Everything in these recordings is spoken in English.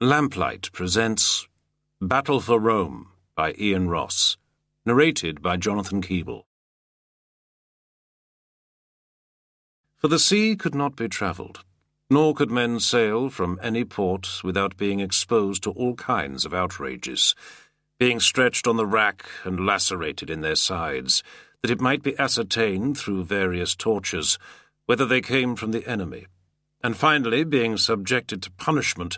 Lamplight presents Battle for Rome by Ian Ross, narrated by Jonathan Keeble. For the sea could not be travelled, nor could men sail from any port without being exposed to all kinds of outrages, being stretched on the rack and lacerated in their sides, that it might be ascertained through various tortures whether they came from the enemy, and finally being subjected to punishment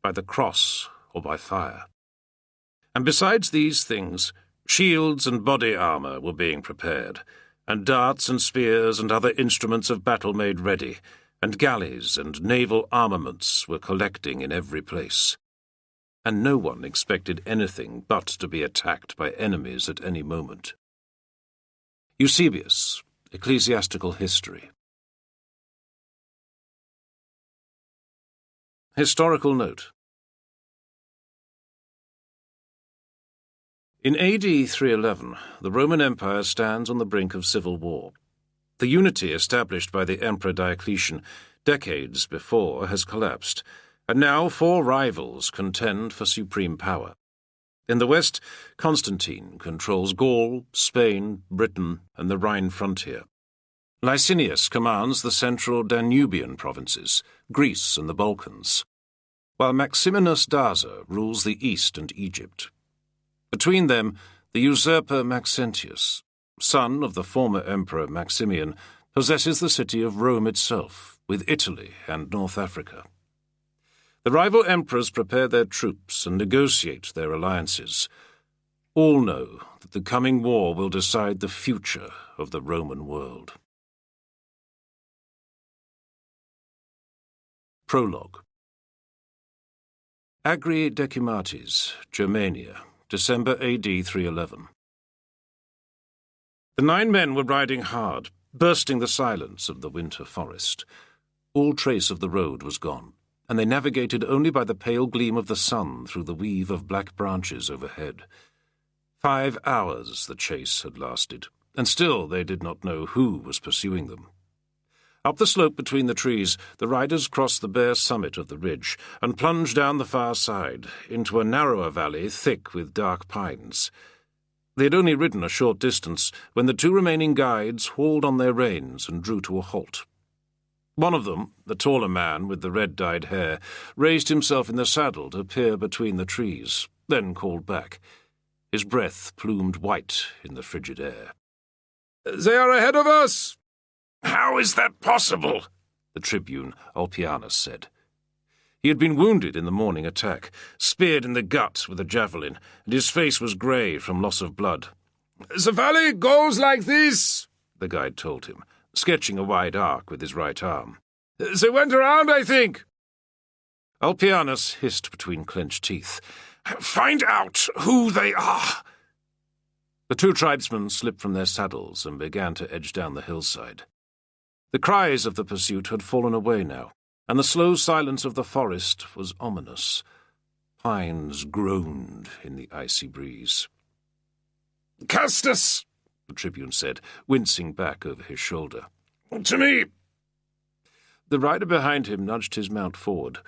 by the cross or by fire. And besides these things, shields and body armour were being prepared, and darts and spears and other instruments of battle made ready, and galleys and naval armaments were collecting in every place. And no one expected anything but to be attacked by enemies at any moment. Eusebius, Ecclesiastical History. Historical note. In AD 311, the Roman Empire stands on the brink of civil war. The unity established by the Emperor Diocletian decades before has collapsed, and now 4 rivals contend for supreme power. In the west, Constantine controls Gaul, Spain, Britain, and the Rhine frontier. Licinius commands the central Danubian provinces, Greece and the Balkans, while Maximinus Daza rules the east and Egypt. Between them, the usurper Maxentius, son of the former emperor Maximian, possesses the city of Rome itself, with Italy and North Africa. The rival emperors prepare their troops and negotiate their alliances. All know that the coming war will decide the future of the Roman world. Prologue. Agri Decimates, Germania, December AD 311. The 9 men were riding hard, bursting the silence of the winter forest. All trace of the road was gone, and they navigated only by the pale gleam of the sun through the weave of black branches overhead. 5 hours the chase had lasted, and still they did not know who was pursuing them. Up the slope between the trees, the riders crossed the bare summit of the ridge and plunged down the far side into a narrower valley thick with dark pines. They had only ridden a short distance when the 2 remaining guides hauled on their reins and drew to a halt. One of them, the taller man with the red-dyed hair, raised himself in the saddle to peer between the trees, then called back. His breath plumed white in the frigid air. "They are ahead of us!" "How is that possible?" the tribune, Ulpianus, said. He had been wounded in the morning attack, speared in the gut with a javelin, and his face was grey from loss of blood. "The valley goes like this," the guide told him, sketching a wide arc with his right arm. "They went around, I think." Ulpianus hissed between clenched teeth. "Find out who they are." The 2 tribesmen slipped from their saddles and began to edge down the hillside. The cries of the pursuit had fallen away now, and the slow silence of the forest was ominous. Pines groaned in the icy breeze. "Castus!" the tribune said, wincing back over his shoulder. "To me!" The rider behind him nudged his mount forward.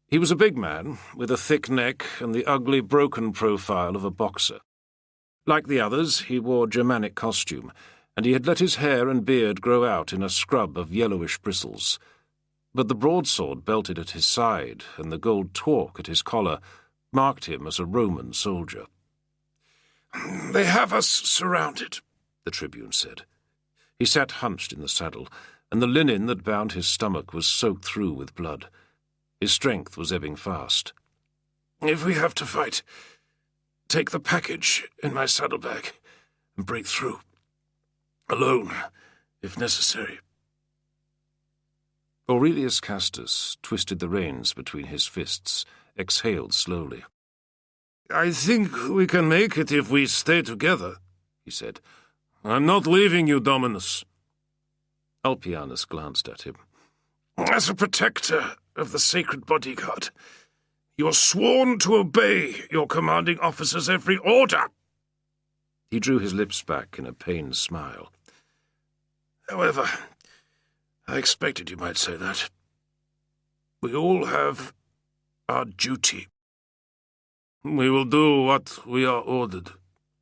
He was a big man, with a thick neck and the ugly, broken profile of a boxer. Like the others, he wore Germanic costume, and he had let his hair and beard grow out in a scrub of yellowish bristles. But the broadsword belted at his side and the gold torque at his collar marked him as a Roman soldier. "They have us surrounded," the tribune said. He sat hunched in the saddle, and the linen that bound his stomach was soaked through with blood. His strength was ebbing fast. "If we have to fight, take the package in my saddlebag and break through. Alone, if necessary." Aurelius Castus twisted the reins between his fists, exhaled slowly. "I think we can make it if we stay together," he said. "I'm not leaving you, Dominus." Ulpianus glanced at him. "As a protector of the sacred bodyguard, you're sworn to obey your commanding officer's every order." He drew his lips back in a pained smile. "However, I expected you might say that. We all have our duty." "We will do what we are ordered,"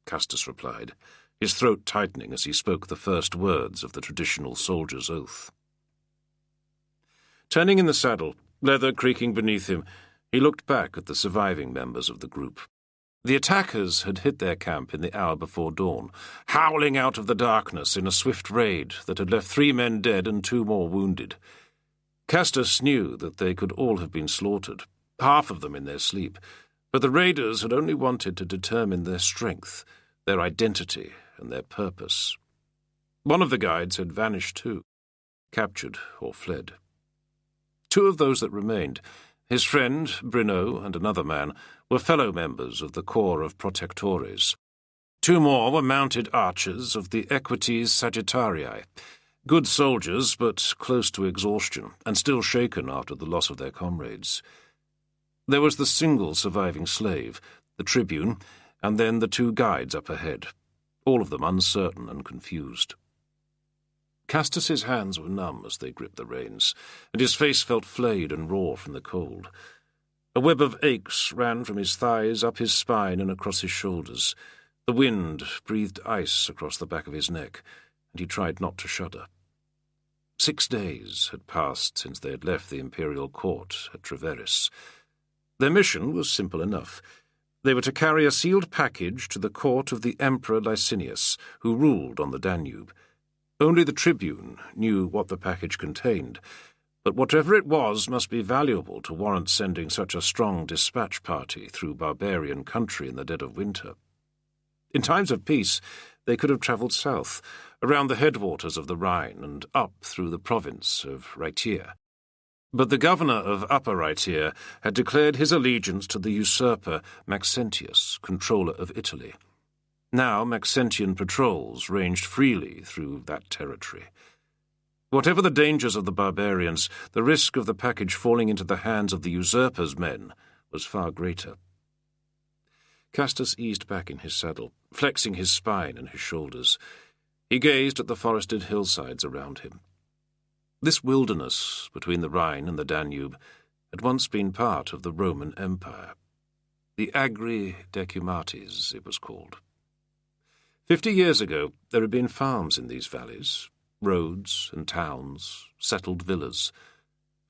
Castus replied, his throat tightening as he spoke the first words of the traditional soldier's oath. Turning in the saddle, leather creaking beneath him, he looked back at the surviving members of the group. The attackers had hit their camp in the hour before dawn, howling out of the darkness in a swift raid that had left 3 men dead and 2 more wounded. Castus knew that they could all have been slaughtered, half of them in their sleep, but the raiders had only wanted to determine their strength, their identity, and their purpose. One of the guides had vanished too, captured or fled. 2 of those that remained, his friend, Brino, and another man, were fellow members of the Corps of Protectores. 2 more were mounted archers of the Equites Sagittarii, good soldiers but close to exhaustion, and still shaken after the loss of their comrades. There was the single surviving slave, the tribune, and then the 2 guides up ahead, all of them uncertain and confused. Castus's hands were numb as they gripped the reins, and his face felt flayed and raw from the cold. A web of aches ran from his thighs, up his spine, and across his shoulders. The wind breathed ice across the back of his neck, and he tried not to shudder. 6 days had passed since they had left the imperial court at Treveris. Their mission was simple enough. They were to carry a sealed package to the court of the Emperor Licinius, who ruled on the Danube. Only the tribune knew what the package contained, but whatever it was must be valuable to warrant sending such a strong dispatch party through barbarian country in the dead of winter. In times of peace, they could have travelled south, around the headwaters of the Rhine and up through the province of Rhaetia. But the governor of Upper Rhaetia had declared his allegiance to the usurper Maxentius, controller of Italy. Now Maxentian patrols ranged freely through that territory. Whatever the dangers of the barbarians, the risk of the package falling into the hands of the usurper's men was far greater. Castus eased back in his saddle, flexing his spine and his shoulders. He gazed at the forested hillsides around him. This wilderness between the Rhine and the Danube had once been part of the Roman Empire. The Agri Decumates, it was called. 50 years ago, there had been farms in these valleys, roads and towns, settled villas.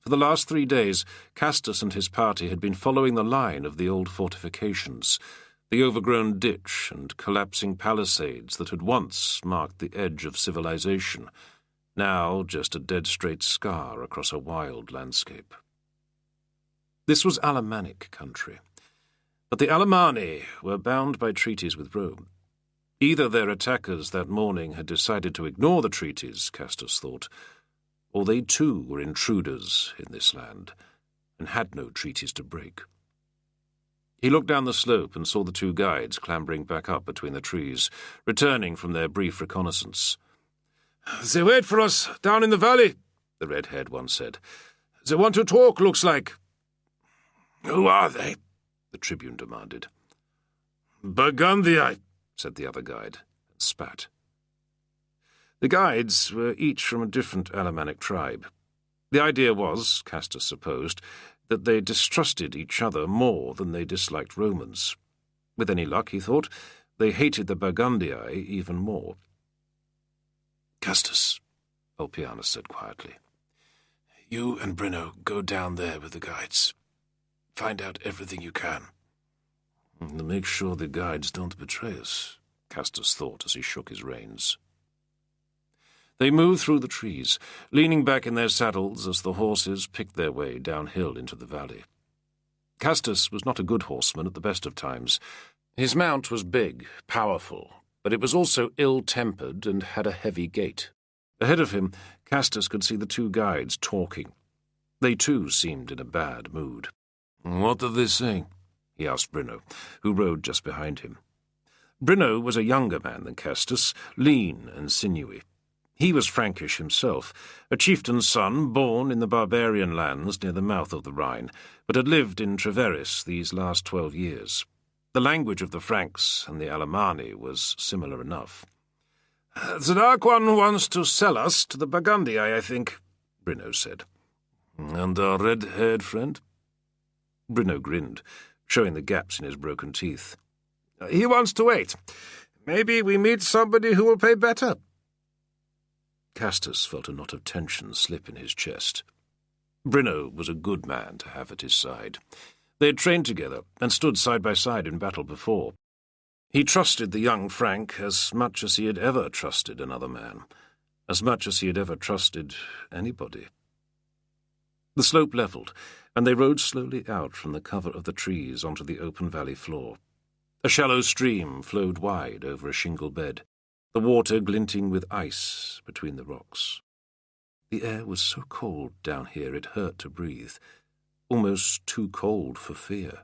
For the last 3 days, Castus and his party had been following the line of the old fortifications, the overgrown ditch and collapsing palisades that had once marked the edge of civilization, now just a dead-straight scar across a wild landscape. This was Alemannic country, but the Alemanni were bound by treaties with Rome. Either their attackers that morning had decided to ignore the treaties, Castus thought, or they too were intruders in this land and had no treaties to break. He looked down the slope and saw the 2 guides clambering back up between the trees, returning from their brief reconnaissance. "They wait for us down in the valley," the red-haired one said. "They want to talk, looks like." "Who are they?" the tribune demanded. "Burgundiai," said the other guide, and spat. The guides were each from a different Alemannic tribe. The idea was, Castus supposed, that they distrusted each other more than they disliked Romans. With any luck, he thought, they hated the Burgundiai even more. "Castus," Ulpianus said quietly, "you and Brino go down there with the guides. Find out everything you can." "And make sure the guides don't betray us," Castus thought as he shook his reins. They moved through the trees, leaning back in their saddles as the horses picked their way downhill into the valley. Castus was not a good horseman at the best of times. His mount was big, powerful, but it was also ill-tempered and had a heavy gait. Ahead of him, Castus could see the 2 guides talking. They too seemed in a bad mood. "What are they saying?" he asked Brino, who rode just behind him. Brino was a younger man than Castus, lean and sinewy. He was Frankish himself, a chieftain's son born in the barbarian lands near the mouth of the Rhine, but had lived in Treveris these last 12 years. The language of the Franks and the Alemanni was similar enough. "The Dark One wants to sell us to the Burgundiai, I think," Brino said. "And our red-haired friend?" Brino grinned, showing the gaps in his broken teeth. He wants to wait. Maybe we meet somebody who will pay better. Castus felt a knot of tension slip in his chest. Brino was a good man to have at his side. They had trained together and stood side by side in battle before. He trusted the young Frank as much as he had ever trusted another man, as much as he had ever trusted anybody. The slope levelled, and they rode slowly out from the cover of the trees onto the open valley floor. A shallow stream flowed wide over a shingle bed, the water glinting with ice between the rocks. The air was so cold down here it hurt to breathe, almost too cold for fear.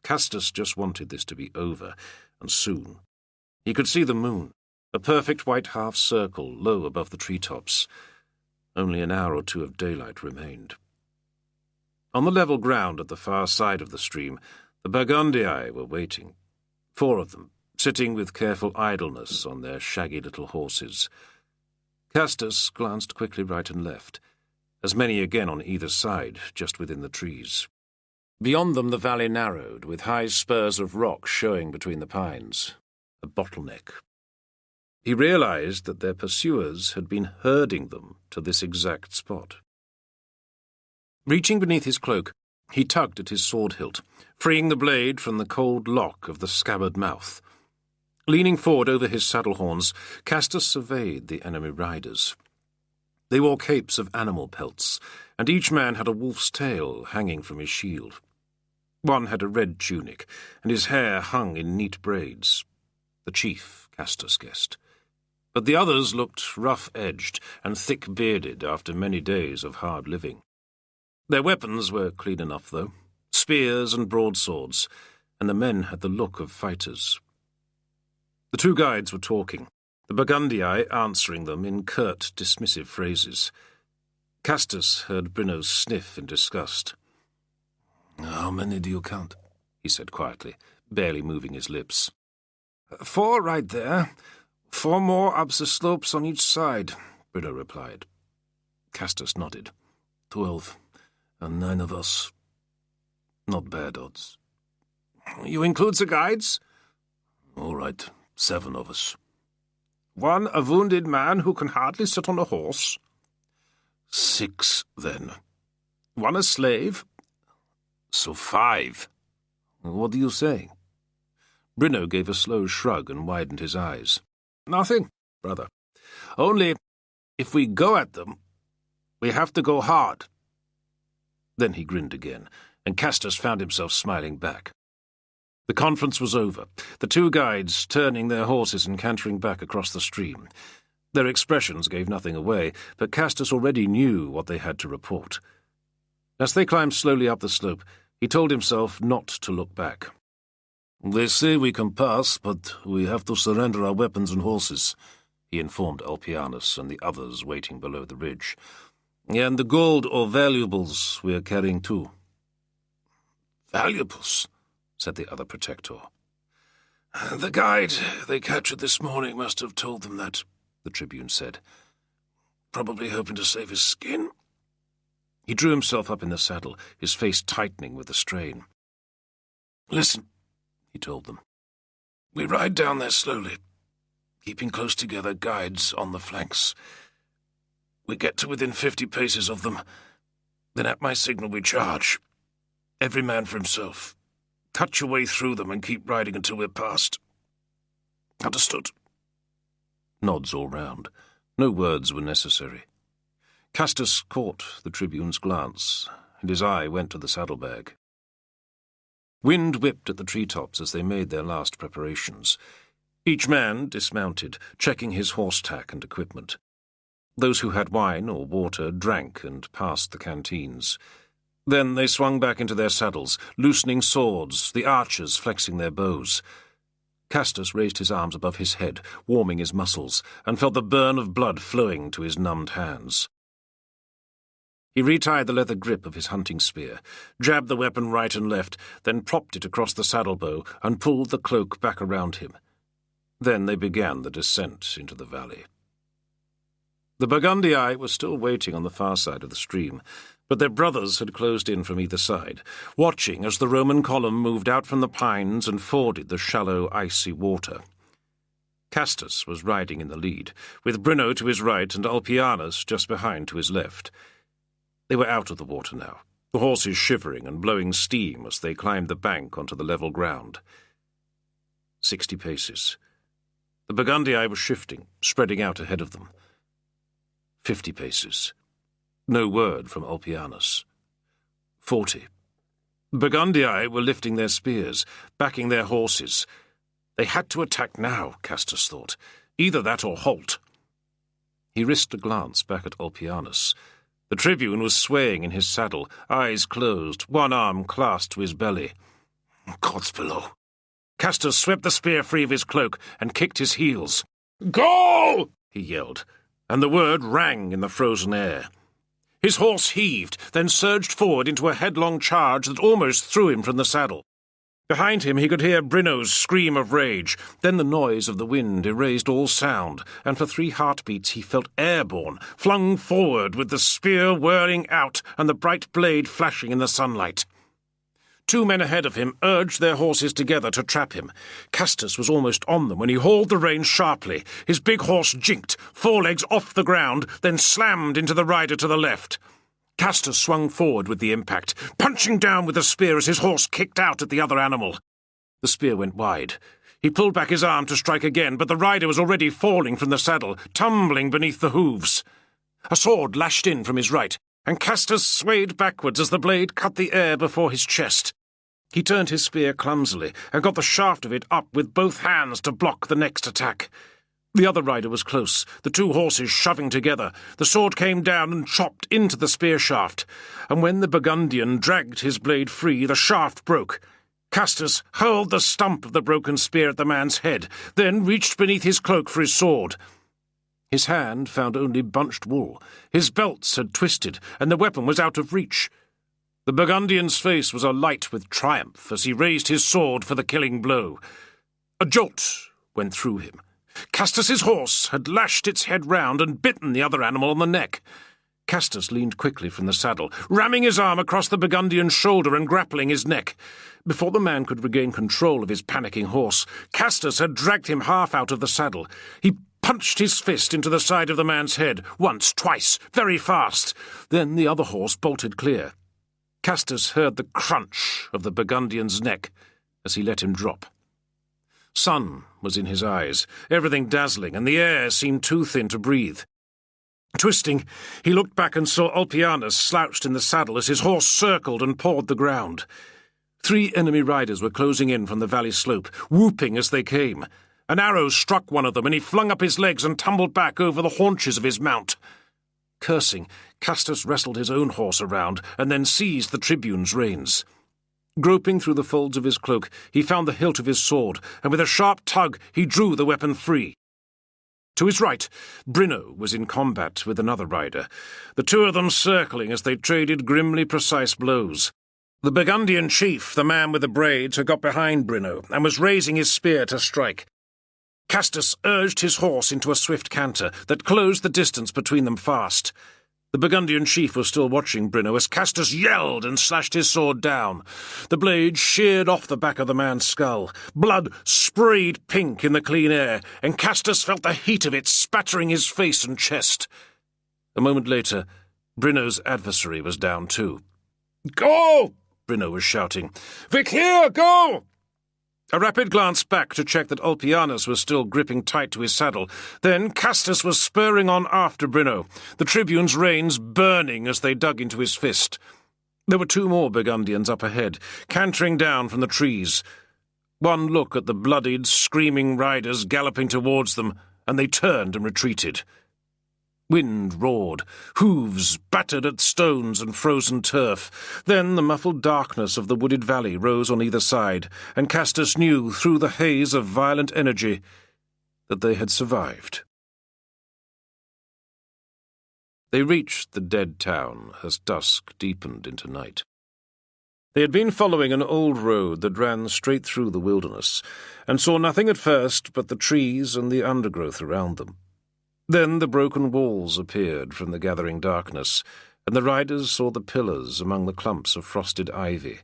Castus just wanted this to be over, and soon. He could see the moon, a perfect white half-circle low above the treetops. Only an hour or two of daylight remained. On the level ground at the far side of the stream, the Burgundii were waiting, 4 of them, sitting with careful idleness on their shaggy little horses. Castus glanced quickly right and left, as many again on either side, just within the trees. Beyond them the valley narrowed, with high spurs of rock showing between the pines, a bottleneck. He realized that their pursuers had been herding them to this exact spot. Reaching beneath his cloak, he tugged at his sword hilt, freeing the blade from the cold lock of the scabbard mouth. Leaning forward over his saddle horns, Castus surveyed the enemy riders. They wore capes of animal pelts, and each man had a wolf's tail hanging from his shield. One had a red tunic, and his hair hung in neat braids. The chief, Castus guessed. But the others looked rough-edged and thick-bearded after many days of hard living. Their weapons were clean enough, though, spears and broadswords, and the men had the look of fighters. The 2 guides were talking, the Burgundii answering them in curt, dismissive phrases. Castus heard Brino's sniff in disgust. "How many do you count?" he said quietly, barely moving his lips. 4 right there. 4 more up the slopes on each side, Brino replied. Castus nodded. 12, and 9 of us. Not bad odds. You include the guides? All right, 7 of us. 1 a wounded man who can hardly sit on a horse? 6, then. 1 a slave? So 5. What are you saying? Brino gave a slow shrug and widened his eyes. Nothing, brother. Only, if we go at them, we have to go hard. Then he grinned again, and Castus found himself smiling back. The conference was over, the 2 guides turning their horses and cantering back across the stream. Their expressions gave nothing away, but Castus already knew what they had to report. As they climbed slowly up the slope, he told himself not to look back. "They say we can pass, but we have to surrender our weapons and horses," he informed Ulpianus and the others waiting below the ridge. "And the gold or valuables we are carrying too." "Valuables?" said the other protector. "The guide they captured this morning must have told them that," the tribune said. "Probably hoping to save his skin." He drew himself up in the saddle, his face tightening with the strain. "Listen," he told them. "We ride down there slowly, keeping close together, guides on the flanks. We get to within 50 paces of them. Then at my signal we charge. Every man for himself. Cut your way through them and keep riding until we're past. Understood?" Nods all round. No words were necessary. Castus caught the tribune's glance, and his eye went to the saddlebag. Wind whipped at the treetops as they made their last preparations. Each man dismounted, checking his horse-tack and equipment. Those who had wine or water drank and passed the canteens. Then they swung back into their saddles, loosening swords, the archers flexing their bows. Castus raised his arms above his head, warming his muscles, and felt the burn of blood flowing to his numbed hands. He retied the leather grip of his hunting spear, jabbed the weapon right and left, then propped it across the saddlebow and pulled the cloak back around him. Then they began the descent into the valley. The Burgundii were still waiting on the far side of the stream, But their brothers had closed in from either side, watching as the Roman column moved out from the pines and forded the shallow, icy water. Castus was riding in the lead, with Brino to his right and Ulpianus just behind to his left. They were out of the water now, the horses shivering and blowing steam as they climbed the bank onto the level ground. 60 paces. The Burgundii were shifting, spreading out ahead of them. 50 paces. No word from Ulpianus. 40. The Burgundii were lifting their spears, backing their horses. They had to attack now, Castus thought. Either that or halt. He risked a glance back at Ulpianus. The tribune was swaying in his saddle, eyes closed, one arm clasped to his belly. Gods below. Castus swept the spear free of his cloak and kicked his heels. "Go!" he yelled, and the word rang in the frozen air. His horse heaved, then surged forward into a headlong charge that almost threw him from the saddle. Behind him he could hear Brino's scream of rage. Then the noise of the wind erased all sound, and for 3 heartbeats he felt airborne, flung forward with the spear whirling out and the bright blade flashing in the sunlight. 2 men ahead of him urged their horses together to trap him. Castus was almost on them when he hauled the rein sharply. His big horse jinked, forelegs off the ground, then slammed into the rider to the left. Castus swung forward with the impact, punching down with the spear as his horse kicked out at the other animal. The spear went wide. He pulled back his arm to strike again, but the rider was already falling from the saddle, tumbling beneath the hooves. A sword lashed in from his right, and Castus swayed backwards as the blade cut the air before his chest. He turned his spear clumsily and got the shaft of it up with both hands to block the next attack. The other rider was close, the 2 horses shoving together. The sword came down and chopped into the spear shaft, and when the Burgundian dragged his blade free, the shaft broke. Castus hurled the stump of the broken spear at the man's head, then reached beneath his cloak for his sword. His hand found only bunched wool. His belts had twisted, and the weapon was out of reach. The Burgundian's face was alight with triumph as he raised his sword for the killing blow. A jolt went through him. Castus's horse had lashed its head round and bitten the other animal on the neck. Castus leaned quickly from the saddle, ramming his arm across the Burgundian's shoulder and grappling his neck. Before the man could regain control of his panicking horse, Castus had dragged him half out of the saddle. He punched his fist into the side of the man's head, once, twice, very fast. Then the other horse bolted clear. Castus heard the crunch of the Burgundian's neck as he let him drop. Sun was in his eyes, everything dazzling, and the air seemed too thin to breathe. Twisting, he looked back and saw Ulpianus slouched in the saddle as his horse circled and pawed the ground. 3 enemy riders were closing in from the valley slope, whooping as they came. An arrow struck one of them, and he flung up his legs and tumbled back over the haunches of his mount. Cursing, Castus wrestled his own horse around and then seized the tribune's reins. Groping through the folds of his cloak, he found the hilt of his sword, and with a sharp tug he drew the weapon free. To his right, Brino was in combat with another rider, the 2 of them circling as they traded grimly precise blows. The Burgundian chief, the man with the braids, had got behind Brino and was raising his spear to strike. Castus urged his horse into a swift canter that closed the distance between them fast. The Burgundian chief was still watching Brino as Castus yelled and slashed his sword down. The blade sheared off the back of the man's skull. Blood sprayed pink in the clean air, and Castus felt the heat of it spattering his face and chest. A moment later, Brino's adversary was down too. "Go!" Brino was shouting. "Vic here, go!" A rapid glance back to check that Ulpianus was still gripping tight to his saddle. Then Castus was spurring on after Brino, the tribune's reins burning as they dug into his fist. There were 2 more Burgundians up ahead, cantering down from the trees. One look at the bloodied, screaming riders galloping towards them, and they turned and retreated. Wind roared, hooves battered at stones and frozen turf. Then the muffled darkness of the wooded valley rose on either side, and Castus knew through the haze of violent energy that they had survived. They reached the dead town as dusk deepened into night. They had been following an old road that ran straight through the wilderness, and saw nothing at first but the trees and the undergrowth around them. Then the broken walls appeared from the gathering darkness, and the riders saw the pillars among the clumps of frosted ivy,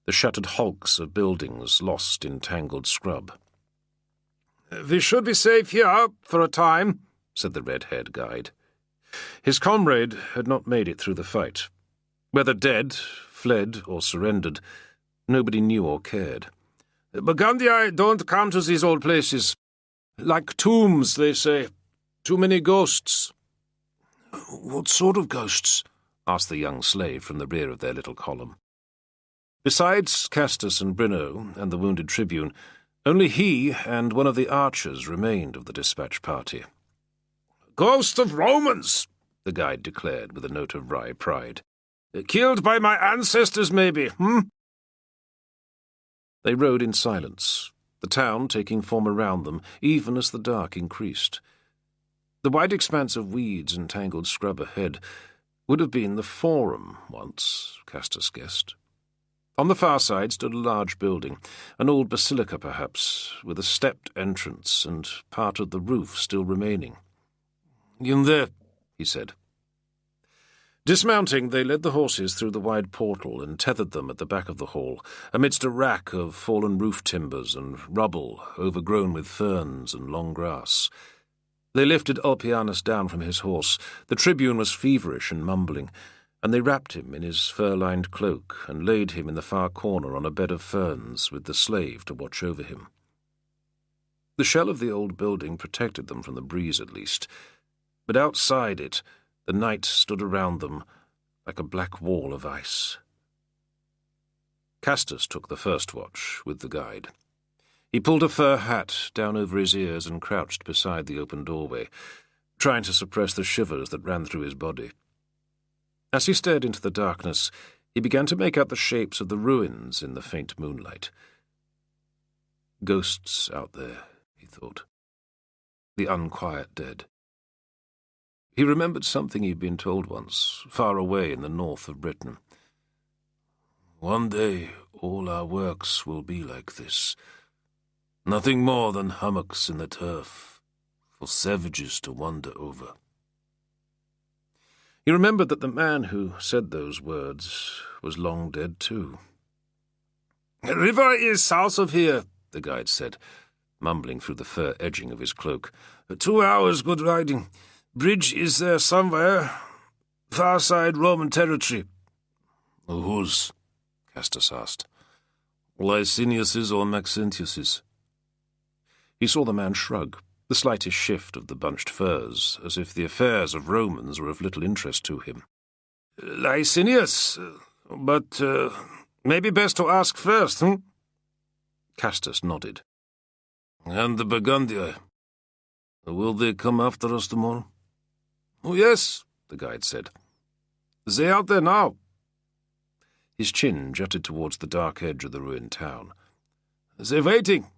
the shattered hulks of buildings lost in tangled scrub. "We should be safe here for a time," said the red-haired guide. His comrade had not made it through the fight. Whether dead, fled, or surrendered, nobody knew or cared. "Burgundy don't come to these old places. Like tombs, they say. Too many ghosts." "What sort of ghosts?" asked the young slave from the rear of their little column. Besides Castus and Brino and the wounded tribune, only he and one of the archers remained of the dispatch party. "Ghosts of Romans," the guide declared with a note of wry pride. "Killed by my ancestors, maybe, They rode in silence, the town taking form around them even as the dark increased. The wide expanse of weeds and tangled scrub ahead would have been the Forum once, Castus guessed. On the far side stood a large building, an old basilica perhaps, with a stepped entrance and part of the roof still remaining. "In there," he said. Dismounting, they led the horses through the wide portal and tethered them at the back of the hall, amidst a rack of fallen roof timbers and rubble overgrown with ferns and long grass. They lifted Ulpianus down from his horse. The tribune was feverish and mumbling, and they wrapped him in his fur-lined cloak and laid him in the far corner on a bed of ferns with the slave to watch over him. The shell of the old building protected them from the breeze at least, but outside it the night stood around them like a black wall of ice. Castus took the first watch with the guide. He pulled a fur hat down over his ears and crouched beside the open doorway, trying to suppress the shivers that ran through his body. As he stared into the darkness, he began to make out the shapes of the ruins in the faint moonlight. Ghosts out there, he thought. The unquiet dead. He remembered something he'd been told once, far away in the north of Britain. "One day all our works will be like this. Nothing more than hummocks in the turf, for savages to wander over." He remembered that the man who said those words was long dead too. "The river is south of here," the guide said, mumbling through the fur edging of his cloak. 2 hours good riding. Bridge is there somewhere. Far side Roman territory." "Whose?" Castus asked. "Licinius's or Maxentius's?" He saw the man shrug, the slightest shift of the bunched furs, as if the affairs of Romans were of little interest to him. "Licinius, but maybe best to ask first, Castus nodded. "And the Burgundy, will they come after us tomorrow?" "Oh, yes," the guide said. "They out there now." His chin jutted towards the dark edge of the ruined town. "They're waiting."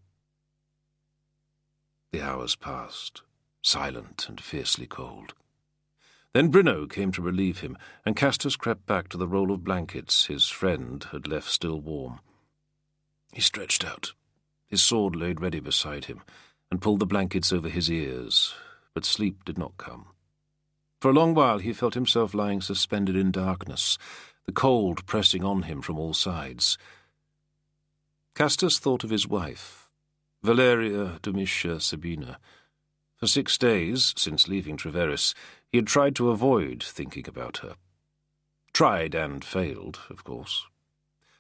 The hours passed, silent and fiercely cold. Then Brino came to relieve him, and Castus crept back to the roll of blankets his friend had left still warm. He stretched out, his sword laid ready beside him, and pulled the blankets over his ears, but sleep did not come. For a long while he felt himself lying suspended in darkness, the cold pressing on him from all sides. Castus thought of his wife, Valeria Domitia Sabina. For 6 days, since leaving Treveris, he had tried to avoid thinking about her. Tried and failed, of course.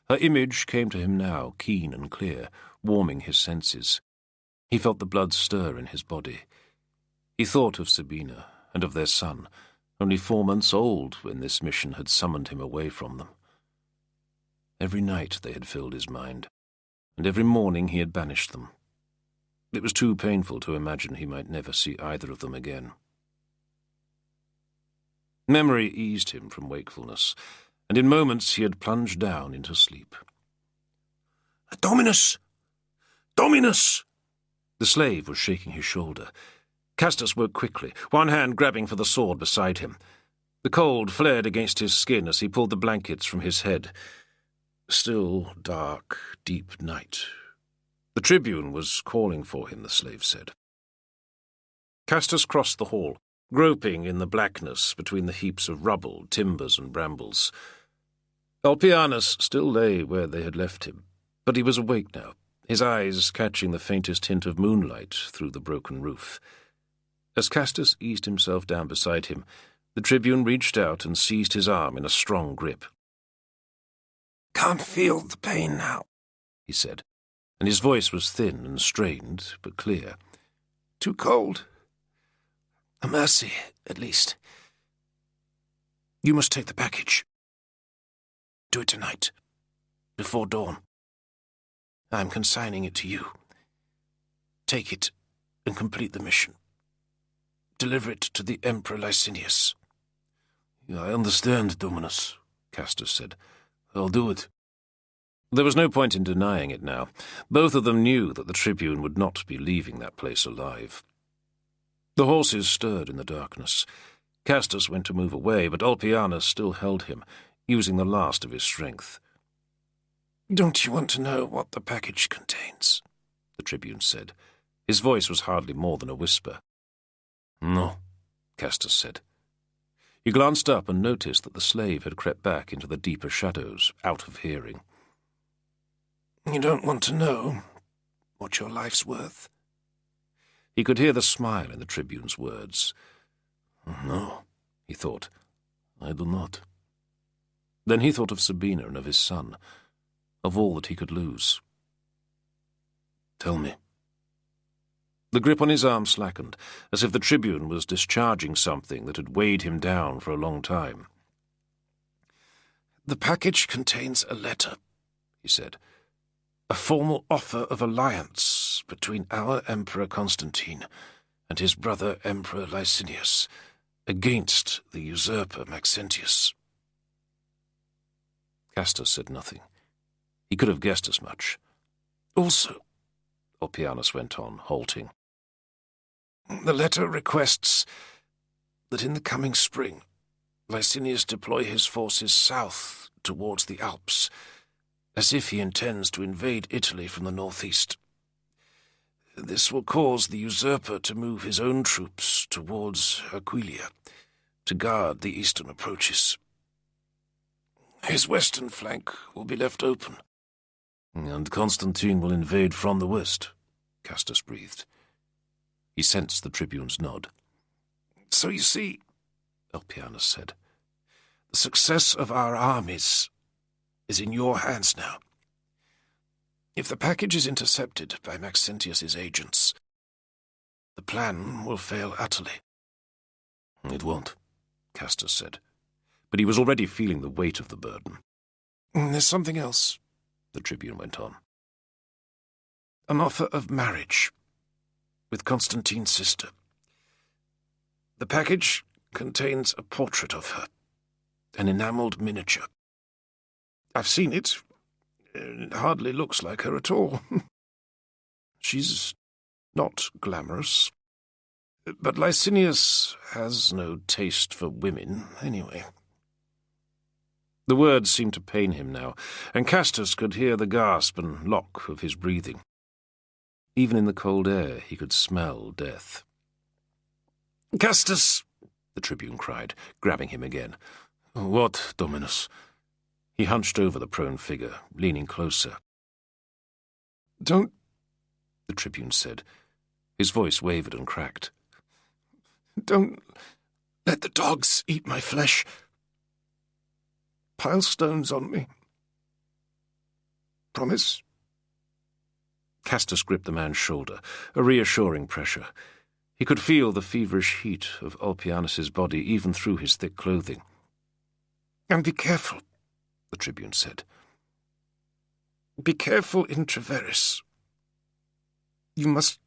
Her image came to him now, keen and clear, warming his senses. He felt the blood stir in his body. He thought of Sabina and of their son, only 4 months old when this mission had summoned him away from them. Every night they had filled his mind, and every morning he had banished them. It was too painful to imagine he might never see either of them again. Memory eased him from wakefulness, and in moments he had plunged down into sleep. "Dominus! Dominus!" The slave was shaking his shoulder. Castus woke quickly, one hand grabbing for the sword beside him. The cold flared against his skin as he pulled the blankets from his head. Still, dark, deep night. The tribune was calling for him, the slave said. Castus crossed the hall, groping in the blackness between the heaps of rubble, timbers, and brambles. Ulpianus still lay where they had left him, but he was awake now, his eyes catching the faintest hint of moonlight through the broken roof. As Castus eased himself down beside him, the tribune reached out and seized his arm in a strong grip. "Can't feel the pain now," he said, and his voice was thin and strained, but clear. "Too cold. A mercy, at least. You must take the package. Do it tonight, before dawn. I'm consigning it to you. Take it and complete the mission. Deliver it to the Emperor Licinius." "I understand, Dominus," Castus said. "I'll do it." There was no point in denying it now. Both of them knew that the tribune would not be leaving that place alive. The horses stirred in the darkness. Castus went to move away, but Ulpianus still held him, using the last of his strength. "Don't you want to know what the package contains?" the tribune said. His voice was hardly more than a whisper. "No," Castus said. He glanced up and noticed that the slave had crept back into the deeper shadows, out of hearing. "You don't want to know what your life's worth?" He could hear the smile in the tribune's words. "No," he thought. "I do not." Then he thought of Sabina and of his son, of all that he could lose. "Tell me." The grip on his arm slackened, as if the tribune was discharging something that had weighed him down for a long time. "The package contains a letter," he said. "A formal offer of alliance between our Emperor Constantine and his brother Emperor Licinius against the usurper Maxentius." Castus said nothing. He could have guessed as much. "Also," Ulpianus went on, halting, "the letter requests that in the coming spring Licinius deploy his forces south towards the Alps, as if he intends to invade Italy from the northeast. This will cause the usurper to move his own troops towards Aquileia to guard the eastern approaches. His western flank will be left open." "And Constantine will invade from the west," Castus breathed. He sensed the tribune's nod. "So you see," Ulpianus said, "the success of our armies is in your hands now. If the package is intercepted by Maxentius's agents, the plan will fail utterly." "It won't," Castus said, but he was already feeling the weight of the burden. "There's something else," the tribune went on. "An offer of marriage with Constantine's sister. The package contains a portrait of her, an enamelled miniature. I've seen it. It hardly looks like her at all. She's not glamorous. But Licinius has no taste for women, anyway." The words seemed to pain him now, and Castus could hear the gasp and lock of his breathing. Even in the cold air he could smell death. "Castus!" the tribune cried, grabbing him again. "What, Dominus?" He hunched over the prone figure, leaning closer. "Don't," the tribune said. His voice wavered and cracked. "Don't let the dogs eat my flesh. Pile stones on me. Promise?" Castus gripped the man's shoulder, a reassuring pressure. He could feel the feverish heat of Ulpianus's body even through his thick clothing. "And be careful," the tribune said. "Be careful in Treveris. You must...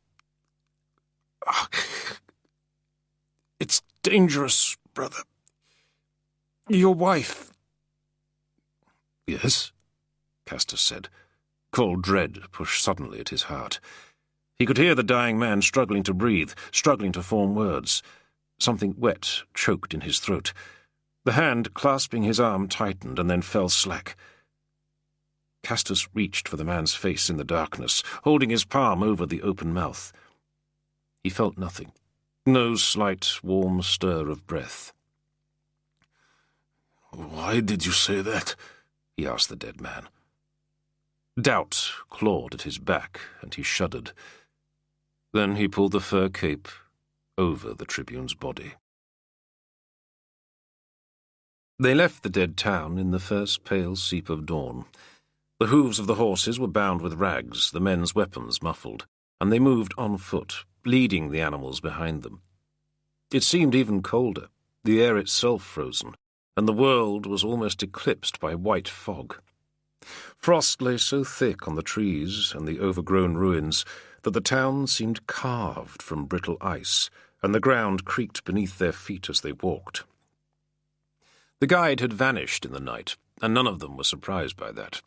It's dangerous, brother. Your wife..." "Yes?" Castus said. Cold dread pushed suddenly at his heart. He could hear the dying man struggling to breathe, struggling to form words. Something wet choked in his throat. The hand clasping his arm tightened and then fell slack. Castus reached for the man's face in the darkness, holding his palm over the open mouth. He felt nothing, No slight, warm stir of breath. "Why did you say that?" he asked the dead man. Doubt clawed at his back, and he shuddered. Then he pulled the fur cape over the tribune's body. They left the dead town in the first pale seep of dawn. The hooves of the horses were bound with rags, the men's weapons muffled, and they moved on foot, leading the animals behind them. It seemed even colder, the air itself frozen, and the world was almost eclipsed by white fog. Frost lay so thick on the trees and the overgrown ruins that the town seemed carved from brittle ice, and the ground creaked beneath their feet as they walked. The guide had vanished in the night, and none of them were surprised by that.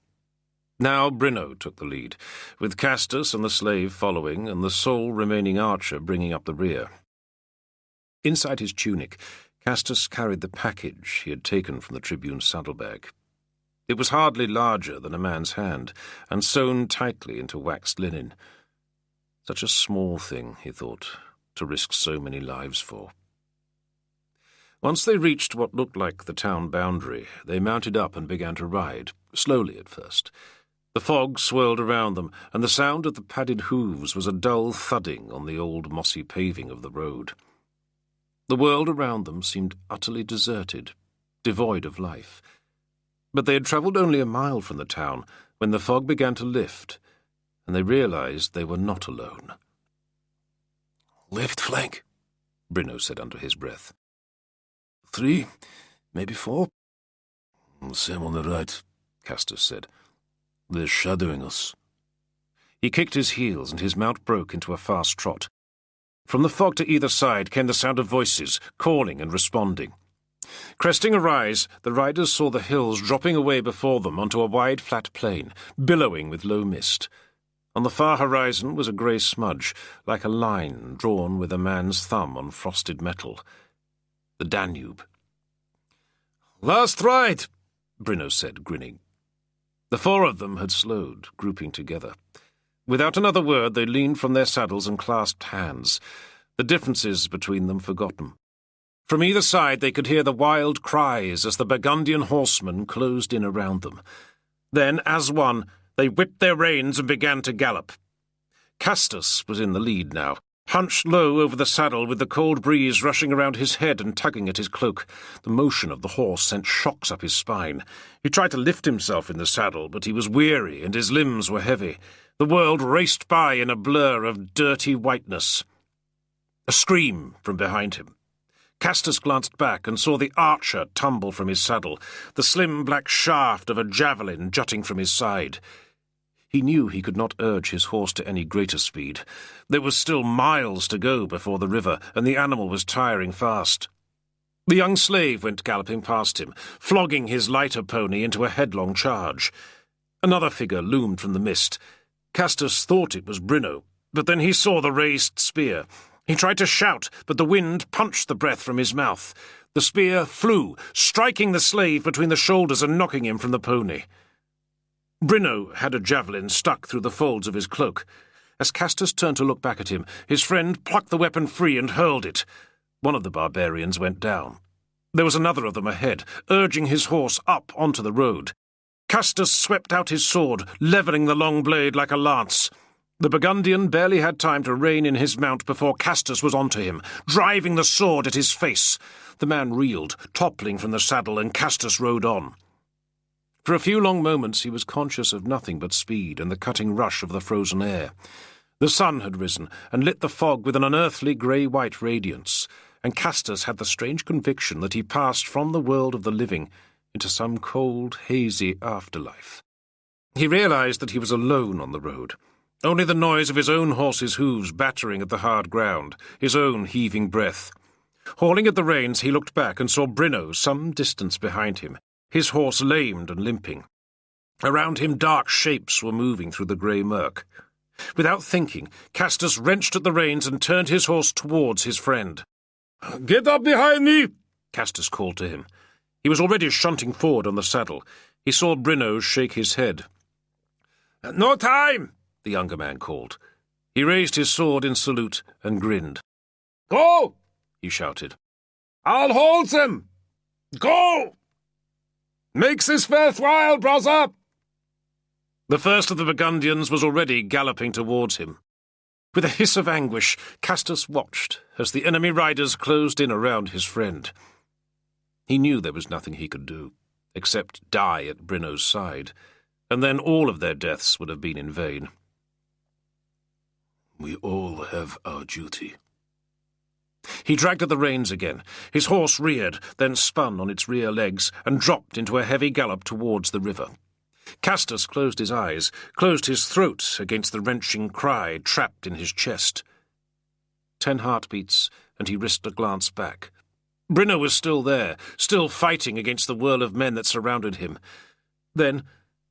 Now Brino took the lead, with Castus and the slave following, and the sole remaining archer bringing up the rear. Inside his tunic, Castus carried the package he had taken from the tribune's saddlebag. It was hardly larger than a man's hand, and sewn tightly into waxed linen. Such a small thing, he thought, to risk so many lives for. Once they reached what looked like the town boundary, they mounted up and began to ride, slowly at first. The fog swirled around them, and the sound of the padded hooves was a dull thudding on the old mossy paving of the road. The world around them seemed utterly deserted, devoid of life. But they had travelled only a mile from the town when the fog began to lift, and they realized they were not alone. "Left flank," Brino said under his breath. 3, maybe 4. "Same on the right," Castus said. "They're shadowing us." He kicked his heels, and his mount broke into a fast trot. From the fog to either side came the sound of voices, calling and responding. Cresting a rise, the riders saw the hills dropping away before them onto a wide flat plain, billowing with low mist. On the far horizon was a grey smudge, like a line drawn with a man's thumb on frosted metal. The Danube. "Last ride," Brino said, grinning. The 4 of them had slowed, grouping together. Without another word, they leaned from their saddles and clasped hands, the differences between them forgotten. From either side they could hear the wild cries as the Burgundian horsemen closed in around them. Then, as one, they whipped their reins and began to gallop. Castus was in the lead now, hunched low over the saddle with the cold breeze rushing around his head and tugging at his cloak. The motion of the horse sent shocks up his spine. He tried to lift himself in the saddle, but he was weary and his limbs were heavy. The world raced by in a blur of dirty whiteness. A scream from behind him. Castus glanced back and saw the archer tumble from his saddle, the slim black shaft of a javelin jutting from his side. He knew he could not urge his horse to any greater speed. There was still miles to go before the river, and the animal was tiring fast. The young slave went galloping past him, flogging his lighter pony into a headlong charge. Another figure loomed from the mist. Castus thought it was Brino, but then he saw the raised spear. He tried to shout, but the wind punched the breath from his mouth. The spear flew, striking the slave between the shoulders and knocking him from the pony. Brino had a javelin stuck through the folds of his cloak. As Castus turned to look back at him, his friend plucked the weapon free and hurled it. One of the barbarians went down. There was another of them ahead, urging his horse up onto the road. Castus swept out his sword, levelling the long blade like a lance. The Burgundian barely had time to rein in his mount before Castus was onto him, driving the sword at his face. The man reeled, toppling from the saddle, and Castus rode on. For a few long moments he was conscious of nothing but speed and the cutting rush of the frozen air. The sun had risen and lit the fog with an unearthly grey-white radiance, and Castus had the strange conviction that he passed from the world of the living into some cold, hazy afterlife. He realized that he was alone on the road. Only the noise of his own horse's hooves battering at the hard ground, his own heaving breath. Hauling at the reins, he looked back and saw Brino some distance behind him, his horse lamed and limping. Around him dark shapes were moving through the grey murk. Without thinking, Castus wrenched at the reins and turned his horse towards his friend. "Get up behind me!" Castus called to him. He was already shunting forward on the saddle. He saw Brino shake his head. "No time!" the younger man called. He raised his sword in salute and grinned. "Go!" he shouted. "I'll hold them! Go! Makes this worthwhile, brother!" The first of the Burgundians was already galloping towards him. With a hiss of anguish, Castus watched as the enemy riders closed in around his friend. He knew there was nothing he could do, except die at Brino's side, and then all of their deaths would have been in vain. "We all have our duty." He dragged at the reins again. His horse reared, then spun on its rear legs and dropped into a heavy gallop towards the river. Castus closed his eyes, closed his throat against the wrenching cry trapped in his chest. 10 heartbeats, and he risked a glance back. Brino was still there, still fighting against the whirl of men that surrounded him. Then,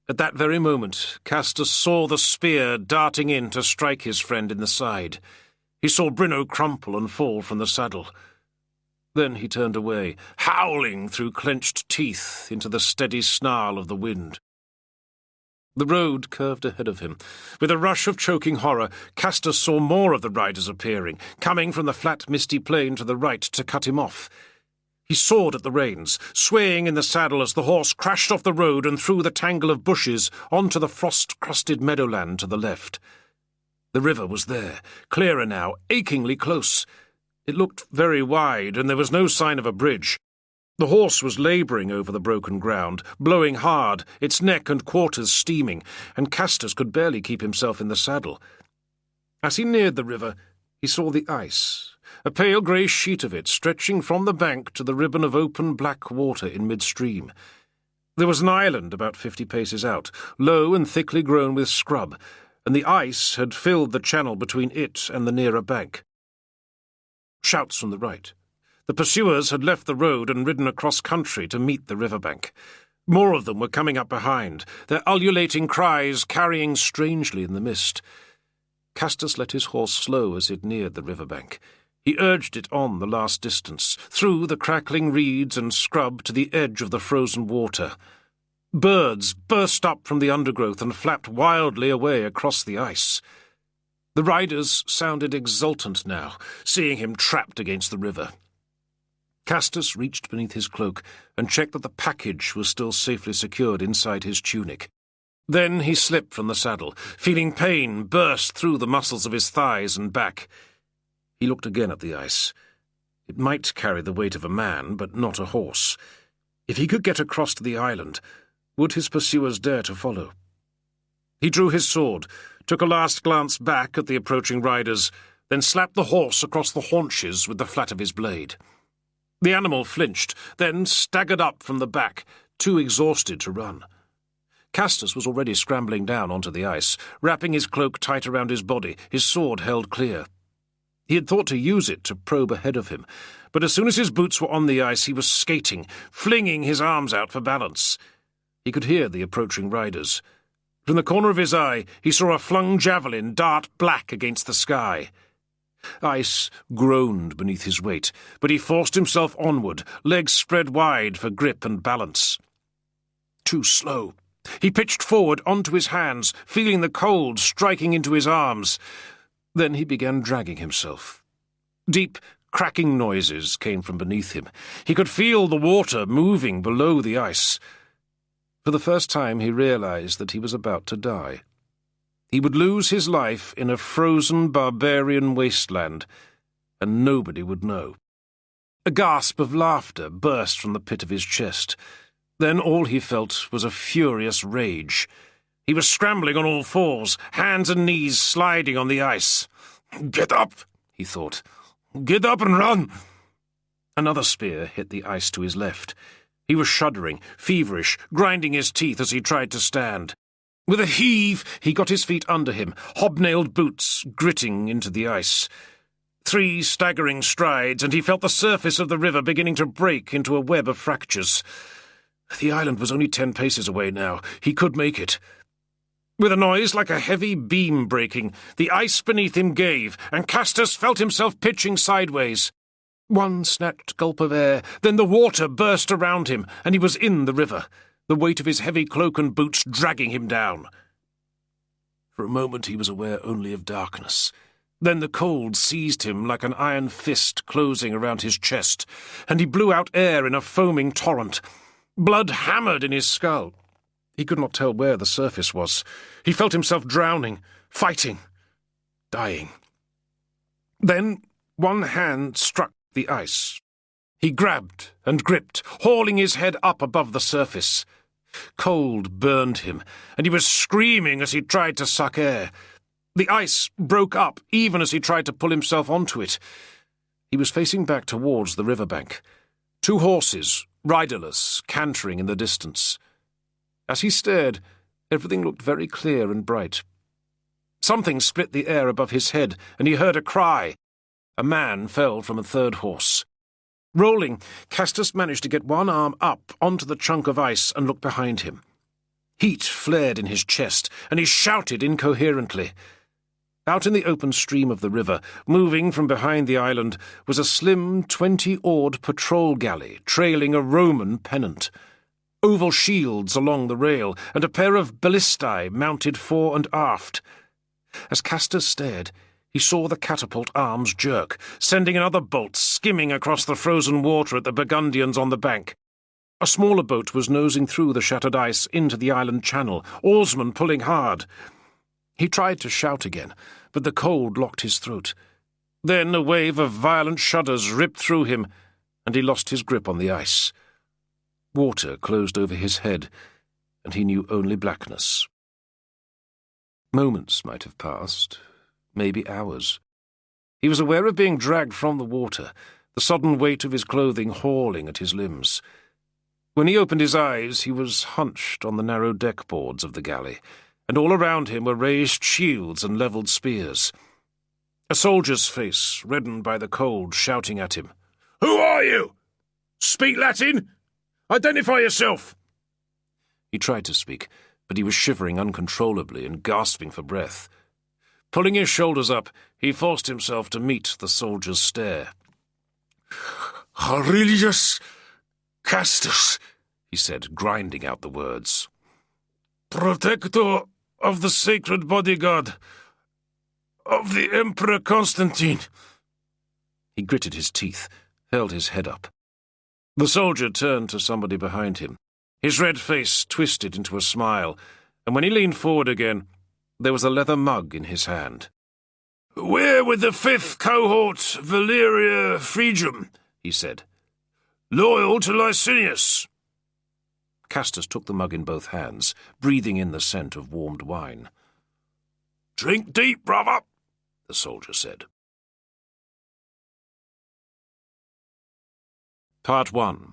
at that very moment, Castus saw the spear darting in to strike his friend in the side. He saw Brino crumple and fall from the saddle. Then he turned away, howling through clenched teeth into the steady snarl of the wind. The road curved ahead of him. With a rush of choking horror, Castus saw more of the riders appearing, coming from the flat, misty plain to the right to cut him off. He sawed at the reins, swaying in the saddle as the horse crashed off the road and through the tangle of bushes onto the frost-crusted meadowland to the left. The river was there, clearer now, achingly close. It looked very wide, and there was no sign of a bridge. The horse was labouring over the broken ground, blowing hard, its neck and quarters steaming, and Castus could barely keep himself in the saddle. As he neared the river, he saw the ice, a pale grey sheet of it stretching from the bank to the ribbon of open black water in midstream. There was an island about 50 paces out, low and thickly grown with scrub, and the ice had filled the channel between it and the nearer bank. Shouts from the right. The pursuers had left the road and ridden across country to meet the riverbank. More of them were coming up behind, their ululating cries carrying strangely in the mist. Castus let his horse slow as it neared the riverbank. He urged it on the last distance, through the crackling reeds and scrub to the edge of the frozen water. Birds burst up from the undergrowth and flapped wildly away across the ice. The riders sounded exultant now, seeing him trapped against the river. Castus reached beneath his cloak and checked that the package was still safely secured inside his tunic. Then he slipped from the saddle, feeling pain burst through the muscles of his thighs and back. He looked again at the ice. It might carry the weight of a man, but not a horse. If he could get across to the island, would his pursuers dare to follow? He drew his sword, took a last glance back at the approaching riders, then slapped the horse across the haunches with the flat of his blade. The animal flinched, then staggered up from the back, too exhausted to run. Castus was already scrambling down onto the ice, wrapping his cloak tight around his body, his sword held clear. He had thought to use it to probe ahead of him, but as soon as his boots were on the ice he was skating, flinging his arms out for balance. He could hear the approaching riders. From the corner of his eye he saw a flung javelin dart black against the sky. Ice groaned beneath his weight, but he forced himself onward, legs spread wide for grip and balance. Too slow. He pitched forward onto his hands, feeling the cold striking into his arms. Then he began dragging himself. Deep, cracking noises came from beneath him. He could feel the water moving below the ice. For the first time he realized that he was about to die. He would lose his life in a frozen barbarian wasteland, and nobody would know. A gasp of laughter burst from the pit of his chest. Then all he felt was a furious rage. He was scrambling on all fours, hands and knees sliding on the ice. "Get up," he thought. "Get up and run." Another spear hit the ice to his left. He was shuddering, feverish, grinding his teeth as he tried to stand. With a heave, he got his feet under him, hobnailed boots gritting into the ice. 3 staggering strides, and he felt the surface of the river beginning to break into a web of fractures. The island was only 10 paces away now. He could make it. With a noise like a heavy beam breaking, the ice beneath him gave, and Castus felt himself pitching sideways. One snatched gulp of air, then the water burst around him, and he was in the river, the weight of his heavy cloak and boots dragging him down. For a moment he was aware only of darkness. Then the cold seized him like an iron fist closing around his chest, and he blew out air in a foaming torrent. Blood hammered in his skull. He could not tell where the surface was. He felt himself drowning, fighting, dying. Then one hand struck the ice. He grabbed and gripped, hauling his head up above the surface. Cold burned him, and he was screaming as he tried to suck air. The ice broke up even as he tried to pull himself onto it. He was facing back towards the riverbank. 2 horses, riderless, cantering in the distance. As he stared, everything looked very clear and bright. Something split the air above his head, and he heard a cry. A man fell from a 3rd horse. Rolling, Castus managed to get one arm up onto the chunk of ice and look behind him. Heat flared in his chest, and he shouted incoherently. Out in the open stream of the river, moving from behind the island, was a slim 20-oared patrol galley trailing a Roman pennant. Oval shields along the rail, and a pair of ballistae mounted fore and aft. As Castus stared, he saw the catapult arms jerk, sending another bolt skimming across the frozen water at the Burgundians on the bank. A smaller boat was nosing through the shattered ice into the island channel, oarsmen pulling hard. He tried to shout again, but the cold locked his throat. Then a wave of violent shudders ripped through him, and he lost his grip on the ice. Water closed over his head, and he knew only blackness. Moments might have passed, maybe hours. He was aware of being dragged from the water, the sodden weight of his clothing hauling at his limbs. When he opened his eyes, he was hunched on the narrow deck-boards of the galley, and all around him were raised shields and levelled spears. A soldier's face, reddened by the cold, shouting at him. "Who are you? Speak Latin? Identify yourself!" He tried to speak, but he was shivering uncontrollably and gasping for breath. Pulling his shoulders up, he forced himself to meet the soldier's stare. "Aurelius Castus," he said, grinding out the words. "Protector of the sacred bodyguard of the Emperor Constantine." He gritted his teeth, held his head up. The soldier turned to somebody behind him. His red face twisted into a smile, and when he leaned forward again, there was a leather mug in his hand. "We're with the 5th Cohort Valeria Phrygium," he said. "Loyal to Licinius." Castus took the mug in both hands, breathing in the scent of warmed wine. "Drink deep, brother," the soldier said. Part 1.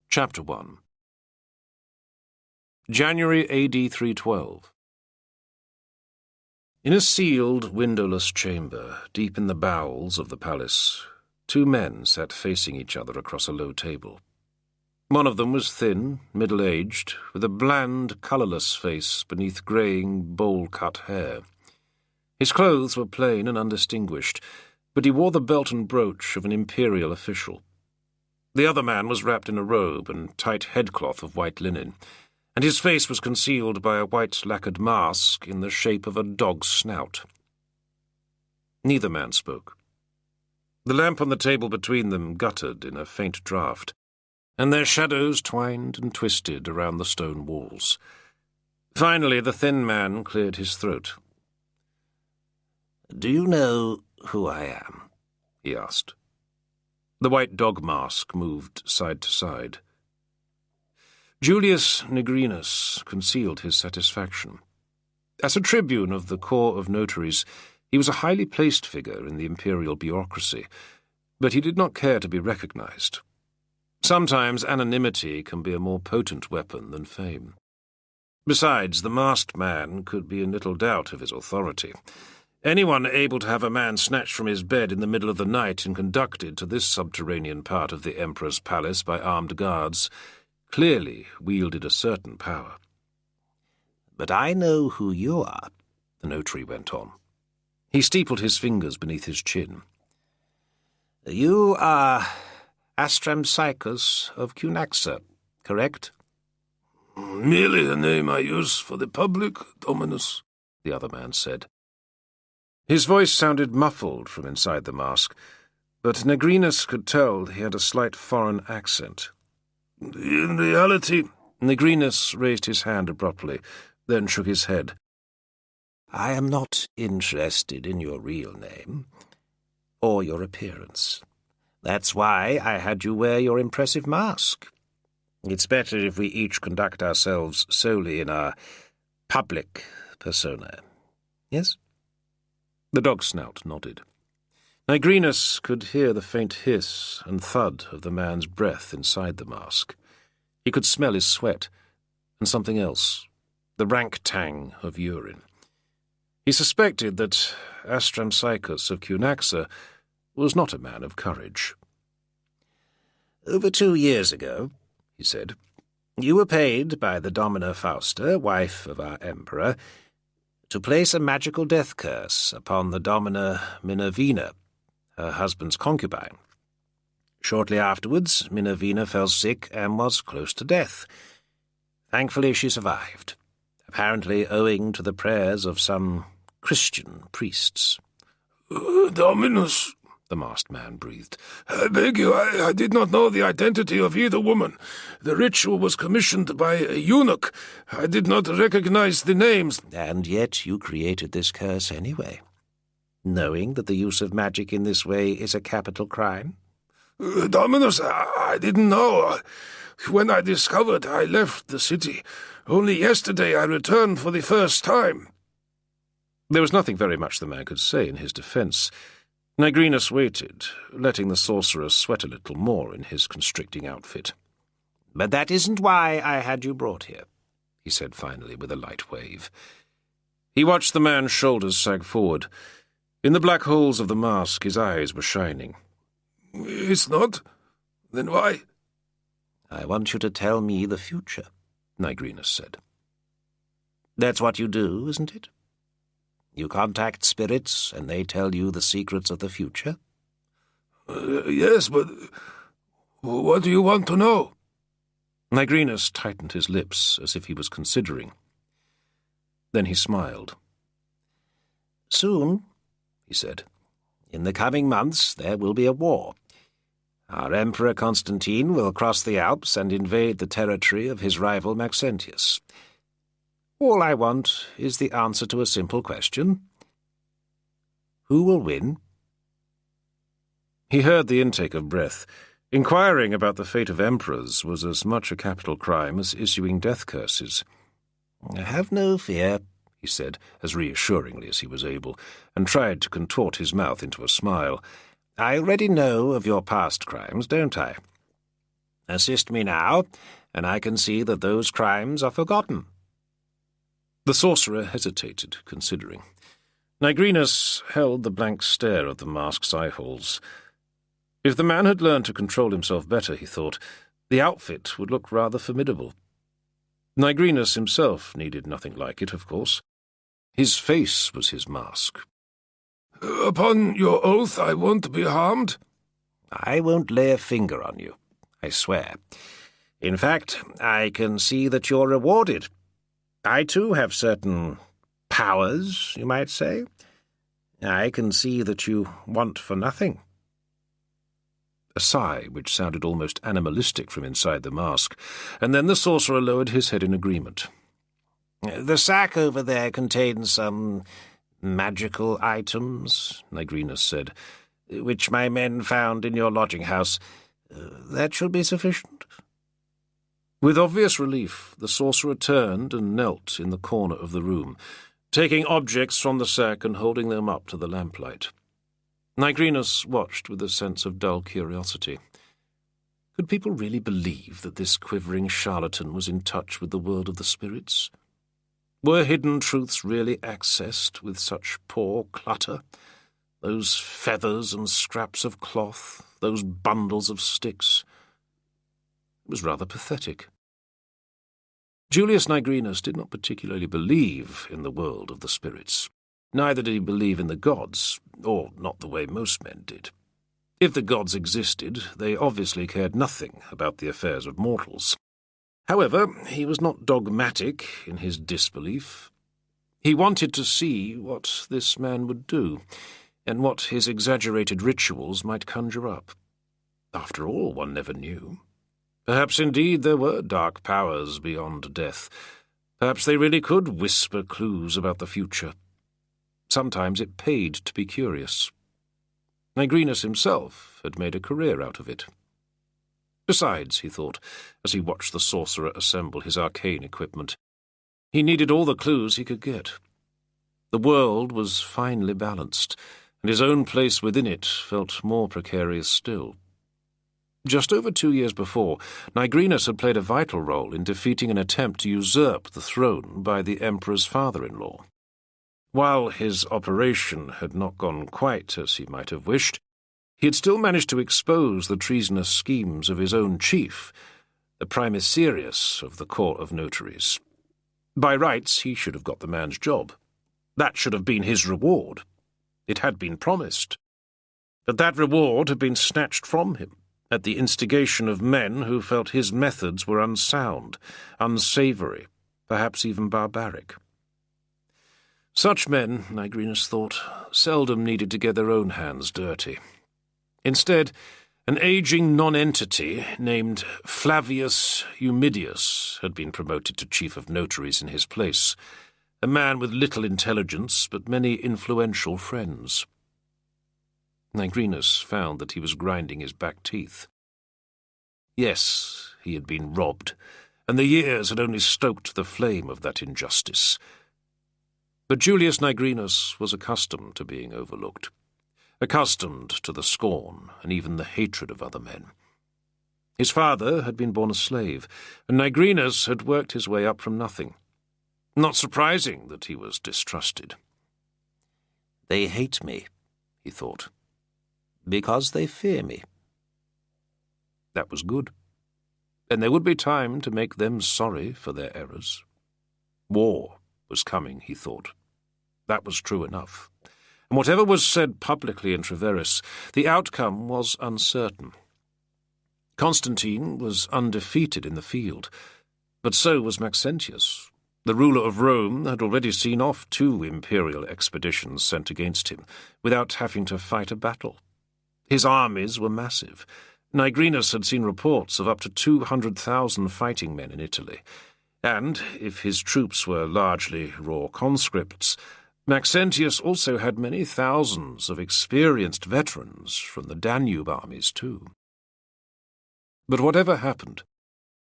Chapter 1. January AD 312. In a sealed, windowless chamber, deep in the bowels of the palace, 2 men sat facing each other across a low table. One of them was thin, middle-aged, with a bland, colourless face beneath greying, bowl-cut hair. His clothes were plain and undistinguished, but he wore the belt and brooch of an imperial official. The other man was wrapped in a robe and tight headcloth of white linen, and his face was concealed by a white lacquered mask in the shape of a dog's snout. Neither man spoke. The lamp on the table between them guttered in a faint draught, and their shadows twined and twisted around the stone walls. Finally, the thin man cleared his throat. "Do you know who I am?" he asked. The white dog mask moved side to side. Julius Nigrinus concealed his satisfaction. As a tribune of the corps of notaries, he was a highly placed figure in the imperial bureaucracy, but he did not care to be recognized. Sometimes anonymity can be a more potent weapon than fame. Besides, the masked man could be in little doubt of his authority. Anyone able to have a man snatched from his bed in the middle of the night and conducted to this subterranean part of the Emperor's palace by armed guards clearly wielded a certain power. "But I know who you are," the notary went on. He steepled his fingers beneath his chin. "You are Astramcycus of Cunaxa, correct?" "Merely a name I use for the public, Dominus," the other man said. His voice sounded muffled from inside the mask, but Nagrinus could tell he had a slight foreign accent. In reality, Nagrinus raised his hand abruptly, then shook his head. I am not interested in your real name, or your appearance. That's why I had you wear your impressive mask. It's better if we each conduct ourselves solely in our public persona. Yes? The dog's snout nodded. Nigrinus could hear the faint hiss and thud of the man's breath inside the mask. He could smell his sweat, and something else, the rank tang of urine. He suspected that Astramcycus of Cunaxa was not a man of courage. Over 2 years ago, he said, you were paid by the Domina Fausta, wife of our emperor, to place a magical death curse upon the Domina Minervina, her husband's concubine. Shortly afterwards, Minervina fell sick and was close to death. Thankfully, she survived, apparently owing to the prayers of some Christian priests. Dominus, the masked man breathed. I beg you, I did not know the identity of either woman. The ritual was commissioned by a eunuch. I did not recognize the names. And yet you created this curse anyway, knowing that the use of magic in this way is a capital crime? Dominus, I didn't know. When I discovered, I left the city. Only yesterday I returned for the first time. There was nothing very much the man could say in his defence. Nigrinus waited, letting the sorcerer sweat a little more in his constricting outfit. But that isn't why I had you brought here, he said finally with a light wave. He watched the man's shoulders sag forward. In the black holes of the mask, his eyes were shining. It's not? Then why? I want you to tell me the future, Nigrinus said. That's what you do, isn't it? You contact spirits, and they tell you the secrets of the future? Yes, but what do you want to know? Nigrinus tightened his lips as if he was considering. Then he smiled. Soon, he said, in the coming months there will be a war. Our Emperor Constantine will cross the Alps and invade the territory of his rival Maxentius. All I want is the answer to a simple question. Who will win? He heard the intake of breath. Inquiring about the fate of emperors was as much a capital crime as issuing death curses. Have no fear, he said, as reassuringly as he was able, and tried to contort his mouth into a smile. I already know of your past crimes, don't I? Assist me now, and I can see that those crimes are forgotten. The sorcerer hesitated, considering. Nigrinus held the blank stare of the mask's eyeholes. If the man had learned to control himself better, he thought, the outfit would look rather formidable. Nigrinus himself needed nothing like it, of course. His face was his mask. Upon your oath, I won't be harmed? I won't lay a finger on you, I swear. In fact, I can see that you're rewarded. I, too, have certain powers, you might say. I can see that you want for nothing. A sigh, which sounded almost animalistic from inside the mask, and then the sorcerer lowered his head in agreement. The sack over there contains some magical items, Nigrinus said, which my men found in your lodging-house. That should be sufficient. With obvious relief, the sorcerer turned and knelt in the corner of the room, taking objects from the sack and holding them up to the lamplight. Nigrinus watched with a sense of dull curiosity. Could people really believe that this quivering charlatan was in touch with the world of the spirits? Were hidden truths really accessed with such poor clutter? Those feathers and scraps of cloth, those bundles of sticks. It was rather pathetic. Julius Nigrinus did not particularly believe in the world of the spirits. Neither did he believe in the gods, or not the way most men did. If the gods existed, they obviously cared nothing about the affairs of mortals. However, he was not dogmatic in his disbelief. He wanted to see what this man would do, and what his exaggerated rituals might conjure up. After all, one never knew. Perhaps indeed there were dark powers beyond death. Perhaps they really could whisper clues about the future. Sometimes it paid to be curious. Nigrinus himself had made a career out of it. Besides, he thought, as he watched the sorcerer assemble his arcane equipment, he needed all the clues he could get. The world was finely balanced, and his own place within it felt more precarious still. Just over 2 years before, Nigrinus had played a vital role in defeating an attempt to usurp the throne by the emperor's father-in-law. While his operation had not gone quite as he might have wished, he had still managed to expose the treasonous schemes of his own chief, the primicerius of the court of notaries. By rights, he should have got the man's job. That should have been his reward. It had been promised. But that reward had been snatched from him, at the instigation of men who felt his methods were unsound, unsavoury, perhaps even barbaric. Such men, Nigrinus thought, seldom needed to get their own hands dirty. Instead, an aging nonentity named Flavius Humidius had been promoted to chief of notaries in his place, a man with little intelligence but many influential friends. Nigrinus found that he was grinding his back teeth. Yes, he had been robbed, and the years had only stoked the flame of that injustice. But Julius Nigrinus was accustomed to being overlooked, accustomed to the scorn and even the hatred of other men. His father had been born a slave, and Nigrinus had worked his way up from nothing. Not surprising that he was distrusted. "They hate me," he thought, "because they fear me." That was good, and there would be time to make them sorry for their errors. War was coming, he thought. That was true enough. And whatever was said publicly in Treveris, the outcome was uncertain. Constantine was undefeated in the field, but so was Maxentius. The ruler of Rome had already seen off 2 imperial expeditions sent against him, without having to fight a battle. His armies were massive. Nigrinus had seen reports of up to 200,000 fighting men in Italy, and, if his troops were largely raw conscripts, Maxentius also had many thousands of experienced veterans from the Danube armies too. But whatever happened,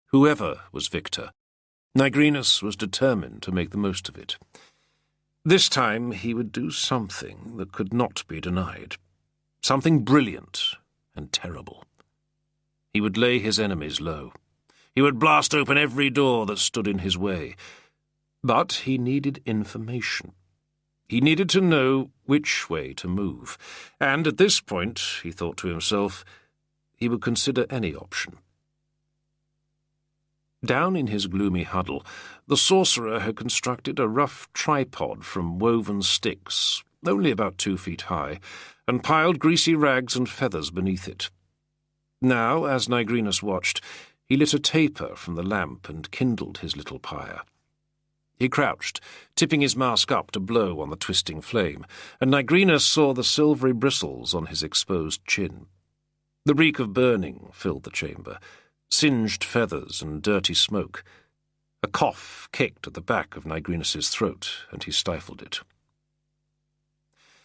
whoever was victor, Nigrinus was determined to make the most of it. This time he would do something that could not be denied, something brilliant and terrible. He would lay his enemies low. He would blast open every door that stood in his way. But he needed information. He needed to know which way to move, and at this point, he thought to himself, he would consider any option. Down in his gloomy huddle, the sorcerer had constructed a rough tripod from woven sticks, only about 2 feet high, and piled greasy rags and feathers beneath it. Now, as Nigrinus watched, he lit a taper from the lamp and kindled his little pyre. He crouched, tipping his mask up to blow on the twisting flame, and Nigrinus saw the silvery bristles on his exposed chin. The reek of burning filled the chamber, singed feathers and dirty smoke. A cough kicked at the back of Nigrinus's throat, and he stifled it.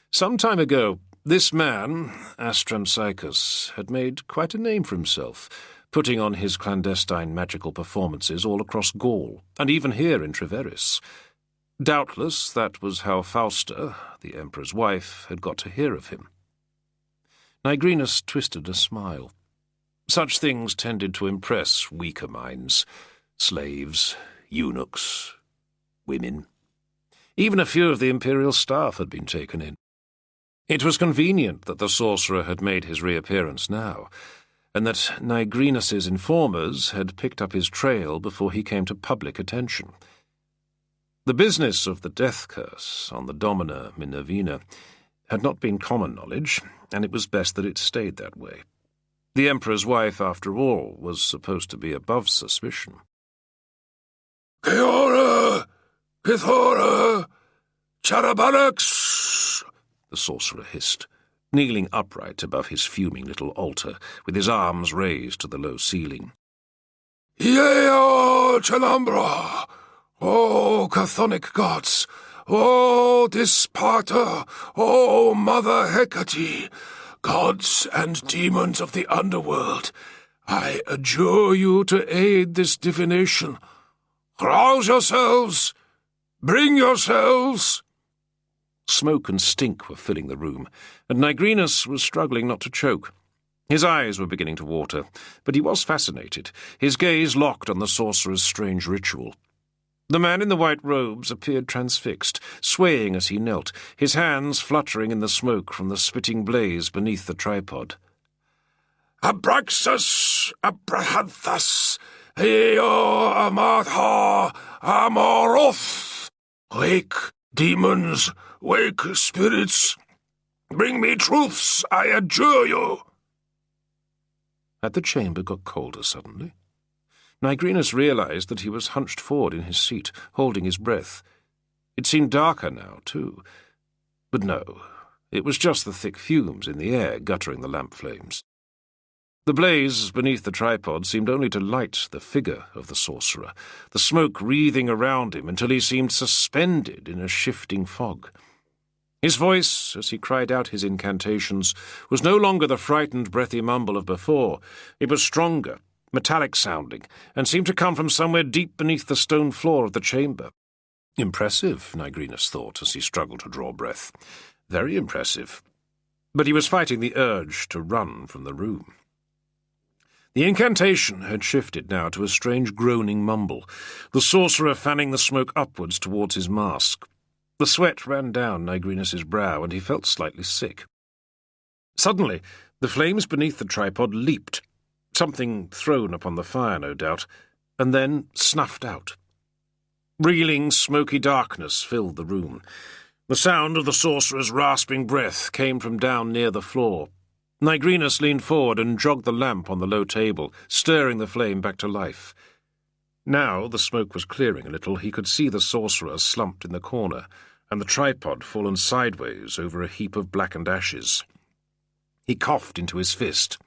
Some time ago, this man, Astramcycus, had made quite a name for himself, putting on his clandestine magical performances all across Gaul, and even here in Treveris. Doubtless that was how Fausta, the emperor's wife, had got to hear of him. Nigrinus twisted a smile. Such things tended to impress weaker minds. Slaves, eunuchs, women. Even a few of the imperial staff had been taken in. It was convenient that the sorcerer had made his reappearance now, and that Nigrinus's informers had picked up his trail before he came to public attention. The business of the death curse on the Domina Minervina had not been common knowledge, and it was best that it stayed that way. The emperor's wife, after all, was supposed to be above suspicion. Keora! Kithora! Charabanaks! The sorcerer hissed, kneeling upright above his fuming little altar, with his arms raised to the low ceiling. Yeo Chalambra! O chthonic gods! O Disparta! O Mother Hecate! Gods and demons of the underworld! I adjure you to aid this divination. Rouse yourselves! Bring yourselves! Smoke and stink were filling the room, and Nigrinus was struggling not to choke. His eyes were beginning to water, but he was fascinated, his gaze locked on the sorcerer's strange ritual. The man in the white robes appeared transfixed, swaying as he knelt, his hands fluttering in the smoke from the spitting blaze beneath the tripod. Abraxas, Abrahanthas, Eo Amatha, Amoroth! Wake, demons, wake, spirits! Bring me truths, I adjure you! Had the chamber got colder suddenly? Nigrinus realized that he was hunched forward in his seat, holding his breath. It seemed darker now, too. But no, it was just the thick fumes in the air guttering the lamp flames. The blaze beneath the tripod seemed only to light the figure of the sorcerer, the smoke wreathing around him until he seemed suspended in a shifting fog. His voice, as he cried out his incantations, was no longer the frightened, breathy mumble of before. It was stronger, metallic-sounding, and seemed to come from somewhere deep beneath the stone floor of the chamber. Impressive, Nigrinus thought, as he struggled to draw breath. Very impressive. But he was fighting the urge to run from the room. The incantation had shifted now to a strange groaning mumble, the sorcerer fanning the smoke upwards towards his mask. The sweat ran down Nigrinus's brow, and he felt slightly sick. Suddenly, the flames beneath the tripod leaped, something thrown upon the fire, no doubt, and then snuffed out. Reeling, smoky darkness filled the room. The sound of the sorcerer's rasping breath came from down near the floor. Nigrinus leaned forward and jogged the lamp on the low table, stirring the flame back to life. Now the smoke was clearing a little. He could see the sorcerer slumped in the corner, and the tripod fallen sideways over a heap of blackened ashes. He coughed into his fist.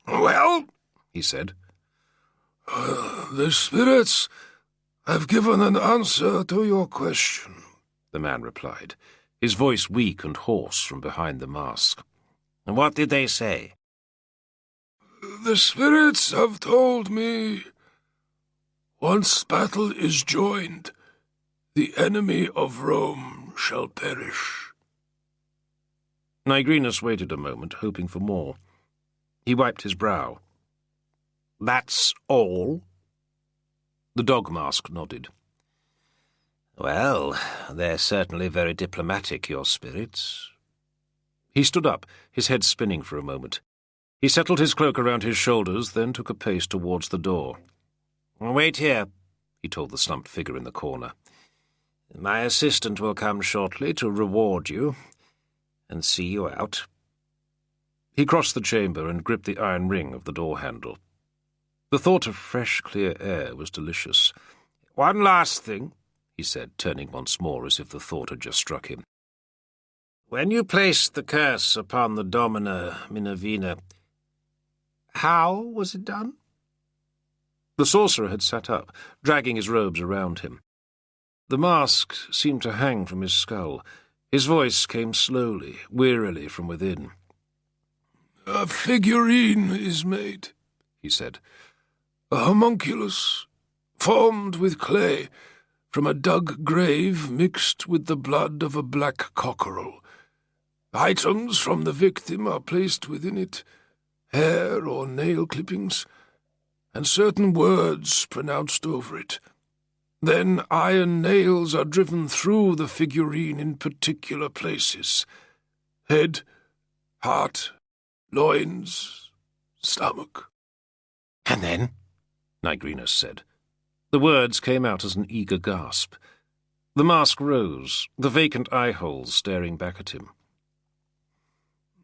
"Well," he said. "The spirits have given an answer to your question," the man replied, his voice weak and hoarse from behind the mask. "What did they say?" "The spirits have told me, once battle is joined, the enemy of Rome shall perish." Nigrinus waited a moment, hoping for more. He wiped his brow. "That's all?" The dog mask nodded. "Well, they're certainly very diplomatic, your spirits." He stood up, his head spinning for a moment. He settled his cloak around his shoulders, then took a pace towards the door. "Wait here," he told the slumped figure in the corner. "My assistant will come shortly to reward you and see you out." He crossed the chamber and gripped the iron ring of the door handle. The thought of fresh, clear air was delicious. "One last thing," he said, turning once more as if the thought had just struck him. "When you placed the curse upon the Domina Minervina, how was it done?" The sorcerer had sat up, dragging his robes around him. The mask seemed to hang from his skull. His voice came slowly, wearily from within. "A figurine is made," he said. "A homunculus, formed with clay, from a dug grave mixed with the blood of a black cockerel. Items from the victim are placed within it, hair or nail clippings, and certain words pronounced over it. Then iron nails are driven through the figurine in particular places: head, heart, loins, stomach." "And then?" Nigrinus said. The words came out as an eager gasp. The mask rose, the vacant eye-holes staring back at him.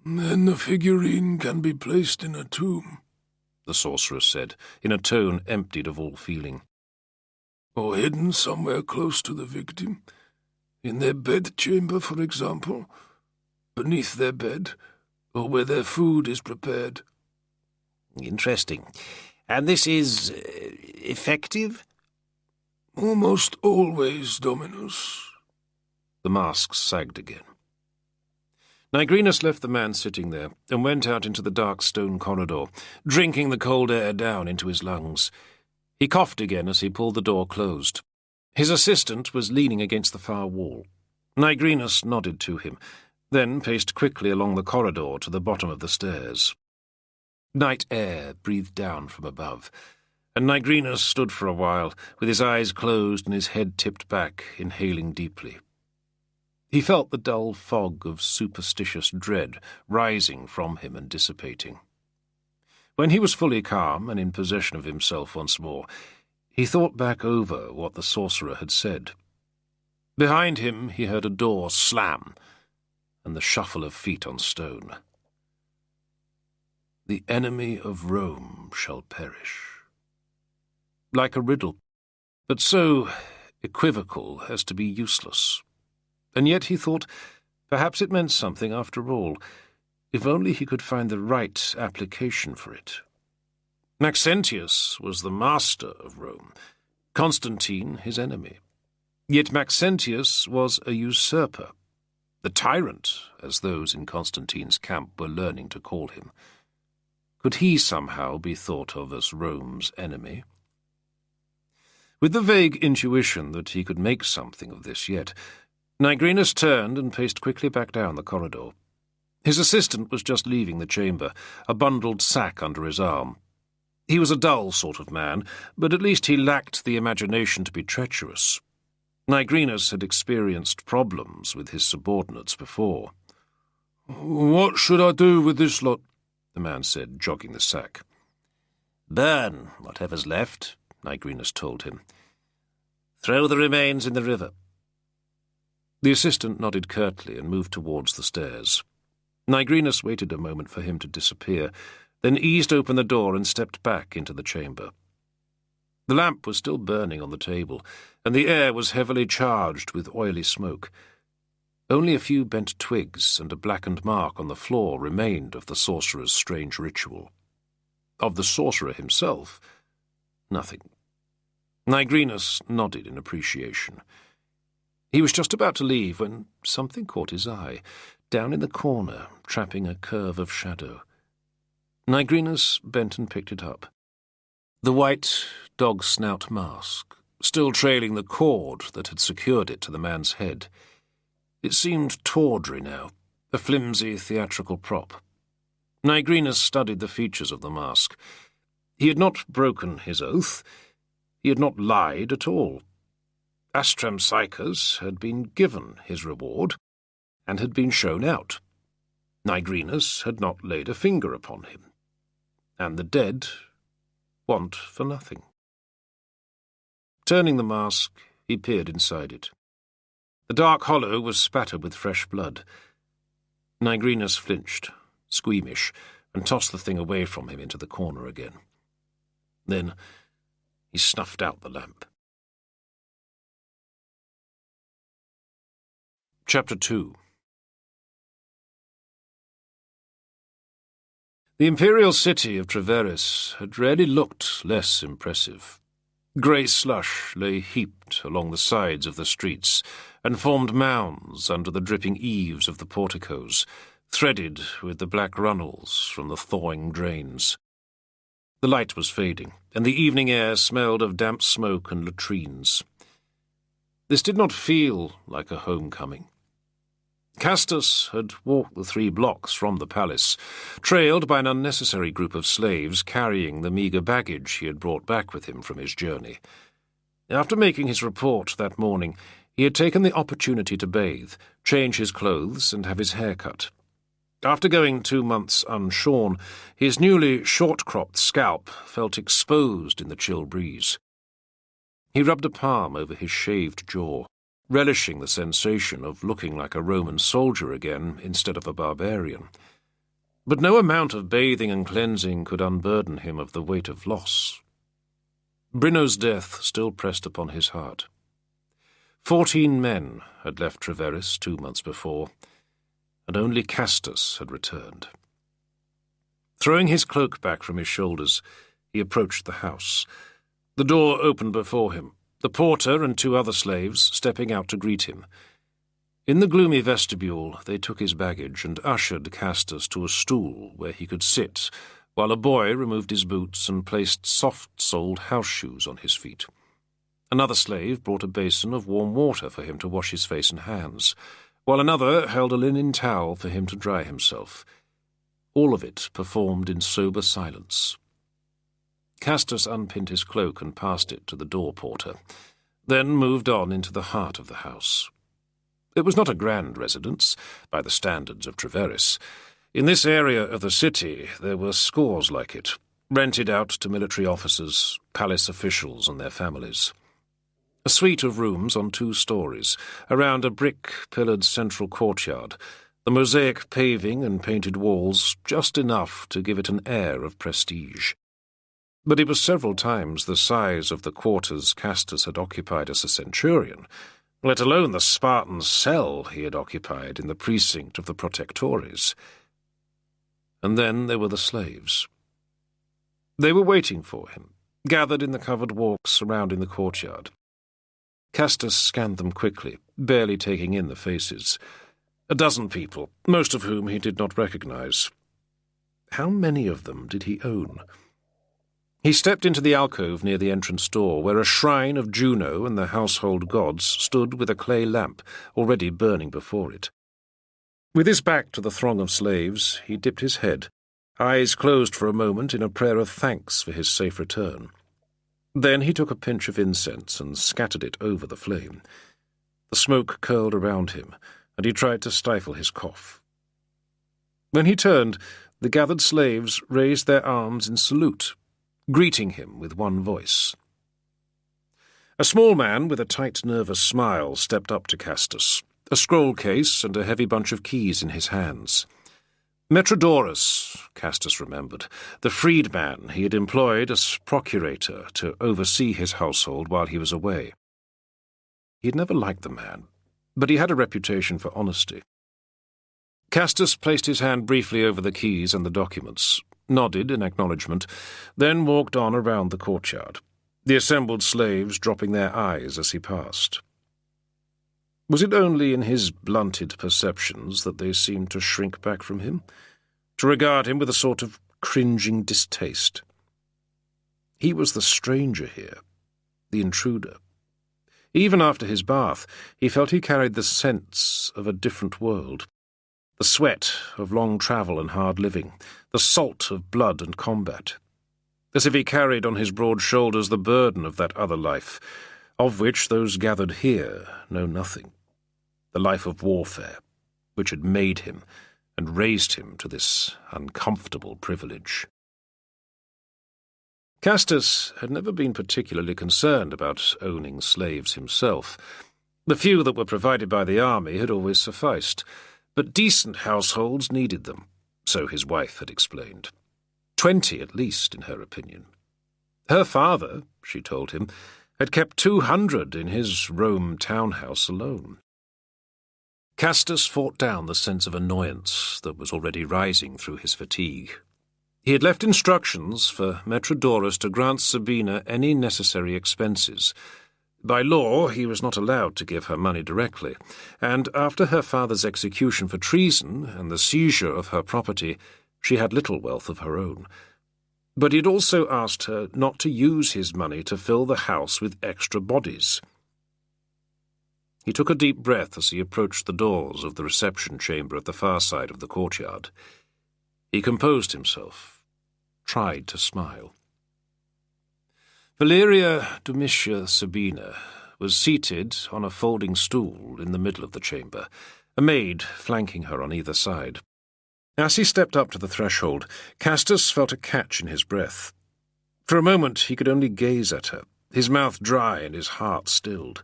"Then the figurine can be placed in a tomb," the sorcerer said, in a tone emptied of all feeling. "or hidden somewhere close to the victim, In their bedchamber, for example, beneath their bed, or where their food is prepared. Interesting. And this is effective? Almost always, Dominus. The mask sagged again. Nigrinus left the man sitting there and went out into the dark stone corridor, drinking the cold air down into his lungs. He coughed again as he pulled the door closed. His assistant was leaning against the far wall. Nigrinus nodded to him, then paced quickly along the corridor to the bottom of the stairs. Night air breathed down from above, and Nigrinus stood for a while, with his eyes closed and his head tipped back, inhaling deeply. He felt the dull fog of superstitious dread rising from him and dissipating. When he was fully calm and in possession of himself once more, he thought back over what the sorcerer had said. Behind him he heard a door slam, and the shuffle of feet on stone. The enemy of Rome shall perish. Like a riddle, but so equivocal as to be useless. And yet, he thought, perhaps it meant something after all, if only he could find the right application for it. Maxentius was the master of Rome, Constantine his enemy. Yet Maxentius was a usurper, the tyrant, as those in Constantine's camp were learning to call him. Could he somehow be thought of as Rome's enemy? With the vague intuition that he could make something of this yet, Nigrinus turned and paced quickly back down the corridor. His assistant was just leaving the chamber, a bundled sack under his arm. He was a dull sort of man, but at least he lacked the imagination to be treacherous. Nigrinus had experienced problems with his subordinates before. "What should I do with this lot?" the man said, jogging the sack. "Burn whatever's left," Nigrinus told him. "Throw the remains in the river." The assistant nodded curtly and moved towards the stairs. Nigrinus waited a moment for him to disappear, then eased open the door and stepped back into the chamber. The lamp was still burning on the table, and the air was heavily charged with oily smoke. Only a few bent twigs and a blackened mark on the floor remained of the sorcerer's strange ritual. Of the sorcerer himself, nothing. Nigrinus nodded in appreciation. He was just about to leave when something caught his eye, down in the corner, trapping a curve of shadow. Nigrinus bent and picked it up. The white dog-snout mask, still trailing the cord that had secured it to the man's head. It seemed tawdry now, a flimsy theatrical prop. Nigrinus studied the features of the mask. He had not broken his oath. He had not lied at all. Astramcycus had been given his reward, and had been shown out. Nigrinus had not laid a finger upon him. And the dead want for nothing. Turning the mask, he peered inside it. The dark hollow was spattered with fresh blood. Nigrinus flinched, squeamish, and tossed the thing away from him into the corner again. Then he snuffed out the lamp. Chapter 2. The imperial city of Treveris had rarely looked less impressive. Grey slush lay heaped along the sides of the streets and formed mounds under the dripping eaves of the porticos, threaded with the black runnels from the thawing drains. The light was fading, and the evening air smelled of damp smoke and latrines. This did not feel like a homecoming. Castus had walked the 3 blocks from the palace, trailed by an unnecessary group of slaves carrying the meagre baggage he had brought back with him from his journey. After making his report that morning, he had taken the opportunity to bathe, change his clothes, and have his hair cut. After going 2 months unshorn, his newly short-cropped scalp felt exposed in the chill breeze. He rubbed a palm over his shaved jaw, relishing the sensation of looking like a Roman soldier again instead of a barbarian. But no amount of bathing and cleansing could unburden him of the weight of loss. Brino's death still pressed upon his heart. 14 men had left Treveris 2 months before, and only Castus had returned. Throwing his cloak back from his shoulders, he approached the house. The door opened before him, the porter and 2 other slaves stepping out to greet him. In the gloomy vestibule, they took his baggage and ushered Castus to a stool where he could sit, while a boy removed his boots and placed soft-soled house shoes on his feet. Another slave brought a basin of warm water for him to wash his face and hands, while another held a linen towel for him to dry himself. All of it performed in sober silence. Castus unpinned his cloak and passed it to the door porter, then moved on into the heart of the house. It was not a grand residence, by the standards of Treveris. In this area of the city there were scores like it, rented out to military officers, palace officials and their families. A suite of rooms on 2 stories, around a brick-pillared central courtyard, the mosaic paving and painted walls just enough to give it an air of prestige. But it was several times the size of the quarters Castus had occupied as a centurion, let alone the Spartan cell he had occupied in the precinct of the Protectores. And then there were the slaves. They were waiting for him, gathered in the covered walks surrounding the courtyard. Castus scanned them quickly, barely taking in the faces. A dozen people, most of whom he did not recognize. How many of them did he own? He stepped into the alcove near the entrance door, where a shrine of Juno and the household gods stood with a clay lamp already burning before it. With his back to the throng of slaves, he dipped his head, eyes closed for a moment in a prayer of thanks for his safe return. Then he took a pinch of incense and scattered it over the flame. The smoke curled around him, and he tried to stifle his cough. When he turned, the gathered slaves raised their arms in salute, greeting him with one voice. A small man with a tight, nervous smile stepped up to Castus, a scroll case and a heavy bunch of keys in his hands. Metrodorus, Castus remembered, the freedman he had employed as procurator to oversee his household while he was away. He had never liked the man, but he had a reputation for honesty. Castus placed his hand briefly over the keys and the documents, nodded in acknowledgement, then walked on around the courtyard, the assembled slaves dropping their eyes as he passed. Was it only in his blunted perceptions that they seemed to shrink back from him, to regard him with a sort of cringing distaste? He was the stranger here, the intruder. Even after his bath, he felt he carried the sense of a different world, the sweat of long travel and hard living, the salt of blood and combat, as if he carried on his broad shoulders the burden of that other life, of which those gathered here know nothing, the life of warfare, which had made him and raised him to this uncomfortable privilege. Castus had never been particularly concerned about owning slaves himself. The few that were provided by the army had always sufficed, but decent households needed them, so his wife had explained. 20 at least, in her opinion. Her father, she told him, had kept 200 in his Rome townhouse alone. Castus fought down the sense of annoyance that was already rising through his fatigue. He had left instructions for Metrodorus to grant Sabina any necessary expenses. By law, he was not allowed to give her money directly, and after her father's execution for treason and the seizure of her property, she had little wealth of her own. But he had also asked her not to use his money to fill the house with extra bodies. He took a deep breath as he approached the doors of the reception chamber at the far side of the courtyard. He composed himself, tried to smile. Valeria Domitia Sabina was seated on a folding stool in the middle of the chamber, a maid flanking her on either side. As he stepped up to the threshold, Castus felt a catch in his breath. For a moment he could only gaze at her, his mouth dry and his heart stilled.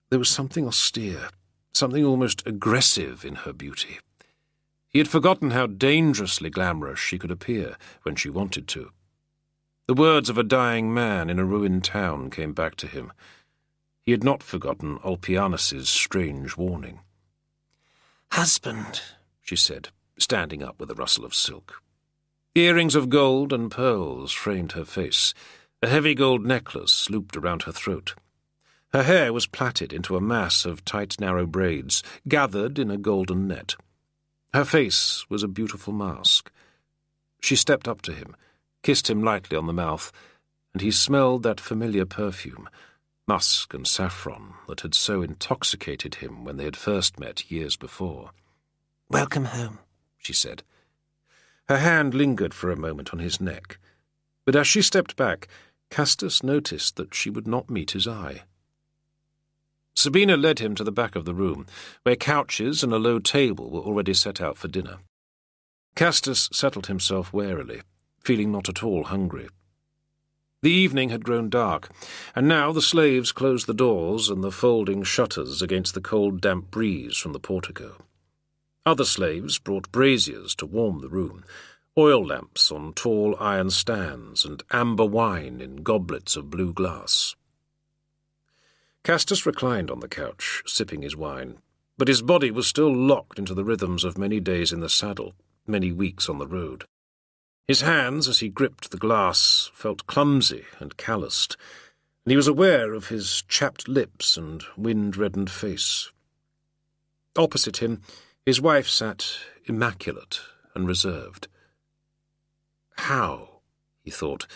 There was something austere, something almost aggressive in her beauty. He had forgotten how dangerously glamorous she could appear when she wanted to. The words of a dying man in a ruined town came back to him. He had not forgotten Ulpianus's strange warning. "Husband," she said, standing up with a rustle of silk. Earrings of gold and pearls framed her face. A heavy gold necklace looped around her throat. Her hair was plaited into a mass of tight, narrow braids, gathered in a golden net. Her face was a beautiful mask. She stepped up to him, kissed him lightly on the mouth, and he smelled that familiar perfume, musk and saffron, that had so intoxicated him when they had first met years before. "Welcome home," she said. Her hand lingered for a moment on his neck, but as she stepped back, Castus noticed that she would not meet his eye. Sabina led him to the back of the room, where couches and a low table were already set out for dinner. Castus settled himself warily, feeling not at all hungry. The evening had grown dark, and now the slaves closed the doors and the folding shutters against the cold, damp breeze from the portico. Other slaves brought braziers to warm the room, oil lamps on tall iron stands, and amber wine in goblets of blue glass. Castus reclined on the couch, sipping his wine, but his body was still locked into the rhythms of many days in the saddle, many weeks on the road. His hands, as he gripped the glass, felt clumsy and calloused, and he was aware of his chapped lips and wind-reddened face. Opposite him, his wife sat immaculate and reserved. How, he thought,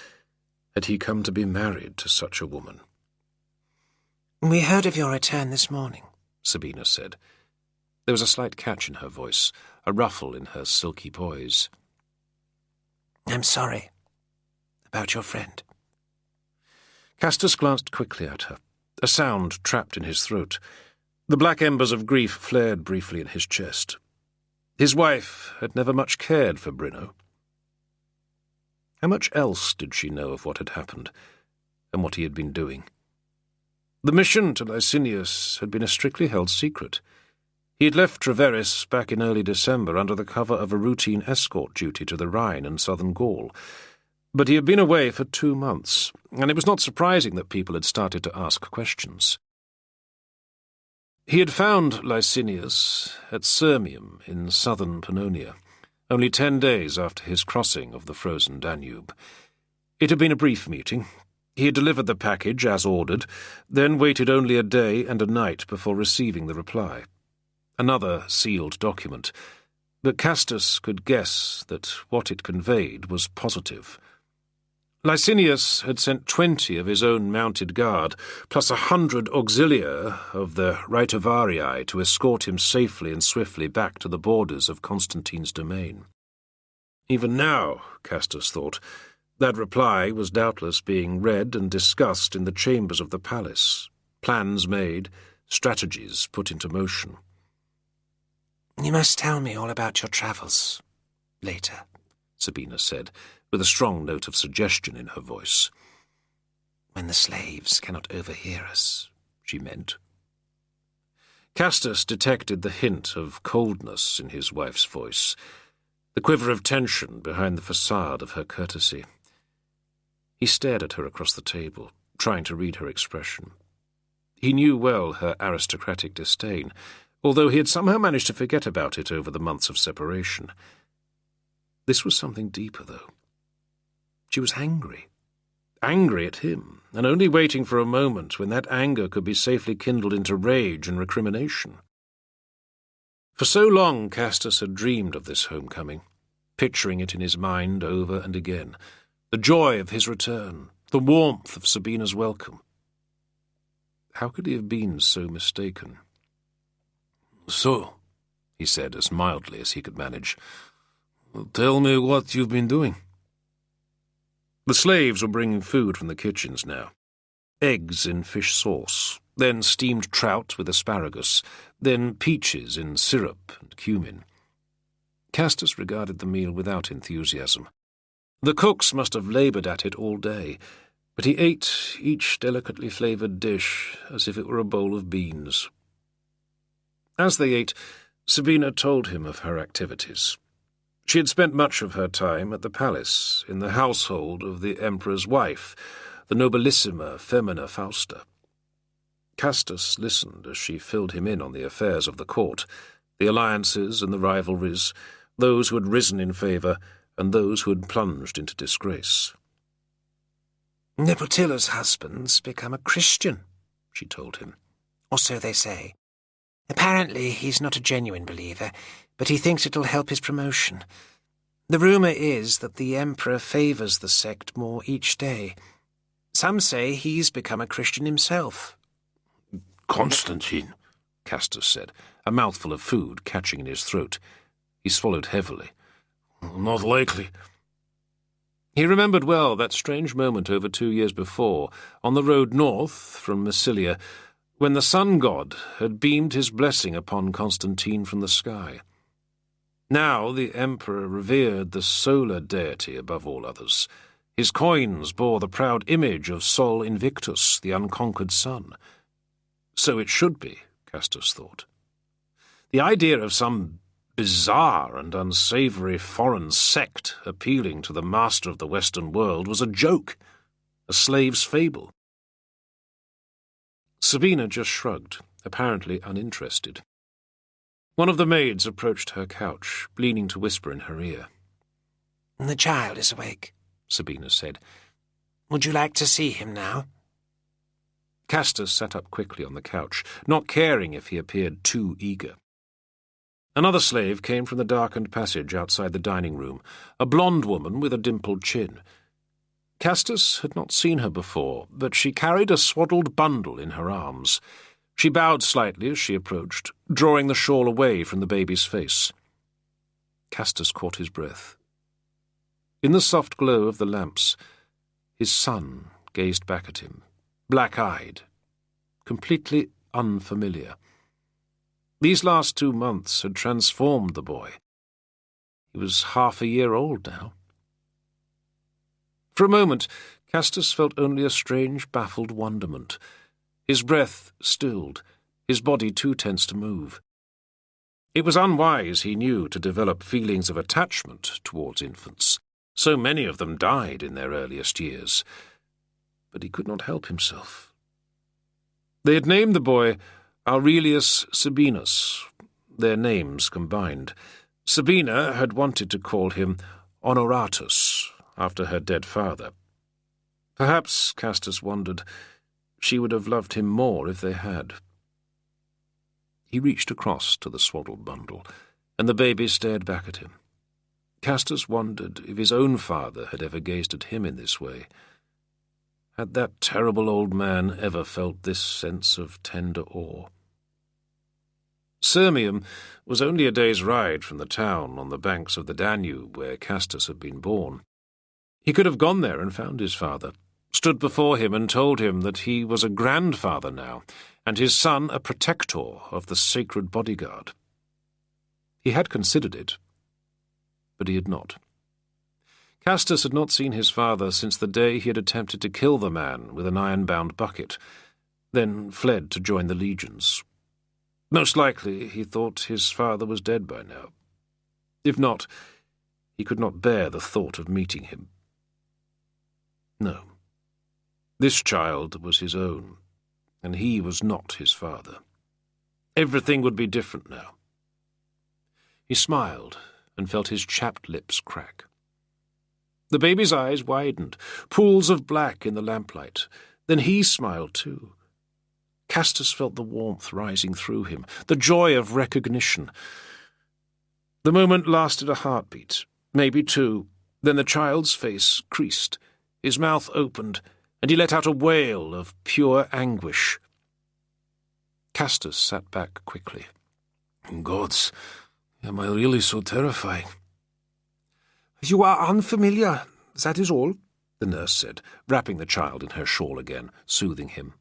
had he come to be married to such a woman? "We heard of your return this morning," Sabina said. There was a slight catch in her voice, a ruffle in her silky poise. "I'm sorry about your friend." Castus glanced quickly at her, a sound trapped in his throat. The black embers of grief flared briefly in his chest. His wife had never much cared for Brino. How much else did she know of what had happened, and what he had been doing? The mission to Licinius had been a strictly held secret. He had left Treveris back in early December under the cover of a routine escort duty to the Rhine and southern Gaul. But he had been away for 2 months, and it was not surprising that people had started to ask questions. He had found Licinius at Sirmium in southern Pannonia, only 10 days after his crossing of the frozen Danube. It had been a brief meeting. He had delivered the package as ordered, then waited only a day and a night before receiving the reply. Another sealed document, but Castus could guess that what it conveyed was positive. Licinius had sent 20 of his own mounted guard, plus 100 auxiliae of the Raetovarii to escort him safely and swiftly back to the borders of Constantine's domain. Even now, Castus thought, that reply was doubtless being read and discussed in the chambers of the palace, plans made, strategies put into motion. "You must tell me all about your travels later," Sabina said, with a strong note of suggestion in her voice. "When the slaves cannot overhear us," she meant. Castus detected the hint of coldness in his wife's voice, the quiver of tension behind the facade of her courtesy. He stared at her across the table, trying to read her expression. He knew well her aristocratic disdain, although he had somehow managed to forget about it over the months of separation. This was something deeper, though. She was angry at him, and only waiting for a moment when that anger could be safely kindled into rage and recrimination. For so long Castus had dreamed of this homecoming, picturing it in his mind over and again, the joy of his return, the warmth of Sabina's welcome. How could he have been so mistaken? "So," he said as mildly as he could manage, "tell me what you've been doing." The slaves were bringing food from the kitchens now. Eggs in fish sauce, then steamed trout with asparagus, then peaches in syrup and cumin. Castus regarded the meal without enthusiasm. The cooks must have laboured at it all day, but he ate each delicately flavoured dish as if it were a bowl of beans. As they ate, Sabina told him of her activities. She had spent much of her time at the palace, in the household of the emperor's wife, the nobilissima Femina Fausta. Castus listened as she filled him in on the affairs of the court, the alliances and the rivalries, those who had risen in favour and those who had plunged into disgrace. "Nepotila's husband's become a Christian," she told him. "Or so they say. Apparently he's not a genuine believer, but he thinks it'll help his promotion. The rumour is that the Emperor favours the sect more each day. Some say he's become a Christian himself." "Constantine," Castus said, a mouthful of food catching in his throat. He swallowed heavily. "Not likely." He remembered well that strange moment over 2 years before, on the road north from Massilia, when the sun god had beamed his blessing upon Constantine from the sky. Now the emperor revered the solar deity above all others. His coins bore the proud image of Sol Invictus, the unconquered sun. So it should be, Castus thought. The idea of some bizarre and unsavoury foreign sect appealing to the master of the Western world was a joke, a slave's fable. Sabina just shrugged, apparently uninterested. One of the maids approached her couch, leaning to whisper in her ear. "The child is awake," Sabina said. "Would you like to see him now?" Castus sat up quickly on the couch, not caring if he appeared too eager. Another slave came from the darkened passage outside the dining room, a blonde woman with a dimpled chin. Castus had not seen her before, but she carried a swaddled bundle in her arms. She bowed slightly as she approached, drawing the shawl away from the baby's face. Castus caught his breath. In the soft glow of the lamps, his son gazed back at him, black-eyed, completely unfamiliar. These last 2 months had transformed the boy. He was half a year old now. For a moment, Castus felt only a strange, baffled wonderment. His breath stilled, his body too tense to move. It was unwise, he knew, to develop feelings of attachment towards infants. So many of them died in their earliest years. But he could not help himself. They had named the boy Aurelius Sabinus, their names combined. Sabina had wanted to call him Honoratus, after her dead father. Perhaps, Castus wondered, she would have loved him more if they had. He reached across to the swaddled bundle, and the baby stared back at him. Castus wondered if his own father had ever gazed at him in this way. Had that terrible old man ever felt this sense of tender awe? Sirmium was only a day's ride from the town on the banks of the Danube where Castus had been born. He could have gone there and found his father, stood before him and told him that he was a grandfather now, and his son a protector of the sacred bodyguard. He had considered it, but he had not. Castus had not seen his father since the day he had attempted to kill the man with an iron-bound bucket, then fled to join the legions. Most likely, he thought his father was dead by now. If not, he could not bear the thought of meeting him. No. This child was his own, and he was not his father. Everything would be different now. He smiled and felt his chapped lips crack. The baby's eyes widened, pools of black in the lamplight. Then he smiled too. Castus felt the warmth rising through him, the joy of recognition. The moment lasted a heartbeat, maybe 2, then the child's face creased, his mouth opened, and he let out a wail of pure anguish. Castus sat back quickly. "Gods, am I really so terrifying?" "You are unfamiliar, that is all," the nurse said, wrapping the child in her shawl again, soothing him.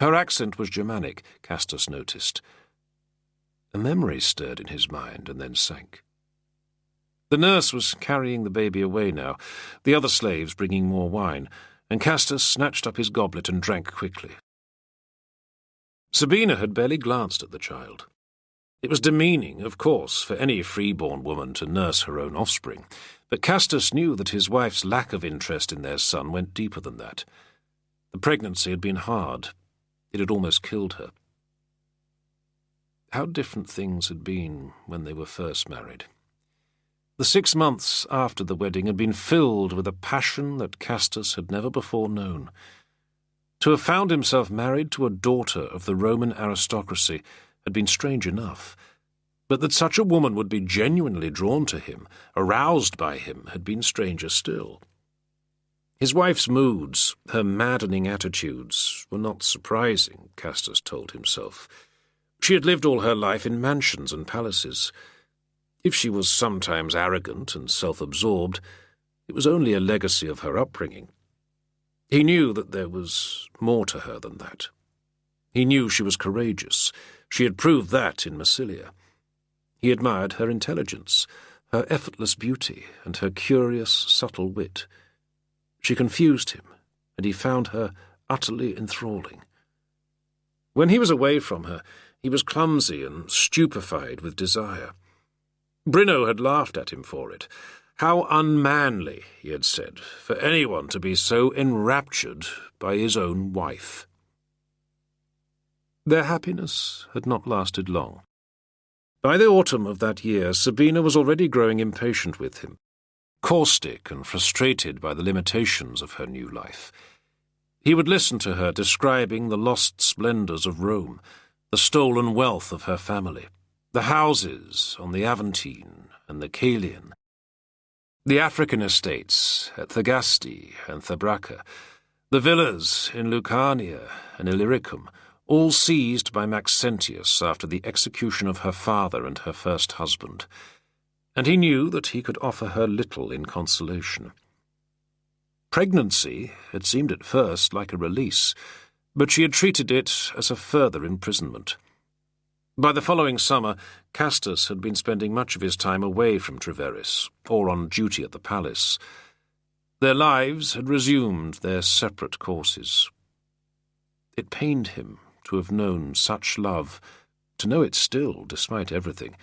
Her accent was Germanic, Castus noticed. A memory stirred in his mind and then sank. The nurse was carrying the baby away now, the other slaves bringing more wine, and Castus snatched up his goblet and drank quickly. Sabina had barely glanced at the child. It was demeaning, of course, for any free-born woman to nurse her own offspring, but Castus knew that his wife's lack of interest in their son went deeper than that. The pregnancy had been hard. It had almost killed her. How different things had been when they were first married. The 6 months after the wedding had been filled with a passion that Castus had never before known. To have found himself married to a daughter of the Roman aristocracy had been strange enough, but that such a woman would be genuinely drawn to him, aroused by him, had been stranger still. His wife's moods, her maddening attitudes, were not surprising, Castus told himself. She had lived all her life in mansions and palaces. If she was sometimes arrogant and self-absorbed, it was only a legacy of her upbringing. He knew that there was more to her than that. He knew she was courageous. She had proved that in Massilia. He admired her intelligence, her effortless beauty, and her curious, subtle wit. She confused him, and he found her utterly enthralling. When he was away from her, he was clumsy and stupefied with desire. Brino had laughed at him for it. How unmanly, he had said, for anyone to be so enraptured by his own wife. Their happiness had not lasted long. By the autumn of that year, Sabina was already growing impatient with him, caustic and frustrated by the limitations of her new life. He would listen to her describing the lost splendours of Rome, the stolen wealth of her family, the houses on the Aventine and the Caelian, the African estates at Thagaste and Thabraca, the villas in Lucania and Illyricum, all seized by Maxentius after the execution of her father and her first husband, and he knew that he could offer her little in consolation. Pregnancy had seemed at first like a release, but she had treated it as a further imprisonment. By the following summer, Castus had been spending much of his time away from Treveris, or on duty at the palace. Their lives had resumed their separate courses. It pained him to have known such love, to know it still, despite everything,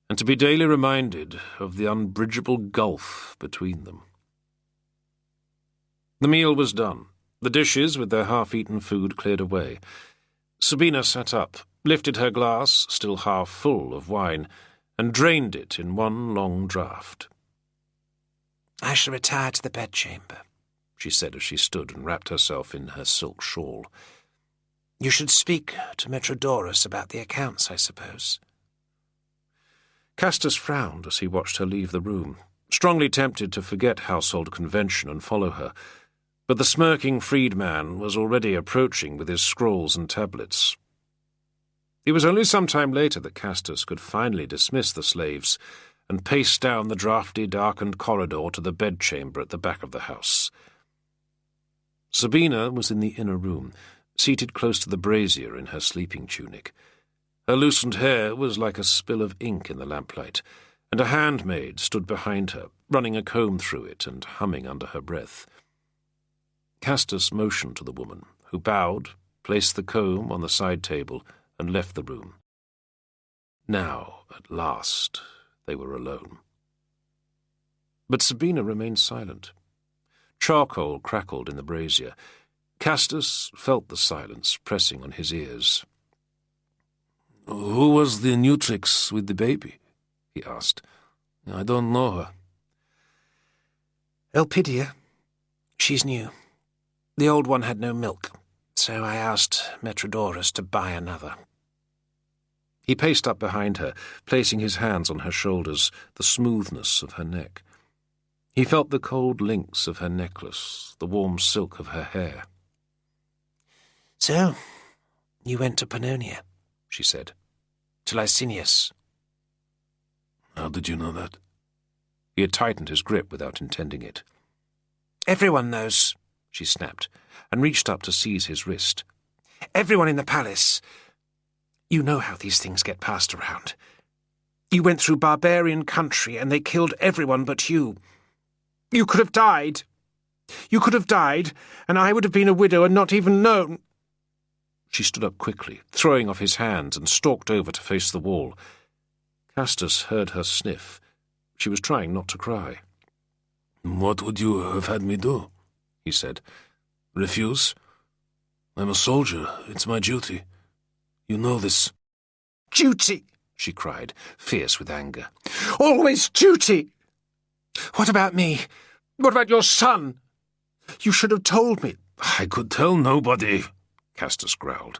and to be daily reminded of the unbridgeable gulf between them. The meal was done, the dishes with their half-eaten food cleared away. Sabina sat up, lifted her glass, still half full of wine, and drained it in one long draught. "I shall retire to the bedchamber," she said as she stood and wrapped herself in her silk shawl. "You should speak to Metrodorus about the accounts, I suppose." Castus frowned as he watched her leave the room, strongly tempted to forget household convention and follow her, but the smirking freedman was already approaching with his scrolls and tablets. It was only some time later that Castus could finally dismiss the slaves and pace down the draughty, darkened corridor to the bedchamber at the back of the house. Sabina was in the inner room, seated close to the brazier in her sleeping tunic. Her loosened hair was like a spill of ink in the lamplight, and a handmaid stood behind her, running a comb through it and humming under her breath. Castus motioned to the woman, who bowed, placed the comb on the side table, and left the room. Now, at last, they were alone. But Sabina remained silent. Charcoal crackled in the brazier. Castus felt the silence pressing on his ears. "Who was the Nutrix with the baby?" he asked. "I don't know her." "Elpidia. She's new. The old one had no milk, so I asked Metrodorus to buy another." He paced up behind her, placing his hands on her shoulders, the smoothness of her neck. He felt the cold links of her necklace, the warm silk of her hair. "So, you went to Pannonia," she said. "To Licinius." "How did you know that?" He had tightened his grip without intending it. "Everyone knows," she snapped, and reached up to seize his wrist. "Everyone in the palace. You know how these things get passed around. You went through barbarian country, and they killed everyone but you. You could have died. You could have died, and I would have been a widow and not even known." She stood up quickly, throwing off his hands, and stalked over to face the wall. Castus heard her sniff. She was trying not to cry. "What would you have had me do?" he said. "Refuse?" I'm a soldier. It's my duty. You know this. Duty, she cried, fierce with anger. Always duty! What about me? What about your son? You should have told me. I could tell nobody, Castus growled.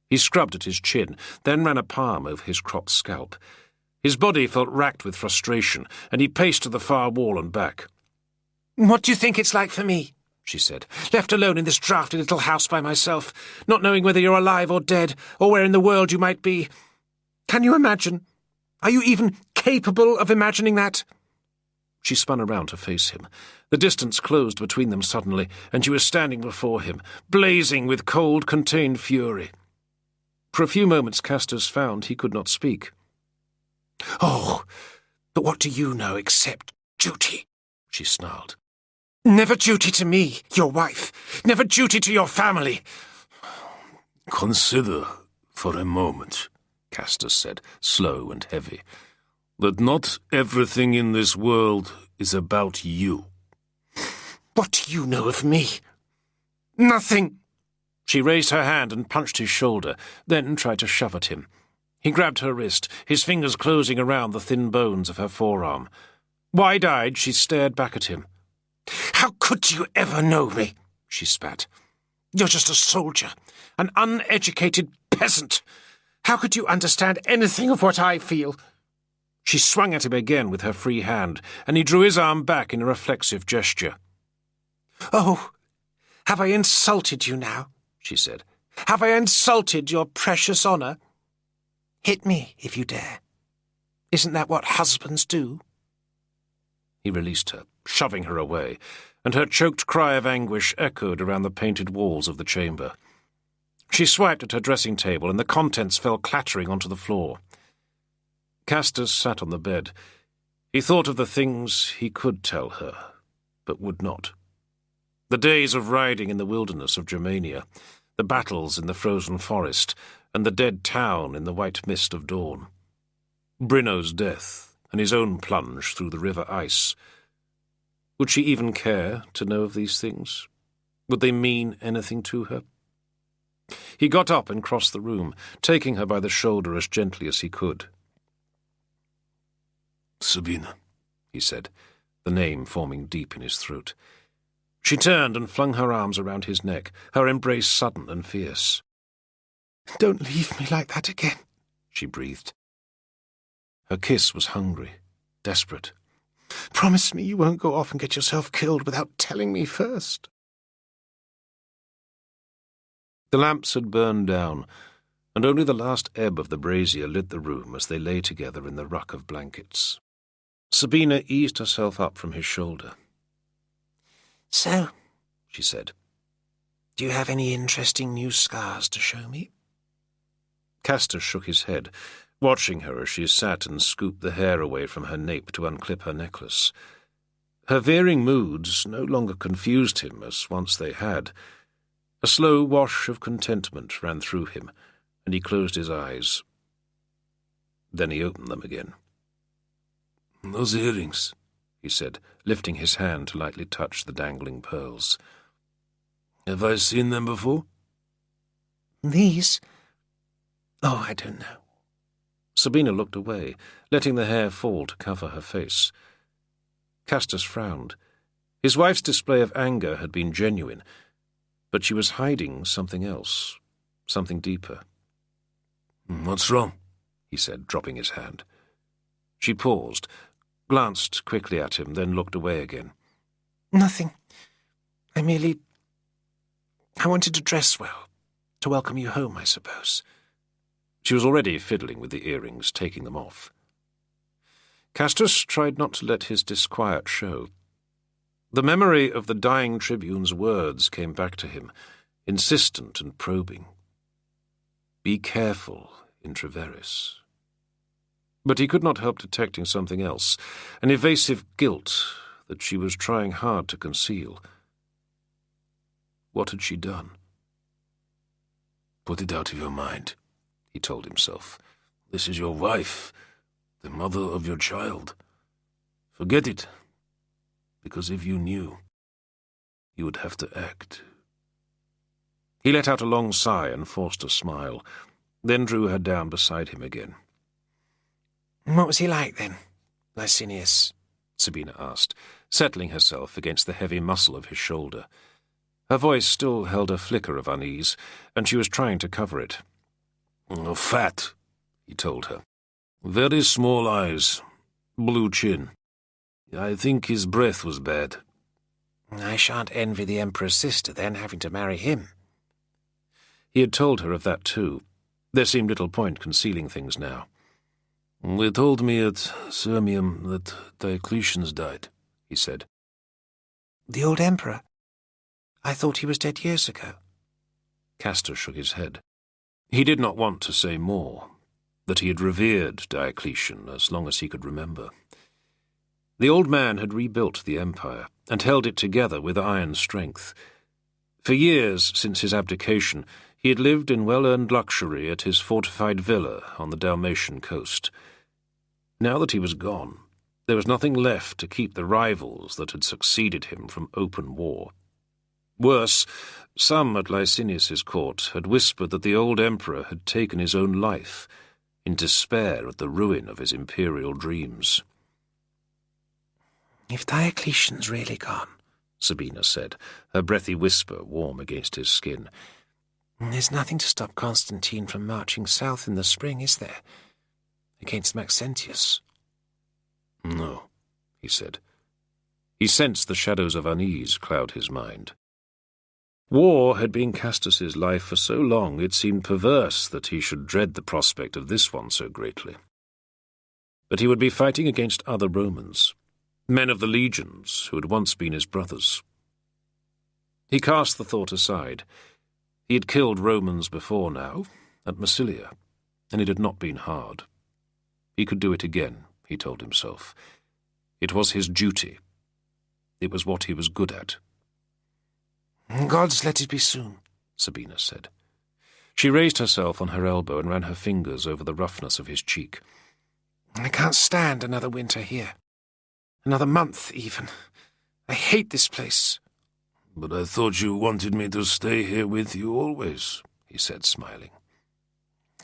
He scrubbed at his chin, then ran a palm over his cropped scalp. His body felt racked with frustration, and he paced to the far wall and back. What do you think it's like for me? She said, left alone in this draughty little house by myself, not knowing whether you're alive or dead, or where in the world you might be. Can you imagine? Are you even capable of imagining that? She spun around to face him. The distance closed between them suddenly, and she was standing before him, blazing with cold, contained fury. For a few moments Castus found he could not speak. Oh, but what do you know except duty? She snarled. Never duty to me, your wife. Never duty to your family. Consider for a moment, Castus said, slow and heavy, that not everything in this world is about you. What do you know of me? Nothing. She raised her hand and punched his shoulder, then tried to shove at him. He grabbed her wrist, his fingers closing around the thin bones of her forearm. Wide-eyed, she stared back at him. How could you ever know me? She spat. You're just a soldier, an uneducated peasant. How could you understand anything of what I feel? She swung at him again with her free hand, and he drew his arm back in a reflexive gesture. Oh, have I insulted you now? She said. Have I insulted your precious honour? Hit me, if you dare. Isn't that what husbands do? He released her, shoving her away, and her choked cry of anguish echoed around the painted walls of the chamber. She swiped at her dressing table, and the contents fell clattering onto the floor. Castus sat on the bed. He thought of the things he could tell her, but would not. The days of riding in the wilderness of Germania, the battles in the frozen forest, and the dead town in the white mist of dawn. Brynno's death, and his own plunge through the river ice. Would she even care to know of these things? Would they mean anything to her? He got up and crossed the room, taking her by the shoulder as gently as he could. Sabina, he said, the name forming deep in his throat. She turned and flung her arms around his neck, her embrace sudden and fierce. Don't leave me like that again, she breathed. Her kiss was hungry, desperate. Promise me you won't go off and get yourself killed without telling me first. The lamps had burned down, and only the last ebb of the brazier lit the room as they lay together in the ruck of blankets. Sabina eased herself up from his shoulder. So, she said, do you have any interesting new scars to show me? Castus shook his head, watching her as she sat and scooped the hair away from her nape to unclip her necklace. Her varying moods no longer confused him as once they had. A slow wash of contentment ran through him, and he closed his eyes. Then he opened them again. Those earrings, he said, lifting his hand to lightly touch the dangling pearls. Have I seen them before? These? Oh, I don't know. Sabina looked away, letting the hair fall to cover her face. Castus frowned. His wife's display of anger had been genuine, but she was hiding something else, something deeper. What's wrong? He said, dropping his hand. She paused, glanced quickly at him, then looked away again. Nothing. I wanted to dress well, to welcome you home, I suppose. She was already fiddling with the earrings, taking them off. Castus tried not to let his disquiet show. The memory of the dying tribune's words came back to him, insistent and probing. Be careful in Treveris. But he could not help detecting something else, an evasive guilt that she was trying hard to conceal. What had she done? Put it out of your mind, he told himself. This is your wife, the mother of your child. Forget it, because if you knew, you would have to act. He let out a long sigh and forced a smile, then drew her down beside him again. "What was he like, then, Licinius?" Sabina asked, settling herself against the heavy muscle of his shoulder. Her voice still held a flicker of unease, and she was trying to cover it. Fat, he told her. Very small eyes, blue chin. I think his breath was bad. "I shan't envy the Emperor's sister, then, having to marry him." He had told her of that too. There seemed little point concealing things now. They told me at Sirmium that Diocletian's died, he said. "The old Emperor? I thought he was dead years ago." Castor shook his head. He did not want to say more, that he had revered Diocletian as long as he could remember. The old man had rebuilt the empire and held it together with iron strength. For years since his abdication, he had lived in well-earned luxury at his fortified villa on the Dalmatian coast. Now that he was gone, there was nothing left to keep the rivals that had succeeded him from open war. Worse, some at Licinius's court had whispered that the old emperor had taken his own life, in despair at the ruin of his imperial dreams. "If Diocletian's really gone," Sabina said, her breathy whisper warm against his skin, "there's nothing to stop Constantine from marching south in the spring, is there? Against Maxentius." "No," he said. He sensed the shadows of unease cloud his mind. War had been Castus's life for so long it seemed perverse that he should dread the prospect of this one so greatly. But he would be fighting against other Romans, men of the legions who had once been his brothers. He cast the thought aside. He had killed Romans before now, at Massilia, and it had not been hard. He could do it again, he told himself. It was his duty. It was what he was good at. "Gods let it be soon," Sabina said. She raised herself on her elbow and ran her fingers over the roughness of his cheek. "I can't stand another winter here. Another month, even. I hate this place." But I thought you wanted me to stay here with you always, he said, smiling.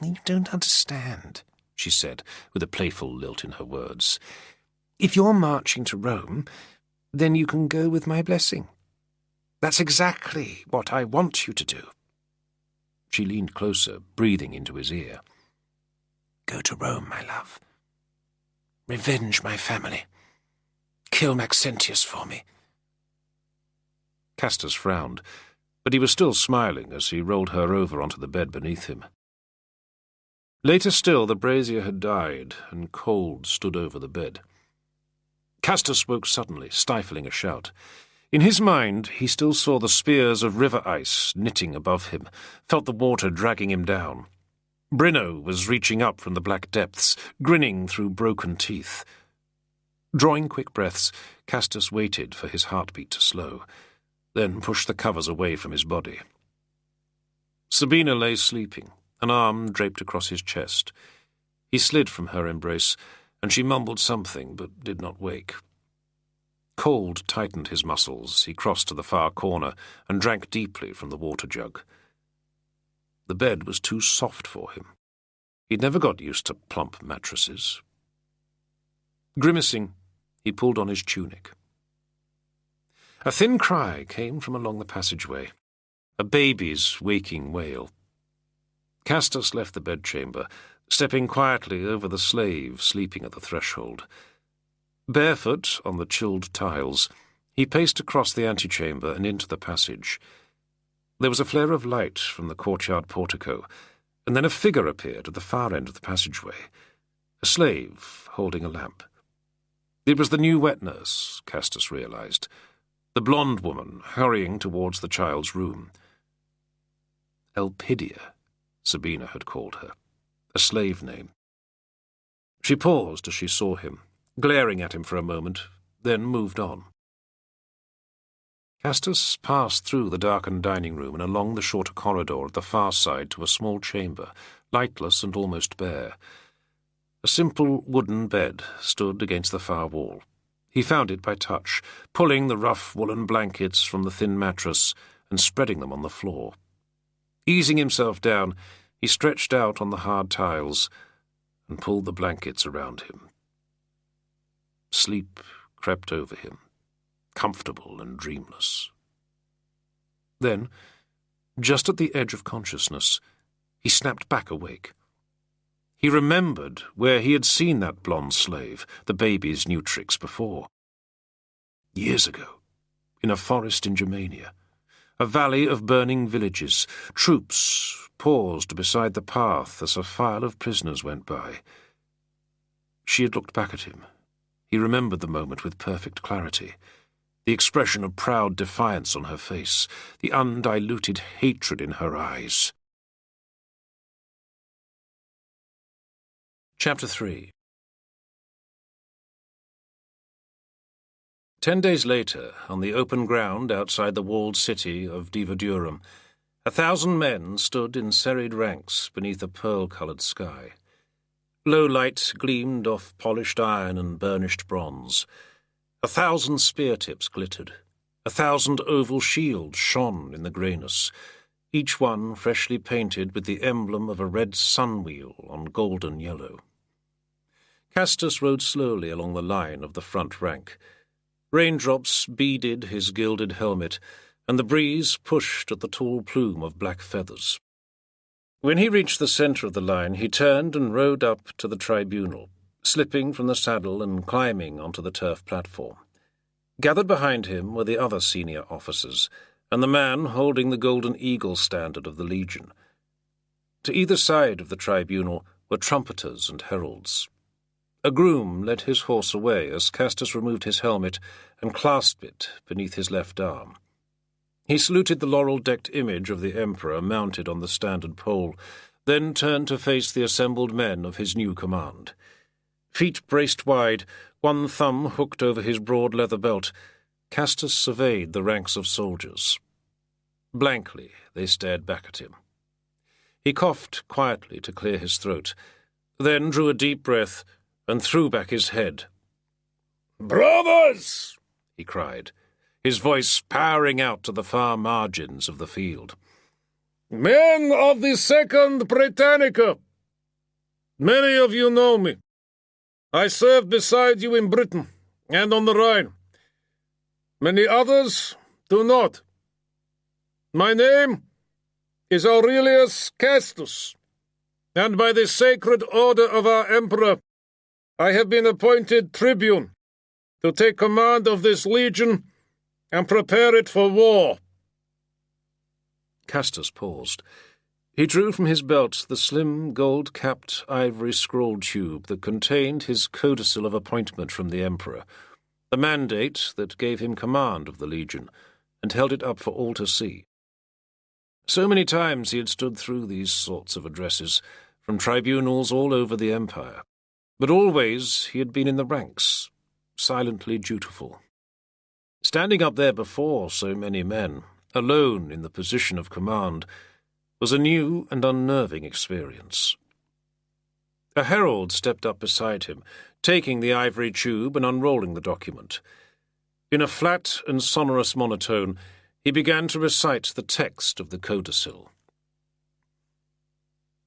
"You don't understand," she said, with a playful lilt in her words. "If you're marching to Rome, then you can go with my blessing. That's exactly what I want you to do." She leaned closer, breathing into his ear. "Go to Rome, my love. Revenge my family. Kill Maxentius for me." Castus frowned, but he was still smiling as he rolled her over onto the bed beneath him. Later still, the brazier had died, and cold stood over the bed. Castus woke suddenly, stifling a shout. In his mind, he still saw the spears of river ice knitting above him, felt the water dragging him down. Brino was reaching up from the black depths, grinning through broken teeth. Drawing quick breaths, Castus waited for his heartbeat to slow, then pushed the covers away from his body. Sabina lay sleeping, an arm draped across his chest. He slid from her embrace, and she mumbled something but did not wake. Cold tightened his muscles. He crossed to the far corner and drank deeply from the water jug. The bed was too soft for him. He'd never got used to plump mattresses. Grimacing, he pulled on his tunic. A thin cry came from along the passageway, a baby's waking wail. Castus left the bedchamber, stepping quietly over the slave sleeping at the threshold. Barefoot on the chilled tiles, he paced across the antechamber and into the passage. There was a flare of light from the courtyard portico, and then a figure appeared at the far end of the passageway, a slave holding a lamp. It was the new wet nurse, Castus realized, the blonde woman hurrying towards the child's room. Elpidia, Sabina had called her, a slave name. She paused as she saw him, glaring at him for a moment, then moved on. Castus passed through the darkened dining room and along the shorter corridor at the far side to a small chamber, lightless and almost bare. A simple wooden bed stood against the far wall. He found it by touch, pulling the rough woolen blankets from the thin mattress and spreading them on the floor. Easing himself down, he stretched out on the hard tiles and pulled the blankets around him. Sleep crept over him, comfortable and dreamless. Then, just at the edge of consciousness, he snapped back awake. He remembered where he had seen that blonde slave, the baby's new tricks, before. Years ago, in a forest in Germania, a valley of burning villages, troops paused beside the path as a file of prisoners went by. She had looked back at him. He remembered the moment with perfect clarity. The expression of proud defiance on her face, the undiluted hatred in her eyes. Chapter 3. 10 days later, on the open ground outside the walled city of Divadurum, 1,000 men stood in serried ranks beneath a pearl-coloured sky. Low light gleamed off polished iron and burnished bronze. 1,000 spear tips glittered. 1,000 oval shields shone in the greyness, each one freshly painted with the emblem of a red sun-wheel on golden yellow. Castus rode slowly along the line of the front rank. Raindrops beaded his gilded helmet, and the breeze pushed at the tall plume of black feathers. When he reached the centre of the line, he turned and rode up to the tribunal, slipping from the saddle and climbing onto the turf platform. Gathered behind him were the other senior officers, and the man holding the golden eagle standard of the legion. To either side of the tribunal were trumpeters and heralds. A groom led his horse away as Castus removed his helmet and clasped it beneath his left arm. He saluted the laurel-decked image of the emperor mounted on the standard pole, then turned to face the assembled men of his new command. Feet braced wide, one thumb hooked over his broad leather belt, Castus surveyed the ranks of soldiers. Blankly they stared back at him. He coughed quietly to clear his throat, then drew a deep breath and threw back his head. "Brothers!" he cried, his voice powering out to the far margins of the field. "Men of the 2nd Britannica! Many of you know me. I served beside you in Britain and on the Rhine. Many others do not. My name is Aurelius Castus, and by the sacred order of our emperor, I have been appointed tribune to take command of this legion and prepare it for war." Castus paused. He drew from his belt the slim, gold-capped, ivory scroll tube that contained his codicil of appointment from the emperor, the mandate that gave him command of the legion, and held it up for all to see. So many times he had stood through these sorts of addresses, from tribunals all over the empire, but always he had been in the ranks, silently dutiful. Standing up there before so many men, alone in the position of command, was a new and unnerving experience. A herald stepped up beside him, taking the ivory tube and unrolling the document. In a flat and sonorous monotone, he began to recite the text of the codicil.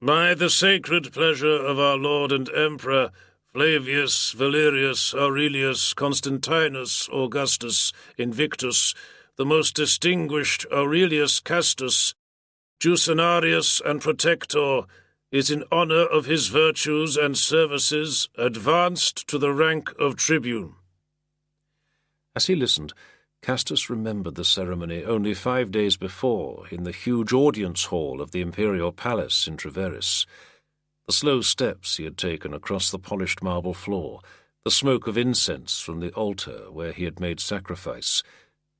"By the sacred pleasure of our Lord and Emperor, Flavius Valerius Aurelius Constantinus Augustus Invictus, the most distinguished Aurelius Castus, Jucenarius and Protector, is in honour of his virtues and services advanced to the rank of tribune." As he listened, Castus remembered the ceremony only 5 days before in the huge audience hall of the imperial palace in Treveris. The slow steps he had taken across the polished marble floor, the smoke of incense from the altar where he had made sacrifice,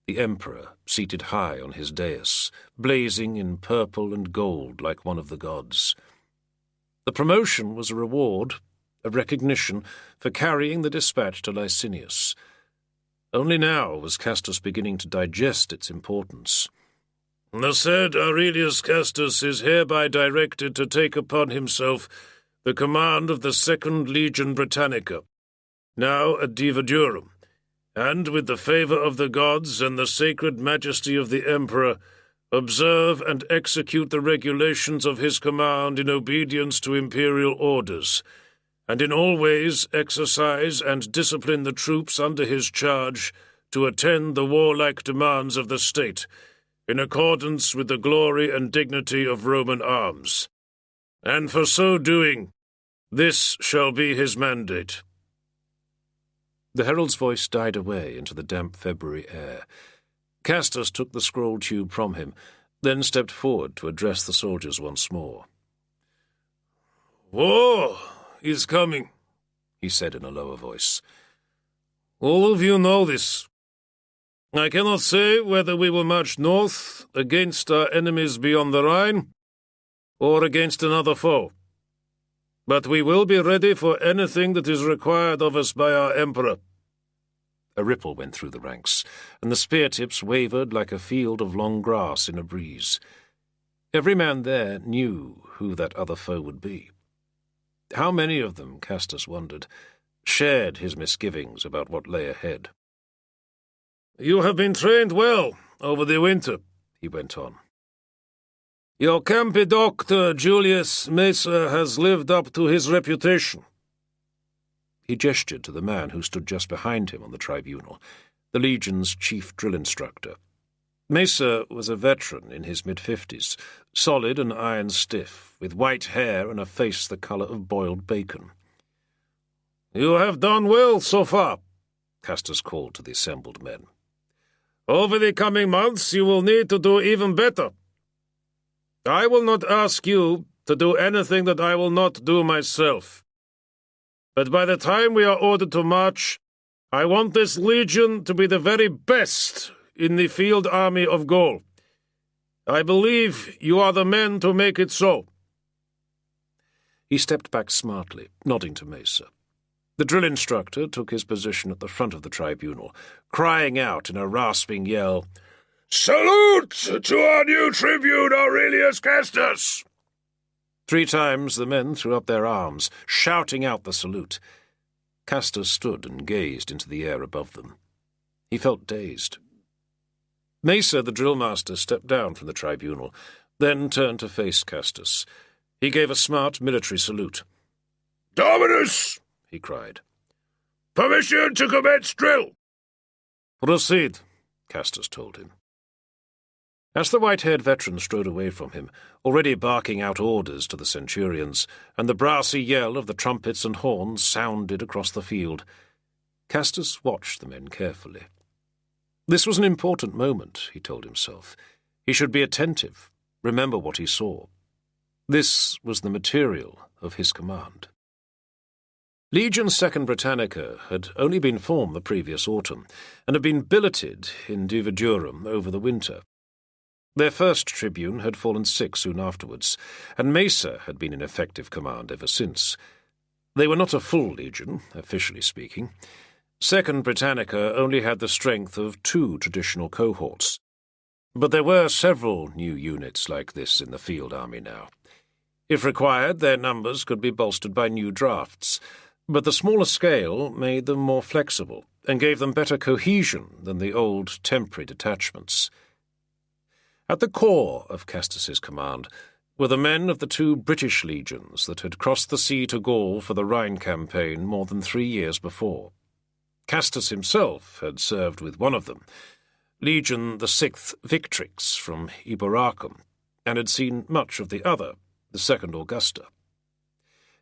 the emperor seated high on his dais, blazing in purple and gold like one of the gods. The promotion was a reward, a recognition for carrying the dispatch to Licinius. Only now was Castus beginning to digest its importance. "The said Aurelius Castus is hereby directed to take upon himself the command of the 2nd Legion Britannica, now at Divadurum, and with the favour of the gods and the sacred majesty of the Emperor, Observe and execute the regulations of his command in obedience to imperial orders, and in all ways exercise and discipline the troops under his charge to attend the warlike demands of the state, in accordance with the glory and dignity of Roman arms. And for so doing, this shall be his mandate." The herald's voice died away into the damp February air. Castus took the scroll tube from him, then stepped forward to address the soldiers once more. "War is coming," he said in a lower voice. "All of you know this. I cannot say whether we will march north against our enemies beyond the Rhine or against another foe. But we will be ready for anything that is required of us by our Emperor." A ripple went through the ranks, and the spear tips wavered like a field of long grass in a breeze. Every man there knew who that other foe would be. How many of them, Castus wondered, shared his misgivings about what lay ahead? "You have been trained well over the winter," he went on. "Your Campi Doctor Julius Mesa has lived up to his reputation." He gestured to the man who stood just behind him on the tribunal, the Legion's chief drill instructor. Mesa was a veteran in his mid-50s, solid and iron-stiff, with white hair and a face the colour of boiled bacon. "You have done well so far," Castus called to the assembled men. "Over the coming months you will need to do even better. I will not ask you to do anything that I will not do myself. But by the time we are ordered to march, I want this legion to be the very best in the field army of Gaul. I believe you are the men to make it so." He stepped back smartly, nodding to Mesa. The drill instructor took his position at the front of the tribunal, crying out in a rasping yell, "Salute to our new tribune, Aurelius Castus!" 3 times the men threw up their arms, shouting out the salute. Castus stood and gazed into the air above them. He felt dazed. Mesa, the drillmaster, stepped down from the tribunal, then turned to face Castus. He gave a smart military salute. "Dominus!" he cried. "Permission to commence drill!" "Proceed," Castus told him. As the white-haired veteran strode away from him, already barking out orders to the centurions, and the brassy yell of the trumpets and horns sounded across the field, Castus watched the men carefully. This was an important moment, he told himself. He should be attentive, remember what he saw. This was the material of his command. Legion II Britannica had only been formed the previous autumn, and had been billeted in Duvidurum over the winter. Their first tribune had fallen sick soon afterwards, and Mesa had been in effective command ever since. They were not a full legion, officially speaking. 2nd Britannica only had the strength of 2 traditional cohorts. But there were several new units like this in the field army now. If required, their numbers could be bolstered by new drafts, but the smaller scale made them more flexible and gave them better cohesion than the old temporary detachments. At the core of Castus's command were the men of the 2 British legions that had crossed the sea to Gaul for the Rhine campaign more than 3 years before. Castus himself had served with one of them, Legion the 6th Victrix from Eboracum, and had seen much of the other, the 2nd Augusta.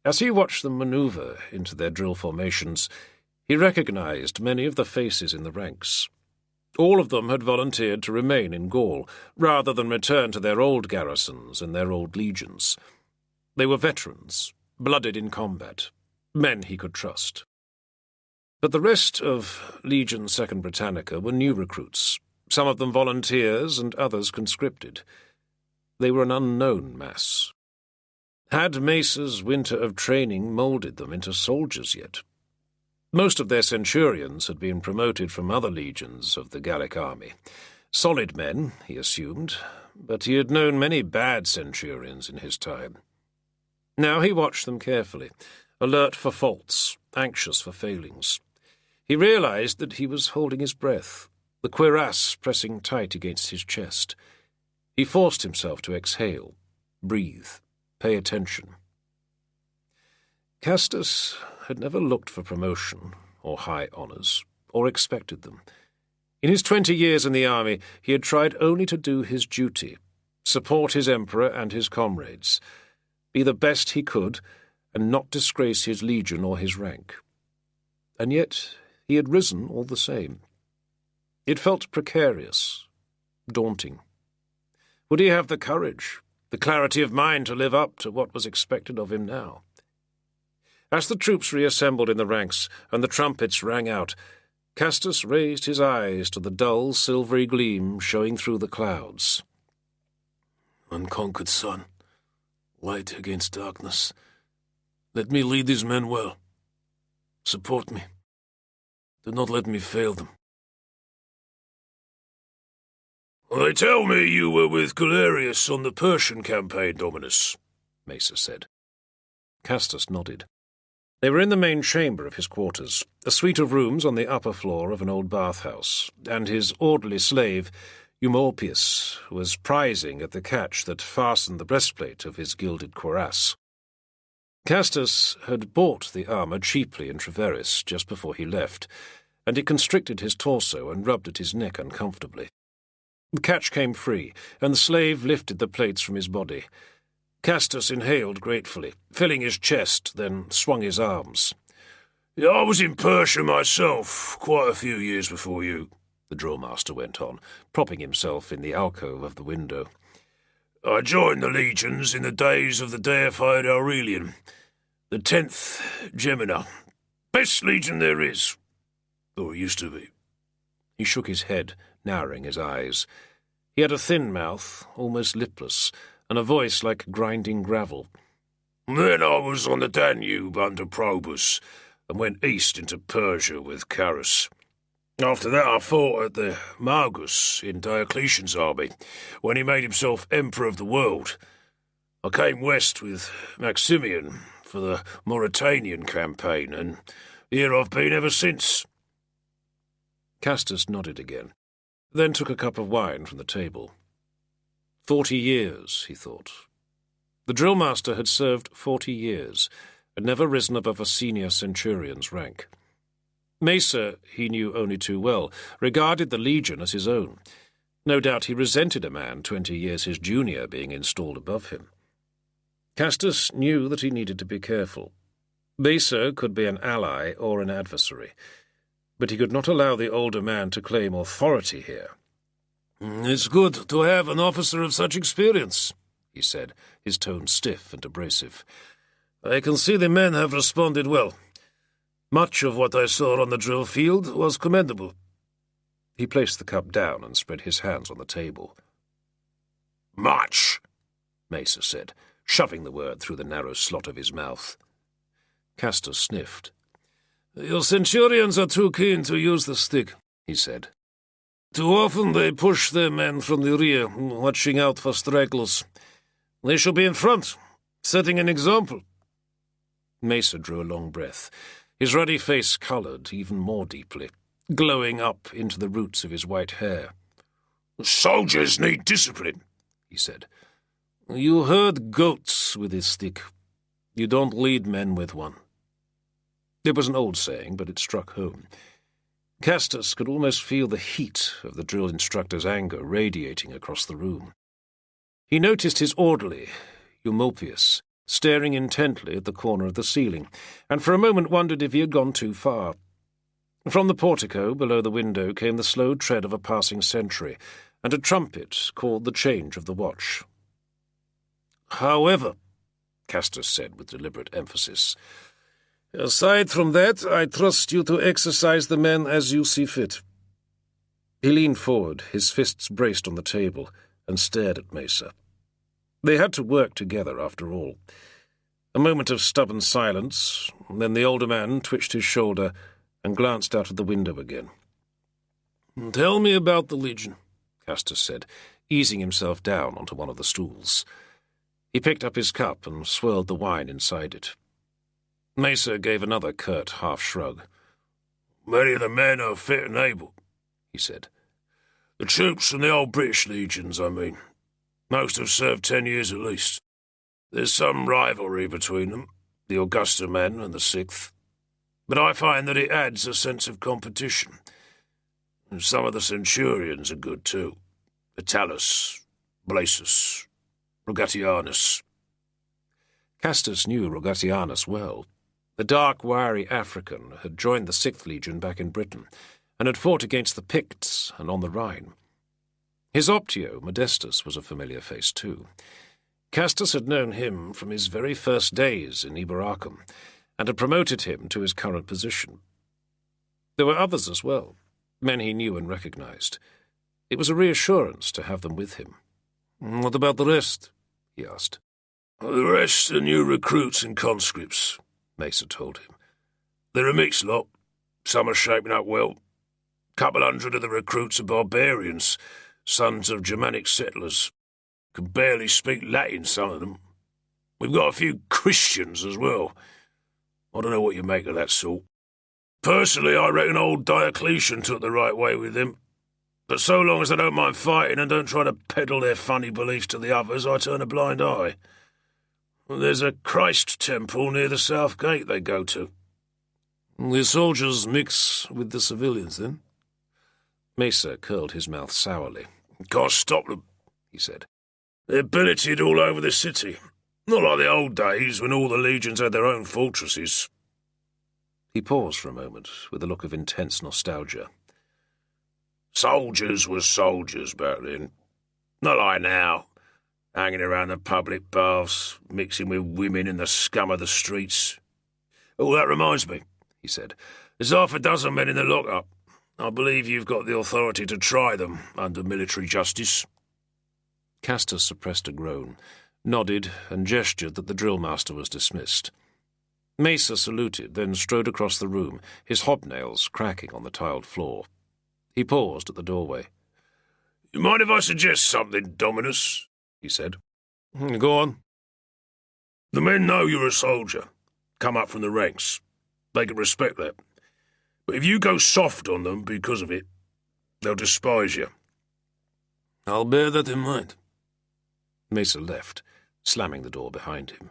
As he watched them maneuver into their drill formations, he recognized many of the faces in the ranks. All of them had volunteered to remain in Gaul, rather than return to their old garrisons and their old legions. They were veterans, blooded in combat, men he could trust. But the rest of Legion II Britannica were new recruits, some of them volunteers and others conscripted. They were an unknown mass. Had Mesa's winter of training moulded them into soldiers yet? Most of their centurions had been promoted from other legions of the Gallic army. Solid men, he assumed, but he had known many bad centurions in his time. Now he watched them carefully, alert for faults, anxious for failings. He realized that he was holding his breath, the cuirass pressing tight against his chest. He forced himself to exhale, breathe, pay attention. Castus had never looked for promotion or high honours, or expected them. In his 20 years in the army, he had tried only to do his duty, support his emperor and his comrades, be the best he could, and not disgrace his legion or his rank. And yet he had risen all the same. It felt precarious, daunting. Would he have the courage, the clarity of mind to live up to what was expected of him now? As the troops reassembled in the ranks and the trumpets rang out, Castus raised his eyes to the dull, silvery gleam showing through the clouds. Unconquered sun, light against darkness. Let me lead these men well. Support me. Do not let me fail them. They tell me you were with Galerius on the Persian campaign, Dominus, Mesa said. Castus nodded. They were in the main chamber of his quarters, a suite of rooms on the upper floor of an old bathhouse, and his orderly slave, Eumolpius, was prizing at the catch that fastened the breastplate of his gilded cuirass. Castus had bought the armour cheaply in Treveris just before he left, and it constricted his torso and rubbed at his neck uncomfortably. The catch came free, and the slave lifted the plates from his body. Castus inhaled gratefully, filling his chest, then swung his arms. I was in Persia myself, quite a few years before you, the drillmaster went on, propping himself in the alcove of the window. I joined the legions in the days of the deified Aurelian, the 10th Gemina. Best legion there is, or used to be. He shook his head, narrowing his eyes. He had a thin mouth, almost lipless, and a voice like grinding gravel. Then I was on the Danube under Probus, and went east into Persia with Carus. After that I fought at the Margus in Diocletian's army, when he made himself emperor of the world. I came west with Maximian for the Mauritanian campaign, and here I've been ever since. Castus nodded again, then took a cup of wine from the table. 40 years, he thought. The drillmaster had served 40 years, and never risen above a senior centurion's rank. Mesa, he knew only too well, regarded the legion as his own. No doubt he resented a man 20 years his junior being installed above him. Castus knew that he needed to be careful. Mesa could be an ally or an adversary, but he could not allow the older man to claim authority here. It's good to have an officer of such experience, he said, his tone stiff and abrasive. I can see the men have responded well. Much of what I saw on the drill field was commendable. He placed the cup down and spread his hands on the table. Much, Mesa said, shoving the word through the narrow slot of his mouth. Castus sniffed. Your centurions are too keen to use the stick, he said. Too often they push their men from the rear, watching out for stragglers. They should be in front, setting an example. Mesa drew a long breath. His ruddy face coloured even more deeply, glowing up into the roots of his white hair. Soldiers need discipline, he said. You herd goats with his stick. You don't lead men with one. It was an old saying, but it struck home. Castus could almost feel the heat of the drill instructor's anger radiating across the room. He noticed his orderly, Eumolpius, staring intently at the corner of the ceiling, and for a moment wondered if he had gone too far. From the portico below the window came the slow tread of a passing sentry, and a trumpet called the change of the watch. However, Castus said with deliberate emphasis, aside from that, I trust you to exercise the men as you see fit. He leaned forward, his fists braced on the table, and stared at Mesa. They had to work together, after all. A moment of stubborn silence, then the older man twitched his shoulder and glanced out of the window again. Tell me about the Legion, Castus said, easing himself down onto one of the stools. He picked up his cup and swirled the wine inside it. Mesa gave another curt half-shrug. Many of the men are fit and able, he said. The troops from the old British legions, I mean. Most have served 10 years at least. There's some rivalry between them, the Augusta men and the 6th. But I find that it adds a sense of competition. And some of the centurions are good too. Italus, Blasus, Rogatianus. Castus knew Rogatianus well. The dark, wiry African had joined the 6th Legion back in Britain, and had fought against the Picts and on the Rhine. His Optio, Modestus, was a familiar face too. Castus had known him from his very first days in Eboracum, and had promoted him to his current position. There were others as well, men he knew and recognized. It was a reassurance to have them with him. "What about the rest?" he asked. "The rest are new recruits and conscripts," Mesa told him. "They're a mixed lot. Some are shaping up well. 200 of the recruits are barbarians, sons of Germanic settlers. Can barely speak Latin, some of them. We've got a few Christians as well. I don't know what you make of that sort. Personally, I reckon old Diocletian took the right way with them. But so long as they don't mind fighting and don't try to peddle their funny beliefs to the others, I turn a blind eye. There's a Christ temple near the south gate they go to." "The soldiers mix with the civilians, then?" Mesa curled his mouth sourly. "Can't stop them," he said. "They're billeted all over the city. Not like the old days when all the legions had their own fortresses." He paused for a moment, with a look of intense nostalgia. "Soldiers was soldiers back then. Not like now, hanging around the public baths, mixing with women in the scum of the streets. Oh, that reminds me," he said. "There's 6 men in the lock-up. I believe you've got the authority to try them under military justice." Castus suppressed a groan, nodded, and gestured that the drill-master was dismissed. Mesa saluted, then strode across the room, his hobnails cracking on the tiled floor. He paused at the doorway. "You mind if I suggest something, Dominus?" he said. "Go on." "The men know you're a soldier, come up from the ranks. They can respect that. But if you go soft on them because of it, they'll despise you." "I'll bear that in mind." Mesa left, slamming the door behind him.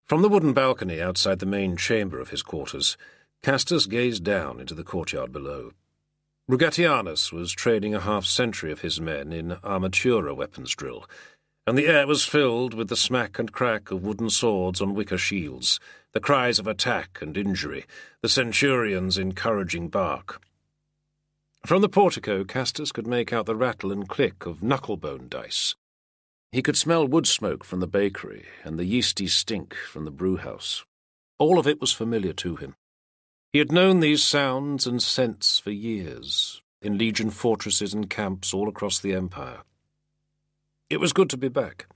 From the wooden balcony outside the main chamber of his quarters, Castus gazed down into the courtyard below. Rogatianus was training a half-century of his men in armatura weapons drill, and the air was filled with the smack and crack of wooden swords on wicker shields, the cries of attack and injury, the centurions' encouraging bark. From the portico, Castus could make out the rattle and click of knucklebone dice. He could smell wood smoke from the bakery and the yeasty stink from the brewhouse. All of it was familiar to him. He had known these sounds and scents for years, in Legion fortresses and camps all across the Empire. It was good to be back,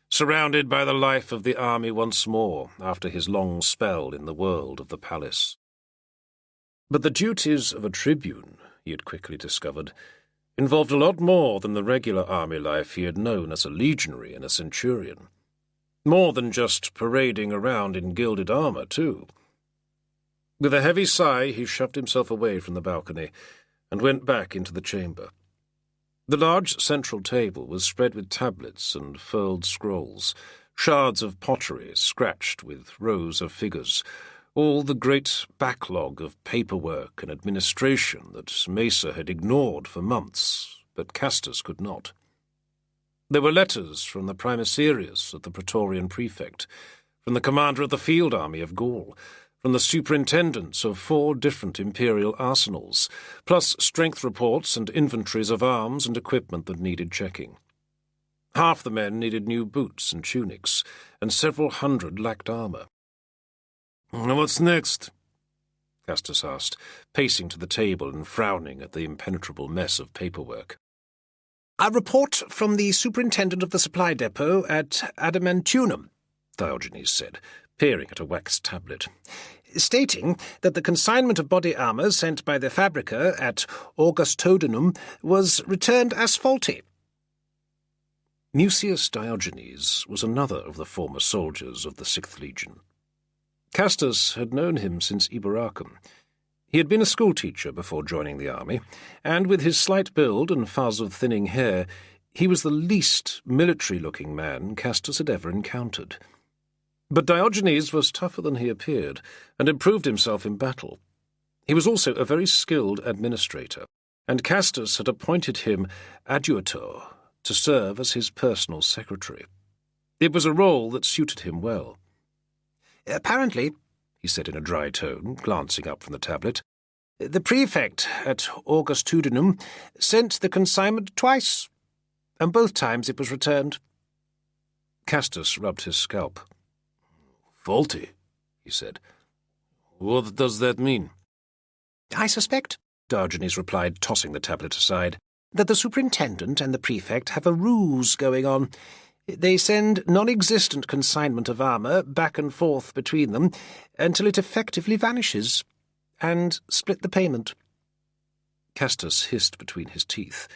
surrounded by the life of the army once more after his long spell in the world of the palace. But the duties of a tribune, he had quickly discovered, involved a lot more than the regular army life he had known as a legionary and a centurion. More than just parading around in gilded armour, too. With a heavy sigh, he shoved himself away from the balcony and went back into the chamber. The large central table was spread with tablets and furled scrolls, shards of pottery scratched with rows of figures, all the great backlog of paperwork and administration that Mesa had ignored for months, but Castus could not. There were letters from the Primicerius of the Praetorian Prefect, from the commander of the field army of Gaul, from the superintendents of 4 different imperial arsenals, plus strength reports and inventories of arms and equipment that needed checking. Half the men needed new boots and tunics, and several hundred lacked armour. "What's next?" Castus asked, pacing to the table and frowning at the impenetrable mess of paperwork. "A report from the superintendent of the supply depot at Adamantunum," Diogenes said, peering at a wax tablet, "stating that the consignment of body armour sent by the fabrica at Augustodunum was returned as faulty." Mucius Diogenes was another of the former soldiers of the 6th Legion. Castus had known him since Eboracum. He had been a schoolteacher before joining the army, and with his slight build and fuzz of thinning hair, he was the least military-looking man Castus had ever encountered. But Diogenes was tougher than he appeared, and improved himself in battle. He was also a very skilled administrator, and Castus had appointed him adjutor to serve as his personal secretary. It was a role that suited him well. "Apparently," he said in a dry tone, glancing up from the tablet, "the prefect at Augustudinum sent the consignment twice, and both times it was returned." Castus rubbed his scalp. "Faulty," he said. "What does that mean?" "I suspect," Diogenes replied, tossing the tablet aside, "that the superintendent and the prefect have a ruse going on. They send non-existent consignment of armour back and forth between them until it effectively vanishes, and split the payment." Castus hissed between his teeth.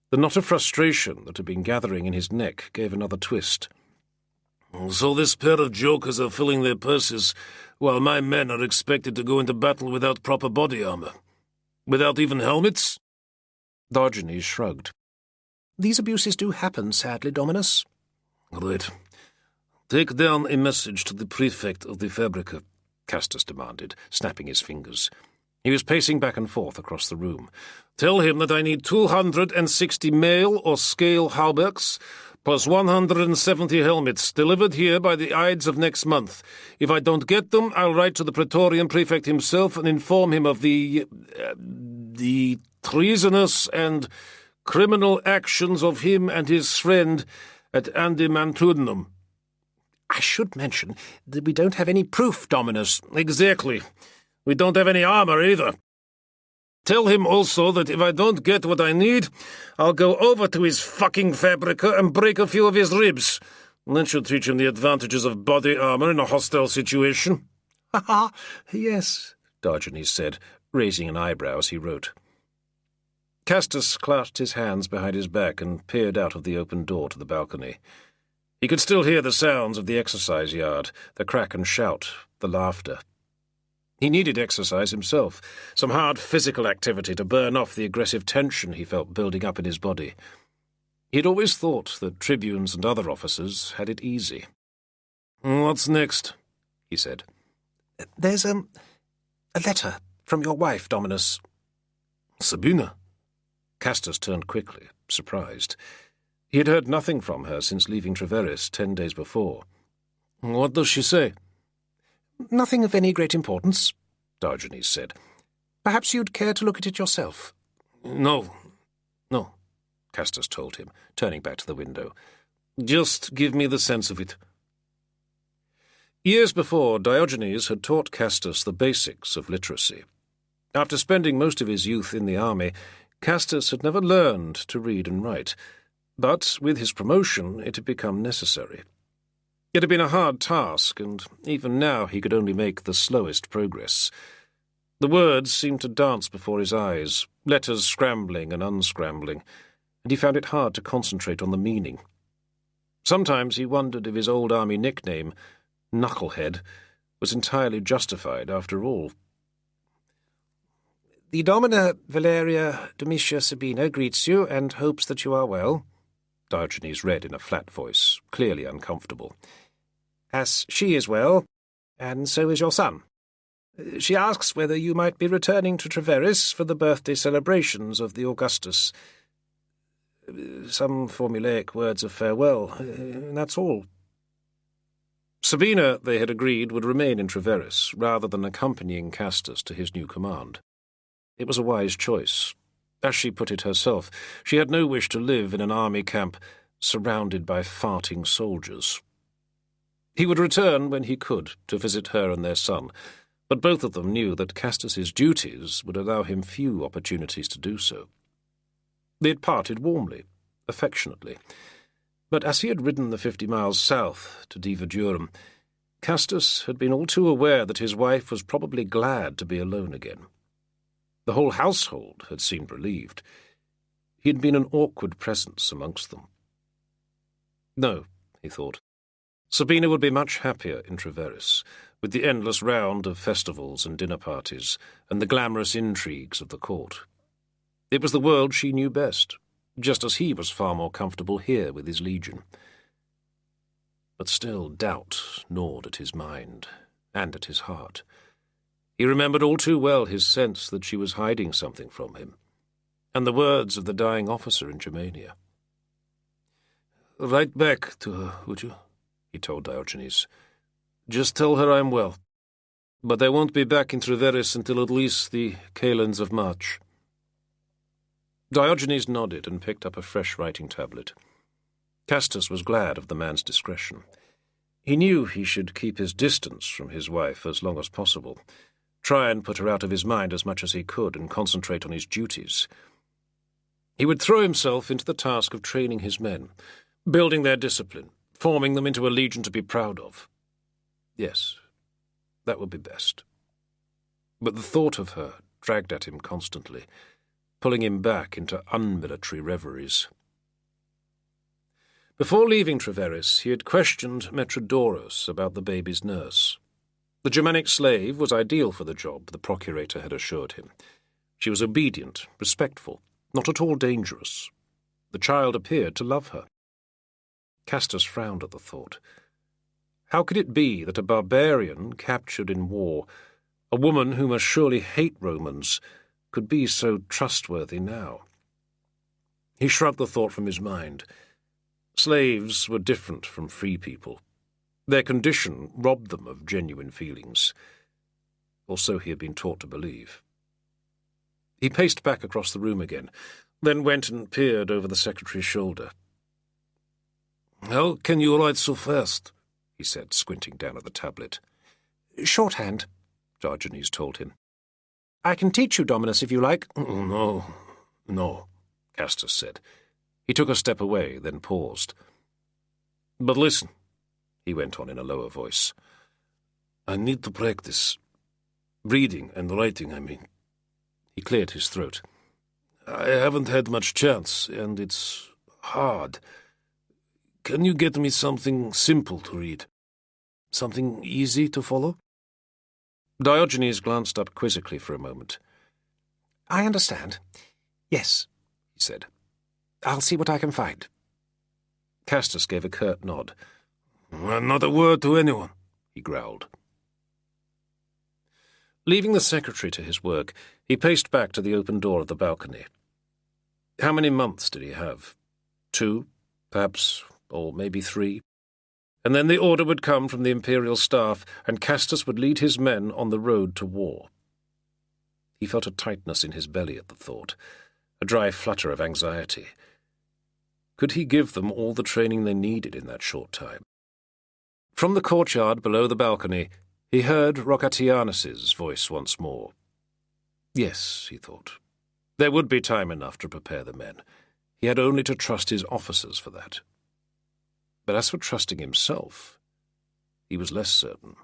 The knot of frustration that had been gathering in his neck gave another twist. "So this pair of jokers are filling their purses, while my men are expected to go into battle without proper body armour? Without even helmets?" Diogenes shrugged. "These abuses do happen, sadly, Dominus." "Right. Take down a message to the prefect of the Fabrica," Castus demanded, snapping his fingers. He was pacing back and forth across the room. "Tell him that I need 260 mail or scale hauberks, plus 170 helmets, delivered here by the Ides of next month. If I don't get them, I'll write to the Praetorian prefect himself and inform him of the treasonous and criminal actions of him and his friend at Andimantudnum." "I should mention that we don't have any proof, Dominus." "Exactly. We don't have any armour either. Tell him also that if I don't get what I need, I'll go over to his fucking Fabrica and break a few of his ribs. That should teach him the advantages of body armour in a hostile situation." "Ha, yes," Diogenes said, raising an eyebrow as he wrote. Castus clasped his hands behind his back and peered out of the open door to the balcony. He could still hear the sounds of the exercise yard, the crack and shout, the laughter. He needed exercise himself, some hard physical activity to burn off the aggressive tension he felt building up in his body. He had always thought that tribunes and other officers had it easy. "What's next?" he said. "There's a letter from your wife, Dominus." "Sabina?" Castus turned quickly, surprised. He had heard nothing from her since leaving Treveris 10 days before. "What does she say?" "Nothing of any great importance," Diogenes said. "Perhaps you'd care to look at it yourself." No, Castus told him, turning back to the window. "Just give me the sense of it." Years before, Diogenes had taught Castus the basics of literacy. After spending most of his youth in the army, Castus had never learned to read and write, but with his promotion it had become necessary. It had been a hard task, and even now he could only make the slowest progress. The words seemed to dance before his eyes, letters scrambling and unscrambling, and he found it hard to concentrate on the meaning. Sometimes he wondered if his old army nickname, Knucklehead, was entirely justified after all. "The Domina Valeria Domitia Sabina greets you and hopes that you are well," Diogenes read in a flat voice, clearly uncomfortable. "As she is well, and so is your son. She asks whether you might be returning to Treveris for the birthday celebrations of the Augustus. Some formulaic words of farewell, that's all." Sabina, they had agreed, would remain in Treveris, rather than accompanying Castus to his new command. It was a wise choice. As she put it herself, she had no wish to live in an army camp surrounded by farting soldiers. He would return when he could to visit her and their son, but both of them knew that Castus's duties would allow him few opportunities to do so. They had parted warmly, affectionately, but as he had ridden the 50 miles south to Divadurum, Castus had been all too aware that his wife was probably glad to be alone again. The whole household had seemed relieved. He had been an awkward presence amongst them. No, he thought, Sabina would be much happier in Treveris, with the endless round of festivals and dinner parties, and the glamorous intrigues of the court. It was the world she knew best, just as he was far more comfortable here with his legion. But still doubt gnawed at his mind, and at his heart. He remembered all too well his sense that she was hiding something from him, and the words of the dying officer in Germania. "Write back to her, would you?" he told Diogenes. "Just tell her I'm well, but I won't be back in Treveris until at least the calends of March." Diogenes nodded and picked up a fresh writing tablet. Castus was glad of the man's discretion. He knew he should keep his distance from his wife as long as possible, try and put her out of his mind as much as he could, and concentrate on his duties. He would throw himself into the task of training his men, building their discipline, forming them into a legion to be proud of. Yes, that would be best. But the thought of her dragged at him constantly, pulling him back into unmilitary reveries. Before leaving Treveris, he had questioned Metrodoros about the baby's nurse. The Germanic slave was ideal for the job, the procurator had assured him. She was obedient, respectful, not at all dangerous. The child appeared to love her. Castus frowned at the thought. How could it be that a barbarian captured in war, a woman who must surely hate Romans, could be so trustworthy now? He shrugged the thought from his mind. Slaves were different from free people. Their condition robbed them of genuine feelings. Or so he had been taught to believe. He paced back across the room again, then went and peered over the secretary's shoulder. "How can you write so fast?" he said, squinting down at the tablet. "Shorthand," Diogenes told him. "I can teach you, Dominus, if you like." No, Castus said. He took a step away, then paused. "But listen," he went on in a lower voice. "I need to practice. Reading and writing, I mean." He cleared his throat. "I haven't had much chance, and it's hard. Can you get me something simple to read? Something easy to follow?" Diogenes glanced up quizzically for a moment. "I understand. Yes," he said. "I'll see what I can find." Castus gave a curt nod. "Not a word to anyone," he growled. Leaving the secretary to his work, he paced back to the open door of the balcony. How many months did he have? 2, perhaps, or maybe 3? And then the order would come from the imperial staff, and Castus would lead his men on the road to war. He felt a tightness in his belly at the thought, a dry flutter of anxiety. Could he give them all the training they needed in that short time? From the courtyard below the balcony, he heard Rocatianus's voice once more. Yes, he thought. There would be time enough to prepare the men. He had only to trust his officers for that. But as for trusting himself, he was less certain.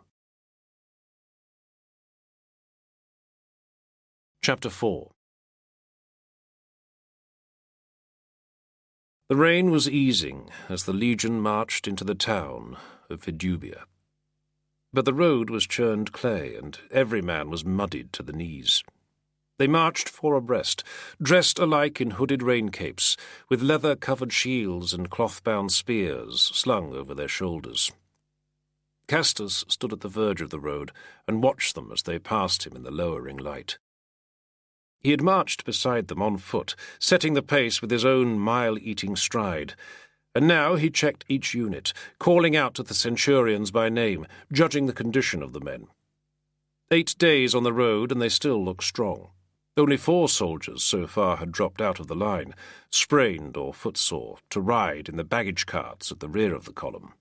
Chapter 4. The rain was easing as the legion marched into the town of Vidubia. But the road was churned clay, and every man was muddied to the knees. They marched 4 abreast, dressed alike in hooded rain-capes, with leather-covered shields and cloth-bound spears slung over their shoulders. Castus stood at the verge of the road and watched them as they passed him in the lowering light. He had marched beside them on foot, setting the pace with his own mile-eating stride, and now he checked each unit, calling out to the centurions by name, judging the condition of the men. 8 days on the road, and they still looked strong. Only 4 soldiers so far had dropped out of the line, sprained or footsore, to ride in the baggage carts at the rear of the column.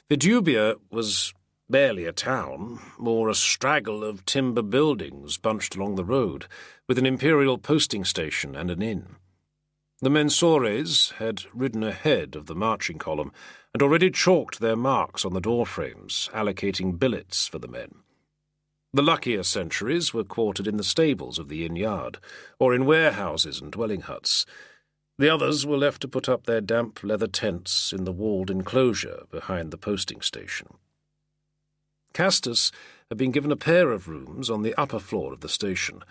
Vidubia was barely a town, more a straggle of timber buildings bunched along the road, with an imperial posting station and an inn. The mensores had ridden ahead of the marching column and already chalked their marks on the doorframes, allocating billets for the men. The luckier centuries were quartered in the stables of the inn yard, or in warehouses and dwelling huts. The others were left to put up their damp leather tents in the walled enclosure behind the posting station. Castus had been given a pair of rooms on the upper floor of the station,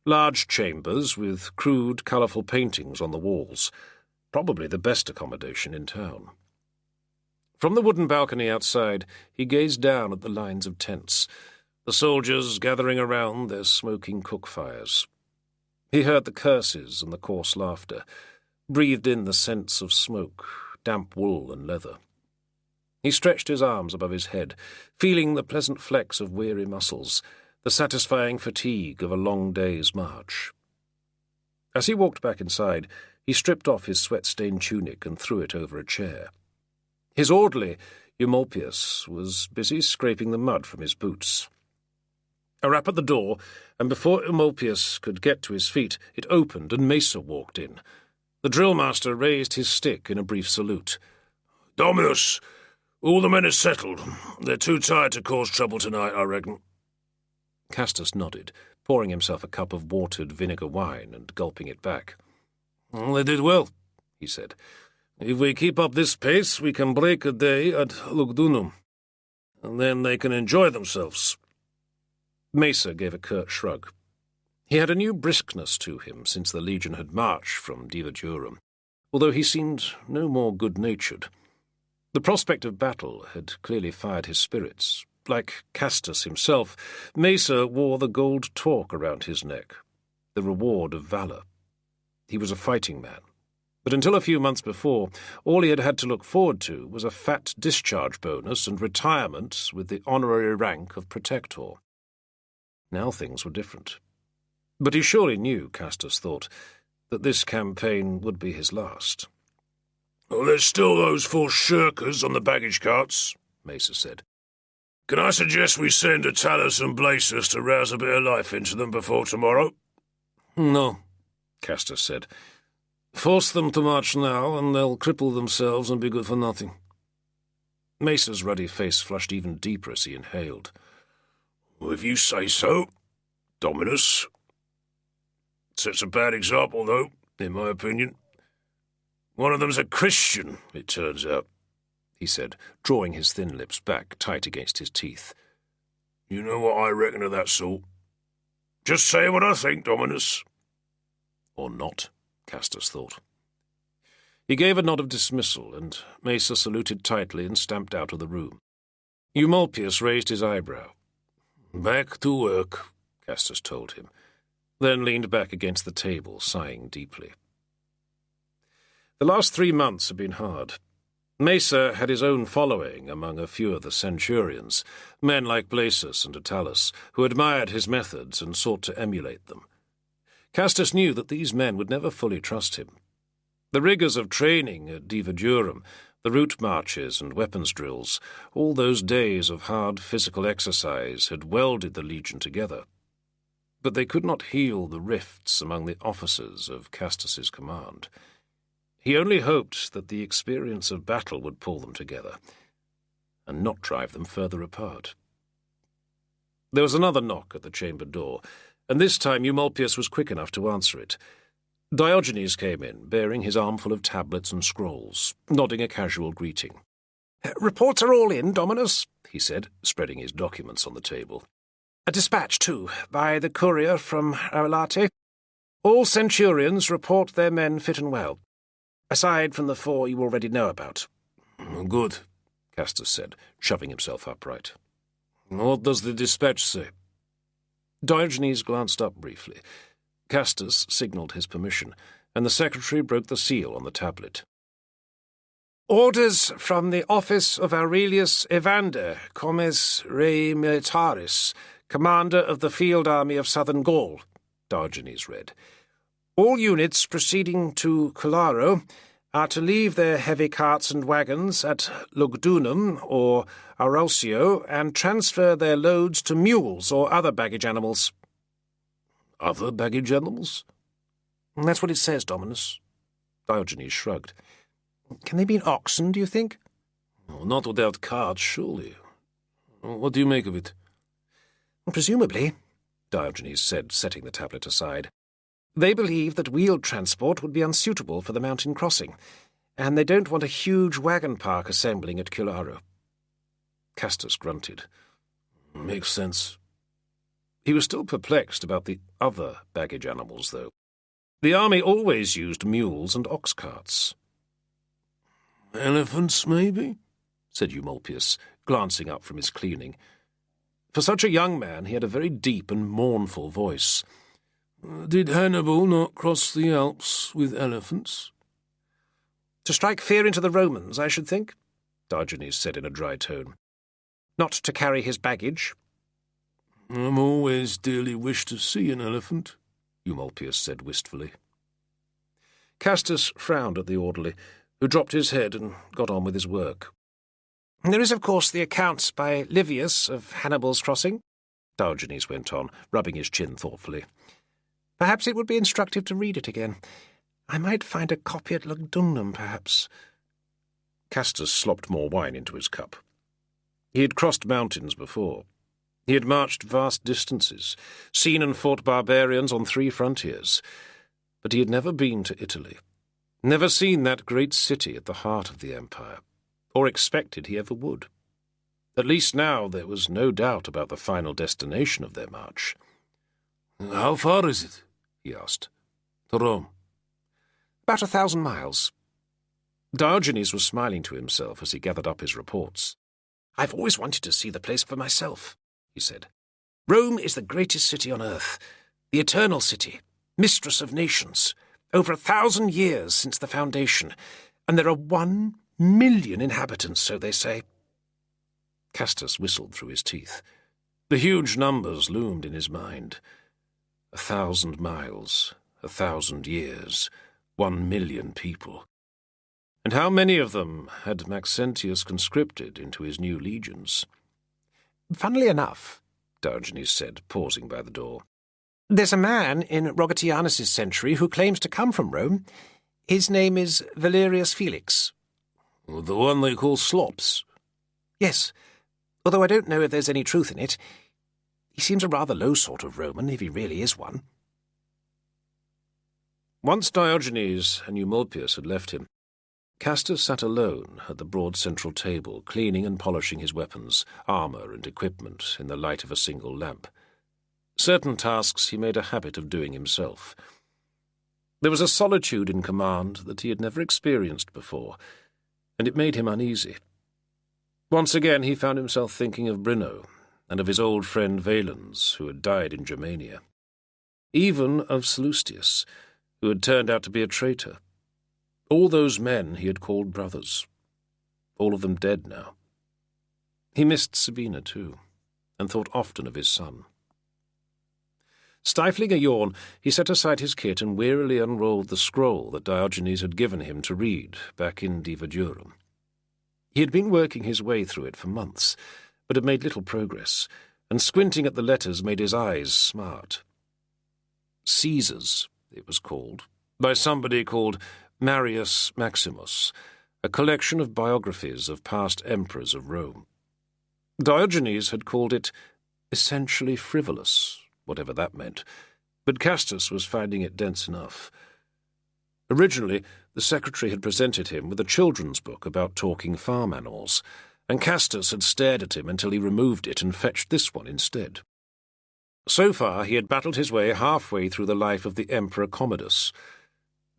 large chambers with crude, colourful paintings on the walls, probably the best accommodation in town. From the wooden balcony outside, he gazed down at the lines of tents, the soldiers gathering around their smoking cook fires. He heard the curses and the coarse laughter, breathed in the scents of smoke, damp wool and leather. He stretched his arms above his head, feeling the pleasant flex of weary muscles, the satisfying fatigue of a long day's march. As he walked back inside, he stripped off his sweat-stained tunic and threw it over a chair. His orderly, Eumolpius, was busy scraping the mud from his boots. A rap at the door, and before Eumolpius could get to his feet, it opened and Mesa walked in. The drill-master raised his stick in a brief salute. "Dominus, all the men are settled. They're too tired to cause trouble tonight, I reckon." Castus nodded, pouring himself a cup of watered vinegar wine and gulping it back. "They did well," he said. "If we keep up this pace, we can break a day at Lugdunum, and then they can enjoy themselves." Mesa gave a curt shrug. He had a new briskness to him since the Legion had marched from Divadurum, although he seemed no more good-natured. The prospect of battle had clearly fired his spirits. Like Castus himself, Mesa wore the gold torque around his neck, the reward of valour. He was a fighting man. But until a few months before, all he had had to look forward to was a fat discharge bonus and retirement with the honorary rank of Protector. Now things were different. But he surely knew, Castus thought, that this campaign would be his last. "Well, there's still those 4 shirkers on the baggage carts," Mesa said. "Can I suggest we send Attalus and Blasus to rouse a bit of life into them before tomorrow?" "No," Castus said. "Force them to march now, and they'll cripple themselves and be good for nothing." Mesa's ruddy face flushed even deeper as he inhaled. "Well, if you say so, Dominus. Sets a bad example, though, in my opinion. One of them's a Christian, it turns out," he said, drawing his thin lips back tight against his teeth. "You know what I reckon of that sort. Just say what I think, Dominus." Or not, Castus thought. He gave a nod of dismissal, and Mesa saluted tightly and stamped out of the room. Eumolpius raised his eyebrow. "Back to work," Castus told him, then leaned back against the table, sighing deeply. The last 3 months had been hard. Mesa had his own following among a few of the centurions, men like Blasus and Attalus, who admired his methods and sought to emulate them. Castus knew that these men would never fully trust him. The rigours of training at Divadurum, the route marches and weapons drills, all those days of hard physical exercise had welded the Legion together. But they could not heal the rifts among the officers of Castus's command. He only hoped that the experience of battle would pull them together, and not drive them further apart. There was another knock at the chamber door, and this time Eumolpius was quick enough to answer it. Diogenes came in, bearing his armful of tablets and scrolls, nodding a casual greeting. "Reports are all in, Dominus," he said, spreading his documents on the table. "A dispatch, too, by the courier from Arelate. All centurions report their men fit and well, aside from the 4 you already know about." "Good," Castus said, shoving himself upright. "What does the dispatch say?" Diogenes glanced up briefly. Castus signalled his permission, and the secretary broke the seal on the tablet. "Orders from the office of Aurelius Evander, Comes Rei Militaris, commander of the field army of southern Gaul," Diogenes read. "All units proceeding to Colaro are to leave their heavy carts and wagons at Lugdunum or Arosio and transfer their loads to mules or other baggage animals." "Other baggage animals?" "That's what it says, Dominus." Diogenes shrugged. "Can they be oxen, do you think?" "Not without carts, surely. What do you make of it?" "Presumably," Diogenes said, setting the tablet aside. They believe that wheeled transport would be unsuitable for the mountain crossing, and they don't want a huge wagon park assembling at Kilaro. Castus grunted. Makes sense. He was still perplexed about the other baggage animals, though. The army always used mules and ox carts. Elephants, maybe? Said Eumolpius, glancing up from his cleaning. For such a young man, he had a very deep and mournful voice. Did Hannibal not cross the Alps with elephants? To strike fear into the Romans, I should think, Diogenes said in a dry tone. Not to carry his baggage. I've always dearly wished to see an elephant, Eumolpius said wistfully. Castus frowned at the orderly, who dropped his head and got on with his work. There is, of course, the account by Livius of Hannibal's crossing, Diogenes went on, rubbing his chin thoughtfully. Perhaps it would be instructive to read it again. I might find a copy at Lugdunum, perhaps. Castus slopped more wine into his cup. He had crossed mountains before. He had marched vast distances, seen and fought barbarians on 3 frontiers, but he had never been to Italy, never seen that great city at the heart of the empire, or expected he ever would. At least now there was no doubt about the final destination of their march. How far is it? He asked. To Rome. About 1,000 miles. Diogenes was smiling to himself as he gathered up his reports. I've always wanted to see the place for myself, he said. Rome is the greatest city on earth, the eternal city, mistress of nations, over 1,000 years since the foundation, and there are 1 million inhabitants, so they say. Castus whistled through his teeth. The huge numbers loomed in his mind. 1,000 miles, 1,000 years, 1 million people. And how many of them had Maxentius conscripted into his new legions? Funnily enough, Diogenes said, pausing by the door, there's a man in Rogatianus's century who claims to come from Rome. His name is Valerius Felix. The one they call Slops? Yes, although I don't know if there's any truth in it. He seems a rather low sort of Roman, if he really is one. Once Diogenes and Eumolpius had left him, Castus sat alone at the broad central table, cleaning and polishing his weapons, armour and equipment in the light of a single lamp. Certain tasks he made a habit of doing himself. There was a solitude in command that he had never experienced before, and it made him uneasy. Once again he found himself thinking of Brino, and of his old friend Valens, who had died in Germania. Even of Sallustius, who had turned out to be a traitor. All those men he had called brothers. All of them dead now. He missed Sabina, too, and thought often of his son. Stifling a yawn, he set aside his kit and wearily unrolled the scroll that Diogenes had given him to read back in Diva Durum. He had been working his way through it for months, but had made little progress, and squinting at the letters made his eyes smart. Caesars, it was called, by somebody called Marius Maximus, a collection of biographies of past emperors of Rome. Diogenes had called it essentially frivolous, whatever that meant, but Castus was finding it dense enough. Originally, the secretary had presented him with a children's book about talking farm animals, and Castus had stared at him until he removed it and fetched this one instead. So far he had battled his way halfway through the life of the Emperor Commodus.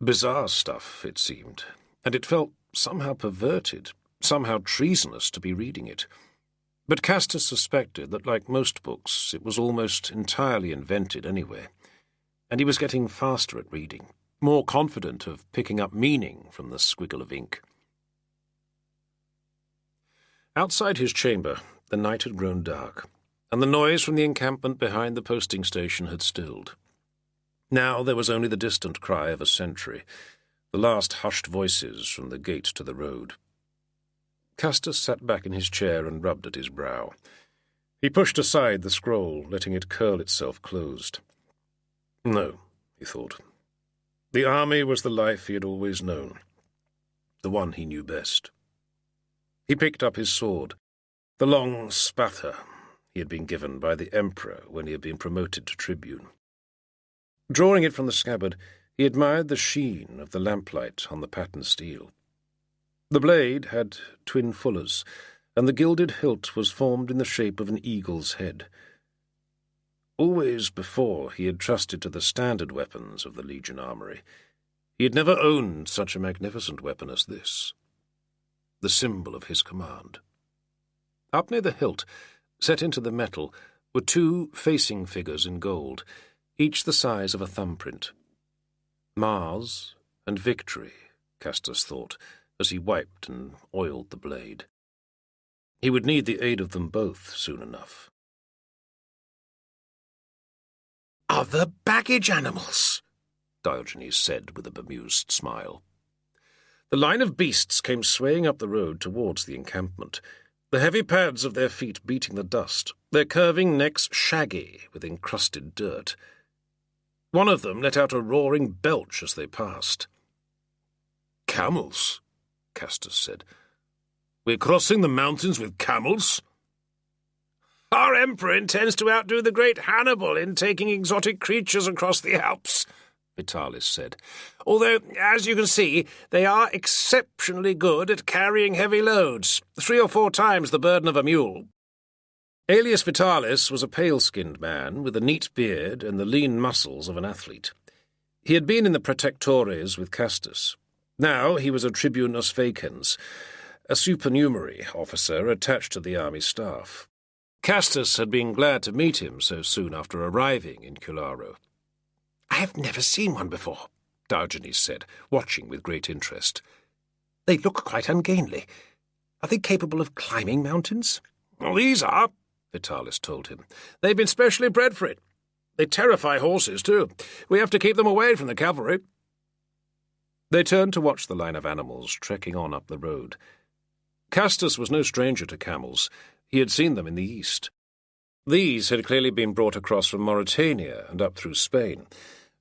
Bizarre stuff, it seemed, and it felt somehow perverted, somehow treasonous to be reading it. But Castus suspected that, like most books, it was almost entirely invented anyway, and he was getting faster at reading, more confident of picking up meaning from the squiggle of ink. Outside his chamber, the night had grown dark, and the noise from the encampment behind the posting station had stilled. Now there was only the distant cry of a sentry, the last hushed voices from the gate to the road. Castus sat back in his chair and rubbed at his brow. He pushed aside the scroll, letting it curl itself closed. No, he thought. The army was the life he had always known, the one he knew best. He picked up his sword, the long spatha he had been given by the emperor when he had been promoted to tribune. Drawing it from the scabbard, he admired the sheen of the lamplight on the patterned steel. The blade had twin fullers, and the gilded hilt was formed in the shape of an eagle's head. Always before he had trusted to the standard weapons of the Legion armory. He had never owned such a magnificent weapon as this, the symbol of his command. Up near the hilt, set into the metal, were two facing figures in gold, each the size of a thumbprint. Mars and Victory, Castus thought, as he wiped and oiled the blade. He would need the aid of them both soon enough. "Other baggage animals," Diogenes said with a bemused smile. The line of beasts came swaying up the road towards the encampment, the heavy pads of their feet beating the dust, their curving necks shaggy with encrusted dirt. One of them let out a roaring belch as they passed. "Camels," Castus said. "We're crossing the mountains with camels?" "Our Emperor intends to outdo the great Hannibal in taking exotic creatures across the Alps," Vitalis said. "Although, as you can see, they are exceptionally good at carrying heavy loads, 3 or 4 times the burden of a mule." Aelius Vitalis was a pale-skinned man with a neat beard and the lean muscles of an athlete. He had been in the Protectores with Castus. Now he was a tribunus facens, a supernumerary officer attached to the army staff. Castus had been glad to meet him so soon after arriving in Cularo. "I have never seen one before," Diogenes said, watching with great interest. "They look quite ungainly. Are they capable of climbing mountains?" "Well, these are," Vitalis told him. "They've been specially bred for it. They terrify horses, too. We have to keep them away from the cavalry." They turned to watch the line of animals trekking on up the road. Castus was no stranger to camels. He had seen them in the east. These had clearly been brought across from Mauritania and up through Spain.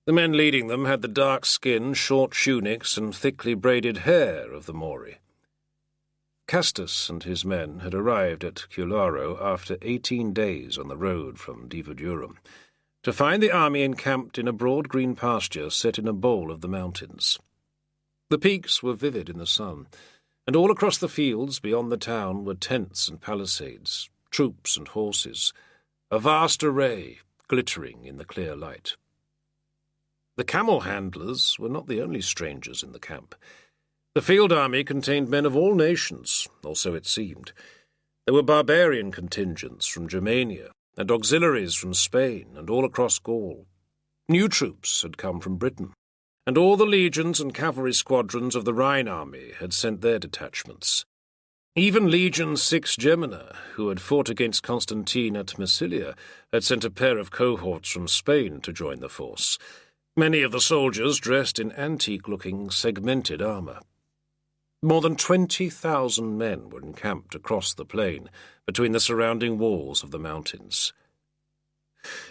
The men leading them had the dark skin, short tunics, and thickly braided hair of the Mori. Castus and his men had arrived at Cularo after 18 days on the road from Divodurum, to find the army encamped in a broad green pasture set in a bowl of the mountains. The peaks were vivid in the sun, and all across the fields beyond the town were tents and palisades, troops and horses, a vast array glittering in the clear light. The camel handlers were not the only strangers in the camp. The field army contained men of all nations, or so it seemed. There were barbarian contingents from Germania, and auxiliaries from Spain and all across Gaul. New troops had come from Britain, and all the legions and cavalry squadrons of the Rhine army had sent their detachments. Even Legion 6 Gemina, who had fought against Constantine at Massilia, had sent a pair of cohorts from Spain to join the force, many of the soldiers dressed in antique-looking segmented armour. More than 20,000 men were encamped across the plain, between the surrounding walls of the mountains.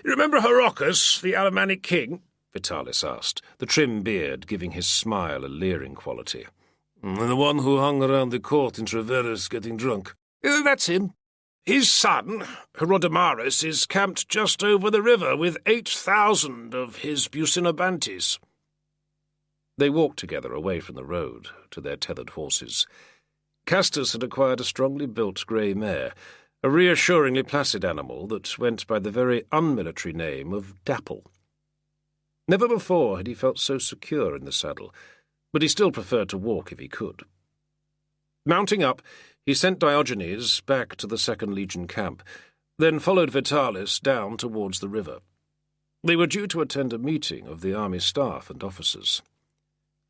"You remember Herocus, the Alemannic king?" Vitalis asked, the trim beard giving his smile a leering quality. "The one who hung around the court in Treverus getting drunk?" "That's him. His son, Herodomarus, is camped just over the river with 8,000 of his Bucinobantes." They walked together away from the road to their tethered horses. Castus had acquired a strongly built grey mare, a reassuringly placid animal that went by the very unmilitary name of Dapple. Never before had he felt so secure in the saddle, but he still preferred to walk if he could. Mounting up, he sent Diogenes back to the 2nd Legion camp, then followed Vitalis down towards the river. They were due to attend a meeting of the army staff and officers.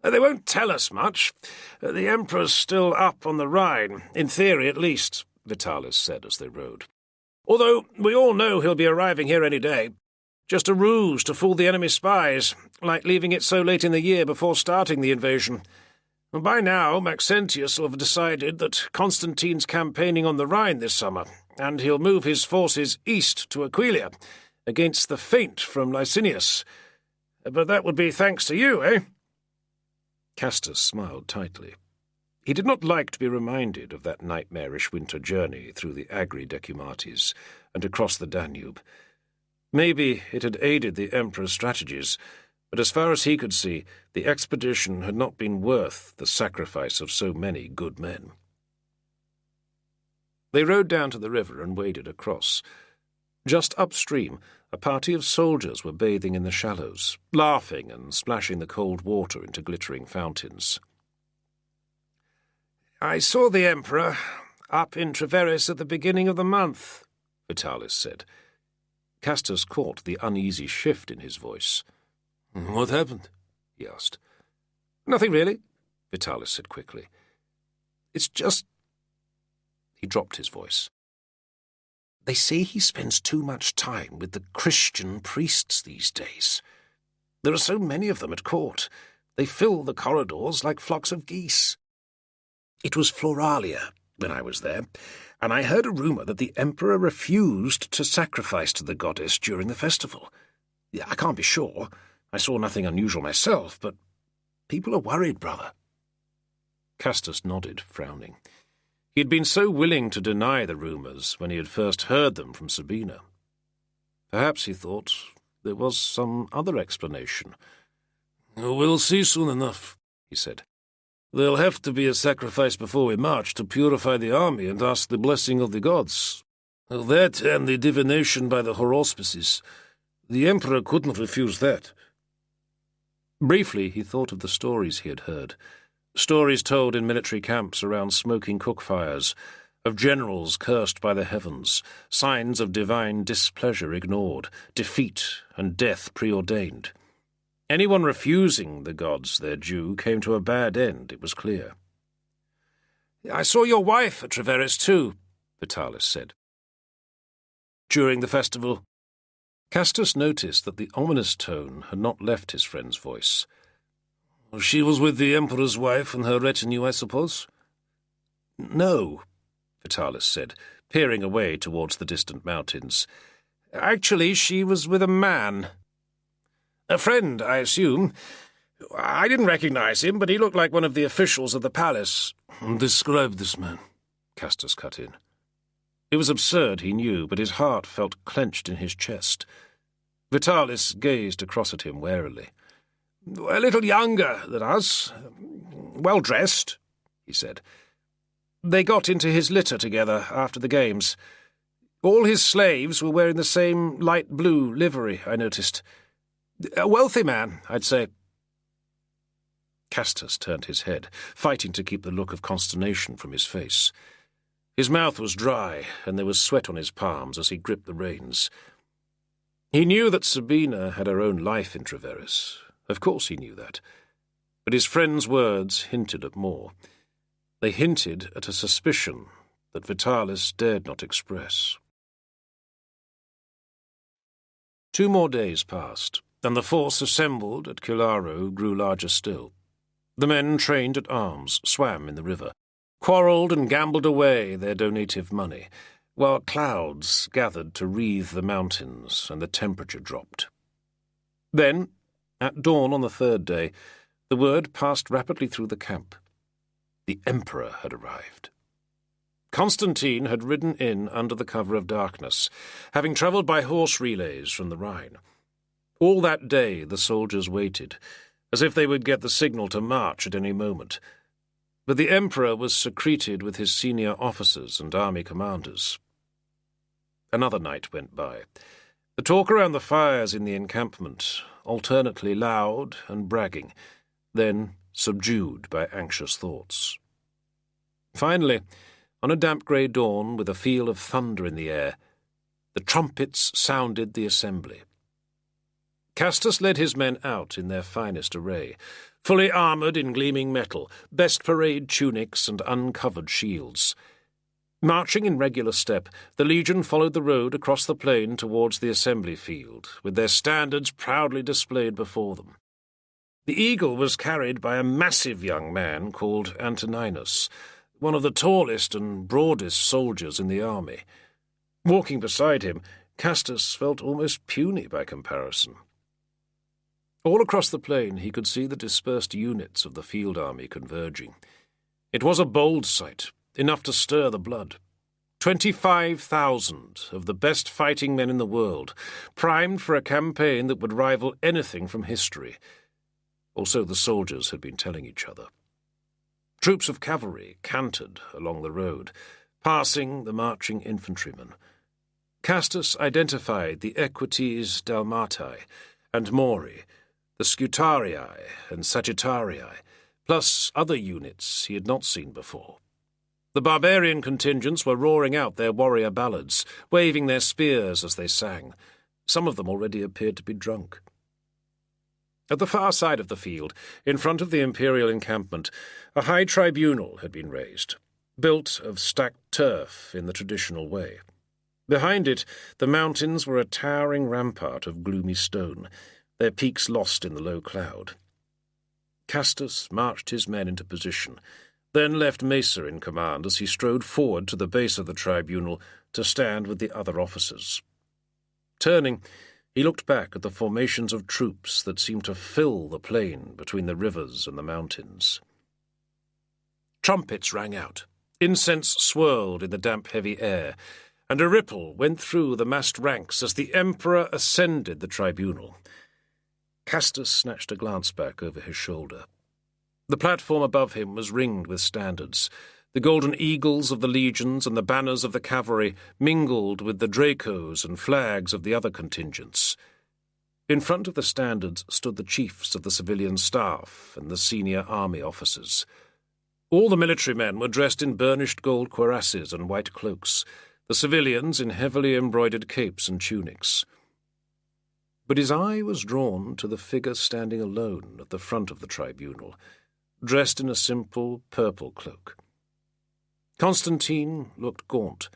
"They won't tell us much. The Emperor's still up on the Rhine, in theory at least," Vitalis said as they rode. "Although we all know he'll be arriving here any day. Just a ruse to fool the enemy spies, like leaving it so late in the year before starting the invasion. And by now Maxentius will have decided that Constantine's campaigning on the Rhine this summer, and he'll move his forces east to Aquileia, against the feint from Licinius. But that would be thanks to you, eh?" Castus smiled tightly. He did not like to be reminded of that nightmarish winter journey through the Agri Decumates and across the Danube. Maybe it had aided the Emperor's strategies, but as far as he could see, the expedition had not been worth the sacrifice of so many good men. They rowed down to the river and waded across. Just upstream, a party of soldiers were bathing in the shallows, laughing and splashing the cold water into glittering fountains. "I saw the Emperor up in Treveris at the beginning of the month," Vitalis said. Castus caught the uneasy shift in his voice. "What happened?" he asked. "Nothing really," Vitalis said quickly. "It's just—" He dropped his voice. "They say he spends too much time with the Christian priests these days. There are so many of them at court. They fill the corridors like flocks of geese. It was Floralia when I was there, and I heard a rumour that the Emperor refused to sacrifice to the goddess during the festival. I can't be sure. I saw nothing unusual myself, but people are worried, brother." Castus nodded, frowning. He had been so willing to deny the rumours when he had first heard them from Sabina. Perhaps, he thought, there was some other explanation. "We'll see soon enough," he said. "There'll have to be a sacrifice before we march to purify the army and ask the blessing of the gods. That and the divination by the horauspices. The Emperor couldn't refuse that." Briefly, he thought of the stories he had heard. Stories told in military camps around smoking cook fires, of generals cursed by the heavens, signs of divine displeasure ignored, defeat and death preordained. Anyone refusing the gods their due came to a bad end, it was clear. "I saw your wife at Treveris too," Vitalis said. "During the festival." Castus noticed that the ominous tone had not left his friend's voice. "She was with the Emperor's wife and her retinue, I suppose?" "No," Vitalis said, peering away towards the distant mountains. "Actually, she was with a man. A friend, I assume. I didn't recognize him, but he looked like one of the officials of the palace." "Describe this man," Castus cut in. It was absurd, he knew, but his heart felt clenched in his chest. Vitalis gazed across at him warily. "A little younger than us. Well-dressed," he said. "They got into his litter together after the games. All his slaves were wearing the same light blue livery, I noticed. A wealthy man, I'd say." Castus turned his head, fighting to keep the look of consternation from his face. His mouth was dry, and there was sweat on his palms as he gripped the reins. He knew that Sabina had her own life in Treveris. Of course he knew that. But his friend's words hinted at more. They hinted at a suspicion that Vitalis dared not express. 2 more days passed, and the force assembled at Kilaro grew larger still. The men trained at arms swam in the river, quarrelled and gambled away their donative money, while clouds gathered to wreathe the mountains and the temperature dropped. Then, at dawn on the 3rd day, the word passed rapidly through the camp. The Emperor had arrived. Constantine had ridden in under the cover of darkness, having travelled by horse relays from the Rhine. All that day the soldiers waited, as if they would get the signal to march at any moment. But the Emperor was secreted with his senior officers and army commanders. Another night went by. The talk around the fires in the encampment, alternately loud and bragging, then subdued by anxious thoughts. Finally, on a damp grey dawn with a feel of thunder in the air, the trumpets sounded the assembly. Castus led his men out in their finest array, fully armoured in gleaming metal, best parade tunics and uncovered shields. Marching in regular step, the legion followed the road across the plain towards the assembly field, with their standards proudly displayed before them. The eagle was carried by a massive young man called Antoninus, one of the tallest and broadest soldiers in the army. Walking beside him, Castus felt almost puny by comparison. All across the plain he could see the dispersed units of the field army converging. It was a bold sight, enough to stir the blood. 25,000 of the best fighting men in the world, primed for a campaign that would rival anything from history. Or so the soldiers had been telling each other. Troops of cavalry cantered along the road, passing the marching infantrymen. Castus identified the Equites Dalmatii and Mori, the Scutarii and Sagittarii, plus other units he had not seen before. The barbarian contingents were roaring out their warrior ballads, waving their spears as they sang. Some of them already appeared to be drunk. At the far side of the field, in front of the imperial encampment, a high tribunal had been raised, built of stacked turf in the traditional way. Behind it, the mountains were a towering rampart of gloomy stone, their peaks lost in the low cloud. Castus marched his men into position, then left Mesa in command as he strode forward to the base of the tribunal to stand with the other officers. Turning, he looked back at the formations of troops that seemed to fill the plain between the rivers and the mountains. Trumpets rang out, incense swirled in the damp, heavy air, and a ripple went through the massed ranks as the Emperor ascended the tribunal. Castus snatched a glance back over his shoulder. The platform above him was ringed with standards. The golden eagles of the legions and the banners of the cavalry mingled with the dracos and flags of the other contingents. In front of the standards stood the chiefs of the civilian staff and the senior army officers. All the military men were dressed in burnished gold cuirasses and white cloaks, the civilians in heavily embroidered capes and tunics. But his eye was drawn to the figure standing alone at the front of the tribunal, dressed in a simple purple cloak. Constantine looked gaunt,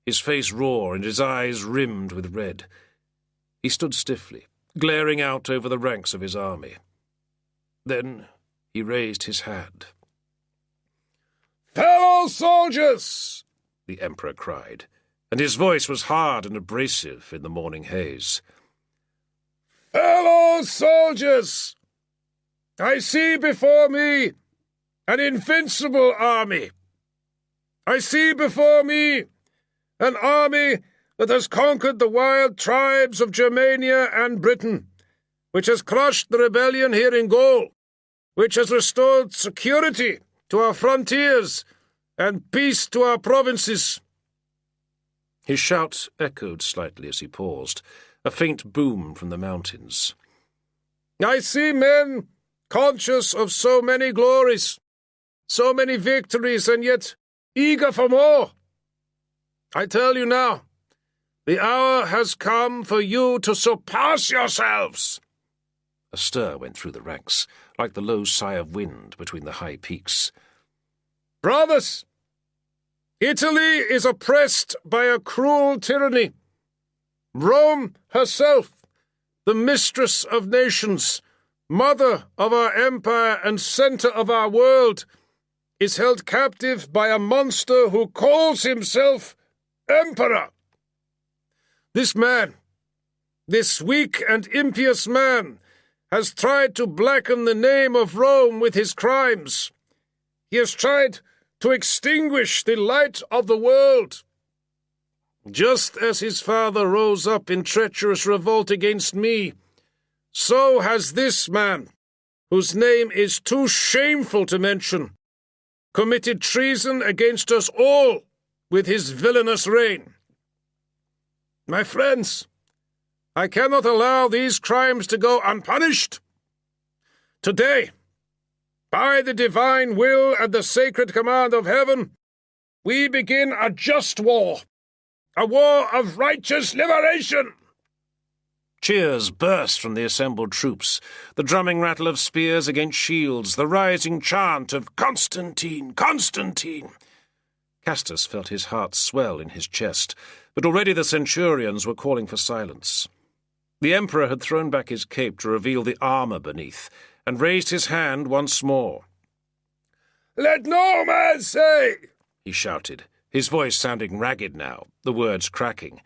his face raw and his eyes rimmed with red. He stood stiffly, glaring out over the ranks of his army. Then he raised his hand. "Fellow soldiers!" the Emperor cried, and his voice was hard and abrasive in the morning haze. "Fellow soldiers! I see before me an invincible army. I see before me an army that has conquered the wild tribes of Germania and Britain, which has crushed the rebellion here in Gaul, which has restored security to our frontiers and peace to our provinces." His shout echoed slightly as he paused, a faint boom from the mountains. "I see men conscious of so many glories, so many victories, and yet eager for more. I tell you now, the hour has come for you to surpass yourselves." A stir went through the ranks, like the low sigh of wind between the high peaks. "Brothers, Italy is oppressed by a cruel tyranny. Rome herself, the mistress of nations, mother of our empire and center of our world, is held captive by a monster who calls himself Emperor. This man, this weak and impious man, has tried to blacken the name of Rome with his crimes. He has tried to extinguish the light of the world. Just as his father rose up in treacherous revolt against me, so has this man, whose name is too shameful to mention, committed treason against us all with his villainous reign. My friends, I cannot allow these crimes to go unpunished. Today, by the divine will and the sacred command of heaven, we begin a just war, a war of righteous liberation." Cheers burst from the assembled troops, the drumming rattle of spears against shields, the rising chant of "Constantine, Constantine!" Castus felt his heart swell in his chest, but already the centurions were calling for silence. The Emperor had thrown back his cape to reveal the armour beneath, and raised his hand once more. "Let no man say," he shouted, his voice sounding ragged now, the words cracking,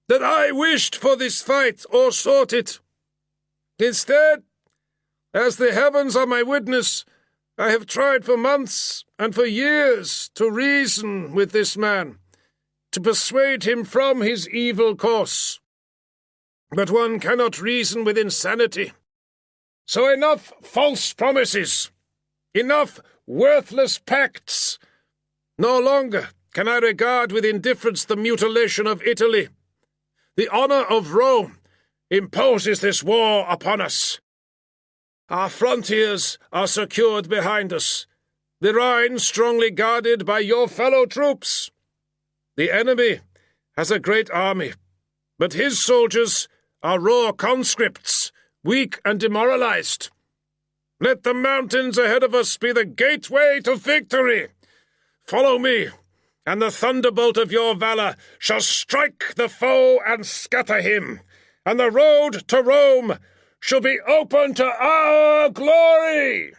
"that I wished for this fight or sought it. Instead, as the heavens are my witness, I have tried for months and for years to reason with this man, to persuade him from his evil course. But one cannot reason with insanity. So enough false promises, enough worthless pacts. No longer can I regard with indifference the mutilation of Italy. The honour of Rome imposes this war upon us. Our frontiers are secured behind us, the Rhine strongly guarded by your fellow troops. The enemy has a great army, but his soldiers are raw conscripts, weak and demoralized. Let the mountains ahead of us be the gateway to victory. Follow me, and the thunderbolt of your valor shall strike the foe and scatter him, and the road to Rome shall be open to our glory.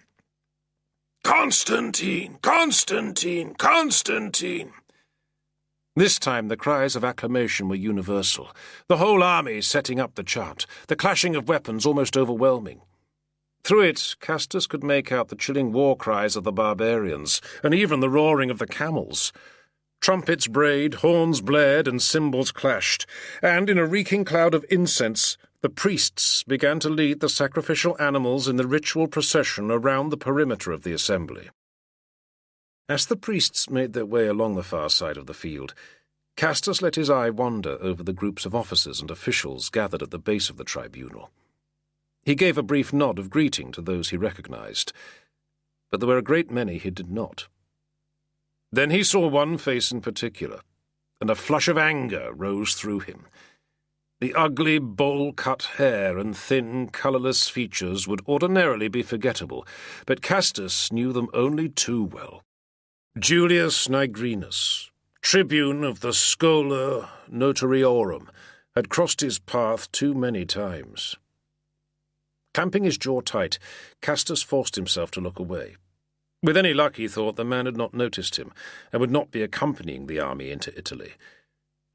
Constantine! Constantine! Constantine! This time the cries of acclamation were universal, the whole army setting up the chant, the clashing of weapons almost overwhelming. Through it, Castus could make out the chilling war cries of the barbarians, and even the roaring of the camels. Trumpets brayed, horns blared, and cymbals clashed, and in a reeking cloud of incense, the priests began to lead the sacrificial animals in the ritual procession around the perimeter of the assembly. As the priests made their way along the far side of the field, Castus let his eye wander over the groups of officers and officials gathered at the base of the tribunal. He gave a brief nod of greeting to those he recognized, but there were a great many he did not. Then he saw one face in particular, and a flush of anger rose through him. The ugly, bowl-cut hair and thin, colourless features would ordinarily be forgettable, but Castus knew them only too well. Julius Nigrinus, tribune of the Schola Notariorum, had crossed his path too many times. Clamping his jaw tight, Castus forced himself to look away. With any luck, he thought, the man had not noticed him, and would not be accompanying the army into Italy.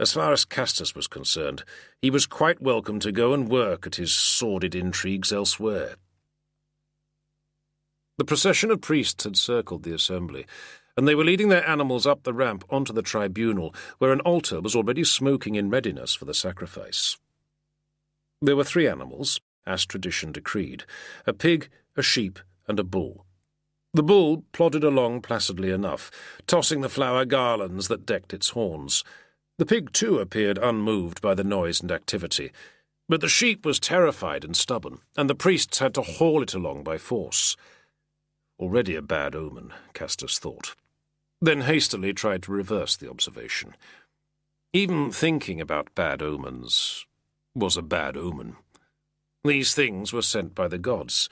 As far as Castus was concerned, he was quite welcome to go and work at his sordid intrigues elsewhere. The procession of priests had circled the assembly, and they were leading their animals up the ramp onto the tribunal, where an altar was already smoking in readiness for the sacrifice. There were 3 animals, as tradition decreed, a pig, a sheep, and a bull. The bull plodded along placidly enough, tossing the flower garlands that decked its horns. The pig, too, appeared unmoved by the noise and activity, but the sheep was terrified and stubborn, and the priests had to haul it along by force. Already a bad omen, Castus thought, then hastily tried to reverse the observation. Even thinking about bad omens was a bad omen. These things were sent by the gods.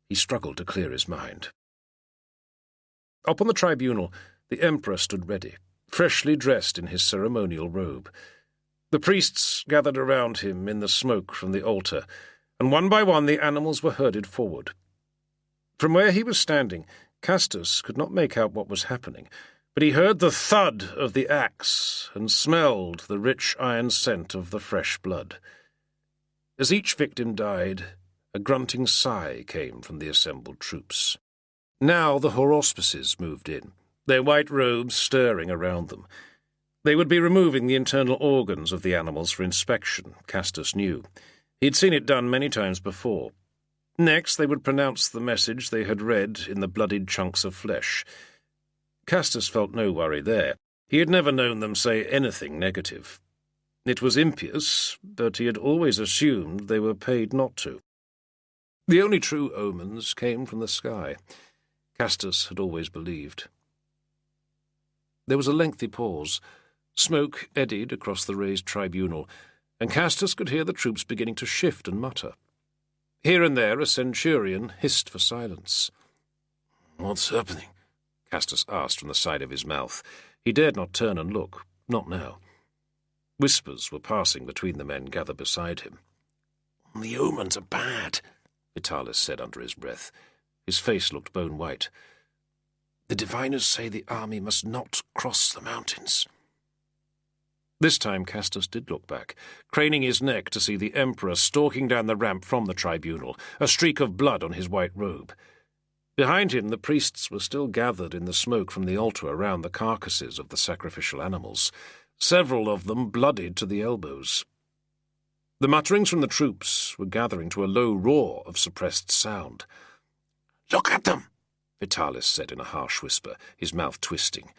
He struggled to clear his mind. Up on the tribunal, the emperor stood ready, freshly dressed in his ceremonial robe. The priests gathered around him in the smoke from the altar, and one by one the animals were herded forward. From where he was standing, Castus could not make out what was happening, but he heard the thud of the axe and smelled the rich iron scent of the fresh blood. As each victim died, a grunting sigh came from the assembled troops. Now the haruspices moved in, their white robes stirring around them. They would be removing the internal organs of the animals for inspection, Castus knew. He had seen it done many times before. Next, they would pronounce the message they had read in the bloodied chunks of flesh. Castus felt no worry there. He had never known them say anything negative. It was impious, but he had always assumed they were paid not to. The only true omens came from the sky. Castus had always believed. There was a lengthy pause. Smoke eddied across the raised tribunal, and Castus could hear the troops beginning to shift and mutter. Here and there a centurion hissed for silence. "What's happening?" Castus asked from the side of his mouth. He dared not turn and look, not now. Whispers were passing between the men gathered beside him. "The omens are bad," Vitalis said under his breath. His face looked bone-white. "The diviners say the army must not cross the mountains." This time Castus did look back, craning his neck to see the Emperor stalking down the ramp from the tribunal, a streak of blood on his white robe. Behind him, the priests were still gathered in the smoke from the altar around the carcasses of the sacrificial animals, several of them bloodied to the elbows. The mutterings from the troops were gathering to a low roar of suppressed sound. "Look at them!" Vitalis said in a harsh whisper, his mouth twisting.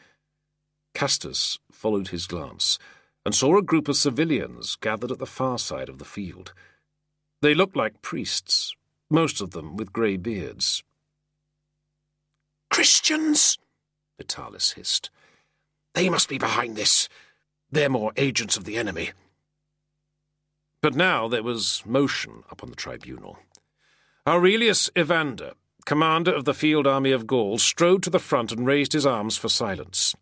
Castus followed his glance and saw a group of civilians gathered at the far side of the field. They looked like priests, most of them with grey beards. "Christians!" Vitalis hissed. "They must be behind this. They're more agents of the enemy." But now there was motion upon the tribunal. Aurelius Evander, commander of the field army of Gaul, strode to the front and raised his arms for silence.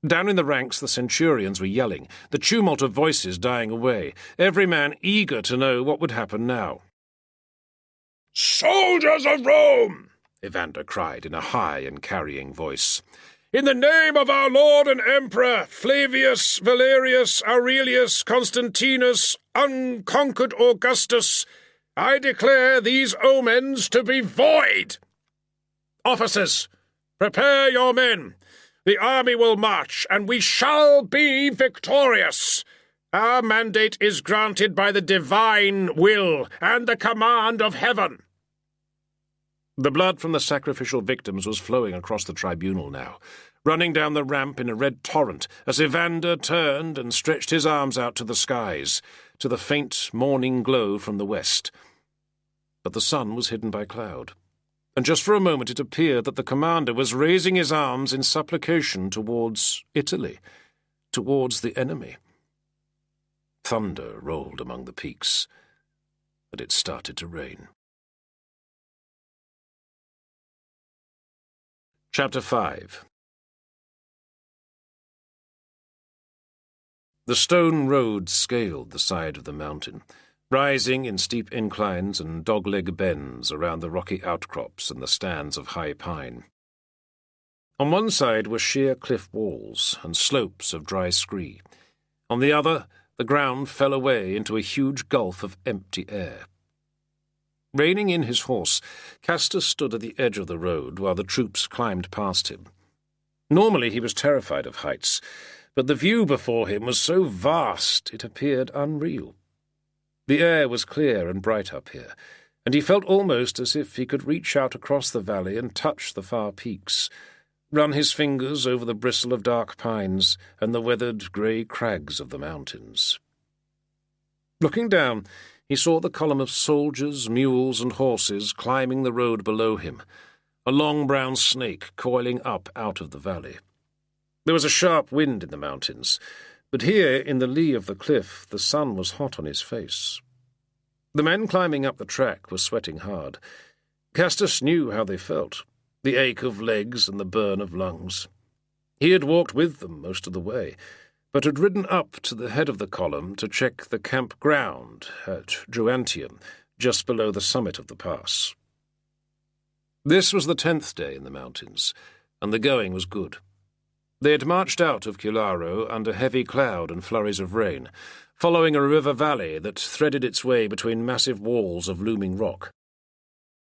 Down in the ranks the centurions were yelling, the tumult of voices dying away, every man eager to know what would happen now. "Soldiers of Rome!" Evander cried in a high and carrying voice. "In the name of our Lord and Emperor, Flavius Valerius Aurelius Constantinus, unconquered Augustus, I declare these omens to be void! Officers, prepare your men. The army will march, and we shall be victorious. Our mandate is granted by the divine will and the command of heaven." The blood from the sacrificial victims was flowing across the tribunal now, running down the ramp in a red torrent as Evander turned and stretched his arms out to the skies, to the faint morning glow from the west. But the sun was hidden by cloud, and just for a moment it appeared that the commander was raising his arms in supplication towards Italy, towards the enemy. Thunder rolled among the peaks, and it started to rain. Chapter 5. The stone road scaled the side of the mountain, rising in steep inclines and dogleg bends around the rocky outcrops and the stands of high pine. On one side were sheer cliff walls and slopes of dry scree. On the other, the ground fell away into a huge gulf of empty air. Reining in his horse, Castus stood at the edge of the road while the troops climbed past him. Normally he was terrified of heights, but the view before him was so vast it appeared unreal. The air was clear and bright up here, and he felt almost as if he could reach out across the valley and touch the far peaks, run his fingers over the bristle of dark pines and the weathered grey crags of the mountains. Looking down, he saw the column of soldiers, mules, and horses climbing the road below him, a long brown snake coiling up out of the valley. There was a sharp wind in the mountains, but here, in the lee of the cliff, the sun was hot on his face. The men climbing up the track were sweating hard. Castus knew how they felt, the ache of legs and the burn of lungs. He had walked with them most of the way, but had ridden up to the head of the column to check the camp ground at Druantium, just below the summit of the pass. This was the 10th day in the mountains, and the going was good. They had marched out of Cularo under heavy cloud and flurries of rain, following a river valley that threaded its way between massive walls of looming rock.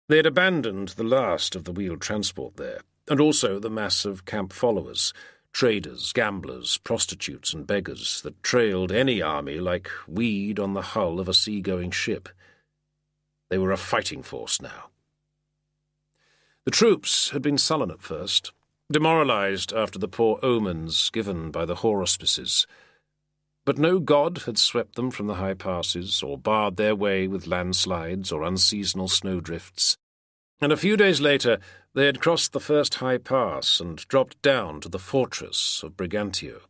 They had abandoned the last of the wheeled transport there, and also the mass of camp followers, traders, gamblers, prostitutes, and beggars that trailed any army like weed on the hull of a sea-going ship. They were a fighting force now. The troops had been sullen at first, demoralized after the poor omens given by the horauspices. But no god had swept them from the high passes, or barred their way with landslides or unseasonal snowdrifts. And a few days later they had crossed the first high pass and dropped down to the fortress of Brigantio,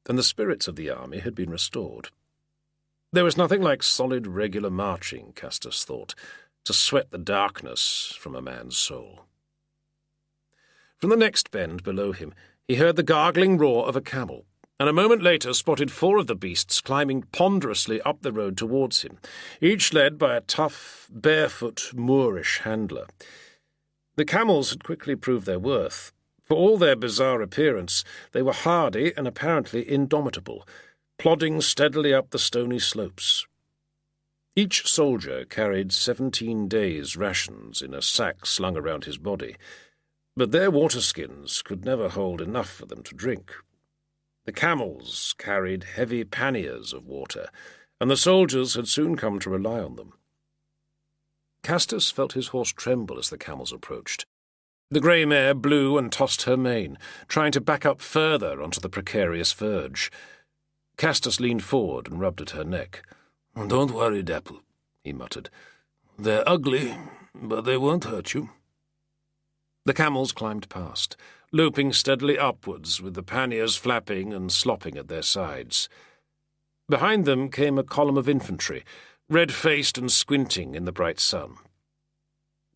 and the spirits of the army had been restored. There was nothing like solid, regular marching, Castus thought, to sweat the darkness from a man's soul. From the next bend below him he heard the gargling roar of a camel, and a moment later spotted 4 of the beasts climbing ponderously up the road towards him, each led by a tough, barefoot, Moorish handler. The camels had quickly proved their worth. For all their bizarre appearance, they were hardy and apparently indomitable, plodding steadily up the stony slopes. Each soldier carried 17 days' rations in a sack slung around his body, but their waterskins could never hold enough for them to drink. The camels carried heavy panniers of water, and the soldiers had soon come to rely on them. Castus felt his horse tremble as the camels approached. The grey mare blew and tossed her mane, trying to back up further onto the precarious verge. Castus leaned forward and rubbed at her neck. "Don't worry, Dapple," he muttered. "They're ugly, but they won't hurt you." The camels climbed past, loping steadily upwards with the panniers flapping and slopping at their sides. Behind them came a column of infantry, red-faced and squinting in the bright sun.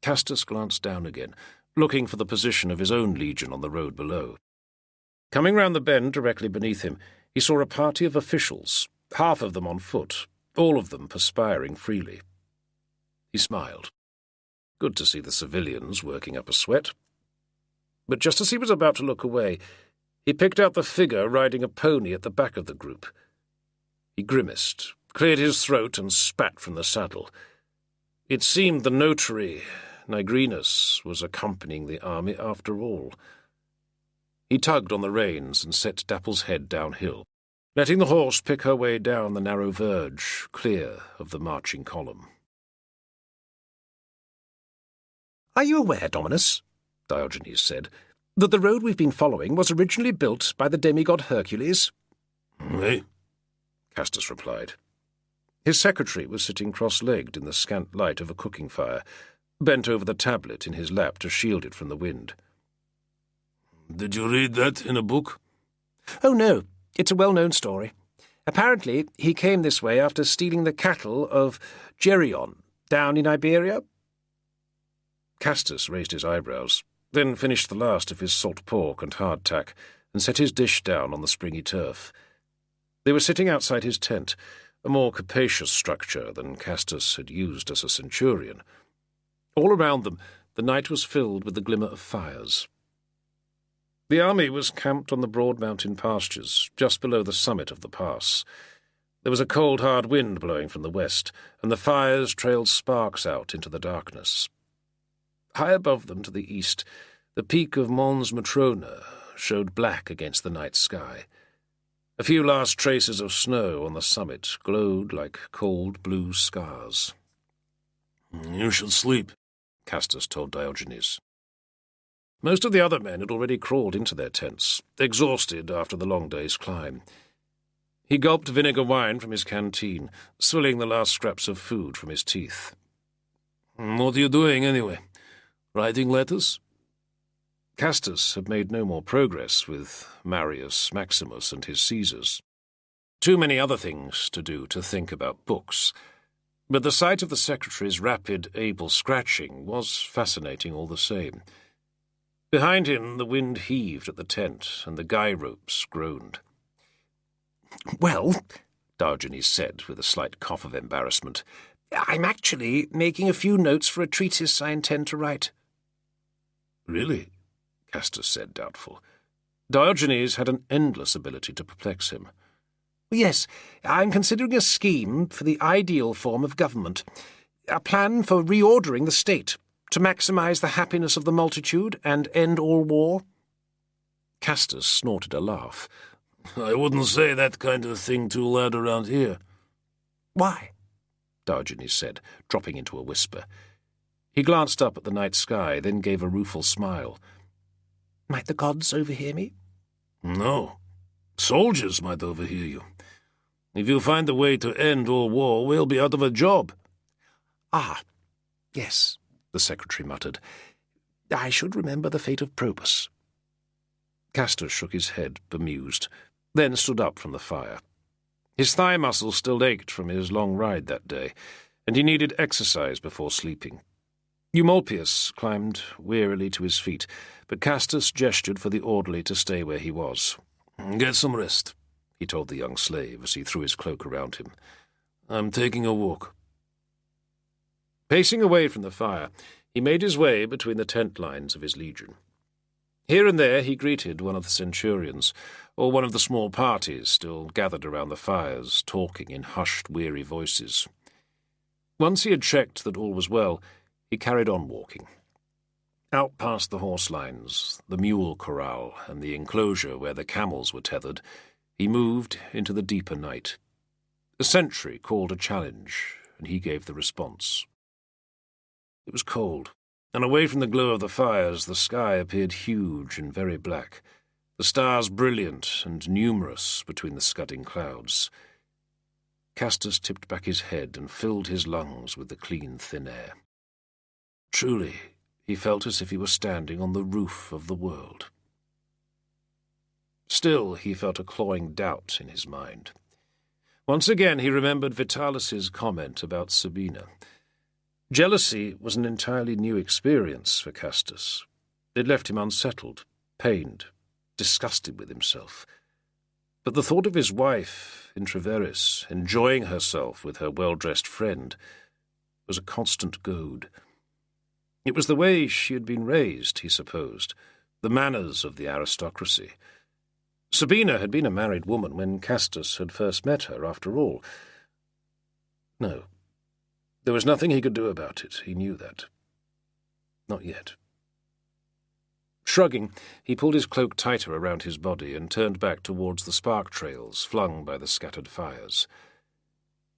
Castus glanced down again, looking for the position of his own legion on the road below. Coming round the bend directly beneath him, he saw a party of officials, half of them on foot, all of them perspiring freely. He smiled. Good to see the civilians working up a sweat. But just as he was about to look away, he picked out the figure riding a pony at the back of the group. He grimaced, cleared his throat, and spat from the saddle. It seemed the notary, Nigrinus, was accompanying the army after all. He tugged on the reins and set Dapple's head downhill, letting the horse pick her way down the narrow verge, clear of the marching column. "Are you aware, Dominus," Diogenes said, "that the road we've been following was originally built by the demigod Hercules?" "Eh?" Castus replied. His secretary was sitting cross-legged in the scant light of a cooking fire, bent over the tablet in his lap to shield it from the wind. "Did you read that in a book?" "Oh, no. It's a well-known story. Apparently, he came this way after stealing the cattle of Geryon, down in Iberia." Castus raised his eyebrows, then finished the last of his salt pork and hardtack, and set his dish down on the springy turf. They were sitting outside his tent, a more capacious structure than Castus had used as a centurion. All around them, the night was filled with the glimmer of fires. The army was camped on the broad mountain pastures, just below the summit of the pass. There was a cold, hard wind blowing from the west, and the fires trailed sparks out into the darkness. High above them to the east, the peak of Mons Matrona showed black against the night sky. A few last traces of snow on the summit glowed like cold blue scars. "You should sleep," Castus told Diogenes. Most of the other men had already crawled into their tents, exhausted after the long day's climb. He gulped vinegar wine from his canteen, swilling the last scraps of food from his teeth. "What are you doing, anyway? Writing letters?" Castus had made no more progress with Marius Maximus and his Caesars. Too many other things to do to think about books, but the sight of the secretary's rapid, able scratching was fascinating all the same. Behind him, the wind heaved at the tent, and the guy ropes groaned. "Well," Diogenes said, with a slight cough of embarrassment, "I'm actually making a few notes for a treatise I intend to write." "Really?" Castus said, doubtful. Diogenes had an endless ability to perplex him. "Yes, I'm considering a scheme for the ideal form of government, a plan for reordering the state, to maximize the happiness of the multitude and end all war." Castus snorted a laugh. "I wouldn't say that kind of thing to a lad around here." "Why?" Diogenes said, dropping into a whisper. He glanced up at the night sky, then gave a rueful smile. "Might the gods overhear me?" "No. Soldiers might overhear you. If you find a way to end all war, we'll be out of a job." "Ah, yes," the secretary muttered. "I should remember the fate of Probus." Castus shook his head, bemused, then stood up from the fire. His thigh muscles still ached from his long ride that day, and he needed exercise before sleeping. Eumolpius climbed wearily to his feet, but Castus gestured for the orderly to stay where he was. "Get some rest," he told the young slave as he threw his cloak around him. "I'm taking a walk." Pacing away from the fire, he made his way between the tent lines of his legion. Here and there he greeted one of the centurions, or one of the small parties still gathered around the fires, talking in hushed, weary voices. Once he had checked that all was well, he carried on walking. Out past the horse lines, the mule corral, and the enclosure where the camels were tethered, he moved into the deeper night. A sentry called a challenge, and he gave the response. It was cold, and away from the glow of the fires the sky appeared huge and very black, the stars brilliant and numerous between the scudding clouds. Castus tipped back his head and filled his lungs with the clean, thin air. Truly, he felt as if he were standing on the roof of the world. Still, he felt a clawing doubt in his mind. Once again he remembered Vitalis's comment about Sabina. Jealousy was an entirely new experience for Castus. It left him unsettled, pained, disgusted with himself. But the thought of his wife, in Treveris, enjoying herself with her well-dressed friend, was a constant goad. It was the way she had been raised, he supposed, the manners of the aristocracy. Sabina had been a married woman when Castus had first met her, after all. No, there was nothing he could do about it, he knew that. Not yet. Shrugging, he pulled his cloak tighter around his body and turned back towards the spark trails flung by the scattered fires.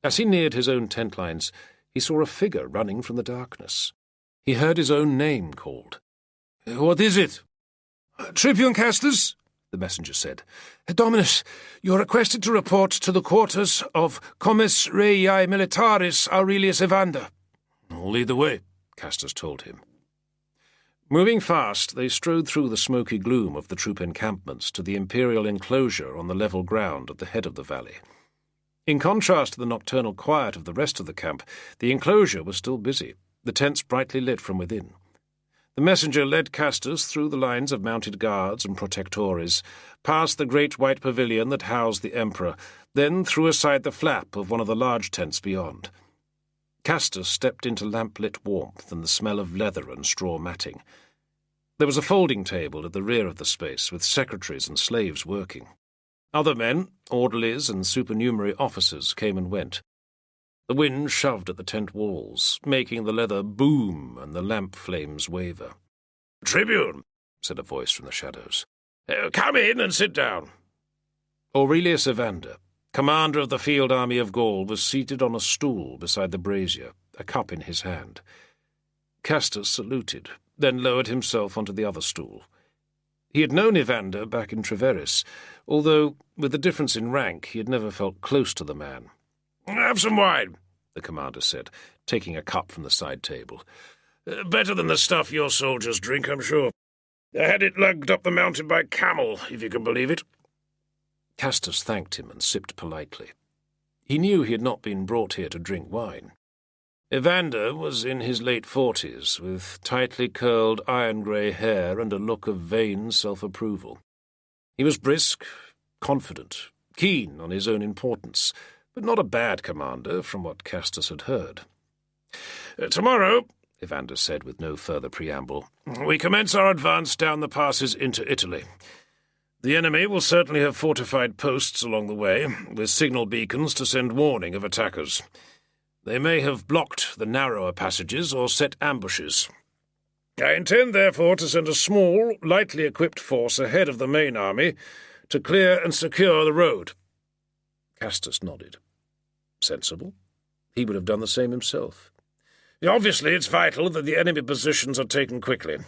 As he neared his own tent lines, he saw a figure running from the darkness. He heard his own name called. "What is it?" "Tribune Castus," the messenger said. "Dominus, you are requested to report to the quarters of Comes Rei Militaris Aurelius Evander." "I'll lead the way," Castus told him. Moving fast, they strode through the smoky gloom of the troop encampments to the imperial enclosure on the level ground at the head of the valley. In contrast to the nocturnal quiet of the rest of the camp, the enclosure was still busy, the tents brightly lit from within. The messenger led Castus through the lines of mounted guards and protectores, past the great white pavilion that housed the emperor, then threw aside the flap of one of the large tents beyond. Castus stepped into lamp-lit warmth and the smell of leather and straw matting. There was a folding table at the rear of the space, with secretaries and slaves working. Other men, orderlies and supernumerary officers, came and went. The wind shoved at the tent walls, making the leather boom and the lamp flames waver. "Tribune," said a voice from the shadows. "Come in and sit down." Aurelius Evander, commander of the field army of Gaul, was seated on a stool beside the brazier, a cup in his hand. Castus saluted, then lowered himself onto the other stool. He had known Evander back in Treveris, although, with the difference in rank, he had never felt close to the man. "Have some wine," the commander said, taking a cup from the side table. "Better than the stuff your soldiers drink, I'm sure. I had it lugged up the mountain by camel, if you can believe it." Castus thanked him and sipped politely. He knew he had not been brought here to drink wine. Evander was in his late 40s, with tightly curled iron-grey hair and a look of vain self-approval. He was brisk, confident, keen on his own importance, but not a bad commander from what Castus had heard. "Tomorrow," Evander said with no further preamble, "we commence our advance down the passes into Italy. The enemy will certainly have fortified posts along the way, with signal beacons to send warning of attackers. They may have blocked the narrower passages or set ambushes. I intend, therefore, to send a small, lightly equipped force ahead of the main army to clear and secure the road." Castus nodded. Sensible. He would have done the same himself. "Obviously, it's vital that the enemy positions are taken quickly.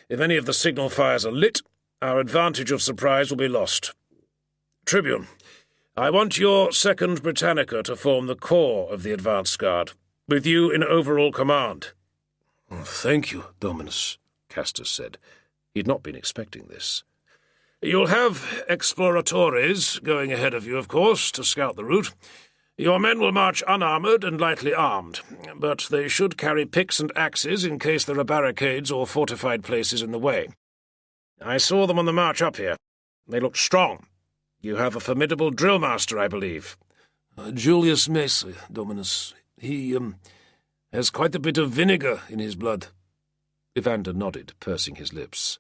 If any of the signal fires are lit, our advantage of surprise will be lost. Tribune, I want your 2nd Britannica to form the core of the advance guard, with you in overall command." "Thank you, Dominus," Castus said. He had not been expecting this. "You'll have exploratores going ahead of you, of course, to scout the route. Your men will march unarmoured and lightly armed, but they should carry picks and axes in case there are barricades or fortified places in the way. I saw them on the march up here. They looked strong. You have a formidable drill master, I believe." "Julius Mace, Dominus. He has quite a bit of vinegar in his blood." Evander nodded, pursing his lips.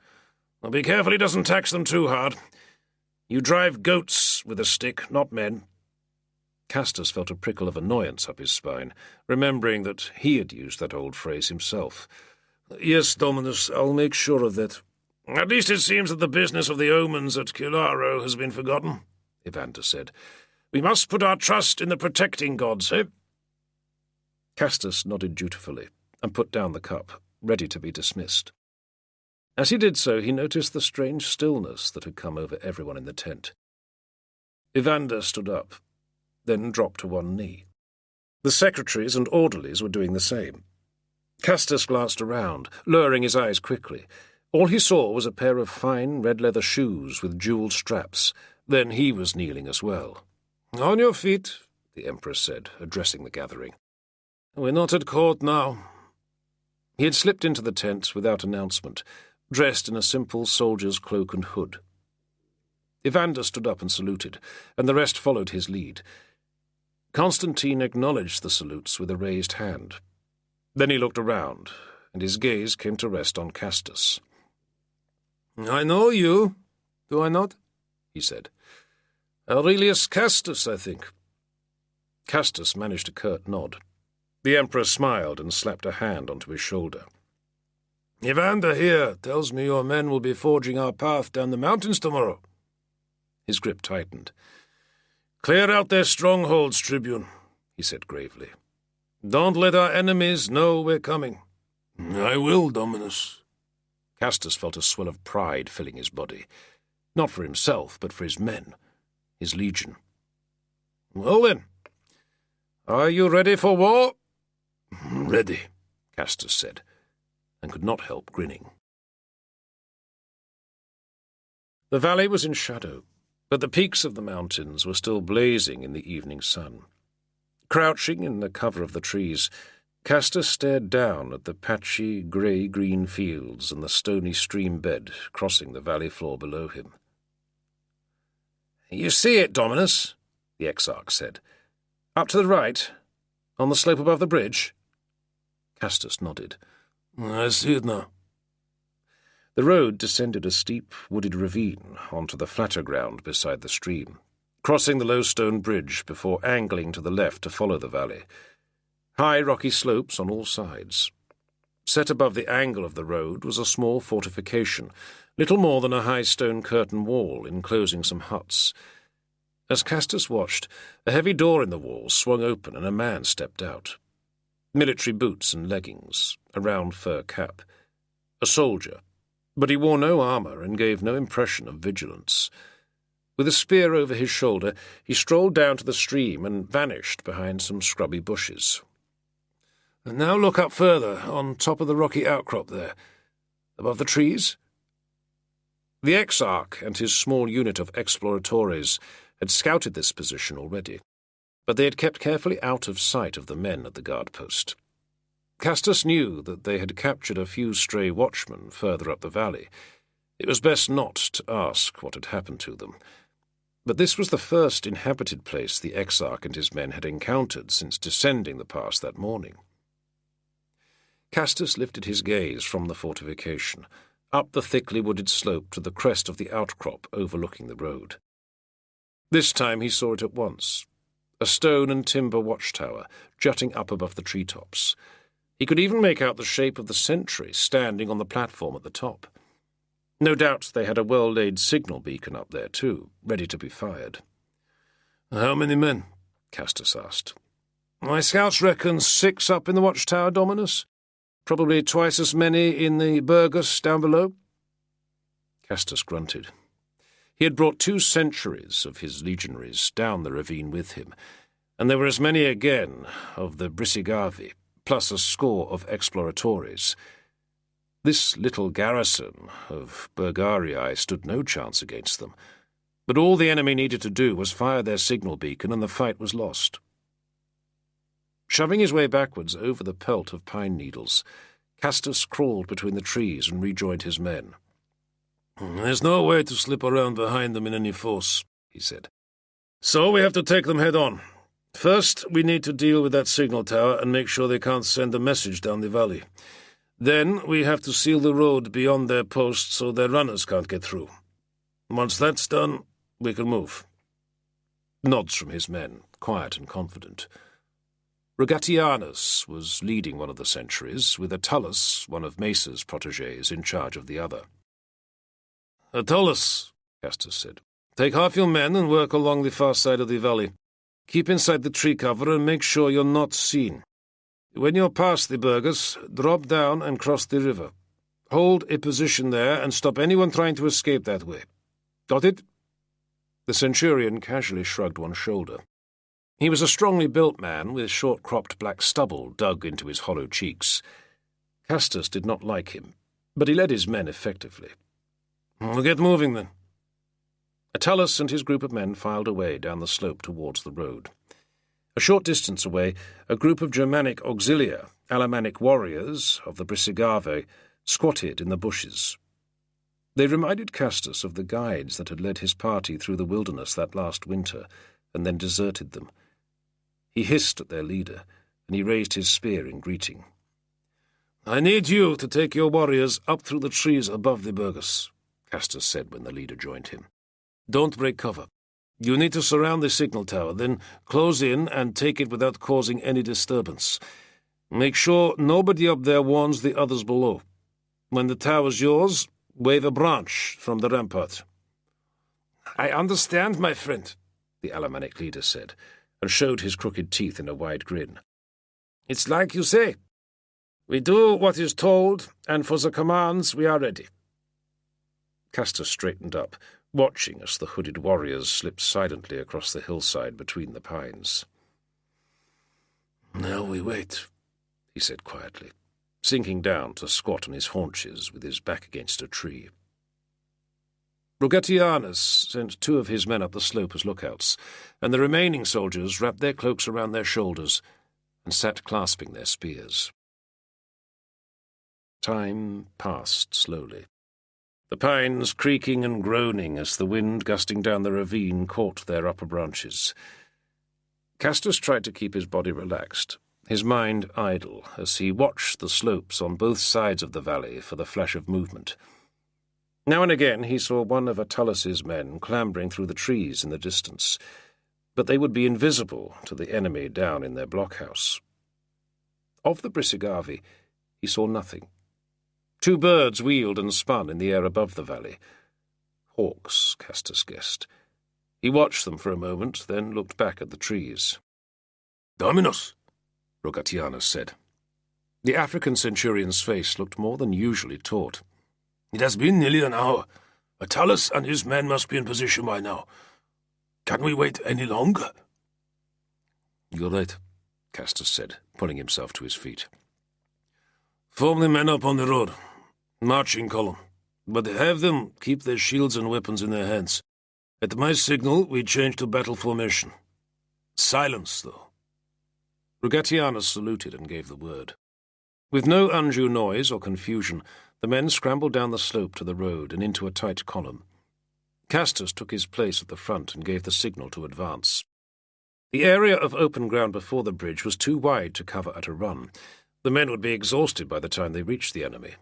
"Well, be careful he doesn't tax them too hard. You drive goats with a stick, not men." Castus felt a prickle of annoyance up his spine, remembering that he had used that old phrase himself. "Yes, Dominus, I'll make sure of that. At least it seems that the business of the omens at Kilaro has been forgotten," Evander said. "We must put our trust in the protecting gods, eh?" Castus nodded dutifully and put down the cup, ready to be dismissed. As he did so, he noticed the strange stillness that had come over everyone in the tent. Evander stood up, then dropped to one knee. The secretaries and orderlies were doing the same. Castus glanced around, lowering his eyes quickly. All he saw was a pair of fine red-leather shoes with jewelled straps. Then he was kneeling as well. "On your feet," the Emperor said, addressing the gathering. "We're not at court now." He had slipped into the tent without announcement, dressed in a simple soldier's cloak and hood. Evander stood up and saluted, and the rest followed his lead. Constantine acknowledged the salutes with a raised hand. Then he looked around, and his gaze came to rest on Castus. "I know you, do I not?" he said. "Aurelius Castus, I think." Castus managed a curt nod. The Emperor smiled and slapped a hand onto his shoulder. "Evander here tells me your men will be forging our path down the mountains tomorrow." His grip tightened. "Clear out their strongholds, Tribune," he said gravely. "Don't let our enemies know we're coming." "I will, Dominus." Castus felt a swell of pride filling his body, not for himself, but for his men, his legion. "Well then, are you ready for war?" "Ready," Castus said, and could not help grinning. The valley was in shadow, but the peaks of the mountains were still blazing in the evening sun. Crouching in the cover of the trees, Castus stared down at the patchy, grey-green fields and the stony stream bed crossing the valley floor below him. "You see it, Dominus," the Exarch said. "Up to the right, on the slope above the bridge?" Castus nodded. "I see it now." The road descended a steep, wooded ravine onto the flatter ground beside the stream, crossing the low stone bridge before angling to the left to follow the valley. High rocky slopes on all sides. Set above the angle of the road was a small fortification, little more than a high stone curtain wall enclosing some huts. As Castus watched, a heavy door in the wall swung open and a man stepped out. Military boots and leggings, a round fur cap. A soldier, but he wore no armour and gave no impression of vigilance. With a spear over his shoulder, he strolled down to the stream and vanished behind some scrubby bushes. "And now look up further, on top of the rocky outcrop there, above the trees." The Exarch and his small unit of exploratores had scouted this position already, but they had kept carefully out of sight of the men at the guard post. Castus knew that they had captured a few stray watchmen further up the valley. It was best not to ask what had happened to them. But this was the first inhabited place the Exarch and his men had encountered since descending the pass that morning. Castus lifted his gaze from the fortification, up the thickly wooded slope to the crest of the outcrop overlooking the road. This time he saw it at once, a stone and timber watchtower jutting up above the treetops. He could even make out the shape of the sentry standing on the platform at the top. No doubt they had a well-laid signal beacon up there too, ready to be fired. "How many men?" Castus asked. "My scouts reckon 6 up in the watchtower, Dominus. Probably twice as many in the burgos down below." Castus grunted. He had brought 2 centuries of his legionaries down the ravine with him, and there were as many again of the Brisigavi, plus a score of exploratores. This little garrison of Burgarii stood no chance against them, but all the enemy needed to do was fire their signal beacon and the fight was lost. Shoving his way backwards over the pelt of pine needles, Castus crawled between the trees and rejoined his men. "There's no way to slip around behind them in any force," he said. "So we have to take them head on. First, we need to deal with that signal tower and make sure they can't send a message down the valley. Then we have to seal the road beyond their post so their runners can't get through. Once that's done, we can move." Nods from his men, quiet and confident. Rogatianus was leading one of the sentries, with Attalus, one of Mesa's protégés, in charge of the other. "Attalus," Castus said, "take half your men and work along the far side of the valley. Keep inside the tree cover and make sure you're not seen. When you're past the burghers, drop down and cross the river. Hold a position there and stop anyone trying to escape that way. Got it?" The centurion casually shrugged one shoulder. He was a strongly built man with short-cropped black stubble dug into his hollow cheeks. Castus did not like him, but he led his men effectively. "We'll get moving, then." Attalus and his group of men filed away down the slope towards the road. A short distance away, a group of Germanic auxilia, Alemannic warriors of the Brisigave, squatted in the bushes. They reminded Castus of the guides that had led his party through the wilderness that last winter, and then deserted them. He hissed at their leader, and he raised his spear in greeting. "I need you to take your warriors up through the trees above the burghers," Castus said when the leader joined him. "Don't break cover. You need to surround the signal tower, then close in and take it without causing any disturbance. Make sure nobody up there warns the others below. When the tower's yours, wave a branch from the rampart." "I understand, my friend," the Alemannic leader said, and showed his crooked teeth in a wide grin. "It's like you say. We do what is told, and for the commands we are ready." Castus straightened up, watching as the hooded warriors slipped silently across the hillside between the pines. "Now we wait," he said quietly, sinking down to squat on his haunches with his back against a tree. Rogatianus sent 2 of his men up the slope as lookouts, and the remaining soldiers wrapped their cloaks around their shoulders and sat clasping their spears. Time passed slowly, the pines creaking and groaning as the wind gusting down the ravine caught their upper branches. Castus tried to keep his body relaxed, his mind idle, as he watched the slopes on both sides of the valley for the flash of movement. Now and again he saw one of Attalus's men clambering through the trees in the distance, but they would be invisible to the enemy down in their blockhouse. Of the Brisigave he saw nothing. 2 birds wheeled and spun in the air above the valley. Hawks, Castus guessed. He watched them for a moment, then looked back at the trees. "Dominus," Rogatianus said. The African centurion's face looked more than usually taut. "It has been nearly an hour. Attalus and his men must be in position by now. Can we wait any longer?" "You're right," Castus said, pulling himself to his feet. "Form the men up on the road. Marching column. But have them keep their shields and weapons in their hands. At my signal, we change to battle formation. Silence, though." Rogatianus saluted and gave the word. With no undue noise or confusion, the men scrambled down the slope to the road and into a tight column. Castus took his place at the front and gave the signal to advance. The area of open ground before the bridge was too wide to cover at a run. The men would be exhausted by the time they reached the enemy.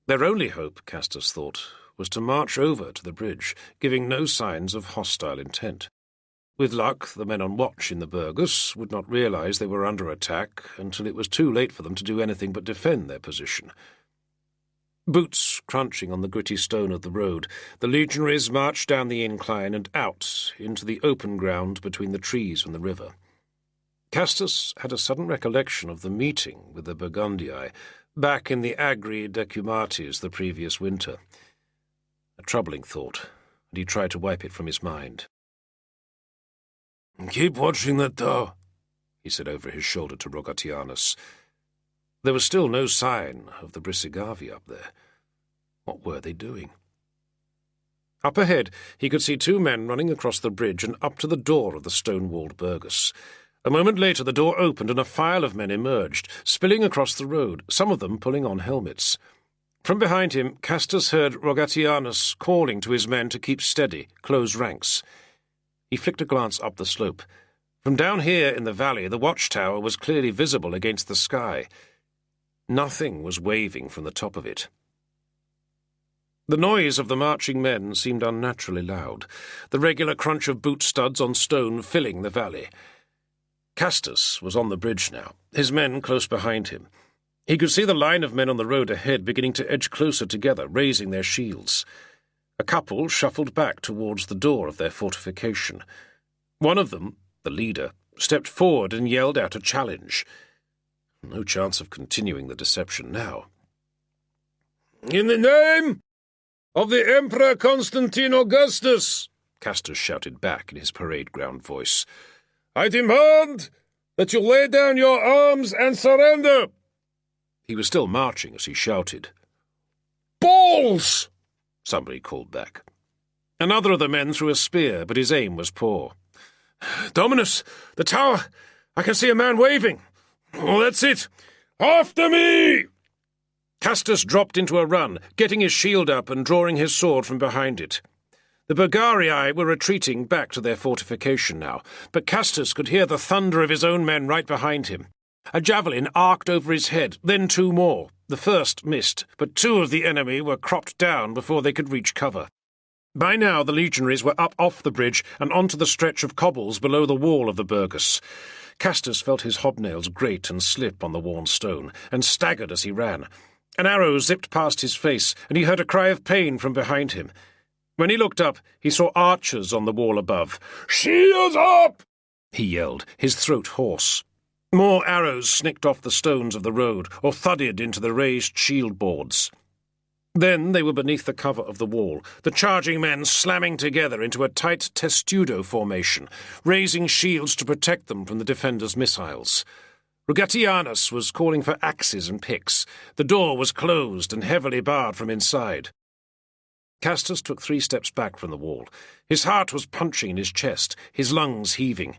Their only hope, Castus thought, was to march over to the bridge, giving no signs of hostile intent. With luck, the men on watch in the burghers would not realize they were under attack until it was too late for them to do anything but defend their position. Boots crunching on the gritty stone of the road, the legionaries marched down the incline and out into the open ground between the trees and the river. Castus had a sudden recollection of the meeting with the Burgundii back in the Agri Decumates the previous winter. A troubling thought, and he tried to wipe it from his mind. "Keep watching that tower," he said over his shoulder to Rogatianus. There was still no sign of the Brisigave up there. What were they doing? Up ahead, he could see 2 men running across the bridge and up to the door of the stone-walled burgess. A moment later, the door opened and a file of men emerged, spilling across the road, some of them pulling on helmets. From behind him, Castus heard Rogatianus calling to his men to keep steady, close ranks. He flicked a glance up the slope. From down here in the valley, the watchtower was clearly visible against the sky. Nothing was waving from the top of it. The noise of the marching men seemed unnaturally loud, the regular crunch of boot studs on stone filling the valley. Castus was on the bridge now, his men close behind him. He could see the line of men on the road ahead beginning to edge closer together, raising their shields. A couple shuffled back towards the door of their fortification. One of them, the leader, stepped forward and yelled out a challenge. No chance of continuing the deception now. "In the name of the Emperor Constantine Augustus," Castus shouted back in his parade ground voice, "I demand that you lay down your arms and surrender." He was still marching as he shouted. "Balls!" somebody called back. Another of the men threw a spear, but his aim was poor. "Dominus, the tower! I can see a man waving. Oh, that's it! After me!" Castus dropped into a run, getting his shield up and drawing his sword from behind it. The Bulgarii were retreating back to their fortification now, but Castus could hear the thunder of his own men right behind him. A javelin arced over his head, then two more. The first missed, but two of the enemy were cropped down before they could reach cover. By now the legionaries were up off the bridge and onto the stretch of cobbles below the wall of the Burgus. Castus felt his hobnails grate and slip on the worn stone, and staggered as he ran. An arrow zipped past his face, and he heard a cry of pain from behind him. When he looked up, he saw archers on the wall above. "Shields up!" he yelled, his throat hoarse. More arrows snicked off the stones of the road or thudded into the raised shield boards. Then they were beneath the cover of the wall, the charging men slamming together into a tight testudo formation, raising shields to protect them from the defenders' missiles. Rugatianus was calling for axes and picks. The door was closed and heavily barred from inside. Castus took 3 steps back from the wall. His heart was punching in his chest, his lungs heaving.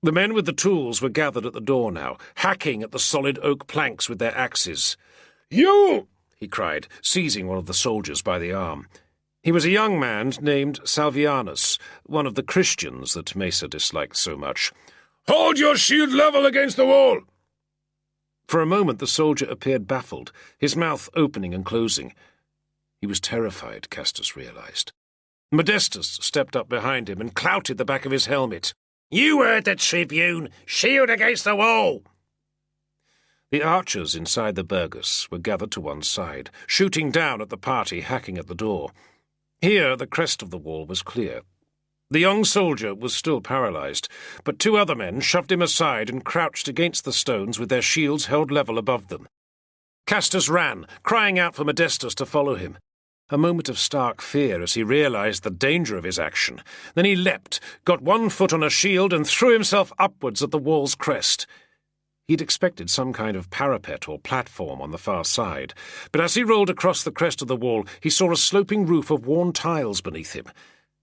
The men with the tools were gathered at the door now, hacking at the solid oak planks with their axes. "You!" he cried, seizing one of the soldiers by the arm. He was a young man named Salvianus, one of the Christians that Mesa disliked so much. "Hold your shield level against the wall!" For a moment the soldier appeared baffled, his mouth opening and closing. He was terrified, Castus realized. Modestus stepped up behind him and clouted the back of his helmet. "You heard the Tribune! Shield against the wall!" The archers inside the Burgus were gathered to one side, shooting down at the party hacking at the door. Here the crest of the wall was clear. The young soldier was still paralyzed, but 2 other men shoved him aside and crouched against the stones with their shields held level above them. Castus ran, crying out for Modestus to follow him. A moment of stark fear as he realized the danger of his action. Then he leapt, got 1 foot on a shield and threw himself upwards at the wall's crest. He'd expected some kind of parapet or platform on the far side, but as he rolled across the crest of the wall, he saw a sloping roof of worn tiles beneath him.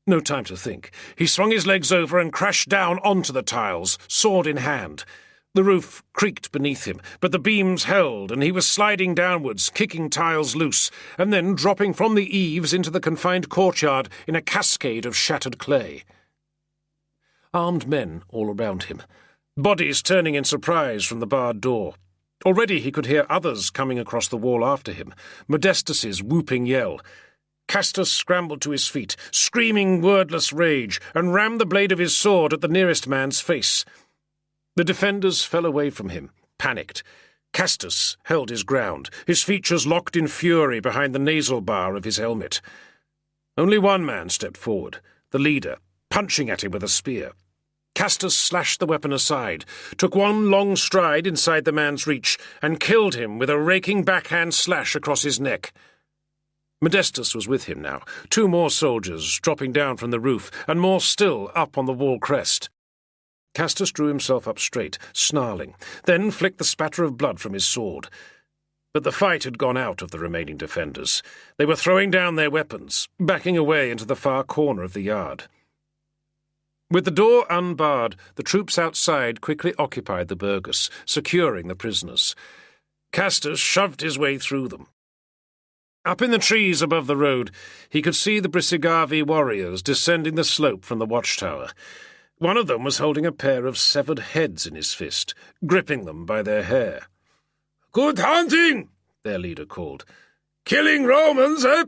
No time to think. He swung his legs over and crashed down onto the tiles, sword in hand. The roof creaked beneath him, but the beams held, and he was sliding downwards, kicking tiles loose, and then dropping from the eaves into the confined courtyard in a cascade of shattered clay. Armed men all around him, bodies turning in surprise from the barred door. Already he could hear others coming across the wall after him, Modestus's whooping yell. Castus scrambled to his feet, screaming wordless rage, and rammed the blade of his sword at the nearest man's face. The defenders fell away from him, panicked. Castus held his ground, his features locked in fury behind the nasal bar of his helmet. Only one man stepped forward, the leader, punching at him with a spear. Castus slashed the weapon aside, took 1 long stride inside the man's reach, and killed him with a raking backhand slash across his neck. Modestus was with him now, 2 more soldiers dropping down from the roof, and more still up on the wall crest. Castus drew himself up straight, snarling, then flicked the spatter of blood from his sword. But the fight had gone out of the remaining defenders. They were throwing down their weapons, backing away into the far corner of the yard. With the door unbarred, the troops outside quickly occupied the Burgus, securing the prisoners. Castus shoved his way through them. Up in the trees above the road, he could see the Brisigavi warriors descending the slope from the watchtower. One of them was holding a pair of severed heads in his fist, gripping them by their hair. "Good hunting!" their leader called. "Killing Romans, eh?"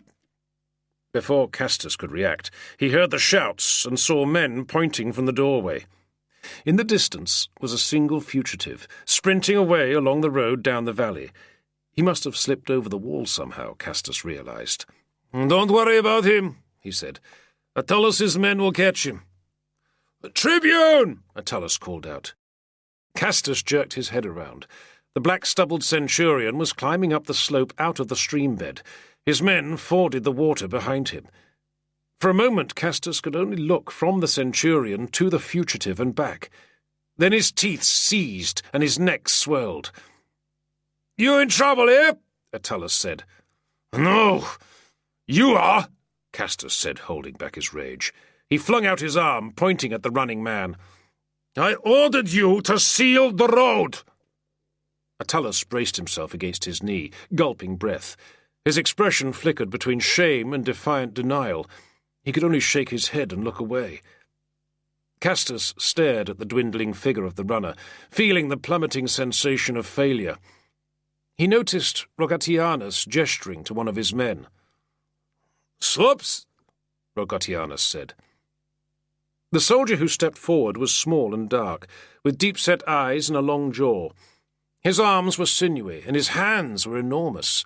Before Castus could react, he heard the shouts and saw men pointing from the doorway. In the distance was a single fugitive, sprinting away along the road down the valley. He must have slipped over the wall somehow, Castus realized. "Don't worry about him," he said. "Attalus' men will catch him." "Tribune!" Attalus called out. Castus jerked his head around. The black-stubbled centurion was climbing up the slope out of the stream bed. His men forded the water behind him. For a moment Castus could only look from the centurion to the fugitive and back. Then his teeth seized and his neck swelled. "You in trouble here?" Attalus said. "No, you are," Castus said, holding back his rage. He flung out his arm, pointing at the running man. "I ordered you to seal the road." Attalus braced himself against his knee, gulping breath. His expression flickered between shame and defiant denial. He could only shake his head and look away. Castus stared at the dwindling figure of the runner, feeling the plummeting sensation of failure. He noticed Rogatianus gesturing to one of his men. "Slopes," Rogatianus said. The soldier who stepped forward was small and dark, with deep-set eyes and a long jaw. His arms were sinewy, and his hands were enormous.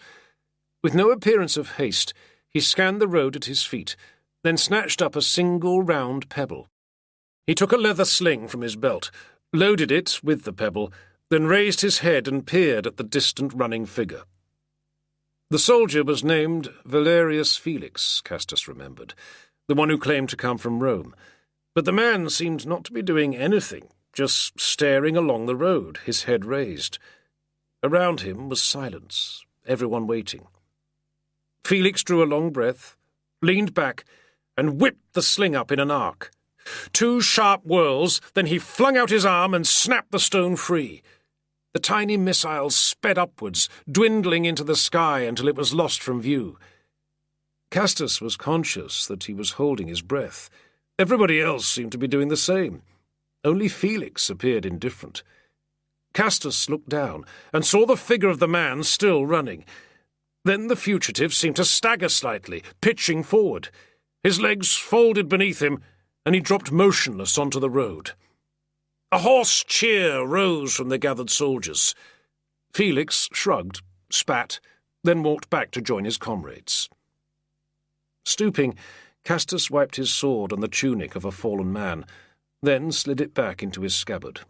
With no appearance of haste, he scanned the road at his feet, then snatched up a single round pebble. He took a leather sling from his belt, loaded it with the pebble, then raised his head and peered at the distant running figure. The soldier was named Valerius Felix, Castus remembered, the one who claimed to come from Rome. But the man seemed not to be doing anything, just staring along the road, his head raised. Around him was silence, everyone waiting. Felix drew a long breath, leaned back, and whipped the sling up in an arc. 2 sharp whirls, then he flung out his arm and snapped the stone free. The tiny missile sped upwards, dwindling into the sky until it was lost from view. Castus was conscious that he was holding his breath. Everybody else seemed to be doing the same. Only Felix appeared indifferent. Castus looked down and saw the figure of the man still running. Then the fugitive seemed to stagger slightly, pitching forward. His legs folded beneath him, and he dropped motionless onto the road. A hoarse cheer rose from the gathered soldiers. Felix shrugged, spat, then walked back to join his comrades. Stooping, Castus wiped his sword on the tunic of a fallen man, then slid it back into his scabbard.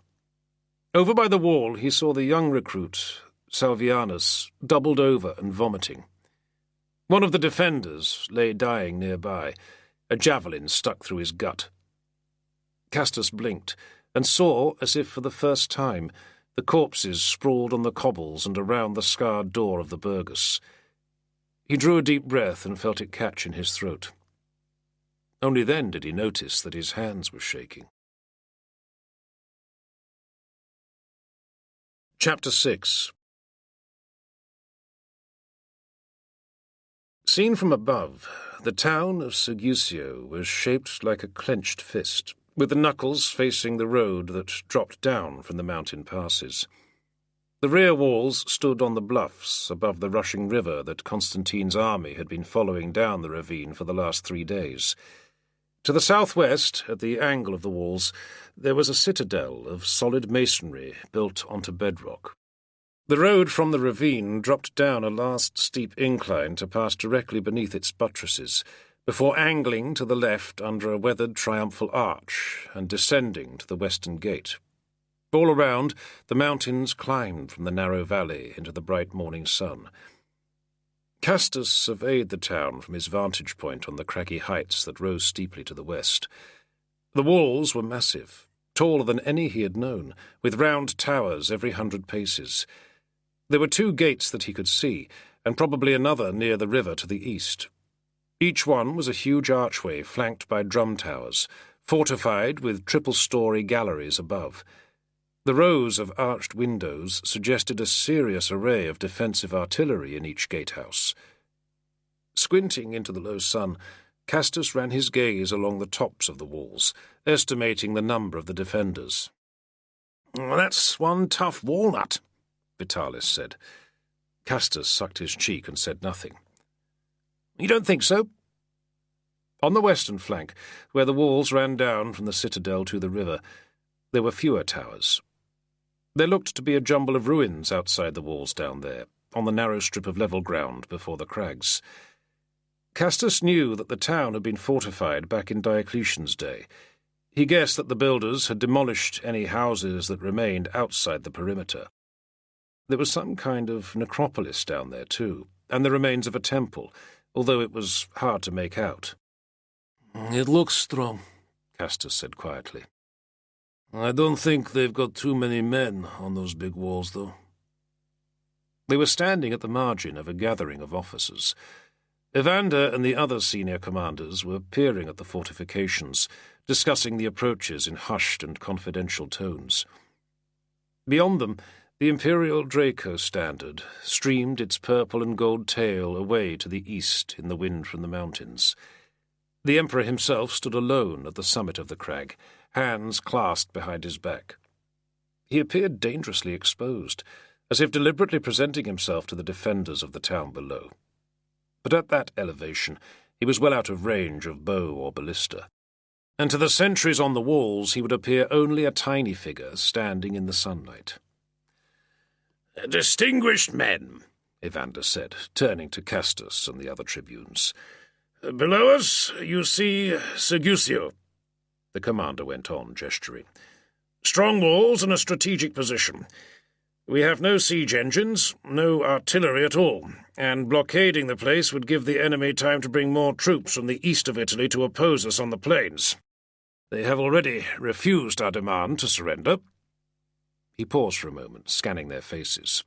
Over by the wall he saw the young recruit, Salvianus, doubled over and vomiting. One of the defenders lay dying nearby, a javelin stuck through his gut. Castus blinked, and saw, as if for the first time, the corpses sprawled on the cobbles and around the scarred door of the Burgus. He drew a deep breath and felt it catch in his throat. Only then did he notice that his hands were shaking. Chapter 6. Seen from above, the town of Segusio was shaped like a clenched fist, with the knuckles facing the road that dropped down from the mountain passes. The rear walls stood on the bluffs above the rushing river that Constantine's army had been following down the ravine for the last 3 days. To the southwest, at the angle of the walls, there was a citadel of solid masonry built onto bedrock. The road from the ravine dropped down a last steep incline to pass directly beneath its buttresses, before angling to the left under a weathered triumphal arch and descending to the western gate. All around, the mountains climbed from the narrow valley into the bright morning sun. Castus surveyed the town from his vantage point on the craggy heights that rose steeply to the west. The walls were massive, taller than any he had known, with round towers every 100 paces. There were 2 gates that he could see, and probably another near the river to the east. Each one was a huge archway flanked by drum towers, fortified with triple-story galleries above. The rows of arched windows suggested a serious array of defensive artillery in each gatehouse. Squinting into the low sun, Castus ran his gaze along the tops of the walls, estimating the number of the defenders. "That's one tough walnut," Vitalis said. Castus sucked his cheek and said nothing. "You don't think so?" On the western flank, where the walls ran down from the citadel to the river, There were fewer towers. There looked to be a jumble of ruins outside the walls down there, on the narrow strip of level ground before the crags. Castus knew that the town had been fortified back in Diocletian's day. He guessed that the builders had demolished any houses that remained outside the perimeter. There was some kind of necropolis down there, too, and the remains of a temple, although it was hard to make out. "It looks strong," Castus said quietly. "I don't think they've got too many men on those big walls, though." They were standing at the margin of a gathering of officers. Evander and the other senior commanders were peering at the fortifications, discussing the approaches in hushed and confidential tones. Beyond them, the Imperial Draco standard streamed its purple and gold tail away to the east in the wind from the mountains. The Emperor himself stood alone at the summit of the crag, hands clasped behind his back. He appeared dangerously exposed, as if deliberately presenting himself to the defenders of the town below. But at that elevation he was well out of range of bow or ballista, and to the sentries on the walls he would appear only a tiny figure standing in the sunlight. "Distinguished men," Evander said, turning to Castus and the other tribunes. "Below us you see Segusio," the commander went on, gesturing. "Strong walls and a strategic position. We have no siege engines, no artillery at all, and blockading the place would give the enemy time to bring more troops from the east of Italy to oppose us on the plains. They have already refused our demand to surrender." He paused for a moment, scanning their faces.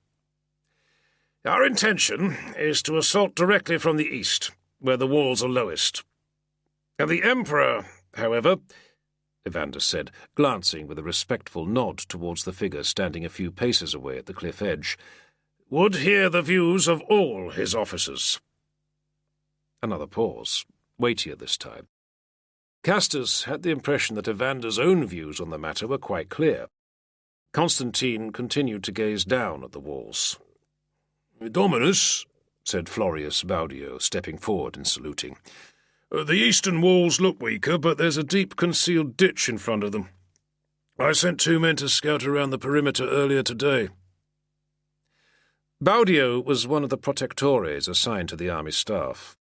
"Our intention is to assault directly from the east, where the walls are lowest. The Emperor, however," Evander said, glancing with a respectful nod towards the figure standing a few paces away at the cliff edge, "would hear the views of all his officers." Another pause, weightier this time. Castus had the impression that Evander's own views on the matter were quite clear. Constantine continued to gaze down at the walls. "Dominus," said Florius Baudio, stepping forward and saluting, "the eastern walls look weaker, but there's a deep concealed ditch in front of them. I sent 2 men to scout around the perimeter earlier today." Baudio was one of the protectores assigned to the army staff.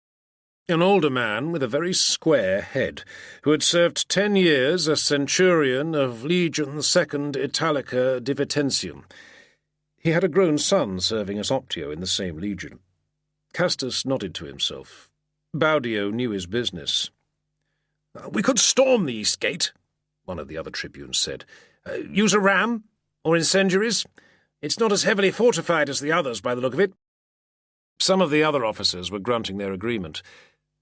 An older man with a very square head, who had served 10 years as centurion of Legion 2nd Italica Divitentium. He had a grown son serving as Optio in the same legion. Castus nodded to himself. Baudio knew his business. "We could storm the east gate," one of the other tribunes said. "Use a ram, or incendiaries. It's not as heavily fortified as the others, by the look of it." Some of the other officers were grunting their agreement.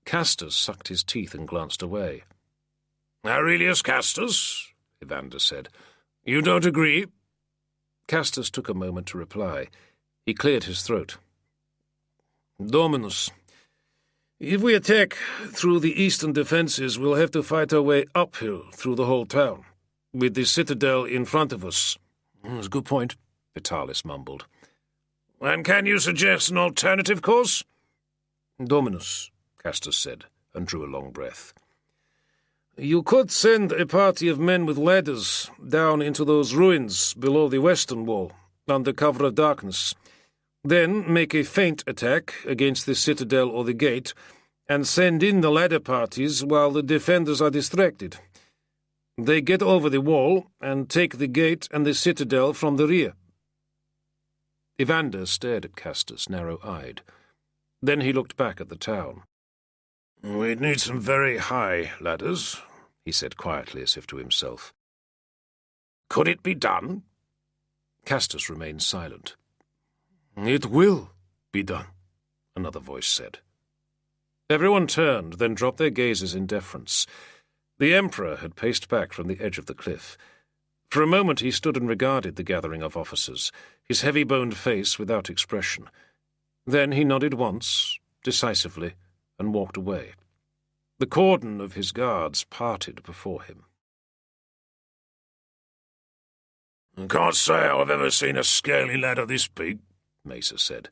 Castus sucked his teeth and glanced away. "Aurelius Castus," Evander said, "you don't agree?" Castus took a moment to reply. He cleared his throat. "Dominus, if we attack through the eastern defences, we'll have to fight our way uphill through the whole town, with the citadel in front of us." "That's a good point," Vitalis mumbled. "And can you suggest an alternative course?" "Dominus," Castus said, and drew a long breath. "You could send a party of men with ladders down into those ruins below the western wall, under cover of darkness. Then make a feint attack against the citadel or the gate, and send in the ladder parties while the defenders are distracted. They get over the wall and take the gate and the citadel from the rear." Evander stared at Castus, narrow-eyed. Then he looked back at the town. "We'd need some very high ladders," he said quietly, as if to himself. "Could it be done?" Castus remained silent. "It will be done," another voice said. Everyone turned, then dropped their gazes in deference. The Emperor had paced back from the edge of the cliff. For a moment he stood and regarded the gathering of officers, his heavy-boned face without expression. Then he nodded once, decisively, and walked away. The cordon of his guards parted before him. "I can't say I've ever seen a scaly ladder this big," Mesa said.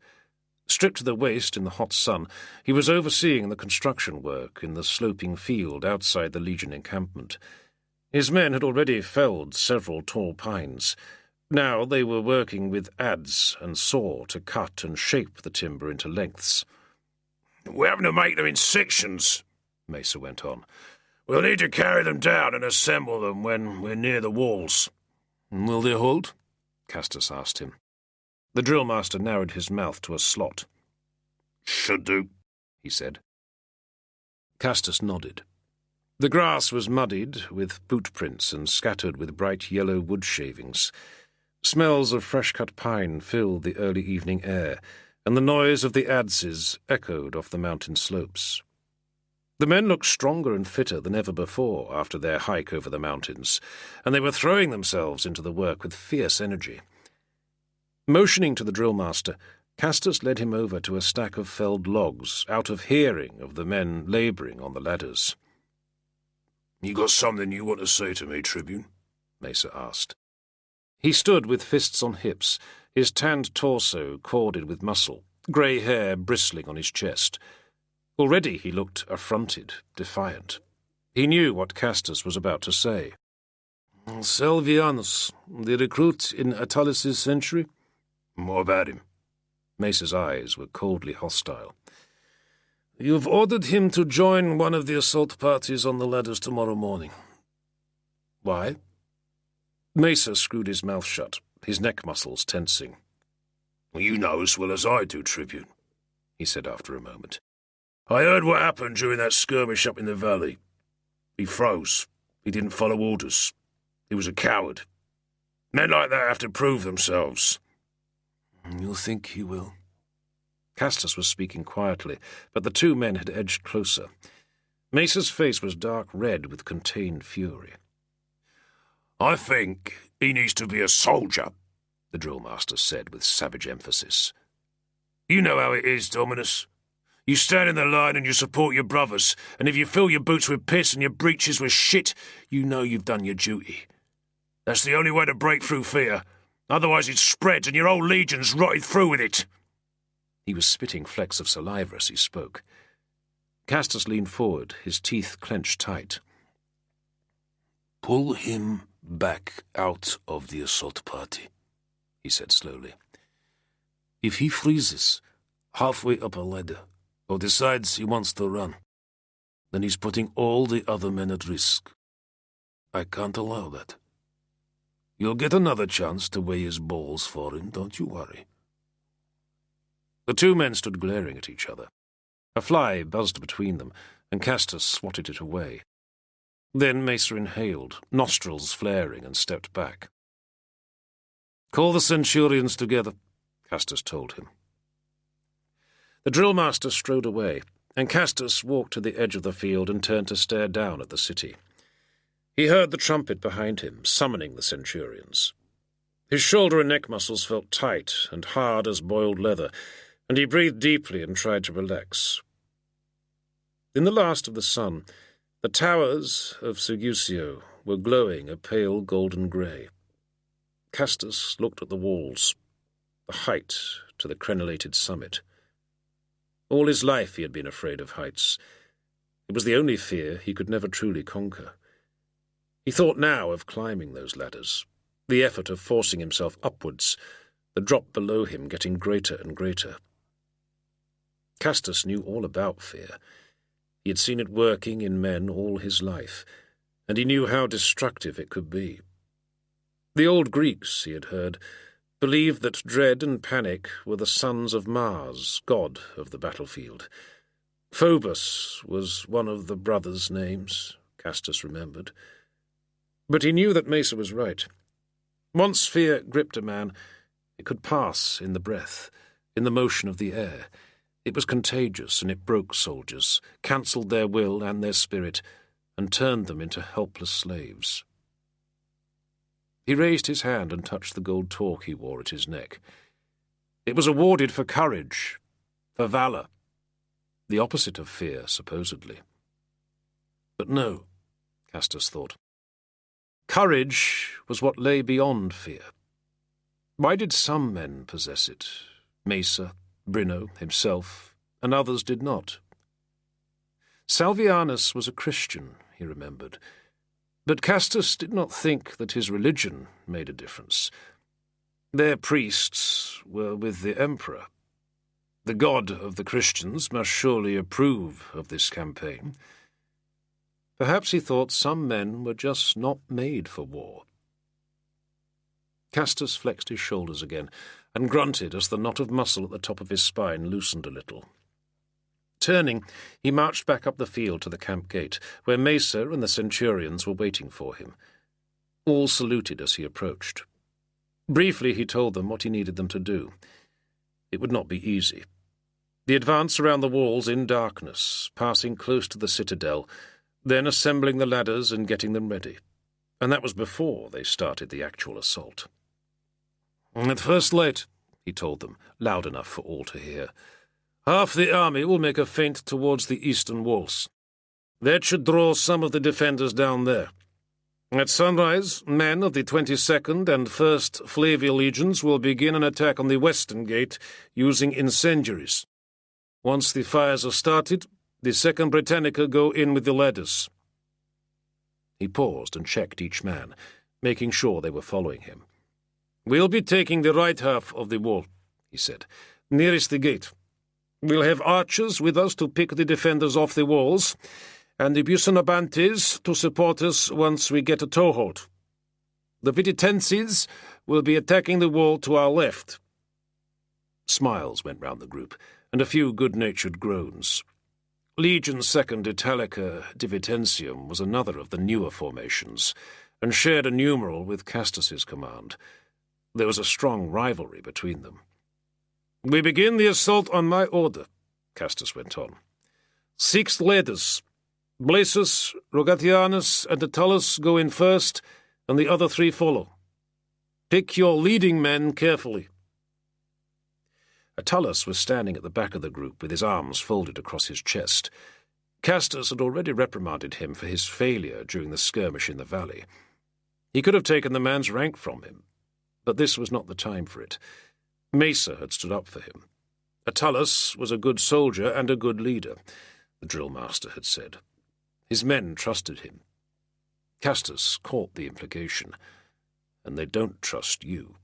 Stripped to the waist in the hot sun, he was overseeing the construction work in the sloping field outside the Legion encampment. His men had already felled several tall pines. Now they were working with adze and saw to cut and shape the timber into lengths. "We're having to make them in sections," Mesa went on. "We'll need to carry them down and assemble them when we're near the walls." "Will they hold?" Castus asked him. The drill master narrowed his mouth to a slot. "Should do," he said. Castus nodded. The grass was muddied with boot prints and scattered with bright yellow wood shavings. Smells of fresh-cut pine filled the early evening air, and the noise of the adzes echoed off the mountain slopes. The men looked stronger and fitter than ever before after their hike over the mountains, and they were throwing themselves into the work with fierce energy. Motioning to the drill master, Castus led him over to a stack of felled logs, out of hearing of the men labouring on the ladders. "You got something you want to say to me, Tribune?" Mesa asked. He stood with fists on hips, his tanned torso corded with muscle, grey hair bristling on his chest. Already he looked affronted, defiant. He knew what Castus was about to say. "Salvianus, the recruit in Attalus' century?" "More about him." Mesa's eyes were coldly hostile. "You've ordered him to join one of the assault parties on the ladders tomorrow morning. Why?" Mesa screwed his mouth shut, his neck muscles tensing. "Well, you know as well as I do, Tribune," he said after a moment. "I heard what happened during that skirmish up in the valley. He froze. He didn't follow orders. He was a coward. Men like that have to prove themselves." "You think he will?" Castus was speaking quietly, but the two men had edged closer. Mesa's face was dark red with contained fury. "I think he needs to be a soldier," the drill master said with savage emphasis. "You know how it is, Dominus. You stand in the line and you support your brothers, and if you fill your boots with piss and your breeches with shit, you know you've done your duty. That's the only way to break through fear. Otherwise it spreads and your whole legion's rotted through with it." He was spitting flecks of saliva as he spoke. Castus leaned forward, his teeth clenched tight. "Pull him back out of the assault party," he said slowly. "If he freezes halfway up a ladder or decides he wants to run, then he's putting all the other men at risk. I can't allow that. You'll get another chance to weigh his balls for him, don't you worry." The two men stood glaring at each other. A fly buzzed between them, and Castus swatted it away. Then Mesa inhaled, nostrils flaring, and stepped back. "Call the centurions together," Castus told him. The drill master strode away, and Castus walked to the edge of the field and turned to stare down at the city. He heard the trumpet behind him, summoning the centurions. His shoulder and neck muscles felt tight and hard as boiled leather, and he breathed deeply and tried to relax. In the last of the sun, the towers of Segusio were glowing a pale golden grey. Castus looked at the walls, the height to the crenellated summit. All his life he had been afraid of heights. It was the only fear he could never truly conquer. He thought now of climbing those ladders, the effort of forcing himself upwards, the drop below him getting greater and greater. Castus knew all about fear. He had seen it working in men all his life, and he knew how destructive it could be. The old Greeks, he had heard, believed that dread and panic were the sons of Mars, god of the battlefield. Phobos was one of the brothers' names, Castus remembered. But he knew that Mesa was right. Once fear gripped a man, it could pass in the breath, in the motion of the air. It was contagious, and it broke soldiers, cancelled their will and their spirit, and turned them into helpless slaves. He raised his hand and touched the gold torque he wore at his neck. It was awarded for courage, for valour, the opposite of fear, supposedly. But no, Castus thought. Courage was what lay beyond fear. Why did some men possess it? Mesa, Brino, himself, and others did not. Salvianus was a Christian, he remembered. But Castus did not think that his religion made a difference. Their priests were with the Emperor. The God of the Christians must surely approve of this campaign. Perhaps he thought some men were just not made for war. Castus flexed his shoulders again and grunted as the knot of muscle at the top of his spine loosened a little. Turning, he marched back up the field to the camp gate, where Mesa and the centurions were waiting for him. All saluted as he approached. Briefly he told them what he needed them to do. It would not be easy. The advance around the walls in darkness, passing close to the citadel, then assembling the ladders and getting them ready. And that was before they started the actual assault. "At first light," he told them, loud enough for all to hear, "half the army will make a feint towards the eastern walls. That should draw some of the defenders down there. At sunrise, men of the 22nd and 1st Flavial Legions will begin an attack on the western gate using incendiaries. Once the fires are started, the 2nd Britannica go in with the ladders." He paused and checked each man, making sure they were following him. "We'll be taking the right half of the wall," he said, "nearest the gate. We'll have archers with us to pick the defenders off the walls, and the Bucinabantes to support us once we get a toehold. The Vititenses will be attacking the wall to our left." Smiles went round the group, and a few good-natured groans. Legion 2nd Italica Divitentium was another of the newer formations, and shared a numeral with Castus's command. There was a strong rivalry between them. "We begin the assault on my order," Castus went on. 6 ladders. Blasius, Rogatianus, and Attalus go in first, and the other 3 follow. Pick your leading men carefully." Attalus was standing at the back of the group with his arms folded across his chest. Castus had already reprimanded him for his failure during the skirmish in the valley. He could have taken the man's rank from him, but this was not the time for it. Mesa had stood up for him. Attalus was a good soldier and a good leader, the drill master had said. His men trusted him. Castus caught the implication, and they don't trust you.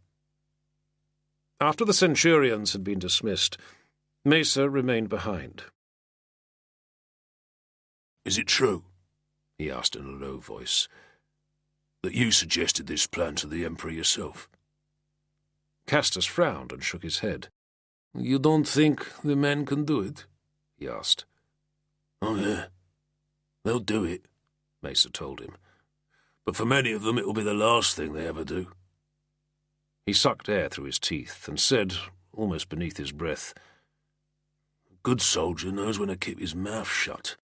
After the centurions had been dismissed, Mesa remained behind. "Is it true," he asked in a low voice, "that you suggested this plan to the Emperor yourself?" Castus frowned and shook his head. "You don't think the men can do it?" he asked. "Oh, yeah. They'll do it," Mesa told him. "But for many of them it will be the last thing they ever do." He sucked air through his teeth and said, almost beneath his breath, "A good soldier knows when to keep his mouth shut."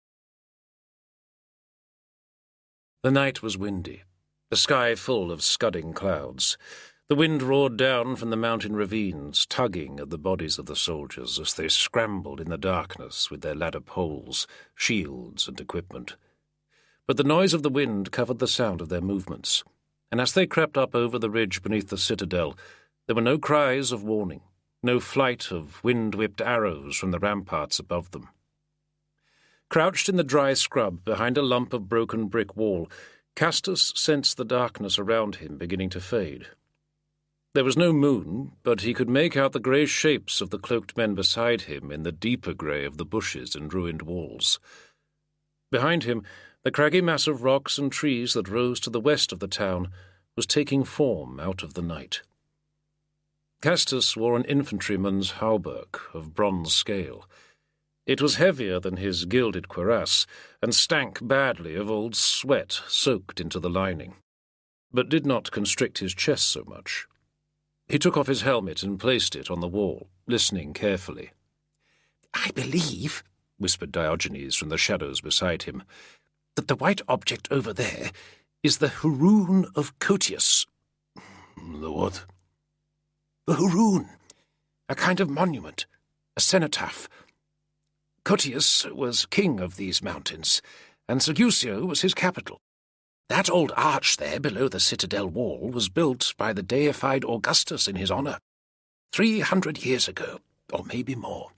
The night was windy, the sky full of scudding clouds. The wind roared down from the mountain ravines, tugging at the bodies of the soldiers as they scrambled in the darkness with their ladder poles, shields, and equipment. But the noise of the wind covered the sound of their movements, and as they crept up over the ridge beneath the citadel, there were no cries of warning, no flight of wind-whipped arrows from the ramparts above them. Crouched in the dry scrub behind a lump of broken brick wall, Castus sensed the darkness around him beginning to fade. There was no moon, but he could make out the grey shapes of the cloaked men beside him in the deeper grey of the bushes and ruined walls. Behind him, the craggy mass of rocks and trees that rose to the west of the town was taking form out of the night. Castus wore an infantryman's hauberk of bronze scale. It was heavier than his gilded cuirass, and stank badly of old sweat soaked into the lining, but did not constrict his chest so much. He took off his helmet and placed it on the wall, listening carefully. "I believe," whispered Diogenes from the shadows beside him, "that the white object over there is the Haroun of Cotius." "The what?" "The Haroun. A kind of monument, a cenotaph. Cotius was king of these mountains, and Seleucia was his capital. That old arch there below the citadel wall was built by the deified Augustus in his honour, 300 years ago, or maybe more."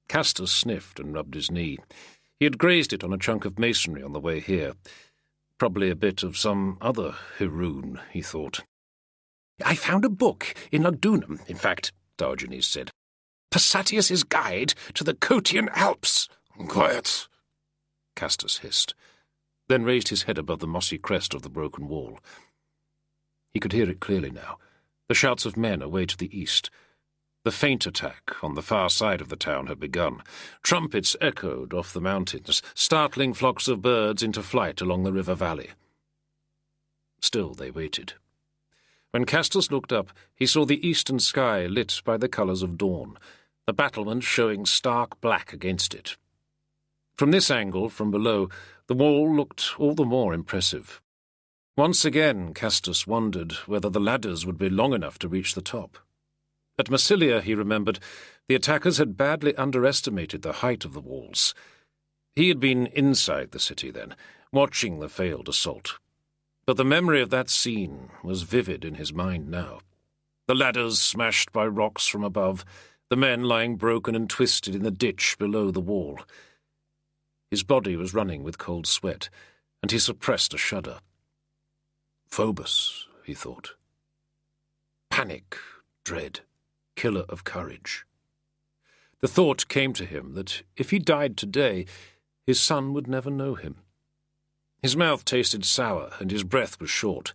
Castus sniffed and rubbed his knee. He had grazed it on a chunk of masonry on the way here. Probably a bit of some other Haroun, he thought. "I found a book in Lugdunum, in fact," Diogenes said. "Passatius's Guide to the Cotian Alps." "Quiet," Castus hissed, then raised his head above the mossy crest of the broken wall. He could hear it clearly now, the shouts of men away to the east. The feint attack on the far side of the town had begun. Trumpets echoed off the mountains, startling flocks of birds into flight along the river valley. Still they waited. When Castus looked up, he saw the eastern sky lit by the colours of dawn, the battlement showing stark black against it. From this angle, from below, the wall looked all the more impressive. Once again Castus wondered whether the ladders would be long enough to reach the top. At Massilia, he remembered, the attackers had badly underestimated the height of the walls. He had been inside the city then, watching the failed assault. But the memory of that scene was vivid in his mind now. The ladders smashed by rocks from above, the men lying broken and twisted in the ditch below the wall. His body was running with cold sweat, and he suppressed a shudder. Phobos, he thought. Panic, dread, killer of courage. The thought came to him that if he died today, his son would never know him. His mouth tasted sour, and his breath was short.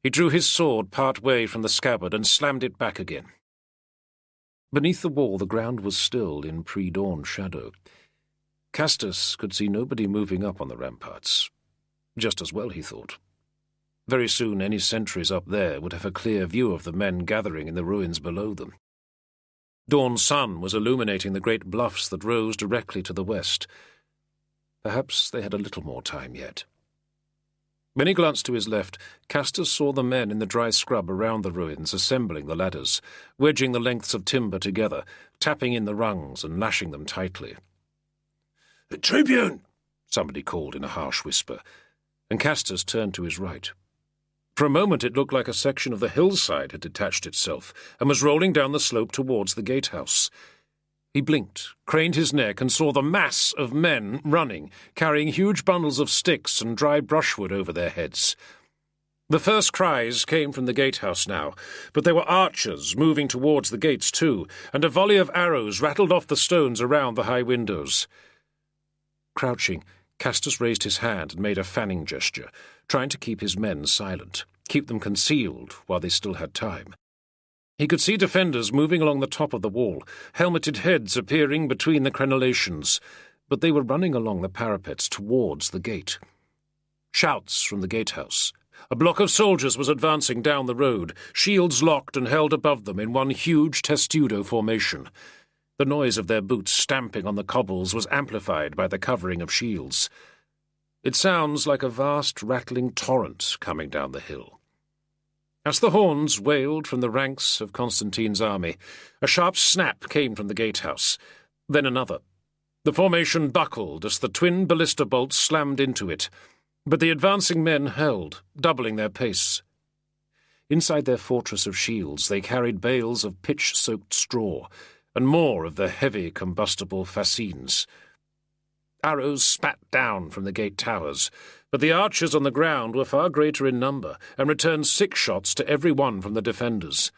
He drew his sword part way from the scabbard and slammed it back again. Beneath the wall the ground was still in pre-dawn shadow. Castus could see nobody moving up on the ramparts. Just as well, he thought. Very soon any sentries up there would have a clear view of the men gathering in the ruins below them. Dawn's sun was illuminating the great bluffs that rose directly to the west. Perhaps they had a little more time yet. When he glanced to his left, Castus saw the men in the dry scrub around the ruins assembling the ladders, wedging the lengths of timber together, tapping in the rungs and lashing them tightly. "The Tribune!" somebody called in a harsh whisper, and Castus turned to his right. For a moment it looked like a section of the hillside had detached itself and was rolling down the slope towards the gatehouse. He blinked, craned his neck, and saw the mass of men running, carrying huge bundles of sticks and dry brushwood over their heads. The first cries came from the gatehouse now, but there were archers moving towards the gates too, and a volley of arrows rattled off the stones around the high windows. Crouching, Castus raised his hand and made a fanning gesture, trying to keep his men silent, keep them concealed while they still had time. He could see defenders moving along the top of the wall, helmeted heads appearing between the crenellations, but they were running along the parapets towards the gate. Shouts from the gatehouse. A block of soldiers was advancing down the road, shields locked and held above them in one huge testudo formation. The noise of their boots stamping on the cobbles was amplified by the covering of shields. It sounds like a vast rattling torrent coming down the hill. As the horns wailed from the ranks of Constantine's army, a sharp snap came from the gatehouse, then another. The formation buckled as the twin ballista bolts slammed into it, but the advancing men held, doubling their pace. Inside their fortress of shields they carried bales of pitch-soaked straw, and more of the heavy combustible fascines. Arrows spat down from the gate towers, but the archers on the ground were far greater in number and returned 6 shots to every one from the defenders.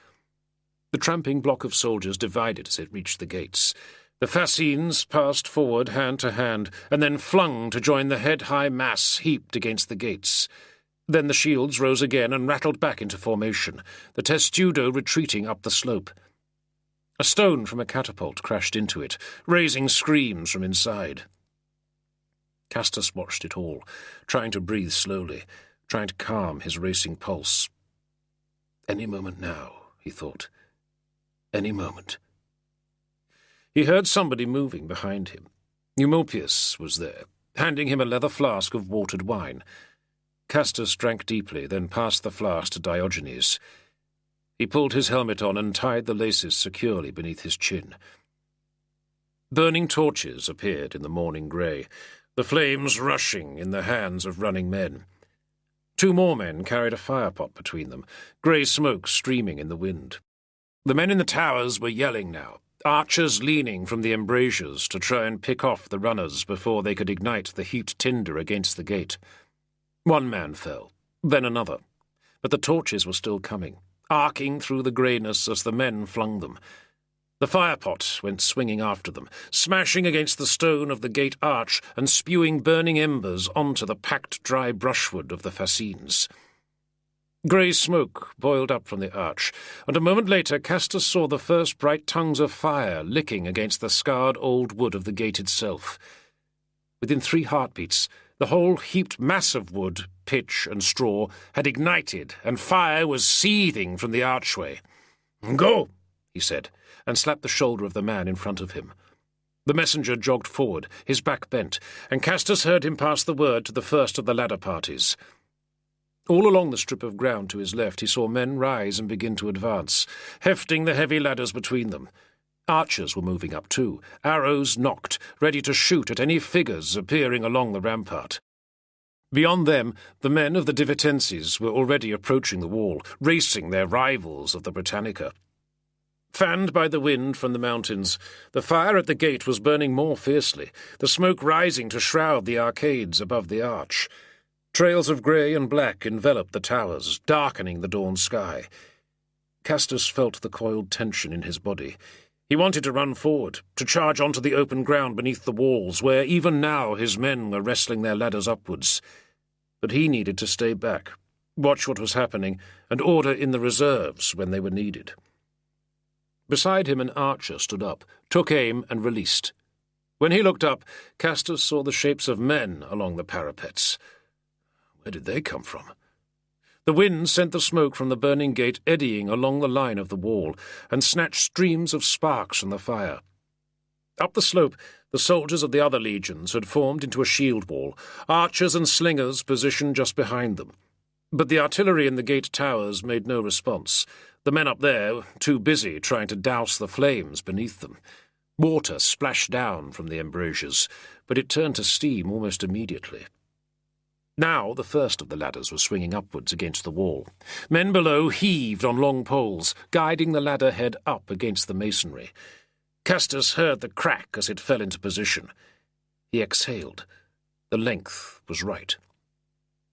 The tramping block of soldiers divided as it reached the gates. The fascines passed forward hand to hand and then flung to join the head-high mass heaped against the gates. Then the shields rose again and rattled back into formation, the testudo retreating up the slope. A stone from a catapult crashed into it, raising screams from inside. Castus watched it all, trying to breathe slowly, trying to calm his racing pulse. Any moment now, he thought. Any moment. He heard somebody moving behind him. Eumopius was there, handing him a leather flask of watered wine. Castus drank deeply, then passed the flask to Diogenes. He pulled his helmet on and tied the laces securely beneath his chin. Burning torches appeared in the morning grey, the flames rushing in the hands of running men. 2 more men carried a firepot between them, grey smoke streaming in the wind. The men in the towers were yelling now, archers leaning from the embrasures to try and pick off the runners before they could ignite the heaped tinder against the gate. One man fell, then another, but the torches were still coming, arcing through the greyness as the men flung them. The firepot went swinging after them, smashing against the stone of the gate arch and spewing burning embers onto the packed dry brushwood of the fascines. Grey smoke boiled up from the arch, and a moment later Castor saw the first bright tongues of fire licking against the scarred old wood of the gate itself. Within 3 heartbeats, the whole heaped mass of wood, pitch, and straw had ignited, and fire was seething from the archway. "Go!" he said, and slapped the shoulder of the man in front of him. The messenger jogged forward, his back bent, and Castus heard him pass the word to the first of the ladder parties. All along the strip of ground to his left he saw men rise and begin to advance, hefting the heavy ladders between them. Archers were moving up too, arrows nocked, ready to shoot at any figures appearing along the rampart. Beyond them, the men of the Divitenses were already approaching the wall, racing their rivals of the Britannica. Fanned by the wind from the mountains, the fire at the gate was burning more fiercely, the smoke rising to shroud the arcades above the arch. Trails of grey and black enveloped the towers, darkening the dawn sky. Castus felt the coiled tension in his body. He wanted to run forward, to charge onto the open ground beneath the walls, where even now his men were wrestling their ladders upwards. But he needed to stay back, watch what was happening, and order in the reserves when they were needed. Beside him an archer stood up, took aim, and released. When he looked up, Castus saw the shapes of men along the parapets. Where did they come from? The wind sent the smoke from the burning gate eddying along the line of the wall, and snatched streams of sparks from the fire. Up the slope, the soldiers of the other legions had formed into a shield wall, archers and slingers positioned just behind them. But the artillery in the gate towers made no response. The men up there were too busy trying to douse the flames beneath them. Water splashed down from the embrasures, but it turned to steam almost immediately. Now the first of the ladders was swinging upwards against the wall. Men below heaved on long poles, guiding the ladder head up against the masonry. Castus heard the crack as it fell into position. He exhaled. The length was right.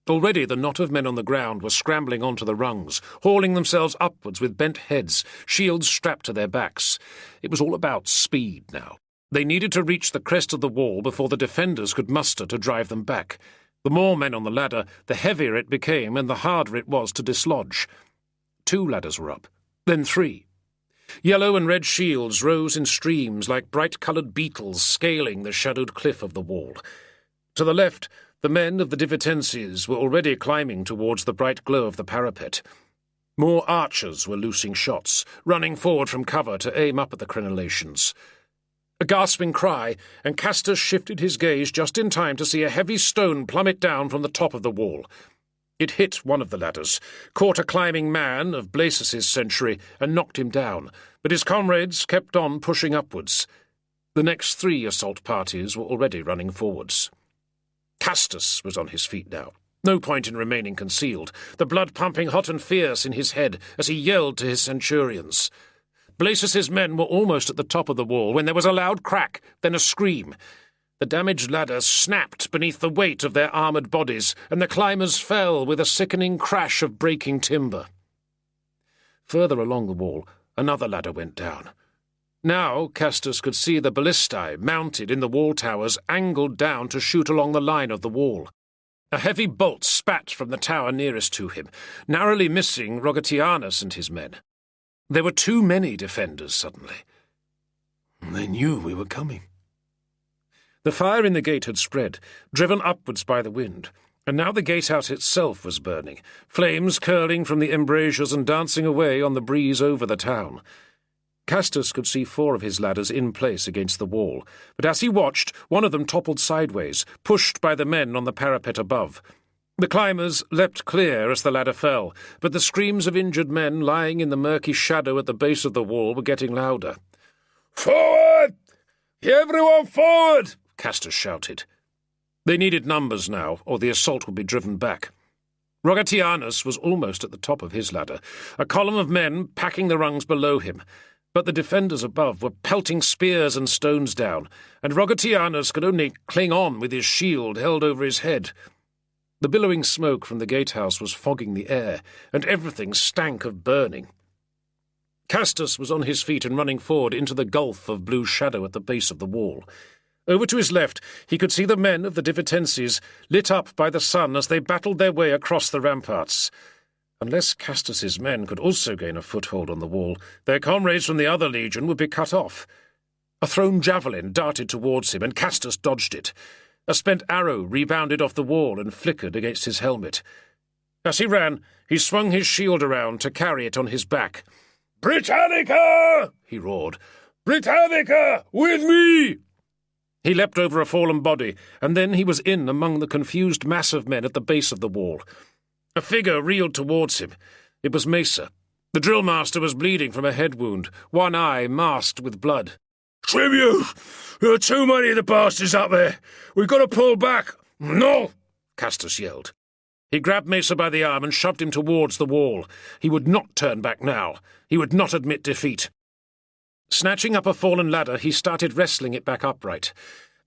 Already the knot of men on the ground were scrambling onto the rungs, hauling themselves upwards with bent heads, shields strapped to their backs. It was all about speed now. They needed to reach the crest of the wall before the defenders could muster to drive them back. The more men on the ladder, the heavier it became and the harder it was to dislodge. 2 ladders were up, then 3. Yellow and red shields rose in streams like bright-coloured beetles scaling the shadowed cliff of the wall. To the left, the men of the Divitenses were already climbing towards the bright glow of the parapet. More archers were loosing shots, running forward from cover to aim up at the crenellations. A gasping cry, and Castus shifted his gaze just in time to see a heavy stone plummet down from the top of the wall. It hit one of the ladders, caught a climbing man of Blaisis's century, and knocked him down, but his comrades kept on pushing upwards. The next 3 assault parties were already running forwards. Castus was on his feet now. No point in remaining concealed, the blood pumping hot and fierce in his head as he yelled to his centurions. Blaisis's men were almost at the top of the wall when there was a loud crack, then a scream. The damaged ladder snapped beneath the weight of their armoured bodies, and the climbers fell with a sickening crash of breaking timber. Further along the wall, another ladder went down. Now Castus could see the ballistae mounted in the wall towers angled down to shoot along the line of the wall. A heavy bolt spat from the tower nearest to him, narrowly missing Rogatianus and his men. There were too many defenders suddenly. They knew we were coming. The fire in the gate had spread, driven upwards by the wind, and now the gatehouse itself was burning, flames curling from the embrasures and dancing away on the breeze over the town. Castus could see 4 of his ladders in place against the wall, but as he watched, one of them toppled sideways, pushed by the men on the parapet above. The climbers leapt clear as the ladder fell, but the screams of injured men lying in the murky shadow at the base of the wall were getting louder. "Forward! Everyone forward!" Castus shouted. They needed numbers now, or the assault would be driven back. Rogatianus was almost at the top of his ladder, a column of men packing the rungs below him, but the defenders above were pelting spears and stones down, and Rogatianus could only cling on with his shield held over his head. The billowing smoke from the gatehouse was fogging the air, and everything stank of burning. Castus was on his feet and running forward into the gulf of blue shadow at the base of the wall. Over to his left, he could see the men of the Divitenses lit up by the sun as they battled their way across the ramparts. Unless Castus's men could also gain a foothold on the wall, their comrades from the other legion would be cut off. A thrown javelin darted towards him, and Castus dodged it. A spent arrow rebounded off the wall and flickered against his helmet. As he ran, he swung his shield around to carry it on his back. "Britannica!" he roared. "Britannica! With me!" He leapt over a fallen body, and then he was in among the confused mass of men at the base of the wall. A figure reeled towards him. It was Mesa. The drill-master was bleeding from a head wound, one eye masked with blood. "Tribune! There are too many of the bastards up there! We've got to pull back!" "No!" Castus yelled. He grabbed Mesa by the arm and shoved him towards the wall. He would not turn back now. He would not admit defeat. Snatching up a fallen ladder, he started wrestling it back upright.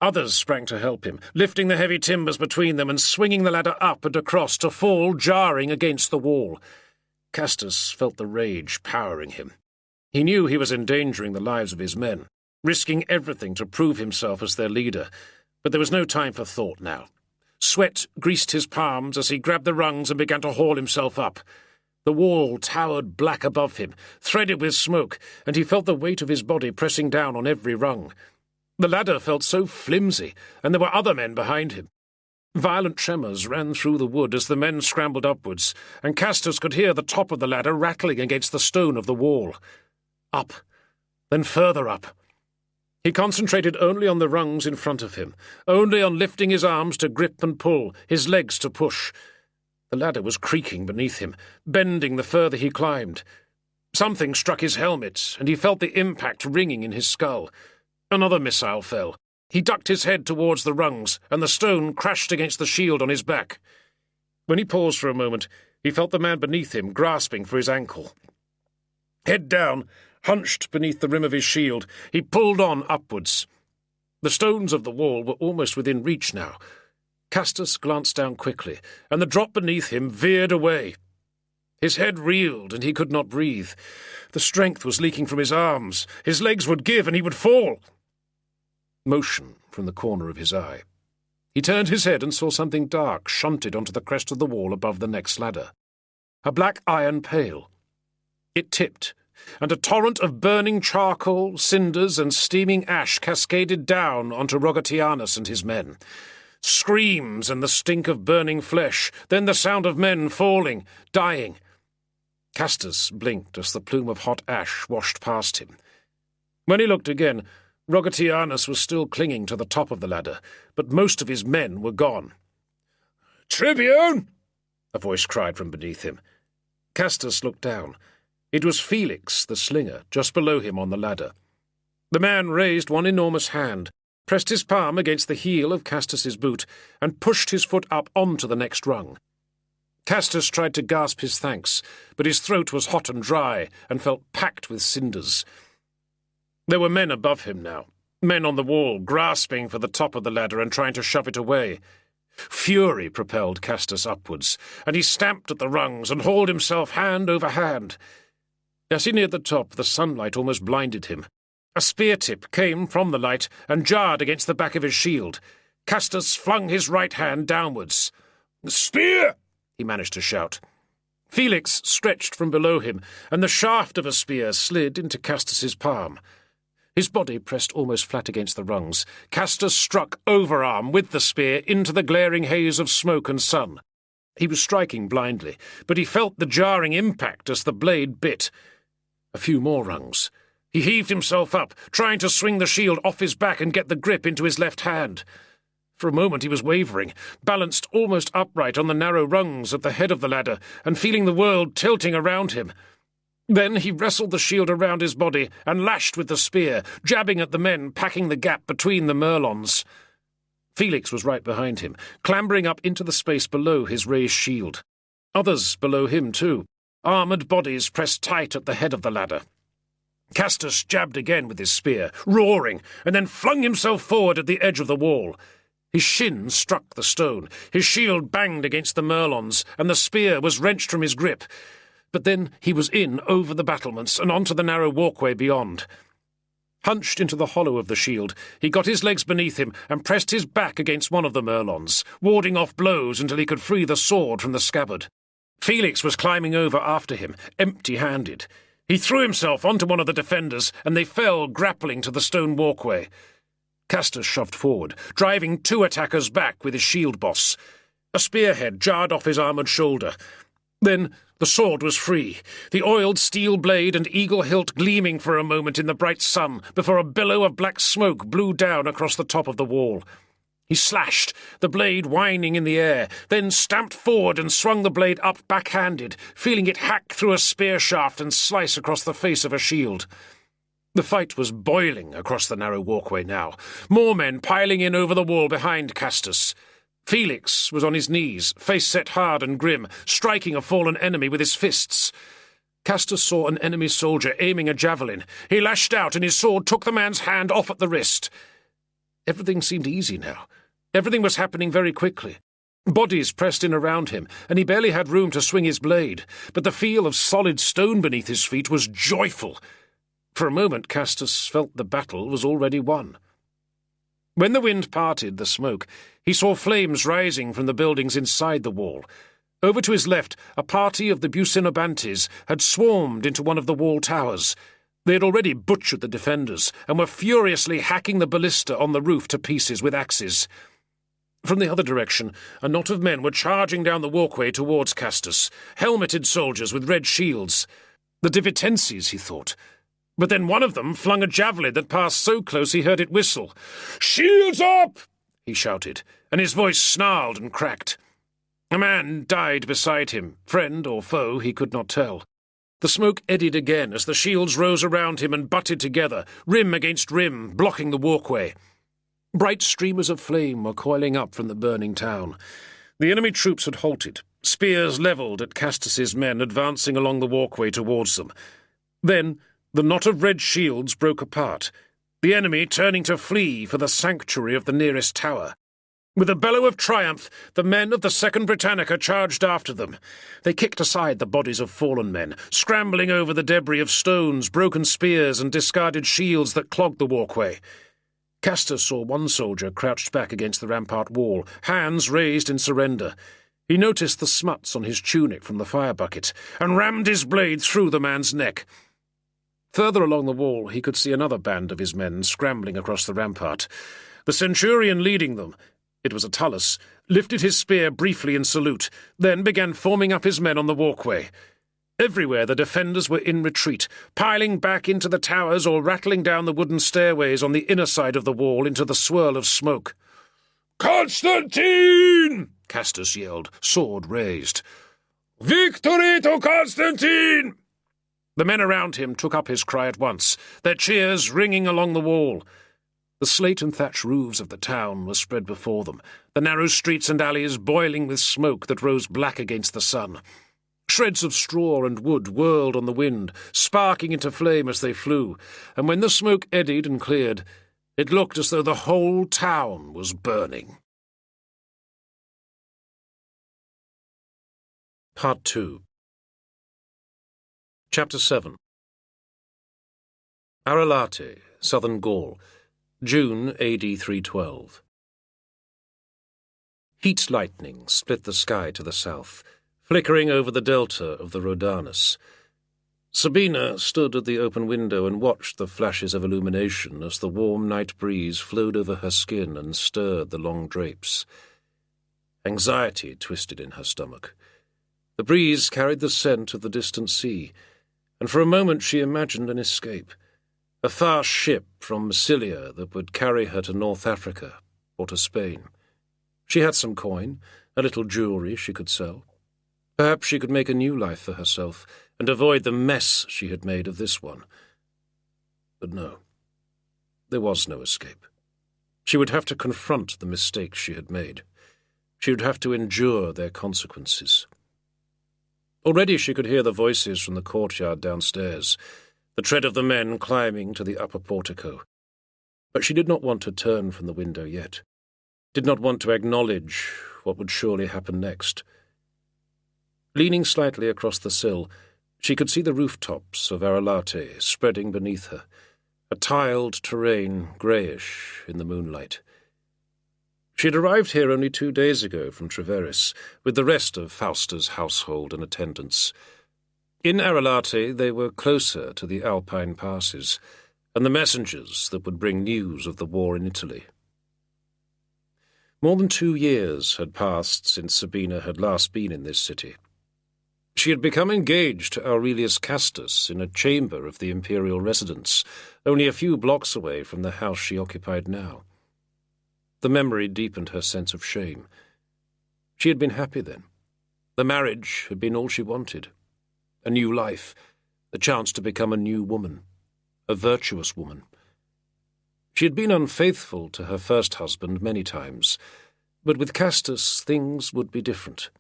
Others sprang to help him, lifting the heavy timbers between them and swinging the ladder up and across to fall jarring against the wall. Castus felt the rage powering him. He knew he was endangering the lives of his men, risking everything to prove himself as their leader, but there was no time for thought now. Sweat greased his palms as he grabbed the rungs and began to haul himself up. The wall towered black above him, threaded with smoke, and he felt the weight of his body pressing down on every rung. The ladder felt so flimsy, and there were other men behind him. Violent tremors ran through the wood as the men scrambled upwards, and Castus could hear the top of the ladder rattling against the stone of the wall. Up, then further up. He concentrated only on the rungs in front of him, only on lifting his arms to grip and pull, his legs to push. The ladder was creaking beneath him, bending the further he climbed. Something struck his helmet, and he felt the impact ringing in his skull. Another missile fell. He ducked his head towards the rungs, and the stone crashed against the shield on his back. When he paused for a moment, he felt the man beneath him grasping for his ankle. Head down, hunched beneath the rim of his shield, he pulled on upwards. The stones of the wall were almost within reach now. Castus glanced down quickly, and the drop beneath him veered away. His head reeled, and he could not breathe. The strength was leaking from his arms. His legs would give, and he would fall. Motion from the corner of his eye. He turned his head and saw something dark shunted onto the crest of the wall above the next ladder. A black iron pail. It tipped, and a torrent of burning charcoal, cinders, and steaming ash cascaded down onto Rogatianus and his men. Screams and the stink of burning flesh, then the sound of men falling, dying. Castus blinked as the plume of hot ash washed past him. When he looked again, Rogatianus was still clinging to the top of the ladder, but most of his men were gone. "Tribune!" a voice cried from beneath him. Castus looked down. It was Felix, the slinger, just below him on the ladder. The man raised one enormous hand, pressed his palm against the heel of Castus's boot, and pushed his foot up onto the next rung. Castus tried to gasp his thanks, but his throat was hot and dry, and felt packed with cinders. There were men above him now, men on the wall, grasping for the top of the ladder and trying to shove it away. Fury propelled Castus upwards, and he stamped at the rungs and hauled himself hand over hand. As he neared the top, the sunlight almost blinded him. A spear tip came from the light and jarred against the back of his shield. Castus flung his right hand downwards. "Spear!" he managed to shout. Felix stretched from below him, and the shaft of a spear slid into Castus's palm. His body pressed almost flat against the rungs. Castus struck overarm with the spear into the glaring haze of smoke and sun. He was striking blindly, but he felt the jarring impact as the blade bit. A few more rungs. He heaved himself up, trying to swing the shield off his back and get the grip into his left hand. For a moment he was wavering, balanced almost upright on the narrow rungs at the head of the ladder, and feeling the world tilting around him. Then he wrestled the shield around his body and lashed with the spear, jabbing at the men packing the gap between the merlons. Felix was right behind him, clambering up into the space below his raised shield. Others below him, too. Armoured bodies pressed tight at the head of the ladder. Castus jabbed again with his spear, roaring, and then flung himself forward at the edge of the wall. His shin struck the stone, his shield banged against the merlons, and the spear was wrenched from his grip. But then he was in over the battlements and onto the narrow walkway beyond. Hunched into the hollow of the shield, he got his legs beneath him and pressed his back against one of the merlons, warding off blows until he could free the sword from the scabbard. Felix was climbing over after him, empty-handed. He threw himself onto one of the defenders, and they fell grappling to the stone walkway. Castus shoved forward, driving two attackers back with his shield boss. A spearhead jarred off his armoured shoulder. Then the sword was free, the oiled steel blade and eagle hilt gleaming for a moment in the bright sun before a billow of black smoke blew down across the top of the wall. He slashed, the blade whining in the air, then stamped forward and swung the blade up backhanded, feeling it hack through a spear shaft and slice across the face of a shield. The fight was boiling across the narrow walkway now, more men piling in over the wall behind Castus. Felix was on his knees, face set hard and grim, striking a fallen enemy with his fists. Castus saw an enemy soldier aiming a javelin. He lashed out, and his sword took the man's hand off at the wrist. Everything seemed easy now. Everything was happening very quickly. Bodies pressed in around him, and he barely had room to swing his blade, but the feel of solid stone beneath his feet was joyful. For a moment Castus felt the battle was already won. When the wind parted the smoke, he saw flames rising from the buildings inside the wall. Over to his left, a party of the Bucinobantes had swarmed into one of the wall towers. They had already butchered the defenders, and were furiously hacking the ballista on the roof to pieces with axes. From the other direction, a knot of men were charging down the walkway towards Castus, helmeted soldiers with red shields. The Divitenses, he thought. But then one of them flung a javelin that passed so close he heard it whistle. "Shields up!" he shouted, and his voice snarled and cracked. A man died beside him, friend or foe he could not tell. The smoke eddied again as the shields rose around him and butted together, rim against rim, blocking the walkway. Bright streamers of flame were coiling up from the burning town. The enemy troops had halted, spears levelled at Castus's men advancing along the walkway towards them. Then the knot of red shields broke apart, the enemy turning to flee for the sanctuary of the nearest tower. With a bellow of triumph, the men of the 2nd Britannica charged after them. They kicked aside the bodies of fallen men, scrambling over the debris of stones, broken spears, and discarded shields that clogged the walkway. Castus saw one soldier crouched back against the rampart wall, hands raised in surrender. He noticed the smuts on his tunic from the fire bucket, and rammed his blade through the man's neck. Further along the wall he could see another band of his men scrambling across the rampart. The centurion leading them, it was Attalus, lifted his spear briefly in salute, then began forming up his men on the walkway. Everywhere the defenders were in retreat, piling back into the towers or rattling down the wooden stairways on the inner side of the wall into the swirl of smoke. "Constantine!" Castus yelled, sword raised. "Victory to Constantine!" The men around him took up his cry at once, their cheers ringing along the wall. The slate and thatch roofs of the town were spread before them, the narrow streets and alleys boiling with smoke that rose black against the sun. Shreds of straw and wood whirled on the wind, sparking into flame as they flew, and when the smoke eddied and cleared, it looked as though the whole town was burning. Part 2. Chapter 7. Arelate, Southern Gaul, June AD 312. Heat lightning split the sky to the south, flickering over the delta of the Rhodanus. Sabina stood at the open window and watched the flashes of illumination as the warm night breeze flowed over her skin and stirred the long drapes. Anxiety twisted in her stomach. The breeze carried the scent of the distant sea, and for a moment she imagined an escape. A fast ship from Massilia that would carry her to North Africa or to Spain. She had some coin, a little jewellery she could sell. Perhaps she could make a new life for herself and avoid the mess she had made of this one. But no, there was no escape. She would have to confront the mistakes she had made. She would have to endure their consequences. Already she could hear the voices from the courtyard downstairs, the tread of the men climbing to the upper portico. But she did not want to turn from the window yet. did not want to acknowledge what would surely happen next. Leaning slightly across the sill, she could see the rooftops of Arelate spreading beneath her, a tiled terrain greyish in the moonlight. She had arrived here only 2 days ago from Treveris, with the rest of Fausta's household and attendants. In Arelate they were closer to the Alpine passes, and the messengers that would bring news of the war in Italy. More than 2 years had passed since Sabina had last been in this city. She had become engaged to Aurelius Castus in a chamber of the imperial residence, only a few blocks away from the house she occupied now. The memory deepened her sense of shame. She had been happy then. The marriage had been all she wanted. A new life, the chance to become a new woman, a virtuous woman. She had been unfaithful to her first husband many times, but with Castus things would be different.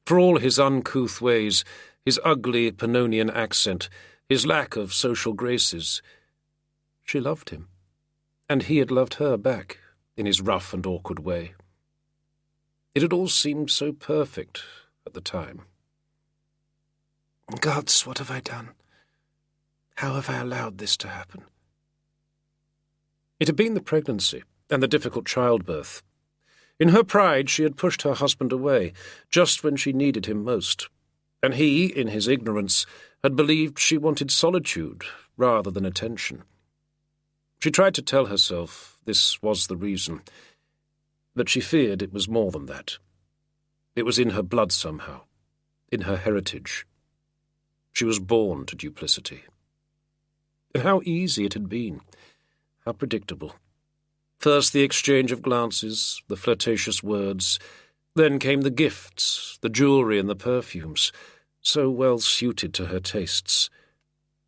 For all his uncouth ways, his ugly Pannonian accent, his lack of social graces, she loved him, and he had loved her back in his rough and awkward way. It had all seemed so perfect at the time. Gods, what have I done? How have I allowed this to happen? It had been the pregnancy and the difficult childbirth. In her pride she had pushed her husband away, just when she needed him most, and he, in his ignorance, had believed she wanted solitude rather than attention. She tried to tell herself this was the reason, but she feared it was more than that. It was in her blood somehow, in her heritage. She was born to duplicity. And how easy it had been, how predictable. First the exchange of glances, the flirtatious words, then came the gifts, the jewellery and the perfumes, so well suited to her tastes.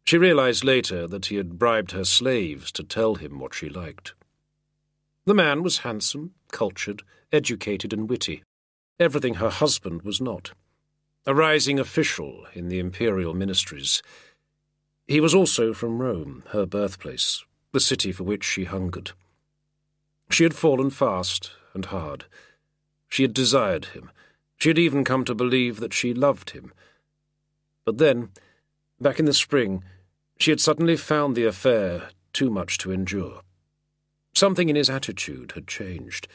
She realized later that he had bribed her slaves to tell him what she liked. The man was handsome, cultured, educated and witty, everything her husband was not. A rising official in the imperial ministries. He was also from Rome, her birthplace, the city for which she hungered. She had fallen fast and hard. She had desired him. She had even come to believe that she loved him. But then, back in the spring, she had suddenly found the affair too much to endure. Something in his attitude had changed,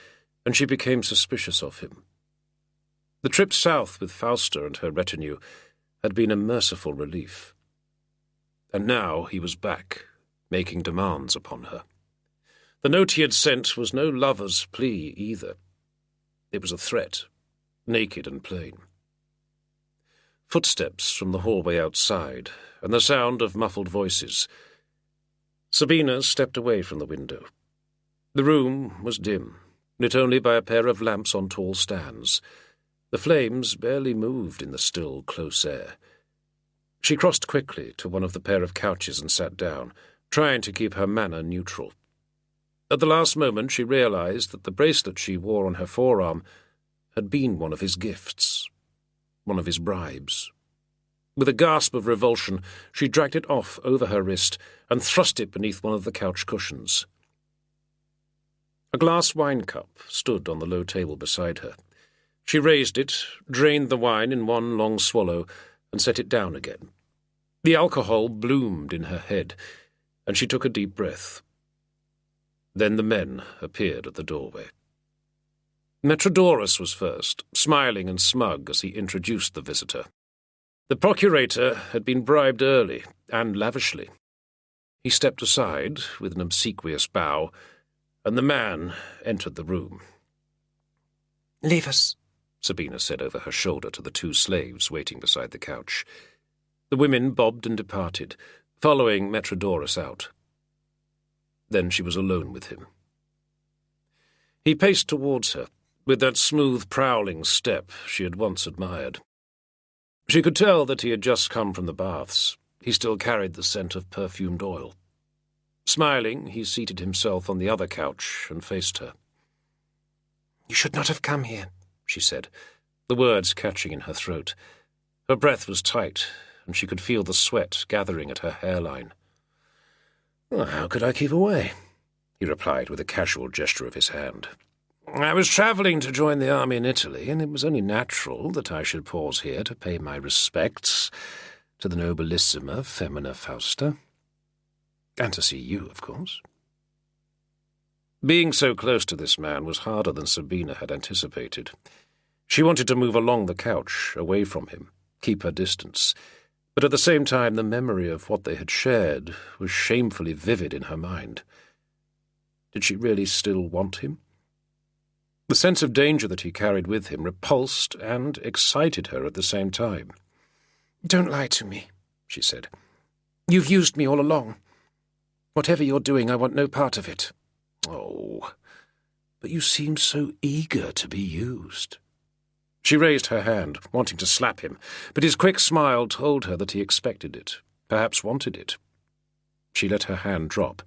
and she became suspicious of him. The trip south with Fausta and her retinue had been a merciful relief. And now he was back, making demands upon her. The note he had sent was no lover's plea either. It was a threat, naked and plain. Footsteps from the hallway outside, and the sound of muffled voices. Sabina stepped away from the window. The room was dim, lit only by a pair of lamps on tall stands. The flames barely moved in the still, close air. She crossed quickly to one of the pair of couches and sat down, trying to keep her manner neutral. At the last moment she realized that the bracelet she wore on her forearm had been one of his gifts, one of his bribes. With a gasp of revulsion, she dragged it off over her wrist and thrust it beneath one of the couch cushions. A glass wine cup stood on the low table beside her. She raised it, drained the wine in one long swallow, and set it down again. The alcohol bloomed in her head, and she took a deep breath. Then the men appeared at the doorway. Metrodorus was first, smiling and smug as he introduced the visitor. The procurator had been bribed early and lavishly. He stepped aside with an obsequious bow, and the man entered the room. "Leave us," Sabina said over her shoulder to the 2 slaves waiting beside the couch. The women bobbed and departed, following Metrodorus out. Then she was alone with him. He paced towards her, with that smooth, prowling step she had once admired. She could tell that he had just come from the baths. He still carried the scent of perfumed oil. Smiling, he seated himself on the other couch and faced her. "You should not have come here," she said, the words catching in her throat. Her breath was tight, and she could feel the sweat gathering at her hairline. "How could I keep away?" he replied with a casual gesture of his hand. I was travelling to join the army in Italy, and it was only natural that I should pause here to pay my respects to the nobilissima Femina Fausta. And to see you, of course. Being so close to this man was harder than Sabina had anticipated. She wanted to move along the couch, away from him, keep her distance, but at the same time the memory of what they had shared was shamefully vivid in her mind. Did she really still want him? The sense of danger that he carried with him repulsed and excited her at the same time. "Don't lie to me," she said. "You've used me all along. Whatever you're doing, I want no part of it." "Oh, but you seemed so eager to be used." She raised her hand, wanting to slap him, but his quick smile told her that he expected it, perhaps wanted it. She let her hand drop.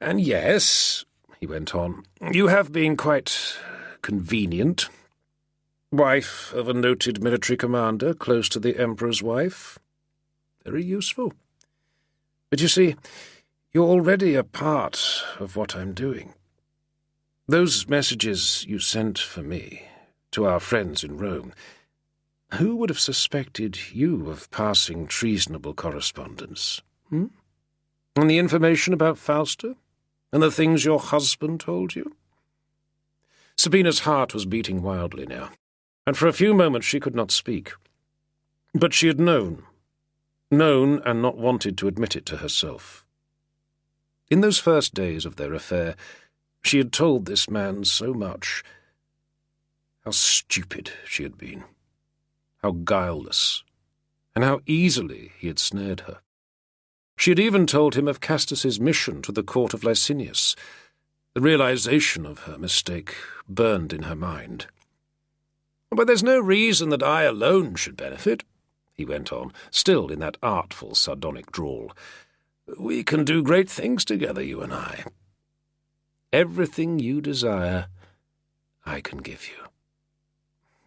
"And yes," he went on, "you have been quite convenient. Wife of a noted military commander, close to the Emperor's wife. Very useful. But you see, you're already a part of what I'm doing. Those messages you sent for me, to our friends in Rome, who would have suspected you of passing treasonable correspondence? And the information about Fausta? And the things your husband told you?" Sabina's heart was beating wildly now, and for a few moments she could not speak. But she had known and not wanted to admit it to herself. In those first days of their affair, she had told this man so much. How stupid she had been, how guileless, and how easily he had snared her. She had even told him of Castus's mission to the court of Licinius. The realization of her mistake burned in her mind. "But there's no reason that I alone should benefit," he went on, still in that artful, sardonic drawl. "We can do great things together, you and I. Everything you desire, I can give you."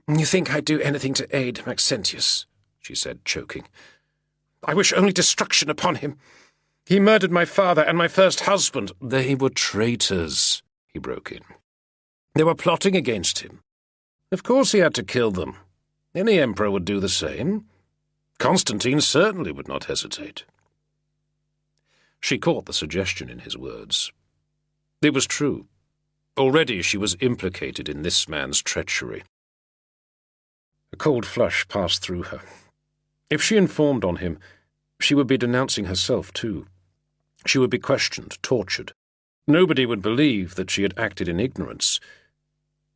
"You think I'd do anything to aid Maxentius?" she said, choking. "I wish only destruction upon him. He murdered my father and my first husband." "They were traitors," he broke in. "They were plotting against him. Of course he had to kill them. Any emperor would do the same. Constantine certainly would not hesitate." She caught the suggestion in his words. It was true. Already she was implicated in this man's treachery. A cold flush passed through her. If she informed on him, she would be denouncing herself too. She would be questioned, tortured. Nobody would believe that she had acted in ignorance.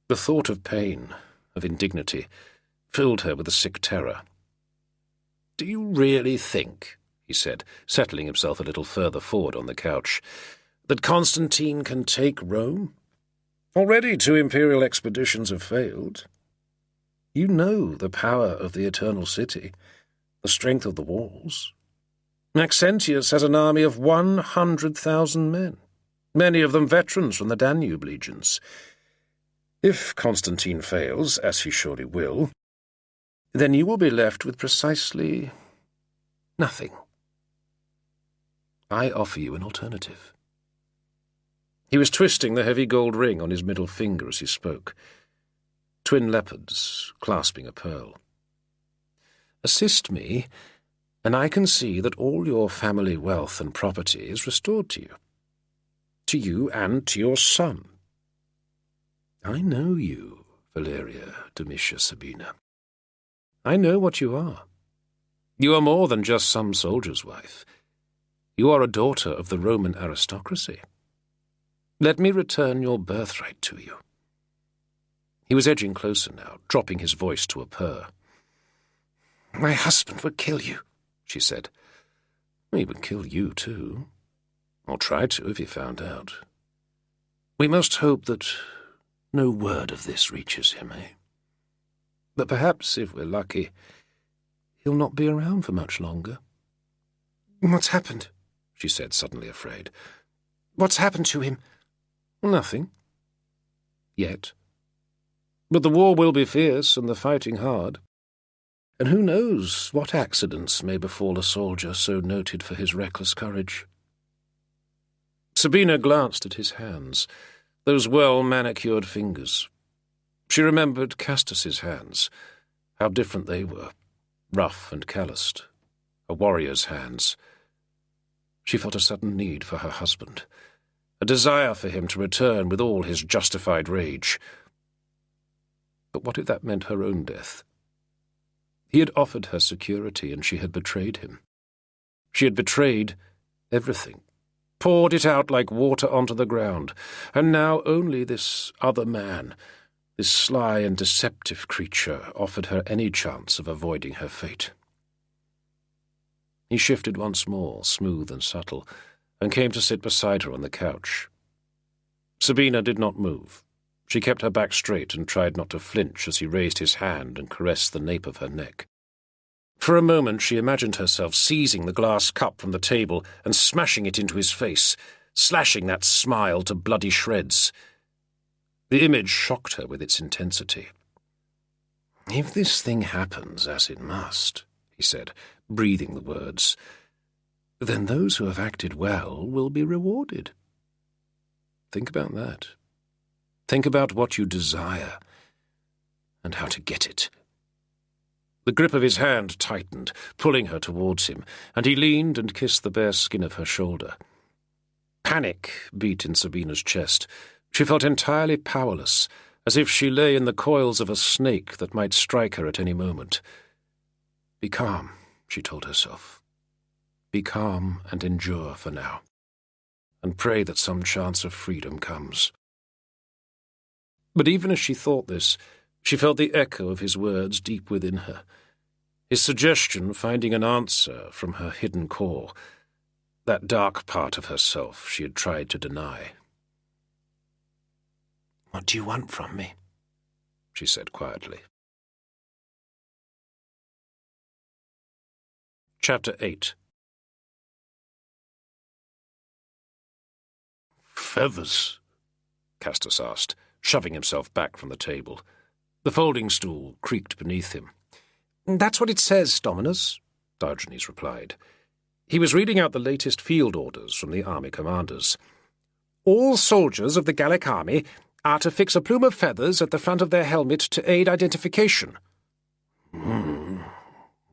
The thought of pain, of indignity, filled her with a sick terror. "Do you really think," he said, settling himself a little further forward on the couch, "that Constantine can take Rome? Already 2 imperial expeditions have failed. You know the power of the Eternal City, the strength of the walls. Maxentius has an army of 100,000 men, many of them veterans from the Danube legions. If Constantine fails, as he surely will, then you will be left with precisely nothing. I offer you an alternative." He was twisting the heavy gold ring on his middle finger as he spoke. Twin leopards clasping a pearl. "Assist me, and I can see that all your family wealth and property is restored to you and to your son. I know you, Valeria Domitia Sabina. I know what you are. You are more than just some soldier's wife. You are a daughter of the Roman aristocracy. Let me return your birthright to you." He was edging closer now, dropping his voice to a purr. "My husband would kill you," she said. "He would kill you too. Or try to if he found out. We must hope that no word of this reaches him, eh? But perhaps, if we're lucky, he'll not be around for much longer." "What's happened?" she said, suddenly afraid. "What's happened to him?" "Nothing. Yet. But the war will be fierce and the fighting hard. And who knows what accidents may befall a soldier so noted for his reckless courage." Sabina glanced at his hands, those well-manicured fingers. She remembered Castus's hands, how different they were, rough and calloused, a warrior's hands. She felt a sudden need for her husband, a desire for him to return with all his justified rage. But what if that meant her own death? He had offered her security, and she had betrayed him. She had betrayed everything, poured it out like water onto the ground, and now only this other man, this sly and deceptive creature, offered her any chance of avoiding her fate. He shifted once more, smooth and subtle, and came to sit beside her on the couch. Sabina did not move. She kept her back straight and tried not to flinch as he raised his hand and caressed the nape of her neck. For a moment she imagined herself seizing the glass cup from the table and smashing it into his face, slashing that smile to bloody shreds. The image shocked her with its intensity. "If this thing happens as it must," he said, breathing the words, "then those who have acted well will be rewarded. Think about that. Think about what you desire and how to get it." The grip of his hand tightened, pulling her towards him, and he leaned and kissed the bare skin of her shoulder. Panic beat in Sabina's chest. She felt entirely powerless, as if she lay in the coils of a snake that might strike her at any moment. "Be calm," she told herself. "Be calm and endure for now, and pray that some chance of freedom comes." But even as she thought this, she felt the echo of his words deep within her, his suggestion finding an answer from her hidden core, that dark part of herself she had tried to deny. "What do you want from me?" she said quietly. Chapter 8. "Feathers?" Castus asked, shoving himself back from the table. The folding stool creaked beneath him. "That's what it says, Dominus," Diogenes replied. He was reading out the latest field orders from the army commanders. "All soldiers of the Gallic army are to fix a plume of feathers at the front of their helmet to aid identification."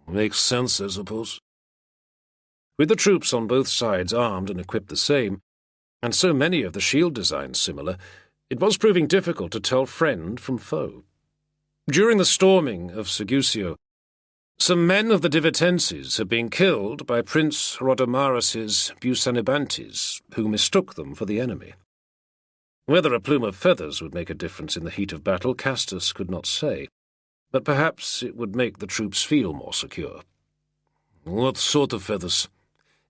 Makes sense, I suppose. With the troops on both sides armed and equipped the same, and so many of the shield designs similar, it was proving difficult to tell friend from foe. During the storming of Segusio, some men of the Divitenses had been killed by Prince Rhodomarus's Busanibantes, who mistook them for the enemy. Whether a plume of feathers would make a difference in the heat of battle, Castus could not say, but perhaps it would make the troops feel more secure. "What sort of feathers?"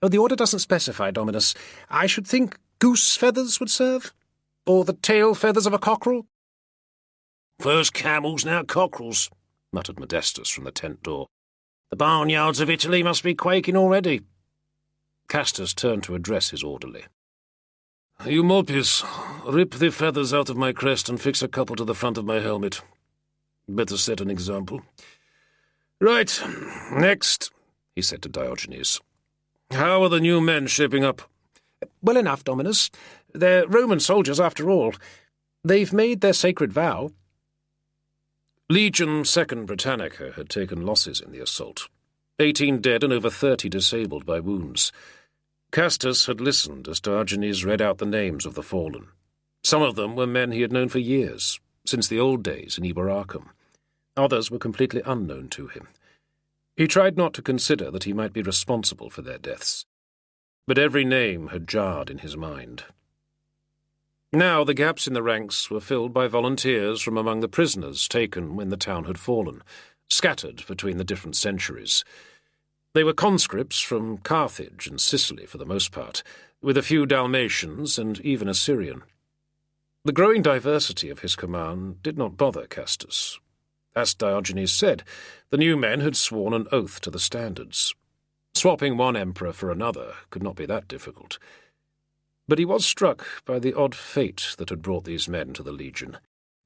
"Oh, the order doesn't specify, Dominus. I should think goose feathers would serve, or the tail feathers of a cockerel." "First camels, now cockerels," muttered Modestus from the tent door. "The barnyards of Italy must be quaking already." Castus turned to address his orderly. "Eumolpus, rip the feathers out of my crest and fix a couple to the front of my helmet. Better set an example." "Right, next," he said to Diogenes. "How are the new men shaping up?" "Well enough, Dominus. They're Roman soldiers, after all. They've made their sacred vow." Legion II Britannica had taken losses in the assault. 18 dead and over 30 disabled by wounds. Castus had listened as Diogenes read out the names of the fallen. Some of them were men he had known for years, since the old days in Eboracum. Others were completely unknown to him. He tried not to consider that he might be responsible for their deaths, but every name had jarred in his mind. Now the gaps in the ranks were filled by volunteers from among the prisoners taken when the town had fallen, scattered between the different centuries. They were conscripts from Carthage and Sicily for the most part, with a few Dalmatians and even a Syrian. The growing diversity of his command did not bother Castus. As Diogenes said, the new men had sworn an oath to the standards. Swapping one emperor for another could not be that difficult. But he was struck by the odd fate that had brought these men to the Legion,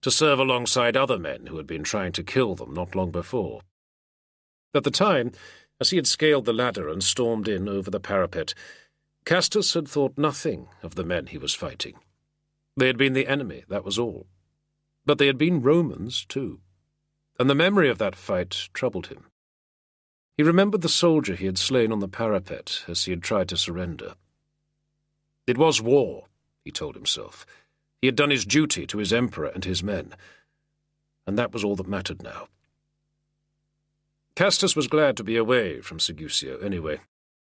to serve alongside other men who had been trying to kill them not long before. At the time, as he had scaled the ladder and stormed in over the parapet, Castus had thought nothing of the men he was fighting. They had been the enemy, that was all. But they had been Romans, too, and the memory of that fight troubled him. He remembered the soldier he had slain on the parapet as he had tried to surrender. It was war, he told himself. He had done his duty to his emperor and his men, and that was all that mattered now. Castus was glad to be away from Segusio, anyway.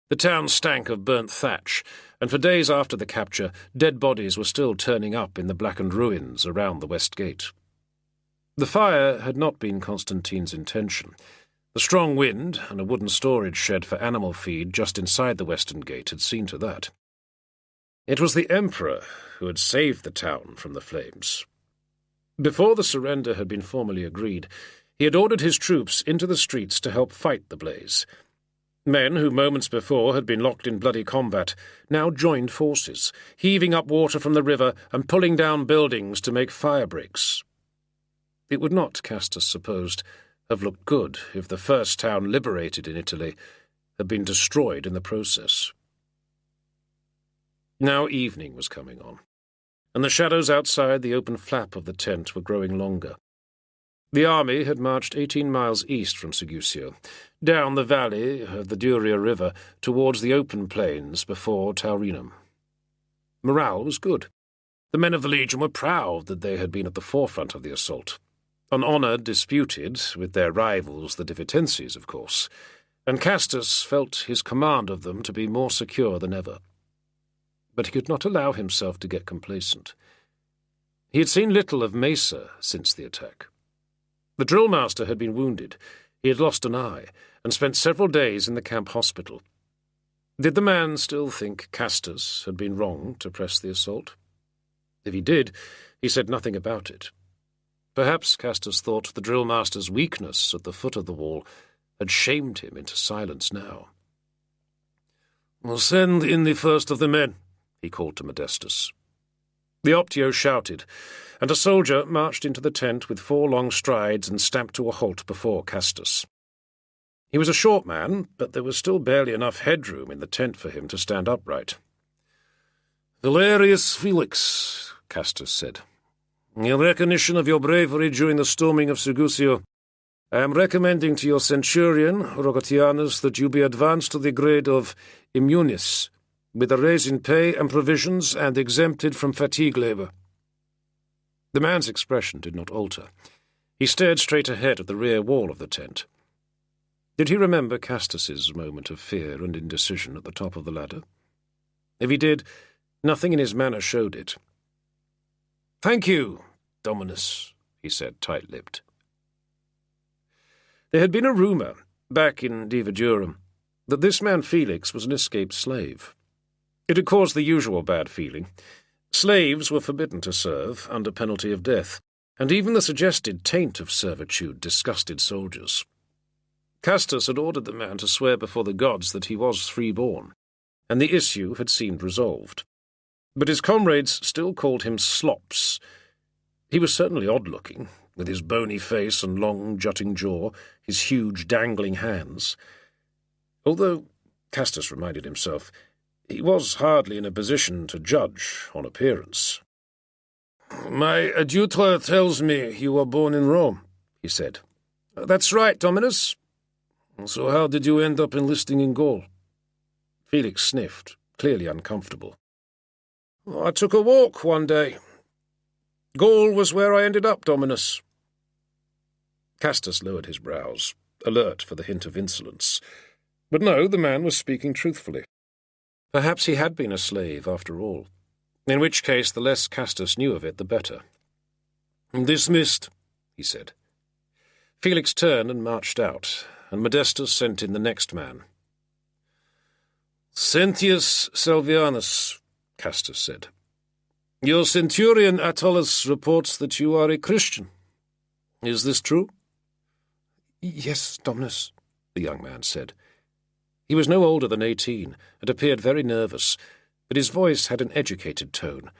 The town stank of burnt thatch, and for days after the capture, dead bodies were still turning up in the blackened ruins around the west gate. The fire had not been Constantine's intention. The strong wind and a wooden storage shed for animal feed just inside the western gate had seen to that. It was the emperor who had saved the town from the flames. Before the surrender had been formally agreed, he had ordered his troops into the streets to help fight the blaze. Men who moments before had been locked in bloody combat now joined forces, heaving up water from the river and pulling down buildings to make fire breaks. It would not, Castus supposed, have looked good if the first town liberated in Italy had been destroyed in the process. Now evening was coming on, and the shadows outside the open flap of the tent were growing longer. The army had marched 18 miles east from Segusio, down the valley of the Duria River towards the open plains before Taurinum. Morale was good. The men of the Legion were proud that they had been at the forefront of the assault. An honour disputed with their rivals, the Divitenses, of course, and Castus felt his command of them to be more secure than ever. But he could not allow himself to get complacent. He had seen little of Mesa since the attack. The drill-master had been wounded, he had lost an eye, and spent several days in the camp hospital. Did the man still think Castus had been wrong to press the assault? If he did, he said nothing about it. Perhaps Castus thought the drill-master's weakness at the foot of the wall had shamed him into silence now. "We'll send in the first of the men," he called to Modestus. The Optio shouted, and a soldier marched into the tent with 4 long strides and stamped to a halt before Castus. He was a short man, but there was still barely enough headroom in the tent for him to stand upright. "Valerius Felix," Castus said, "in recognition of your bravery during the storming of Segusio, I am recommending to your centurion, Rogotianus, that you be advanced to the grade of immunis, with a raise in pay and provisions and exempted from fatigue labour." The man's expression did not alter. He stared straight ahead at the rear wall of the tent. Did he remember Castus's moment of fear and indecision at the top of the ladder? If he did, nothing in his manner showed it. "Thank you, Dominus," he said, tight-lipped. There had been a rumour, back in Divadurum, that this man Felix was an escaped slave. It had caused the usual bad feeling. Slaves were forbidden to serve under penalty of death, and even the suggested taint of servitude disgusted soldiers. Castus had ordered the man to swear before the gods that he was freeborn, and the issue had seemed resolved. But his comrades still called him Slops. He was certainly odd-looking, with his bony face and long jutting jaw, his huge dangling hands. Although, Castus reminded himself, he was hardly in a position to judge on appearance. "My adjutor tells me you were born in Rome," he said. "That's right, Dominus." "So how did you end up enlisting in Gaul?" Felix sniffed, clearly uncomfortable. "I took a walk one day. Gaul was where I ended up, Dominus." Castus lowered his brows, alert for the hint of insolence. But no, the man was speaking truthfully. Perhaps he had been a slave, after all, in which case the less Castus knew of it, the better. "Dismissed," he said. Felix turned and marched out, and Modestus sent in the next man. "Sentius Salvianus," Castus said. "Your centurion Attalus reports that you are a Christian. Is this true?" "Yes, Dominus," the young man said. He was no older than 18, and appeared very nervous, but his voice had an educated tone.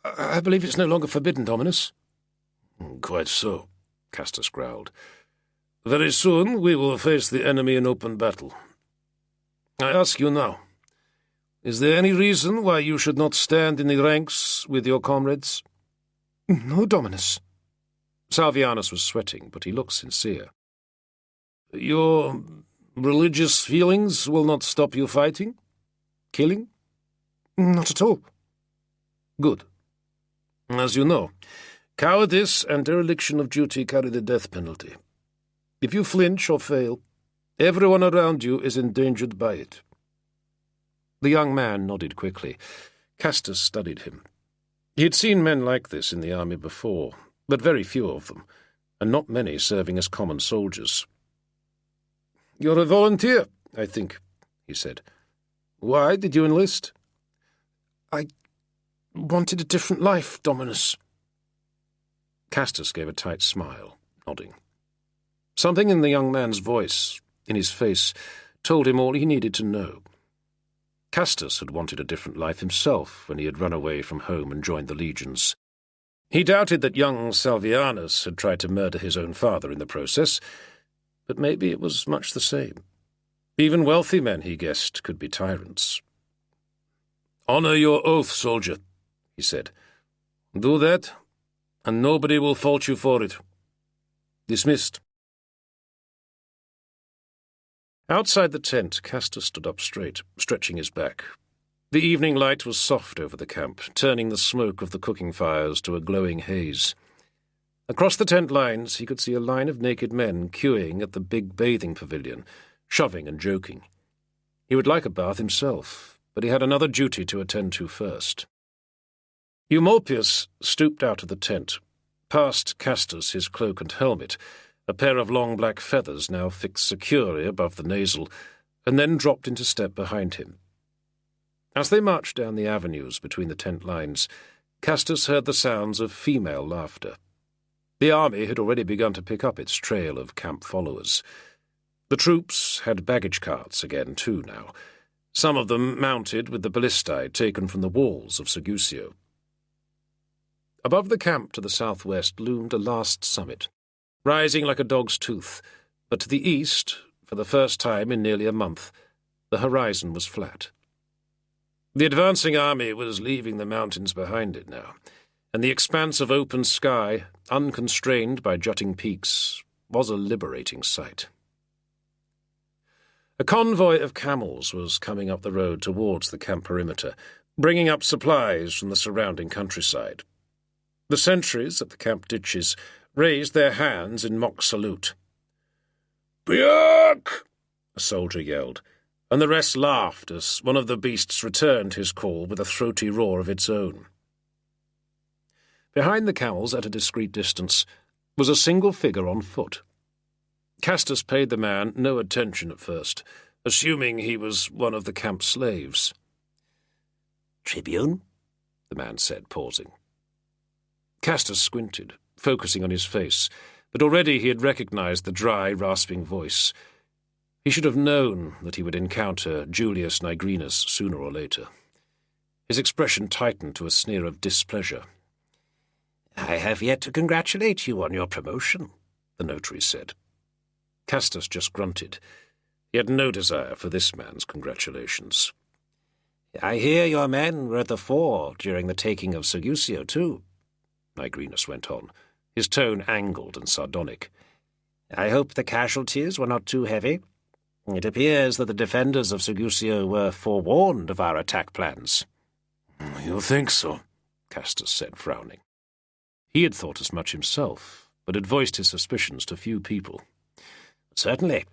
I believe it's no longer forbidden, Dominus." "Quite so," Castus growled. "Very soon we will face the enemy in open battle. I ask you now, Is there any reason why you should not stand in the ranks with your comrades?" "No, Dominus." Salvianus was sweating, but he looked sincere. "Your religious feelings will not stop you fighting? Killing?" "Not at all." "Good. As you know, cowardice and dereliction of duty carry the death penalty. If you flinch or fail, everyone around you is endangered by it." The young man nodded quickly. Castus studied him. He had seen men like this in the army before, but very few of them, and not many serving as common soldiers. "You're a volunteer, I think," he said. "Why did you enlist?" "I wanted a different life, Dominus." Castus gave a tight smile, nodding. Something in the young man's voice, in his face, told him all he needed to know. Castus had wanted a different life himself when he had run away from home and joined the legions. He doubted that young Salvianus had tried to murder his own father in the process, but maybe it was much the same. Even wealthy men, he guessed, could be tyrants. "Honor your oath, soldier," he said. "Do that, and nobody will fault you for it. Dismissed." Outside the tent, Castus stood up straight, stretching his back. The evening light was soft over the camp, turning the smoke of the cooking fires to a glowing haze. Across the tent lines he could see a line of naked men queuing at the big bathing pavilion, shoving and joking. He would like a bath himself, but he had another duty to attend to first. Eumolpius stooped out of the tent, passed Castus his cloak and helmet, a pair of long black feathers now fixed securely above the nasal, and then dropped into step behind him. As they marched down the avenues between the tent lines, Castus heard the sounds of female laughter. The army had already begun to pick up its trail of camp followers. The troops had baggage carts again, too, now, some of them mounted with the ballistae taken from the walls of Segusio. Above the camp to the southwest loomed a last summit, rising like a dog's tooth, but to the east, for the first time in nearly a month, the horizon was flat. The advancing army was leaving the mountains behind it now, and the expanse of open sky, unconstrained by jutting peaks, was a liberating sight. A convoy of camels was coming up the road towards the camp perimeter, bringing up supplies from the surrounding countryside. The sentries at the camp ditches raised their hands in mock salute. "Björk!" a soldier yelled, and the rest laughed as one of the beasts returned his call with a throaty roar of its own. Behind the camels, at a discreet distance, was a single figure on foot. Castus paid the man no attention at first, assuming he was one of the camp slaves. "Tribune?" the man said, pausing. Castus squinted, focusing on his face, but already he had recognized the dry, rasping voice. He should have known that he would encounter Julius Nigrinus sooner or later. His expression tightened to a sneer of displeasure. "I have yet to congratulate you on your promotion," the notary said. Castus just grunted. He had no desire for this man's congratulations. "I hear your men were at the fore during the taking of Segusio, too," Nigrinus went on, his tone angled and sardonic. "I hope the casualties were not too heavy. It appears that the defenders of Segusio were forewarned of our attack plans." "You think so?" Castus said, frowning. He had thought as much himself, but had voiced his suspicions to few people. "Certainly.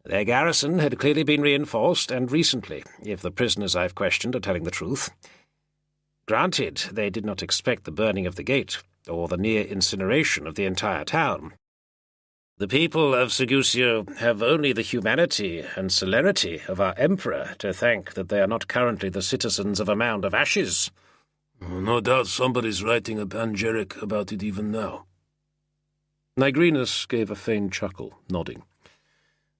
Their garrison had clearly been reinforced, and recently, if the prisoners I've questioned are telling the truth. Granted, they did not expect the burning of the gate, or the near incineration of the entire town. The people of Segusio have only the humanity and celerity of our emperor to thank that they are not currently the citizens of a mound of ashes." "No doubt somebody's writing a panegyric about it even now." Nigrinus gave a faint chuckle, nodding.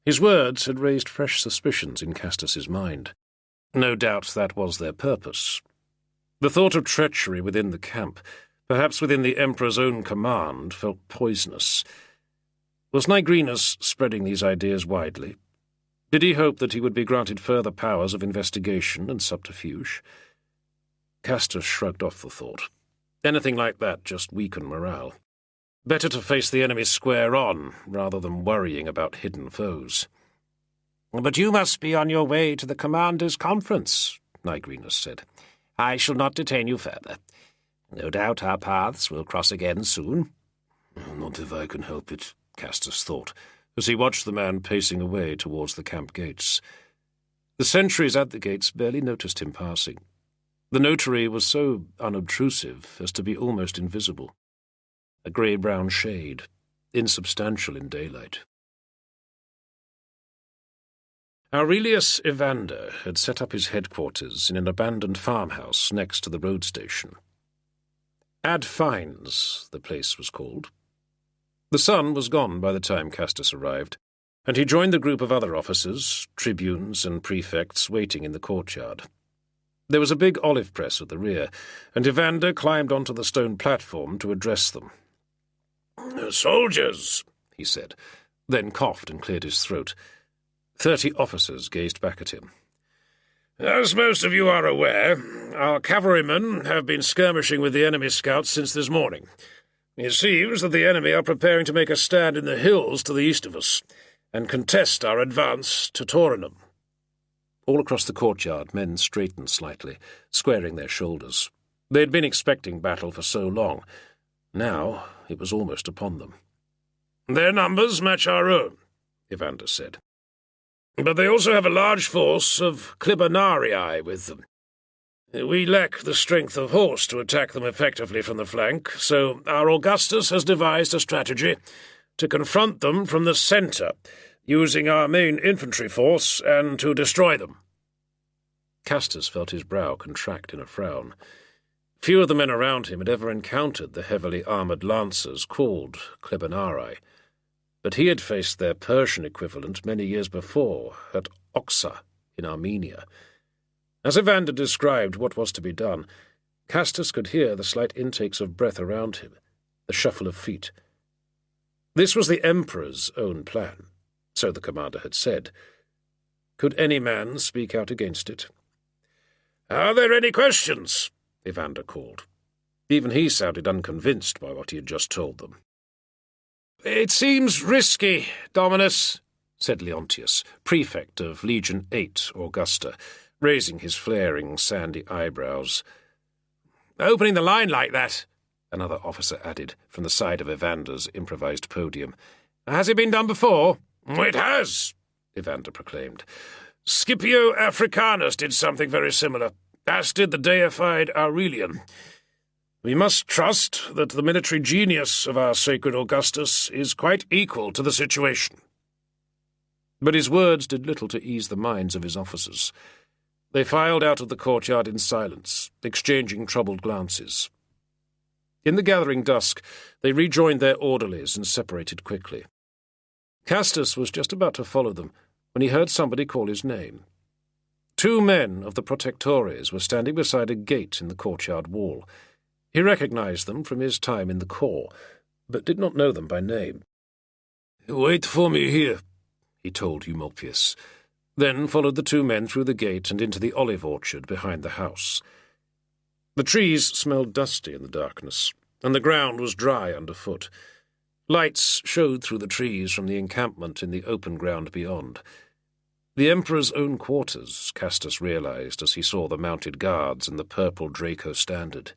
His words had raised fresh suspicions in Castus's mind. No doubt that was their purpose. The thought of treachery within the camp, perhaps within the Emperor's own command, felt poisonous. Was Nigrinus spreading these ideas widely? Did he hope that he would be granted further powers of investigation and subterfuge? Castor shrugged off the thought. Anything like that just weakened morale. Better to face the enemy square on, rather than worrying about hidden foes. "But you must be on your way to the Commanders' Conference," Nigrinus said. "I shall not detain you further. No doubt our paths will cross again soon." Not if I can help it, Castus thought, as he watched the man pacing away towards the camp gates. The sentries at the gates barely noticed him passing. The notary was so unobtrusive as to be almost invisible. A grey-brown shade, insubstantial in daylight. Aurelius Evander had set up his headquarters in an abandoned farmhouse next to the road station. Ad Fines, the place was called. The sun was gone by the time Castus arrived, and he joined the group of other officers, tribunes and prefects waiting in the courtyard. There was a big olive press at the rear, and Evander climbed onto the stone platform to address them. "Soldiers," he said, then coughed and cleared his throat. 30 officers gazed back at him. "As most of you are aware, our cavalrymen have been skirmishing with the enemy scouts since this morning. It seems that the enemy are preparing to make a stand in the hills to the east of us, and contest our advance to Taurinum." All across the courtyard men straightened slightly, squaring their shoulders. They had been expecting battle for so long. Now it was almost upon them. "Their numbers match our own," Evander said. "But they also have a large force of Clibanarii with them. We lack the strength of horse to attack them effectively from the flank, so our Augustus has devised a strategy to confront them from the centre, using our main infantry force, and to destroy them." Castus felt his brow contract in a frown. Few of the men around him had ever encountered the heavily armoured lancers called Clibanarii, but he had faced their Persian equivalent many years before, at Oxa, in Armenia. As Evander described what was to be done, Castus could hear the slight intakes of breath around him, the shuffle of feet. This was the Emperor's own plan, so the commander had said. Could any man speak out against it? "Are there any questions?" Evander called. Even he sounded unconvinced by what he had just told them. "It seems risky, Dominus," said Leontius, prefect of Legion 8 Augusta, raising his flaring, sandy eyebrows. "Opening the line like that," another officer added, from the side of Evander's improvised podium. "Has it been done before?" "It has," Evander proclaimed. "Scipio Africanus did something very similar, as did the deified Aurelian. We must trust that the military genius of our sacred Augustus is quite equal to the situation." But his words did little to ease the minds of his officers. They filed out of the courtyard in silence, exchanging troubled glances. In the gathering dusk, they rejoined their orderlies and separated quickly. Castus was just about to follow them when he heard somebody call his name. 2 men of the Protectores were standing beside a gate in the courtyard wall. He recognized them from his time in the corps, but did not know them by name. "Wait for me here," he told Eumopius, then followed the 2 men through the gate and into the olive orchard behind the house. The trees smelled dusty in the darkness, and the ground was dry underfoot. Lights showed through the trees from the encampment in the open ground beyond. The Emperor's own quarters, Castus realized as he saw the mounted guards and the purple Draco standard.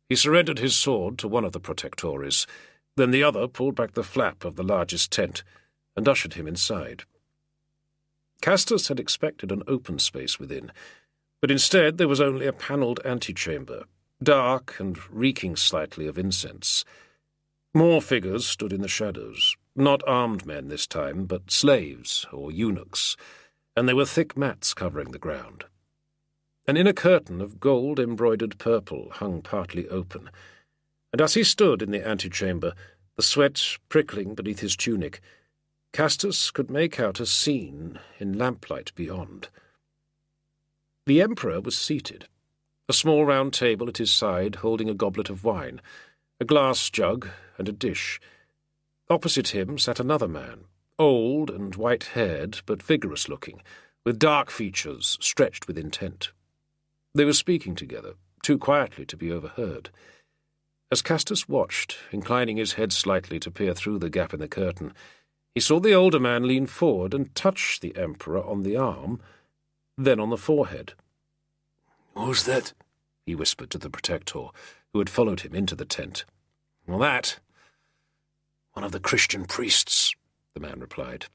He surrendered his sword to one of the Protectores, then the other pulled back the flap of the largest tent and ushered him inside. Castus had expected an open space within, but instead there was only a panelled antechamber, dark and reeking slightly of incense. More figures stood in the shadows, not armed men this time, but slaves or eunuchs, and there were thick mats covering the ground. An inner curtain of gold-embroidered purple hung partly open, and as he stood in the antechamber, the sweat prickling beneath his tunic, Castus could make out a scene in lamplight beyond. The Emperor was seated, a small round table at his side holding a goblet of wine, a glass jug and a dish. Opposite him sat another man, old and white-haired but vigorous-looking, with dark features stretched with intent. They were speaking together, too quietly to be overheard. As Castus watched, inclining his head slightly to peer through the gap in the curtain, he saw the older man lean forward and touch the Emperor on the arm, then on the forehead. "Who's that?" he whispered to the Protector, who had followed him into the tent. "Well, that? One of the Christian priests," the man replied.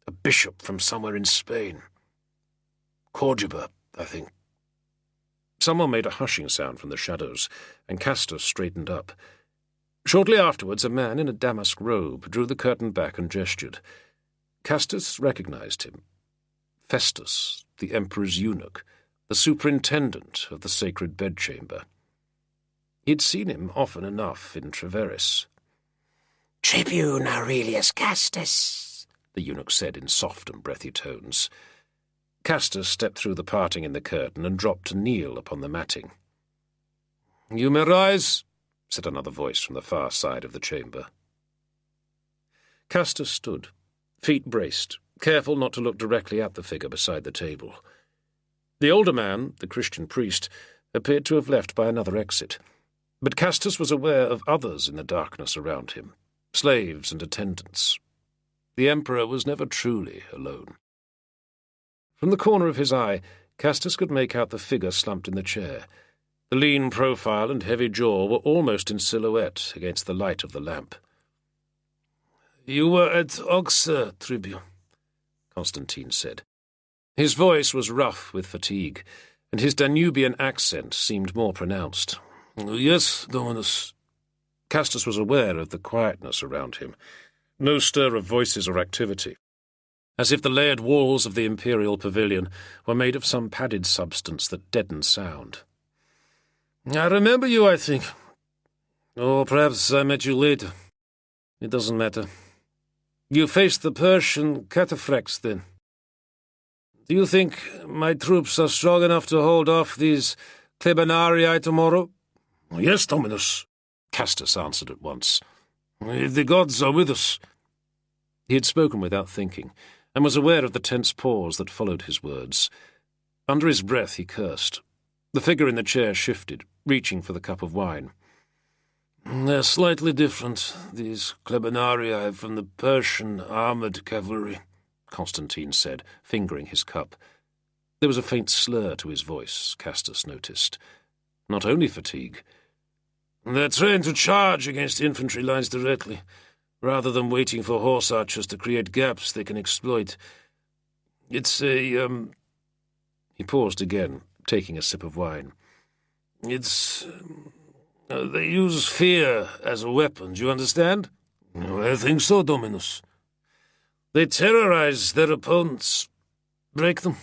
"A bishop from somewhere in Spain. Cordoba, I think." Someone made a hushing sound from the shadows, and Castus straightened up. Shortly afterwards, a man in a damask robe drew the curtain back and gestured. Castus recognized him. Festus, the Emperor's eunuch, the superintendent of the sacred bedchamber. He'd seen him often enough in Treveris. "Tribune Aurelius Castus," the eunuch said in soft and breathy tones. Castus stepped through the parting in the curtain and dropped to kneel upon the matting. "You may rise," said another voice from the far side of the chamber. Castus stood, feet braced, careful not to look directly at the figure beside the table. The older man, the Christian priest, appeared to have left by another exit, but Castus was aware of others in the darkness around him, slaves and attendants. The Emperor was never truly alone. From the corner of his eye, Castus could make out the figure slumped in the chair. The lean profile and heavy jaw were almost in silhouette against the light of the lamp. "You were at Oxa, Tribune," Constantine said. His voice was rough with fatigue, and his Danubian accent seemed more pronounced. "Yes, Dominus." Castus was aware of the quietness around him, no stir of voices or activity, as if the layered walls of the imperial pavilion were made of some padded substance that deadened sound. "I remember you, I think. Or perhaps I met you later. It doesn't matter. You faced the Persian cataphracts then. Do you think my troops are strong enough to hold off these Klebenarii tomorrow?" "Yes, Dominus," Castus answered at once. "If the gods are with us." He had spoken without thinking, and was aware of the tense pause that followed his words. Under his breath he cursed. The figure in the chair shifted, reaching for the cup of wine. "They're slightly different, these Klebenarii, from the Persian armoured cavalry," Constantine said, fingering his cup. There was a faint slur to his voice, Castus noticed. Not only fatigue. "They're trained to charge against infantry lines directly, rather than waiting for horse archers to create gaps they can exploit. It's a, He paused again, taking a sip of wine. They use fear as a weapon, do you understand?" "I think so, Dominus." "They terrorize their opponents, break them.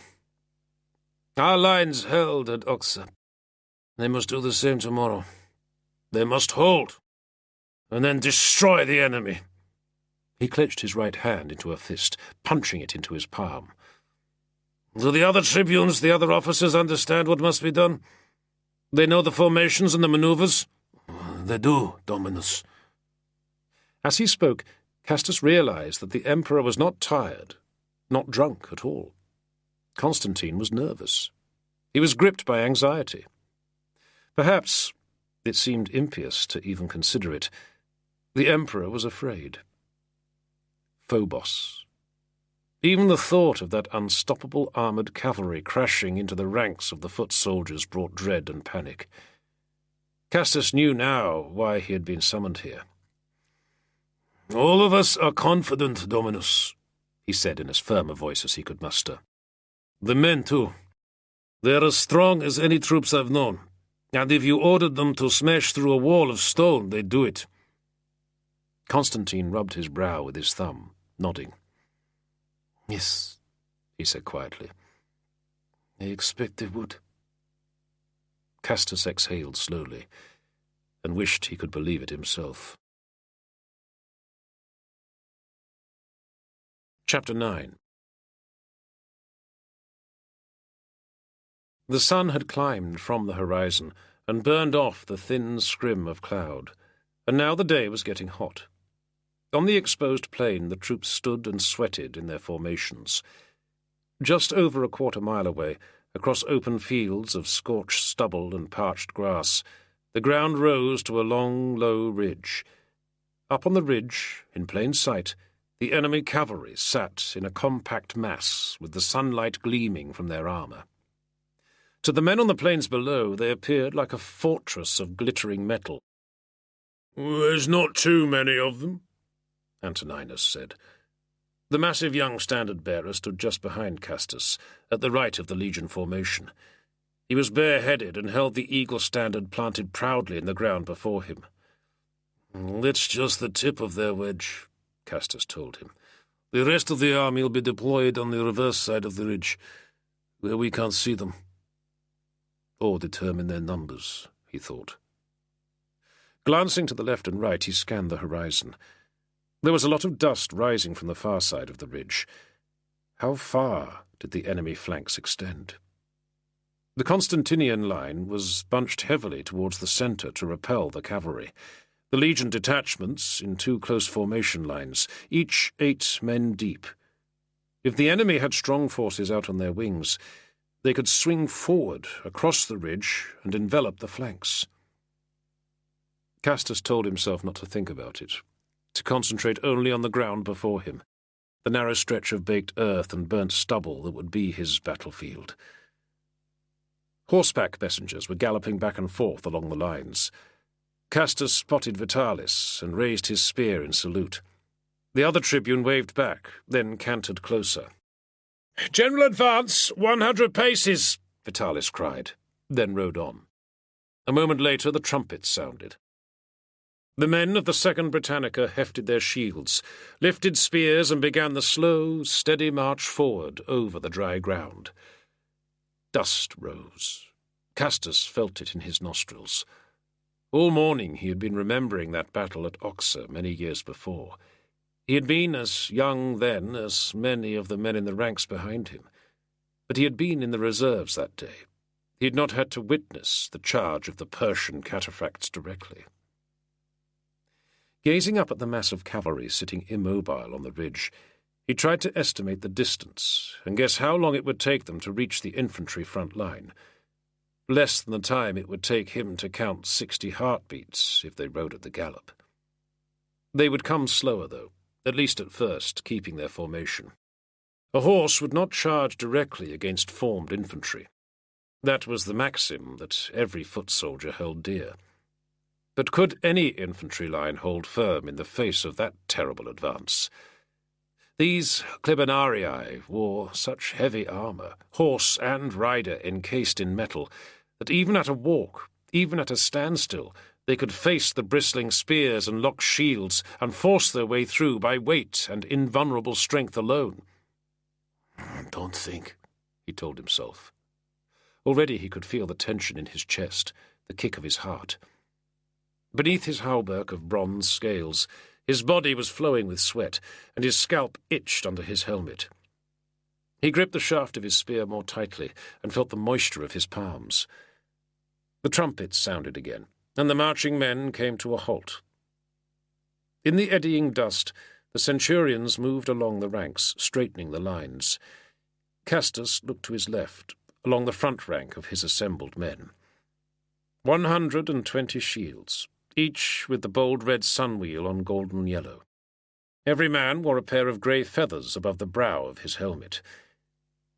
Our lines held at Oxa. They must do the same tomorrow. They must hold, and then destroy the enemy." He clenched his right hand into a fist, punching it into his palm. "Do the other tribunes, the other officers, understand what must be done? They know the formations and the maneuvers?" "They do, Dominus." As he spoke, Castus realized that the Emperor was not tired, not drunk at all. Constantine was nervous. He was gripped by anxiety. Perhaps, it seemed impious to even consider it, the Emperor was afraid. Phobos. Even the thought of that unstoppable armoured cavalry crashing into the ranks of the foot soldiers brought dread and panic. Castus knew now why he had been summoned here. "All of us are confident, Dominus," he said in as firm a voice as he could muster. "The men, too. They're as strong as any troops I've known, and if you ordered them to smash through a wall of stone, they'd do it." Constantine rubbed his brow with his thumb, nodding. "Yes," he said quietly. "I expect they would." Castus exhaled slowly, and wished he could believe it himself. Chapter 9. The sun had climbed from the horizon and burned off the thin scrim of cloud, and now the day was getting hot. On the exposed plain, the troops stood and sweated in their formations. Just over a quarter-mile away, across open fields of scorched stubble and parched grass, the ground rose to a long, low ridge. Up on the ridge, in plain sight, the enemy cavalry sat in a compact mass, with the sunlight gleaming from their armour. To the men on the plains below, they appeared like a fortress of glittering metal. "There's not too many of them," Antoninus said. The massive young standard-bearer stood just behind Castus, at the right of the legion formation. He was bareheaded and held the eagle standard planted proudly in the ground before him. "That's just the tip of their wedge," Castus told him. "The rest of the army will be deployed on the reverse side of the ridge, where we can't see them. Or determine their numbers," he thought. Glancing to the left and right, he scanned the horizon. There was a lot of dust rising from the far side of the ridge. How far did the enemy flanks extend? The Constantinian line was bunched heavily towards the centre to repel the cavalry. The legion detachments in two close formation lines, each 8 men deep. If the enemy had strong forces out on their wings, they could swing forward across the ridge and envelop the flanks. Castus told himself not to think about it, to concentrate only on the ground before him, the narrow stretch of baked earth and burnt stubble that would be his battlefield. Horseback messengers were galloping back and forth along the lines. Castus spotted Vitalis and raised his spear in salute. The other tribune waved back, then cantered closer. "General advance, 100 paces!" Vitalis cried, then rode on. A moment later the trumpets sounded. The men of the 2nd Britannica hefted their shields, lifted spears, and began the slow, steady march forward over the dry ground. Dust rose. Castus felt it in his nostrils. All morning he had been remembering that battle at Oxa many years before. He had been as young then as many of the men in the ranks behind him, but he had been in the reserves that day. He had not had to witness the charge of the Persian cataphracts directly. Gazing up at the mass of cavalry sitting immobile on the ridge, he tried to estimate the distance and guess how long it would take them to reach the infantry front line. Less than the time it would take him to count 60 heartbeats if they rode at the gallop. They would come slower, though, at least at first, keeping their formation. A horse would not charge directly against formed infantry. That was the maxim that every foot soldier held dear. But could any infantry line hold firm in the face of that terrible advance? These Clibanarii wore such heavy armour, horse and rider encased in metal, that even at a walk, even at a standstill, they could face the bristling spears and locked shields and force their way through by weight and invulnerable strength alone. "Don't think," he told himself. Already he could feel the tension in his chest, the kick of his heart. Beneath his hauberk of bronze scales, his body was flowing with sweat, and his scalp itched under his helmet. He gripped the shaft of his spear more tightly and felt the moisture of his palms. The trumpets sounded again, and the marching men came to a halt. In the eddying dust, the centurions moved along the ranks, straightening the lines. Castus looked to his left, along the front rank of his assembled men. 120 shields, each with the bold red sunwheel on golden yellow. Every man wore a pair of grey feathers above the brow of his helmet.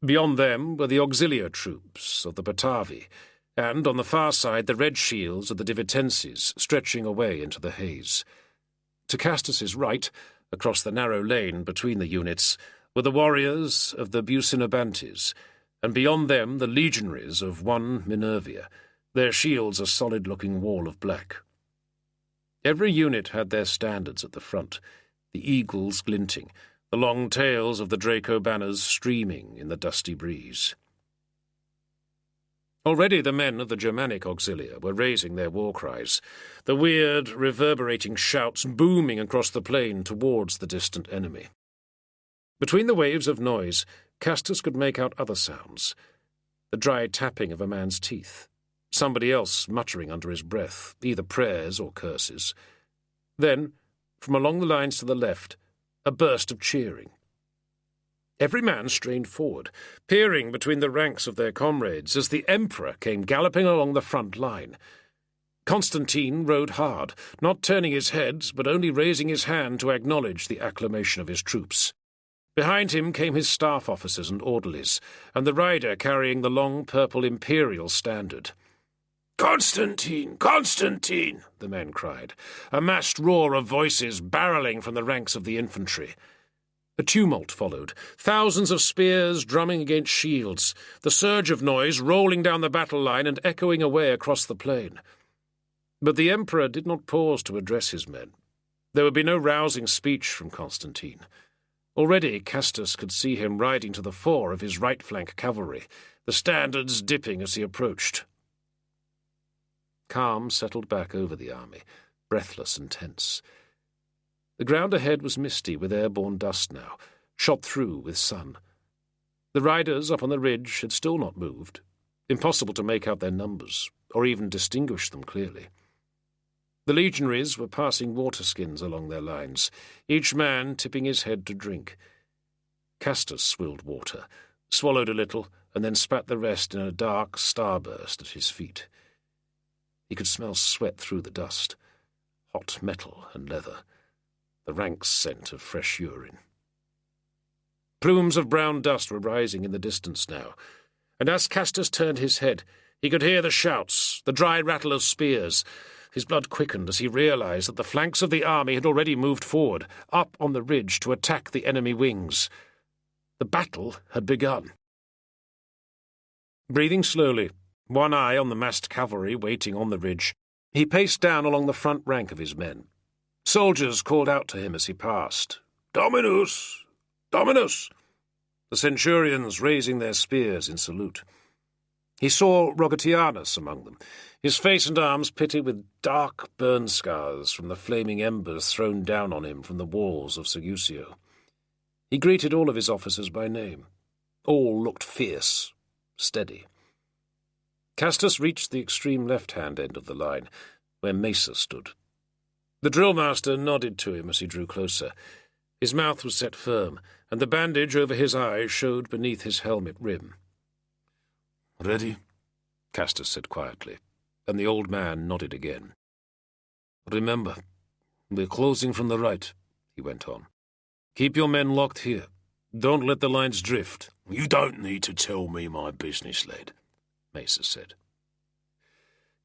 Beyond them were the auxiliar troops of the Batavi, and on the far side the red shields of the Divitenses stretching away into the haze. To Castus's right, across the narrow lane between the units, were the warriors of the Bucinobantes, and beyond them the legionaries of 1 Minervia, their shields a solid-looking wall of black. Every unit had their standards at the front, the eagles glinting, the long tails of the Draco banners streaming in the dusty breeze. Already the men of the Germanic auxilia were raising their war cries, the weird, reverberating shouts booming across the plain towards the distant enemy. Between the waves of noise, Castus could make out other sounds, the dry tapping of a man's teeth, somebody else muttering under his breath, either prayers or curses. Then, from along the lines to the left, a burst of cheering. Every man strained forward, peering between the ranks of their comrades as the Emperor came galloping along the front line. Constantine rode hard, not turning his head, but only raising his hand to acknowledge the acclamation of his troops. Behind him came his staff officers and orderlies, and the rider carrying the long purple imperial standard. "Constantine! Constantine!" the men cried, a massed roar of voices barreling from the ranks of the infantry. A tumult followed, thousands of spears drumming against shields, the surge of noise rolling down the battle line and echoing away across the plain. But the Emperor did not pause to address his men. There would be no rousing speech from Constantine. Already Castus could see him riding to the fore of his right flank cavalry, the standards dipping as he approached. Calm settled back over the army, breathless and tense. The ground ahead was misty with airborne dust now, shot through with sun. The riders up on the ridge had still not moved. Impossible to make out their numbers, or even distinguish them clearly. The legionaries were passing waterskins along their lines, each man tipping his head to drink. Castus swilled water, swallowed a little, and then spat the rest in a dark starburst at his feet. He could smell sweat through the dust, hot metal and leather, the rank scent of fresh urine. Plumes of brown dust were rising in the distance now, and as Castus turned his head, he could hear the shouts, the dry rattle of spears. His blood quickened as he realized that the flanks of the army had already moved forward, up on the ridge to attack the enemy wings. The battle had begun. Breathing slowly, one eye on the massed cavalry waiting on the ridge, he paced down along the front rank of his men. Soldiers called out to him as he passed. "Dominus! Dominus!" The centurions raising their spears in salute. He saw Rogatianus among them, his face and arms pitted with dark burn scars from the flaming embers thrown down on him from the walls of Segusio. He greeted all of his officers by name. All looked fierce, steady. Castus reached the extreme left-hand end of the line, where Mesa stood. The drill-master nodded to him as he drew closer. His mouth was set firm, and the bandage over his eyes showed beneath his helmet rim. "Ready?" Castus said quietly, and the old man nodded again. "Remember, we're closing from the right," he went on. "Keep your men locked here. Don't let the lines drift." "You don't need to tell me my business, lad," Mesa said.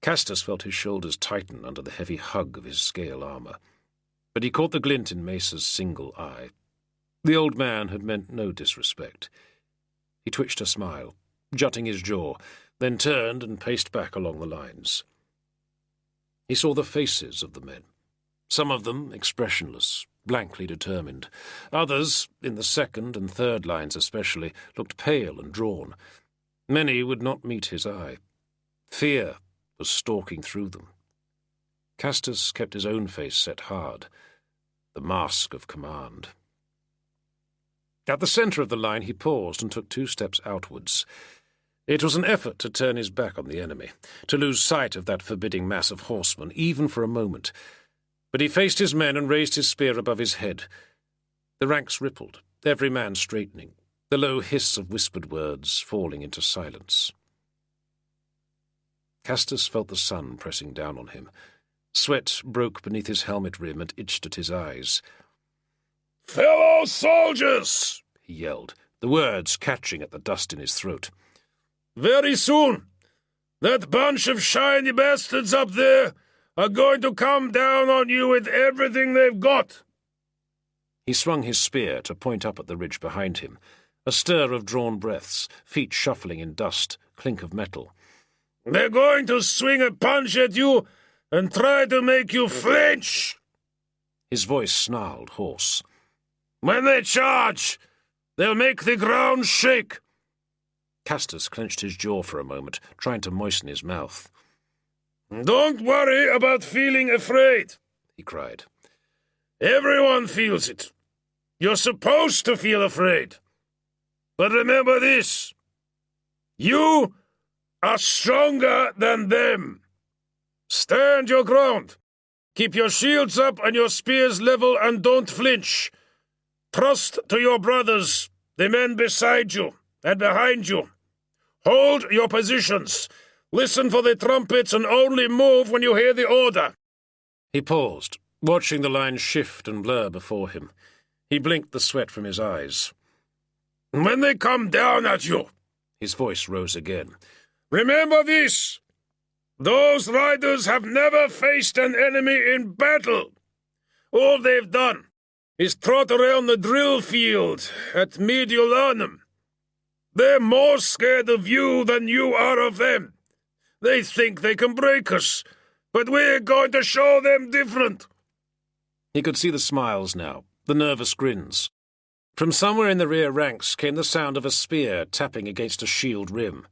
Castus felt his shoulders tighten under the heavy hug of his scale armor, but he caught the glint in Mesa's single eye. The old man had meant no disrespect. He twitched a smile, jutting his jaw, then turned and paced back along the lines. He saw the faces of the men, some of them expressionless, blankly determined. Others, in the second and third lines especially, looked pale and drawn. Many would not meet his eye. Fear was stalking through them. Castus kept his own face set hard, the mask of command. At the centre of the line he paused and took 2 steps outwards. It was an effort to turn his back on the enemy, to lose sight of that forbidding mass of horsemen, even for a moment. But he faced his men and raised his spear above his head. The ranks rippled, every man straightening, the low hiss of whispered words falling into silence. Castus felt the sun pressing down on him. Sweat broke beneath his helmet rim and itched at his eyes. "Fellow soldiers!" he yelled, the words catching at the dust in his throat. "Very soon, that bunch of shiny bastards up there are going to come down on you with everything they've got." He swung his spear to point up at the ridge behind him. A stir of drawn breaths, feet shuffling in dust, clink of metal. "They're going to swing a punch at you and try to make you flinch." His voice snarled, hoarse. "When they charge, they'll make the ground shake." Castus clenched his jaw for a moment, trying to moisten his mouth. "Don't worry about feeling afraid," he cried. "Everyone feels it. You're supposed to feel afraid. But remember this. You are stronger than them. Stand your ground. Keep your shields up and your spears level and don't flinch. Trust to your brothers, the men beside you and behind you. Hold your positions. Listen for the trumpets and only move when you hear the order." He paused, watching the lines shift and blur before him. He blinked the sweat from his eyes. "When they come down at you," his voice rose again, "remember this. Those riders have never faced an enemy in battle. All they've done is trot around the drill field at Mediolanum. They're more scared of you than you are of them. They think they can break us, but we're going to show them different." He could see the smiles now, the nervous grins. From somewhere in the rear ranks came the sound of a spear tapping against a shield rim.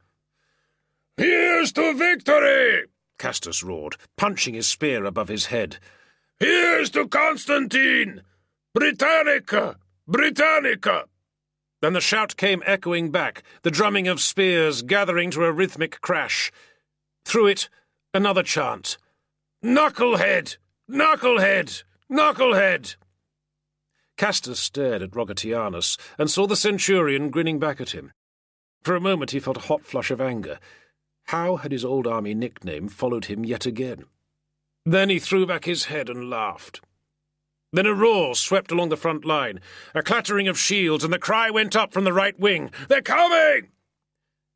"Here's to victory!" Castus roared, punching his spear above his head. "Here's to Constantine! Britannica! Britannica!" Then the shout came echoing back, the drumming of spears gathering to a rhythmic crash. Through it, another chant. "Knucklehead! Knucklehead! Knucklehead!" Castus stared at Rogatianus and saw the centurion grinning back at him. For a moment he felt a hot flush of anger. How had his old army nickname followed him yet again? Then he threw back his head and laughed. Then a roar swept along the front line, a clattering of shields, and the cry went up from the right wing, "They're coming!"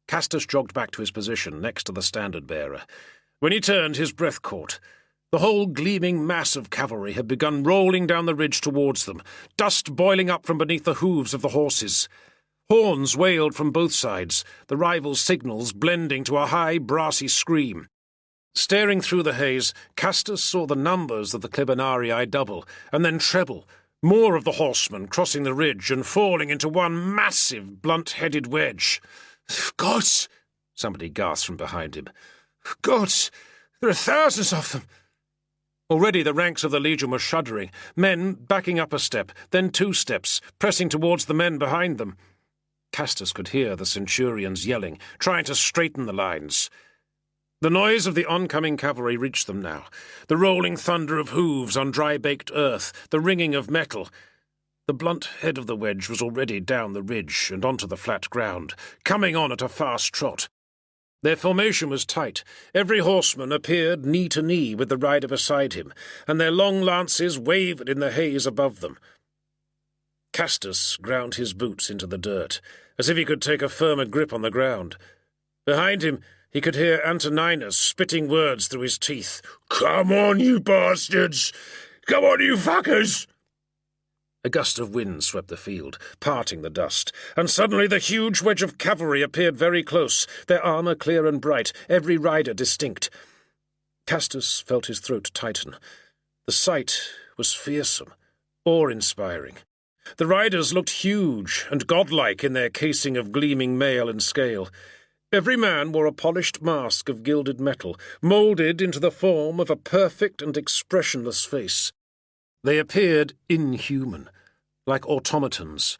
Castus jogged back to his position next to the standard-bearer. When he turned, his breath caught. The whole gleaming mass of cavalry had begun rolling down the ridge towards them, dust boiling up from beneath the hooves of the horses. Horns wailed from both sides, the rivals' signals blending to a high, brassy scream. Staring through the haze, Castus saw the numbers of the Clibanarii double, and then treble, more of the horsemen crossing the ridge and falling into one massive, blunt-headed wedge. "Gods!" somebody gasped from behind him. "Gods! There are thousands of them!" Already the ranks of the legion were shuddering, men backing up a step, then 2 steps, pressing towards the men behind them. Castus could hear the centurions yelling, trying to straighten the lines. The noise of the oncoming cavalry reached them now, the rolling thunder of hooves on dry-baked earth, the ringing of metal. The blunt head of the wedge was already down the ridge and onto the flat ground, coming on at a fast trot. Their formation was tight. Every horseman appeared knee to knee with the rider beside him, and their long lances wavered in the haze above them. Castus ground his boots into the dirt, as if he could take a firmer grip on the ground. Behind him, he could hear Antoninus spitting words through his teeth. "Come on, you bastards! Come on, you fuckers!" A gust of wind swept the field, parting the dust, and suddenly the huge wedge of cavalry appeared very close, their armour clear and bright, every rider distinct. Castus felt his throat tighten. The sight was fearsome, awe-inspiring. The riders looked huge and godlike in their casing of gleaming mail and scale. Every man wore a polished mask of gilded metal, moulded into the form of a perfect and expressionless face. They appeared inhuman, like automatons.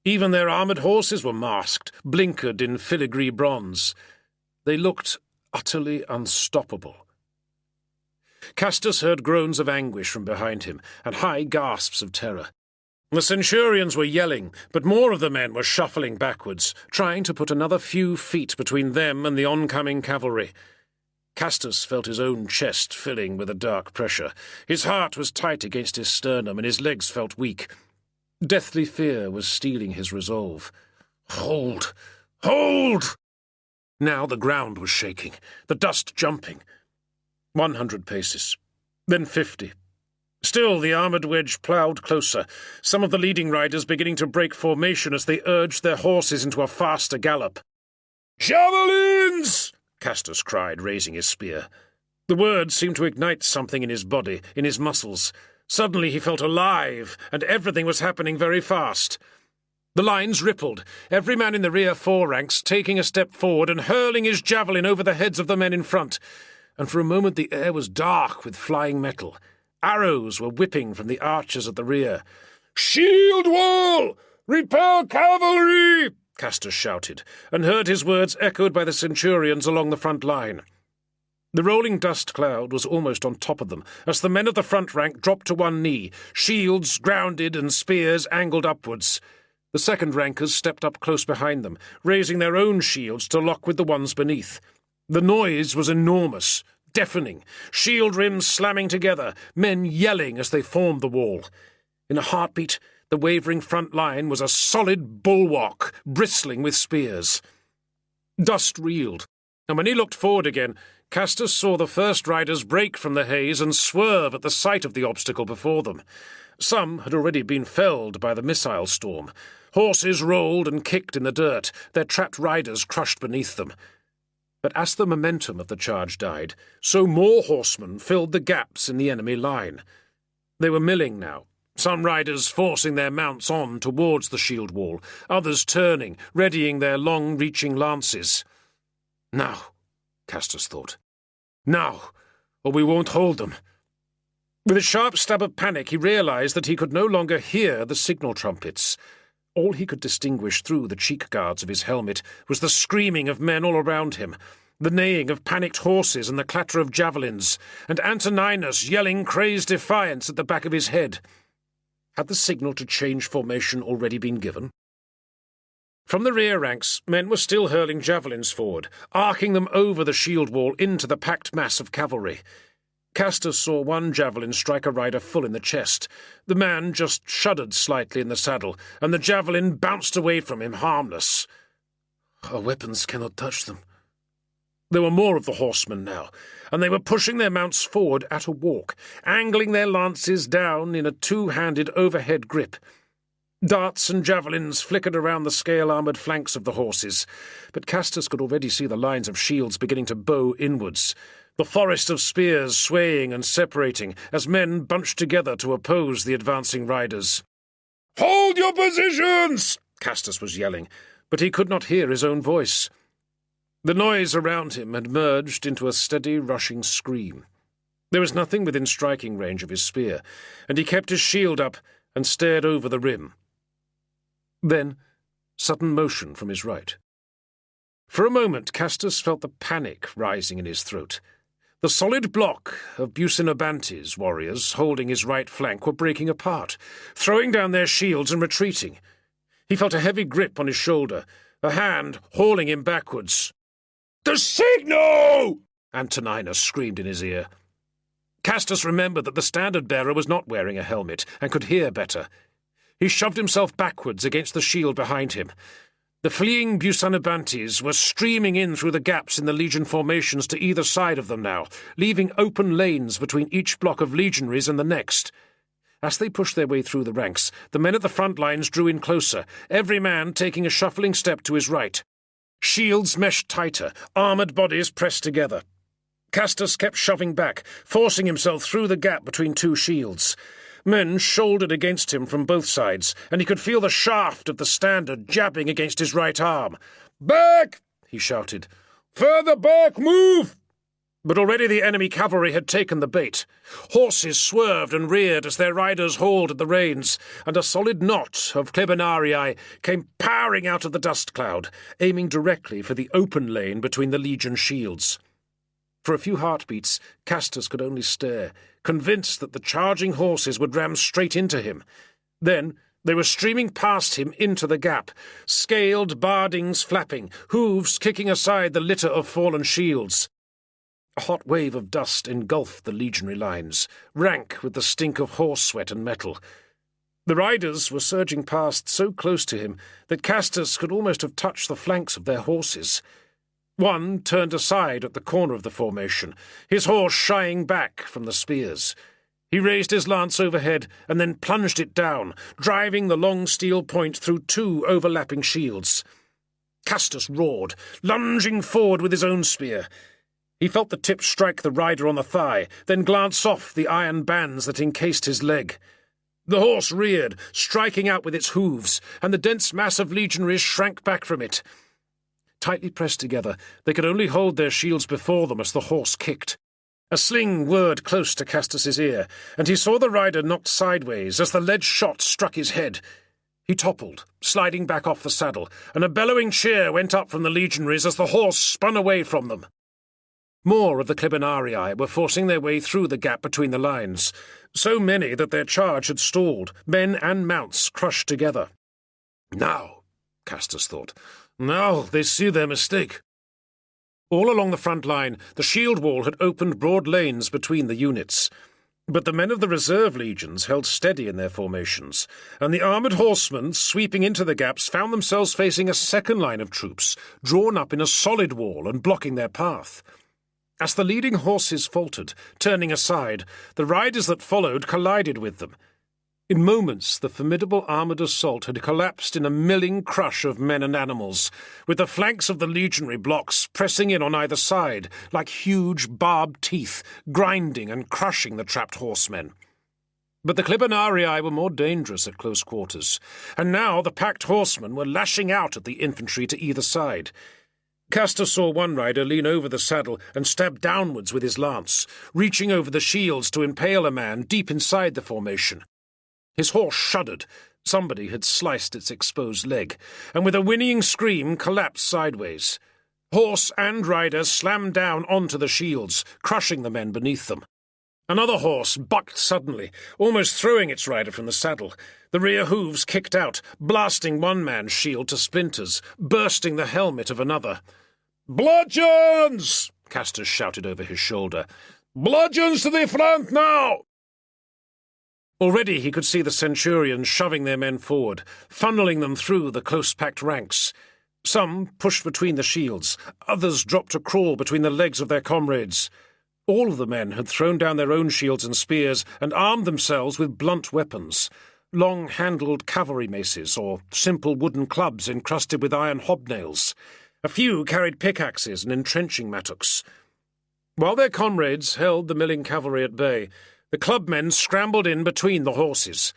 Even their armoured horses were masked, blinkered in filigree bronze. They looked utterly unstoppable. Castus heard groans of anguish from behind him, and high gasps of terror. The centurions were yelling, but more of the men were shuffling backwards, trying to put another few feet between them and the oncoming cavalry. Castus felt his own chest filling with a dark pressure. His heart was tight against his sternum, and his legs felt weak. Deathly fear was stealing his resolve. Hold! Hold! Now the ground was shaking, the dust jumping. 100 paces, then 50. Still the armoured wedge ploughed closer, some of the leading riders beginning to break formation as they urged their horses into a faster gallop. "Javelins!" Castus cried, raising his spear. The words seemed to ignite something in his body, in his muscles. Suddenly he felt alive, and everything was happening very fast. The lines rippled, every man in the rear 4 ranks taking a step forward and hurling his javelin over the heads of the men in front. And for a moment the air was dark with flying metal. Arrows were whipping from the archers at the rear. "Shield wall! Repel cavalry!" Castus shouted, and heard his words echoed by the centurions along the front line. The rolling dust cloud was almost on top of them, as the men of the front rank dropped to one knee, shields grounded and spears angled upwards. The second rankers stepped up close behind them, raising their own shields to lock with the ones beneath. The noise was enormous, deafening, shield rims slamming together, men yelling as they formed the wall. In a heartbeat, the wavering front line was a solid bulwark, bristling with spears. Dust reeled, and when he looked forward again, Castus saw the first riders break from the haze and swerve at the sight of the obstacle before them. Some had already been felled by the missile storm. Horses rolled and kicked in the dirt, their trapped riders crushed beneath them. But as the momentum of the charge died, so more horsemen filled the gaps in the enemy line. They were milling now, some riders forcing their mounts on towards the shield wall, others turning, readying their long-reaching lances. Now, Castus thought. Now, or we won't hold them. With a sharp stab of panic, he realized that he could no longer hear the signal trumpets. All he could distinguish through the cheek guards of his helmet was the screaming of men all around him, the neighing of panicked horses and the clatter of javelins, and Antoninus yelling crazed defiance at the back of his head. Had the signal to change formation already been given? From the rear ranks, men were still hurling javelins forward, arcing them over the shield wall into the packed mass of cavalry. Castus saw one javelin strike a rider full in the chest. The man just shuddered slightly in the saddle, and the javelin bounced away from him, harmless. Our weapons cannot touch them. There were more of the horsemen now, and they were pushing their mounts forward at a walk, angling their lances down in a two-handed overhead grip. Darts and javelins flickered around the scale-armoured flanks of the horses, but Castus could already see the lines of shields beginning to bow inwards, the forest of spears swaying and separating as men bunched together to oppose the advancing riders. "Hold your positions!" Castus was yelling, but he could not hear his own voice. The noise around him had merged into a steady, rushing scream. There was nothing within striking range of his spear, and he kept his shield up and stared over the rim. Then, sudden motion from his right. For a moment, Castus felt the panic rising in his throat. The solid block of Bucinobantes warriors holding his right flank were breaking apart, throwing down their shields and retreating. He felt a heavy grip on his shoulder, a hand hauling him backwards. "The signal!" Antoninus screamed in his ear. Castus remembered that the standard-bearer was not wearing a helmet and could hear better. He shoved himself backwards against the shield behind him. The fleeing Bucinobantes were streaming in through the gaps in the legion formations to either side of them now, leaving open lanes between each block of legionaries and the next. As they pushed their way through the ranks, the men at the front lines drew in closer, every man taking a shuffling step to his right. Shields meshed tighter, armoured bodies pressed together. Castus kept shoving back, forcing himself through the gap between two shields. Men shouldered against him from both sides, and he could feel the shaft of the standard jabbing against his right arm. "Back!" he shouted. "Further back! Move!" But already the enemy cavalry had taken the bait. Horses swerved and reared as their riders hauled at the reins, and a solid knot of Klebenarii came powering out of the dust cloud, aiming directly for the open lane between the legion shields. For a few heartbeats, Castus could only stare, convinced that the charging horses would ram straight into him. Then they were streaming past him into the gap, scaled bardings flapping, hooves kicking aside the litter of fallen shields. A hot wave of dust engulfed the legionary lines, rank with the stink of horse sweat and metal. The riders were surging past so close to him that Castus could almost have touched the flanks of their horses. One turned aside at the corner of the formation, his horse shying back from the spears. He raised his lance overhead and then plunged it down, driving the long steel point through two overlapping shields. Castus roared, lunging forward with his own spear. He felt the tip strike the rider on the thigh, then glance off the iron bands that encased his leg. The horse reared, striking out with its hooves, and the dense mass of legionaries shrank back from it. Tightly pressed together, they could only hold their shields before them as the horse kicked. A sling whirred close to Castus's ear, and he saw the rider knocked sideways as the lead shot struck his head. He toppled, sliding back off the saddle, and a bellowing cheer went up from the legionaries as the horse spun away from them. More of the Clibanarii were forcing their way through the gap between the lines, so many that their charge had stalled, men and mounts crushed together. Now, Castus thought, now they see their mistake. All along the front line, the shield wall had opened broad lanes between the units. But the men of the reserve legions held steady in their formations, and the armoured horsemen, sweeping into the gaps, found themselves facing a second line of troops, drawn up in a solid wall and blocking their path. As the leading horses faltered, turning aside, the riders that followed collided with them. In moments, the formidable armoured assault had collapsed in a milling crush of men and animals, with the flanks of the legionary blocks pressing in on either side, like huge barbed teeth, grinding and crushing the trapped horsemen. But the Clibanarii were more dangerous at close quarters, and now the packed horsemen were lashing out at the infantry to either side. Castor saw one rider lean over the saddle and stab downwards with his lance, reaching over the shields to impale a man deep inside the formation. His horse shuddered. Somebody had sliced its exposed leg, and with a whinnying scream collapsed sideways. Horse and rider slammed down onto the shields, crushing the men beneath them. Another horse bucked suddenly, almost throwing its rider from the saddle. The rear hooves kicked out, blasting one man's shield to splinters, bursting the helmet of another. "Bludgeons!" Castor shouted over his shoulder. "Bludgeons to the front now!" Already he could see the centurions shoving their men forward, funneling them through the close-packed ranks. Some pushed between the shields, others dropped to crawl between the legs of their comrades. All of the men had thrown down their own shields and spears and armed themselves with blunt weapons, long-handled cavalry maces or simple wooden clubs encrusted with iron hobnails. A few carried pickaxes and entrenching mattocks. While their comrades held the milling cavalry at bay, the clubmen scrambled in between the horses.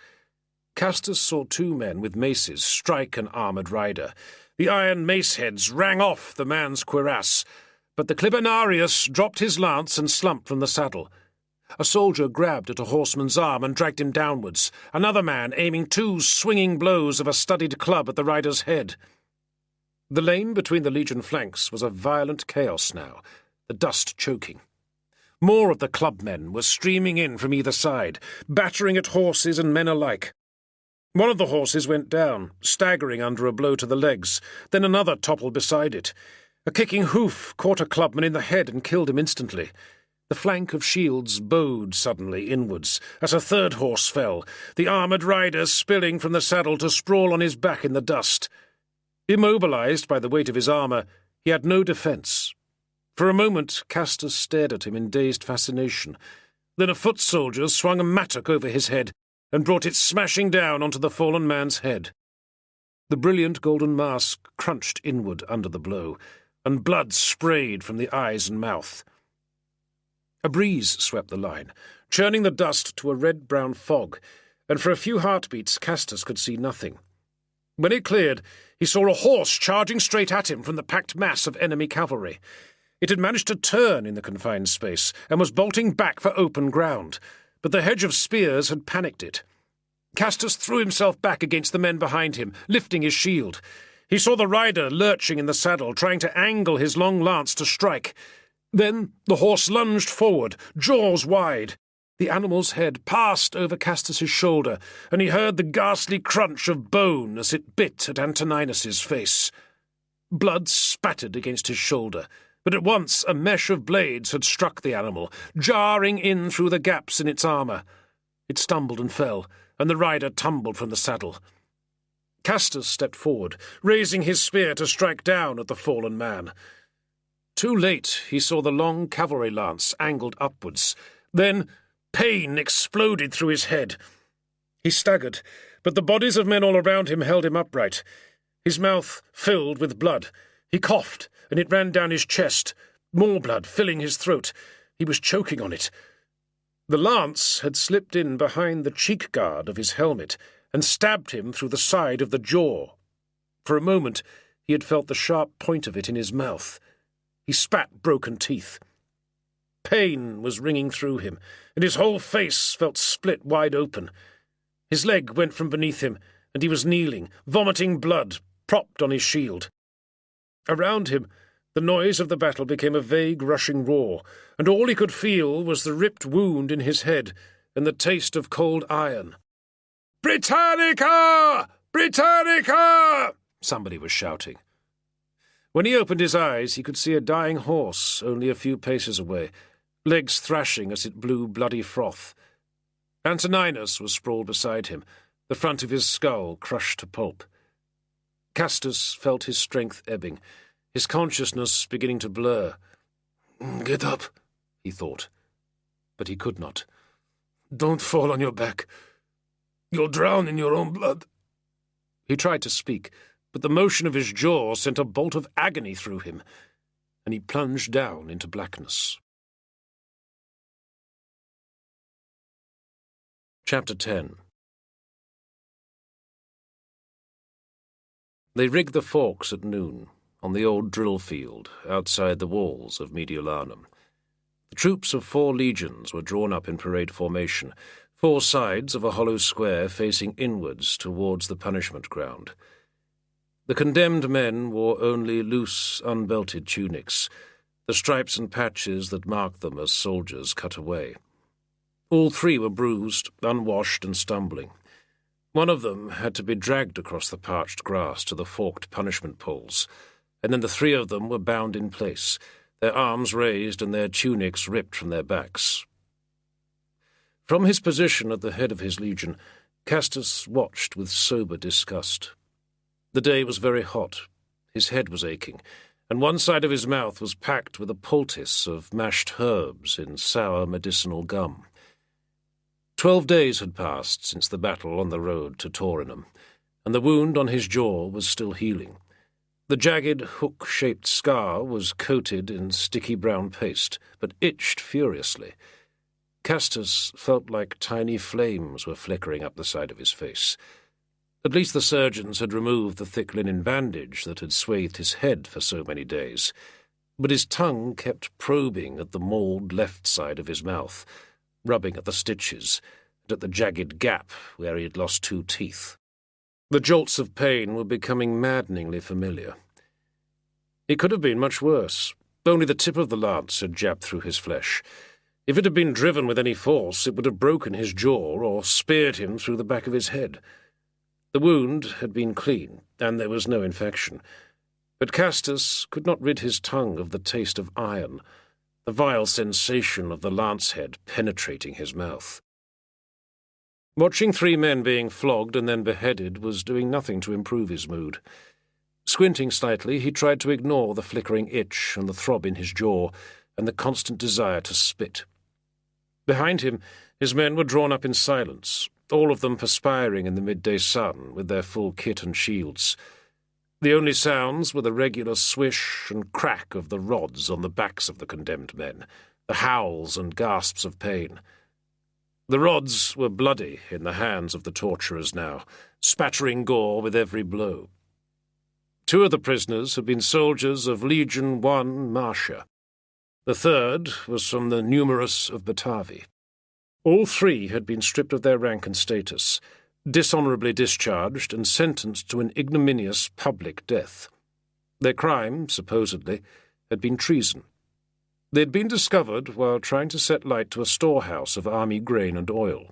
Castus saw two men with maces strike an armoured rider. The iron mace heads rang off the man's cuirass, but the Clibanarius dropped his lance and slumped from the saddle. A soldier grabbed at a horseman's arm and dragged him downwards, another man aiming two swinging blows of a studded club at the rider's head. The lane between the legion flanks was a violent chaos now, the dust choking. More of the clubmen were streaming in from either side, battering at horses and men alike. One of the horses went down, staggering under a blow to the legs. Then another toppled beside it. A kicking hoof caught a clubman in the head and killed him instantly. The flank of shields bowed suddenly inwards as a third horse fell, the armoured rider spilling from the saddle to sprawl on his back in the dust. Immobilized by the weight of his armour, he had no defence. For a moment, Castus stared at him in dazed fascination. Then a foot soldier swung a mattock over his head and brought it smashing down onto the fallen man's head. The brilliant golden mask crunched inward under the blow, and blood sprayed from the eyes and mouth. A breeze swept the line, churning the dust to a red-brown fog, and for a few heartbeats Castus could see nothing. When it cleared, he saw a horse charging straight at him from the packed mass of enemy cavalry. It had managed to turn in the confined space and was bolting back for open ground, but the hedge of spears had panicked it. Castus threw himself back against the men behind him, lifting his shield. He saw the rider lurching in the saddle, trying to angle his long lance to strike. Then the horse lunged forward, jaws wide. The animal's head passed over Castus's shoulder, and he heard the ghastly crunch of bone as it bit at Antoninus's face. Blood spattered against his shoulder, but at once a mesh of blades had struck the animal, jarring in through the gaps in its armour. It stumbled and fell, and the rider tumbled from the saddle. Castus stepped forward, raising his spear to strike down at the fallen man. Too late he saw the long cavalry lance angled upwards. Then pain exploded through his head. He staggered, but the bodies of men all around him held him upright. His mouth filled with blood. He coughed, and it ran down his chest, more blood filling his throat. He was choking on it. The lance had slipped in behind the cheek guard of his helmet and stabbed him through the side of the jaw. For a moment he had felt the sharp point of it in his mouth. He spat broken teeth. Pain was ringing through him, and his whole face felt split wide open. His leg went from beneath him, and he was kneeling, vomiting blood, propped on his shield. Around him, The noise of the battle became a vague, rushing roar, and all he could feel was the ripped wound in his head and the taste of cold iron. "Britannica! Britannica!" somebody was shouting. When he opened his eyes, he could see a dying horse only a few paces away, legs thrashing as it blew bloody froth. Antoninus was sprawled beside him, the front of his skull crushed to pulp. Castus felt his strength ebbing, his consciousness beginning to blur. "Get up," he thought, but he could not. "Don't fall on your back. You'll drown in your own blood." He tried to speak, but the motion of his jaw sent a bolt of agony through him, and he plunged down into blackness. Chapter 10. They rigged the forks at noon, on the old drill field outside the walls of Mediolanum. The troops of 4 legions were drawn up in parade formation, 4 sides of a hollow square facing inwards towards the punishment ground. The condemned men wore only loose, unbelted tunics, the stripes and patches that marked them as soldiers cut away. All 3 were bruised, unwashed, and stumbling. One of them had to be dragged across the parched grass to the forked punishment poles, and then the 3 of them were bound in place, their arms raised and their tunics ripped from their backs. From his position at the head of his legion, Castus watched with sober disgust. The day was very hot, his head was aching, and one side of his mouth was packed with a poultice of mashed herbs in sour medicinal gum. 12 days had passed since the battle on the road to Taurinum, and the wound on his jaw was still healing. The jagged, hook-shaped scar was coated in sticky brown paste, but itched furiously. Castus felt like tiny flames were flickering up the side of his face. At least the surgeons had removed the thick linen bandage that had swathed his head for so many days, but his tongue kept probing at the mauled left side of his mouth, rubbing at the stitches and at the jagged gap where he had lost 2 teeth. The jolts of pain were becoming maddeningly familiar. It could have been much worse. Only the tip of the lance had jabbed through his flesh. If it had been driven with any force, it would have broken his jaw or speared him through the back of his head. The wound had been clean, and there was no infection. But Castus could not rid his tongue of the taste of iron, the vile sensation of the lance head penetrating his mouth. Watching 3 men being flogged and then beheaded was doing nothing to improve his mood. Squinting slightly, he tried to ignore the flickering itch and the throb in his jaw and the constant desire to spit. Behind him, his men were drawn up in silence, all of them perspiring in the midday sun with their full kit and shields. The only sounds were the regular swish and crack of the rods on the backs of the condemned men, the howls and gasps of pain. The rods were bloody in the hands of the torturers now, spattering gore with every blow. 2 of the prisoners had been soldiers of Legion I Marcia. The 3rd was from the numerous of Batavi. All 3 had been stripped of their rank and status, dishonourably discharged and sentenced to an ignominious public death. Their crime, supposedly, had been treason. They had been discovered while trying to set light to a storehouse of army grain and oil.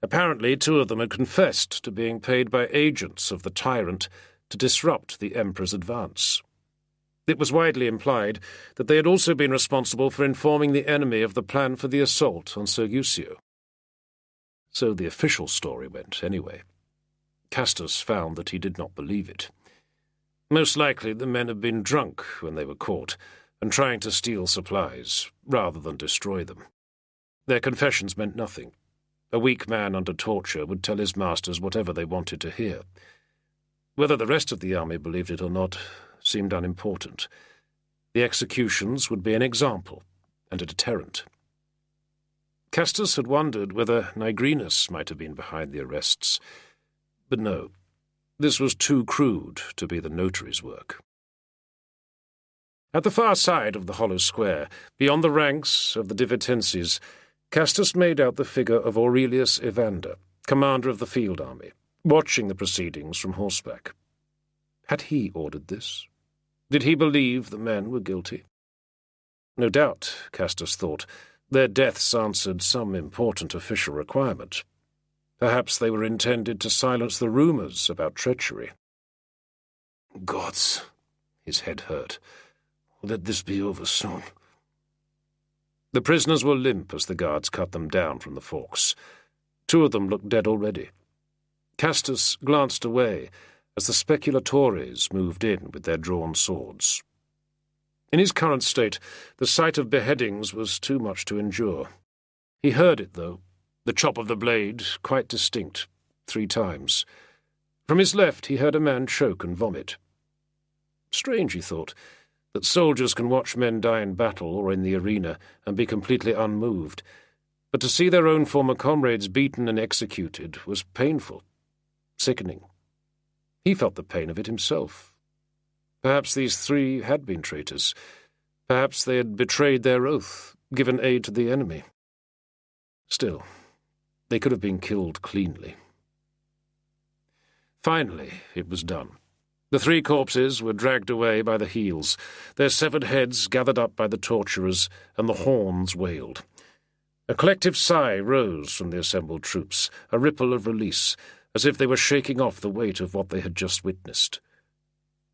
Apparently 2 of them had confessed to being paid by agents of the tyrant to disrupt the Emperor's advance. It was widely implied that they had also been responsible for informing the enemy of the plan for the assault on Sergiusio. So the official story went, anyway. Castus found that he did not believe it. Most likely the men had been drunk when they were caught, and trying to steal supplies, rather than destroy them. Their confessions meant nothing. A weak man under torture would tell his masters whatever they wanted to hear. Whether the rest of the army believed it or not seemed unimportant. The executions would be an example and a deterrent. Castus had wondered whether Nigrinus might have been behind the arrests, but no, this was too crude to be the notary's work. At the far side of the hollow square, beyond the ranks of the Divitenses, Castus made out the figure of Aurelius Evander, commander of the field army, watching the proceedings from horseback. Had he ordered this? Did he believe the men were guilty? No doubt, Castus thought, their deaths answered some important official requirement. Perhaps they were intended to silence the rumours about treachery. Gods, his head hurt. Let this be over soon. The prisoners were limp as the guards cut them down from the forks. 2 of them looked dead already. Castus glanced away as the speculatores moved in with their drawn swords. In his current state, the sight of beheadings was too much to endure. He heard it, though, the chop of the blade, quite distinct, 3 times. From his left he heard a man choke and vomit. Strange, he thought, that soldiers can watch men die in battle or in the arena and be completely unmoved, but to see their own former comrades beaten and executed was painful, sickening. He felt the pain of it himself. Perhaps these 3 had been traitors. Perhaps they had betrayed their oath, given aid to the enemy. Still, they could have been killed cleanly. Finally, it was done. The 3 corpses were dragged away by the heels, their severed heads gathered up by the torturers, and the horns wailed. A collective sigh rose from the assembled troops, a ripple of release, as if they were shaking off the weight of what they had just witnessed.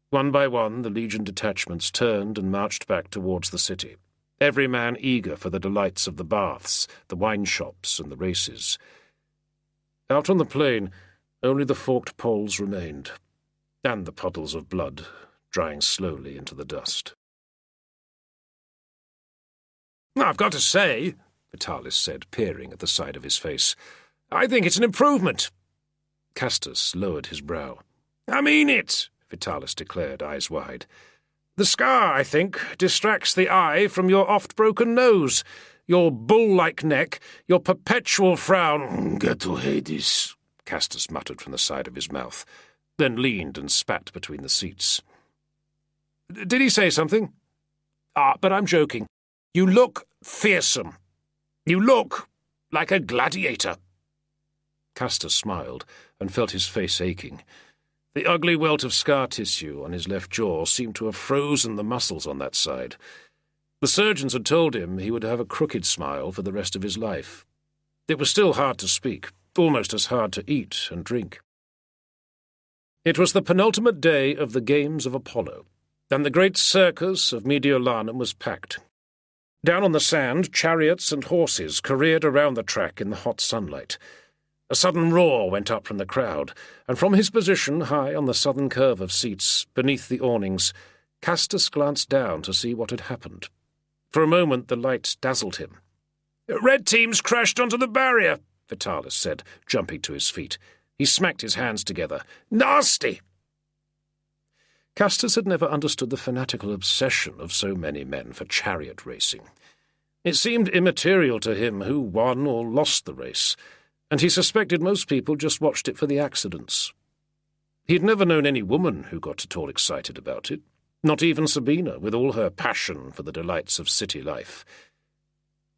One by one, the Legion detachments turned and marched back towards the city, every man eager for the delights of the baths, the wine shops, and the races. Out on the plain, only the forked poles remained, and the puddles of blood drying slowly into the dust. "I've got to say," Vitalis said, peering at the side of his face, "I think it's an improvement." Castus lowered his brow. "I mean it," Vitalis declared, eyes wide. "The scar, I think, distracts the eye from your oft-broken nose, your bull-like neck, your perpetual frown." "Get to Hades," Castus muttered from the side of his mouth, then leaned and spat between the seats. "Did he say something? But I'm joking. You look fearsome. You look like a gladiator." Castus smiled and felt his face aching. The ugly welt of scar tissue on his left jaw seemed to have frozen the muscles on that side. The surgeons had told him he would have a crooked smile for the rest of his life. It was still hard to speak, almost as hard to eat and drink. It was the penultimate day of the Games of Apollo, and the great circus of Mediolanum was packed. Down on the sand, chariots and horses careered around the track in the hot sunlight. A sudden roar went up from the crowd, and from his position high on the southern curve of seats, beneath the awnings, Castus glanced down to see what had happened. For a moment the light dazzled him. "Red team's crashed onto the barrier," Vitalis said, jumping to his feet. He smacked his hands together. "Nasty!" Castus had never understood the fanatical obsession of so many men for chariot racing. It seemed immaterial to him who won or lost the race, and he suspected most people just watched it for the accidents. He had never known any woman who got at all excited about it, not even Sabina, with all her passion for the delights of city life.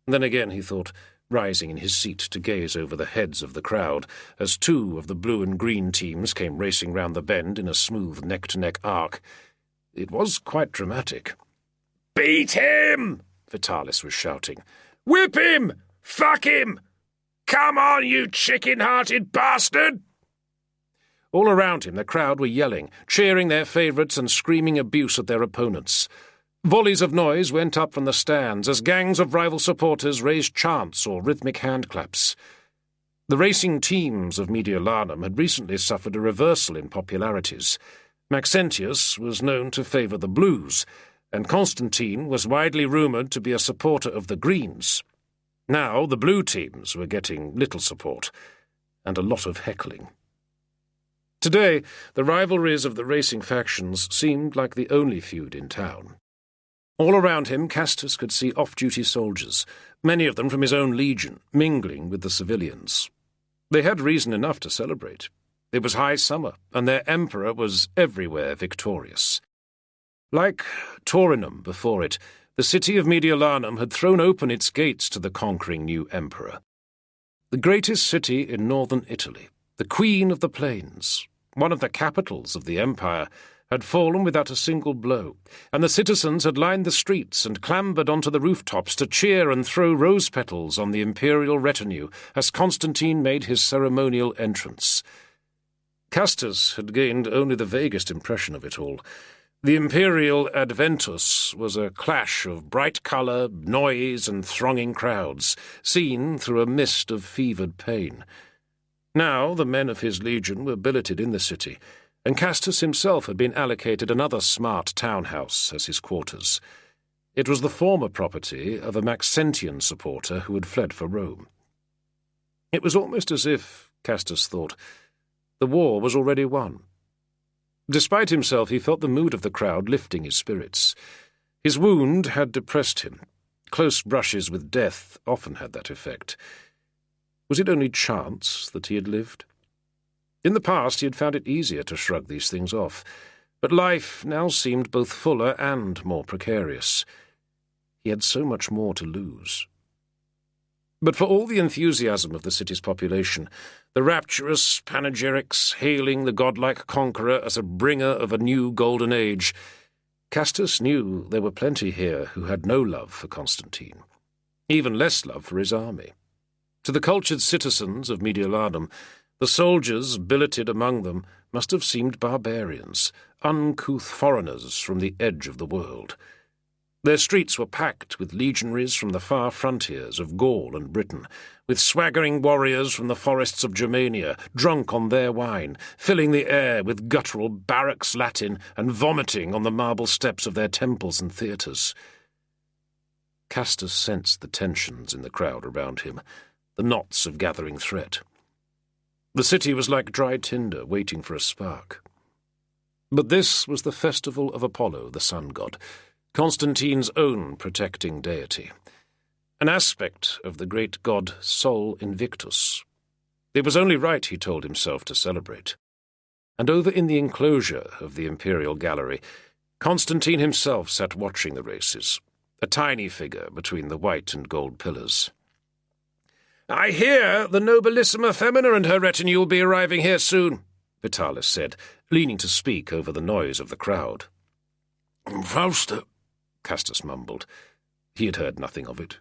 Then again, he thought, rising in his seat to gaze over the heads of the crowd, as 2 of the blue and green teams came racing round the bend in a smooth neck-to-neck arc. It was quite dramatic. "Beat him!" Vitalis was shouting. "Whip him! Fuck him! Come on, you chicken-hearted bastard!" All around him the crowd were yelling, cheering their favourites and screaming abuse at their opponents. Volleys of noise went up from the stands as gangs of rival supporters raised chants or rhythmic handclaps. The racing teams of Mediolanum had recently suffered a reversal in popularities. Maxentius was known to favour the Blues, and Constantine was widely rumoured to be a supporter of the Greens. Now the blue teams were getting little support, and a lot of heckling. Today, the rivalries of the racing factions seemed like the only feud in town. All around him, Castus could see off-duty soldiers, many of them from his own legion, mingling with the civilians. They had reason enough to celebrate. It was high summer, and their emperor was everywhere victorious. Like Taurinum before it, the city of Mediolanum had thrown open its gates to the conquering new emperor. The greatest city in northern Italy, the queen of the plains, one of the capitals of the empire, had fallen without a single blow, and the citizens had lined the streets and clambered onto the rooftops to cheer and throw rose petals on the imperial retinue as Constantine made his ceremonial entrance. Castus had gained only the vaguest impression of it all. The imperial adventus was a clash of bright colour, noise, and thronging crowds, seen through a mist of fevered pain. Now the men of his legion were billeted in the city, and Castus himself had been allocated another smart townhouse as his quarters. It was the former property of a Maxentian supporter who had fled for Rome. It was almost as if, Castus thought, the war was already won. Despite himself, he felt the mood of the crowd lifting his spirits. His wound had depressed him. Close brushes with death often had that effect. Was it only chance that he had lived? In the past he had found it easier to shrug these things off, but life now seemed both fuller and more precarious. He had so much more to lose. But for all the enthusiasm of the city's population, the rapturous panegyrics hailing the godlike conqueror as a bringer of a new golden age, Castus knew there were plenty here who had no love for Constantine, even less love for his army. To the cultured citizens of Mediolanum, the soldiers billeted among them must have seemed barbarians, uncouth foreigners from the edge of the world. Their streets were packed with legionaries from the far frontiers of Gaul and Britain, with swaggering warriors from the forests of Germania, drunk on their wine, filling the air with guttural barracks Latin and vomiting on the marble steps of their temples and theatres. Castus sensed the tensions in the crowd around him, the knots of gathering threat. The city was like dry tinder waiting for a spark. But this was the festival of Apollo, the sun god, Constantine's own protecting deity, an aspect of the great god Sol Invictus. It was only right, he told himself, to celebrate. And over in the enclosure of the imperial gallery, Constantine himself sat watching the races, a tiny figure between the white and gold pillars. "I hear the nobilissima femina and her retinue will be arriving here soon," Vitalis said, leaning to speak over the noise of the crowd. "Fausta," Castus mumbled. He had heard nothing of it.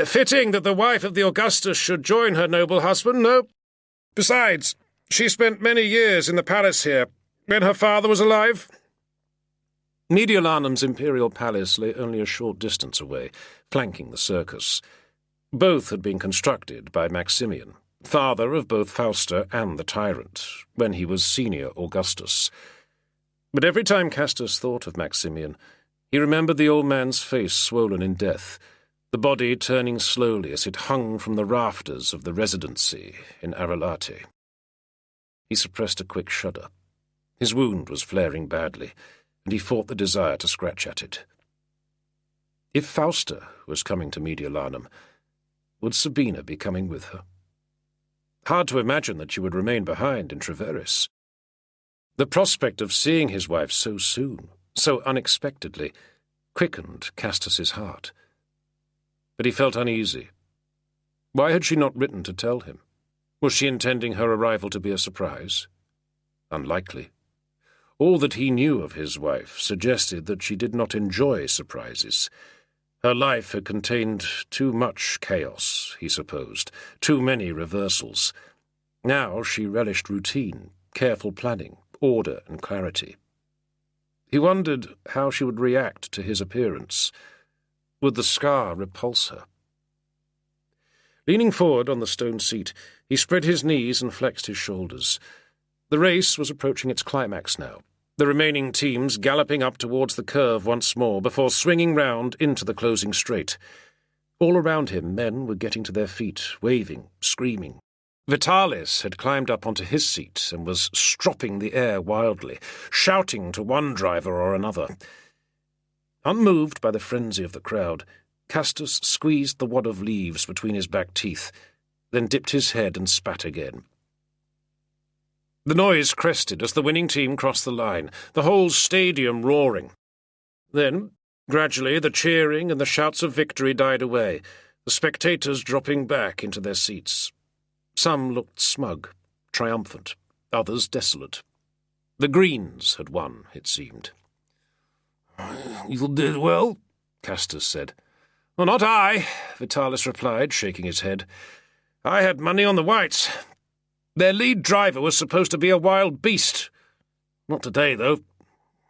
"Fitting that the wife of the Augustus should join her noble husband, no? Besides, she spent many years in the palace here, when her father was alive." Mediolanum's imperial palace lay only a short distance away, flanking the circus. Both had been constructed by Maximian, father of both Fausta and the tyrant, when he was senior Augustus. But every time Castus thought of Maximian, he remembered the old man's face swollen in death, the body turning slowly as it hung from the rafters of the residency in Arelate. He suppressed a quick shudder. His wound was flaring badly, and he fought the desire to scratch at it. If Fausta was coming to Mediolanum, would Sabina be coming with her? Hard to imagine that she would remain behind in Treveris. The prospect of seeing his wife so soon, so unexpectedly, quickened Castus's heart. But he felt uneasy. Why had she not written to tell him? Was she intending her arrival to be a surprise? Unlikely. All that he knew of his wife suggested that she did not enjoy surprises. Her life had contained too much chaos, he supposed, too many reversals. Now she relished routine, careful planning, order and clarity. He wondered how she would react to his appearance. Would the scar repulse her? Leaning forward on the stone seat, he spread his knees and flexed his shoulders. The race was approaching its climax now, the remaining teams galloping up towards the curve once more before swinging round into the closing straight. All around him men were getting to their feet, waving, screaming. Vitalis had climbed up onto his seat and was stropping the air wildly, shouting to one driver or another. Unmoved by the frenzy of the crowd, Castus squeezed the wad of leaves between his back teeth, then dipped his head and spat again. The noise crested as the winning team crossed the line, the whole stadium roaring. Then, gradually, the cheering and the shouts of victory died away, the spectators dropping back into their seats. Some looked smug, triumphant, others desolate. The Greens had won, it seemed. "You did well," Castus said. "Well, not I," Vitalis replied, shaking his head. "I had money on the Whites. Their lead driver was supposed to be a wild beast. Not today, though.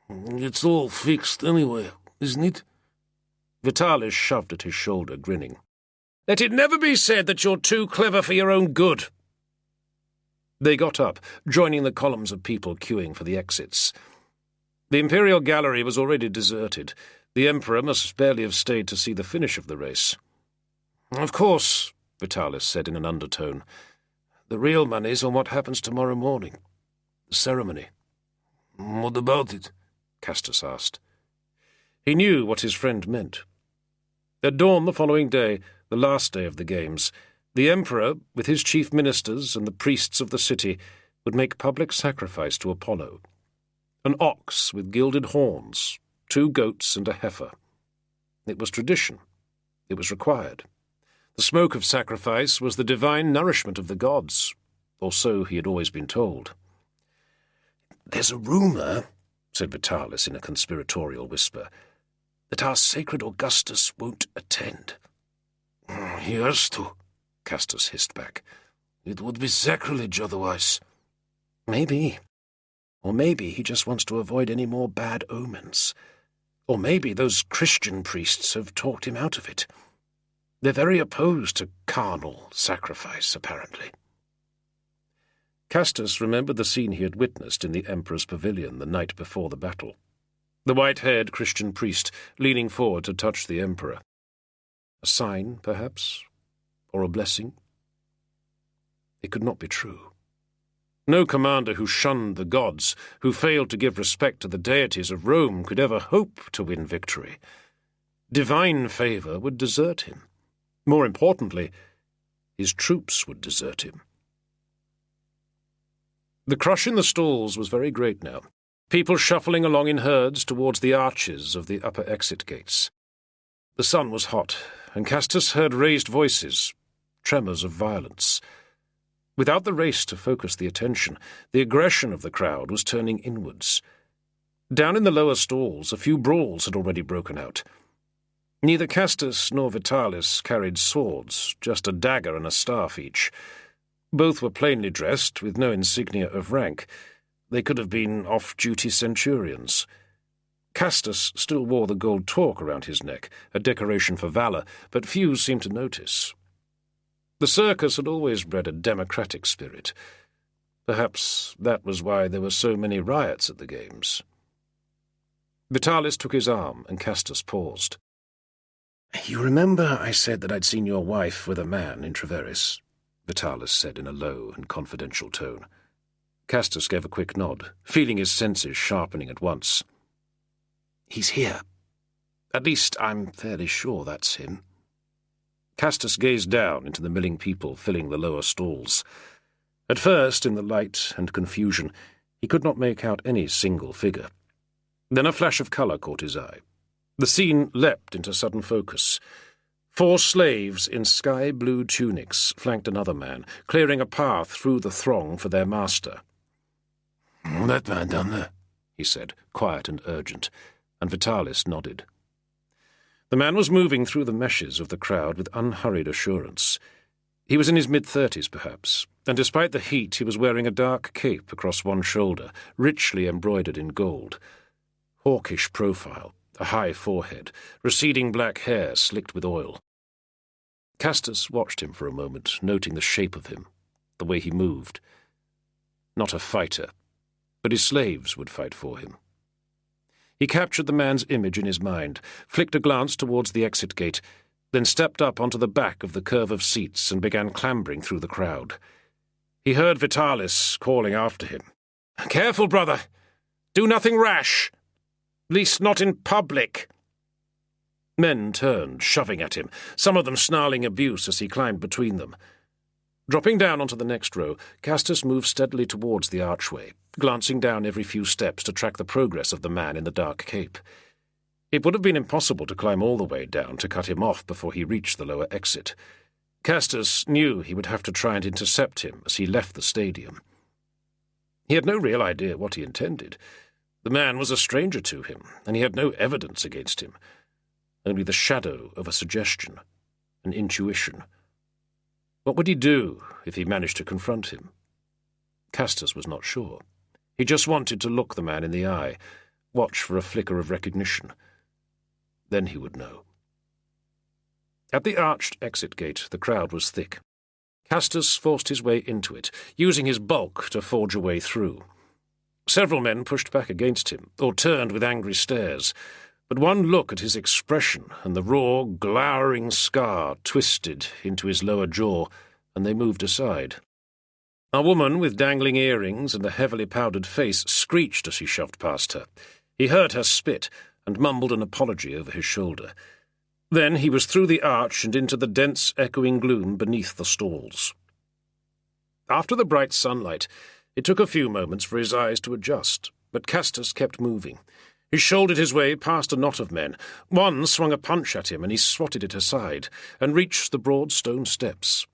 It's all fixed anyway, isn't it?" Vitalis shoved at his shoulder, grinning. "Let it never be said that you're too clever for your own good." They got up, joining the columns of people queuing for the exits. The Imperial Gallery was already deserted. The Emperor must barely have stayed to see the finish of the race. "Of course," Vitalis said in an undertone. "The real money's on what happens tomorrow morning. The ceremony." "What about it?" Castus asked. He knew what his friend meant. At dawn the following day, the last day of the games, the Emperor, with his chief ministers and the priests of the city, would make public sacrifice to Apollo. An ox with gilded horns, 2 goats and a heifer. It was tradition. It was required. The smoke of sacrifice was the divine nourishment of the gods, or so he had always been told. "There's a rumour," said Vitalis in a conspiratorial whisper, "that our sacred Augustus won't attend." "He has to," Castus hissed back. "It would be sacrilege otherwise." "Maybe. Or maybe he just wants to avoid any more bad omens. Or maybe those Christian priests have talked him out of it. They're very opposed to carnal sacrifice, apparently." Castus remembered the scene he had witnessed in the Emperor's pavilion the night before the battle. The white-haired Christian priest leaning forward to touch the Emperor. A sign, perhaps? Or a blessing? It could not be true. No commander who shunned the gods, who failed to give respect to the deities of Rome, could ever hope to win victory. Divine favour would desert him. More importantly, his troops would desert him. The crush in the stalls was very great now, people shuffling along in herds towards the arches of the upper exit gates. The sun was hot, and Castus heard raised voices, tremors of violence. Without the race to focus the attention, the aggression of the crowd was turning inwards. Down in the lower stalls, a few brawls had already broken out. Neither Castus nor Vitalis carried swords, just a dagger and a staff each. Both were plainly dressed, with no insignia of rank. They could have been off-duty centurions. Castus still wore the gold torque around his neck, a decoration for valour, but few seemed to notice. The circus had always bred a democratic spirit. Perhaps that was why there were so many riots at the games. Vitalis took his arm, and Castus paused. "You remember I said that I'd seen your wife with a man in Treveris?" Vitalis said in a low and confidential tone. Castus gave a quick nod, feeling his senses sharpening at once. "He's here. At least I'm fairly sure that's him." Castus gazed down into the milling people filling the lower stalls. At first, in the light and confusion, he could not make out any single figure. Then a flash of colour caught his eye. The scene leapt into sudden focus. 4 slaves in sky-blue tunics flanked another man, clearing a path through the throng for their master. "That man down there," he said, quiet and urgent, and Vitalis nodded. The man was moving through the meshes of the crowd with unhurried assurance. He was in his mid-30s, perhaps, and despite the heat he was wearing a dark cape across one shoulder, richly embroidered in gold. Hawkish profile, a high forehead, receding black hair slicked with oil. Castus watched him for a moment, noting the shape of him, the way he moved. Not a fighter, but his slaves would fight for him. He captured the man's image in his mind, flicked a glance towards the exit gate, then stepped up onto the back of the curve of seats and began clambering through the crowd. He heard Vitalis calling after him. "Careful, brother! Do nothing rash! At least not in public!" Men turned, shoving at him, some of them snarling abuse as he climbed between them. Dropping down onto the next row, Castus moved steadily towards the archway, glancing down every few steps to track the progress of the man in the dark cape. It would have been impossible to climb all the way down to cut him off before he reached the lower exit. Castus knew he would have to try and intercept him as he left the stadium. He had no real idea what he intended. The man was a stranger to him, and he had no evidence against him, only the shadow of a suggestion, an intuition. What would he do if he managed to confront him? Castus was not sure. He just wanted to look the man in the eye, watch for a flicker of recognition. Then he would know. At the arched exit gate, the crowd was thick. Castus forced his way into it, using his bulk to forge a way through. Several men pushed back against him, or turned with angry stares, but one look at his expression, and the raw, glowering scar twisted into his lower jaw, and they moved aside. A woman with dangling earrings and a heavily powdered face screeched as he shoved past her. He heard her spit, and mumbled an apology over his shoulder. Then he was through the arch and into the dense, echoing gloom beneath the stalls. After the bright sunlight, it took a few moments for his eyes to adjust, but Castus kept moving. He shouldered his way past a knot of men. One swung a punch at him, and he swatted it aside, and reached the broad stone steps.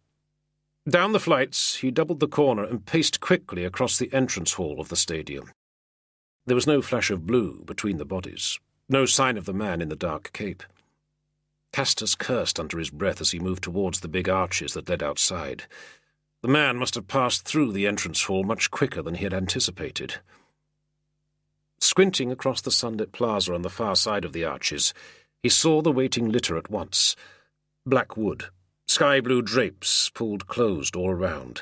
Down the flights, he doubled the corner and paced quickly across the entrance hall of the stadium. There was no flash of blue between the bodies, no sign of the man in the dark cape. Castus cursed under his breath as he moved towards the big arches that led outside. The man must have passed through the entrance hall much quicker than he had anticipated. Squinting across the sunlit plaza on the far side of the arches, he saw the waiting litter at once. Black wood, sky-blue drapes pulled closed all around.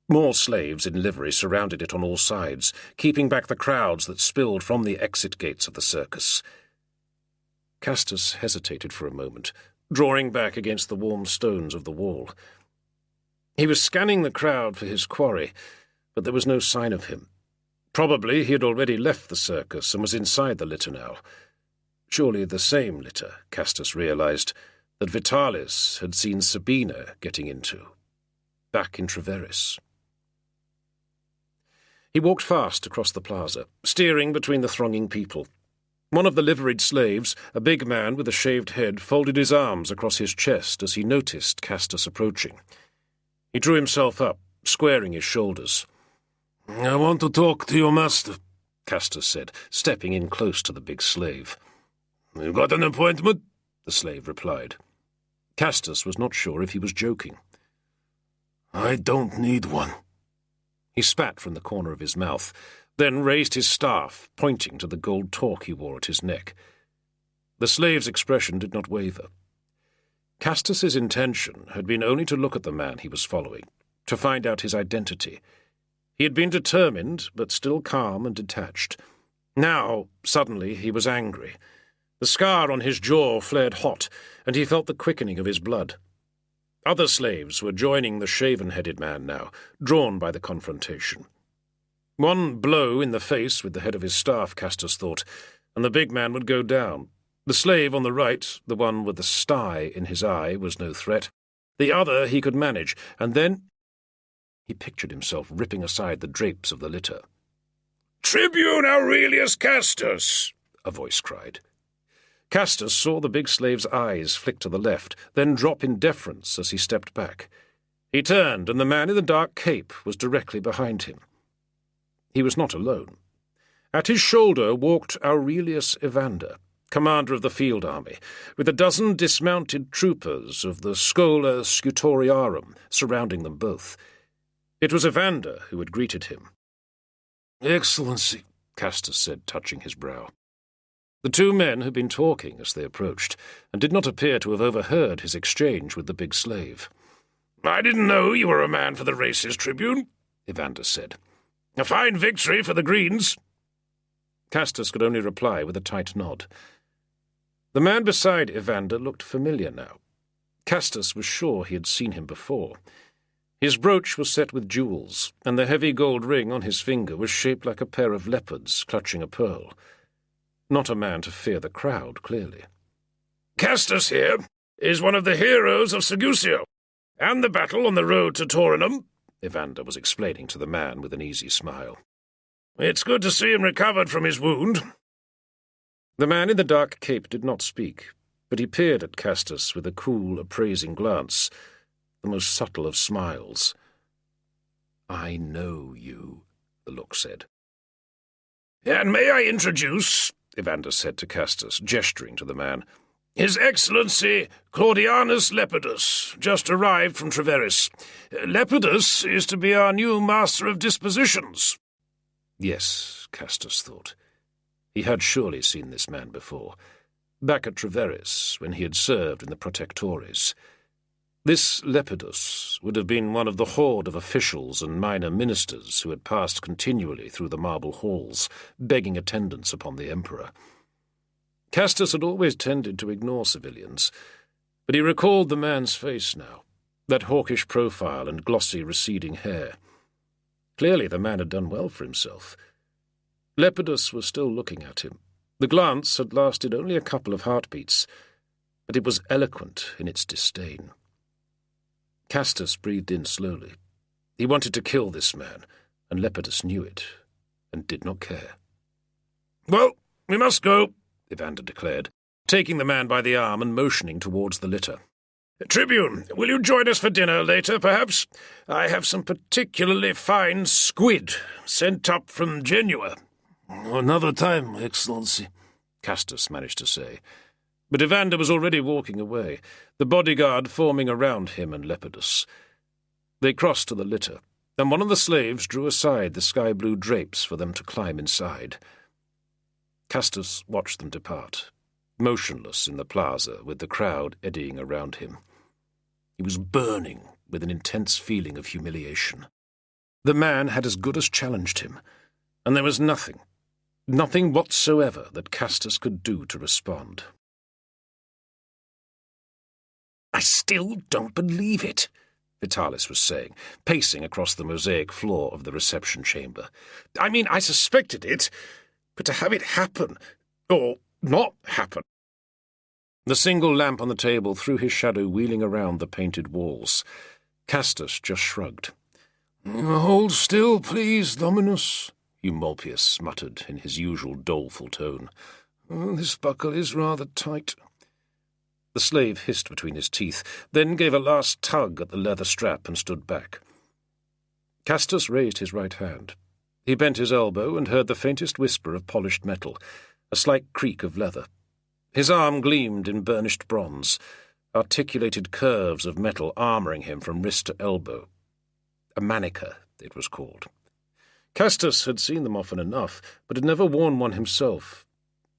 More slaves in livery surrounded it on all sides, keeping back the crowds that spilled from the exit gates of the circus. Castus hesitated for a moment, drawing back against the warm stones of the wall. He was scanning the crowd for his quarry, but there was no sign of him. Probably he had already left the circus and was inside the litter now. Surely the same litter, Castus realized, that Vitalis had seen Sabina getting into, back in Treveris. He walked fast across the plaza, steering between the thronging people. One of the liveried slaves, a big man with a shaved head, folded his arms across his chest as he noticed Castus approaching. He drew himself up, squaring his shoulders. "I want to talk to your master," Castus said, stepping in close to the big slave. "You got an appointment?" the slave replied. Castus was not sure if he was joking. "I don't need one." He spat from the corner of his mouth, then raised his staff, pointing to the gold torque he wore at his neck. The slave's expression did not waver. Castus's intention had been only to look at the man he was following, to find out his identity. He had been determined, but still calm and detached. Now, suddenly, he was angry. The scar on his jaw flared hot, and he felt the quickening of his blood. Other slaves were joining the shaven-headed man now, drawn by the confrontation. One blow in the face with the head of his staff, Castus thought, and the big man would go down. The slave on the right, the one with the sty in his eye, was no threat. The other he could manage, and then he pictured himself ripping aside the drapes of the litter. "Tribune Aurelius Castus!" a voice cried. Castus saw the big slave's eyes flick to the left, then drop in deference as he stepped back. He turned, and the man in the dark cape was directly behind him. He was not alone. At his shoulder walked Aurelius Evander, commander of the field army, with a dozen dismounted troopers of the Schola Scutoriarum surrounding them both. It was Evander who had greeted him. "Excellency," Castus said, touching his brow. The two men had been talking as they approached, and did not appear to have overheard his exchange with the big slave. "I didn't know you were a man for the races, Tribune," Evander said. "A fine victory for the Greens." Castus could only reply with a tight nod. The man beside Evander looked familiar now. Castus was sure he had seen him before. His brooch was set with jewels, and the heavy gold ring on his finger was shaped like a pair of leopards clutching a pearl. Not a man to fear the crowd, clearly. "Castus here is one of the heroes of Segusio, and the battle on the road to Taurinum," Evander was explaining to the man with an easy smile. "It's good to see him recovered from his wound." The man in the dark cape did not speak, but he peered at Castus with a cool, appraising glance, the most subtle of smiles. "I know you," the look said. "And may I introduce," Evander said to Castus, gesturing to the man, "His Excellency Claudianus Lepidus, just arrived from Treveris. Lepidus is to be our new Master of Dispositions." Yes, Castus thought. He had surely seen this man before, back at Treveris, when he had served in the Protectores. This Lepidus would have been one of the horde of officials and minor ministers who had passed continually through the marble halls, begging attendance upon the Emperor. Castus had always tended to ignore civilians, but he recalled the man's face now, that hawkish profile and glossy receding hair. Clearly the man had done well for himself. Lepidus was still looking at him. The glance had lasted only a couple of heartbeats, but it was eloquent in its disdain. Castus breathed in slowly. He wanted to kill this man, and Lepidus knew it, and did not care. "Well, we must go," Evander declared, taking the man by the arm and motioning towards the litter. "Tribune, will you join us for dinner later, perhaps? I have some particularly fine squid sent up from Genua." "Another time, Excellency," Castus managed to say. But Evander was already walking away, the bodyguard forming around him and Lepidus. They crossed to the litter, and one of the slaves drew aside the sky-blue drapes for them to climb inside. Castus watched them depart, motionless in the plaza with the crowd eddying around him. He was burning with an intense feeling of humiliation. The man had as good as challenged him, and there was nothing whatsoever that Castus could do to respond. "I still don't believe it," Vitalis was saying, pacing across the mosaic floor of the reception chamber. "I mean, I suspected it, but to have it happen, or not happen." The single lamp on the table threw his shadow wheeling around the painted walls. Castus just shrugged. "Hold still, please, Dominus," Eumolpius muttered in his usual doleful tone. "This buckle is rather tight." The slave hissed between his teeth, then gave a last tug at the leather strap and stood back. Castus raised his right hand. He bent his elbow and heard the faintest whisper of polished metal, a slight creak of leather. His arm gleamed in burnished bronze, articulated curves of metal armouring him from wrist to elbow. A manica, it was called. Castus had seen them often enough, but had never worn one himself.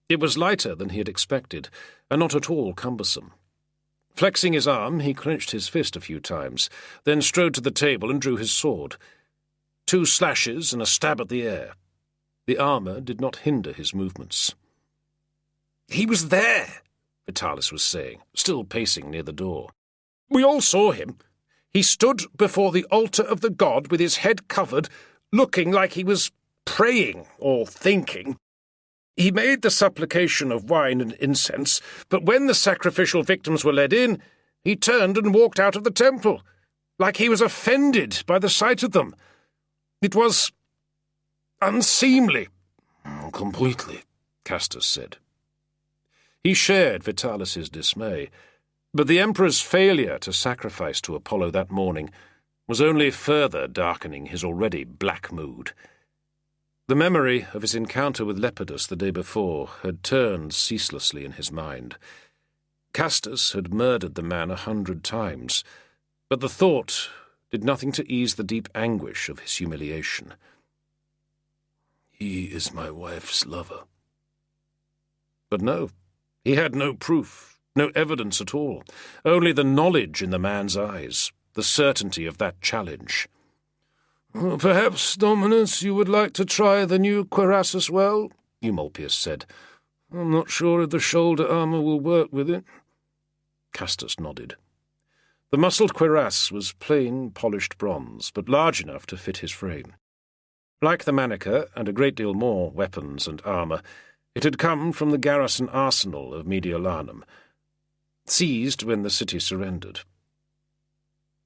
It was lighter than he had expected, and not at all cumbersome. Flexing his arm, he clenched his fist a few times, then strode to the table and drew his sword. 2 slashes and a stab at the air. The armour did not hinder his movements. "He was there," Vitalis was saying, still pacing near the door. "We all saw him. He stood before the altar of the god with his head covered, looking like he was praying or thinking. He made the supplication of wine and incense, but when the sacrificial victims were led in, he turned and walked out of the temple, like he was offended by the sight of them. It was unseemly." "Completely," Castus said. He shared Vitalis's dismay, but the Emperor's failure to sacrifice to Apollo that morning was only further darkening his already black mood. The memory of his encounter with Lepidus the day before had turned ceaselessly in his mind. Castus had murdered the man 100 times, but the thought did nothing to ease the deep anguish of his humiliation. "He is my wife's lover." But no, he had no proof, no evidence at all, only the knowledge in the man's eyes, the certainty of that challenge. "Perhaps, Dominus, you would like to try the new cuirass as well?" Eumolpius said. "I'm not sure if the shoulder armour will work with it." Castus nodded. The muscled cuirass was plain, polished bronze, but large enough to fit his frame. Like the manica, and a great deal more weapons and armour, it had come from the garrison arsenal of Mediolanum, seized when the city surrendered.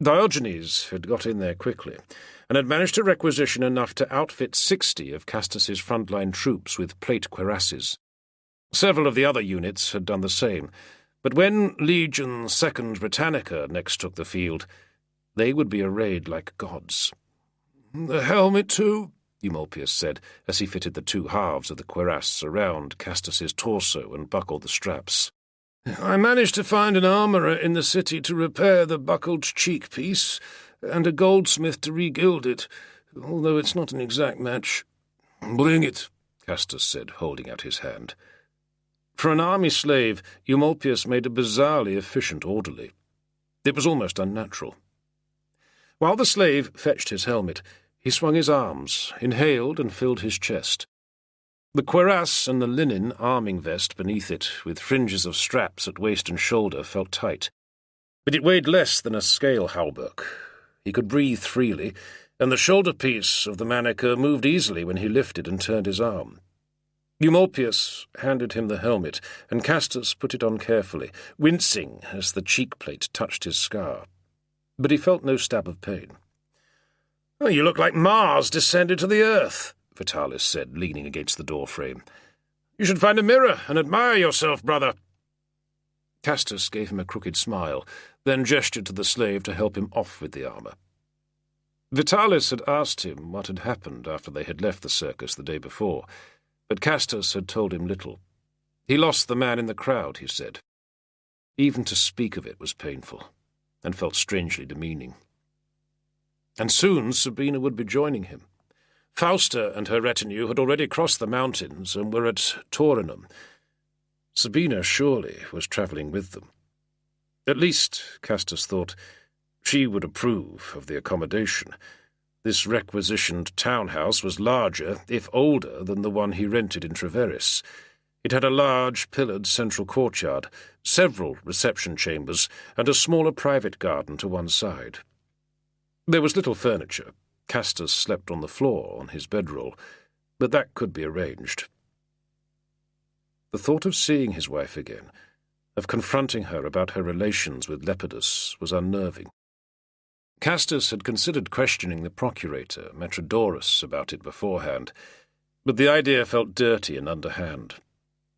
Diogenes had got in there quickly, and had managed to requisition enough to outfit 60 of Castus's frontline troops with plate cuirasses. Several of the other units had done the same, but when Legion 2nd Britannica next took the field, they would be arrayed like gods. "The helmet too?" Eumolpius said, as he fitted the two halves of the cuirass around Castus's torso and buckled the straps. "I managed to find an armourer in the city to repair the buckled cheek piece, and a goldsmith to regild it, although it's not an exact match." "Bring it," Castus said, holding out his hand. For an army slave, Eumolpius made a bizarrely efficient orderly. It was almost unnatural. While the slave fetched his helmet, he swung his arms, inhaled and filled his chest. The cuirass and the linen arming vest beneath it, with fringes of straps at waist and shoulder, felt tight. But it weighed less than a scale hauberk. He could breathe freely, and the shoulder-piece of the manica moved easily when he lifted and turned his arm. Eumolpius handed him the helmet, and Castus put it on carefully, wincing as the cheek-plate touched his scar. But he felt no stab of pain. "Oh, you look like Mars descended to the earth," Vitalis said, leaning against the door-frame. "You should find a mirror and admire yourself, brother." Castus gave him a crooked smile, then gestured to the slave to help him off with the armour. Vitalis had asked him what had happened after they had left the circus the day before, but Castus had told him little. He lost the man in the crowd, he said. Even to speak of it was painful, and felt strangely demeaning. And soon Sabina would be joining him. Fausta and her retinue had already crossed the mountains and were at Taurinum. Sabina, surely, was travelling with them. At least, Castus thought, she would approve of the accommodation. This requisitioned townhouse was larger, if older, than the one he rented in Treveris. It had a large, pillared central courtyard, several reception chambers, and a smaller private garden to one side. There was little furniture. Castus slept on the floor on his bedroll, but that could be arranged. The thought of seeing his wife again, of confronting her about her relations with Lepidus, was unnerving. Castus had considered questioning the procurator, Metrodorus, about it beforehand, but the idea felt dirty and underhand.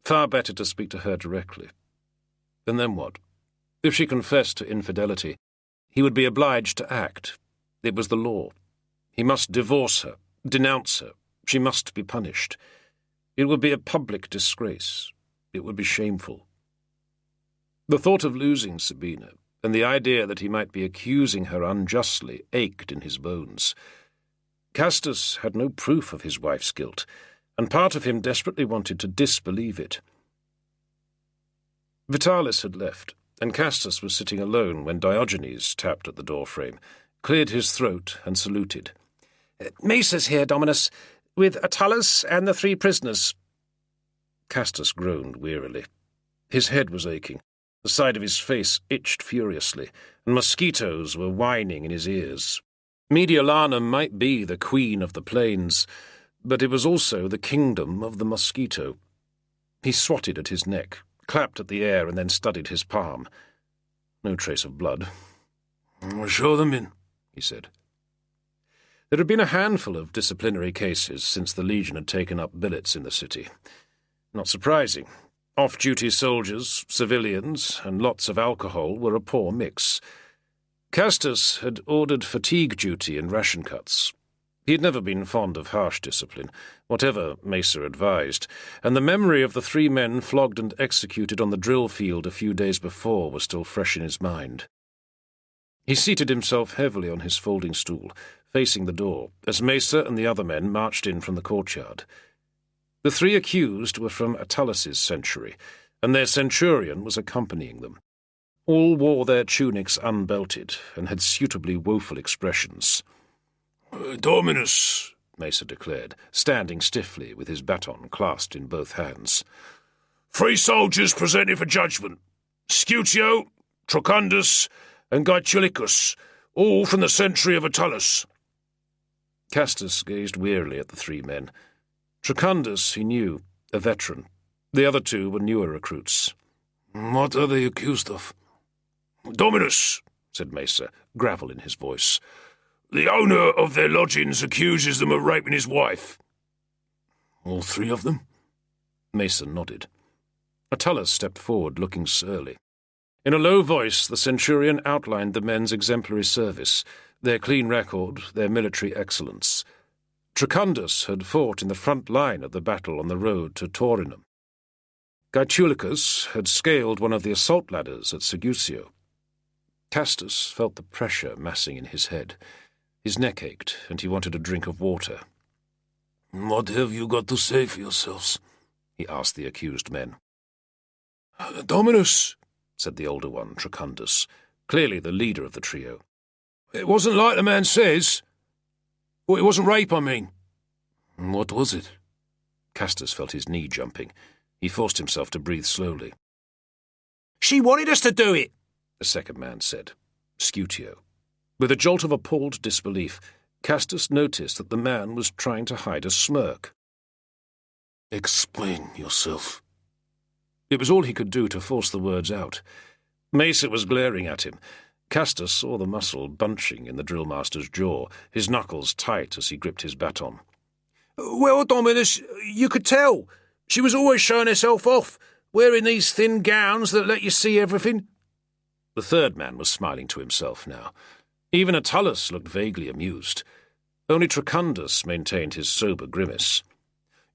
Far better to speak to her directly. And then what? If she confessed to infidelity, he would be obliged to act. It was the law. He must divorce her, denounce her. She must be punished. It would be a public disgrace. It would be shameful. The thought of losing Sabina, and the idea that he might be accusing her unjustly, ached in his bones. Castus had no proof of his wife's guilt, and part of him desperately wanted to disbelieve it. Vitalis had left, and Castus was sitting alone when Diogenes tapped at the doorframe, cleared his throat, and saluted. "Mesa's here, Dominus, with Attalus and the 3 prisoners." Castus groaned wearily. His head was aching. The side of his face itched furiously, and mosquitoes were whining in his ears. Mediolanum might be the queen of the plains, but it was also the kingdom of the mosquito. He swatted at his neck, clapped at the air, and then studied his palm. No trace of blood. "Show them in," he said. There had been a handful of disciplinary cases since the Legion had taken up billets in the city. Not surprising. Off-duty soldiers, civilians, and lots of alcohol were a poor mix. Castus had ordered fatigue duty and ration cuts. He had never been fond of harsh discipline, whatever Mesa advised, and the memory of the 3 men flogged and executed on the drill field a few days before was still fresh in his mind. He seated himself heavily on his folding stool, facing the door, as Mesa and the other men marched in from the courtyard. The 3 accused were from Attalus' century, and their centurion was accompanying them. All wore their tunics unbelted and had suitably woeful expressions. "Dominus," Mesa declared, standing stiffly with his baton clasped in both hands. 3 soldiers presented for judgment. Scutio, Trocundus, and Gaetulicus, all from the century of Attalus." Castus gazed wearily at the 3 men. Trocundus, he knew, a veteran. The other 2 were newer recruits. "What are they accused of?" "Dominus," said Mesa, gravel in his voice. "The owner of their lodgings accuses them of raping his wife." "All 3 of them?" Mesa nodded. Attalus stepped forward, looking surly. In a low voice, the centurion outlined the men's exemplary service, their clean record, their military excellence. Trachundus had fought in the front line of the battle on the road to Taurinum. Gaetulicus had scaled one of the assault ladders at Segusio. Castus felt the pressure massing in his head. His neck ached, and he wanted a drink of water. "What have you got to say for yourselves?" he asked the accused men. "Dominus," said the older one, Trachundus, clearly the leader of the trio. "It wasn't like the man says. Well, it wasn't rape, I mean." "What was it?" Castus felt his knee jumping. He forced himself to breathe slowly. "She wanted us to do it," the second man said, Scutio. With a jolt of appalled disbelief, Castus noticed that the man was trying to hide a smirk. "Explain yourself." It was all he could do to force the words out. Mesa was glaring at him. Castus saw the muscle bunching in the drillmaster's jaw, his knuckles tight as he gripped his baton. "Well, Dominus, you could tell. She was always showing herself off, wearing these thin gowns that let you see everything." The third man was smiling to himself now. Even Attalus looked vaguely amused. Only Trachundus maintained his sober grimace.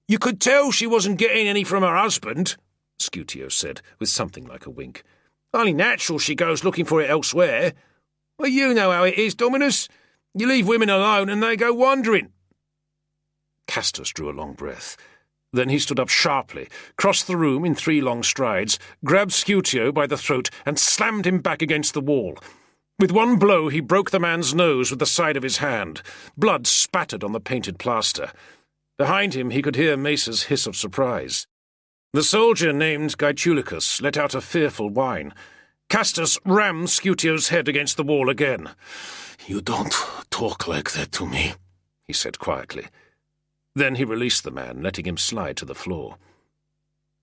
"You could tell she wasn't getting any from her husband," Scutio said, with something like a wink. "Only natural she goes looking for it elsewhere. Well, you know how it is, Dominus. You leave women alone and they go wandering." Castus drew a long breath. Then he stood up sharply, crossed the room in 3 long strides, grabbed Scutio by the throat and slammed him back against the wall. With one blow he broke the man's nose with the side of his hand. Blood spattered on the painted plaster. Behind him he could hear Mesa's hiss of surprise. The soldier named Gaetulicus let out a fearful whine. Castus rammed Scutio's head against the wall again. "You don't talk like that to me," he said quietly. Then he released the man, letting him slide to the floor.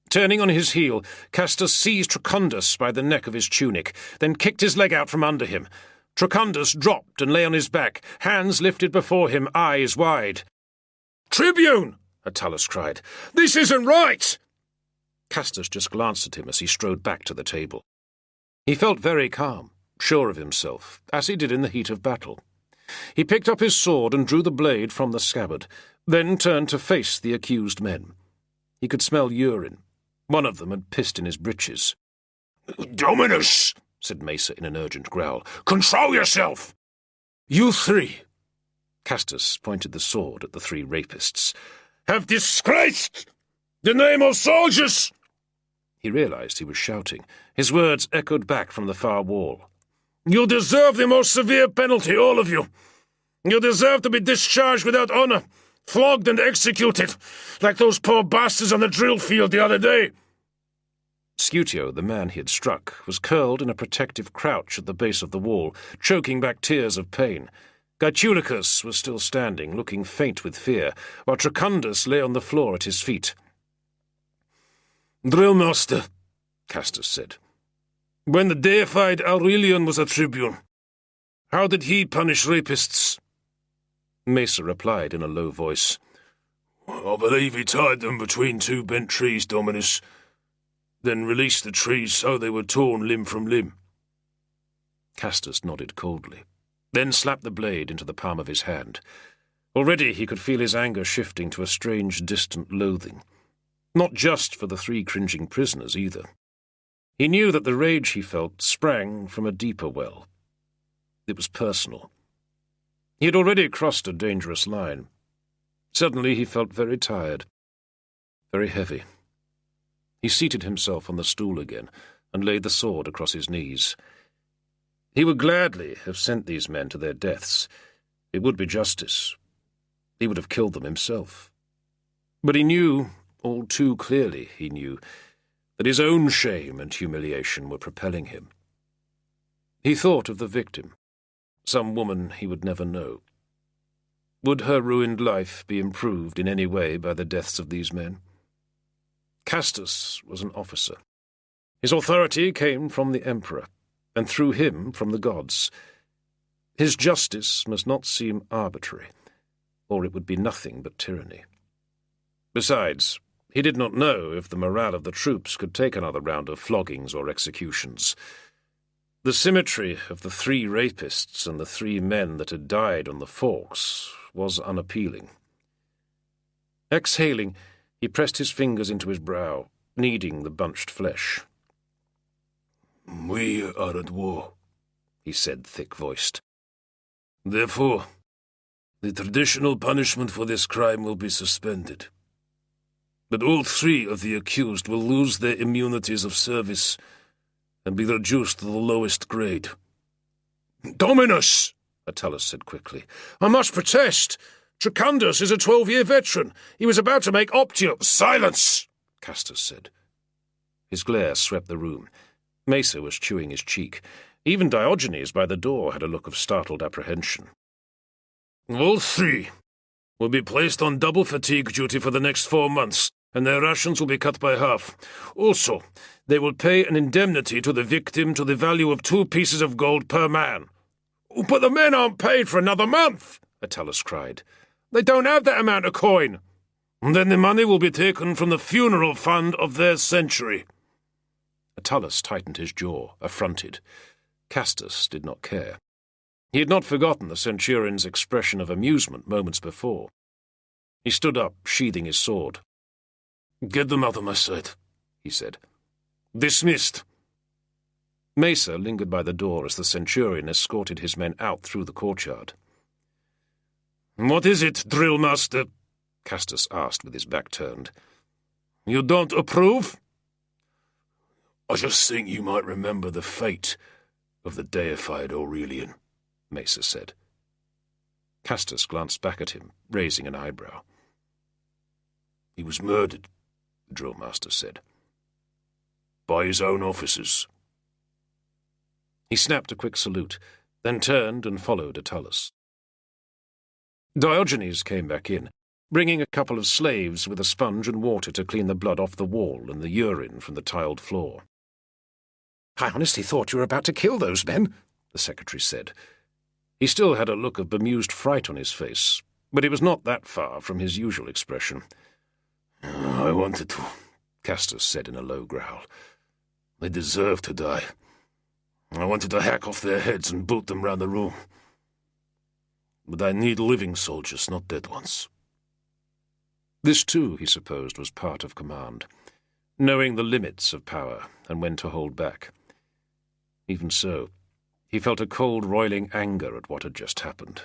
Turning on his heel, Castus seized Trachundus by the neck of his tunic, then kicked his leg out from under him. Trachundus dropped and lay on his back, hands lifted before him, eyes wide. "Tribune!" Attalus cried. "This isn't right!" Castus just glanced at him as he strode back to the table. He felt very calm, sure of himself, as he did in the heat of battle. He picked up his sword and drew the blade from the scabbard, then turned to face the accused men. He could smell urine. One of them had pissed in his breeches. "Dominus," said Mesa in an urgent growl, "control yourself!" "You 3, Castus pointed the sword at the 3 rapists, "have disgraced the name of soldiers!" He realized he was shouting. His words echoed back from the far wall. "You deserve the most severe penalty, all of you. You deserve to be discharged without honor, flogged and executed, like those poor bastards on the drill field the other day." Scutio, the man he had struck, was curled in a protective crouch at the base of the wall, choking back tears of pain. Gaetulicus was still standing, looking faint with fear, while Trachundus lay on the floor at his feet. "Drillmaster," Castus said, "when the deified Aurelian was a tribune, how did he punish rapists?" Mesa replied in a low voice. "I believe he tied them between 2 bent trees, Dominus, then released the trees so they were torn limb from limb." Castus nodded coldly, then slapped the blade into the palm of his hand. Already he could feel his anger shifting to a strange, distant loathing. Not just for the 3 cringing prisoners, either. He knew that the rage he felt sprang from a deeper well. It was personal. He had already crossed a dangerous line. Suddenly he felt very tired, very heavy. He seated himself on the stool again and laid the sword across his knees. He would gladly have sent these men to their deaths. It would be justice. He would have killed them himself. But he knew, all too clearly he knew, that his own shame and humiliation were propelling him. He thought of the victim, some woman he would never know. Would her ruined life be improved in any way by the deaths of these men? Castus was an officer. His authority came from the emperor, and through him from the gods. His justice must not seem arbitrary, or it would be nothing but tyranny. Besides, he did not know if the morale of the troops could take another round of floggings or executions. The symmetry of the 3 rapists and the 3 men that had died on the forks was unappealing. Exhaling, he pressed his fingers into his brow, kneading the bunched flesh. "We are at war," he said, thick-voiced. "Therefore, the traditional punishment for this crime will be suspended. But all 3 of the accused will lose their immunities of service and be reduced to the lowest grade." "Dominus," Attalus said quickly. "I must protest. Tracundus is a 12-year veteran. He was about to make Optium—" "Silence!" Castus said. His glare swept the room. Mesa was chewing his cheek. Even Diogenes by the door had a look of startled apprehension. "All 3 will be placed on double fatigue duty for the next 4 months, and their rations will be cut by half. Also, they will pay an indemnity to the victim to the value of 2 pieces of gold per man." "But the men aren't paid for another month," Attalus cried. "They don't have that amount of coin." "Then the money will be taken from the funeral fund of their century." Attalus tightened his jaw, affronted. Castus did not care. He had not forgotten the centurion's expression of amusement moments before. He stood up, sheathing his sword. "Get them out of my sight," he said. "Dismissed." Mesa lingered by the door as the centurion escorted his men out through the courtyard. "What is it, drill master?" Castus asked with his back turned. "You don't approve?" "I just think you might remember the fate of the deified Aurelian," Mesa said. Castus glanced back at him, raising an eyebrow. "He was murdered," the drillmaster said, "by his own officers." He snapped a quick salute, then turned and followed Attalus. Diogenes came back in, bringing a couple of slaves with a sponge and water to clean the blood off the wall and the urine from the tiled floor. "I honestly thought you were about to kill those men," the secretary said. He still had a look of bemused fright on his face, but it was not that far from his usual expression. "I wanted to," Castus said in a low growl. "They deserve to die. I wanted to hack off their heads and boot them round the room. But I need living soldiers, not dead ones." This, too, he supposed, was part of command, knowing the limits of power and when to hold back. Even so, he felt a cold, roiling anger at what had just happened.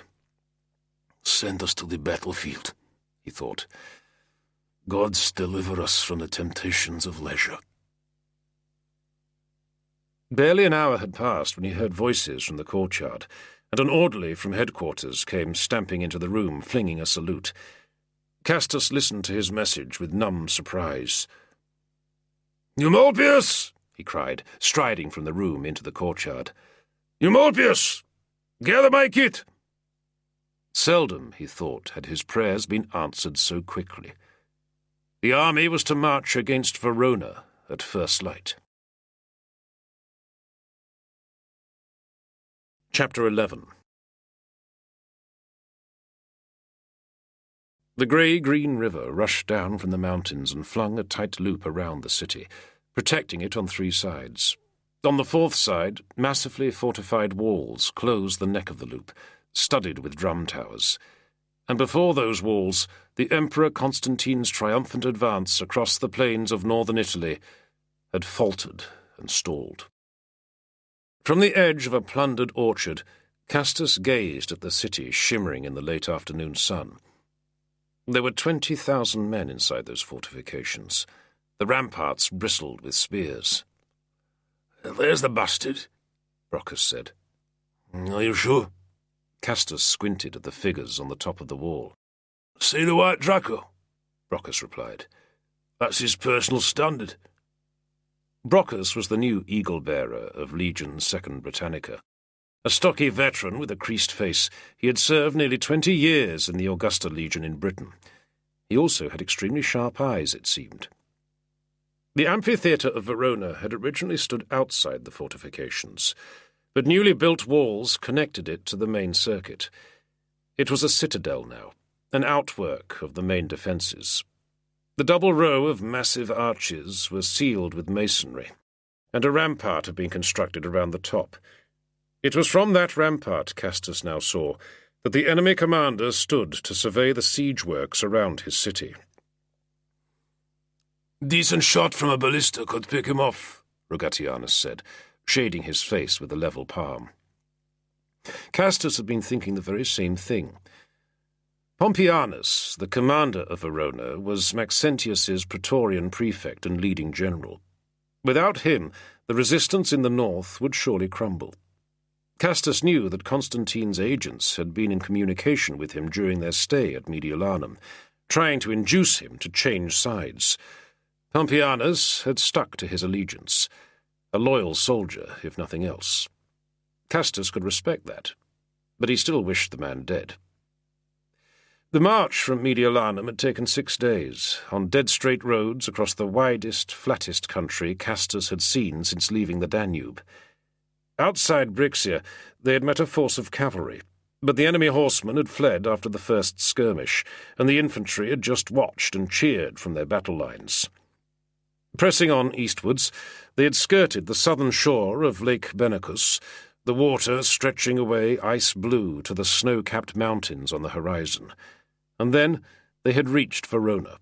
"Send us to the battlefield," he thought. "Gods deliver us from the temptations of leisure." Barely an hour had passed when he heard voices from the courtyard, and an orderly from headquarters came stamping into the room, flinging a salute. Castus listened to his message with numb surprise. "Eumolpius!" he cried, striding from the room into the courtyard. "Eumolpius! Gather my kit!" Seldom, he thought, had his prayers been answered so quickly. The army was to march against Verona at first light. Chapter 11. The grey-green river rushed down from the mountains and flung a tight loop around the city, protecting it on 3 sides. On the 4th side, massively fortified walls closed the neck of the loop, studded with drum towers. And before those walls, the Emperor Constantine's triumphant advance across the plains of northern Italy had faltered and stalled. From the edge of a plundered orchard, Castus gazed at the city shimmering in the late afternoon sun. There were 20,000 men inside those fortifications. The ramparts bristled with spears. "There's the bastard," Brocchus said. "Are you sure?" Castus squinted at the figures on the top of the wall. "See the white Draco?" Brocchus replied. "That's his personal standard." Brocchus was the new eagle-bearer of Legion II Britannica. A stocky veteran with a creased face, he had served nearly 20 years in the Augusta Legion in Britain. He also had extremely sharp eyes, it seemed. The amphitheatre of Verona had originally stood outside the fortifications, but newly built walls connected it to the main circuit. It was a citadel now, an outwork of the main defences. The double row of massive arches was sealed with masonry, and a rampart had been constructed around the top. It was from that rampart, Castus now saw, that the enemy commander stood to survey the siege works around his city. Decent shot from a ballista could pick him off, Rogatianus said, shading his face with a level palm. Castus had been thinking the very same thing. Pompeianus, the commander of Verona, was Maxentius's praetorian prefect and leading general. Without him, the resistance in the north would surely crumble. Castus knew that Constantine's agents had been in communication with him during their stay at Mediolanum, trying to induce him to change sides. Pompeianus had stuck to his allegiance, a loyal soldier, if nothing else. Castus could respect that, but he still wished the man dead. The march from Mediolanum had taken 6 days, on dead-straight roads across the widest, flattest country Castus had seen since leaving the Danube. Outside Brixia, they had met a force of cavalry, but the enemy horsemen had fled after the first skirmish, and the infantry had just watched and cheered from their battle lines. Pressing on eastwards, they had skirted the southern shore of Lake Benacus, the water stretching away ice-blue to the snow-capped mountains on the horizon. And then they had reached Verona,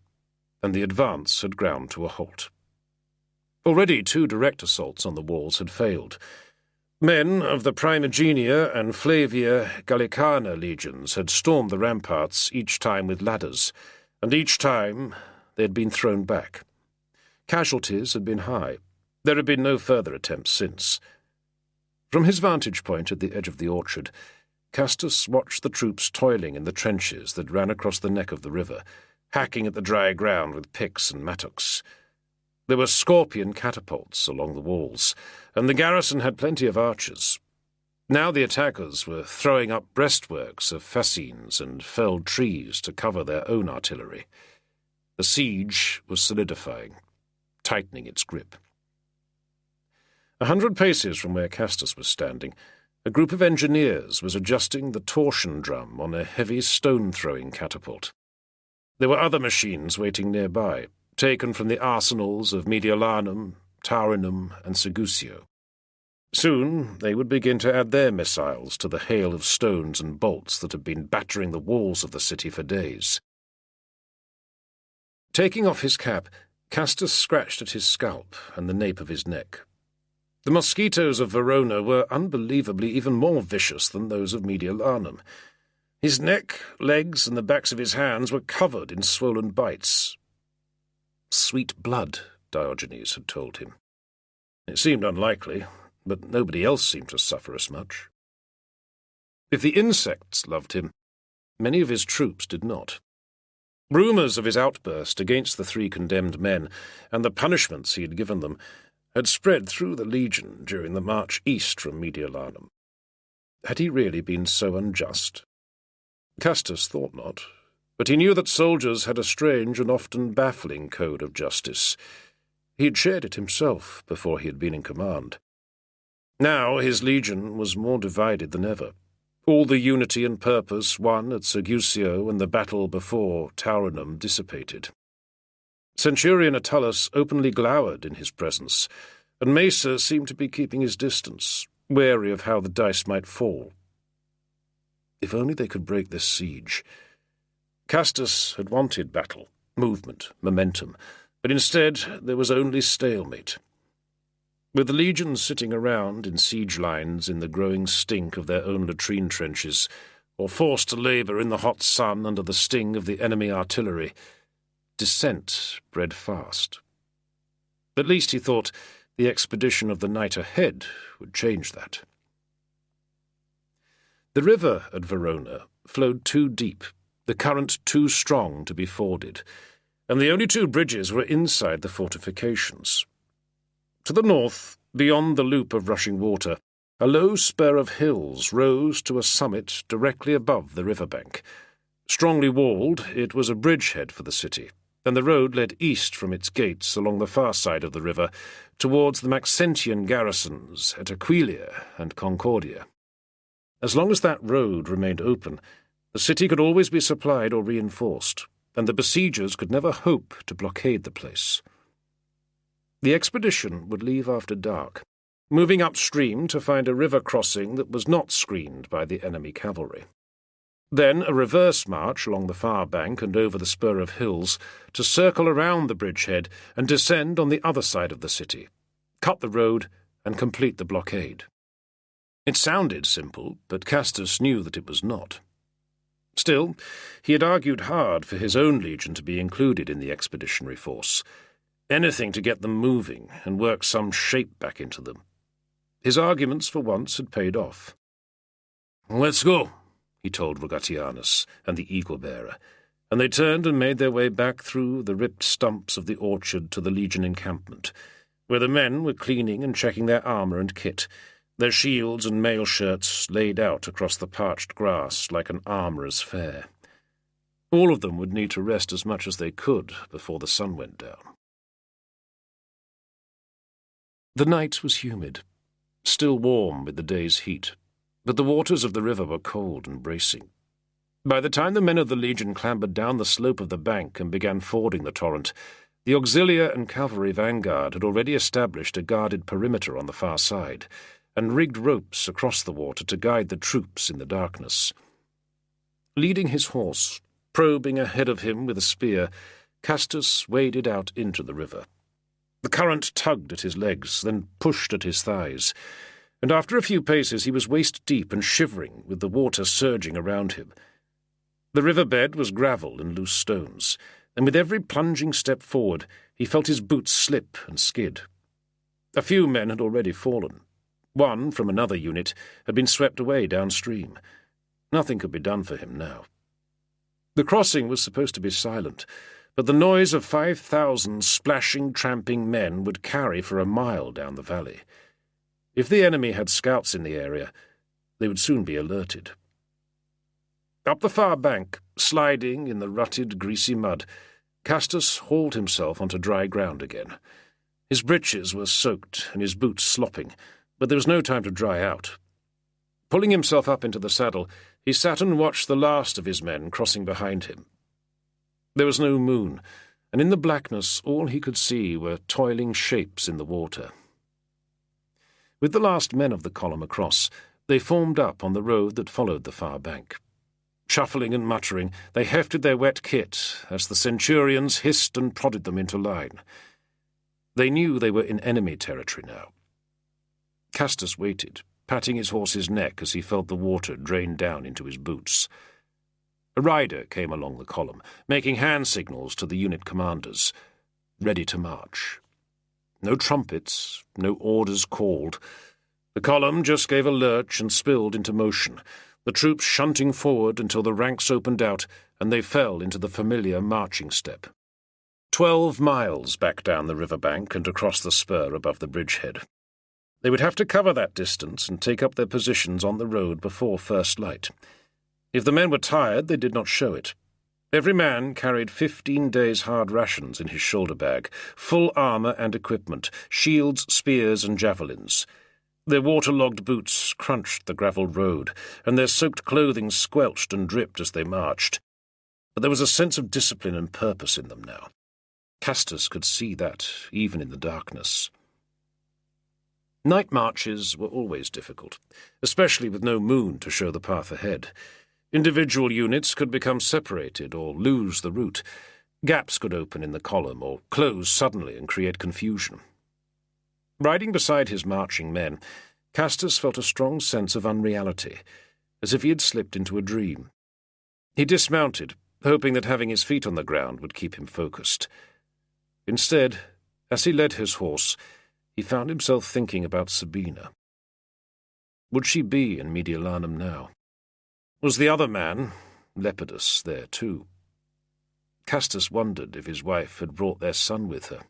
and the advance had ground to a halt. Already 2 direct assaults on the walls had failed. Men of the Primigenia and Flavia Gallicana legions had stormed the ramparts, each time with ladders, and each time they had been thrown back. Casualties had been high. There had been no further attempts since. From his vantage point at the edge of the orchard, Castus watched the troops toiling in the trenches that ran across the neck of the river, hacking at the dry ground with picks and mattocks. There were scorpion catapults along the walls, and the garrison had plenty of archers. Now the attackers were throwing up breastworks of fascines and felled trees to cover their own artillery. The siege was solidifying, tightening its grip. 100 paces from where Castus was standing, a group of engineers was adjusting the torsion drum on a heavy stone-throwing catapult. There were other machines waiting nearby, taken from the arsenals of Mediolanum, Taurinum, and Segusio. Soon they would begin to add their missiles to the hail of stones and bolts that had been battering the walls of the city for days. Taking off his cap, Castus scratched at his scalp and the nape of his neck. The mosquitoes of Verona were unbelievably even more vicious than those of Mediolanum. His neck, legs, and the backs of his hands were covered in swollen bites. Sweet blood, Diogenes had told him. It seemed unlikely, but nobody else seemed to suffer as much. If the insects loved him, many of his troops did not. Rumours of his outburst against the 3 condemned men, and the punishments he had given them, had spread through the legion during the march east from Mediolanum. Had he really been so unjust? Castus thought not, but he knew that soldiers had a strange and often baffling code of justice. He had shared it himself before he had been in command. Now his legion was more divided than ever. All the unity and purpose won at Segusio and the battle before Taurinum dissipated. Centurion Attalus openly glowered in his presence, and Mesa seemed to be keeping his distance, wary of how the dice might fall. If only they could break this siege. Castus had wanted battle, movement, momentum, but instead there was only stalemate. With the legions sitting around in siege lines in the growing stink of their own latrine trenches, or forced to labour in the hot sun under the sting of the enemy artillery, dissent bred fast. At least, he thought, the expedition of the night ahead would change that. The river at Verona flowed too deep, the current too strong to be forded, and the only 2 bridges were inside the fortifications. To the north, beyond the loop of rushing water, a low spur of hills rose to a summit directly above the riverbank. Strongly walled, it was a bridgehead for the city, and the road led east from its gates along the far side of the river towards the Maxentian garrisons at Aquileia and Concordia. As long as that road remained open, the city could always be supplied or reinforced, and the besiegers could never hope to blockade the place. The expedition would leave after dark, moving upstream to find a river crossing that was not screened by the enemy cavalry. Then a reverse march along the far bank and over the spur of hills to circle around the bridgehead and descend on the other side of the city, cut the road and complete the blockade. It sounded simple, but Castus knew that it was not. Still, he had argued hard for his own legion to be included in the expeditionary force. Anything to get them moving and work some shape back into them. His arguments for once had paid off. "Let's go," he told Rogatianus and the eagle-bearer, and they turned and made their way back through the ripped stumps of the orchard to the Legion encampment, where the men were cleaning and checking their armour and kit, their shields and mail shirts laid out across the parched grass like an armourer's fair. All of them would need to rest as much as they could before the sun went down. The night was humid, still warm with the day's heat, but the waters of the river were cold and bracing. By the time the men of the Legion clambered down the slope of the bank and began fording the torrent, the auxiliar and cavalry vanguard had already established a guarded perimeter on the far side, and rigged ropes across the water to guide the troops in the darkness. Leading his horse, probing ahead of him with a spear, Castus waded out into the river. The current tugged at his legs, then pushed at his thighs, and after a few paces he was waist-deep and shivering with the water surging around him. The riverbed was gravel and loose stones, and with every plunging step forward he felt his boots slip and skid. A few men had already fallen. One, from another unit, had been swept away downstream. Nothing could be done for him now. The crossing was supposed to be silent, but the noise of 5,000 splashing, tramping men would carry for a mile down the valley. If the enemy had scouts in the area, they would soon be alerted. Up the far bank, sliding in the rutted, greasy mud, Castus hauled himself onto dry ground again. His breeches were soaked and his boots slopping, but there was no time to dry out. Pulling himself up into the saddle, he sat and watched the last of his men crossing behind him. There was no moon, and in the blackness all he could see were toiling shapes in the water. With the last men of the column across, they formed up on the road that followed the far bank. Shuffling and muttering, they hefted their wet kit as the centurions hissed and prodded them into line. They knew they were in enemy territory now. Castus waited, patting his horse's neck as he felt the water drain down into his boots. A rider came along the column, making hand signals to the unit commanders, ready to march. No trumpets, no orders called. The column just gave a lurch and spilled into motion, the troops shunting forward until the ranks opened out and they fell into the familiar marching step. 12 miles back down the river bank and across the spur above the bridgehead. They would have to cover that distance and take up their positions on the road before first light. If the men were tired, they did not show it. Every man carried 15 days' hard rations in his shoulder bag, full armour and equipment, shields, spears, and javelins. Their waterlogged boots crunched the gravel road, and their soaked clothing squelched and dripped as they marched. But there was a sense of discipline and purpose in them now. Castus could see that, even in the darkness. Night marches were always difficult, especially with no moon to show the path ahead. Individual units could become separated or lose the route. Gaps could open in the column or close suddenly and create confusion. Riding beside his marching men, Castus felt a strong sense of unreality, as if he had slipped into a dream. He dismounted, hoping that having his feet on the ground would keep him focused. Instead, as he led his horse, he found himself thinking about Sabina. Would she be in Mediolanum now? Was the other man, Lepidus, there too? Castus wondered if his wife had brought their son with her.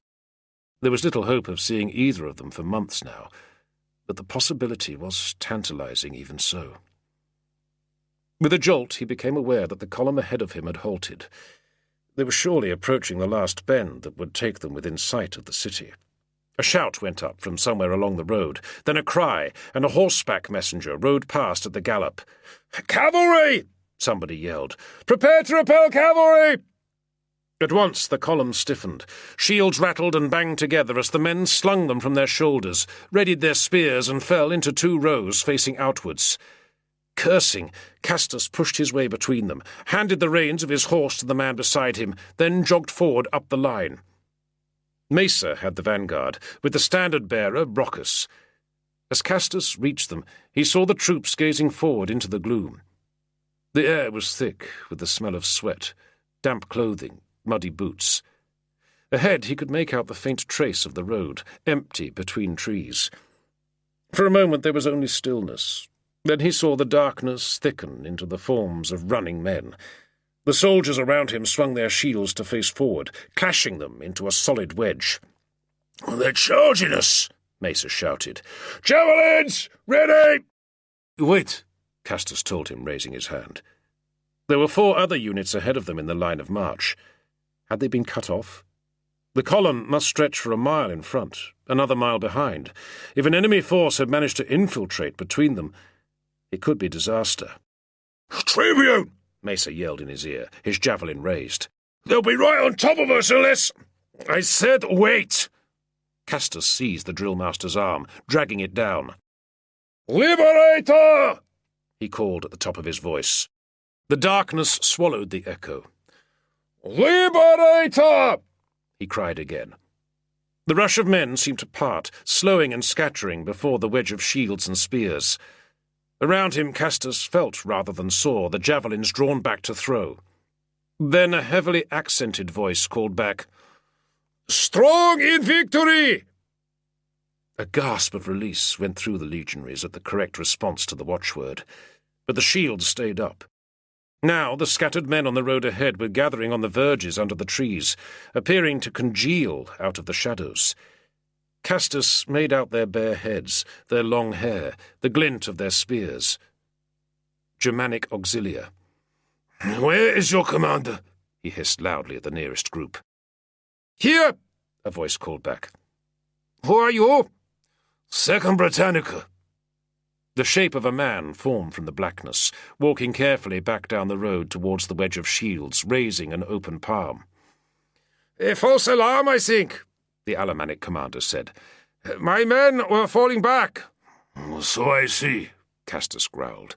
There was little hope of seeing either of them for months now, but the possibility was tantalizing even so. With a jolt, he became aware that the column ahead of him had halted. They were surely approaching the last bend that would take them within sight of the city. A shout went up from somewhere along the road, then a cry, and a horseback messenger rode past at the gallop. "Cavalry!" somebody yelled. "Prepare to repel cavalry!" At once the column stiffened. Shields rattled and banged together as the men slung them from their shoulders, readied their spears and fell into 2 rows facing outwards. Cursing, Castus pushed his way between them, handed the reins of his horse to the man beside him, then jogged forward up the line. Mesa had the vanguard, with the standard-bearer, Brocchus. As Castus reached them, he saw the troops gazing forward into the gloom. The air was thick with the smell of sweat, damp clothing, muddy boots. Ahead he could make out the faint trace of the road, empty between trees. For a moment there was only stillness. Then he saw the darkness thicken into the forms of running men. The soldiers around him swung their shields to face forward, clashing them into a solid wedge. "They're charging us!" Mesa shouted. "Javelins! Ready!" "Wait," Castus told him, raising his hand. There were 4 other units ahead of them in the line of march. Had they been cut off? The column must stretch for a mile in front, another mile behind. If an enemy force had managed to infiltrate between them, it could be disaster. "Tribune!" Mesa yelled in his ear, his javelin raised. "They'll be right on top of us unless—" "I said wait!" Castus seized the drillmaster's arm, dragging it down. "Liberator!" he called at the top of his voice. The darkness swallowed the echo. "Liberator!" he cried again. The rush of men seemed to part, slowing and scattering before the wedge of shields and spears. Around him Castus felt rather than saw the javelins drawn back to throw. Then a heavily accented voice called back, "Strong in victory!" A gasp of release went through the legionaries at the correct response to the watchword, but the shields stayed up. Now the scattered men on the road ahead were gathering on the verges under the trees, appearing to congeal out of the shadows. Castus made out their bare heads, their long hair, the glint of their spears. Germanic auxilia. "Where is your commander?" he hissed loudly at the nearest group. "Here!" a voice called back. "Who are you?" "Second Britannica." The shape of a man formed from the blackness, walking carefully back down the road towards the wedge of shields, raising an open palm. "A false alarm, I think," the Alemannic commander said. "My men were falling back." "So I see," Castus growled.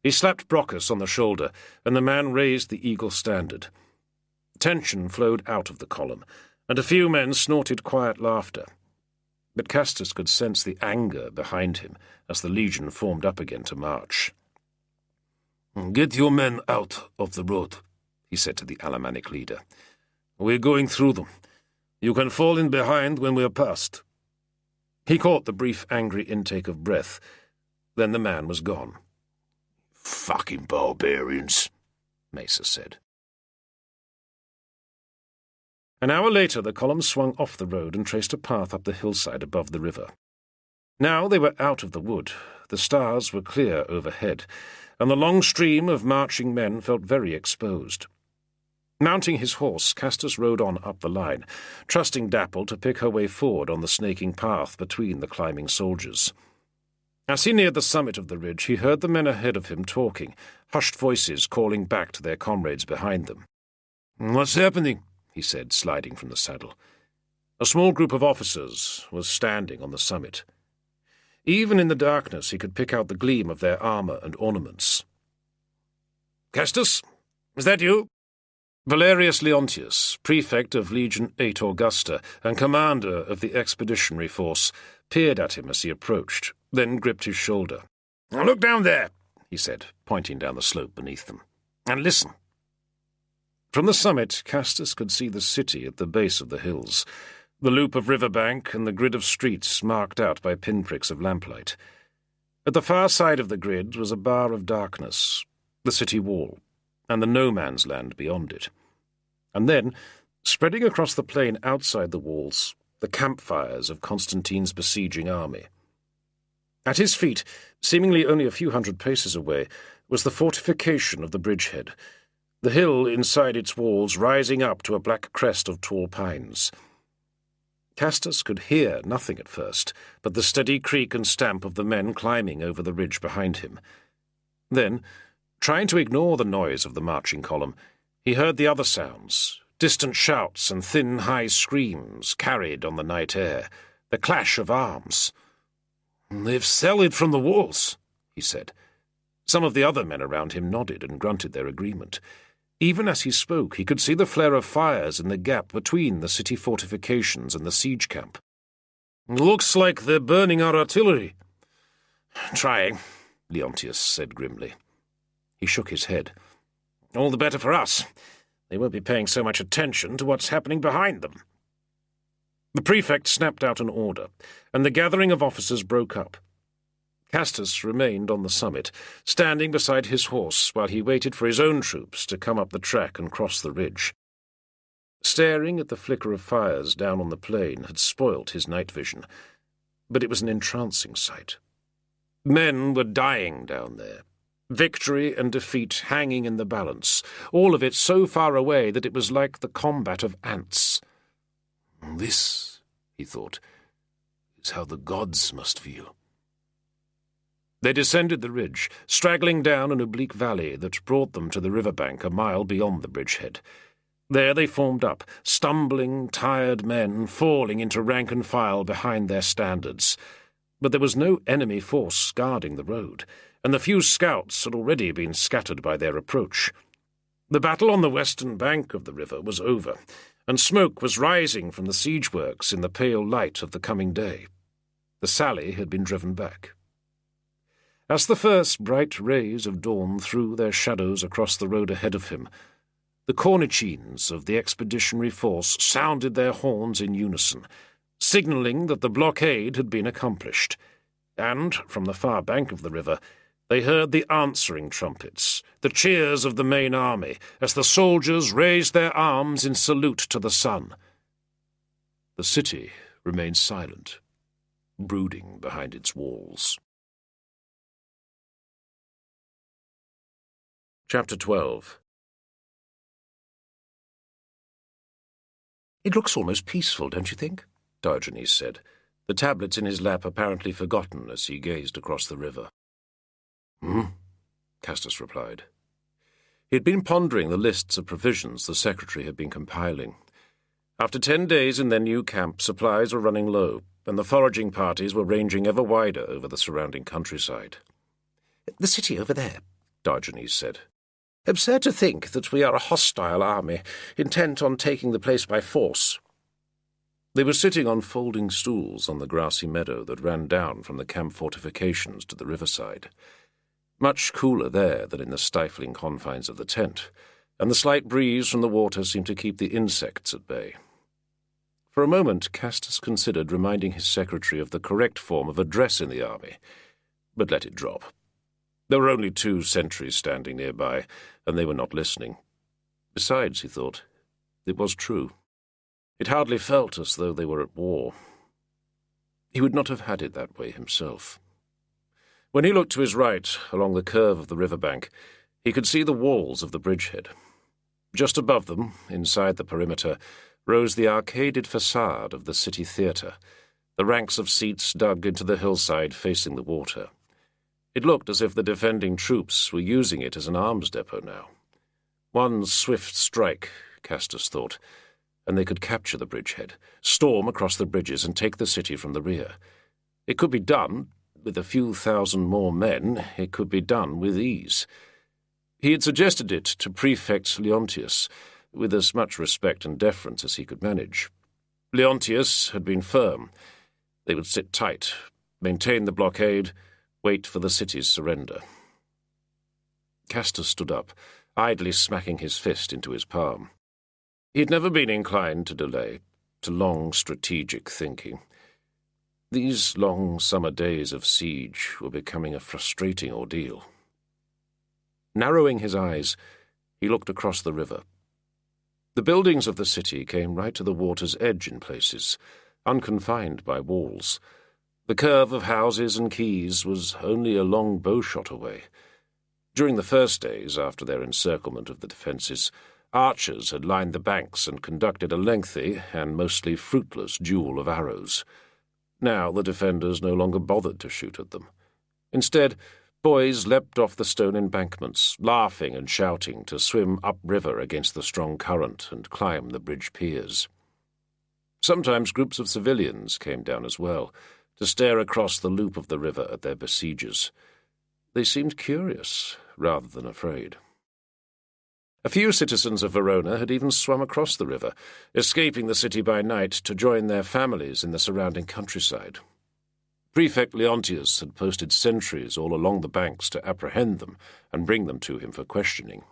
He slapped Brocchus on the shoulder, and the man raised the eagle standard. Tension flowed out of the column, and a few men snorted quiet laughter. But Castus could sense the anger behind him as the legion formed up again to march. "Get your men out of the road," he said to the Alemannic leader. "We're going through them. You can fall in behind when we're past." He caught the brief angry intake of breath. Then the man was gone. "Fucking barbarians," Mesa said. An hour later the column swung off the road and traced a path up the hillside above the river. Now they were out of the wood, the stars were clear overhead, and the long stream of marching men felt very exposed. Mounting his horse, Castus rode on up the line, trusting Dapple to pick her way forward on the snaking path between the climbing soldiers. As he neared the summit of the ridge, he heard the men ahead of him talking, hushed voices calling back to their comrades behind them. "What's happening?" he said, sliding from the saddle. A small group of officers was standing on the summit. Even in the darkness he could pick out the gleam of their armour and ornaments. "Castus, is that you?" Valerius Leontius, prefect of Legion 8 Augusta and commander of the expeditionary force, peered at him as he approached, then gripped his shoulder. "Now look down there," he said, pointing down the slope beneath them. "And listen." From the summit, Castus could see the city at the base of the hills, the loop of riverbank and the grid of streets marked out by pinpricks of lamplight. At the far side of the grid was a bar of darkness, the city wall, and the no-man's land beyond it. And then, spreading across the plain outside the walls, the campfires of Constantine's besieging army. At his feet, seemingly only a few hundred paces away, was the fortification of the bridgehead, the hill inside its walls rising up to a black crest of tall pines. Castus could hear nothing at first but the steady creak and stamp of the men climbing over the ridge behind him. Then, trying to ignore the noise of the marching column, he heard the other sounds, distant shouts and thin, high screams carried on the night air, the clash of arms. "They've sallied from the walls," he said. Some of the other men around him nodded and grunted their agreement. Even as he spoke, he could see the flare of fires in the gap between the city fortifications and the siege camp. "Looks like they're burning our artillery." "Trying," Leontius said grimly. He shook his head. "All the better for us. They won't be paying so much attention to what's happening behind them." The prefect snapped out an order, and the gathering of officers broke up. Castus remained on the summit, standing beside his horse while he waited for his own troops to come up the track and cross the ridge. Staring at the flicker of fires down on the plain had spoilt his night vision, but it was an entrancing sight. Men were dying down there, victory and defeat hanging in the balance, all of it so far away that it was like the combat of ants. "This," he thought, "is how the gods must feel." They descended the ridge, straggling down an oblique valley that brought them to the riverbank a mile beyond the bridgehead. There they formed up, stumbling, tired men falling into rank and file behind their standards. But there was no enemy force guarding the road, and the few scouts had already been scattered by their approach. The battle on the western bank of the river was over, and smoke was rising from the siege works in the pale light of the coming day. The sally had been driven back. As the first bright rays of dawn threw their shadows across the road ahead of him, the cornichines of the expeditionary force sounded their horns in unison, signalling that the blockade had been accomplished, and, from the far bank of the river, they heard the answering trumpets, the cheers of the main army, as the soldiers raised their arms in salute to the sun. The city remained silent, brooding behind its walls. Chapter 12. "It looks almost peaceful, don't you think?" Diogenes said, the tablets in his lap apparently forgotten as he gazed across the river. Castus replied. He had been pondering the lists of provisions the secretary had been compiling. After 10 days in their new camp, supplies were running low, and the foraging parties were ranging ever wider over the surrounding countryside. "The city over there," Diogenes said. "Absurd to think that we are a hostile army, intent on taking the place by force." They were sitting on folding stools on the grassy meadow that ran down from the camp fortifications to the riverside. Much cooler there than in the stifling confines of the tent, and the slight breeze from the water seemed to keep the insects at bay. For a moment Castus considered reminding his secretary of the correct form of address in the army, but let it drop. There were only 2 sentries standing nearby, and they were not listening. Besides, he thought, it was true. It hardly felt as though they were at war. He would not have had it that way himself. When he looked to his right, along the curve of the riverbank, he could see the walls of the bridgehead. Just above them, inside the perimeter, rose the arcaded facade of the city theatre, the ranks of seats dug into the hillside facing the water. It looked as if the defending troops were using it as an arms depot now. One swift strike, Castus thought, and they could capture the bridgehead, storm across the bridges and take the city from the rear. It could be done. With a few thousand more men, it could be done with ease. He had suggested it to Prefect Leontius, with as much respect and deference as he could manage. Leontius had been firm. They would sit tight, maintain the blockade, wait for the city's surrender. Castus stood up, idly smacking his fist into his palm. He had never been inclined to delay, to long strategic thinking. These long summer days of siege were becoming a frustrating ordeal. Narrowing his eyes, he looked across the river. The buildings of the city came right to the water's edge in places, unconfined by walls. The curve of houses and quays was only a long bowshot away. During the first days after their encirclement of the defences, archers had lined the banks and conducted a lengthy and mostly fruitless duel of arrows. Now the defenders no longer bothered to shoot at them. Instead, boys leapt off the stone embankments, laughing and shouting, to swim upriver against the strong current and climb the bridge piers. Sometimes groups of civilians came down as well, to stare across the loop of the river at their besiegers. They seemed curious rather than afraid. A few citizens of Verona had even swum across the river, escaping the city by night to join their families in the surrounding countryside. Prefect Leontius had posted sentries all along the banks to apprehend them and bring them to him for questioning.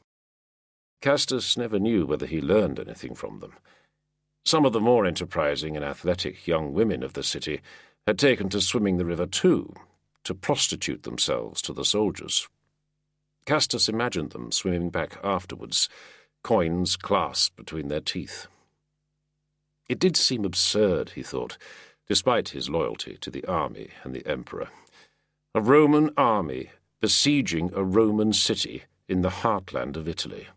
Castus never knew whether he learned anything from them. Some of the more enterprising and athletic young women of the city had taken to swimming the river too, to prostitute themselves to the soldiers. Castus imagined them swimming back afterwards, coins clasped between their teeth. It did seem absurd, he thought, despite his loyalty to the army and the emperor. A Roman army besieging a Roman city in the heartland of Italy.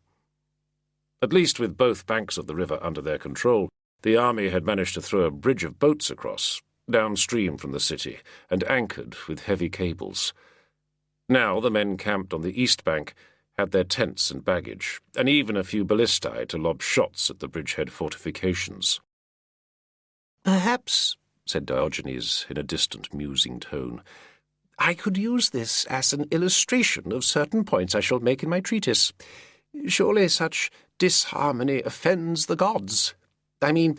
At least with both banks of the river under their control, the army had managed to throw a bridge of boats across, downstream from the city, and anchored with heavy cables. Now the men camped on the east bank had their tents and baggage, and even a few ballistae to lob shots at the bridgehead fortifications. "Perhaps," said Diogenes in a distant, musing tone, "I could use this as an illustration of certain points I shall make in my treatise. Surely such disharmony offends the gods. I mean,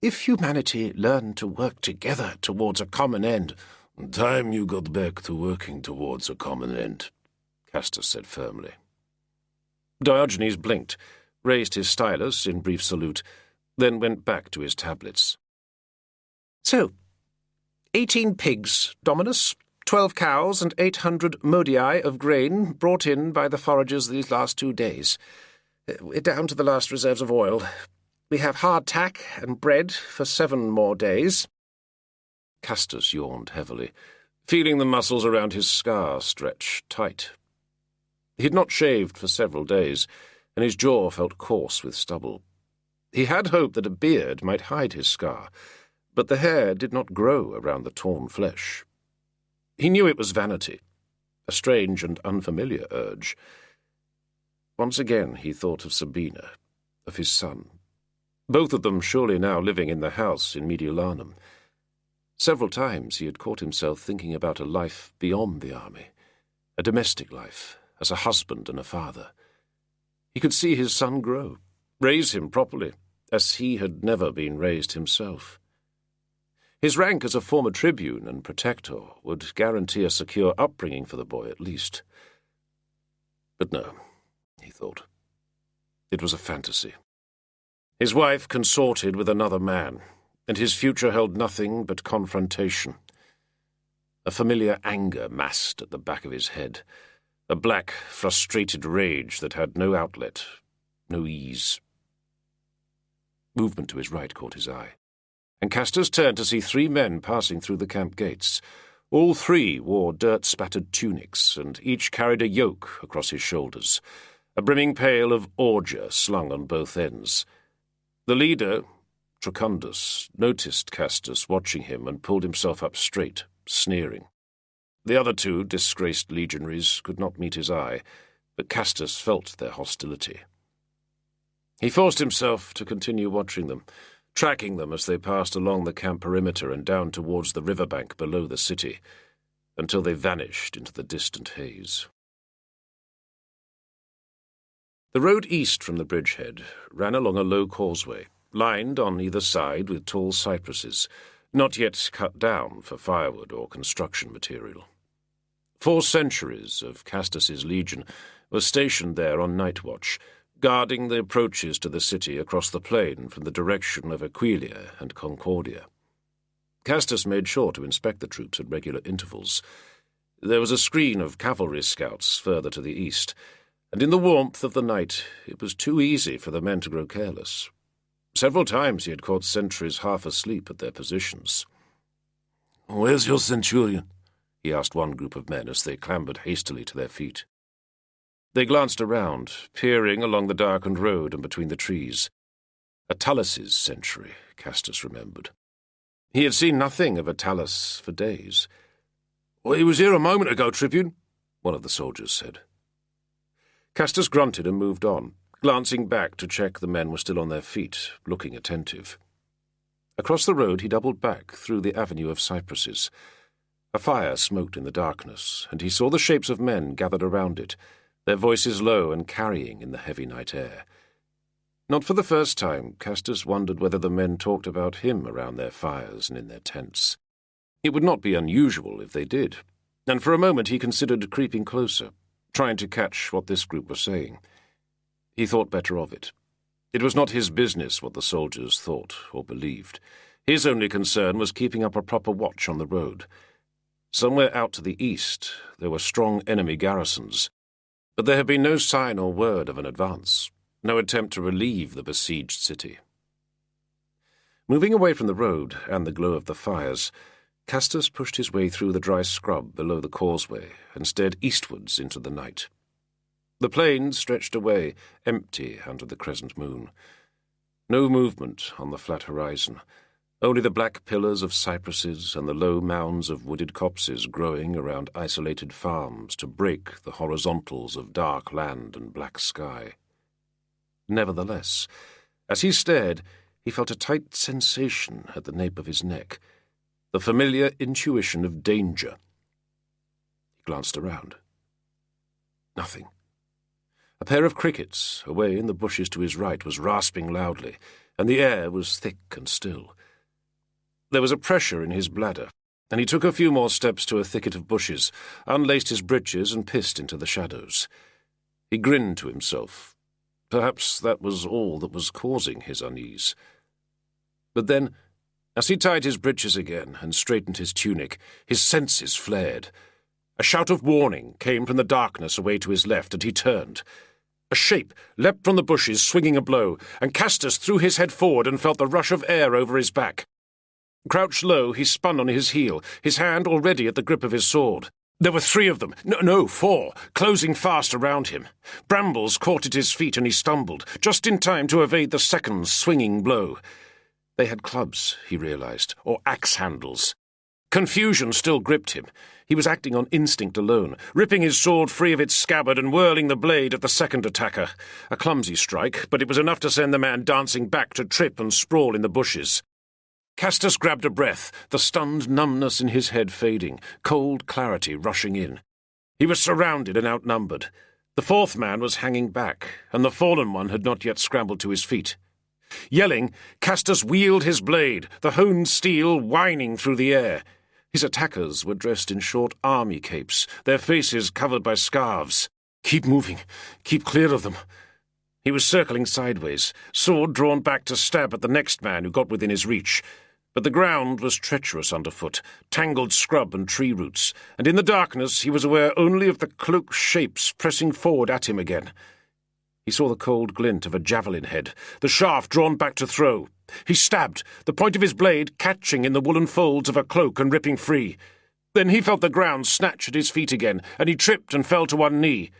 if humanity learned to work together towards a common end—" "Time you got back to working towards a common end," Castus said firmly. Diogenes blinked, raised his stylus in brief salute, then went back to his tablets. "So, 18 pigs, Dominus, 12 cows, and 800 modii of grain brought in by the foragers these last 2 days. We're down to the last reserves of oil. We have hardtack and bread for 7 more days." Castus yawned heavily, feeling the muscles around his scar stretch tight. He had not shaved for several days, and his jaw felt coarse with stubble. He had hoped that a beard might hide his scar, but the hair did not grow around the torn flesh. He knew it was vanity, a strange and unfamiliar urge. Once again he thought of Sabina, of his son. Both of them surely now living in the house in Mediolanum. Several times he had caught himself thinking about a life beyond the army, a domestic life, as a husband and a father. He could see his son grow, raise him properly, as he had never been raised himself. His rank as a former tribune and protector would guarantee a secure upbringing for the boy at least. But no, he thought. It was a fantasy. His wife consorted with another man, and his future held nothing but confrontation. A familiar anger massed at the back of his head, a black, frustrated rage that had no outlet, no ease. Movement to his right caught his eye, and Castus turned to see 3 men passing through the camp gates. All 3 wore dirt-spattered tunics, and each carried a yoke across his shoulders, a brimming pail of ordure slung on both ends. The leader, Trocundus, noticed Castus watching him and pulled himself up straight, sneering. The other 2, disgraced legionaries, could not meet his eye, but Castus felt their hostility. He forced himself to continue watching them, tracking them as they passed along the camp perimeter and down towards the riverbank below the city, until they vanished into the distant haze. The road east from the bridgehead ran along a low causeway, lined on either side with tall cypresses, not yet cut down for firewood or construction material. 4 centuries of Castus's legion were stationed there on night watch, guarding the approaches to the city across the plain from the direction of Aquileia and Concordia. Castus made sure to inspect the troops at regular intervals. There was a screen of cavalry scouts further to the east, and in the warmth of the night it was too easy for the men to grow careless. Several times he had caught sentries half asleep at their positions. "Where's your centurion?" he asked one group of men as they clambered hastily to their feet. They glanced around, peering along the darkened road and between the trees. Attalus' sentry, Castus remembered. He had seen nothing of Attalus for days. "Well, he was here a moment ago, Tribune," one of the soldiers said. Castus grunted and moved on, glancing back to check the men were still on their feet, looking attentive. Across the road he doubled back through the avenue of cypresses. A fire smoked in the darkness, and he saw the shapes of men gathered around it, their voices low and carrying in the heavy night air. Not for the first time, Castus wondered whether the men talked about him around their fires and in their tents. It would not be unusual if they did, and for a moment he considered creeping closer, trying to catch what this group was saying. He thought better of it. It was not his business what the soldiers thought or believed. His only concern was keeping up a proper watch on the road. Somewhere out to the east there were strong enemy garrisons, but there had been no sign or word of an advance, no attempt to relieve the besieged city. Moving away from the road and the glow of the fires, Castus pushed his way through the dry scrub below the causeway and stared eastwards into the night. The plains stretched away, empty under the crescent moon. No movement on the flat horizon, only the black pillars of cypresses and the low mounds of wooded copses growing around isolated farms to break the horizontals of dark land and black sky. Nevertheless, as he stared, he felt a tight sensation at the nape of his neck, the familiar intuition of danger. He glanced around. Nothing. A pair of crickets, away in the bushes to his right, was rasping loudly, and the air was thick and still. There was a pressure in his bladder, and he took a few more steps to a thicket of bushes, unlaced his breeches and pissed into the shadows. He grinned to himself. Perhaps that was all that was causing his unease. But then, as he tied his breeches again and straightened his tunic, his senses flared. A shout of warning came from the darkness away to his left, and he turned. A shape leapt from the bushes, swinging a blow, and Castus threw his head forward and felt the rush of air over his back. Crouched low, he spun on his heel, his hand already at the grip of his sword. There were 3 of them, no, 4, closing fast around him. Brambles caught at his feet and he stumbled, just in time to evade the second swinging blow. They had clubs, he realized, or axe handles. Confusion still gripped him. He was acting on instinct alone, ripping his sword free of its scabbard and whirling the blade at the second attacker. A clumsy strike, but it was enough to send the man dancing back to trip and sprawl in the bushes. Castus grabbed a breath, the stunned numbness in his head fading, cold clarity rushing in. He was surrounded and outnumbered. The 4th man was hanging back, and the fallen one had not yet scrambled to his feet. Yelling, Castus wheeled his blade, the honed steel whining through the air. His attackers were dressed in short army capes, their faces covered by scarves. Keep moving, keep clear of them. He was circling sideways, sword drawn back to stab at the next man who got within his reach. But the ground was treacherous underfoot, tangled scrub and tree roots, and in the darkness he was aware only of the cloaked shapes pressing forward at him again. He saw the cold glint of a javelin head, the shaft drawn back to throw. He stabbed, the point of his blade catching in the woolen folds of a cloak and ripping free. Then he felt the ground snatch at his feet again, and he tripped and fell to one knee.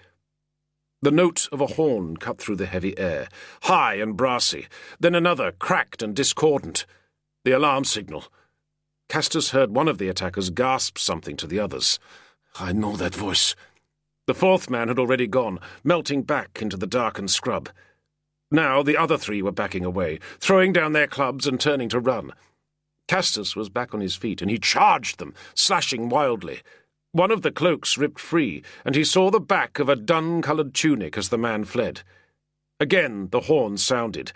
The note of a horn cut through the heavy air, high and brassy, then another, cracked and discordant. The alarm signal. Castus heard one of the attackers gasp something to the others. I know that voice. The 4th man had already gone, melting back into the darkened scrub. Now the other 3 were backing away, throwing down their clubs and turning to run. Castus was back on his feet, and he charged them, slashing wildly. One of the cloaks ripped free, and he saw the back of a dun-coloured tunic as the man fled. Again the horn sounded.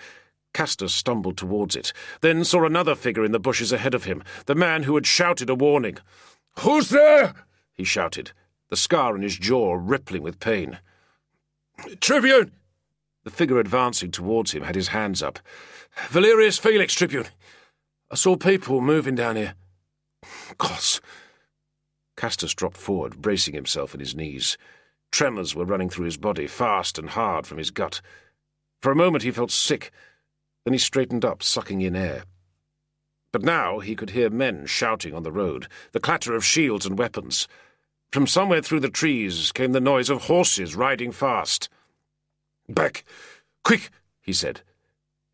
Castus stumbled towards it, then saw another figure in the bushes ahead of him, the man who had shouted a warning. "Who's there?" he shouted, the scar in his jaw rippling with pain. "Tribune!" The figure advancing towards him had his hands up. "Valerius Felix, Tribune. I saw people moving down here." "Gods!" Castus dropped forward, bracing himself on his knees. Tremors were running through his body, fast and hard from his gut. For a moment he felt sick. Then he straightened up, sucking in air. But now he could hear men shouting on the road, the clatter of shields and weapons. From somewhere through the trees came the noise of horses riding fast. "Back! Quick!" he said.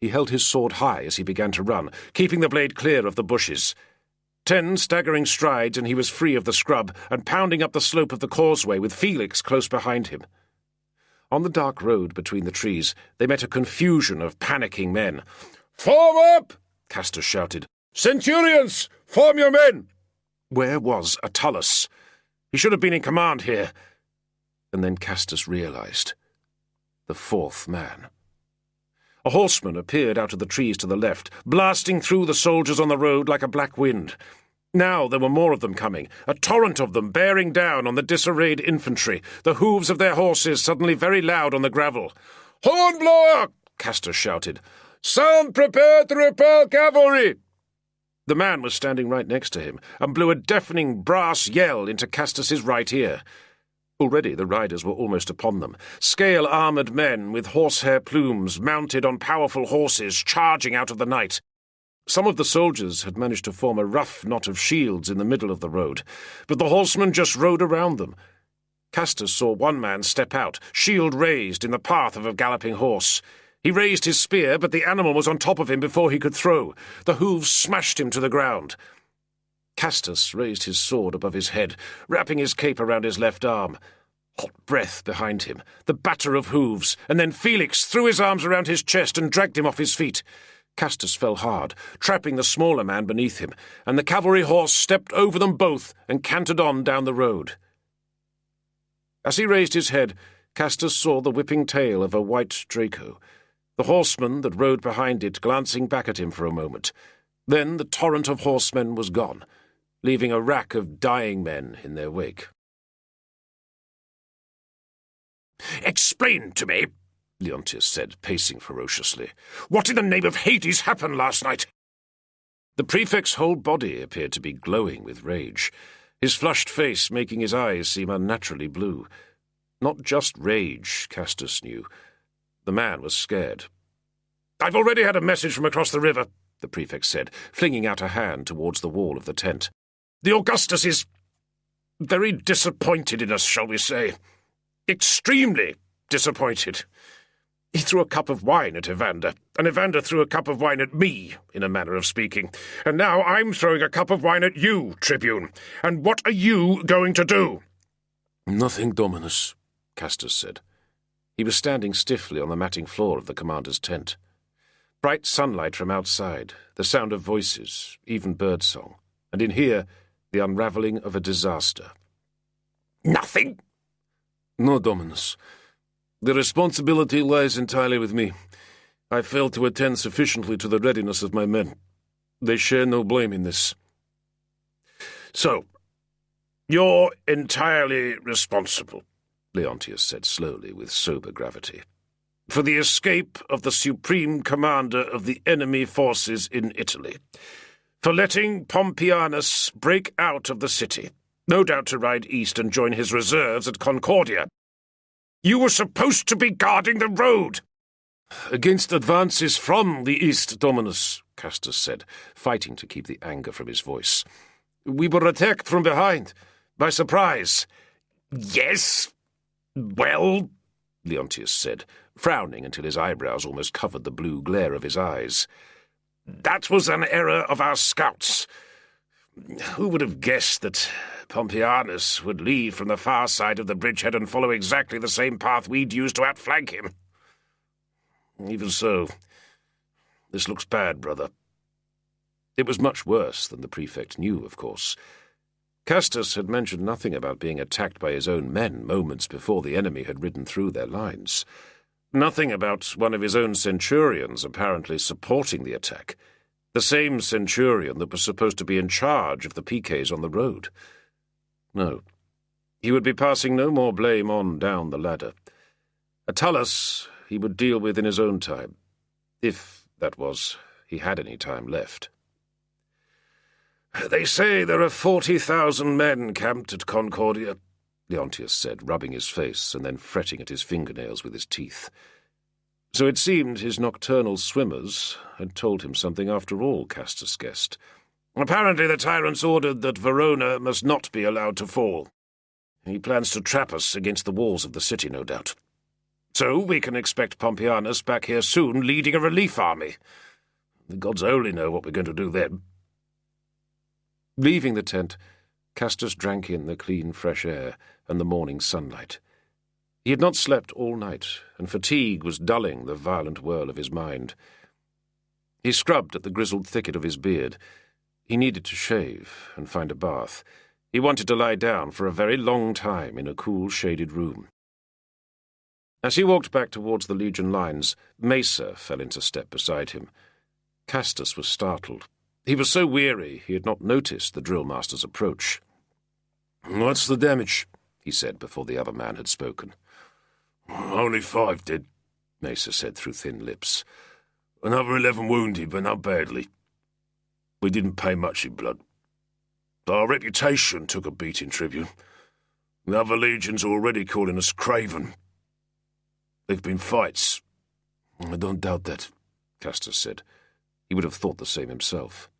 He held his sword high as he began to run, keeping the blade clear of the bushes. 10 staggering strides and he was free of the scrub and pounding up the slope of the causeway with Felix close behind him. On the dark road between the trees, they met a confusion of panicking men. "Form up!" Castus shouted. "Centurions, form your men!" Where was Attalus? He should have been in command here. And then Castus realized. The fourth man. A horseman appeared out of the trees to the left, blasting through the soldiers on the road like a black wind. Now there were more of them coming, a torrent of them bearing down on the disarrayed infantry, the hooves of their horses suddenly very loud on the gravel. "Hornblower!" Castus shouted. "Sound prepared to repel cavalry!" The man was standing right next to him, and blew a deafening brass yell into Castus's right ear. Already the riders were almost upon them, scale-armoured men with horsehair plumes mounted on powerful horses charging out of the night. Some of the soldiers had managed to form a rough knot of shields in the middle of the road, but the horsemen just rode around them. Castus saw one man step out, shield raised, in the path of a galloping horse. He raised his spear, but the animal was on top of him before he could throw. The hooves smashed him to the ground. Castus raised his sword above his head, wrapping his cape around his left arm. Hot breath behind him, the batter of hooves, and then Felix threw his arms around his chest and dragged him off his feet. Castus fell hard, trapping the smaller man beneath him, and the cavalry horse stepped over them both and cantered on down the road. As he raised his head, Castus saw the whipping tail of a white Draco, the horseman that rode behind it glancing back at him for a moment. Then the torrent of horsemen was gone, leaving a rack of dying men in their wake. "Explain to me," Leontius said, pacing ferociously. "What in the name of Hades happened last night?" The prefect's whole body appeared to be glowing with rage, his flushed face making his eyes seem unnaturally blue. Not just rage, Castus knew. The man was scared. "I've already had a message from across the river," the prefect said, flinging out a hand towards the wall of the tent. "The Augustus is very disappointed in us, shall we say. Extremely disappointed. He threw a cup of wine at Evander, and Evander threw a cup of wine at me, in a manner of speaking. And now I'm throwing a cup of wine at you, Tribune. And what are you going to do?" "Nothing, Dominus," Castus said. He was standing stiffly on the matting floor of the commander's tent. Bright sunlight from outside, the sound of voices, even birdsong, and in here, the unravelling of a disaster. "Nothing?" "No, Dominus. The responsibility lies entirely with me. I failed to attend sufficiently to the readiness of my men. They share no blame in this." "So, you're entirely responsible," Leontius said slowly with sober gravity, "for the escape of the supreme commander of the enemy forces in Italy, for letting Pompeianus break out of the city, no doubt to ride east and join his reserves at Concordia. You were supposed to be guarding the road." "Against advances from the east, Dominus," Castus said, fighting to keep the anger from his voice. "We were attacked from behind, by surprise." "Yes? Well?" Leontius said, frowning until his eyebrows almost covered the blue glare of his eyes. "That was an error of our scouts. Who would have guessed that Pompeianus would leave from the far side of the bridgehead and follow exactly the same path we'd used to outflank him? Even so, this looks bad, brother." It was much worse than the prefect knew, of course. Castus had mentioned nothing about being attacked by his own men moments before the enemy had ridden through their lines. Nothing about one of his own centurions apparently supporting the attack. The same centurion that was supposed to be in charge of the PKs on the road. No, he would be passing no more blame on down the ladder. Attalus he would deal with in his own time, if, that was, he had any time left. "They say there are 40,000 men camped at Concordia," Leontius said, rubbing his face and then fretting at his fingernails with his teeth. So it seemed his nocturnal swimmers had told him something after all, Castus guessed. "Apparently the tyrant's ordered that Verona must not be allowed to fall. He plans to trap us against the walls of the city, no doubt. So we can expect Pompeianus back here soon, leading a relief army. The gods only know what we're going to do then." Leaving the tent, Castus drank in the clean, fresh air and the morning sunlight. He had not slept all night, and fatigue was dulling the violent whirl of his mind. He scrubbed at the grizzled thicket of his beard. He needed to shave and find a bath. He wanted to lie down for a very long time in a cool, shaded room. As he walked back towards the Legion lines, Mesa fell into step beside him. Castus was startled. He was so weary he had not noticed the drill master's approach. "What's the damage?" he said before the other man had spoken. "Only 5 dead," Mesa said through thin lips. "Another 11 wounded, but not badly. We didn't pay much in blood. Our reputation took a beating, Tribune. The other legions are already calling us craven. There've been fights." "I don't doubt that," Castus said. He would have thought the same himself.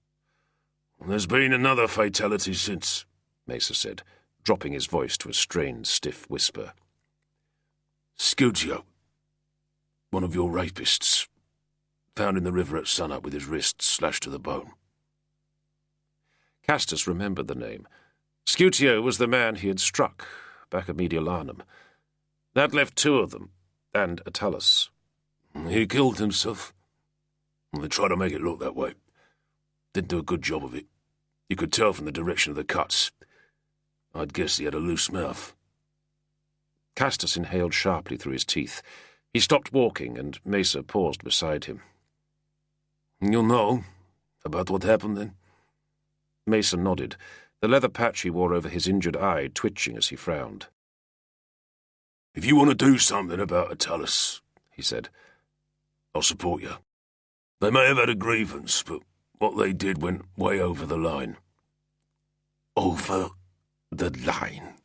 "There's been another fatality since," Mesa said, dropping his voice to a strained, stiff whisper. "Scutio, one of your rapists, found in the river at sunup with his wrists slashed to the bone." Castus remembered the name. Scutio was the man he had struck back at Mediolanum. That left 2 of them, and Attalus. "He killed himself. They tried to make it look that way. Didn't do a good job of it. You could tell from the direction of the cuts. I'd guess he had a loose mouth." Castus inhaled sharply through his teeth. He stopped walking, and Mesa paused beside him. "You know about what happened then?" Mesa nodded, the leather patch he wore over his injured eye twitching as he frowned. "If you want to do something about Attalus," he said, "I'll support you. They may have had a grievance, but what they did went way over the line." "Over the line,"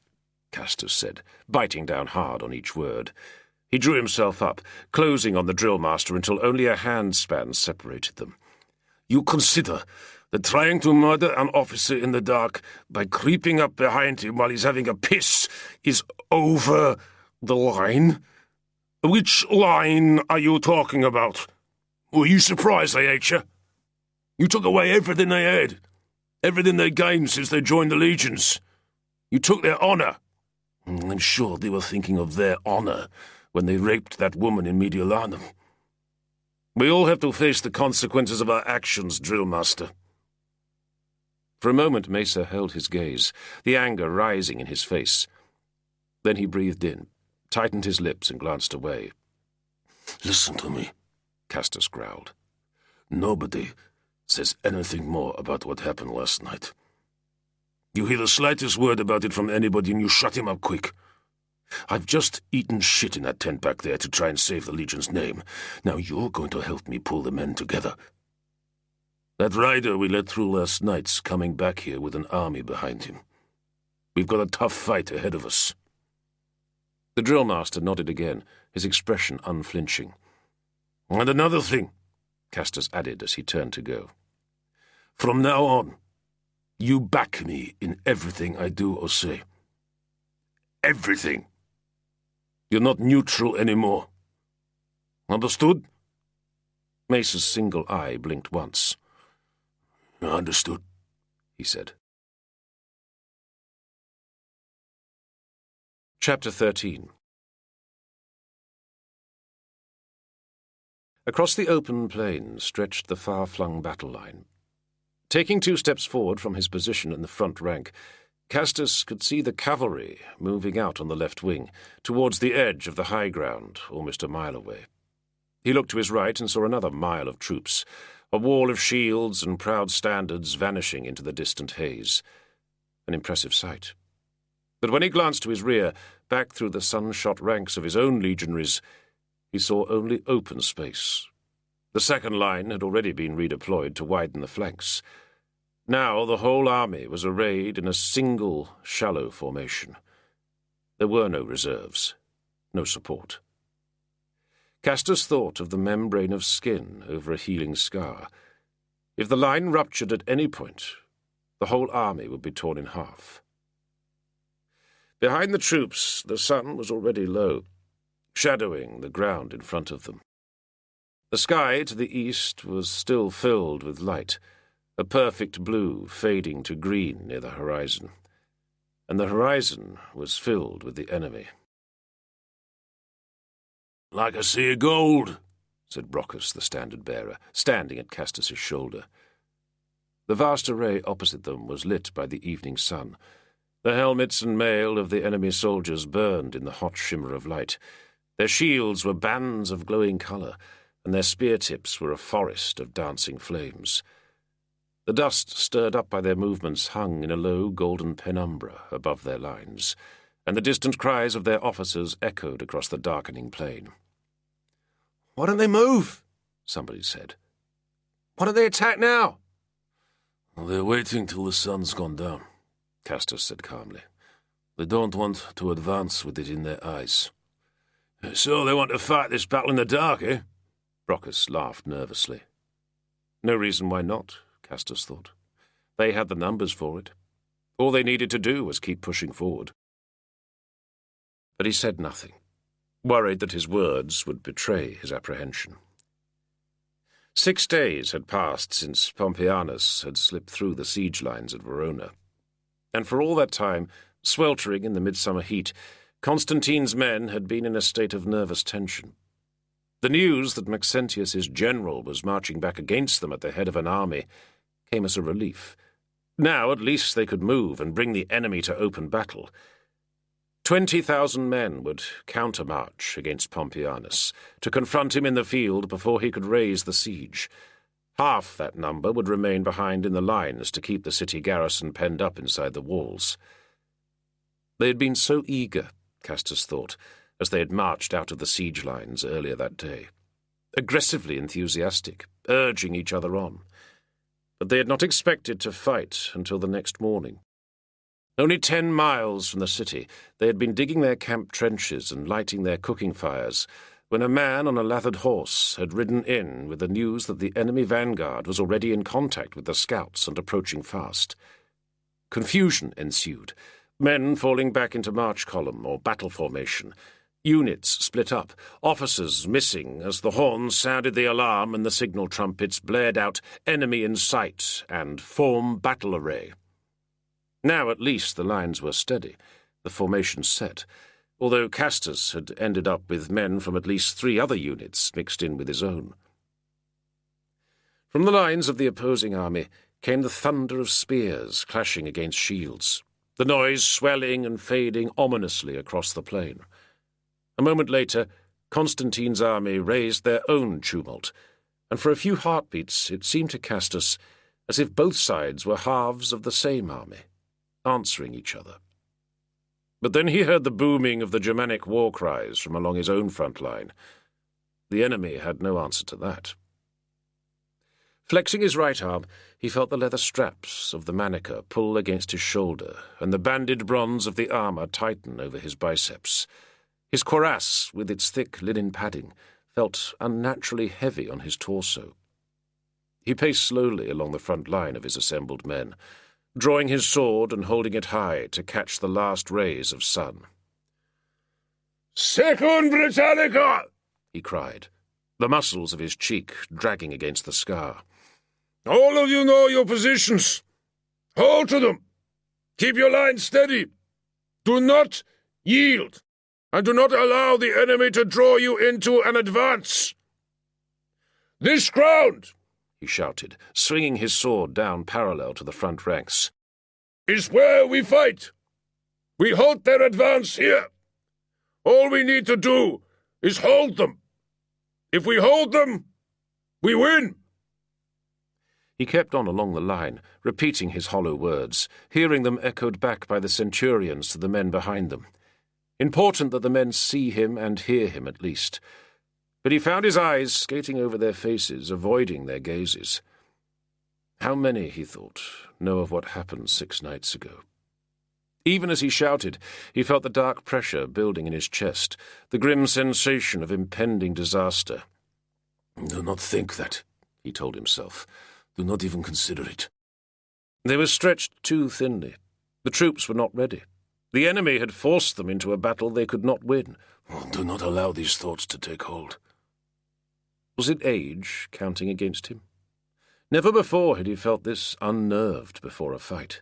Castus said, biting down hard on each word. He drew himself up, closing on the drill master until only a handspan separated them. "You consider that trying to murder an officer in the dark by creeping up behind him while he's having a piss is over the line? Which line are you talking about? Were you surprised they ate you? You took away everything they had, everything they gained since they joined the legions. You took their honor. I'm sure they were thinking of their honor when they raped that woman in Mediolanum. We all have to face the consequences of our actions, Drill Master." For a moment Mesa held his gaze, the anger rising in his face. Then he breathed in, tightened his lips and glanced away. "Listen to me," Castus growled. "Nobody says anything more about what happened last night. You hear the slightest word about it from anybody and you shut him up quick. I've just eaten shit in that tent back there to try and save the Legion's name. Now you're going to help me pull the men together. That rider we let through last night's coming back here with an army behind him. We've got a tough fight ahead of us." The drill master nodded again, his expression unflinching. "And another thing," Castus added as he turned to go. "From now on, you back me in everything I do or say. Everything. You're not neutral anymore. Understood?" Mesa's single eye blinked once. "Understood," he said. Chapter 13. Across the open plain stretched the far-flung battle line. Taking 2 steps forward from his position in the front rank, Castus could see the cavalry moving out on the left wing, towards the edge of the high ground, almost a mile away. He looked to his right and saw another mile of troops, a wall of shields and proud standards vanishing into the distant haze. An impressive sight. But when he glanced to his rear, back through the sun-shot ranks of his own legionaries, he saw only open space. The second line had already been redeployed to widen the flanks. Now the whole army was arrayed in a single, shallow formation. There were no reserves, no support. Castus thought of the membrane of skin over a healing scar. If the line ruptured at any point, the whole army would be torn in half. Behind the troops, the sun was already low, shadowing the ground in front of them. The sky to the east was still filled with light, a perfect blue fading to green near the horizon, and the horizon was filled with the enemy. "Like a sea of gold," said Brocchus, the standard-bearer, standing at Castus's shoulder. The vast array opposite them was lit by the evening sun. The helmets and mail of the enemy soldiers burned in the hot shimmer of light. Their shields were bands of glowing colour, and their spear tips were a forest of dancing flames. The dust stirred up by their movements hung in a low golden penumbra above their lines, and the distant cries of their officers echoed across the darkening plain. "Why don't they move?" somebody said. "Why don't they attack now?" "They're waiting till the sun's gone down," Castus said calmly. "They don't want to advance with it in their eyes." "So they want to fight this battle in the dark, eh?" Brocchus laughed nervously. No reason why not, Castus thought. They had the numbers for it. All they needed to do was keep pushing forward. But he said nothing, worried that his words would betray his apprehension. 6 days had passed since Pompeianus had slipped through the siege lines at Verona, and for all that time, sweltering in the midsummer heat, Constantine's men had been in a state of nervous tension. The news that Maxentius's general was marching back against them at the head of an army came as a relief. Now at least they could move and bring the enemy to open battle. 20,000 men would countermarch against Pompeianus to confront him in the field before he could raise the siege. Half that number would remain behind in the lines to keep the city garrison penned up inside the walls. They had been so eager, Castus thought, as they had marched out of the siege lines earlier that day. Aggressively enthusiastic, urging each other on. But they had not expected to fight until the next morning. Only 10 miles from the city, they had been digging their camp trenches and lighting their cooking fires when a man on a lathered horse had ridden in with the news that the enemy vanguard was already in contact with the scouts and approaching fast. Confusion ensued, men falling back into march column or battle formation, units split up, officers missing as the horns sounded the alarm and the signal trumpets blared out "Enemy in sight" and "Form battle array." Now at least the lines were steady, the formation set, although Castus had ended up with men from at least 3 other units mixed in with his own. From the lines of the opposing army came the thunder of spears clashing against shields, the noise swelling and fading ominously across the plain. A moment later, Constantine's army raised their own tumult, and for a few heartbeats it seemed to Castus as if both sides were halves of the same army, answering each other. But then he heard the booming of the Germanic war cries from along his own front line. The enemy had no answer to that. Flexing his right arm, he felt the leather straps of the manica pull against his shoulder and the banded bronze of the armour tighten over his biceps. His cuirass, with its thick linen padding, felt unnaturally heavy on his torso. He paced slowly along the front line of his assembled men, drawing his sword and holding it high to catch the last rays of sun. "Second Britannica!" he cried, the muscles of his cheek dragging against the scar. "All of you know your positions. Hold to them. Keep your line steady. Do not yield, and do not allow the enemy to draw you into an advance. This ground," he shouted, swinging his sword down parallel to the front ranks, "is where we fight. We halt their advance here. All we need to do is hold them. If we hold them, we win." He kept on along the line, repeating his hollow words, hearing them echoed back by the centurions to the men behind them. Important that the men see him and hear him at least. But he found his eyes skating over their faces, avoiding their gazes. How many, he thought, know of what happened 6 nights ago? Even as he shouted, he felt the dark pressure building in his chest, the grim sensation of impending disaster. "Do not think that," he told himself. "Do not even consider it." They were stretched too thinly. The troops were not ready. The enemy had forced them into a battle they could not win. Do not allow these thoughts to take hold. Was it age counting against him? Never before had he felt this unnerved before a fight.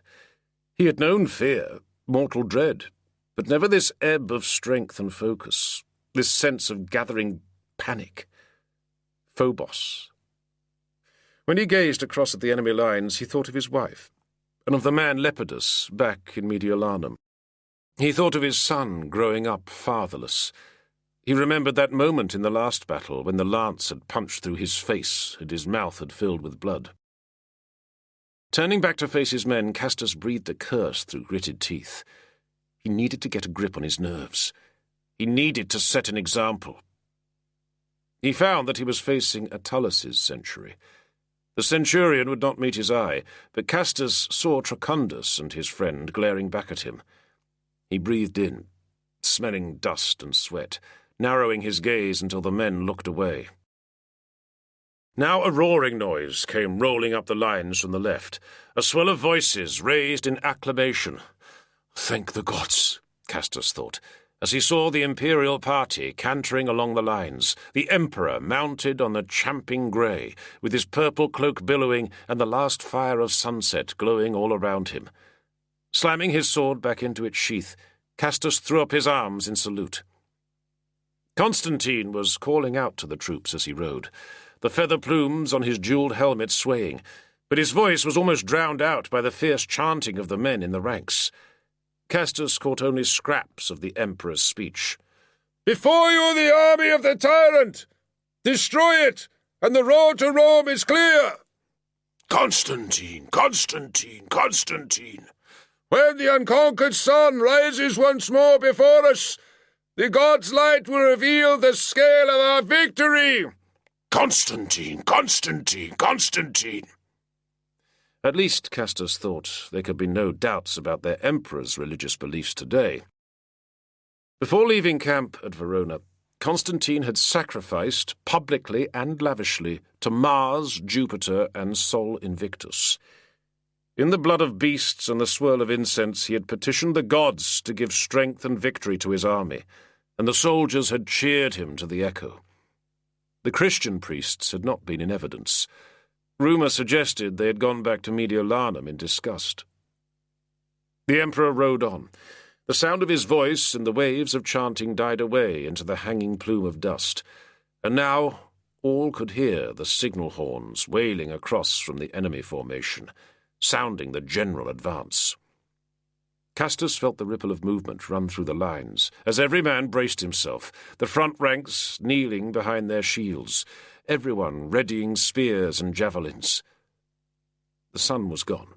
He had known fear, mortal dread, but never this ebb of strength and focus, this sense of gathering panic. Phobos. When he gazed across at the enemy lines, he thought of his wife, and of the man Lepidus back in Mediolanum. He thought of his son growing up fatherless. He remembered that moment in the last battle when the lance had punched through his face and his mouth had filled with blood. Turning back to face his men, Castus breathed a curse through gritted teeth. He needed to get a grip on his nerves. He needed to set an example. He found that he was facing Attalus' century. The centurion would not meet his eye, but Castus saw Trachundus and his friend glaring back at him. He breathed in, smelling dust and sweat, narrowing his gaze until the men looked away. Now a roaring noise came rolling up the lines from the left, a swell of voices raised in acclamation. "Thank the gods," Castus thought, as he saw the imperial party cantering along the lines, the emperor mounted on the champing grey, with his purple cloak billowing and the last fire of sunset glowing all around him. Slamming his sword back into its sheath, Castus threw up his arms in salute. Constantine was calling out to the troops as he rode, the feather plumes on his jewelled helmet swaying, but his voice was almost drowned out by the fierce chanting of the men in the ranks. Castus caught only scraps of the emperor's speech. "Before you the army of the tyrant! Destroy it, and the road to Rome is clear!" Constantine, Constantine, Constantine! "When the unconquered sun rises once more before us, the god's light will reveal the scale of our victory!" Constantine, Constantine, Constantine! At least, Castus thought, there could be no doubts about their emperor's religious beliefs today. Before leaving camp at Verona, Constantine had sacrificed, publicly and lavishly, to Mars, Jupiter, and Sol Invictus. In the blood of beasts and the swirl of incense, he had petitioned the gods to give strength and victory to his army, and the soldiers had cheered him to the echo. The Christian priests had not been in evidence. Rumour suggested they had gone back to Mediolanum in disgust. The emperor rode on. The sound of his voice and the waves of chanting died away into the hanging plume of dust, and now all could hear the signal horns wailing across from the enemy formation, sounding the general advance. Castus felt the ripple of movement run through the lines, as every man braced himself, the front ranks kneeling behind their shields, everyone readying spears and javelins. The sun was gone,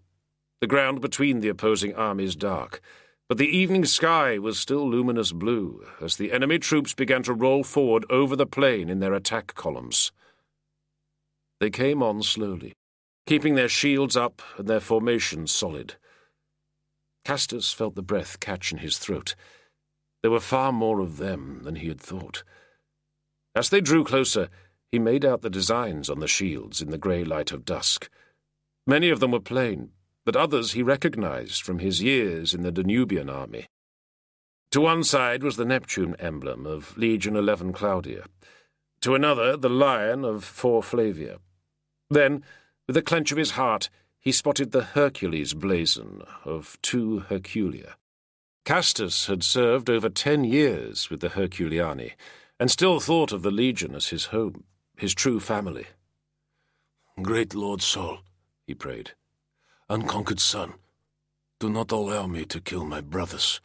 the ground between the opposing armies dark, but the evening sky was still luminous blue as the enemy troops began to roll forward over the plain in their attack columns. They came on slowly, keeping their shields up and their formations solid. Castus felt the breath catch in his throat. There were far more of them than he had thought. As they drew closer, he made out the designs on the shields in the grey light of dusk. Many of them were plain, but others he recognized from his years in the Danubian army. To one side was the Neptune emblem of Legion 11 Claudia, to another the lion of 4 Flavia. Then, with a clench of his heart, he spotted the Hercules blazon of 2 Herculia. Castus had served over 10 years with the Herculiani, and still thought of the Legion as his home, his true family. Great Lord Sol, he prayed, unconquered son, do not allow me to kill my brothers.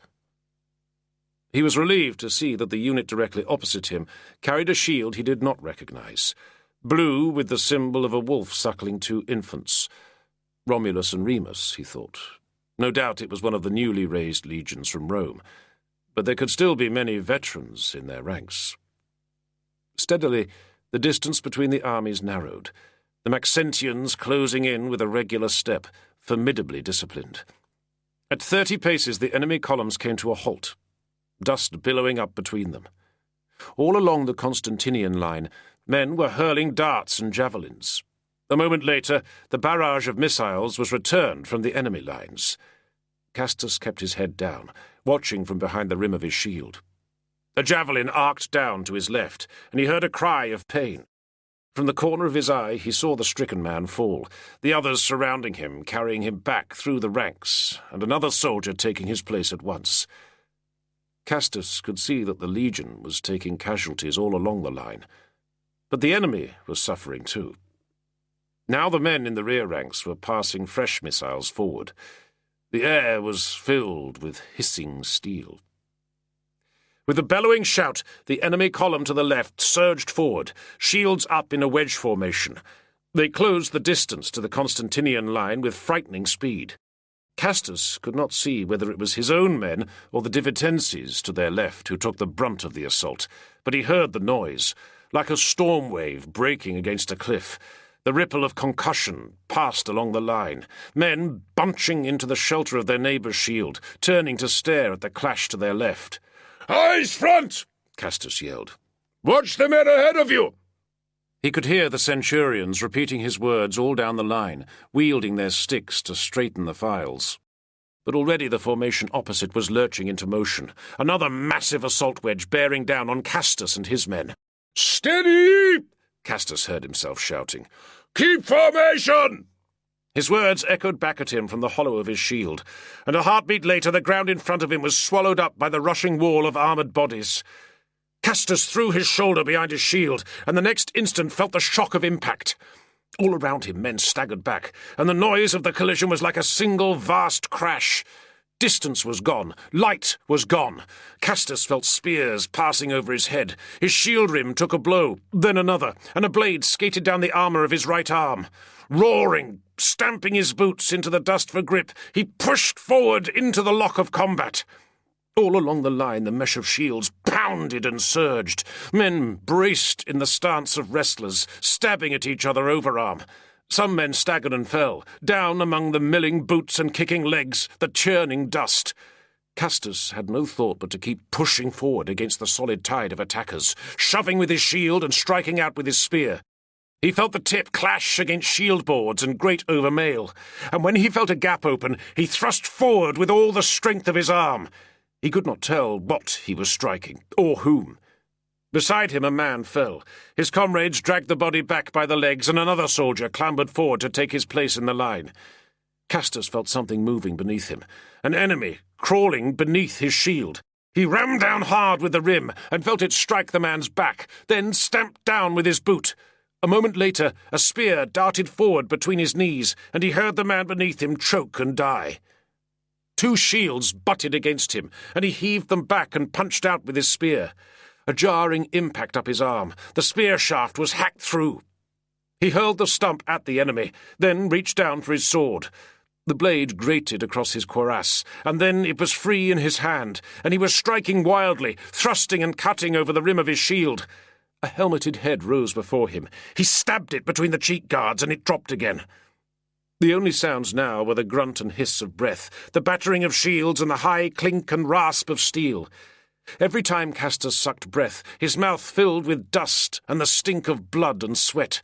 He was relieved to see that the unit directly opposite him carried a shield he did not recognize, blue with the symbol of a wolf suckling 2 infants. Romulus and Remus, he thought. No doubt it was one of the newly raised legions from Rome, but there could still be many veterans in their ranks. Steadily, the distance between the armies narrowed, the Maxentians closing in with a regular step, formidably disciplined. At 30 paces the enemy columns came to a halt, dust billowing up between them. All along the Constantinian line, men were hurling darts and javelins. A moment later, the barrage of missiles was returned from the enemy lines. Castus kept his head down, watching from behind the rim of his shield. A javelin arced down to his left, and he heard a cry of pain. From the corner of his eye he saw the stricken man fall, the others surrounding him, carrying him back through the ranks, and another soldier taking his place at once. Castus could see that the legion was taking casualties all along the line, but the enemy was suffering too. Now the men in the rear ranks were passing fresh missiles forward. The air was filled with hissing steel. With a bellowing shout, the enemy column to the left surged forward, shields up in a wedge formation. They closed the distance to the Constantinian line with frightening speed. Castus could not see whether it was his own men or the Divitenses to their left who took the brunt of the assault, but he heard the noise, like a storm wave breaking against a cliff. The ripple of concussion passed along the line, men bunching into the shelter of their neighbour's shield, turning to stare at the clash to their left. "Eyes front!" Castus yelled. "Watch the men ahead of you!" He could hear the centurions repeating his words all down the line, wielding their sticks to straighten the files. But already the formation opposite was lurching into motion, another massive assault wedge bearing down on Castus and his men. "Steady!" Castus heard himself shouting. "Keep formation!" His words echoed back at him from the hollow of his shield, and a heartbeat later the ground in front of him was swallowed up by the rushing wall of armoured bodies. Castus threw his shoulder behind his shield, and the next instant felt the shock of impact. All around him men staggered back, and the noise of the collision was like a single vast crash. Distance was gone, light was gone. Castus felt spears passing over his head. His shield rim took a blow, then another, and a blade skated down the armour of his right arm. Roaring, stamping his boots into the dust for grip, he pushed forward into the lock of combat. All along the line the mesh of shields pounded and surged. Men braced in the stance of wrestlers, stabbing at each other overarm. Some men staggered and fell, down among the milling boots and kicking legs, the churning dust. Castus had no thought but to keep pushing forward against the solid tide of attackers, shoving with his shield and striking out with his spear. He felt the tip clash against shield boards and grate over mail, and when he felt a gap open, he thrust forward with all the strength of his arm. He could not tell what he was striking, or whom. Beside him a man fell. His comrades dragged the body back by the legs, and another soldier clambered forward to take his place in the line. Castus felt something moving beneath him, an enemy crawling beneath his shield. He rammed down hard with the rim and felt it strike the man's back, then stamped down with his boot. A moment later, a spear darted forward between his knees, and he heard the man beneath him choke and die. Two shields butted against him, and he heaved them back and punched out with his spear. A jarring impact up his arm. The spear shaft was hacked through. He hurled the stump at the enemy, then reached down for his sword. The blade grated across his cuirass, and then it was free in his hand, and he was striking wildly, thrusting and cutting over the rim of his shield. A helmeted head rose before him. He stabbed it between the cheek guards, and it dropped again. The only sounds now were the grunt and hiss of breath, the battering of shields, and the high clink and rasp of steel. Every time Castus sucked breath, his mouth filled with dust and the stink of blood and sweat.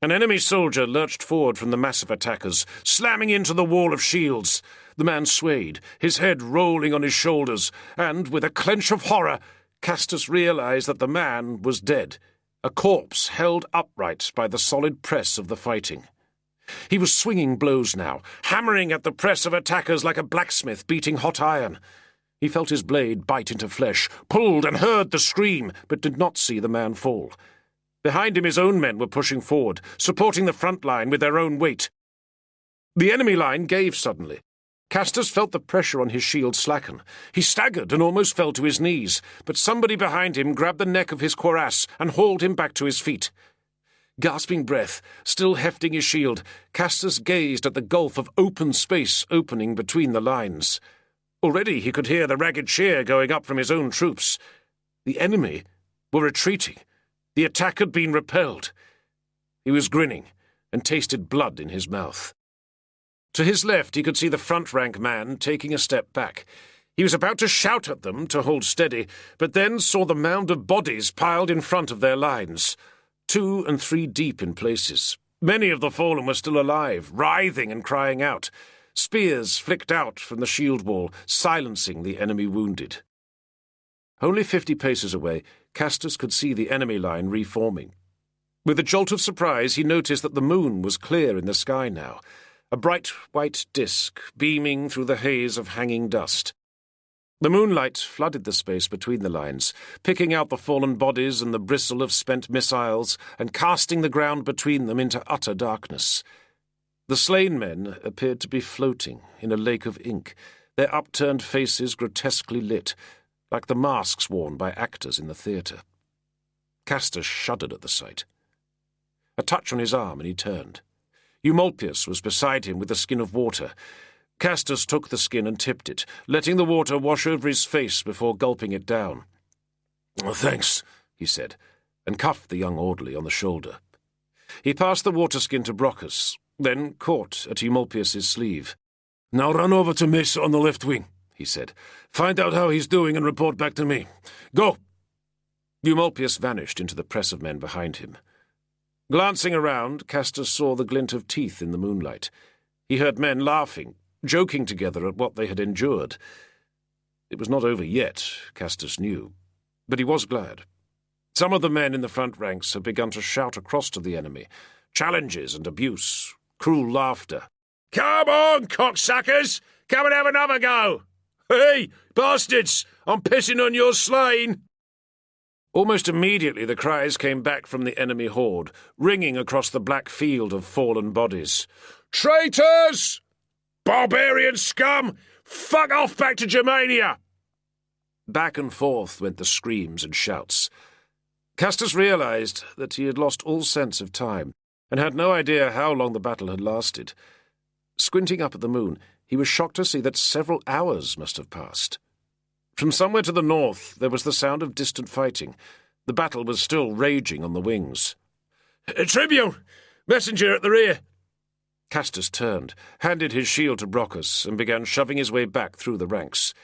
An enemy soldier lurched forward from the mass of attackers, slamming into the wall of shields. The man swayed, his head rolling on his shoulders, and, with a clench of horror, Castus realized that the man was dead, a corpse held upright by the solid press of the fighting. He was swinging blows now, hammering at the press of attackers like a blacksmith beating hot iron. He felt his blade bite into flesh, pulled and heard the scream, but did not see the man fall. Behind him his own men were pushing forward, supporting the front line with their own weight. The enemy line gave suddenly. Castus felt the pressure on his shield slacken. He staggered and almost fell to his knees, but somebody behind him grabbed the neck of his cuirass and hauled him back to his feet. Gasping breath, still hefting his shield, Castus gazed at the gulf of open space opening between the lines. Already he could hear the ragged cheer going up from his own troops. The enemy were retreating. The attack had been repelled. He was grinning and tasted blood in his mouth. To his left he could see the front-rank man taking a step back. He was about to shout at them to hold steady, but then saw the mound of bodies piled in front of their lines, 2 and 3 deep in places. Many of the fallen were still alive, writhing and crying out. Spears flicked out from the shield wall, silencing the enemy wounded. Only 50 paces away, Castus could see the enemy line reforming. With a jolt of surprise, he noticed that the moon was clear in the sky now, a bright white disk beaming through the haze of hanging dust. The moonlight flooded the space between the lines, picking out the fallen bodies and the bristle of spent missiles and casting the ground between them into utter darkness. The slain men appeared to be floating in a lake of ink, their upturned faces grotesquely lit, like the masks worn by actors in the theatre. Castor shuddered at the sight. A touch on his arm, and he turned. Eumolpius was beside him with a skin of water. Castus took the skin and tipped it, letting the water wash over his face before gulping it down. "Thanks," he said, and cuffed the young orderly on the shoulder. He passed the water skin to Brocchus, then caught at Eumolpius's sleeve. "Now run over to Mesa on the left wing," he said. "Find out how he's doing and report back to me. Go!" Eumolpius vanished into the press of men behind him. Glancing around, Castus saw the glint of teeth in the moonlight. He heard men laughing, joking together at what they had endured. It was not over yet, Castus knew, but he was glad. Some of the men in the front ranks had begun to shout across to the enemy, challenges and abuse, cruel laughter. "Come on, cocksuckers! Come and have another go! Hey, bastards! I'm pissing on your slain!" Almost immediately the cries came back from the enemy horde, ringing across the black field of fallen bodies. "Traitors! Barbarian scum! Fuck off back to Germania!" Back and forth went the screams and shouts. Castus realized that he had lost all sense of time and had no idea how long the battle had lasted. Squinting up at the moon, he was shocked to see that several hours must have passed. From somewhere to the north there was the sound of distant fighting. The battle was still raging on the wings. "Tribune! Messenger at the rear!" Castus turned, handed his shield to Brocchus, and began shoving his way back through the ranks.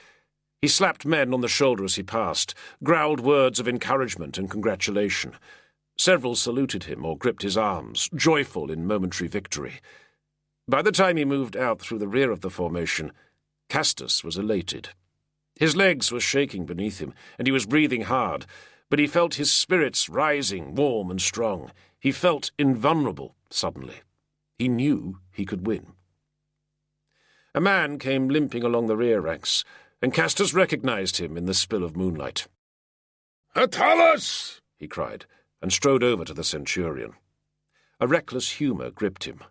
He slapped men on the shoulder as he passed, growled words of encouragement and congratulation. Several saluted him or gripped his arms, joyful in momentary victory. By the time he moved out through the rear of the formation, Castus was elated. His legs were shaking beneath him, and he was breathing hard, but he felt his spirits rising, warm and strong. He felt invulnerable, suddenly. He knew he could win. A man came limping along the rear ranks, and Castus recognized him in the spill of moonlight. "Attalus!" he cried, and strode over to the centurion. A reckless humour gripped him.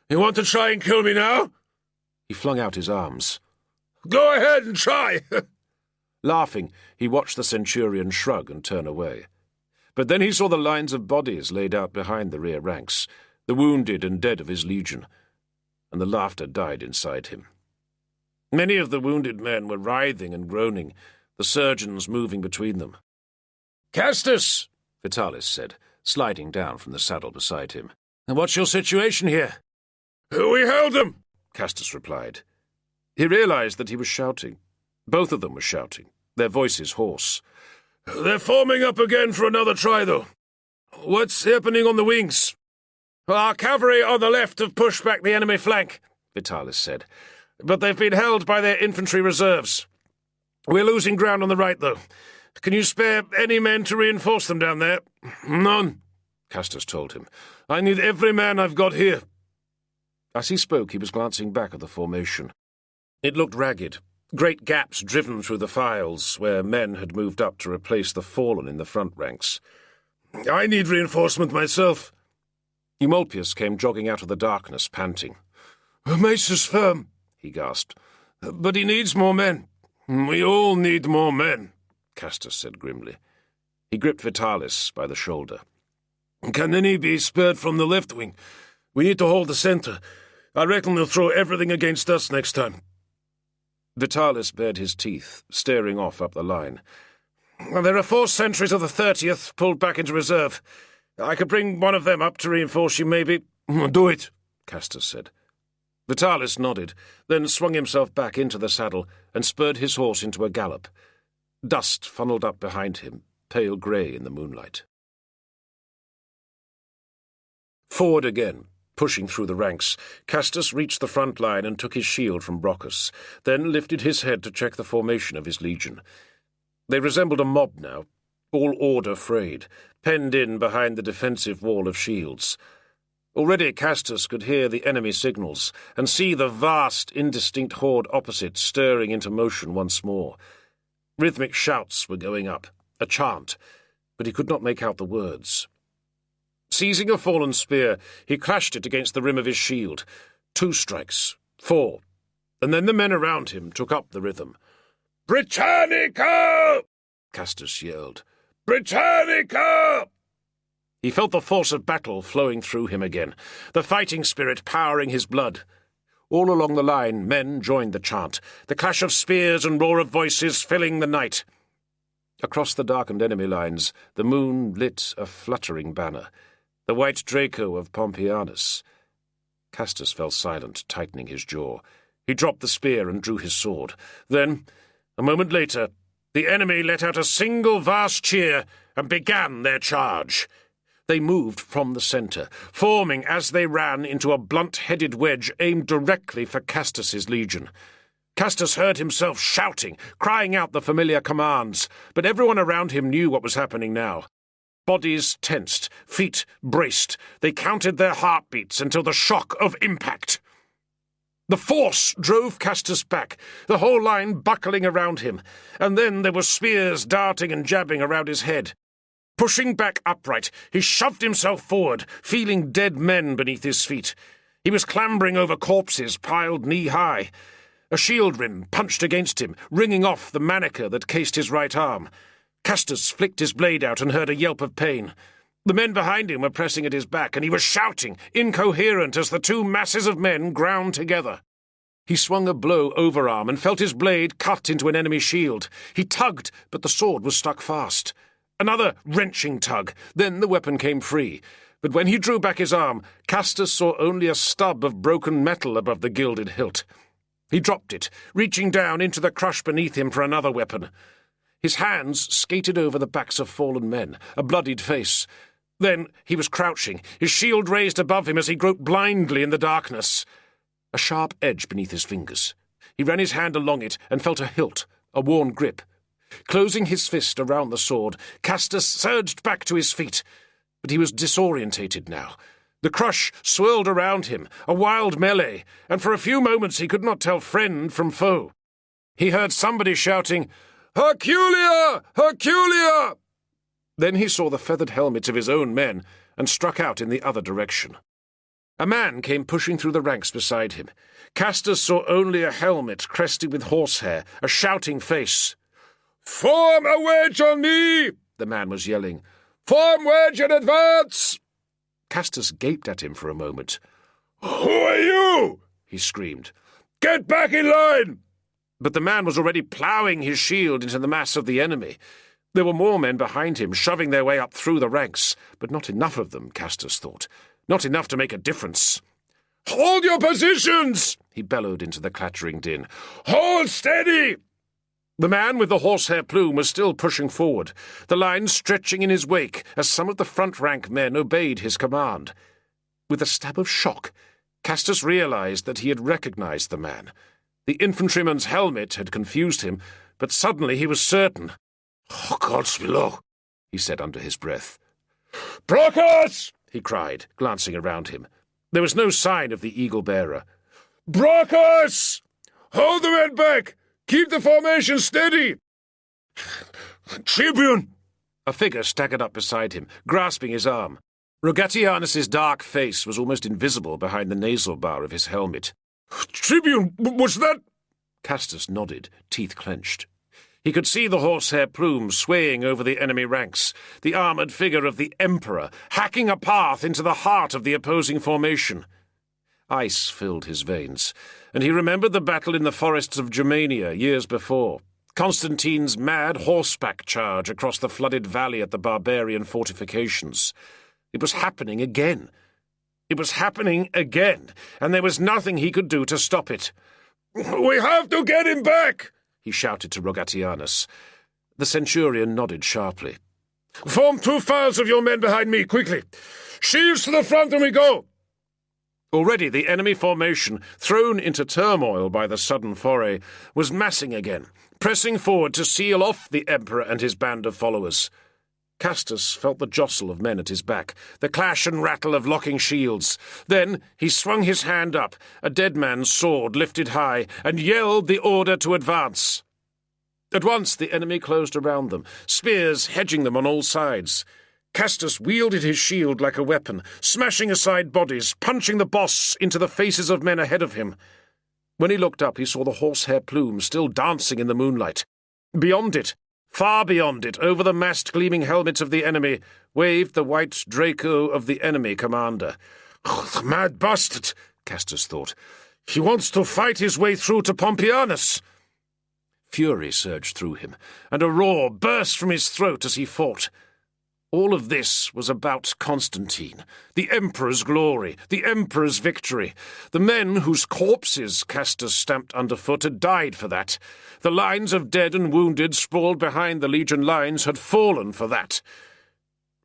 "You want to try and kill me now?" He flung out his arms. "Go ahead and try!" Laughing, he watched the centurion shrug and turn away. But then he saw the lines of bodies laid out behind the rear ranks, the wounded and dead of his legion, and the laughter died inside him. Many of the wounded men were writhing and groaning, the surgeons moving between them. "Castus!" Vitalis said, sliding down from the saddle beside him. "What's your situation here?" "We held them," Castus replied. He realized that he was shouting. Both of them were shouting, their voices hoarse. "They're forming up again for another try, though. What's happening on the wings?" "Our cavalry on the left have pushed back the enemy flank," Vitalis said, "but they've been held by their infantry reserves. We're losing ground on the right, though. Can you spare any men to reinforce them down there?" "None," Castus told him. "I need every man I've got here." As he spoke, he was glancing back at the formation. It looked ragged, great gaps driven through the files where men had moved up to replace the fallen in the front ranks. "I need reinforcement myself." Eumolpius came jogging out of the darkness, panting. "Mesa's firm," he gasped, "but he needs more men." "We all need more men," Castus said grimly. He gripped Vitalis by the shoulder. "Can any be spared from the left wing? We need to hold the centre. I reckon they'll throw everything against us next time." Vitalis bared his teeth, staring off up the line. "There are 4 sentries of the 30th pulled back into reserve. I could bring one of them up to reinforce you, maybe." "Do it," Castus said. Vitalis nodded, then swung himself back into the saddle and spurred his horse into a gallop. Dust funneled up behind him, pale grey in the moonlight. Forward again, pushing through the ranks, Castus reached the front line and took his shield from Brocchus, then lifted his head to check the formation of his legion. They resembled a mob now, all order frayed, penned in behind the defensive wall of shields. Already Castus could hear the enemy signals and see the vast, indistinct horde opposite stirring into motion once more. Rhythmic shouts were going up, a chant, but he could not make out the words. Seizing a fallen spear, he clashed it against the rim of his shield. 2 strikes, 4, and then the men around him took up the rhythm. "Britannica!" Castus yelled. "Britannica!" He felt the force of battle flowing through him again, the fighting spirit powering his blood. All along the line, men joined the chant, the clash of spears and roar of voices filling the night. Across the darkened enemy lines, the moon lit a fluttering banner, the white Draco of Pompeianus. Castus fell silent, tightening his jaw. He dropped the spear and drew his sword. Then, a moment later, the enemy let out a single vast cheer and began their charge. They moved from the centre, forming as they ran into a blunt-headed wedge aimed directly for Castus's legion. Castus heard himself shouting, crying out the familiar commands, but everyone around him knew what was happening now. Bodies tensed, feet braced. They counted their heartbeats until the shock of impact. The force drove Castus back, the whole line buckling around him, and then there were spears darting and jabbing around his head. Pushing back upright, he shoved himself forward, feeling dead men beneath his feet. He was clambering over corpses piled knee-high. A shield rim punched against him, ringing off the manica that cased his right arm. Castus flicked his blade out and heard a yelp of pain. The men behind him were pressing at his back, and he was shouting, incoherent as the 2 masses of men ground together. He swung a blow overarm and felt his blade cut into an enemy shield. He tugged, but the sword was stuck fast. Another wrenching tug, then the weapon came free. But when he drew back his arm, Castus saw only a stub of broken metal above the gilded hilt. He dropped it, reaching down into the crush beneath him for another weapon. His hands skated over the backs of fallen men, a bloodied face. Then he was crouching, his shield raised above him as he groped blindly in the darkness. A sharp edge beneath his fingers. He ran his hand along it and felt a hilt, a worn grip. Closing his fist around the sword, Castus surged back to his feet. But he was disorientated now. The crush swirled around him, a wild melee, and for a few moments he could not tell friend from foe. He heard somebody shouting, "Herculia! Herculia!" Then he saw the feathered helmets of his own men and struck out in the other direction. A man came pushing through the ranks beside him. Castus saw only a helmet crested with horsehair, a shouting face. "Form a wedge on me!" the man was yelling. "Form wedge and advance!" Castus gaped at him for a moment. "Who are you?" he screamed. "Get back in line!" But the man was already ploughing his shield into the mass of the enemy. There were more men behind him, shoving their way up through the ranks, but not enough of them, Castus thought. Not enough to make a difference. "Hold your positions!" he bellowed into the clattering din. "Hold steady!" The man with the horsehair plume was still pushing forward, the line stretching in his wake as some of the front-rank men obeyed his command. With a stab of shock, Castus realized that he had recognized the man. The infantryman's helmet had confused him, but suddenly he was certain. "Oh, God's below," he said under his breath. "Brockus!" he cried, glancing around him. There was no sign of the eagle-bearer. "Brockus! Hold the men back! Keep the formation steady!" "Tribune!" A figure staggered up beside him, grasping his arm. Rogatianus's dark face was almost invisible behind the nasal bar of his helmet. "Tribune, was that—" Castus nodded, teeth clenched. He could see the horsehair plume swaying over the enemy ranks, the armoured figure of the Emperor, hacking a path into the heart of the opposing formation. Ice filled his veins, and he remembered the battle in the forests of Germania years before, Constantine's mad horseback charge across the flooded valley at the barbarian fortifications. It was happening again. It was happening again, and there was nothing he could do to stop it. "We have to get him back!" he shouted to Rogatianus. The centurion nodded sharply. "Form 2 files of your men behind me, quickly! Shields to the front and we go!" Already the enemy formation, thrown into turmoil by the sudden foray, was massing again, pressing forward to seal off the Emperor and his band of followers. Castus felt the jostle of men at his back, the clash and rattle of locking shields. Then he swung his hand up, a dead man's sword lifted high, and yelled the order to advance. At once the enemy closed around them, spears hedging them on all sides. Castus wielded his shield like a weapon, smashing aside bodies, punching the boss into the faces of men ahead of him. When he looked up, he saw the horsehair plume still dancing in the moonlight. Beyond it, far beyond it, over the massed gleaming helmets of the enemy, waved the white Draco of the enemy commander. "Oh, the mad bastard," Castus thought. "He wants to fight his way through to Pompeianus." Fury surged through him, and a roar burst from his throat as he fought. All of this was about Constantine, the Emperor's glory, the Emperor's victory. The men whose corpses Castus stamped underfoot had died for that. The lines of dead and wounded sprawled behind the legion lines had fallen for that.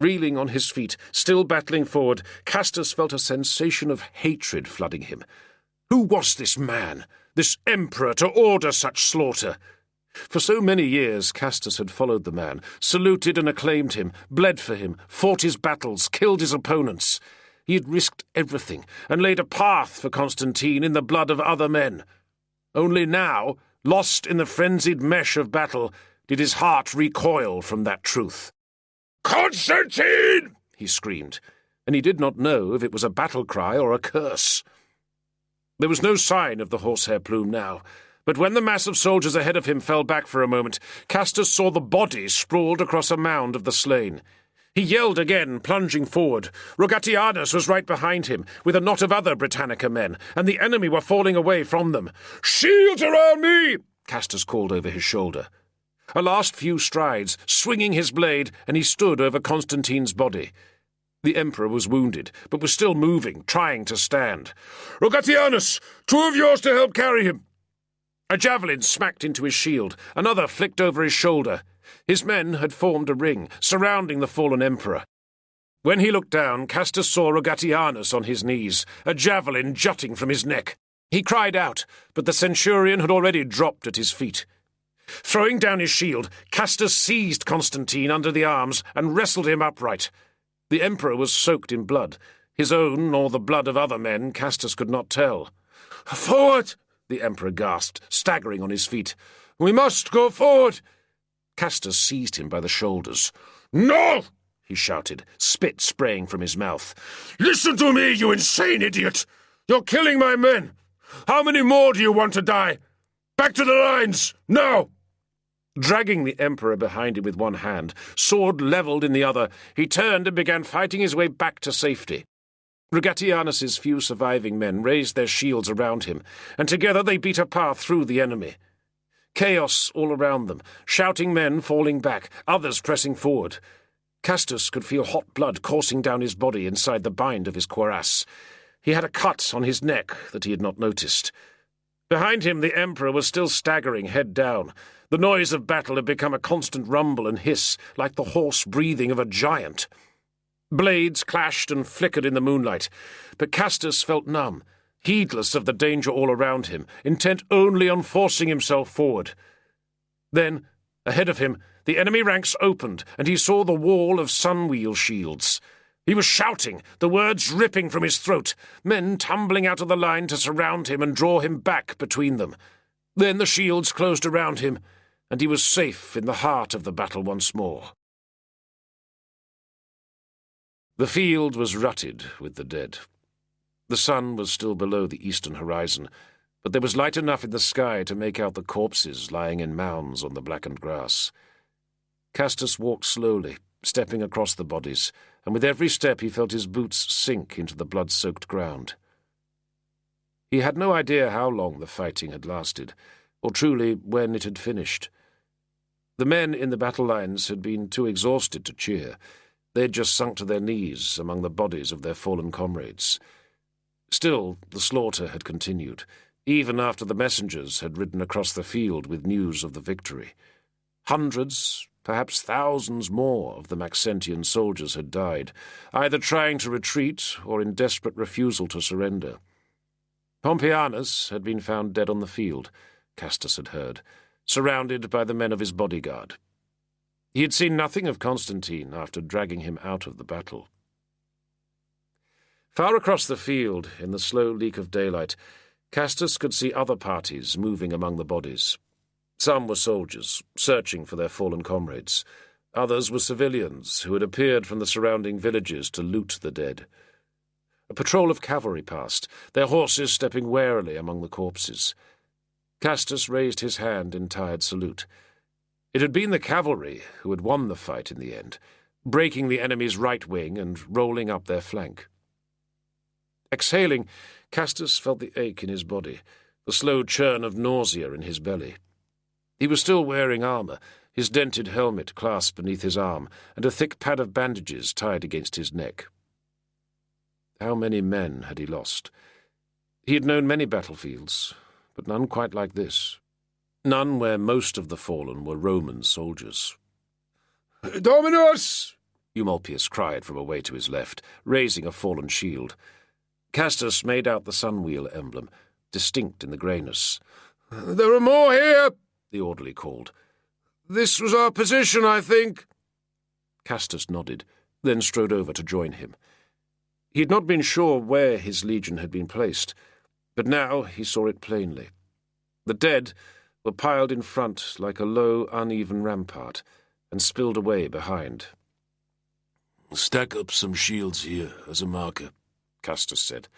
Reeling on his feet, still battling forward, Castus felt a sensation of hatred flooding him. Who was this man, this Emperor, to order such slaughter? For so many years Castus had followed the man, saluted and acclaimed him, bled for him, fought his battles, killed his opponents. He had risked everything, and laid a path for Constantine in the blood of other men. Only now, lost in the frenzied mesh of battle, did his heart recoil from that truth. "Constantine!" he screamed, and he did not know if it was a battle cry or a curse. There was no sign of the horsehair plume now, but when the mass of soldiers ahead of him fell back for a moment, Castus saw the bodies sprawled across a mound of the slain. He yelled again, plunging forward. Rogatianus was right behind him, with a knot of other Britannica men, and the enemy were falling away from them. "Shields around me!" Castus called over his shoulder. A last few strides, swinging his blade, and he stood over Constantine's body. The Emperor was wounded, but was still moving, trying to stand. "Rogatianus, 2 of yours to help carry him!" A javelin smacked into his shield, another flicked over his shoulder. His men had formed a ring, surrounding the fallen Emperor. When he looked down, Castus saw Rogatianus on his knees, a javelin jutting from his neck. He cried out, but the centurion had already dropped at his feet. Throwing down his shield, Castus seized Constantine under the arms and wrestled him upright. The Emperor was soaked in blood, his own or the blood of other men Castus could not tell. "Forward!" the Emperor gasped, staggering on his feet. "We must go forward!" Castus seized him by the shoulders. "No!" he shouted, spit spraying from his mouth. "Listen to me, you insane idiot! You're killing my men! How many more do you want to die? Back to the lines, now!" Dragging the Emperor behind him with one hand, sword levelled in the other, he turned and began fighting his way back to safety. Rogatianus's few surviving men raised their shields around him, and together they beat a path through the enemy. Chaos all around them, shouting men falling back, others pressing forward. Castus could feel hot blood coursing down his body inside the bind of his cuirass. He had a cut on his neck that he had not noticed. Behind him the Emperor was still staggering, head down. The noise of battle had become a constant rumble and hiss, like the hoarse breathing of a giant. Blades clashed and flickered in the moonlight, but Castus felt numb, heedless of the danger all around him, intent only on forcing himself forward. Then, ahead of him, the enemy ranks opened, and he saw the wall of sun-wheel shields. He was shouting, the words ripping from his throat, men tumbling out of the line to surround him and draw him back between them. Then the shields closed around him, and he was safe in the heart of the battle once more. The field was rutted with the dead. The sun was still below the eastern horizon, but there was light enough in the sky to make out the corpses lying in mounds on the blackened grass. Castus walked slowly, stepping across the bodies, and with every step he felt his boots sink into the blood-soaked ground. He had no idea how long the fighting had lasted, or truly when it had finished. The men in the battle lines had been too exhausted to cheer. They had just sunk to their knees among the bodies of their fallen comrades. Still, the slaughter had continued, even after the messengers had ridden across the field with news of the victory. Hundreds, perhaps thousands more of the Maxentian soldiers had died, either trying to retreat or in desperate refusal to surrender. Pompeianus had been found dead on the field, Castus had heard, surrounded by the men of his bodyguard. He had seen nothing of Constantine after dragging him out of the battle. Far across the field, in the slow leak of daylight, Castus could see other parties moving among the bodies. Some were soldiers, searching for their fallen comrades. Others were civilians who had appeared from the surrounding villages to loot the dead. A patrol of cavalry passed, their horses stepping warily among the corpses. Castus raised his hand in tired salute. It had been the cavalry who had won the fight in the end, breaking the enemy's right wing and rolling up their flank. Exhaling, Castus felt the ache in his body, the slow churn of nausea in his belly. He was still wearing armour, his dented helmet clasped beneath his arm, and a thick pad of bandages tied against his neck. How many men had he lost? He had known many battlefields, but none quite like this. None where most of the fallen were Roman soldiers. "Dominus!" Eumolpius cried from away to his left, raising a fallen shield. Castus made out the sunwheel emblem, distinct in the greyness. "There are more here," the orderly called. "This was our position, I think." Castus nodded, then strode over to join him. He had not been sure where his legion had been placed, but now he saw it plainly. The dead were piled in front like a low, uneven rampart, and spilled away behind. "Stack up some shields here as a marker," Castus said.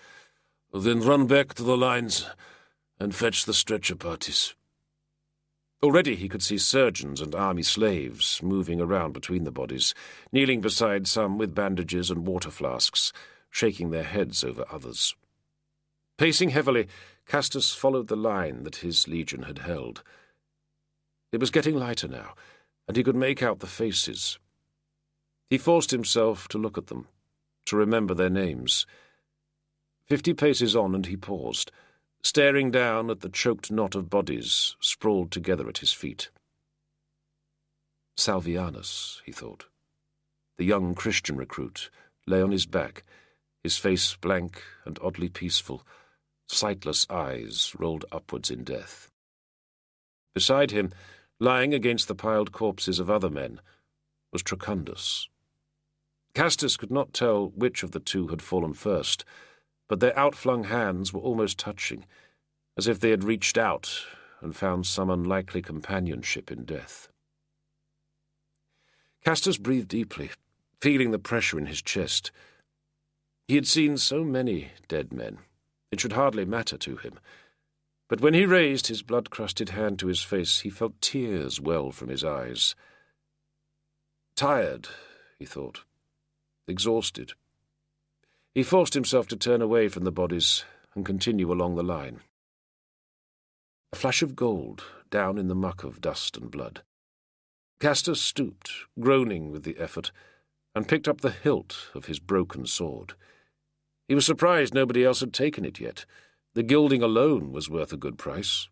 "Then run back to the lines and fetch the stretcher parties." Already he could see surgeons and army slaves moving around between the bodies, kneeling beside some with bandages and water flasks, shaking their heads over others. Pacing heavily, Castus followed the line that his legion had held. It was getting lighter now, and he could make out the faces. He forced himself to look at them, to remember their names. 50 paces on, and he paused, staring down at the choked knot of bodies sprawled together at his feet. Salvianus, he thought. The young Christian recruit lay on his back, his face blank and oddly peaceful, sightless eyes rolled upwards in death. Beside him, lying against the piled corpses of other men, was Trocundus. Castus could not tell which of the two had fallen first, but their outflung hands were almost touching, as if they had reached out and found some unlikely companionship in death. Castus breathed deeply, feeling the pressure in his chest. He had seen so many dead men, it should hardly matter to him. But when he raised his blood-crusted hand to his face, he felt tears well from his eyes. Tired, he thought. Exhausted. He forced himself to turn away from the bodies and continue along the line. A flash of gold down in the muck of dust and blood. Castus stooped, groaning with the effort, and picked up the hilt of his broken sword. He was surprised nobody else had taken it yet. The gilding alone was worth a good price.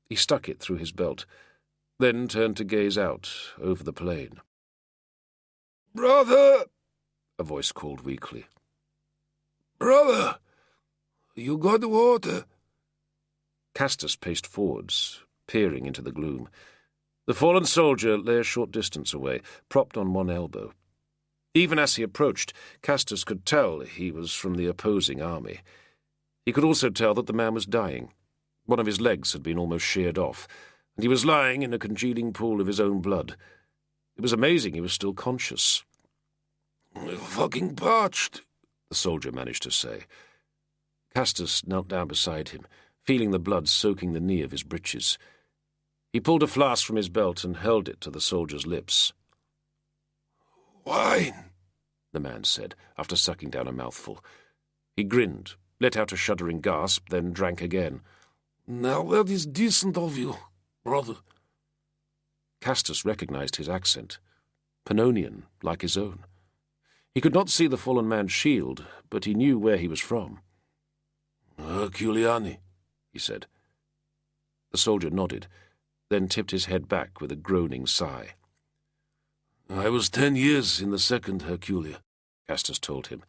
He stuck it through his belt, then turned to gaze out over the plain. "Brother!" a voice called weakly. "Brother! You got water?" Castus paced forwards, peering into the gloom. The fallen soldier lay a short distance away, propped on one elbow. Even as he approached, Castus could tell he was from the opposing army. He could also tell that the man was dying. One of his legs had been almost sheared off, and he was lying in a congealing pool of his own blood. It was amazing he was still conscious. "Fucking parched," the soldier managed to say. Castus knelt down beside him, feeling the blood soaking the knee of his breeches. He pulled a flask from his belt and held it to the soldier's lips. "Wine," the man said, after sucking down a mouthful. He grinned, let out a shuddering gasp, then drank again. "Now that is decent of you, brother." Castus recognized his accent. Pannonian, like his own. He could not see the fallen man's shield, but he knew where he was from. "Herculiani," he said. The soldier nodded, then tipped his head back with a groaning sigh. "I was 10 years in the second Herculia," Castus told him,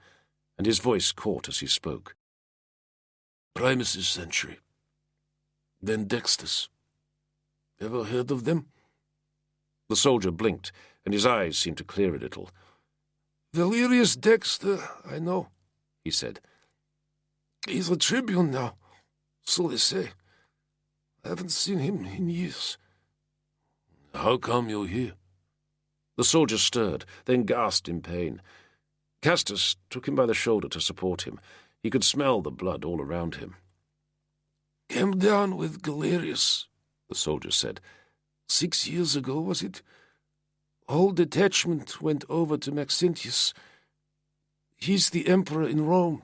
and his voice caught as he spoke. "Primus' century. Then Dexter's. Ever heard of them?" The soldier blinked, and his eyes seemed to clear a little. "Valerius Dexter, I know," he said. "He's a tribune now, so they say. I haven't seen him in years. How come you're here? The soldier stirred, then gasped in pain. Castus took him by the shoulder to support him. He could smell the blood all around him. Came down with Galerius, the soldier said. 6 years ago, was it? Whole detachment went over to Maxentius. He's the emperor in Rome,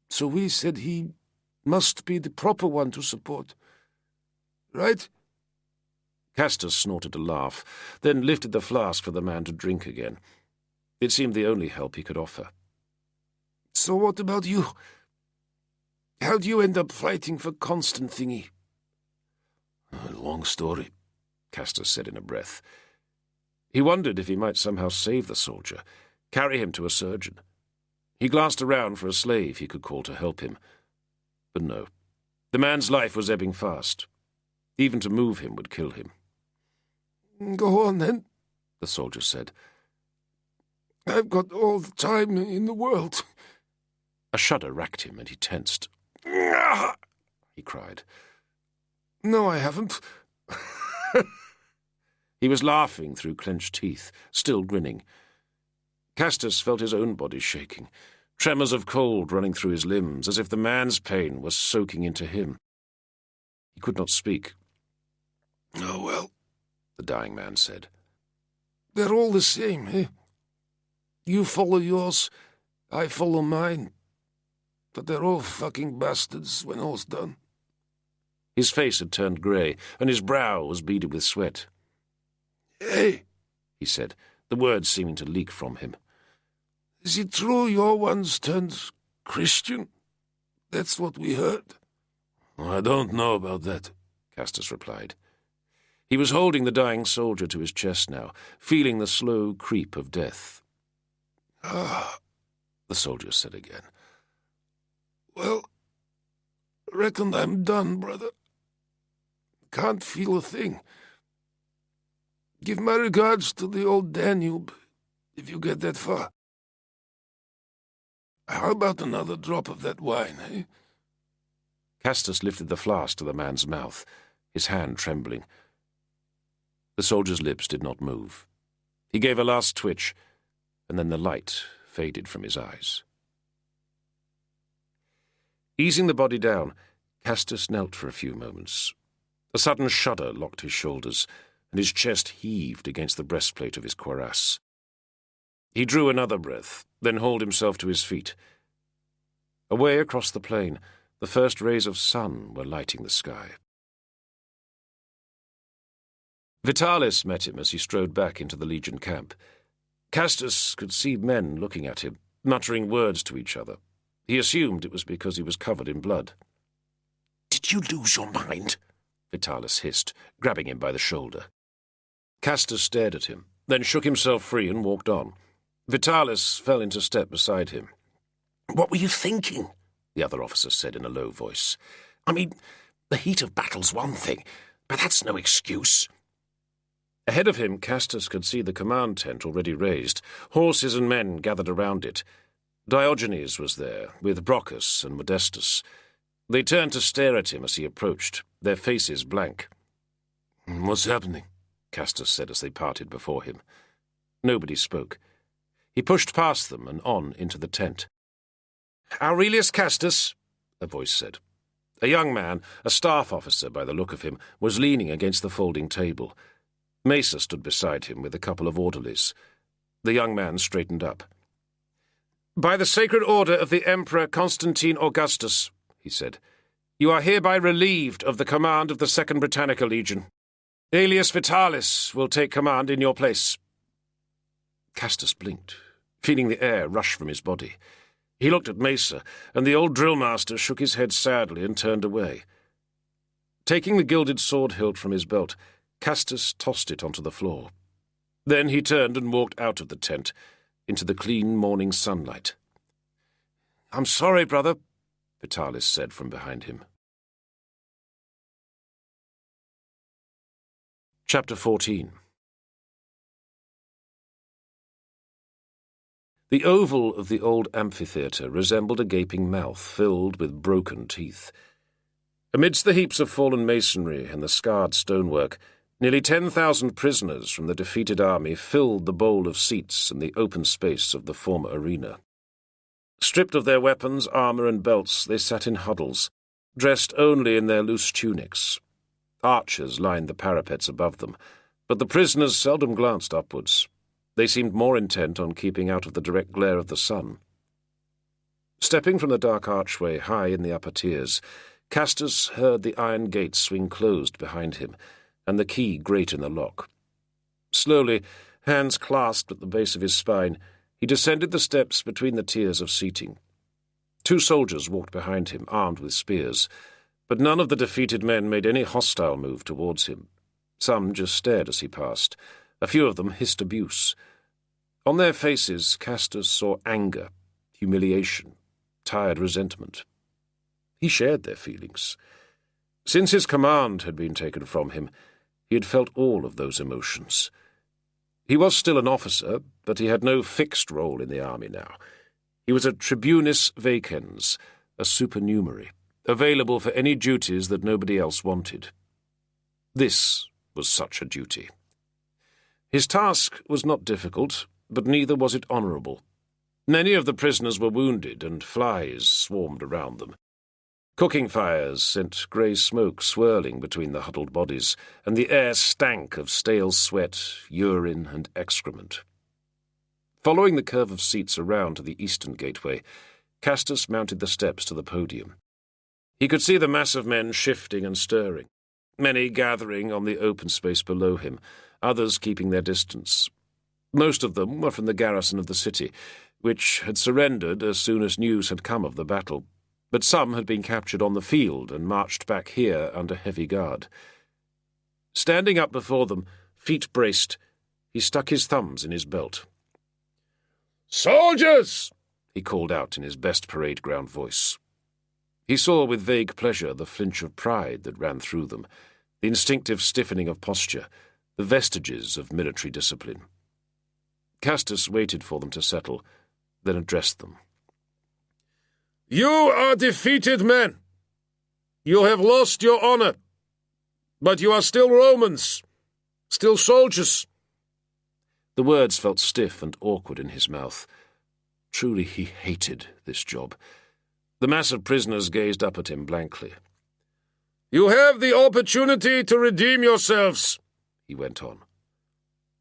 so we said he must be the proper one to support. Right? Castus snorted a laugh, then lifted the flask for the man to drink again. It seemed the only help he could offer. So what about you? How'd you end up fighting for Constant Thingy? A long story, Castus said in a breath. He wondered if he might somehow save the soldier, carry him to a surgeon. He glanced around for a slave he could call to help him. But no, the man's life was ebbing fast. Even to move him would kill him. Go on, then, the soldier said. I've got all the time in the world. A shudder racked him, and he tensed. He cried. No, I haven't. He was laughing through clenched teeth, still grinning. Castus felt his own body shaking, tremors of cold running through his limbs, as if the man's pain was soaking into him. He could not speak. Oh, well, the dying man said. They're all the same, eh? You follow yours, I follow mine. But they're all fucking bastards when all's done. His face had turned grey, and his brow was beaded with sweat. Hey, he said, the words seeming to leak from him. Is it true your ones turned Christian? That's what we heard. I don't know about that, Castus replied. He was holding the dying soldier to his chest now, feeling the slow creep of death. Ah, the soldier said again. Well, reckon I'm done, brother. Can't feel a thing. Give my regards to the old Danube, if you get that far. How about another drop of that wine, eh? Castus lifted the flask to the man's mouth, his hand trembling. The soldier's lips did not move. He gave a last twitch, and then the light faded from his eyes. Easing the body down, Castus knelt for a few moments. A sudden shudder locked his shoulders, and his chest heaved against the breastplate of his cuirass. He drew another breath, then hauled himself to his feet. Away across the plain, the first rays of sun were lighting the sky. Vitalis met him as he strode back into the Legion camp. Castus could see men looking at him, muttering words to each other. He assumed it was because he was covered in blood. "Did you lose your mind?" Vitalis hissed, grabbing him by the shoulder. Castus stared at him, then shook himself free and walked on. Vitalis fell into step beside him. "What were you thinking?" the other officer said in a low voice. "I mean, the heat of battle's one thing, but that's no excuse." Ahead of him, Castus could see the command tent already raised, horses and men gathered around it. Diogenes was there, with Brocchus and Modestus. They turned to stare at him as he approached, their faces blank. "What's happening?" Castus said as they parted before him. Nobody spoke. He pushed past them and on into the tent. "Aurelius Castus," a voice said. A young man, a staff officer by the look of him, was leaning against the folding table. Mesa stood beside him with a couple of orderlies. The young man straightened up. "By the sacred order of the Emperor Constantine Augustus," he said, "you are hereby relieved of the command of the 2nd Britannica Legion. Aelius Vitalis will take command in your place." Castus blinked, feeling the air rush from his body. He looked at Mesa, and the old drillmaster shook his head sadly and turned away. Taking the gilded sword hilt from his belt, Castus tossed it onto the floor. Then he turned and walked out of the tent, into the clean morning sunlight. "I'm sorry, brother," Vitalis said from behind him. Chapter 14. The oval of the old amphitheatre resembled a gaping mouth filled with broken teeth. Amidst the heaps of fallen masonry and the scarred stonework, nearly 10,000 prisoners from the defeated army filled the bowl of seats in the open space of the former arena. Stripped of their weapons, armour and belts, they sat in huddles, dressed only in their loose tunics. Archers lined the parapets above them, but the prisoners seldom glanced upwards. They seemed more intent on keeping out of the direct glare of the sun. Stepping from the dark archway high in the upper tiers, Castus heard the iron gate swing closed behind him, and the key grate in the lock. Slowly, hands clasped at the base of his spine, he descended the steps between the tiers of seating. 2 soldiers walked behind him, armed with spears, but none of the defeated men made any hostile move towards him. Some just stared as he passed. A few of them hissed abuse. On their faces, Castus saw anger, humiliation, tired resentment. He shared their feelings. Since his command had been taken from him, he had felt all of those emotions. He was still an officer, but he had no fixed role in the army now. He was a tribunus vacens, a supernumerary, available for any duties that nobody else wanted. This was such a duty. His task was not difficult, but neither was it honourable. Many of the prisoners were wounded, and flies swarmed around them. Cooking fires sent grey smoke swirling between the huddled bodies, and the air stank of stale sweat, urine, and excrement. Following the curve of seats around to the eastern gateway, Castus mounted the steps to the podium. He could see the mass of men shifting and stirring, many gathering on the open space below him, others keeping their distance. Most of them were from the garrison of the city, which had surrendered as soon as news had come of the battle, but some had been captured on the field and marched back here under heavy guard. Standing up before them, feet braced, he stuck his thumbs in his belt. "Soldiers!" he called out in his best parade ground voice. He saw with vague pleasure the flinch of pride that ran through them, the instinctive stiffening of posture, the vestiges of military discipline. Castus waited for them to settle, then addressed them. "You are defeated men. You have lost your honor, but you are still Romans, still soldiers." The words felt stiff and awkward in his mouth. Truly he hated this job. The mass of prisoners gazed up at him blankly. "You have the opportunity to redeem yourselves," he went on.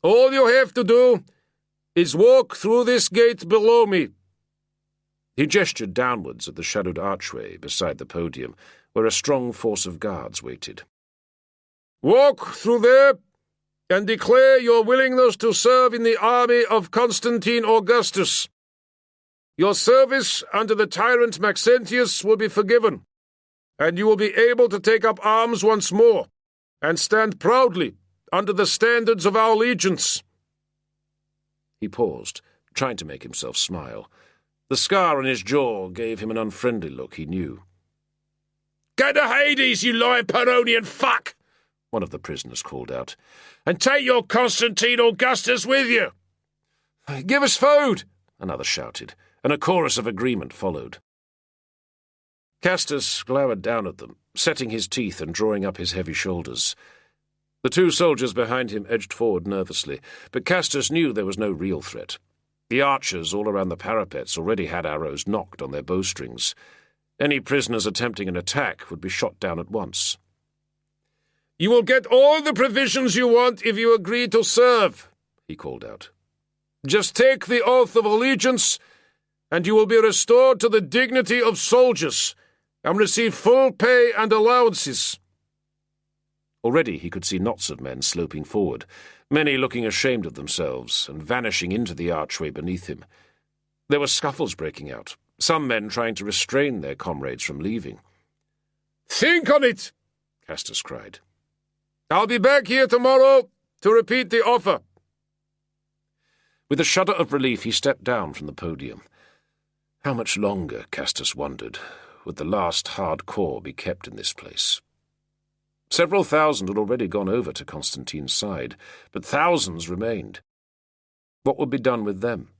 "All you have to do is walk through this gate below me." He gestured downwards at the shadowed archway beside the podium, where a strong force of guards waited. "Walk through there and declare your willingness to serve in the army of Constantine Augustus. Your service under the tyrant Maxentius will be forgiven, and you will be able to take up arms once more and stand proudly under the standards of our allegiance." He paused, trying to make himself smile. The scar on his jaw gave him an unfriendly look he knew. "Go to Hades, you lying Peronian fuck!" one of the prisoners called out. "And take your Constantine Augustus with you!" "Give us food!" another shouted, and a chorus of agreement followed. Castus glowered down at them, setting his teeth and drawing up his heavy shoulders. The 2 soldiers behind him edged forward nervously, but Castus knew there was no real threat. The archers all around the parapets already had arrows knocked on their bowstrings. Any prisoners attempting an attack would be shot down at once. "You will get all the provisions you want if you agree to serve," he called out. "Just take the oath of allegiance, and you will be restored to the dignity of soldiers and receive full pay and allowances." Already he could see knots of men sloping forward, many looking ashamed of themselves and vanishing into the archway beneath him. There were scuffles breaking out, some men trying to restrain their comrades from leaving. "Think on it!" Castus cried. "I'll be back here tomorrow to repeat the offer." With a shudder of relief he stepped down from the podium. How much longer, Castus wondered, would the last hard core be kept in this place? Several thousand had already gone over to Constantine's side, but thousands remained. What would be done with them?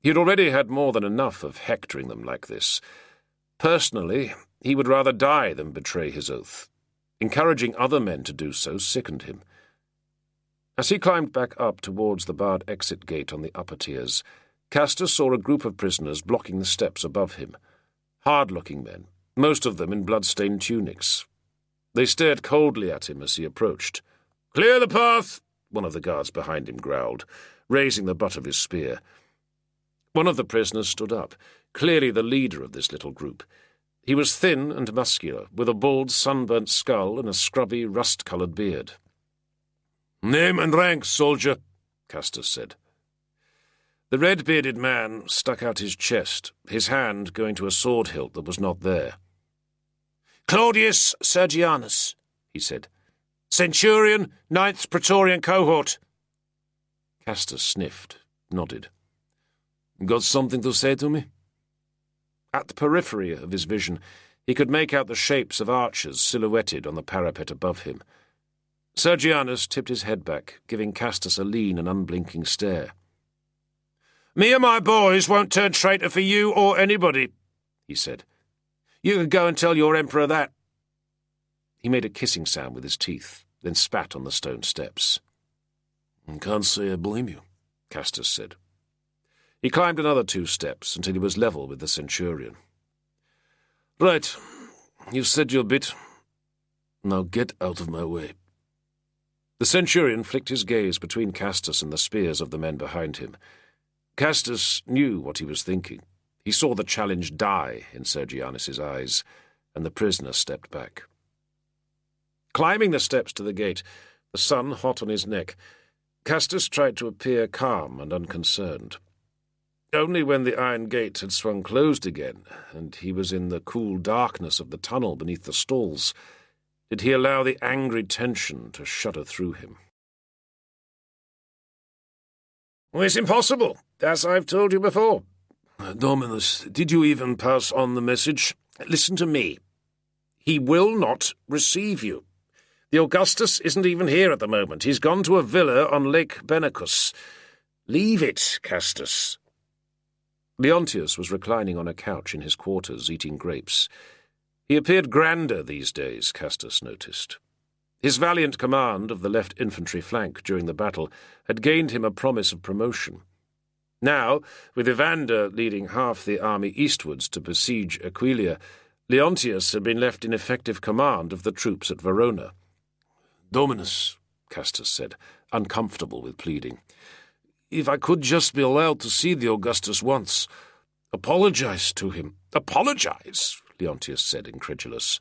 He had already had more than enough of hectoring them like this. Personally, He would rather die than betray his oath. Encouraging other men to do so sickened him. As he climbed back up towards the barred exit gate on the upper tiers, Castor saw a group of prisoners blocking the steps above him. Hard-looking men, most of them in blood-stained tunics. They stared coldly at him as he approached. "Clear the path!" one of the guards behind him growled, raising the butt of his spear. One of the prisoners stood up, clearly the leader of this little group. He was thin and muscular, with a bald, sunburnt skull and a scrubby, rust-coloured beard. "Name and rank, soldier," Castor said. The red-bearded man stuck out his chest, his hand going to a sword hilt that was not there. "Claudius Sergianus," he said. "Centurion, 9th Praetorian Cohort." Castor sniffed, nodded. "Got something to say to me?" At the periphery of his vision, he could make out the shapes of archers silhouetted on the parapet above him. Sergianus tipped his head back, giving Castus a lean and unblinking stare. "Me and my boys won't turn traitor for you or anybody," he said. "You can go and tell your emperor that." He made a kissing sound with his teeth, then spat on the stone steps. "Can't say I blame you," Castus said. He climbed another 2 steps until he was level with the centurion. "Right, you've said your bit. Now get out of my way." The centurion flicked his gaze between Castus and the spears of the men behind him. Castus knew what he was thinking. He saw the challenge die in Sergianus's eyes, and the prisoner stepped back. Climbing the steps to the gate, the sun hot on his neck, Castus tried to appear calm and unconcerned. Only when the iron gate had swung closed again, and he was in the cool darkness of the tunnel beneath the stalls, did he allow the angry tension to shudder through him. "It's impossible, as I've told you before." "Dominus, did you even pass on the message?" "Listen to me. He will not receive you. The Augustus isn't even here at the moment. He's gone to a villa on Lake Benacus. Leave it, Castus." Leontius was reclining on a couch in his quarters, eating grapes. He appeared grander these days, Castus noticed. His valiant command of the left infantry flank during the battle had gained him a promise of promotion. Now, with Evander leading half the army eastwards to besiege Aquileia, Leontius had been left in effective command of the troops at Verona. "Dominus," Castus said, uncomfortable with pleading, "if I could just be allowed to see the Augustus once. Apologize to him." "Apologize?" Leontius said, incredulous.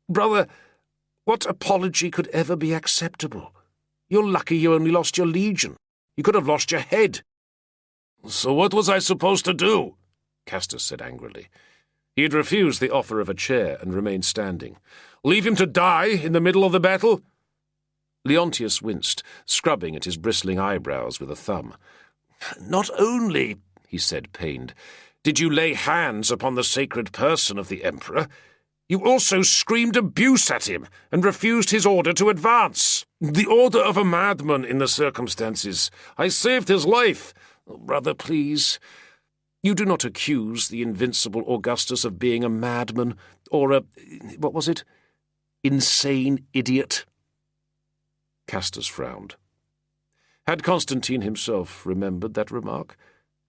"Brother, what apology could ever be acceptable? You're lucky you only lost your legion. You could have lost your head." "So what was I supposed to do?" Castus said angrily. He had refused the offer of a chair and remained standing. "Leave him to die in the middle of the battle?" Leontius winced, scrubbing at his bristling eyebrows with a thumb. "Not only," he said, pained, "did you lay hands upon the sacred person of the emperor, you also screamed abuse at him and refused his order to advance." "The order of a madman in the circumstances. I saved his life." "Brother, please. You do not accuse the invincible Augustus of being a madman, or a, what was it, insane idiot." Castus frowned. Had Constantine himself remembered that remark?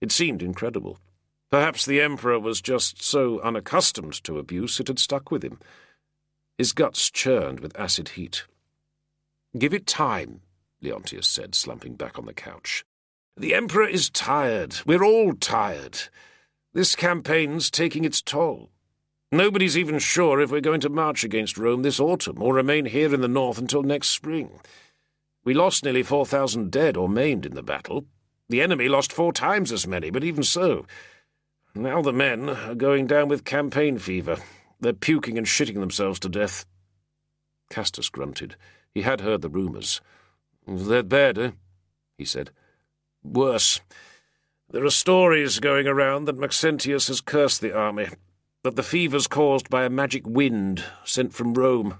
It seemed incredible. Perhaps the emperor was just so unaccustomed to abuse it had stuck with him. His guts churned with acid heat. "Give it time," Leontius said, slumping back on the couch. "The emperor is tired. We're all tired. This campaign's taking its toll. Nobody's even sure if we're going to march against Rome this autumn or remain here in the north until next spring. We lost nearly 4,000 dead or maimed in the battle. The enemy lost 4 times as many, but even so, now the men are going down with campaign fever. They're puking and shitting themselves to death." Castus grunted. He had heard the rumours. "That bad, eh?" he said. "Worse. There are stories going around that Maxentius has cursed the army, that the fever's caused by a magic wind sent from Rome.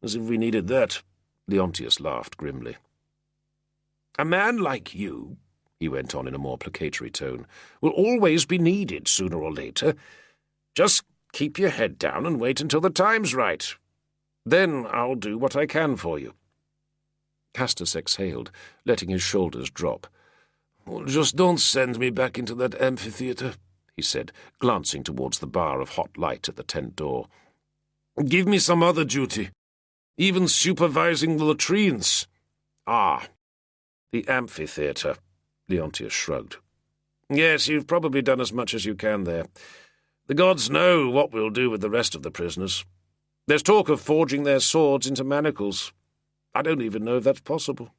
As if we needed that." Leontius laughed grimly. "A man like you," he went on in a more placatory tone, "will always be needed sooner or later. Just keep your head down and wait until the time's right. Then I'll do what I can for you." Castus exhaled, letting his shoulders drop. "Just don't send me back into that amphitheatre," he said, glancing towards the bar of hot light at the tent door. "Give me some other duty, even supervising the latrines." "Ah, the amphitheatre," Leontius shrugged. "Yes, you've probably done as much as you can there. The gods know what we'll do with the rest of the prisoners. There's talk of forging their swords into manacles. I don't even know if that's possible."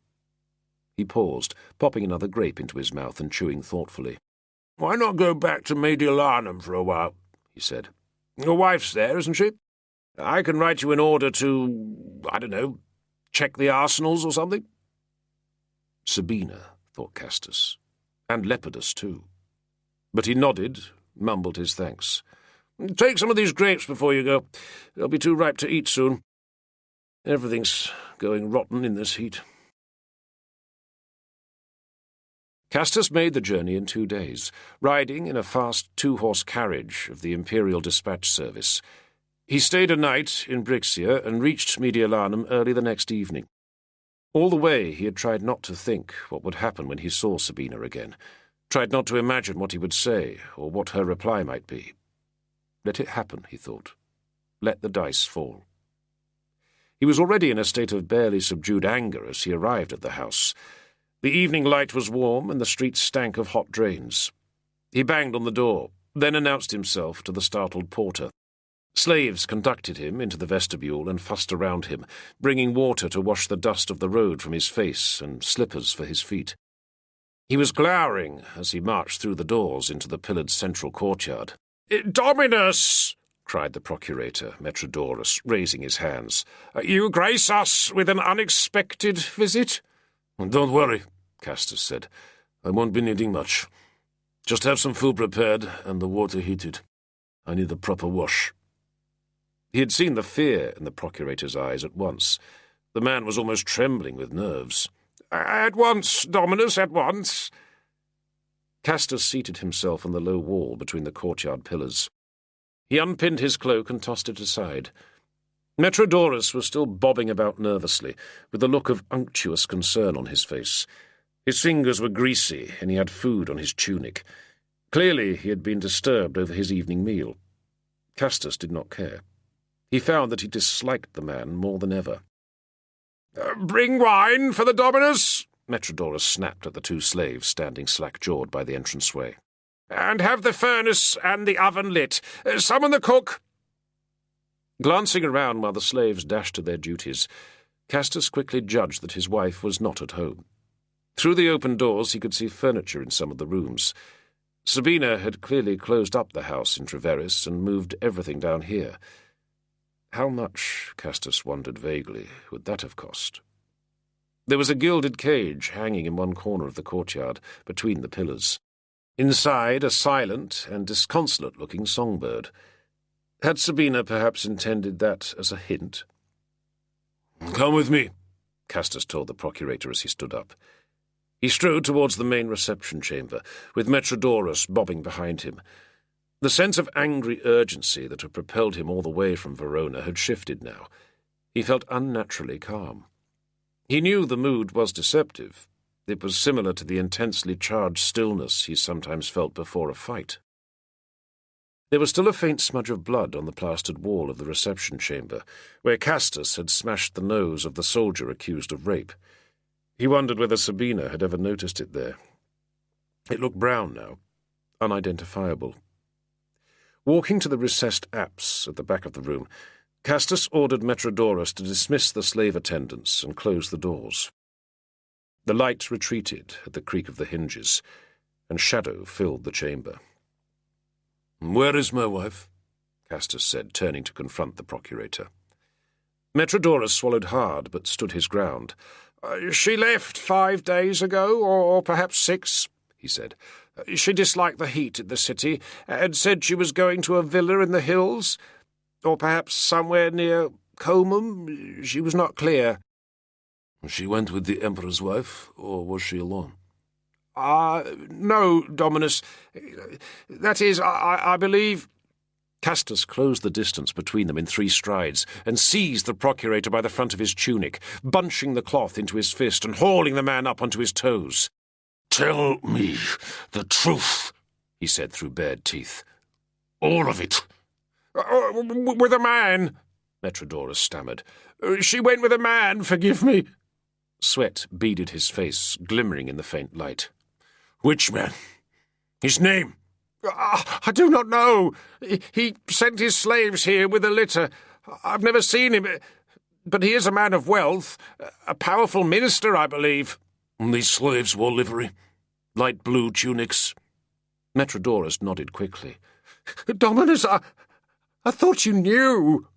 He paused, popping another grape into his mouth and chewing thoughtfully. "Why not go back to Mediolanum for a while?" he said. "Your wife's there, isn't she? I can write you an order to, I don't know, check the arsenals or something." Sabina, thought Castus, and Lepidus too. But he nodded, mumbled his thanks. "Take some of these grapes before you go. They'll be too ripe to eat soon. Everything's going rotten in this heat." Castus made the journey in 2 days, riding in a fast 2-horse carriage of the Imperial Dispatch Service. He stayed a night in Brixia and reached Mediolanum early the next evening. All the way he had tried not to think what would happen when he saw Sabina again, tried not to imagine what he would say or what her reply might be. Let it happen, he thought. Let the dice fall. He was already in a state of barely subdued anger as he arrived at the house. The evening light was warm and the streets stank of hot drains. He banged on the door, then announced himself to the startled porter. Slaves conducted him into the vestibule and fussed around him, bringing water to wash the dust of the road from his face and slippers for his feet. He was glowering as he marched through the doors into the pillared central courtyard. "Dominus!" cried the procurator, Metrodorus, raising his hands. "You grace us with an unexpected visit?" "Don't worry," Castus said. "I won't be needing much. Just have some food prepared and the water heated. I need a proper wash." He had seen the fear in the procurator's eyes at once. The man was almost trembling with nerves. "At once, Dominus, at once." Castus seated himself on the low wall between the courtyard pillars. He unpinned his cloak and tossed it aside. Metrodorus was still bobbing about nervously, with a look of unctuous concern on his face. His fingers were greasy, and he had food on his tunic. Clearly he had been disturbed over his evening meal. Castus did not care. He found that he disliked the man more than ever. "Bring wine for the Dominus," Metrodorus snapped at the 2 slaves standing slack-jawed by the entranceway. "And have the furnace and the oven lit. Summon the cook." Glancing around while the slaves dashed to their duties, Castus quickly judged that his wife was not at home. Through the open doors he could see furniture in some of the rooms. Sabina had clearly closed up the house in Treveris and moved everything down here. How much, Castus wondered vaguely, would that have cost? There was a gilded cage hanging in one corner of the courtyard, between the pillars. Inside, a silent and disconsolate-looking songbird. Had Sabina perhaps intended that as a hint? "Come with me," Castus told the procurator as he stood up. He strode towards the main reception chamber, with Metrodorus bobbing behind him. The sense of angry urgency that had propelled him all the way from Verona had shifted now. He felt unnaturally calm. He knew the mood was deceptive. It was similar to the intensely charged stillness he sometimes felt before a fight. There was still a faint smudge of blood on the plastered wall of the reception chamber, where Castus had smashed the nose of the soldier accused of rape. He wondered whether Sabina had ever noticed it there. It looked brown now, unidentifiable. Walking to the recessed apse at the back of the room, Castus ordered Metrodorus to dismiss the slave attendants and close the doors. The light retreated at the creak of the hinges, and shadow filled the chamber. "Where is my wife?" Castus said, turning to confront the procurator. Metrodorus swallowed hard, but stood his ground. She left 5 days ago, or perhaps 6, he said. She disliked the heat in the city, and said she was going to a villa in the hills, or perhaps somewhere near Comum. She was not clear. "She went with the Emperor's wife, or was she alone?" No, Dominus. That is, I believe... Castus closed the distance between them in 3 strides and seized the procurator by the front of his tunic, bunching the cloth into his fist and hauling the man up onto his toes. "Tell me the truth," he said through bared teeth. "All of it." With a man," Metrodorus stammered. "She went with a man, forgive me." Sweat beaded his face, glimmering in the faint light. "Which man? His name?" "I do not know. He sent his slaves here with a litter. I've never seen him, but he is a man of wealth, a powerful minister, I believe." "These slaves wore livery? Light blue tunics?" Metrodorus nodded quickly. "Dominus, I thought you knew."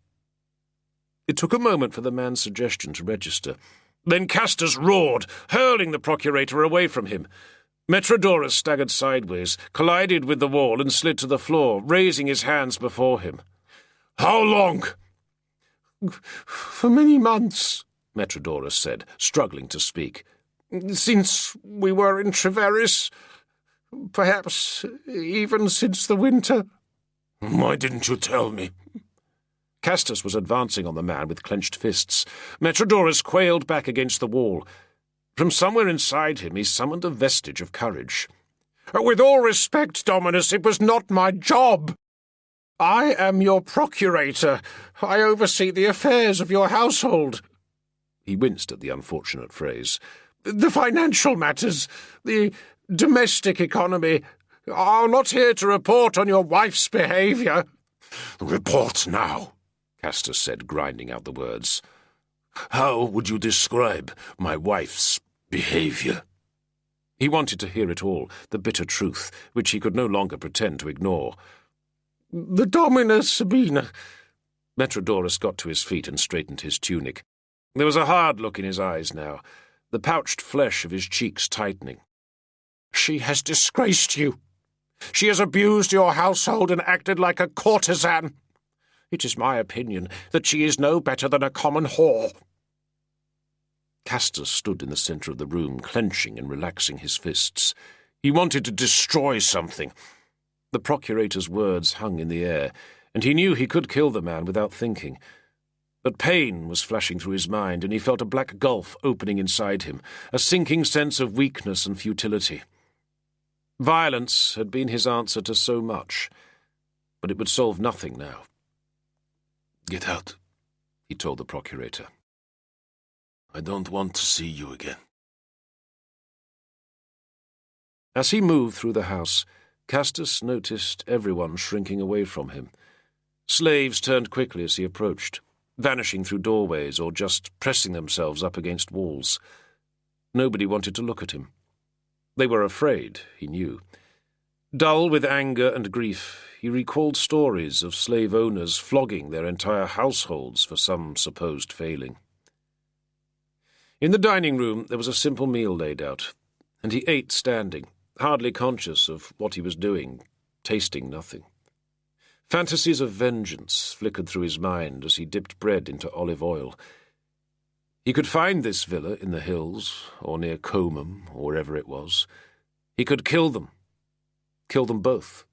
It took a moment for the man's suggestion to register. Then Castus roared, hurling the procurator away from him. Metrodorus staggered sideways, collided with the wall and slid to the floor, raising his hands before him. "How long?" "For many months," Metrodorus said, struggling to speak. "Since we were in Treveris. Perhaps even since the winter." "Why didn't you tell me?" Castus was advancing on the man with clenched fists. Metrodorus quailed back against the wall. From somewhere inside him he summoned a vestige of courage. "With all respect, Dominus, it was not my job. I am your procurator. I oversee the affairs of your household." He winced at the unfortunate phrase. "The financial matters, the domestic economy. I'm not here to report on your wife's behaviour." "Report now," Castus said, grinding out the words. "How would you describe my wife's behaviour?" He wanted to hear it all, the bitter truth, which he could no longer pretend to ignore. "The Dominus Sabina." Metrodorus got to his feet and straightened his tunic. There was a hard look in his eyes now, the pouched flesh of his cheeks tightening. "She has disgraced you. She has abused your household and acted like a courtesan. It is my opinion that she is no better than a common whore." Castus stood in the centre of the room, clenching and relaxing his fists. He wanted to destroy something. The procurator's words hung in the air, and he knew he could kill the man without thinking. But pain was flashing through his mind, and he felt a black gulf opening inside him, a sinking sense of weakness and futility. Violence had been his answer to so much, but it would solve nothing now. "Get out," he told the procurator. "I don't want to see you again." As he moved through the house, Castus noticed everyone shrinking away from him. Slaves turned quickly as he approached, vanishing through doorways or just pressing themselves up against walls. Nobody wanted to look at him. They were afraid, he knew. Dull with anger and grief, he recalled stories of slave owners flogging their entire households for some supposed failing. In the dining room there was a simple meal laid out, and he ate standing, hardly conscious of what he was doing, tasting nothing. Fantasies of vengeance flickered through his mind as he dipped bread into olive oil. He could find this villa in the hills, or near Comum, or wherever it was. He could kill them both.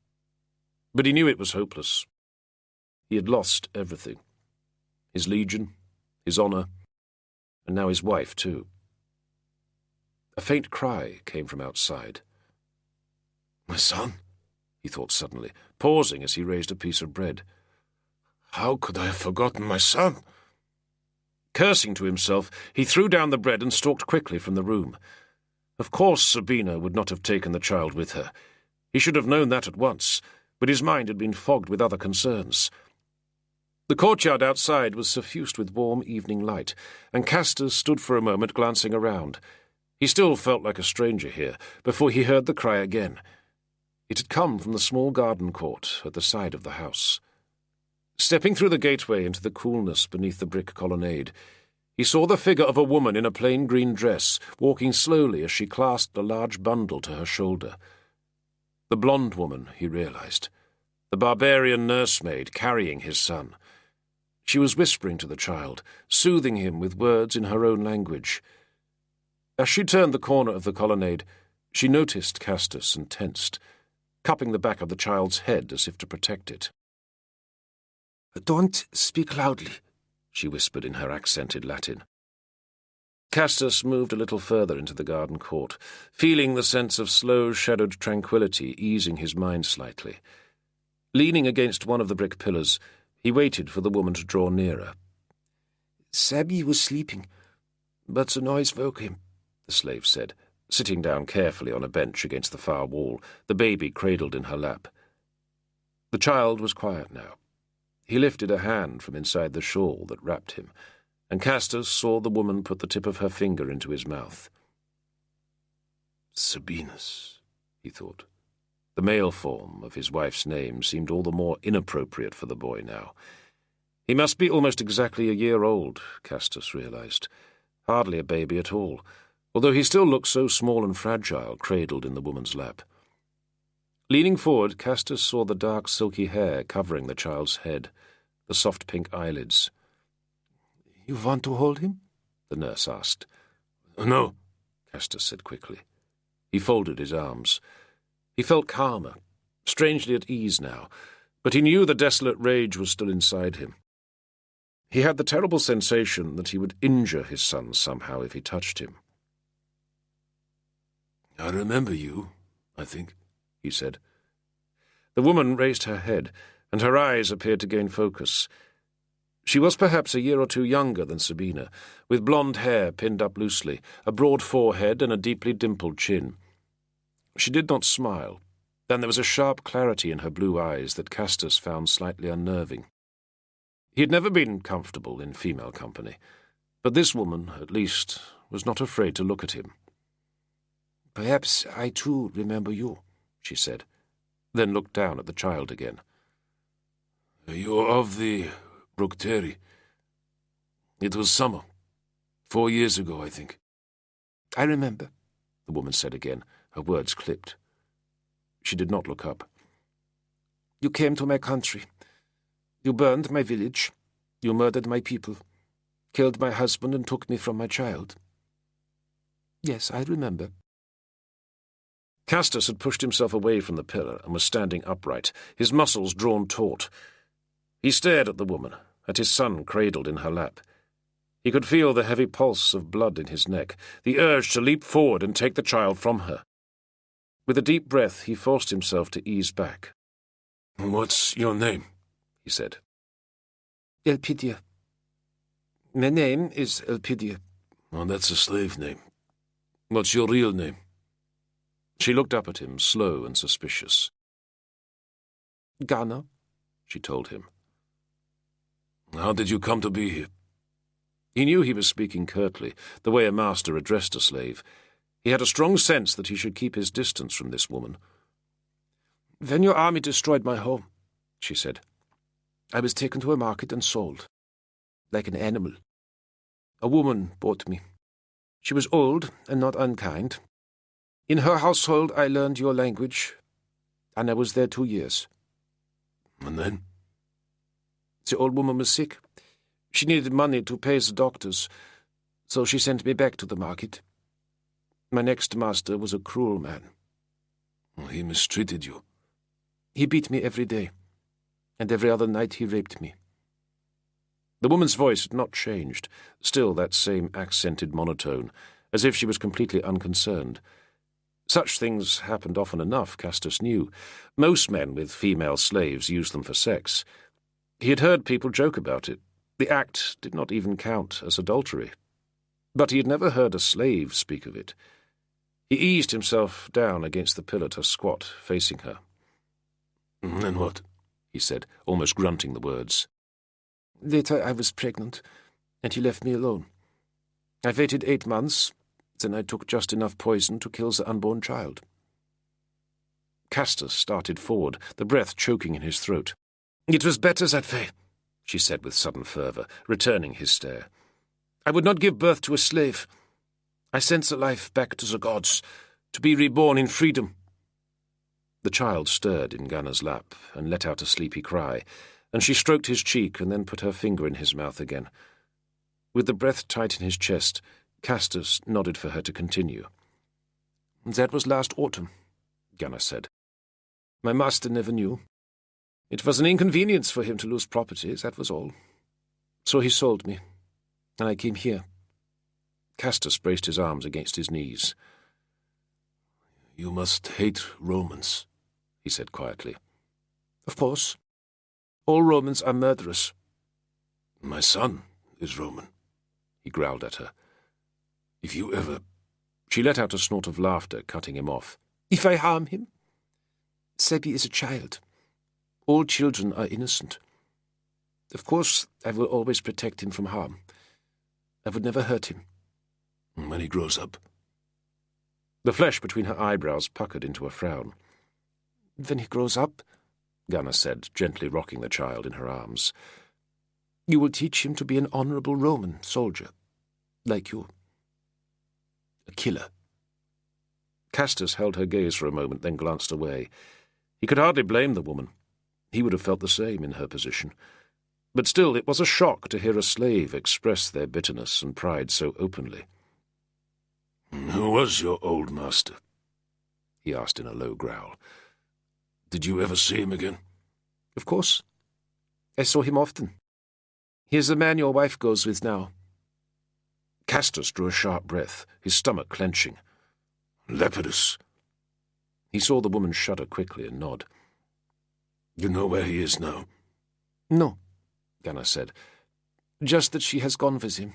But he knew it was hopeless. He had lost everything. His legion, his honour, and now his wife too. A faint cry came from outside. "My son?" he thought suddenly, pausing as he raised a piece of bread. "How could I have forgotten my son?" Cursing to himself, he threw down the bread and stalked quickly from the room. Of course Sabina would not have taken the child with her. He should have known that at once, but his mind had been fogged with other concerns. The courtyard outside was suffused with warm evening light, and Castus stood for a moment glancing around. He still felt like a stranger here, before he heard the cry again. It had come from the small garden court at the side of the house. Stepping through the gateway into the coolness beneath the brick colonnade, he saw the figure of a woman in a plain green dress, walking slowly as she clasped a large bundle to her shoulder. The blonde woman, he realized, the barbarian nursemaid carrying his son. She was whispering to the child, soothing him with words in her own language. As she turned the corner of the colonnade, she noticed Castus and tensed, cupping the back of the child's head as if to protect it. Don't speak loudly, she whispered in her accented Latin. Castus moved a little further into the garden court, feeling the sense of slow, shadowed tranquillity easing his mind slightly. Leaning against one of the brick pillars, he waited for the woman to draw nearer. "Sabby was sleeping, but the noise woke him," the slave said, sitting down carefully on a bench against the far wall, the baby cradled in her lap. The child was quiet now. He lifted a hand from inside the shawl that wrapped him, and Castus saw the woman put the tip of her finger into his mouth. "Sabinus," he thought. The male form of his wife's name seemed all the more inappropriate for the boy now. He must be almost exactly a year old, Castus realized. Hardly a baby at all, although he still looked so small and fragile, cradled in the woman's lap. Leaning forward, Castus saw the dark, silky hair covering the child's head, the soft pink eyelids. "You want to hold him?" the nurse asked. "No," Castus said quickly. He folded his arms. He felt calmer, strangely at ease now, but he knew the desolate rage was still inside him. He had the terrible sensation that he would injure his son somehow if he touched him. "I remember you, I think," he said. The woman raised her head, and her eyes appeared to gain focus. She was perhaps a year or two younger than Sabina, with blonde hair pinned up loosely, a broad forehead and a deeply dimpled chin. She did not smile, and there was a sharp clarity in her blue eyes that Castus found slightly unnerving. He had never been comfortable in female company, but this woman, at least, was not afraid to look at him. "Perhaps I too remember you," she said, then looked down at the child again. "You're of the Bructeri. It was summer. 4 years ago, I think." "I remember," the woman said again, her words clipped. She did not look up. "You came to my country. You burned my village. You murdered my people, killed my husband and took me from my child." "Yes, I remember." Castus had pushed himself away from the pillar and was standing upright, his muscles drawn taut. He stared at the woman, at his son cradled in her lap. He could feel the heavy pulse of blood in his neck, the urge to leap forward and take the child from her. With a deep breath, he forced himself to ease back. "What's your name?" he said. "Elpidia. My name is Elpidia." "Oh, that's a slave name. What's your real name?" She looked up at him, slow and suspicious. "Ghana," she told him. "How did you come to be here?" He knew he was speaking curtly, the way a master addressed a slave. He had a strong sense that he should keep his distance from this woman. "When your army destroyed my home," she said, "I was taken to a market and sold, like an animal. A woman bought me. She was old and not unkind. In her household I learned your language, and I was there 2 years. And then? The old woman was sick. She needed money to pay the doctors, so she sent me back to the market. My next master was a cruel man. He mistreated you. He beat me every day, and every other night he raped me." The woman's voice had not changed, still that same accented monotone, as if she was completely unconcerned. Such things happened often enough, Castus knew. Most men with female slaves used them for sex. He had heard people joke about it. The act did not even count as adultery. But he had never heard a slave speak of it. He eased himself down against the pillar to squat, facing her. "Then what?" he said, almost grunting the words. "Later I was pregnant, and he left me alone. I waited 8 months, then I took just enough poison to kill the unborn child." Castus started forward, the breath choking in his throat. "It was better that way," she said with sudden fervour, returning his stare. "I would not give birth to a slave. I sent the life back to the gods, to be reborn in freedom." The child stirred in Ghana's lap and let out a sleepy cry, and she stroked his cheek and then put her finger in his mouth again. With the breath tight in his chest, Castus nodded for her to continue. "That was last autumn," Ghana said. "My master never knew. It was an inconvenience for him to lose property, that was all. So he sold me, and I came here. Castus braced his arms against his knees. You must hate Romans, he said quietly. Of course. All Romans are murderers. My son is Roman, he growled at her. If you ever... She let out a snort of laughter, cutting him off. If I harm him? Sebi is a child. All children are innocent. Of course, I will always protect him from harm. I would never hurt him. When he grows up? The flesh between her eyebrows puckered into a frown. When he grows up, Gunnar said, gently rocking the child in her arms, you will teach him to be an honourable Roman soldier, like you. A killer. Castus held her gaze for a moment, then glanced away. He could hardly blame the woman. He would have felt the same in her position. But still, it was a shock to hear a slave express their bitterness and pride so openly. Who was your old master? He asked in a low growl. Did you ever see him again? Of course. I saw him often. He is the man your wife goes with now. Castus drew a sharp breath, his stomach clenching. Lepidus. He saw the woman shudder quickly and nod. You know where he is now? No, Gunnar said. Just that she has gone with him.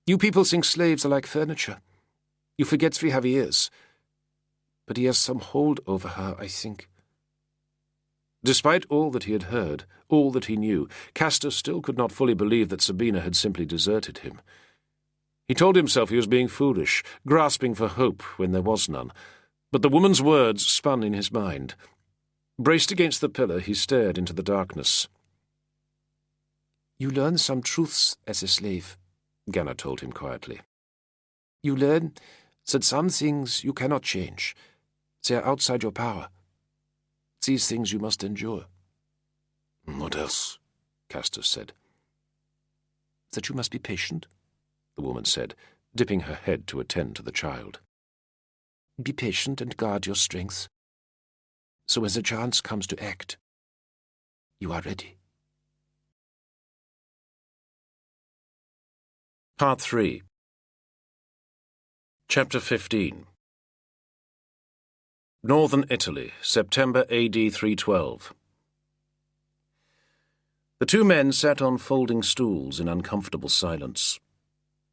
You people think slaves are like furniture. You forget we have ears. But he has some hold over her, I think. Despite all that he had heard, all that he knew, Castus still could not fully believe that Sabina had simply deserted him. He told himself he was being foolish, grasping for hope when there was none, but the woman's words spun in his mind. Braced against the pillar, he stared into the darkness. You learn some truths as a slave, Gunnar told him quietly. You learn that some things you cannot change. They are outside your power. These things you must endure. What else? Castus said. That you must be patient, the woman said, dipping her head to attend to the child. Be patient and guard your strength. So when the chance comes to act, you are ready. Part 3. Chapter 15. Northern Italy, September AD 312. The two men sat on folding stools in uncomfortable silence.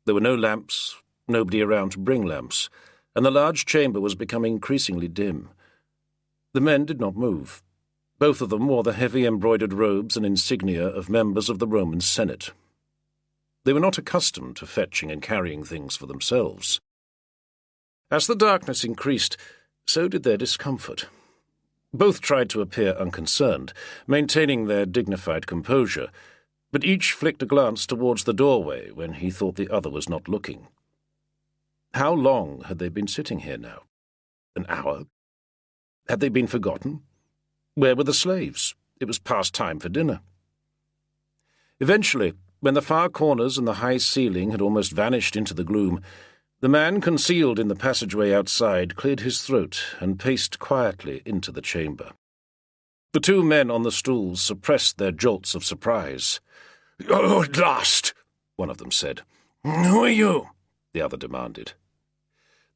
There were no lamps, nobody around to bring lamps, and the large chamber was becoming increasingly dim. The men did not move. Both of them wore the heavy embroidered robes and insignia of members of the Roman Senate. They were not accustomed to fetching and carrying things for themselves. As the darkness increased, so did their discomfort. Both tried to appear unconcerned, maintaining their dignified composure, but each flicked a glance towards the doorway when he thought the other was not looking. How long had they been sitting here now? An hour? Had they been forgotten? Where were the slaves? It was past time for dinner. Eventually, when the far corners and the high ceiling had almost vanished into the gloom, the man concealed in the passageway outside cleared his throat and paced quietly into the chamber. The two men on the stools suppressed their jolts of surprise. "Oh, at last," one of them said. "Who are you?" the other demanded.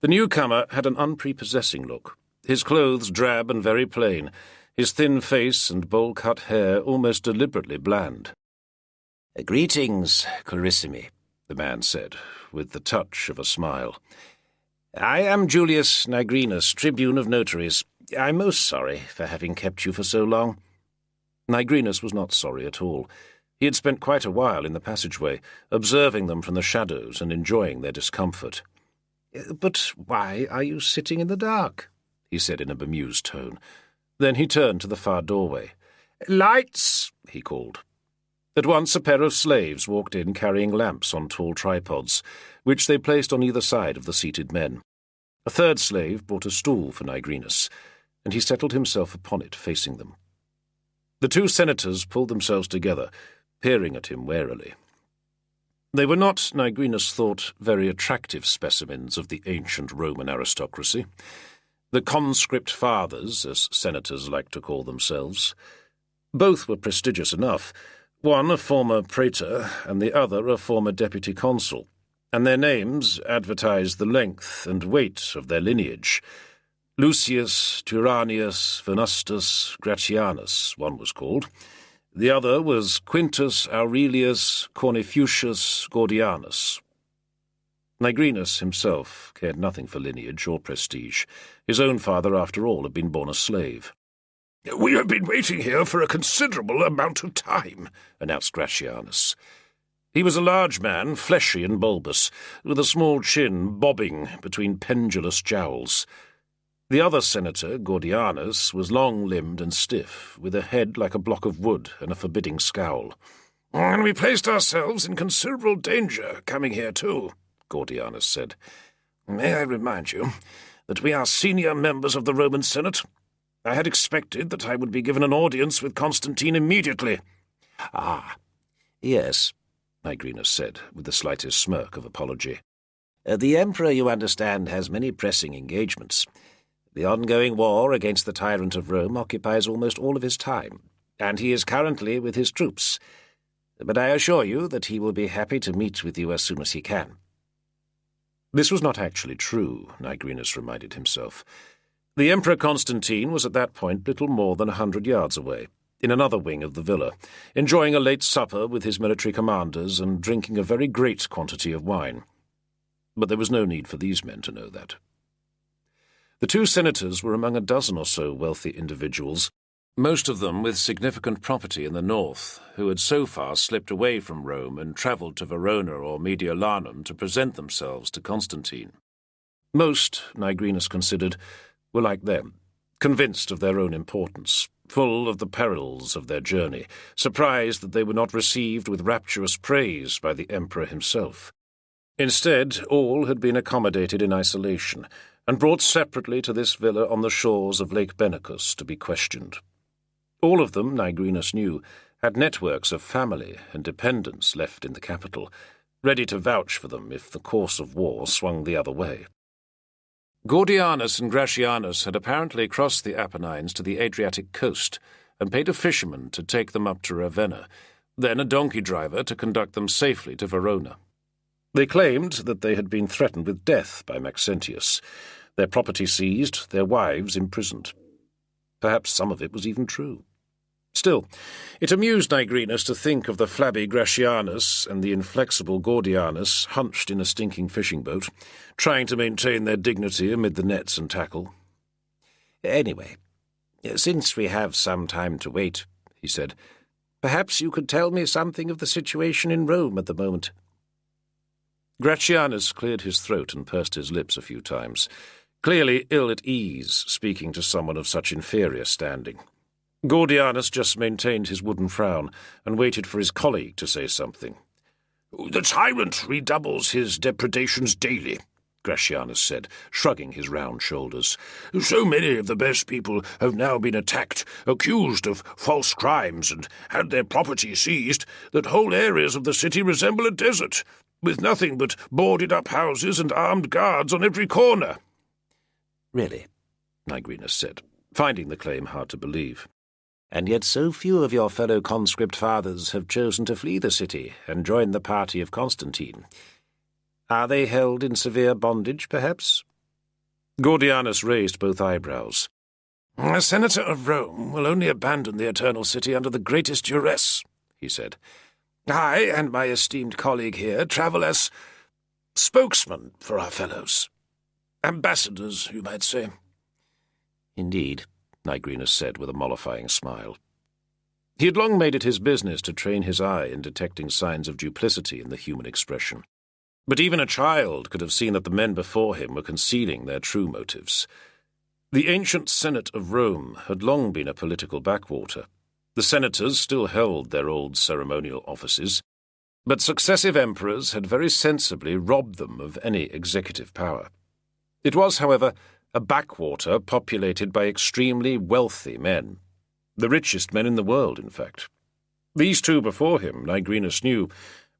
The newcomer had an unprepossessing look, his clothes drab and very plain, his thin face and bowl-cut hair almost deliberately bland. "Greetings, Clarissimi," the man said, with the touch of a smile. "I am Julius Nigrinus, Tribune of Notaries. I'm most sorry for having kept you for so long." Nigrinus was not sorry at all. He had spent quite a while in the passageway, observing them from the shadows and enjoying their discomfort. "But why are you sitting in the dark?" he said in a bemused tone. Then he turned to the far doorway. "Lights!" he called. At once a pair of slaves walked in carrying lamps on tall tripods, which they placed on either side of the seated men. A third slave brought a stool for Nigrinus, and he settled himself upon it, facing them. The two senators pulled themselves together, peering at him warily. They were not, Nigrinus thought, very attractive specimens of the ancient Roman aristocracy. The conscript fathers, as senators liked to call themselves. Both were prestigious enough, one a former praetor and the other a former deputy consul, and their names advertised the length and weight of their lineage. Lucius Tyrannius Venustus Gratianus, one was called. The other was Quintus Aurelius Cornifucius Gordianus. Nigrinus himself cared nothing for lineage or prestige. His own father, after all, had been born a slave. "We have been waiting here for a considerable amount of time," announced Gratianus. He was a large man, fleshy and bulbous, with a small chin bobbing between pendulous jowls. The other senator, Gordianus, was long-limbed and stiff, with a head like a block of wood and a forbidding scowl. "And we placed ourselves in considerable danger coming here too," Gordianus said. "May I remind you that we are senior members of the Roman Senate? I had expected that I would be given an audience with Constantine immediately." "Ah, yes," Nigrinus said, with the slightest smirk of apology. "The Emperor, you understand, has many pressing engagements. The ongoing war against the tyrant of Rome occupies almost all of his time, and he is currently with his troops. But I assure you that he will be happy to meet with you as soon as he can." This was not actually true, Nigrinus reminded himself. The Emperor Constantine was at that point little more than 100 yards away, in another wing of the villa, enjoying a late supper with his military commanders and drinking a very great quantity of wine. But there was no need for these men to know that. The two senators were among a dozen or so wealthy individuals, most of them with significant property in the north, who had so far slipped away from Rome and travelled to Verona or Mediolanum to present themselves to Constantine. Most, Nigrinus considered, were like them, convinced of their own importance, full of the perils of their journey, surprised that they were not received with rapturous praise by the emperor himself. Instead, all had been accommodated in isolation, and brought separately to this villa on the shores of Lake Benacus to be questioned. All of them, Nigrinus knew, had networks of family and dependents left in the capital, ready to vouch for them if the course of war swung the other way. Gordianus and Gratianus had apparently crossed the Apennines to the Adriatic coast and paid a fisherman to take them up to Ravenna, then a donkey driver to conduct them safely to Verona. They claimed that they had been threatened with death by Maxentius, their property seized, their wives imprisoned. Perhaps some of it was even true. Still, it amused Nigrinus to think of the flabby Gratianus and the inflexible Gordianus hunched in a stinking fishing boat, trying to maintain their dignity amid the nets and tackle. "Anyway, since we have some time to wait," he said, "perhaps you could tell me something of the situation in Rome at the moment." Gratianus cleared his throat and pursed his lips a few times, clearly ill at ease speaking to someone of such inferior standing. Gordianus just maintained his wooden frown and waited for his colleague to say something. "The tyrant redoubles his depredations daily," Gratianus said, shrugging his round shoulders. "So many of the best people have now been attacked, accused of false crimes, and had their property seized, that whole areas of the city resemble a desert, with nothing but boarded-up houses and armed guards on every corner." "Really?" Nigrinus said, finding the claim hard to believe. "And yet so few of your fellow conscript fathers have chosen to flee the city and join the party of Constantine. Are they held in severe bondage, perhaps?" Gordianus raised both eyebrows. "A senator of Rome will only abandon the Eternal City under the greatest duress," he said. "I and my esteemed colleague here travel as spokesmen for our fellows. Ambassadors, you might say." "Indeed," Nigrinus said with a mollifying smile. He had long made it his business to train his eye in detecting signs of duplicity in the human expression. But even a child could have seen that the men before him were concealing their true motives. The ancient Senate of Rome had long been a political backwater. The senators still held their old ceremonial offices, but successive emperors had very sensibly robbed them of any executive power. It was, however, a backwater populated by extremely wealthy men, the richest men in the world, in fact. These two before him, Nigrinus knew,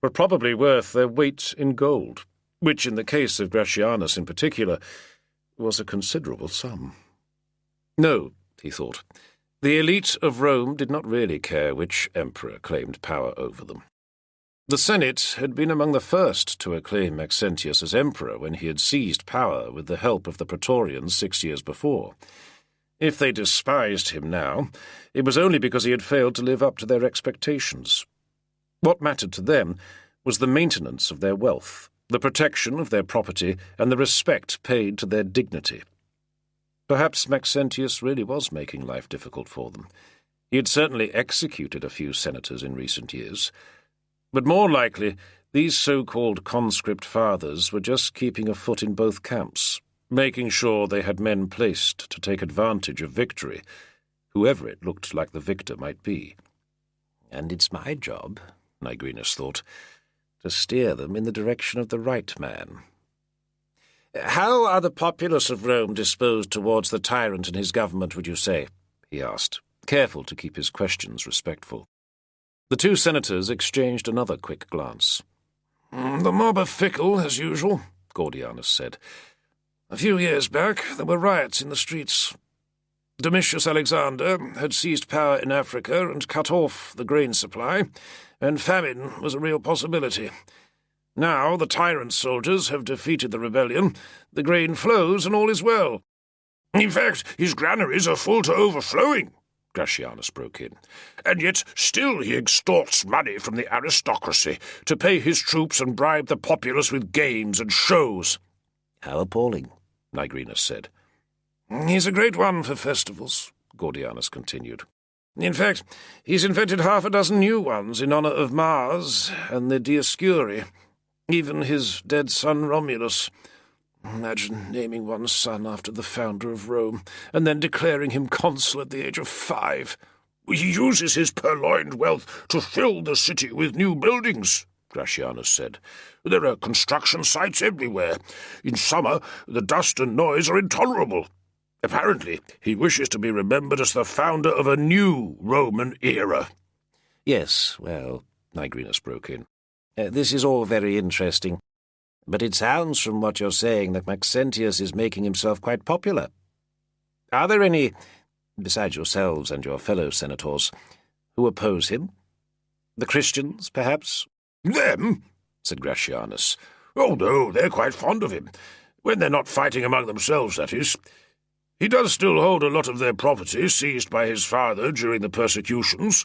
were probably worth their weight in gold, which, in the case of Gratianus in particular, was a considerable sum. No, he thought, The elite of Rome did not really care which emperor claimed power over them. The Senate had been among the first to acclaim Maxentius as emperor when he had seized power with the help of the Praetorians 6 years before. If they despised him now, it was only because he had failed to live up to their expectations. What mattered to them was the maintenance of their wealth, the protection of their property, and the respect paid to their dignity. Perhaps Maxentius really was making life difficult for them. He had certainly executed a few senators in recent years. But more likely, these so-called conscript fathers were just keeping a foot in both camps, making sure they had men placed to take advantage of victory, whoever it looked like the victor might be. And it's my job, Nigrinus thought, to steer them in the direction of the right man. "How are the populace of Rome disposed towards the tyrant and his government, would you say?" he asked, careful to keep his questions respectful. The two senators exchanged another quick glance. "The mob are fickle, as usual," Gordianus said. "A few years back there were riots in the streets. Domitius Alexander had seized power in Africa and cut off the grain supply, and famine was a real possibility. Now the tyrant's soldiers have defeated the rebellion, the grain flows, and all is well." "In fact, his granaries are full to overflowing," Gratianus broke in. "And yet still he extorts money from the aristocracy to pay his troops and bribe the populace with games and shows." "How appalling," Nigrinus said. "He's a great one for festivals," Gordianus continued. "In fact, he's invented 6 new ones in honour of Mars and the Dioscuri, even his dead son Romulus. Imagine naming one's son after the founder of Rome, and then declaring him consul at the age of 5. "He uses his purloined wealth to fill the city with new buildings," Gratianus said. "There are construction sites everywhere. In summer, the dust and noise are intolerable. Apparently, he wishes to be remembered as the founder of a new Roman era." "Yes, well," Nigrinus broke in, "this is all very interesting. But it sounds from what you're saying that Maxentius is making himself quite popular. Are there any, besides yourselves and your fellow senators, who oppose him? The Christians, perhaps?" "Them?" said Gratianus. "Oh, no, they're quite fond of him. When they're not fighting among themselves, that is. He does still hold a lot of their property seized by his father during the persecutions,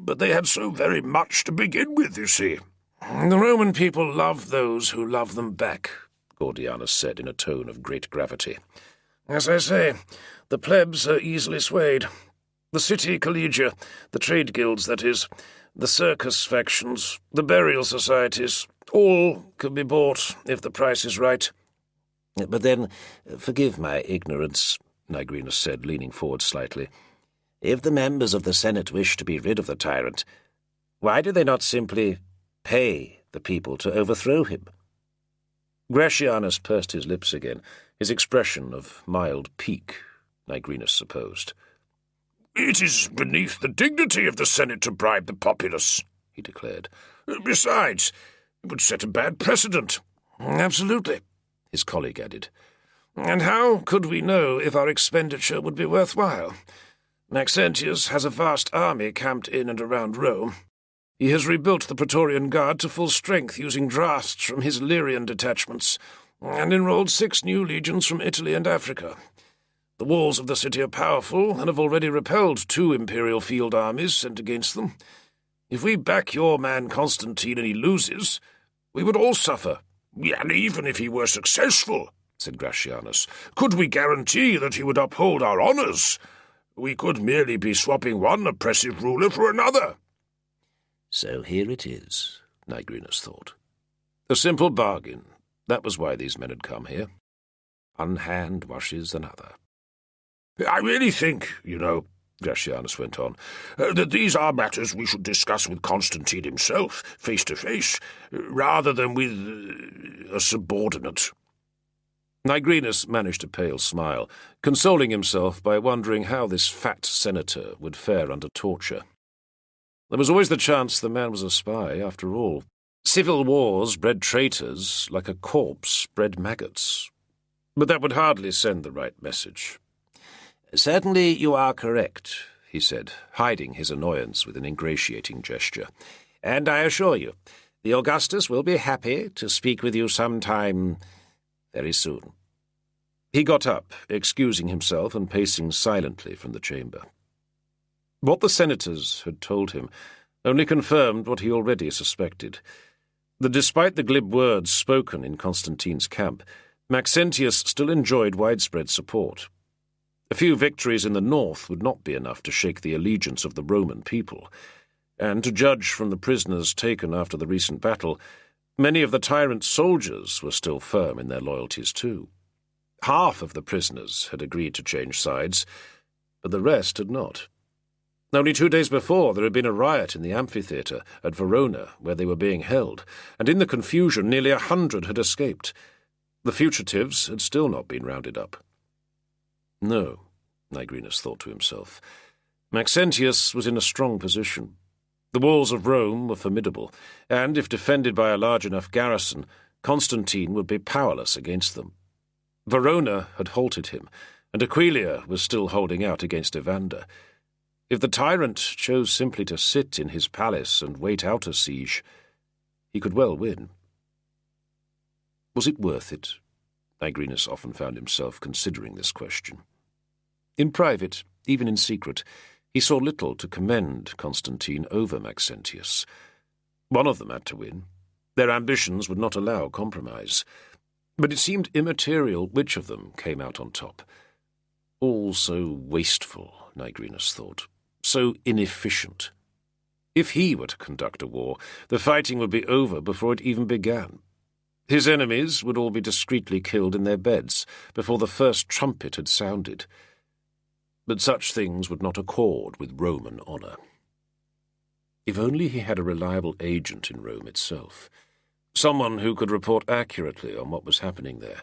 but they had so very much to begin with, you see." "The Roman people love those who love them back," Gordianus said in a tone of great gravity. "As I say, the plebs are easily swayed. The city collegia, the trade guilds, that is, the circus factions, the burial societies, all can be bought if the price is right." "But then, forgive my ignorance," Nigrinus said, leaning forward slightly. "If the members of the Senate wish to be rid of the tyrant, why do they not simply pay the people to overthrow him?" Gratianus pursed his lips again, his expression of mild pique, Nigrinus supposed. "It is beneath the dignity of the Senate to bribe the populace," he declared. "Besides, it would set a bad precedent." "Absolutely," his colleague added. "And how could we know if our expenditure would be worthwhile? Maxentius has a vast army camped in and around Rome. He has rebuilt the Praetorian Guard to full strength using drafts from his Lyrian detachments, and enrolled 6 new legions from Italy and Africa. The walls of the city are powerful, and have already repelled 2 imperial field armies sent against them. If we back your man Constantine and he loses, we would all suffer." "And even if he were successful," said Gratianus, "could we guarantee that he would uphold our honours? We could merely be swapping one oppressive ruler for another." So here it is, Nigrinus thought. A simple bargain. That was why these men had come here. One hand washes another. "I really think, Gratianus went on, that these are matters we should discuss with Constantine himself, face to face, rather than with a subordinate." Nigrinus managed a pale smile, consoling himself by wondering how this fat senator would fare under torture. There was always the chance the man was a spy, after all. Civil wars bred traitors like a corpse bred maggots. But that would hardly send the right message. "Certainly you are correct," he said, hiding his annoyance with an ingratiating gesture. "And I assure you, the Augustus will be happy to speak with you sometime very soon." He got up, excusing himself and pacing silently from the chamber. What the senators had told him only confirmed what he already suspected, that despite the glib words spoken in Constantine's camp, Maxentius still enjoyed widespread support. A few victories in the north would not be enough to shake the allegiance of the Roman people, and to judge from the prisoners taken after the recent battle, many of the tyrant's soldiers were still firm in their loyalties too. Half of the prisoners had agreed to change sides, but the rest had not. Only 2 days before there had been a riot in the amphitheatre at Verona where they were being held, and in the confusion nearly 100 had escaped. The fugitives had still not been rounded up. No, Nigrinus thought to himself. Maxentius was in a strong position. The walls of Rome were formidable, and if defended by a large enough garrison, Constantine would be powerless against them. Verona had halted him, and Aquileia was still holding out against Evander. If the tyrant chose simply to sit in his palace and wait out a siege, he could well win. Was it worth it? Nigrinus often found himself considering this question. In private, even in secret, he saw little to commend Constantine over Maxentius. One of them had to win. Their ambitions would not allow compromise. But it seemed immaterial which of them came out on top. All so wasteful, Nigrinus thought. So inefficient. If he were to conduct a war, the fighting would be over before it even began. His enemies would all be discreetly killed in their beds before the first trumpet had sounded. But such things would not accord with Roman honour. If only he had a reliable agent in Rome itself, someone who could report accurately on what was happening there,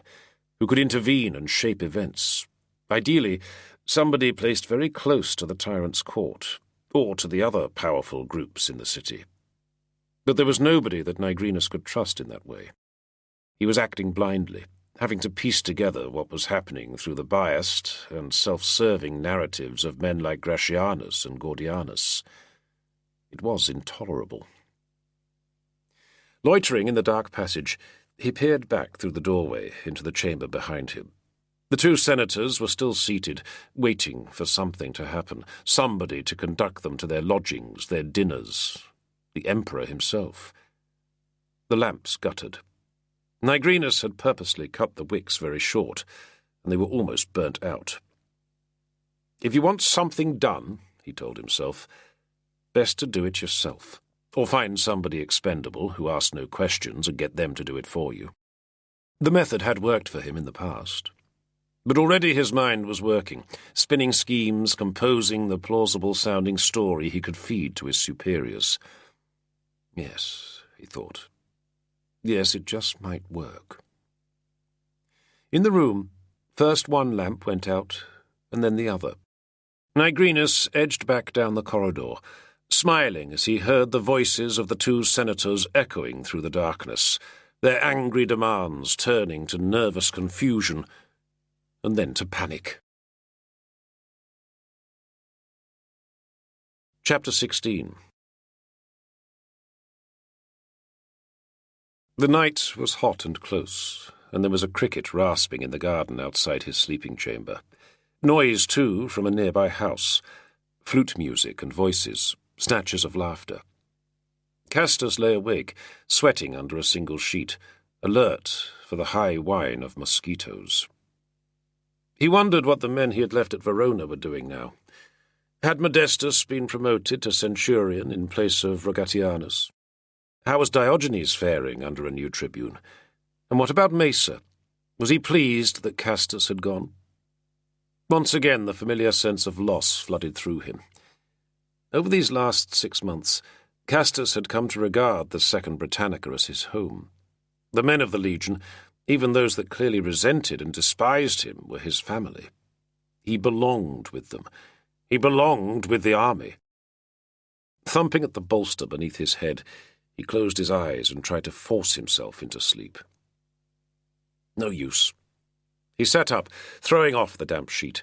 who could intervene and shape events. Ideally, somebody placed very close to the tyrant's court, or to the other powerful groups in the city. But there was nobody that Nigrinus could trust in that way. He was acting blindly, having to piece together what was happening through the biased and self-serving narratives of men like Gratianus and Gordianus. It was intolerable. Loitering in the dark passage, he peered back through the doorway into the chamber behind him. The 2 senators were still seated, waiting for something to happen, somebody to conduct them to their lodgings, their dinners, the emperor himself. The lamps guttered. Nigrinus had purposely cut the wicks very short, and they were almost burnt out. If you want something done, he told himself, best to do it yourself, or find somebody expendable who asks no questions and get them to do it for you. The method had worked for him in the past. But already his mind was working, spinning schemes, composing the plausible-sounding story he could feed to his superiors. Yes, he thought. Yes, it just might work. In the room, first one lamp went out, and then the other. Nigrinus edged back down the corridor, smiling as he heard the voices of the 2 senators echoing through the darkness, their angry demands turning to nervous confusion, and then to panic. Chapter 16. The night was hot and close, and there was a cricket rasping in the garden outside his sleeping chamber. Noise, too, from a nearby house. Flute music and voices, snatches of laughter. Castus lay awake, sweating under a single sheet, alert for the high whine of mosquitoes. He wondered what the men he had left at Verona were doing now. Had Modestus been promoted to centurion in place of Rogatianus? How was Diogenes faring under a new tribune? And what about Mesa? Was he pleased that Castus had gone? Once again the familiar sense of loss flooded through him. Over these last 6 months, Castus had come to regard the Second Britannica as his home. The men of the Legion, even those that clearly resented and despised him, were his family. He belonged with them. He belonged with the army. Thumping at the bolster beneath his head, he closed his eyes and tried to force himself into sleep. No use. He sat up, throwing off the damp sheet.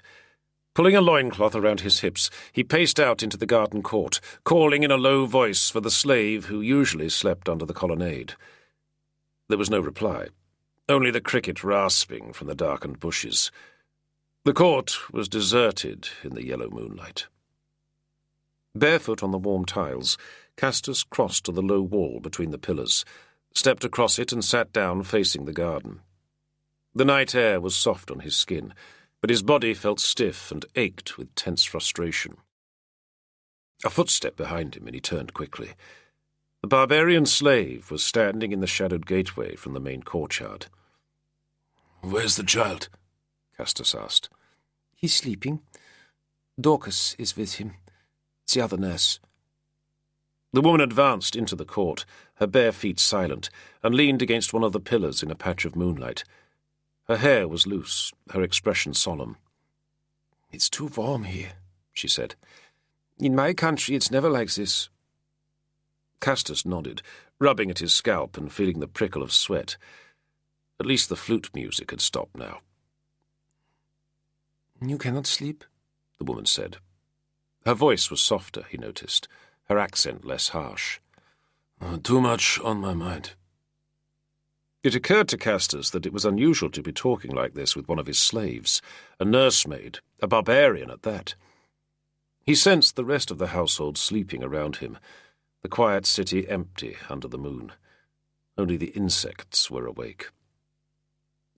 Pulling a loincloth around his hips, he paced out into the garden court, calling in a low voice for the slave who usually slept under the colonnade. There was no reply, only the cricket rasping from the darkened bushes. The court was deserted in the yellow moonlight. Barefoot on the warm tiles, Castus crossed to the low wall between the pillars, stepped across it and sat down facing the garden. The night air was soft on his skin, but his body felt stiff and ached with tense frustration. A footstep behind him, and he turned quickly. The barbarian slave was standing in the shadowed gateway from the main courtyard. "Where's the child?" Castus asked. "He's sleeping. Dorcas is with him. The other nurse." The woman advanced into the court, her bare feet silent, and leaned against one of the pillars in a patch of moonlight. Her hair was loose, her expression solemn. "It's too warm here," she said. "In my country it's never like this." Castus nodded, rubbing at his scalp and feeling the prickle of sweat. At least the flute music had stopped now. "You cannot sleep?" the woman said. Her voice was softer, he noticed, her accent less harsh. Too much on my mind." It occurred to Castus that it was unusual to be talking like this with one of his slaves, a nursemaid, a barbarian at that. He sensed the rest of the household sleeping around him, the quiet city empty under the moon. Only the insects were awake.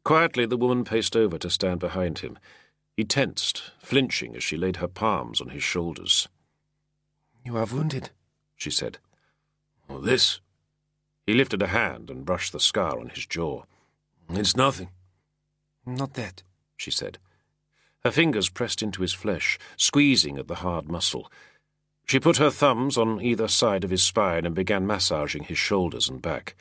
Quietly the woman paced over to stand behind him. He tensed, flinching as she laid her palms on his shoulders. "You are wounded," she said. "This?" He lifted a hand and brushed the scar on his jaw. "It's nothing." "Not that," she said. Her fingers pressed into his flesh, squeezing at the hard muscle. She put her thumbs on either side of his spine and began massaging his shoulders and back.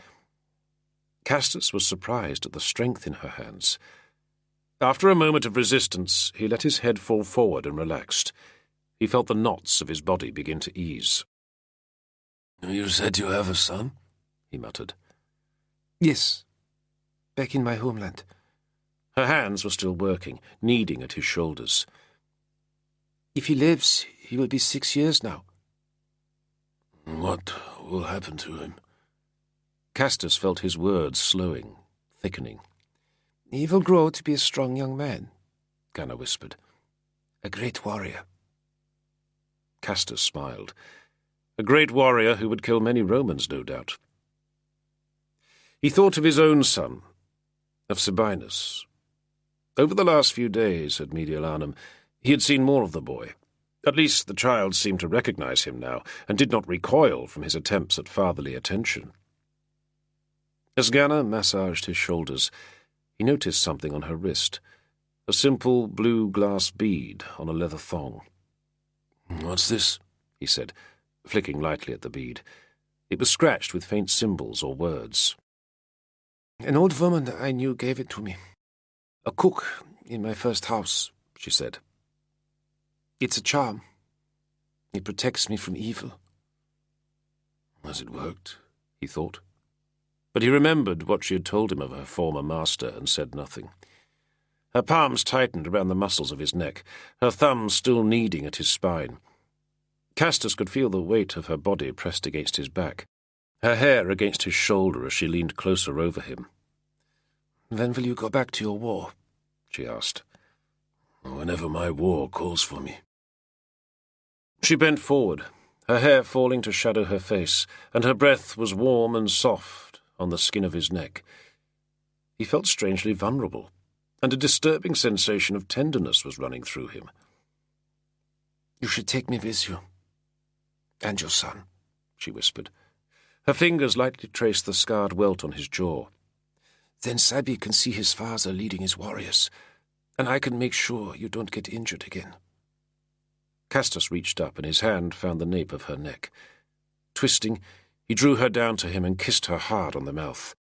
Castus was surprised at the strength in her hands. After a moment of resistance, he let his head fall forward and relaxed. He felt the knots of his body begin to ease. "You said you have a son?" he muttered. "Yes, back in my homeland." Her hands were still working, kneading at his shoulders. "If he lives, he will be 6 years now." "What will happen to him?" Castus felt his words slowing, thickening. "He will grow to be a strong young man," Ganna whispered. "A great warrior." Castus smiled. A great warrior who would kill many Romans, no doubt. He thought of his own son, of Sabinus. Over the last few days at Mediolanum, he had seen more of the boy. At least the child seemed to recognize him now, and did not recoil from his attempts at fatherly attention. As Ganna massaged his shoulders, he noticed something on her wrist, a simple blue glass bead on a leather thong. "What's this?" he said, flicking lightly at the bead. It was scratched with faint symbols or words. "An old woman I knew gave it to me. A cook in my first house," she said. "It's a charm. It protects me from evil." "Has it worked?" he thought. But he remembered what she had told him of her former master and said nothing. Her palms tightened around the muscles of his neck, her thumbs still kneading at his spine. Castus could feel the weight of her body pressed against his back, her hair against his shoulder as she leaned closer over him. "When will you go back to your war?" she asked. "Whenever my war calls for me." She bent forward, her hair falling to shadow her face, and her breath was warm and soft on the skin of his neck. He felt strangely vulnerable, and a disturbing sensation of tenderness was running through him. "You should take me with you. And your son," she whispered. Her fingers lightly traced the scarred welt on his jaw. "Then Sabi can see his father leading his warriors, and I can make sure you don't get injured again." Castus reached up, and his hand found the nape of her neck. Twisting, he drew her down to him and kissed her hard on the mouth.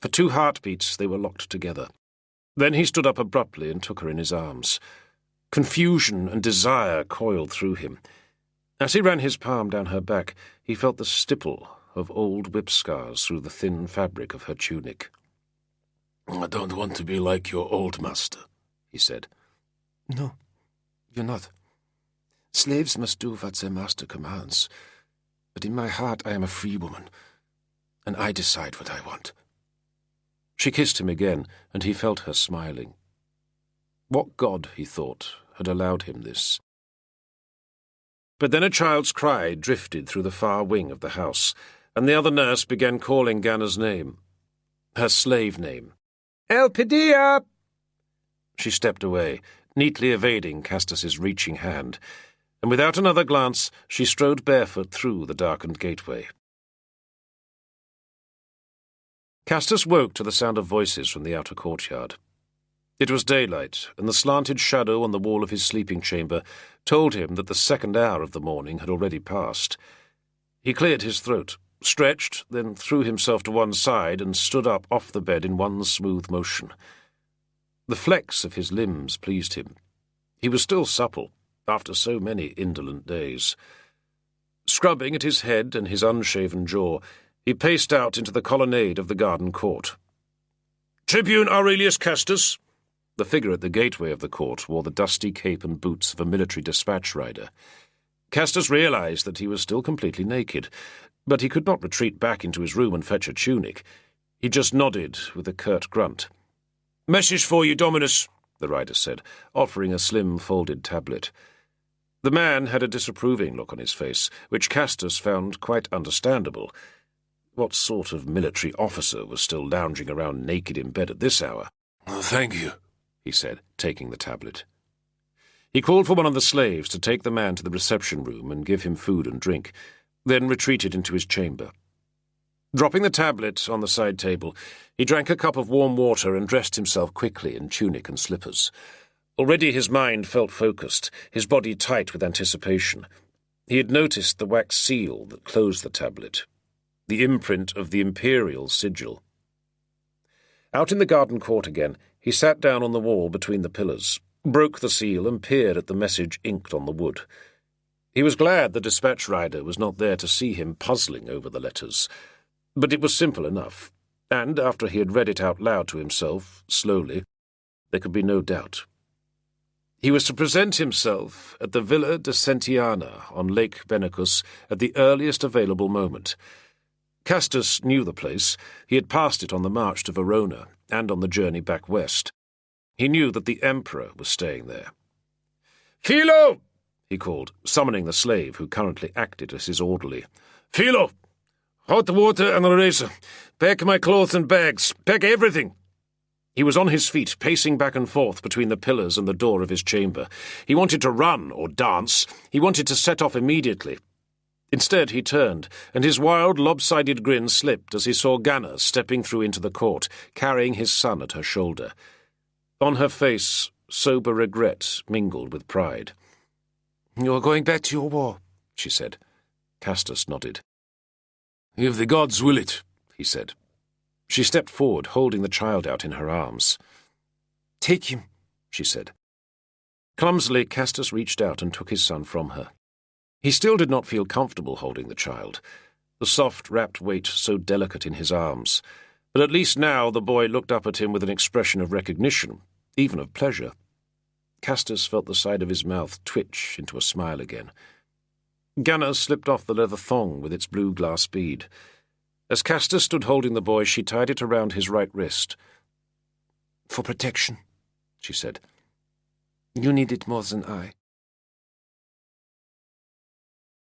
For 2 heartbeats they were locked together. Then he stood up abruptly and took her in his arms. Confusion and desire coiled through him. As he ran his palm down her back, he felt the stipple of old whip scars through the thin fabric of her tunic. "I don't want to be like your old master," he said. "No, You're not. Slaves must do what their master commands. But in my heart I am a free woman, and I decide what I want. She kissed him again, and he felt her smiling. What god, he thought, had allowed him this? But then a child's cry drifted through the far wing of the house, and the other nurse began calling Ganna's name. Her slave name. Elpidia! She stepped away, neatly evading Castus's reaching hand, and without another glance she strode barefoot through the darkened gateway. Castus woke to the sound of voices from the outer courtyard. It was daylight, and the slanted shadow on the wall of his sleeping chamber told him that the second hour of the morning had already passed. He cleared his throat, stretched, then threw himself to one side and stood up off the bed in one smooth motion. The flex of his limbs pleased him. He was still supple, after so many indolent days. Scrubbing at his head and his unshaven jaw, he paced out into the colonnade of the garden court. "Tribune Aurelius Castus!" The figure at the gateway of the court wore the dusty cape and boots of a military dispatch rider. Castus realized that he was still completely naked, but he could not retreat back into his room and fetch a tunic. He just nodded with a curt grunt. "Message for you, Dominus," the rider said, offering a slim folded tablet. The man had a disapproving look on his face, which Castus found quite understandable. What sort of military officer was still lounging around naked in bed at this hour? "Thank you," he said, taking the tablet. He called for one of the slaves to take the man to the reception room and give him food and drink, then retreated into his chamber. Dropping the tablet on the side table, he drank a cup of warm water and dressed himself quickly in tunic and slippers. Already his mind felt focused, his body tight with anticipation. He had noticed the wax seal that closed the tablet, the imprint of the imperial sigil. Out in the garden court again, he sat down on the wall between the pillars, broke the seal and peered at the message inked on the wood. He was glad the dispatch rider was not there to see him puzzling over the letters. But it was simple enough, and after he had read it out loud to himself, slowly, there could be no doubt. He was to present himself at the Villa de Sentiana on Lake Benacus at the earliest available moment. Castus knew the place. He had passed it on the march to Verona and on the journey back west. He knew that the Emperor was staying there. "Philo!" he called, summoning the slave who currently acted as his orderly. "Philo! Hot water and a razor. Pack my clothes and bags. Pack everything." He was on his feet, pacing back and forth between the pillars and the door of his chamber. He wanted to run or dance. He wanted to set off immediately. Instead he turned, and his wild, lopsided grin slipped as he saw Ganna stepping through into the court, carrying his son at her shoulder. On her face, sober regret mingled with pride. "You are going back to your war," she said. Castus nodded. "If the gods will it," he said. She stepped forward, holding the child out in her arms. "Take him," she said. Clumsily, Castus reached out and took his son from her. He still did not feel comfortable holding the child, the soft, wrapped weight so delicate in his arms, but at least now the boy looked up at him with an expression of recognition, even of pleasure. Castus felt the side of his mouth twitch into a smile again. Ganna slipped off the leather thong with its blue glass bead. As Castus stood holding the boy, she tied it around his right wrist. "For protection," she said. "You need it more than I."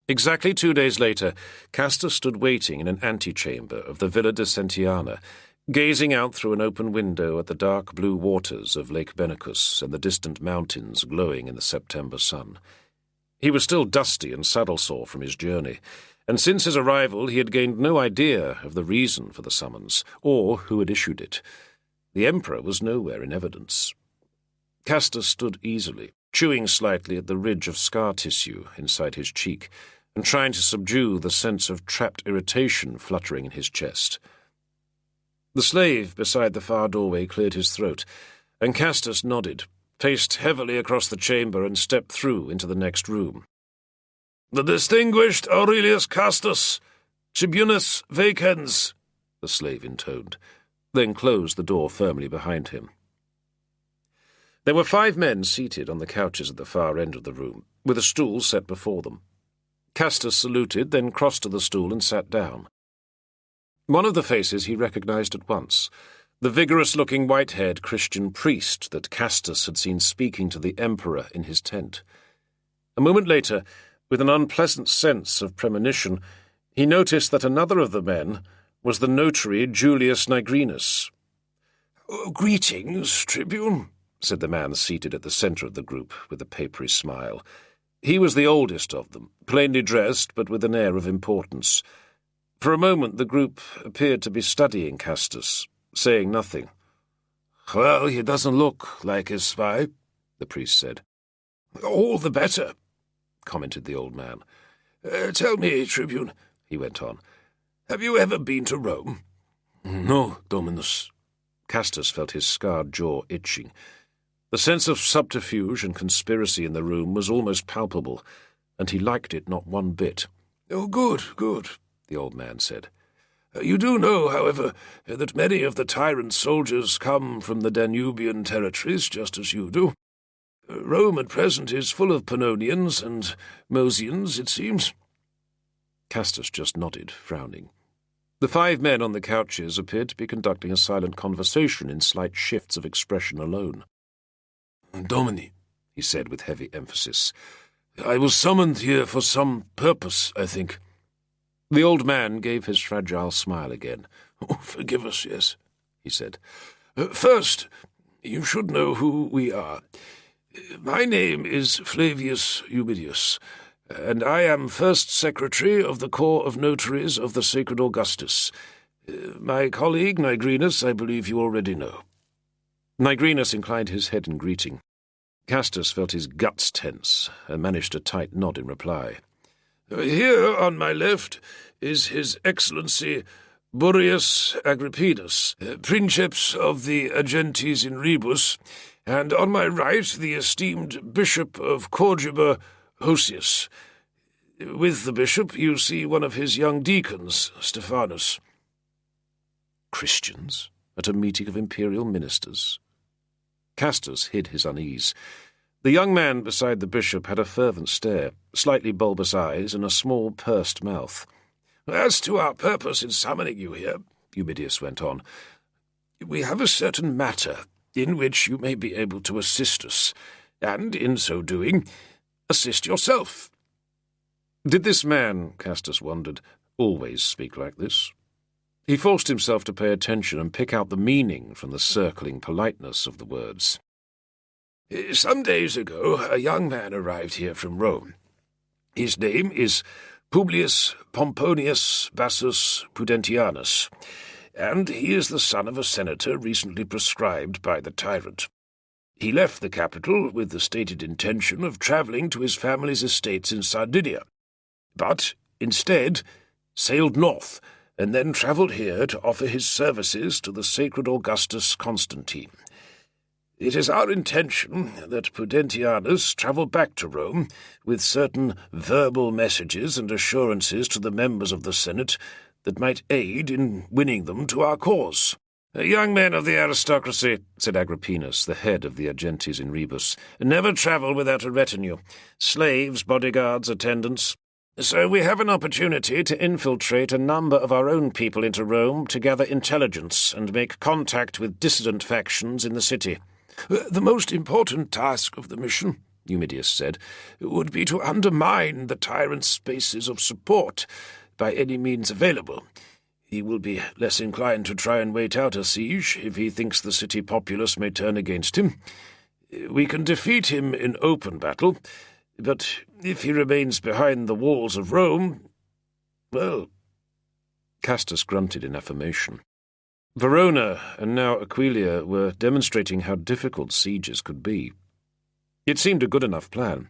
Exactly 2 days later, Castus stood waiting in an antechamber of the Villa de Sentiana, gazing out through an open window at the dark blue waters of Lake Benacus and the distant mountains glowing in the September sun. He was still dusty and saddle-sore from his journey, and since his arrival he had gained no idea of the reason for the summons, or who had issued it. The Emperor was nowhere in evidence. Castus stood easily, chewing slightly at the ridge of scar tissue inside his cheek, and trying to subdue the sense of trapped irritation fluttering in his chest. The slave beside the far doorway cleared his throat, and Castus nodded, paced heavily across the chamber and stepped through into the next room. "The distinguished Aurelius Castus, Tribunus Vacans," the slave intoned, then closed the door firmly behind him. There were 5 men seated on the couches at the far end of the room, with a stool set before them. Castus saluted, then crossed to the stool and sat down. One of the faces he recognized at once, the vigorous-looking white-haired Christian priest that Castus had seen speaking to the Emperor in his tent. A moment later, with an unpleasant sense of premonition, he noticed that another of the men was the notary Julius Nigrinus. "Greetings, Tribune," said the man seated at the centre of the group, with a papery smile. He was the oldest of them, plainly dressed but with an air of importance. For a moment the group appeared to be studying Castus, saying nothing. "Well, he doesn't look like a spy," the priest said. "All the better," commented the old man. "Tell me, Tribune," he went on, "have you ever been to Rome?" "No, Dominus." Castus felt his scarred jaw itching. The sense of subterfuge and conspiracy in the room was almost palpable, and he liked it not one bit. "Oh, good, the old man said. "You do know, however, that many of the tyrant's soldiers come from the Danubian territories, just as you do. Rome at present is full of Pannonians and Mosians, it seems." Castus just nodded, frowning. The 5 men on the couches appeared to be conducting a silent conversation in slight shifts of expression alone. "Domini," he said with heavy emphasis, "I was summoned here for some purpose, I think." The old man gave his fragile smile again. "Oh, forgive us, yes," he said. "First, you should know who we are. My name is Flavius Eumidius, and I am First Secretary of the Corps of Notaries of the Sacred Augustus. My colleague, Nigrinus, I believe you already know." Nigrinus inclined his head in greeting. Castus felt his guts tense and managed a tight nod in reply. "Here, on my left, is His Excellency Boreas Agrippinus, Princeps of the Agentes in Rebus, and on my right the esteemed Bishop of Corduba, Hosius. With the bishop you see one of his young deacons, Stephanus." Christians at a meeting of imperial ministers? Castus hid his unease. The young man beside the bishop had a fervent stare, slightly bulbous eyes, and a small pursed mouth. "As to our purpose in summoning you here," Eumidius went on, "we have a certain matter in which you may be able to assist us, and, in so doing, assist yourself." Did this man, Castus wondered, always speak like this? He forced himself to pay attention and pick out the meaning from the circling politeness of the words. "Some days ago a young man arrived here from Rome. His name is Publius Pomponius Bassus Pudentianus, and he is the son of a senator recently proscribed by the tyrant. He left the capital with the stated intention of travelling to his family's estates in Sardinia, but instead sailed north and then travelled here to offer his services to the sacred Augustus Constantine. It is our intention that Pudentianus travel back to Rome with certain verbal messages and assurances to the members of the Senate that might aid in winning them to our cause." "Young men of the aristocracy," said Agrippinus, the head of the Agentes in Rebus, "never travel without a retinue. Slaves, bodyguards, attendants. So we have an opportunity to infiltrate a number of our own people into Rome to gather intelligence and make contact with dissident factions in the city." "The most important task of the mission," Eumidius said, "would be to undermine the tyrant's bases of support by any means available. He will be less inclined to try and wait out a siege if he thinks the city populace may turn against him. We can defeat him in open battle, but if he remains behind the walls of Rome, well—" Castus grunted in affirmation. Verona and now Aquileia were demonstrating how difficult sieges could be. It seemed a good enough plan,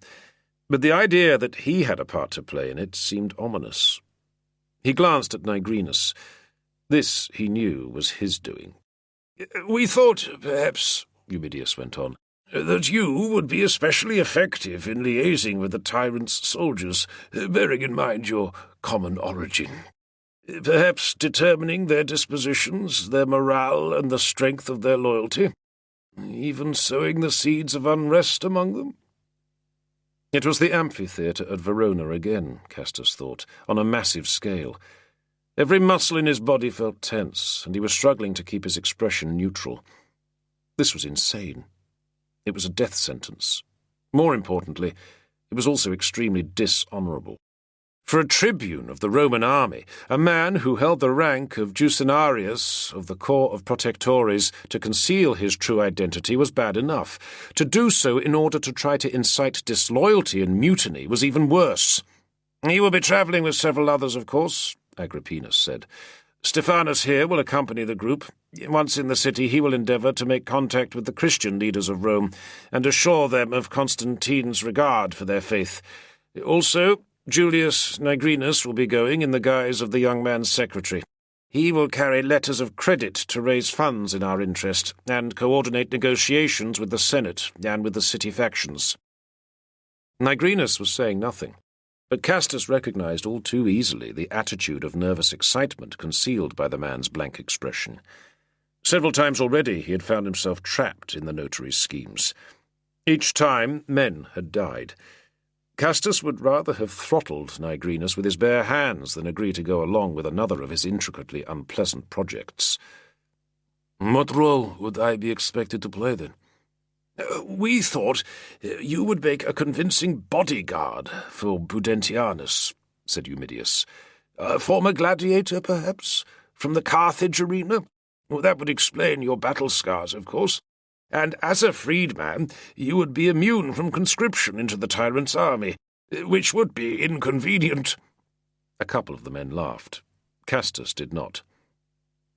but the idea that he had a part to play in it seemed ominous. He glanced at Nigrinus. This, he knew, was his doing. "We thought, perhaps," Eumidius went on, "that you would be especially effective in liaising with the tyrant's soldiers, bearing in mind your common origin. Perhaps determining their dispositions, their morale, and the strength of their loyalty." even sowing the seeds of unrest among them? It was the amphitheatre at Verona again, Castus thought, on a massive scale. Every muscle in his body felt tense, and he was struggling to keep his expression neutral. This was insane. It was a death sentence. More importantly, it was also extremely dishonourable. For a tribune of the Roman army, a man who held the rank of Jucenarius of the corps of protectores, to conceal his true identity was bad enough. To do so in order to try to incite disloyalty and mutiny was even worse. "He will be travelling with several others, of course," Agrippinus said. "Stephanus here will accompany the group. Once in the city, he will endeavour to make contact with the Christian leaders of Rome and assure them of Constantine's regard for their faith. Also, Julius Nigrinus will be going in the guise of the young man's secretary. He will carry letters of credit to raise funds in our interest and coordinate negotiations with the Senate and with the city factions." Nigrinus was saying nothing, but Castus recognized all too easily the attitude of nervous excitement concealed by the man's blank expression. Several times already he had found himself trapped in the notary's schemes. Each time men had died. Castus would rather have throttled Nigrinus with his bare hands than agree to go along with another of his intricately unpleasant projects. "What role would I be expected to play, then?" We thought you would make a convincing bodyguard for Budentianus," said Eumidius. "A former gladiator, perhaps, from the Carthage arena? That would explain your battle scars, of course. And as a freedman, you would be immune from conscription into the tyrant's army, which would be inconvenient." A couple of the men laughed. Castus did not.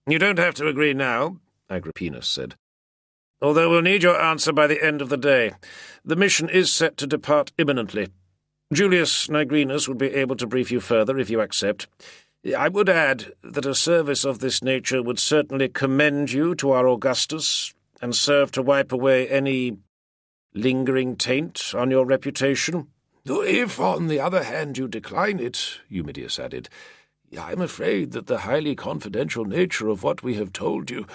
"You don't have to agree now," Agrippinus said. "Although we'll need your answer by the end of the day. The mission is set to depart imminently. Julius Nigrinus will be able to brief you further if you accept. I would add that a service of this nature would certainly commend you to our Augustus and serve to wipe away any lingering taint on your reputation." "If, on the other hand, you decline it," Eumidius added, "I am afraid that the highly confidential nature of what we have told you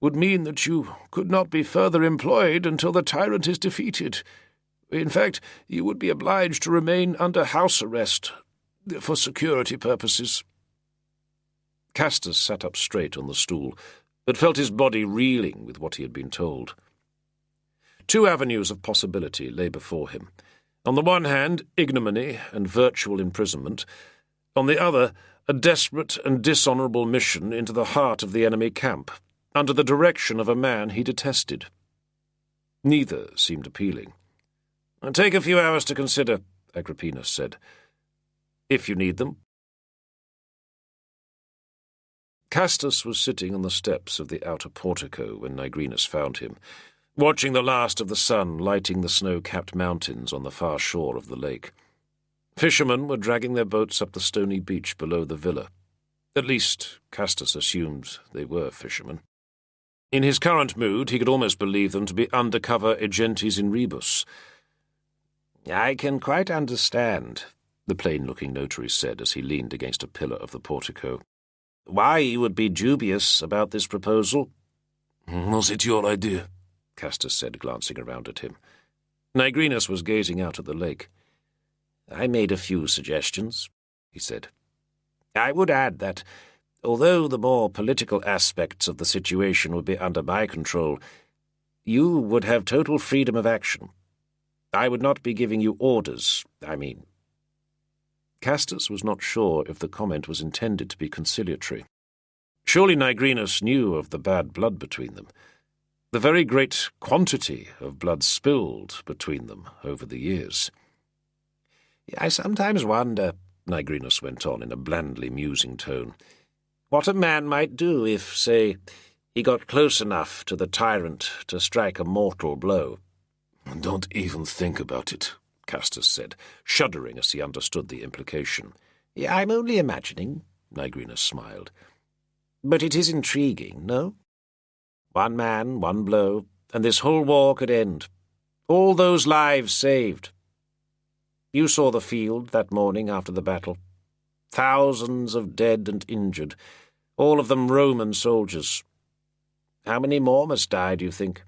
would mean that you could not be further employed until the tyrant is defeated. In fact, you would be obliged to remain under house arrest for security purposes." Castus sat up straight on the stool, but felt his body reeling with what he had been told. Two avenues of possibility lay before him. On the one hand, ignominy and virtual imprisonment. On the other, a desperate and dishonourable mission into the heart of the enemy camp, under the direction of a man he detested. Neither seemed appealing. "Take a few hours to consider," Agrippinus said. "If you need them." Castus was sitting on the steps of the outer portico when Nigrinus found him, watching the last of the sun lighting the snow-capped mountains on the far shore of the lake. Fishermen were dragging their boats up the stony beach below the villa. At least, Castus assumed they were fishermen. In his current mood, he could almost believe them to be undercover agentes in rebus. "I can quite understand," the plain-looking notary said as he leaned against a pillar of the portico, "why you would be dubious about this proposal." "Was it your idea?" Castus said, glancing around at him. Nigrinus was gazing out at the lake. "I made a few suggestions," he said. "I would add that, although the more political aspects of the situation would be under my control, you would have total freedom of action. I would not be giving you orders, I mean." Castus was not sure if the comment was intended to be conciliatory. Surely Nigrinus knew of the bad blood between them, the very great quantity of blood spilled between them over the years. "I sometimes wonder," Nigrinus went on in a blandly musing tone, "what a man might do if, say, he got close enough to the tyrant to strike a mortal blow." "Don't even think about it," Castus said, shuddering as he understood the implication. "I'm only imagining," Nigrinus smiled. "But it is intriguing, no? One man, one blow, and this whole war could end. All those lives saved. You saw the field that morning after the battle. Thousands of dead and injured, all of them Roman soldiers. How many more must die, do you think?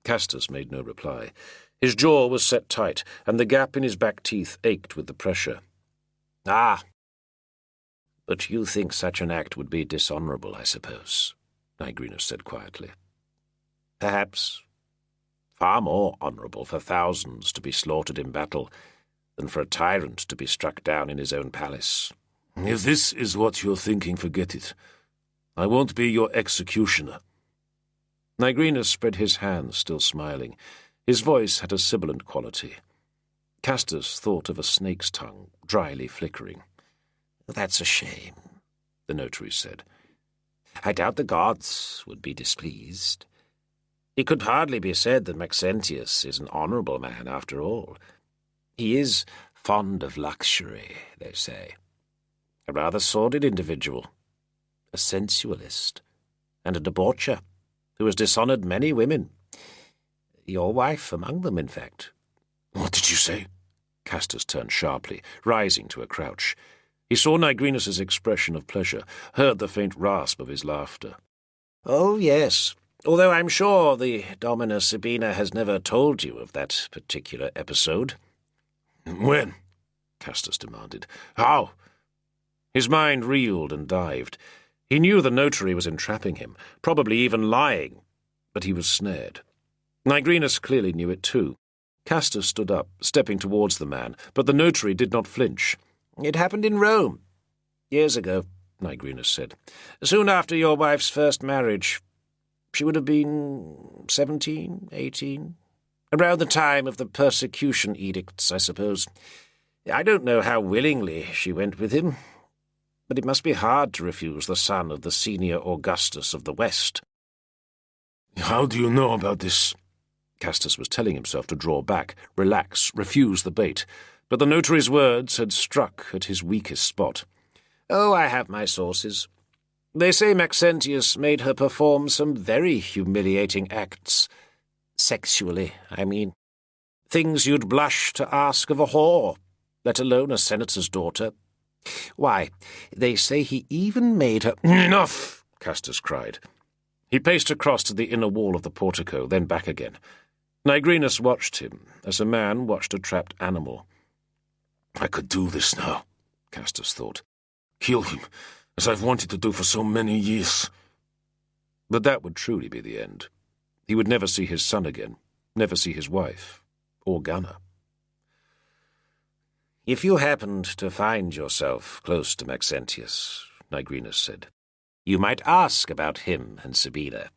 Castus made no reply. His jaw was set tight, and the gap in his back teeth ached with the pressure. "Ah! But you think such an act would be dishonourable, I suppose," Nigrinus said quietly. "Perhaps far more honourable for thousands to be slaughtered in battle than for a tyrant to be struck down in his own palace." "If this is what you're thinking, forget it. I won't be your executioner." Nigrinus spread his hands, still smiling. His voice had a sibilant quality. Castus thought of a snake's tongue, dryly flickering. "That's a shame," the notary said. "I doubt the gods would be displeased. It could hardly be said that Maxentius is an honourable man after all. He is fond of luxury, they say. A rather sordid individual, a sensualist, and a debaucher, who has dishonoured many women. Your wife among them, in fact." "What did you say?" Castus turned sharply, rising to a crouch. He saw Nigrinus's expression of pleasure, heard the faint rasp of his laughter. "Oh, yes, although I'm sure the Domina Sabina has never told you of that particular episode." "When?" Castus demanded. "How?" His mind reeled and dived. He knew the notary was entrapping him, probably even lying, but he was snared. Nigrinus clearly knew it too. Castus stood up, stepping towards the man, but the notary did not flinch. "It happened in Rome, years ago," Nigrinus said. "Soon after your wife's first marriage. She would have been 17, 18, around the time of the persecution edicts, I suppose. I don't know how willingly she went with him, but it must be hard to refuse the son of the senior Augustus of the West." "How do you know about this?" Castus was telling himself to draw back, relax, refuse the bait, but the notary's words had struck at his weakest spot. "Oh, I have my sources. They say Maxentius made her perform some very humiliating acts. Sexually, I mean. Things you'd blush to ask of a whore, let alone a senator's daughter. Why, they say he even made her—" "Enough!" Castus cried. He paced across to the inner wall of the portico, then back again. Nigrinus watched him, as a man watched a trapped animal. "I could do this now," Castus thought. "Kill him, as I've wanted to do for so many years." But that would truly be the end. He would never see his son again, never see his wife, or Gunnar. "If you happened to find yourself close to Maxentius," Nigrinus said, "you might ask about him and Sabina.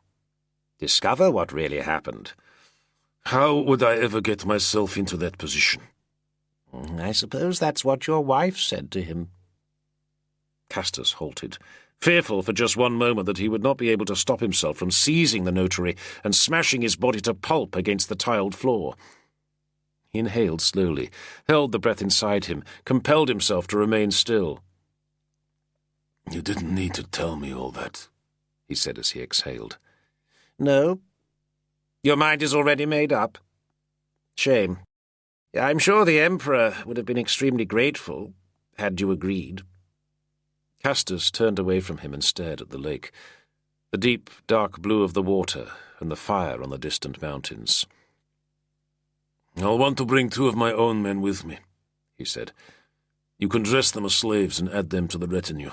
Discover what really happened." "How would I ever get myself into that position?" "I suppose that's what your wife said to him." Castus halted, fearful for just one moment that he would not be able to stop himself from seizing the notary and smashing his body to pulp against the tiled floor. He inhaled slowly, held the breath inside him, compelled himself to remain still. "You didn't need to tell me all that," he said as he exhaled. "No? Your mind is already made up? Shame. I'm sure the Emperor would have been extremely grateful, had you agreed." Castus turned away from him and stared at the lake, the deep, dark blue of the water and the fire on the distant mountains. "I'll want to bring 2 of my own men with me," he said. "You can dress them as slaves and add them to the retinue.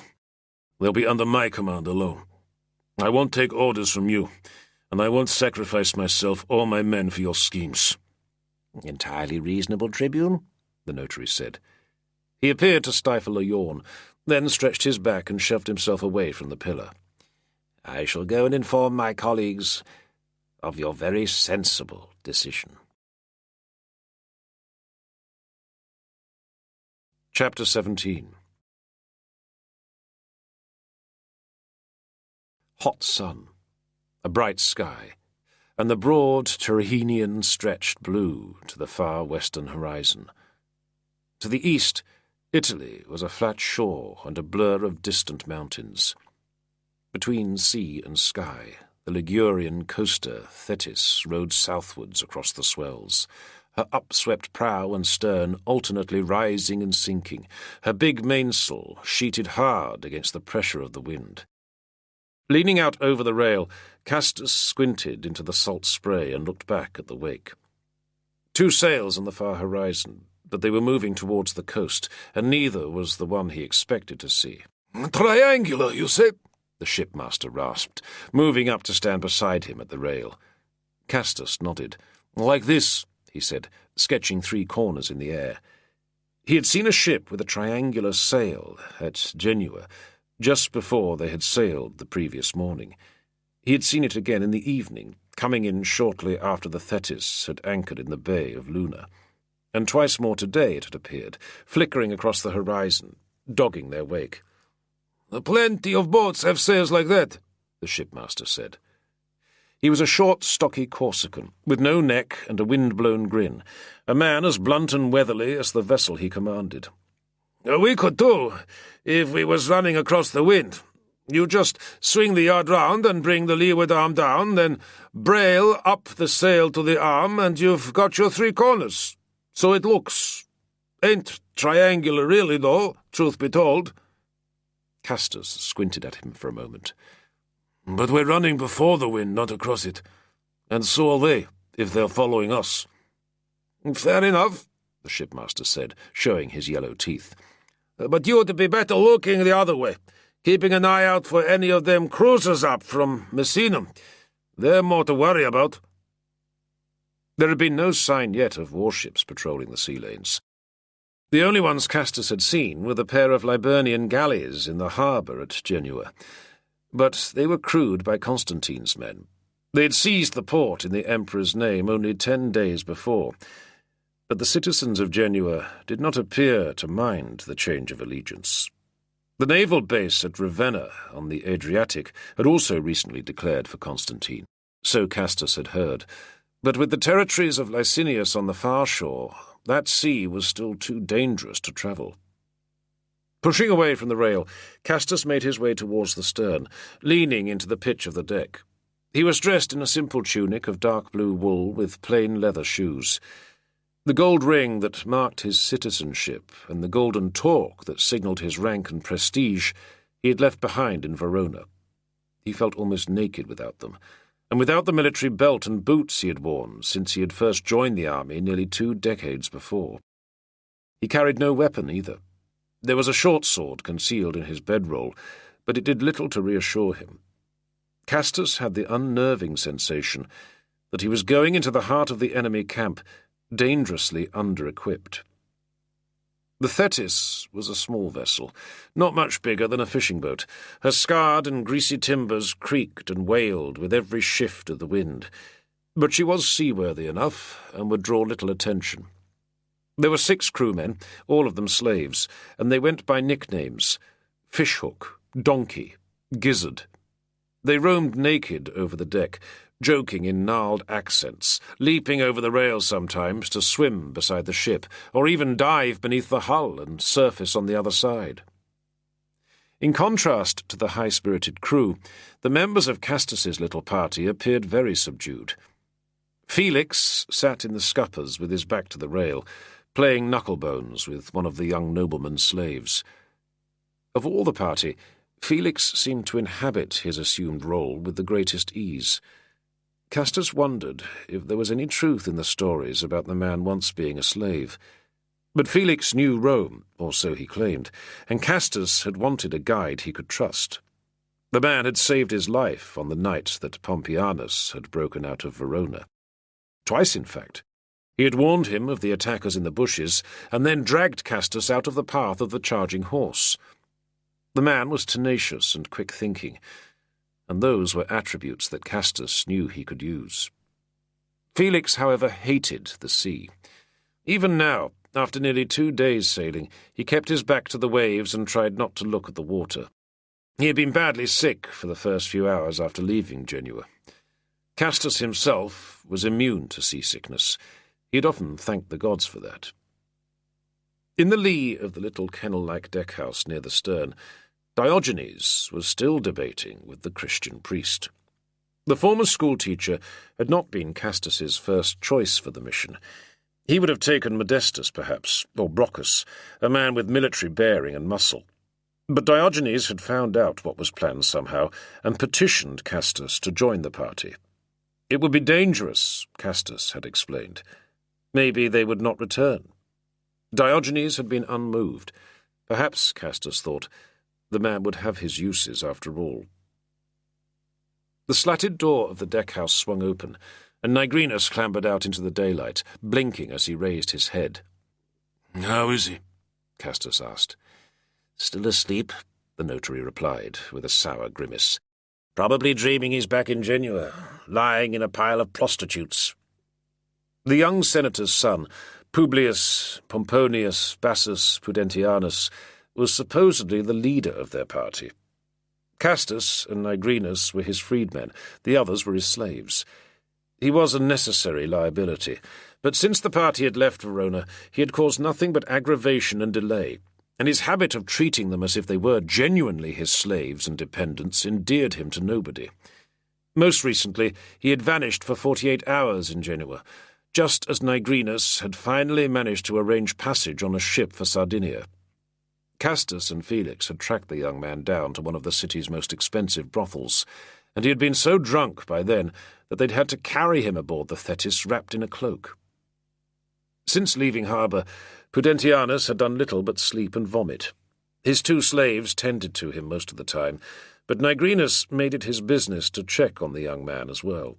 They'll be under my command alone. I won't take orders from you, and I won't sacrifice myself or my men for your schemes." "Entirely reasonable, Tribune," the notary said. He appeared to stifle a yawn, then stretched his back and shoved himself away from the pillar. "I shall go and inform my colleagues of your very sensible decision." Chapter 17. Hot sun, a bright sky, and the broad Tyrrhenian stretched blue to the far western horizon. To the east, Italy was a flat shore and a blur of distant mountains. Between sea and sky, the Ligurian coaster Thetis rode southwards across the swells, her upswept prow and stern alternately rising and sinking, her big mainsail sheeted hard against the pressure of the wind. Leaning out over the rail, Castus squinted into the salt spray and looked back at the wake. 2 sails on the far horizon, but they were moving towards the coast, and neither was the one he expected to see. "Triangular, you say?" the shipmaster rasped, moving up to stand beside him at the rail. Castus nodded. "Like this," he said, sketching 3 corners in the air. He had seen a ship with a triangular sail at Genua, just before they had sailed the previous morning. He had seen it again in the evening, coming in shortly after the Thetis had anchored in the bay of Luna. And twice more today it had appeared, flickering across the horizon, dogging their wake. "Plenty of boats have sails like that," the shipmaster said. He was a short, stocky Corsican, with no neck and a wind-blown grin, a man as blunt and weatherly as the vessel he commanded. "We could too, if we was running across the wind. You just swing the yard round and bring the leeward arm down, then brail up the sail to the arm, and you've got your 3 corners. So it looks. Ain't triangular really, though, truth be told." Castus squinted at him for a moment. "But we're running before the wind, not across it. And so are they, if they're following us." "Fair enough," the shipmaster said, showing his yellow teeth. "But you'd be better looking the other way, keeping an eye out for any of them cruisers up from Messina. They're more to worry about." There had been no sign yet of warships patrolling the sea lanes. The only ones Castus had seen were the pair of Liburnian galleys in the harbour at Genua. But they were crewed by Constantine's men. They had seized the port in the Emperor's name only 10 days before, but the citizens of Genua did not appear to mind the change of allegiance. The naval base at Ravenna on the Adriatic had also recently declared for Constantine, so Castus had heard, but with the territories of Licinius on the far shore, that sea was still too dangerous to travel. Pushing away from the rail, Castus made his way towards the stern, leaning into the pitch of the deck. He was dressed in a simple tunic of dark blue wool with plain leather shoes. The gold ring that marked his citizenship and the golden torque that signalled his rank and prestige he had left behind in Verona. He felt almost naked without them, and without the military belt and boots he had worn since he had first joined the army nearly 2 decades before. He carried no weapon either. There was a short sword concealed in his bedroll, but it did little to reassure him. Castus had the unnerving sensation that he was going into the heart of the enemy camp, dangerously under-equipped. The Thetis was a small vessel, not much bigger than a fishing boat. Her scarred and greasy timbers creaked and wailed with every shift of the wind, but she was seaworthy enough and would draw little attention. There were 6 crewmen, all of them slaves, and they went by nicknames: Fishhook, Donkey, Gizzard. They roamed naked over the deck, joking in gnarled accents, leaping over the rail sometimes to swim beside the ship, or even dive beneath the hull and surface on the other side. In contrast to the high-spirited crew, the members of Castus's little party appeared very subdued. Felix sat in the scuppers with his back to the rail, playing knucklebones with one of the young nobleman's slaves. Of all the party, Felix seemed to inhabit his assumed role with the greatest ease. Castus wondered if there was any truth in the stories about the man once being a slave. But Felix knew Rome, or so he claimed, and Castus had wanted a guide he could trust. The man had saved his life on the night that Pompeianus had broken out of Verona. Twice, in fact. He had warned him of the attackers in the bushes, and then dragged Castus out of the path of the charging horse. The man was tenacious and quick-thinking, and those were attributes that Castus knew he could use. Felix, however, hated the sea. Even now, after nearly 2 days' sailing, he kept his back to the waves and tried not to look at the water. He had been badly sick for the first few hours after leaving Genua. Castus himself was immune to seasickness. He had often thanked the gods for that. In the lee of the little kennel-like deckhouse near the stern, Diogenes was still debating with the Christian priest. The former schoolteacher had not been Castus's first choice for the mission. He would have taken Modestus, perhaps, or Brocchus, a man with military bearing and muscle. But Diogenes had found out what was planned somehow and petitioned Castus to join the party. It would be dangerous, Castus had explained. Maybe they would not return. Diogenes had been unmoved. Perhaps, Castus thought, the man would have his uses after all. The slatted door of the deck-house swung open, and Nigrinus clambered out into the daylight, blinking as he raised his head. "How is he?" Castus asked. "Still asleep," the notary replied, with a sour grimace. "Probably dreaming he's back in Genua, lying in a pile of prostitutes." The young senator's son, Publius Pomponius Bassus Pudentianus, was supposedly the leader of their party. Castus and Nigrinus were his freedmen, the others were his slaves. He was a necessary liability, but since the party had left Verona, he had caused nothing but aggravation and delay, and his habit of treating them as if they were genuinely his slaves and dependents endeared him to nobody. Most recently, he had vanished for 48 hours in Genoa, just as Nigrinus had finally managed to arrange passage on a ship for Sardinia. Castus and Felix had tracked the young man down to one of the city's most expensive brothels, and he had been so drunk by then that they'd had to carry him aboard the Thetis wrapped in a cloak. Since leaving harbour, Pudentianus had done little but sleep and vomit. His 2 slaves tended to him most of the time, but Nigrinus made it his business to check on the young man as well.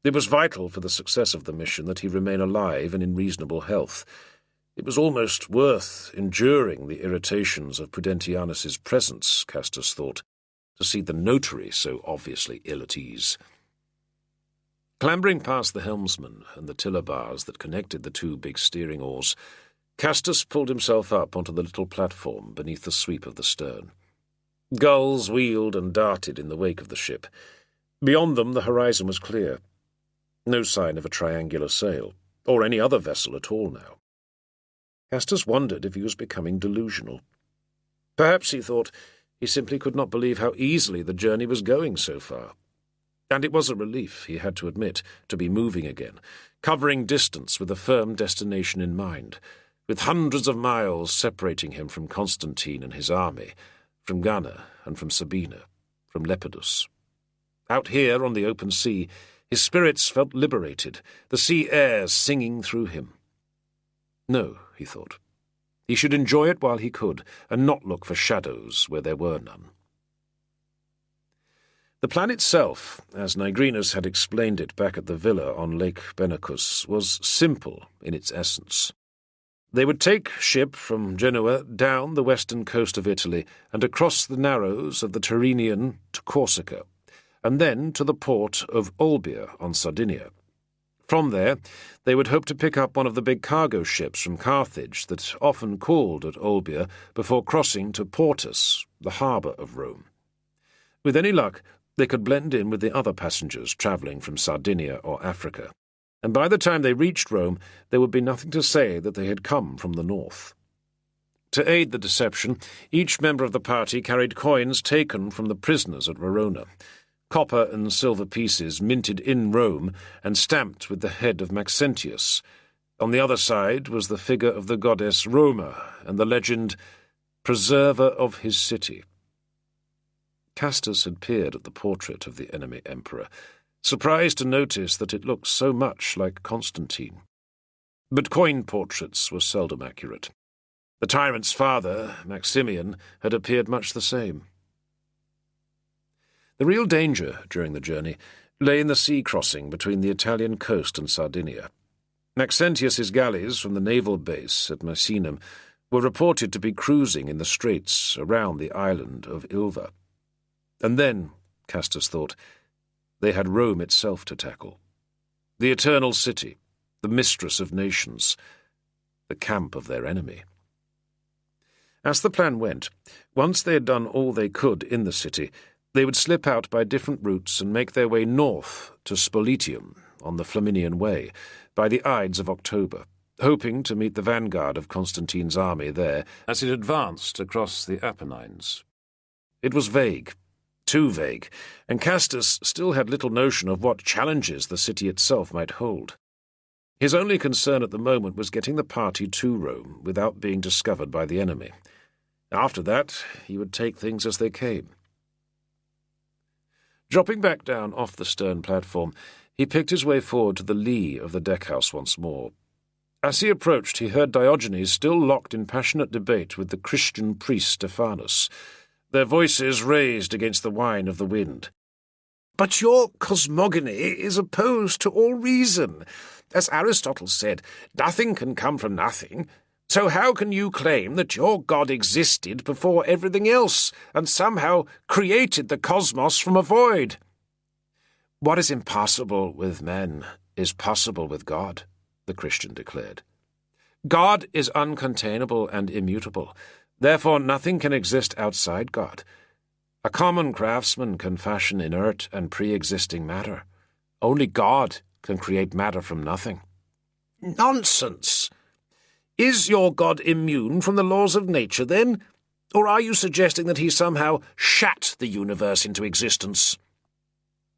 It was vital for the success of the mission that he remain alive and in reasonable health. It was almost worth enduring the irritations of Pudentianus's presence, Castus thought, to see the notary so obviously ill at ease. Clambering past the helmsman and the tiller bars that connected the 2 big steering oars, Castus pulled himself up onto the little platform beneath the sweep of the stern. Gulls wheeled and darted in the wake of the ship. Beyond them the horizon was clear. No sign of a triangular sail, or any other vessel at all now. Castus wondered if he was becoming delusional. Perhaps, he thought, he simply could not believe how easily the journey was going so far. And it was a relief, he had to admit, to be moving again, covering distance with a firm destination in mind, with hundreds of miles separating him from Constantine and his army, from Ghana and from Sabina, from Lepidus. Out here on the open sea, his spirits felt liberated, the sea air singing through him. No, he thought. He should enjoy it while he could, and not look for shadows where there were none. The plan itself, as Nigrinus had explained it back at the villa on Lake Benacus, was simple in its essence. They would take ship from Genoa down the western coast of Italy and across the narrows of the Tyrrhenian to Corsica, and then to the port of Olbia on Sardinia. From there, they would hope to pick up one of the big cargo ships from Carthage that often called at Olbia before crossing to Portus, the harbour of Rome. With any luck, they could blend in with the other passengers travelling from Sardinia or Africa, and by the time they reached Rome, there would be nothing to say that they had come from the north. To aid the deception, each member of the party carried coins taken from the prisoners at Verona, copper and silver pieces minted in Rome and stamped with the head of Maxentius. On the other side was the figure of the goddess Roma and the legend, "Preserver of his city." Castus had peered at the portrait of the enemy emperor, surprised to notice that it looked so much like Constantine. But coin portraits were seldom accurate. The tyrant's father, Maximian, had appeared much the same. The real danger during the journey lay in the sea crossing between the Italian coast and Sardinia. Maxentius's galleys from the naval base at Misenum were reported to be cruising in the straits around the island of Ilva. And then, Castus thought, they had Rome itself to tackle. The eternal city, the mistress of nations, the camp of their enemy. As the plan went, once they had done all they could in the city, they would slip out by different routes and make their way north to Spolitium on the Flaminian Way by the Ides of October, hoping to meet the vanguard of Constantine's army there as it advanced across the Apennines. It was vague, too vague, and Castus still had little notion of what challenges the city itself might hold. His only concern at the moment was getting the party to Rome without being discovered by the enemy. After that, he would take things as they came. Dropping back down off the stern platform, he picked his way forward to the lee of the deckhouse once more. As he approached, he heard Diogenes still locked in passionate debate with the Christian priest Stephanus, their voices raised against the whine of the wind. "But your cosmogony is opposed to all reason. As Aristotle said, nothing can come from nothing. So how can you claim that your God existed before everything else and somehow created the cosmos from a void?" "What is impossible with men is possible with God," the Christian declared. "God is uncontainable and immutable. Therefore nothing can exist outside God. A common craftsman can fashion inert and pre-existing matter. Only God can create matter from nothing." "Nonsense! Is your God immune from the laws of nature, then? Or are you suggesting that he somehow shat the universe into existence?"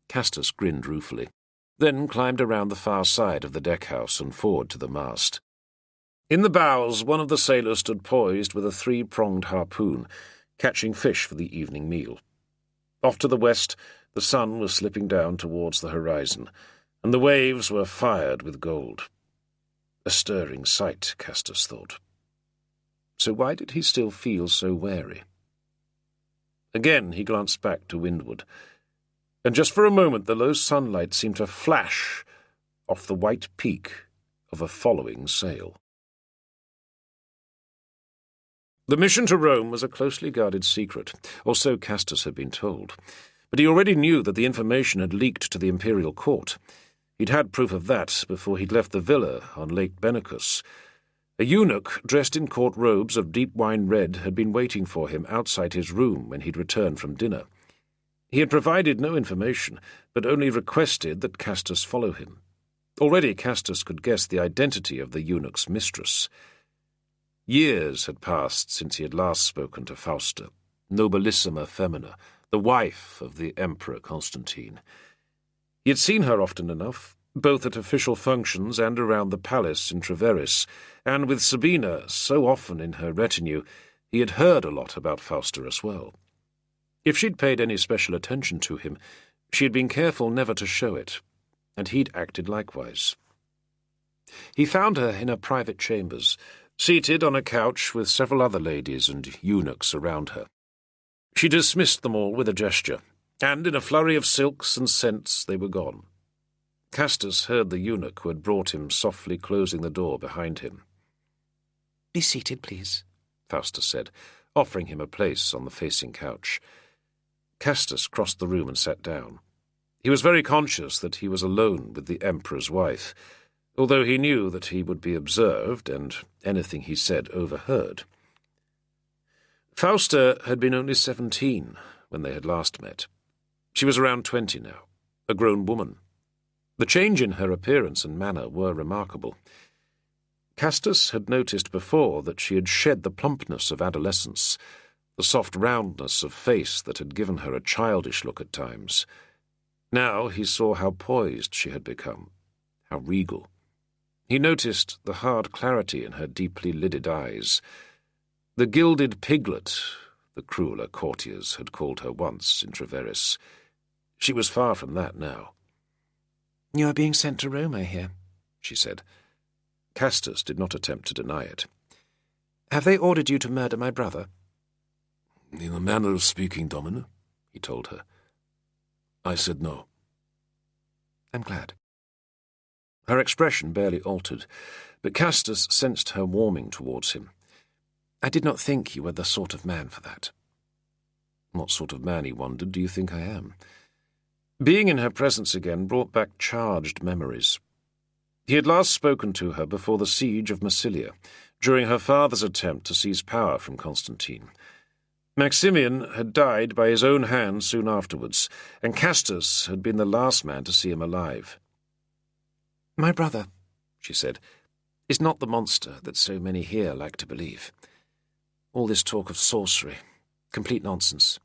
Castus grinned ruefully, then climbed around the far side of the deckhouse and forward to the mast. In the bows, one of the sailors stood poised with a 3-pronged harpoon, catching fish for the evening meal. Off to the west, the sun was slipping down towards the horizon, and the waves were fired with gold. A stirring sight, Castus thought. So why did he still feel so wary? Again he glanced back to windward, and just for a moment the low sunlight seemed to flash off the white peak of a following sail. The mission to Rome was a closely guarded secret, or so Castus had been told, but he already knew that the information had leaked to the imperial court. He'd had proof of that before he'd left the villa on Lake Benacus. A eunuch dressed in court robes of deep wine red had been waiting for him outside his room when he'd returned from dinner. He had provided no information, but only requested that Castus follow him. Already Castus could guess the identity of the eunuch's mistress. Years had passed since he had last spoken to Fausta, nobilissima femina, the wife of the Emperor Constantine. He had seen her often enough, both at official functions and around the palace in Treveris, and with Sabina so often in her retinue, he had heard a lot about Fausta as well. If she'd paid any special attention to him, she had been careful never to show it, and he'd acted likewise. He found her in her private chambers, seated on a couch with several other ladies and eunuchs around her. She dismissed them all with a gesture, and in a flurry of silks and scents they were gone. Castus heard the eunuch who had brought him softly closing the door behind him. "Be seated, please," Fausta said, offering him a place on the facing couch. Castus crossed the room and sat down. He was very conscious that he was alone with the Emperor's wife, although he knew that he would be observed and anything he said overheard. Fausta had been only 17 when they had last met. She was around 20 now, a grown woman. The change in her appearance and manner were remarkable. Castus had noticed before that she had shed the plumpness of adolescence, the soft roundness of face that had given her a childish look at times. Now he saw how poised she had become, how regal. He noticed the hard clarity in her deeply lidded eyes. The gilded piglet, the crueler courtiers had called her once in Treveris. She was far from that now. "You are being sent to Rome, I hear," she said. Castus did not attempt to deny it. "Have they ordered you to murder my brother?" "In a manner of speaking, Domina," he told her. I said no. "I'm glad." Her expression barely altered, but Castus sensed her warming towards him. "I did not think you were the sort of man for that." What sort of man, he wondered, do you think I am? Being in her presence again brought back charged memories. He had last spoken to her before the siege of Massilia, during her father's attempt to seize power from Constantine. Maximian had died by his own hand soon afterwards, and Castus had been the last man to see him alive. "My brother," she said, "is not the monster that so many here like to believe. All this talk of sorcery, complete nonsense.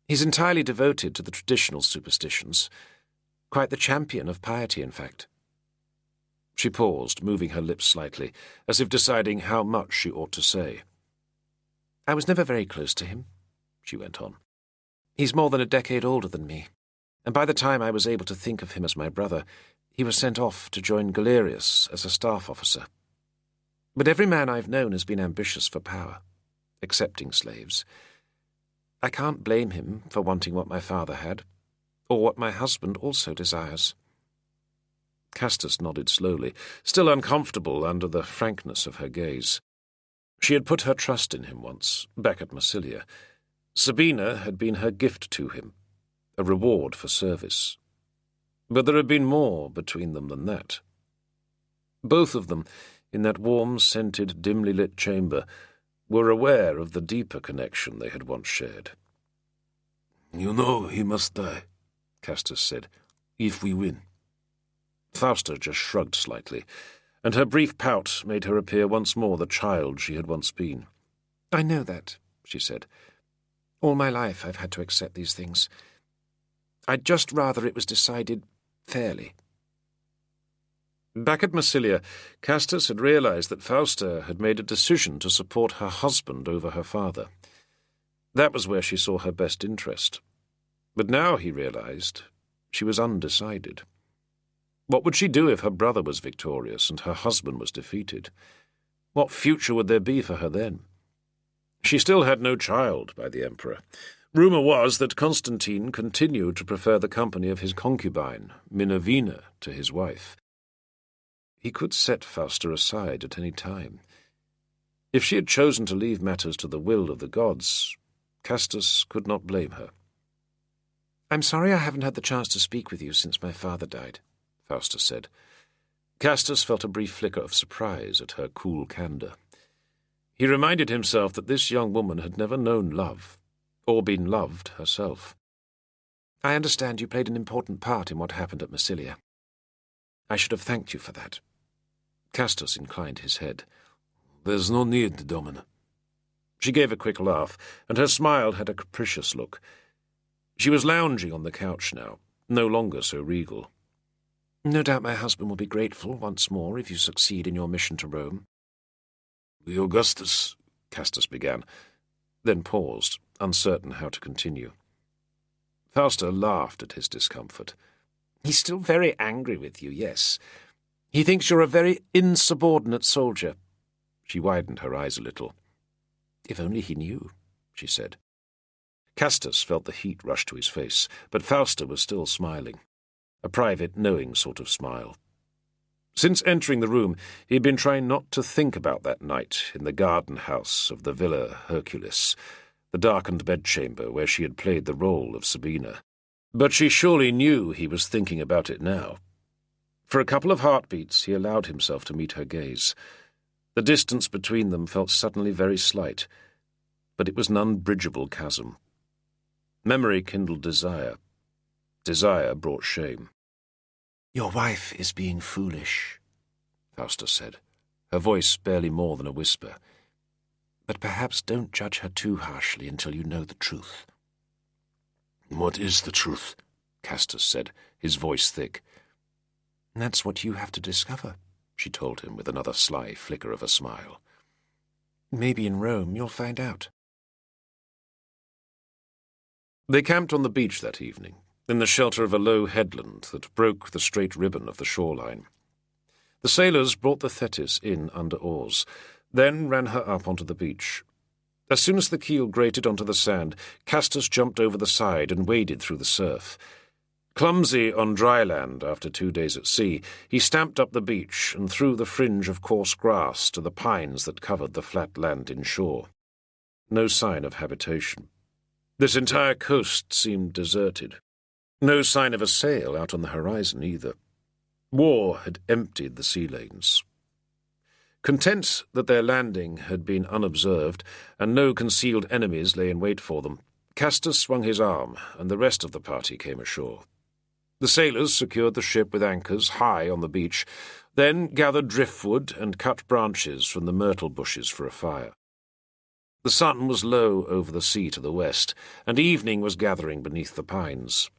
He's entirely devoted to the traditional superstitions. Quite the champion of piety, in fact." She paused, moving her lips slightly, as if deciding how much she ought to say. I was never very close to him," she went on. "He's more than a decade older than me, and by the time I was able to think of him as my brother, he was sent off to join Galerius as a staff officer. But every man I've known has been ambitious for power, accepting slaves. I can't blame him for wanting what my father had, or what my husband also desires." Castus nodded slowly, still uncomfortable under the frankness of her gaze. She had put her trust in him once, back at Massilia. Sabina had been her gift to him, a reward for service. But there had been more between them than that. Both of them, in that warm, scented, dimly lit chamber, were aware of the deeper connection they had once shared. "You know he must die," Castus said, "if we win." Fausta just shrugged slightly, and her brief pout made her appear once more the child she had once been. "I know that," she said. "All my life I've had to accept these things. I'd just rather it was decided fairly." Back at Massilia, Castus had realized that Fausta had made a decision to support her husband over her father. That was where she saw her best interest. But now, he realized, she was undecided. What would she do if her brother was victorious and her husband was defeated? What future would there be for her then? She still had no child by the Emperor. Rumour was that Constantine continued to prefer the company of his concubine, Minervina, to his wife. He could set Fausta aside at any time. If she had chosen to leave matters to the will of the gods, Castus could not blame her. "I'm sorry I haven't had the chance to speak with you since my father died," Fausta said. Castus felt a brief flicker of surprise at her cool candour. He reminded himself that this young woman had never known love, or been loved herself. "I understand you played an important part in what happened at Massilia. I should have thanked you for that." Castus inclined his head. "There's no need, Domina." She gave a quick laugh, and her smile had a capricious look. She was lounging on the couch now, no longer so regal. "No doubt my husband will be grateful once more if you succeed in your mission to Rome." "The Augustus," Castus began, then paused, uncertain how to continue. Fausta laughed at his discomfort. "He's still very angry with you, yes. He thinks you're a very insubordinate soldier." She widened her eyes a little. "If only he knew," she said. Castus felt the heat rush to his face, but Fausta was still smiling. A private, knowing sort of smile. Since entering the room, he had been trying not to think about that night in the garden house of the Villa Herculis, the darkened bedchamber where she had played the role of Sabina. But she surely knew he was thinking about it now. For a couple of heartbeats he allowed himself to meet her gaze. The distance between them felt suddenly very slight, but it was an unbridgeable chasm. Memory kindled desire. Desire brought shame. "Your wife is being foolish," Fausta said, her voice barely more than a whisper. "But perhaps don't judge her too harshly until you know the truth." "What is the truth?" Castus said, his voice thick. "That's what you have to discover," she told him with another sly flicker of a smile. "Maybe in Rome you'll find out." They camped on the beach that evening, in the shelter of a low headland that broke the straight ribbon of the shoreline. The sailors brought the Thetis in under oars, then ran her up onto the beach. As soon as the keel grated onto the sand, Castus jumped over the side and waded through the surf. Clumsy on dry land after 2 days at sea, he stamped up the beach and through the fringe of coarse grass to the pines that covered the flat land inshore. No sign of habitation. This entire coast seemed deserted. No sign of a sail out on the horizon either. War had emptied the sea lanes. Content that their landing had been unobserved and no concealed enemies lay in wait for them, Castus swung his arm and the rest of the party came ashore. The sailors secured the ship with anchors high on the beach, then gathered driftwood and cut branches from the myrtle bushes for a fire. The sun was low over the sea to the west, and evening was gathering beneath the pines.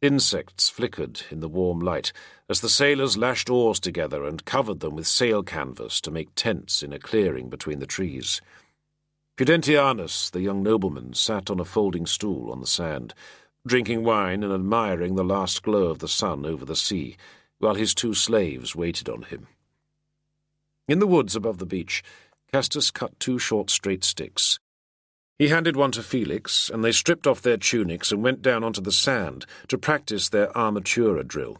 Insects flickered in the warm light as the sailors lashed oars together and covered them with sail canvas to make tents in a clearing between the trees. Prudentianus, the young nobleman, sat on a folding stool on the sand, drinking wine and admiring the last glow of the sun over the sea, while his two slaves waited on him. In the woods above the beach, Castus cut two short straight sticks. He handed one to Felix, and they stripped off their tunics and went down onto the sand to practice their armatura drill.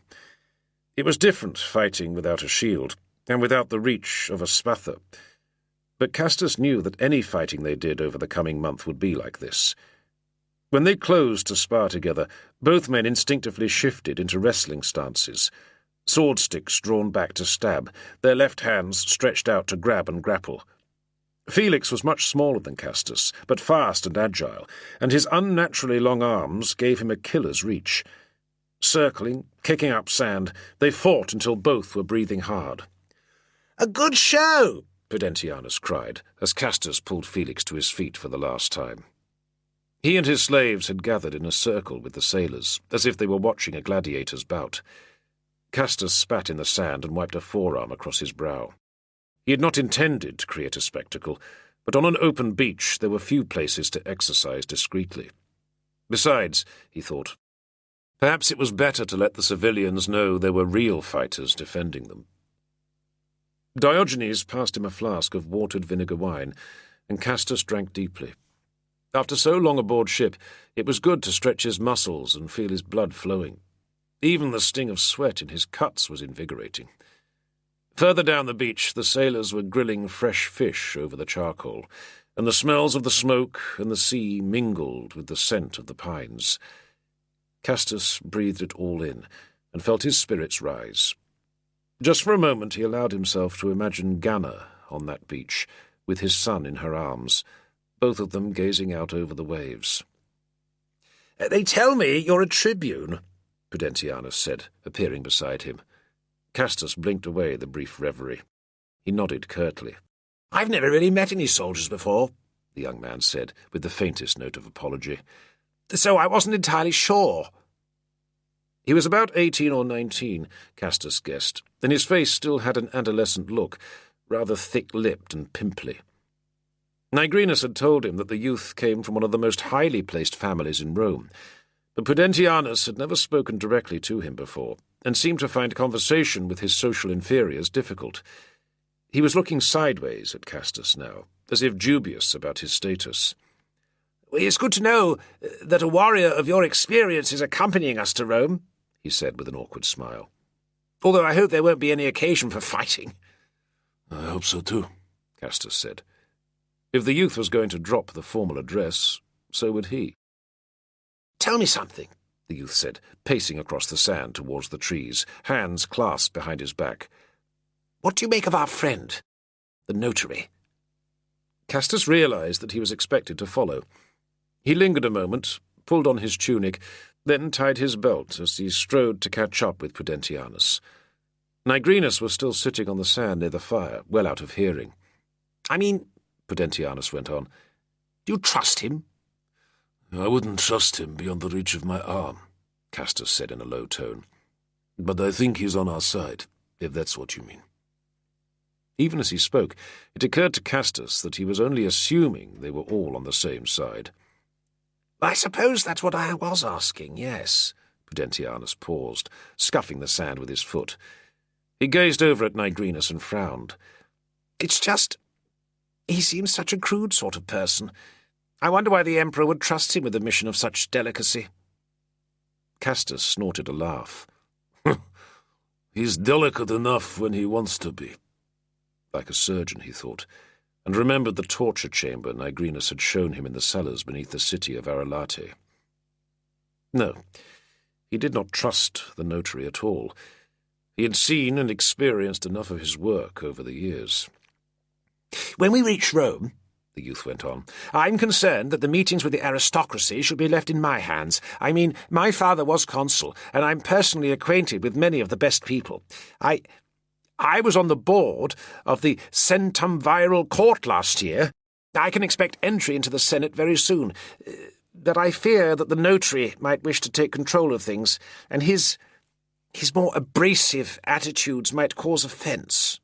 It was different fighting without a shield, and without the reach of a spatha. But Castus knew that any fighting they did over the coming month would be like this. When they closed to spar together, both men instinctively shifted into wrestling stances, sword sticks drawn back to stab, their left hands stretched out to grab and grapple. Felix was much smaller than Castus, but fast and agile, and his unnaturally long arms gave him a killer's reach. Circling, kicking up sand, they fought until both were breathing hard. "A good show!" Prudentianus cried, as Castus pulled Felix to his feet for the last time. He and his slaves had gathered in a circle with the sailors, as if they were watching a gladiator's bout. Castus spat in the sand and wiped a forearm across his brow. He had not intended to create a spectacle, but on an open beach there were few places to exercise discreetly. Besides, he thought, perhaps it was better to let the civilians know there were real fighters defending them. Diogenes passed him a flask of watered vinegar wine, and Castus drank deeply. After so long aboard ship, it was good to stretch his muscles and feel his blood flowing. Even the sting of sweat in his cuts was invigorating. Further down the beach, the sailors were grilling fresh fish over the charcoal, and the smells of the smoke and the sea mingled with the scent of the pines. Castus breathed it all in, and felt his spirits rise. Just for a moment he allowed himself to imagine Ganna on that beach, with his son in her arms, both of them gazing out over the waves. "They tell me you're a tribune," Prudentianus said, appearing beside him. Castus blinked away the brief reverie. He nodded curtly. "I've never really met any soldiers before," the young man said, with the faintest note of apology. "So I wasn't entirely sure." He was about 18 or 19, Castus guessed, and his face still had an adolescent look, rather thick-lipped and pimply. Nigrinus had told him that the youth came from one of the most highly placed families in Rome, but Prudentianus had never spoken directly to him before, and seemed to find conversation with his social inferiors difficult. He was looking sideways at Castus now, as if dubious about his status. "It's good to know that a warrior of your experience is accompanying us to Rome," he said with an awkward smile. "Although I hope there won't be any occasion for fighting." "I hope so too," Castus said. If the youth was going to drop the formal address, so would he. "Tell me something," the youth said, pacing across the sand towards the trees, hands clasped behind his back. "What do you make of our friend, the notary?" Castus realized that he was expected to follow. He lingered a moment, pulled on his tunic, then tied his belt as he strode to catch up with Prudentianus. Nigrinus was still sitting on the sand near the fire, well out of hearing. "I mean," Prudentianus went on, "do you trust him?" "I wouldn't trust him beyond the reach of my arm," Castus said in a low tone. "But I think he's on our side, if that's what you mean." Even as he spoke, it occurred to Castus that he was only assuming they were all on the same side. "I suppose that's what I was asking, yes." Prudentianus paused, scuffing the sand with his foot. He gazed over at Nigrinus and frowned. "It's just, he seems such a crude sort of person. I wonder why the Emperor would trust him with a mission of such delicacy." Castus snorted a laugh. "He's delicate enough when he wants to be." Like a surgeon, he thought, and remembered the torture chamber Nigrinus had shown him in the cellars beneath the city of Arelate. No, he did not trust the notary at all. He had seen and experienced enough of his work over the years. "When we reach Rome," the youth went on, "I'm concerned that the meetings with the aristocracy should be left in my hands. I mean, my father was consul, and I'm personally acquainted with many of the best people. I was on the board of the Centumviral Court last year. I can expect entry into the Senate very soon. But I fear that the notary might wish to take control of things, and his more abrasive attitudes might cause offence."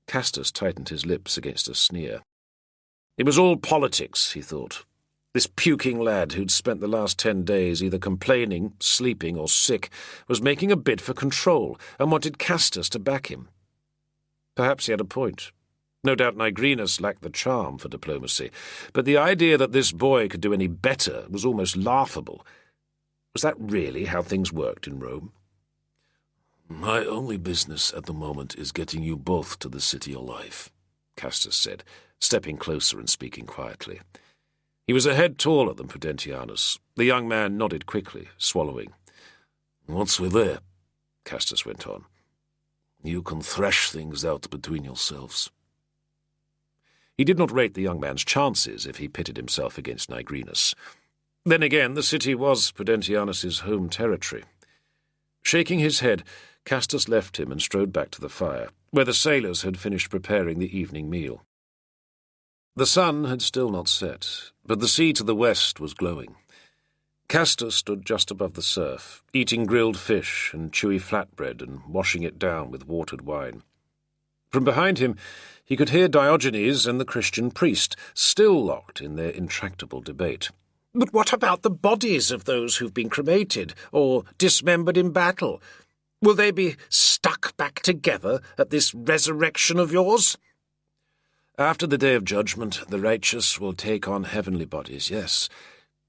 Castus tightened his lips against a sneer. It was all politics, he thought. This puking lad who'd spent the last 10 days either complaining, sleeping, or sick was making a bid for control and wanted Castus to back him. Perhaps he had a point. No doubt Nigrinus lacked the charm for diplomacy, but the idea that this boy could do any better was almost laughable. Was that really how things worked in Rome? My only business at the moment is getting you both to the city alive, Castus said, stepping closer and speaking quietly. He was a head taller than Prudentianus. The young man nodded quickly, swallowing. Once we're there, Castus went on, you can thrash things out between yourselves. He did not rate the young man's chances if he pitted himself against Nigrinus. Then again, the city was Prudentianus's home territory. Shaking his head, Castus left him and strode back to the fire, where the sailors had finished preparing the evening meal. The sun had still not set, but the sea to the west was glowing. Castus stood just above the surf, eating grilled fish and chewy flatbread and washing it down with watered wine. From behind him, he could hear Diogenes and the Christian priest, still locked in their intractable debate. "But what about the bodies of those who've been cremated or dismembered in battle? Will they be stuck back together at this resurrection of yours?" "After the day of judgment, the righteous will take on heavenly bodies, yes.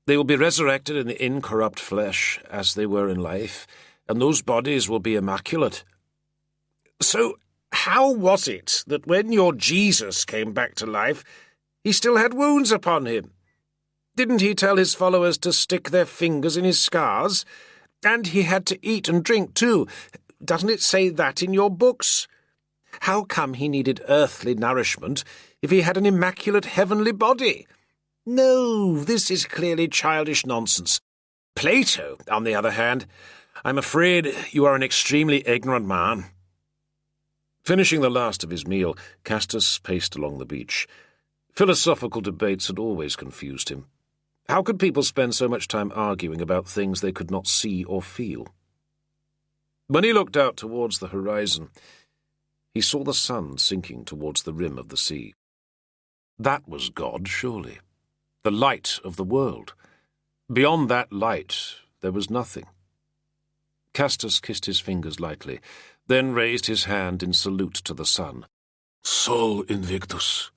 They will be resurrected in the incorrupt flesh, as they were in life, and those bodies will be immaculate." "So how was it that when your Jesus came back to life, he still had wounds upon him? Didn't he tell his followers to stick their fingers in his scars? And he had to eat and drink too. Doesn't it say that in your books? How come he needed earthly nourishment if he had an immaculate heavenly body? No, this is clearly childish nonsense. Plato, on the other hand, I'm afraid you are an extremely ignorant man." Finishing the last of his meal, Castus paced along the beach. Philosophical debates had always confused him. How could people spend so much time arguing about things they could not see or feel? When he looked out towards the horizon, he saw the sun sinking towards the rim of the sea. That was God, surely. The light of the world. Beyond that light, there was nothing. Castus kissed his fingers lightly, then raised his hand in salute to the sun. "Sol Invictus,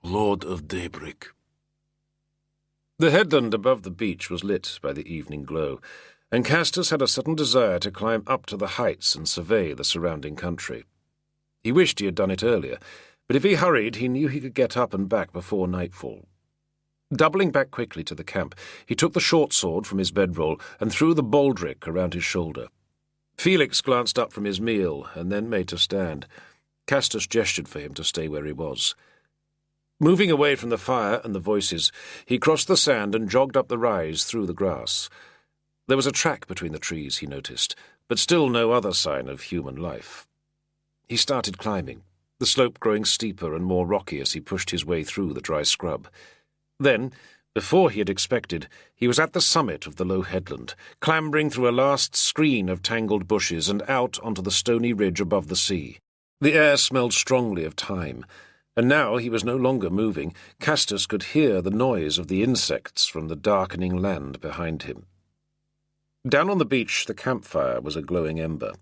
Lord of Daybreak." The headland above the beach was lit by the evening glow, and Castus had a sudden desire to climb up to the heights and survey the surrounding country. He wished he had done it earlier, but if he hurried, he knew he could get up and back before nightfall. Doubling back quickly to the camp, he took the short sword from his bedroll and threw the baldric around his shoulder. Felix glanced up from his meal and then made to stand. Castus gestured for him to stay where he was. Moving away from the fire and the voices, he crossed the sand and jogged up the rise through the grass. There was a track between the trees, he noticed, but still no other sign of human life. He started climbing, the slope growing steeper and more rocky as he pushed his way through the dry scrub. Then, before he had expected, he was at the summit of the low headland, clambering through a last screen of tangled bushes and out onto the stony ridge above the sea. The air smelled strongly of thyme, and now he was no longer moving. Castus could hear the noise of the insects from the darkening land behind him. Down on the beach, the campfire was a glowing ember.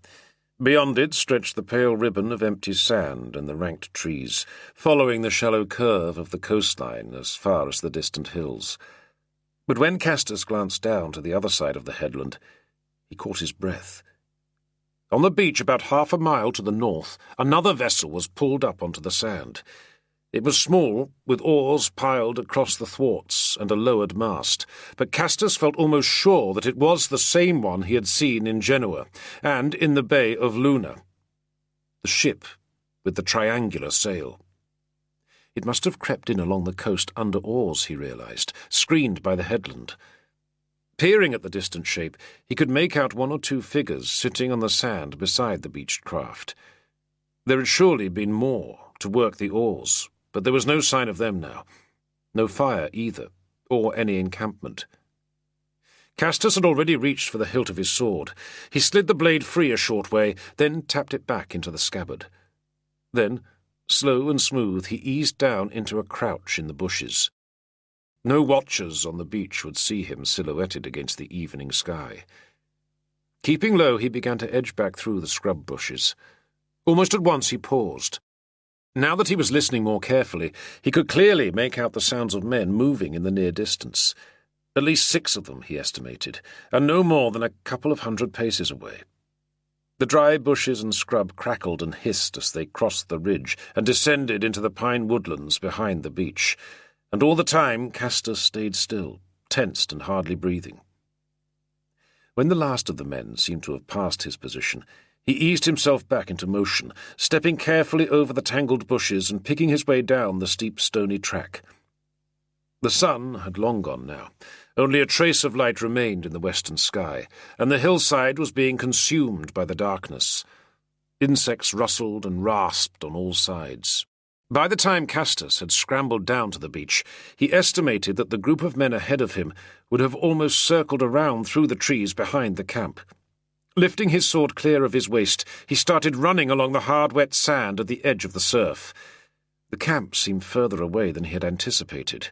Beyond it stretched the pale ribbon of empty sand and the ranked trees, following the shallow curve of the coastline as far as the distant hills. But when Castus glanced down to the other side of the headland, he caught his breath. On the beach about half a mile to the north, another vessel was pulled up onto the sand. It was small, with oars piled across the thwarts and a lowered mast, but Castus felt almost sure that it was the same one he had seen in Genoa and in the Bay of Luna. The ship with the triangular sail. It must have crept in along the coast under oars, he realized, screened by the headland. Peering at the distant shape, he could make out one or two figures sitting on the sand beside the beached craft. There had surely been more to work the oars, but there was no sign of them now. No fire either, or any encampment. Castus had already reached for the hilt of his sword. He slid the blade free a short way, then tapped it back into the scabbard. Then, Slow and smooth, he eased down into a crouch in the bushes. No watchers on the beach would see him silhouetted against the evening sky. Keeping low, he began to edge back through the scrub bushes. Almost at once he paused. Now that he was listening more carefully, he could clearly make out the sounds of men moving in the near distance. At least 6 of them, he estimated, and no more than a couple of 100 paces away. The dry bushes and scrub crackled and hissed as they crossed the ridge and descended into the pine woodlands behind the beach, and all the time Castor stayed still, tensed and hardly breathing. When the last of the men seemed to have passed his position, he eased himself back into motion, stepping carefully over the tangled bushes and picking his way down the steep stony track. The sun had long gone now. Only a trace of light remained in the western sky, and the hillside was being consumed by the darkness. Insects rustled and rasped on all sides. By the time Castus had scrambled down to the beach, he estimated that the group of men ahead of him would have almost circled around through the trees behind the camp. Lifting his sword clear of his waist, he started running along the hard, wet sand at the edge of the surf. The camp seemed further away than he had anticipated.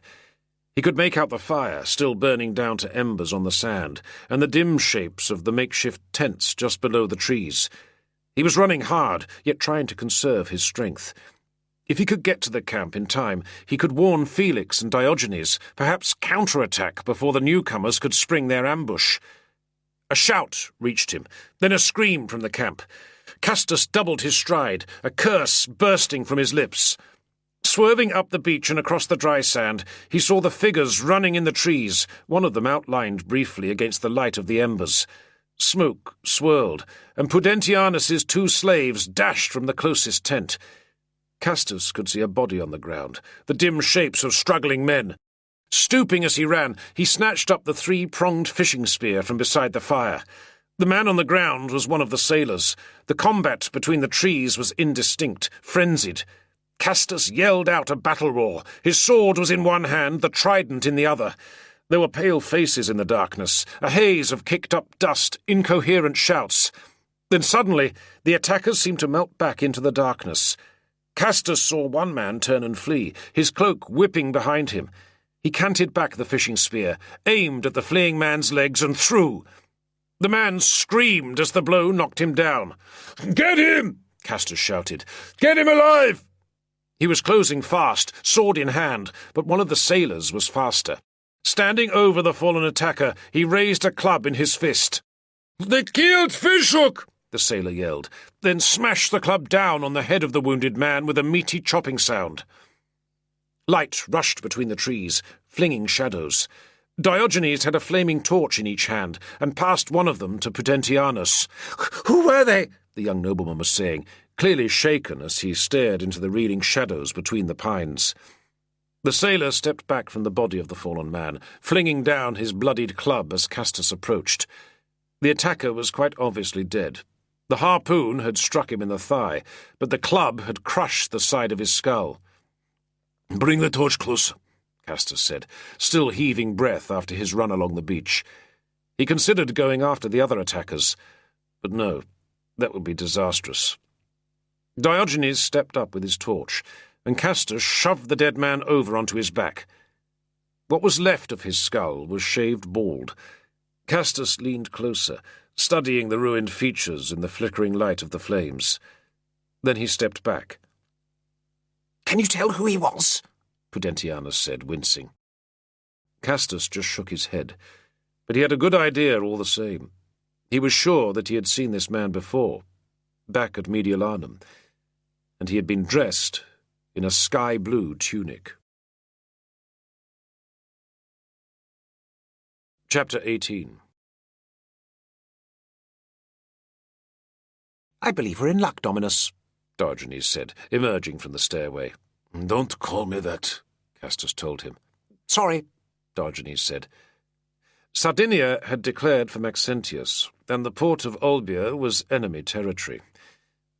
He could make out the fire, still burning down to embers on the sand, and the dim shapes of the makeshift tents just below the trees. He was running hard, yet trying to conserve his strength. If he could get to the camp in time, he could warn Felix and Diogenes, perhaps counterattack before the newcomers could spring their ambush. A shout reached him, then a scream from the camp. Castus doubled his stride, a curse bursting from his lips. Swerving up the beach and across the dry sand, he saw the figures running in the trees, one of them outlined briefly against the light of the embers. Smoke swirled, and Pudentianus's 2 slaves dashed from the closest tent. Castus could see a body on the ground, the dim shapes of struggling men. Stooping as he ran, he snatched up the 3-pronged fishing spear from beside the fire. The man on the ground was one of the sailors. The combat between the trees was indistinct, frenzied. Castus yelled out a battle roar. His sword was in one hand, the trident in the other. There were pale faces in the darkness, a haze of kicked-up dust, incoherent shouts. Then suddenly, the attackers seemed to melt back into the darkness. Castus saw one man turn and flee, his cloak whipping behind him. He canted back the fishing spear, aimed at the fleeing man's legs, and threw. The man screamed as the blow knocked him down. "Get him!" Castus shouted. "Get him alive!" He was closing fast, sword in hand, but one of the sailors was faster. Standing over the fallen attacker, he raised a club in his fist. "They killed Fishhook!" the sailor yelled, then smashed the club down on the head of the wounded man with a meaty chopping sound. Light rushed between the trees, flinging shadows. Diogenes had a flaming torch in each hand, and passed one of them to Pudentianus. "Who were they?" the young nobleman was saying, clearly shaken as he stared into the reeling shadows between the pines. The sailor stepped back from the body of the fallen man, flinging down his bloodied club as Castus approached. The attacker was quite obviously dead. The harpoon had struck him in the thigh, but the club had crushed the side of his skull. "Bring the torch closer," Castus said, still heaving breath after his run along the beach. He considered going after the other attackers, but no, that would be disastrous. Diogenes stepped up with his torch, and Castus shoved the dead man over onto his back. What was left of his skull was shaved bald. Castus leaned closer, studying the ruined features in the flickering light of the flames. Then he stepped back. "Can you tell who he was?" Pudentianus said, wincing. Castus just shook his head, but he had a good idea all the same. He was sure that he had seen this man before, back at Mediolanum, and he had been dressed in a sky-blue tunic. Chapter 18. "I believe we're in luck, Dominus," Diogenes said, emerging from the stairway. "Don't call me that," Castus told him. "Sorry," Diogenes said. Sardinia had declared for Maxentius, and the port of Olbia was enemy territory.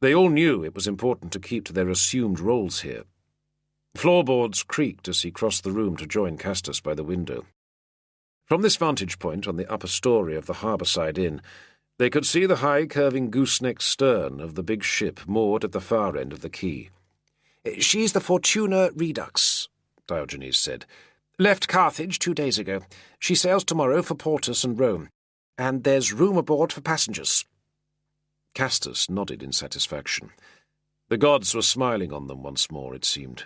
They all knew it was important to keep to their assumed roles here. Floorboards creaked as he crossed the room to join Castus by the window. From this vantage point on the upper story of the harbourside inn, they could see the high, curving gooseneck stern of the big ship moored at the far end of the quay. She's the Fortuna Redux, Diogenes said. Left Carthage 2 days ago. She sails tomorrow for Portus and Rome. And there's room aboard for passengers. Castus nodded in satisfaction. The gods were smiling on them once more, it seemed.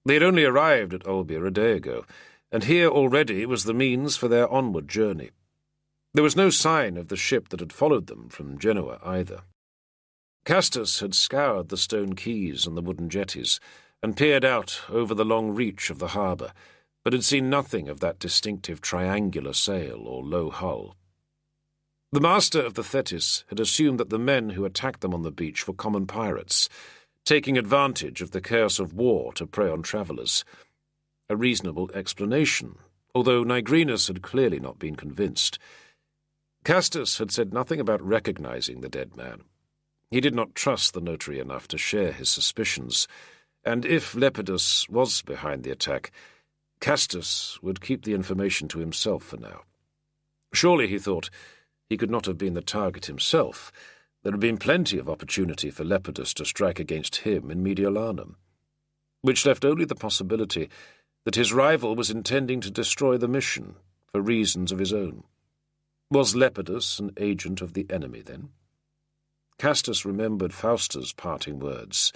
They had only arrived at Olbia a day ago, and here already was the means for their onward journey. There was no sign of the ship that had followed them from Genoa either. Castus had scoured the stone quays and the wooden jetties, and peered out over the long reach of the harbour, but had seen nothing of that distinctive triangular sail or low hull. The master of the Thetis had assumed that the men who attacked them on the beach were common pirates, taking advantage of the chaos of war to prey on travellers. A reasonable explanation, although Nigrinus had clearly not been convinced. Castus had said nothing about recognizing the dead man. He did not trust the notary enough to share his suspicions, and if Lepidus was behind the attack, Castus would keep the information to himself for now. Surely, he thought, he could not have been the target himself. There had been plenty of opportunity for Lepidus to strike against him in Mediolanum, which left only the possibility that his rival was intending to destroy the mission for reasons of his own. Was Lepidus an agent of the enemy, then? Castus remembered Fausta's parting words.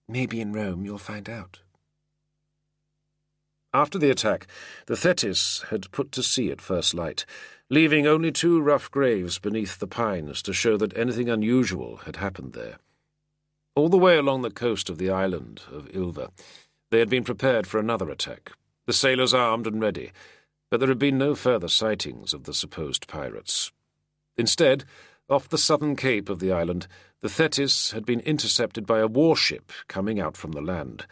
Maybe in Rome you'll find out. After the attack, the Thetis had put to sea at first light, leaving only 2 rough graves beneath the pines to show that anything unusual had happened there. All the way along the coast of the island of Ilva, they had been prepared for another attack, the sailors armed and ready, but there had been no further sightings of the supposed pirates. Instead, off the southern cape of the island, the Thetis had been intercepted by a warship coming out from the land.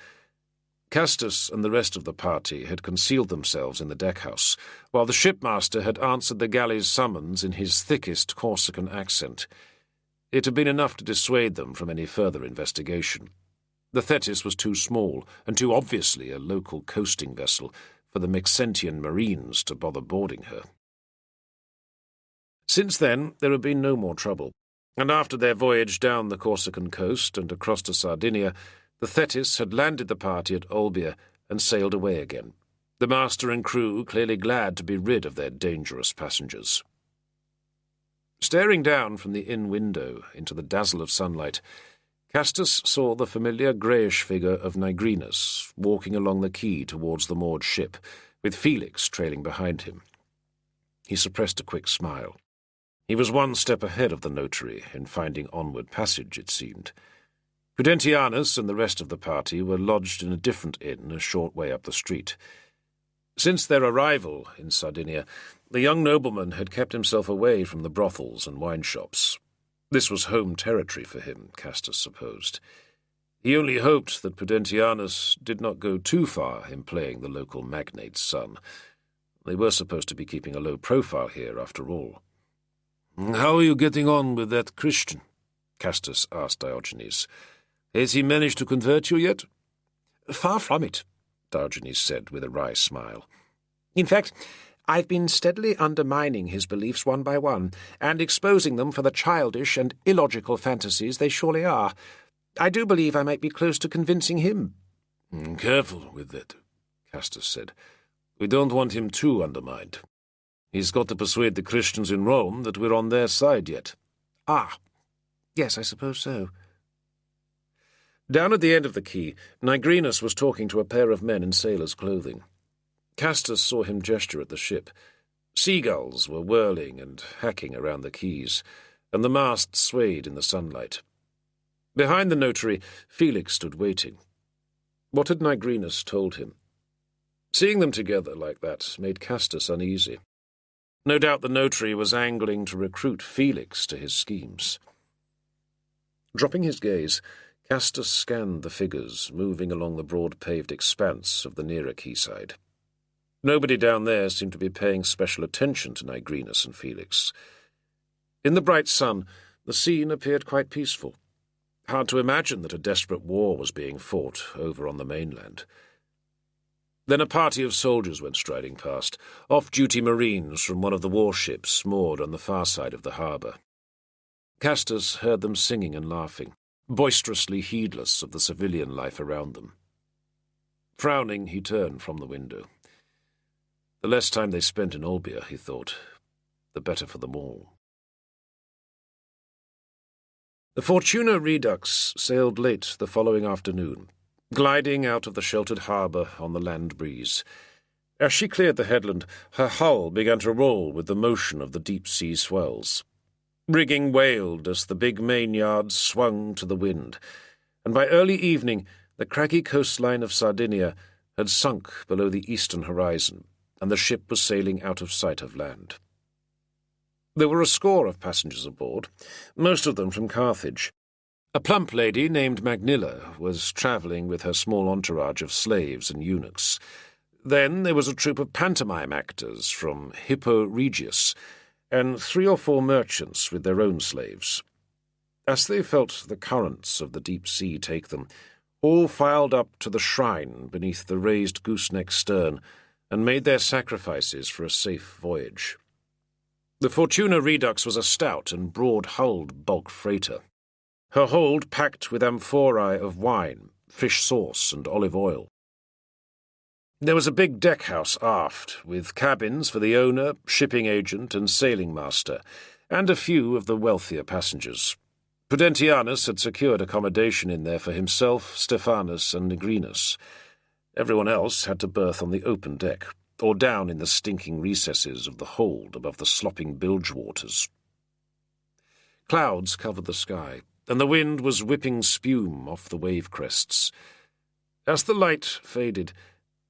Castus and the rest of the party had concealed themselves in the deckhouse, while the shipmaster had answered the galley's summons in his thickest Corsican accent. It had been enough to dissuade them from any further investigation. The Thetis was too small, and too obviously a local coasting vessel, for the Maxentian marines to bother boarding her. Since then, there had been no more trouble, and after their voyage down the Corsican coast and across to Sardinia, the Thetis had landed the party at Olbia and sailed away again, the master and crew clearly glad to be rid of their dangerous passengers. Staring down from the inn window into the dazzle of sunlight, Castus saw the familiar greyish figure of Nigrinus walking along the quay towards the moored ship, with Felix trailing behind him. He suppressed a quick smile. He was 1 step ahead of the notary in finding onward passage, it seemed. Prudentianus and the rest of the party were lodged in a different inn a short way up the street. Since their arrival in Sardinia, the young nobleman had kept himself away from the brothels and wine shops. This was home territory for him, Castus supposed. He only hoped that Prudentianus did not go too far in playing the local magnate's son. They were supposed to be keeping a low profile here, after all. "How are you getting on with that Christian?" Castus asked Diogenes. "Has he managed to convert you yet?" Far from it, Diogenes said with a wry smile. In fact, I've been steadily undermining his beliefs one by one, and exposing them for the childish and illogical fantasies they surely are. I do believe I might be close to convincing him. Careful with that, Castus said. We don't want him too undermined. He's got to persuade the Christians in Rome that we're on their side yet. Ah, yes, I suppose so. Down at the end of the quay, Nigrinus was talking to a pair of men in sailors' clothing. Castus saw him gesture at the ship. Seagulls were whirling and hacking around the quays, and the mast swayed in the sunlight. Behind the notary, Felix stood waiting. What had Nigrinus told him? Seeing them together like that made Castus uneasy. No doubt the notary was angling to recruit Felix to his schemes. Dropping his gaze, Castus scanned the figures moving along the broad paved expanse of the nearer quayside. Nobody down there seemed to be paying special attention to Nigrinus and Felix. In the bright sun, the scene appeared quite peaceful. Hard to imagine that a desperate war was being fought over on the mainland. Then a party of soldiers went striding past, off-duty marines from one of the warships moored on the far side of the harbour. Castus heard them singing and laughing. boisterously heedless of the civilian life around them. Frowning, he turned from the window. The less time they spent in Olbia, he thought, the better for them all. The Fortuna Redux sailed late the following afternoon, gliding out of the sheltered harbour on the land breeze. As she cleared the headland, her hull began to roll with the motion of the deep-sea swells. Rigging wailed as the big main yards swung to the wind, and by early evening the craggy coastline of Sardinia had sunk below the eastern horizon, and the ship was sailing out of sight of land. There were a score of passengers aboard, most of them from Carthage. A plump lady named Magnilla was travelling with her small entourage of slaves and eunuchs. Then there was a troupe of pantomime actors from Hippo Regius, and 3 or 4 merchants with their own slaves. As they felt the currents of the deep sea take them, all filed up to the shrine beneath the raised gooseneck stern and made their sacrifices for a safe voyage. The Fortuna Redux was a stout and broad-hulled bulk freighter, her hold packed with amphorae of wine, fish sauce, and olive oil. There was a big deck-house aft, with cabins for the owner, shipping agent, and sailing master, and a few of the wealthier passengers. Prudentianus had secured accommodation in there for himself, Stephanus, and Nigrinus. Everyone else had to berth on the open deck, or down in the stinking recesses of the hold above the slopping bilge waters. Clouds covered the sky, and the wind was whipping spume off the wave crests. As the light faded,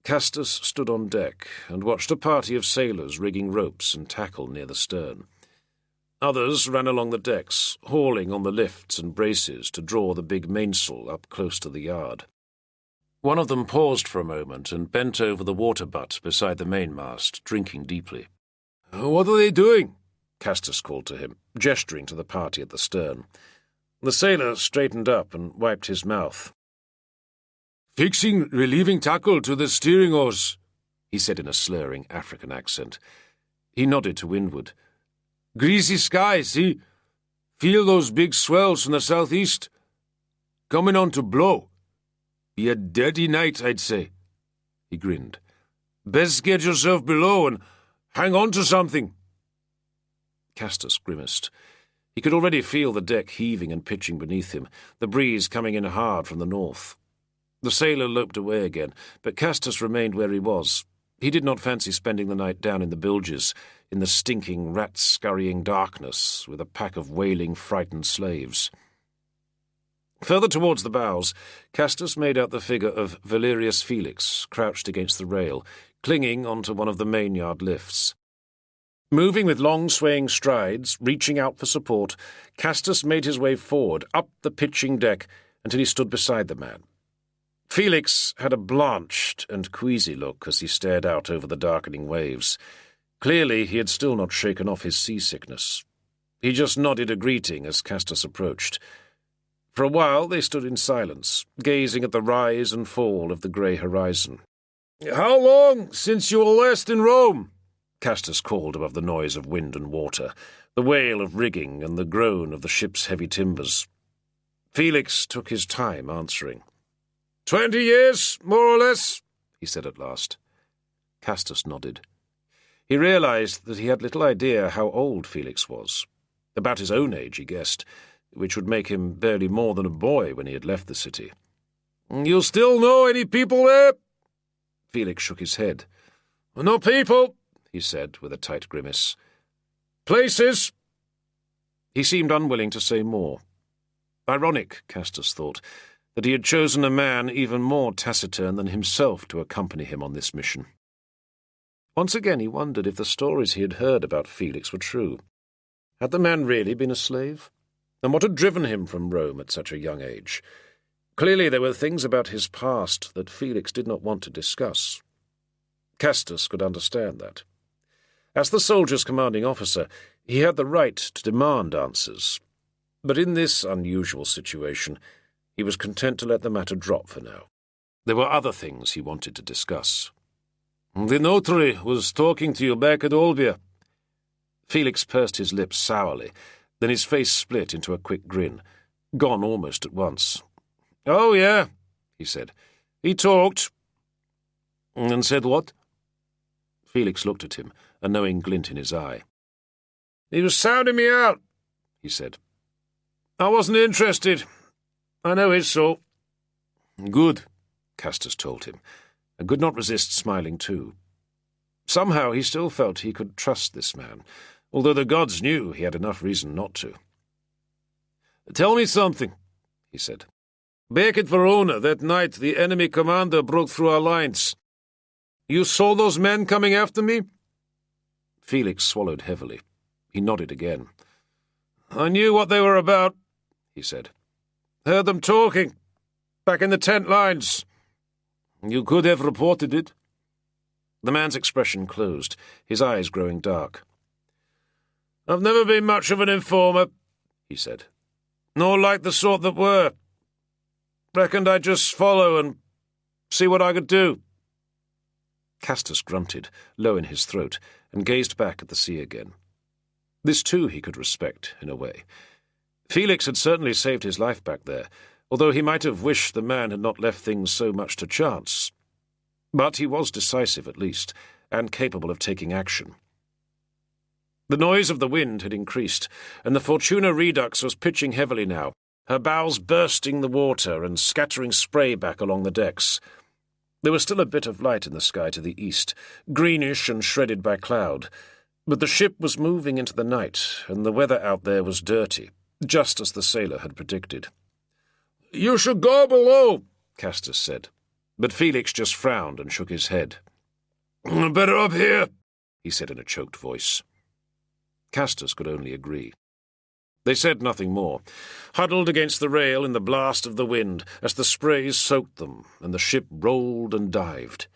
Castus stood on deck and watched a party of sailors rigging ropes and tackle near the stern. Others ran along the decks, hauling on the lifts and braces to draw the big mainsail up close to the yard. One of them paused for a moment and bent over the water butt beside the mainmast, drinking deeply. "What are they doing?" Castus called to him, gesturing to the party at the stern. The sailor straightened up and wiped his mouth. "Fixing relieving tackle to the steering oars," he said in a slurring African accent. He nodded to windward. "Greasy sky, see? Feel those big swells from the southeast? Coming on to blow. Be a dirty night, I'd say." He grinned. "Best get yourself below and hang on to something." Castus grimaced. He could already feel the deck heaving and pitching beneath him, the breeze coming in hard from the north. The sailor loped away again, but Castus remained where he was. He did not fancy spending the night down in the bilges, in the stinking, rat-scurrying darkness, with a pack of wailing, frightened slaves. Further towards the bows, Castus made out the figure of Valerius Felix, crouched against the rail, clinging onto one of the mainyard lifts. Moving with long, swaying strides, reaching out for support, Castus made his way forward, up the pitching deck, until he stood beside the man. Felix had a blanched and queasy look as he stared out over the darkening waves. Clearly he had still not shaken off his seasickness. He just nodded a greeting as Castus approached. For a while they stood in silence, gazing at the rise and fall of the grey horizon. "How long since you were last in Rome?" Castus called above the noise of wind and water, the wail of rigging and the groan of the ship's heavy timbers. Felix took his time answering. 20 years, more or less," he said at last. Castus nodded. He realized that he had little idea how old Felix was. About his own age, he guessed, which would make him barely more than a boy when he had left the city. "You still know any people there?" Felix shook his head. "No people," he said with a tight grimace. "Places." He seemed unwilling to say more. Ironic, Castus thought, that he had chosen a man even more taciturn than himself to accompany him on this mission. Once again he wondered if the stories he had heard about Felix were true. Had the man really been a slave? And what had driven him from Rome at such a young age? Clearly there were things about his past that Felix did not want to discuss. Castus could understand that. As the soldier's commanding officer, he had the right to demand answers. But in this unusual situation, he was content to let the matter drop for now. There were other things he wanted to discuss. "The notary was talking to you back at Olbia." Felix pursed his lips sourly, then his face split into a quick grin. gone almost at once. "Oh, yeah," he said. "He talked." "And said what?" Felix looked at him, a knowing glint in his eye. "He was sounding me out," he said. "I wasn't interested. I know his sort." "Good," Castus told him, and could not resist smiling too. Somehow he still felt he could trust this man, although the gods knew he had enough reason not to. "Tell me something," he said. "Back at Verona that night the enemy commander broke through our lines. You saw those men coming after me?" Felix swallowed heavily. He nodded again. "I knew what they were about," he said. "Heard them talking, back in the tent lines." "You could have reported it." The man's expression closed, his eyes growing dark. "I've never been much of an informer," he said. "Nor like the sort that were. Reckoned I'd just follow and see what I could do." Castus grunted, low in his throat, and gazed back at the sea again. This too he could respect, in a way. Felix had certainly saved his life back there, although he might have wished the man had not left things so much to chance. But he was decisive, at least, and capable of taking action. The noise of the wind had increased, and the Fortuna Redux was pitching heavily now, her bows bursting the water and scattering spray back along the decks. There was still a bit of light in the sky to the east, greenish and shredded by cloud, but the ship was moving into the night, and the weather out there was dirty, just as the sailor had predicted. "You should go below," Castus said, but Felix just frowned and shook his head. "Better up here," he said in a choked voice. Castus could only agree. They said nothing more, huddled against the rail in the blast of the wind as the sprays soaked them and the ship rolled and dived.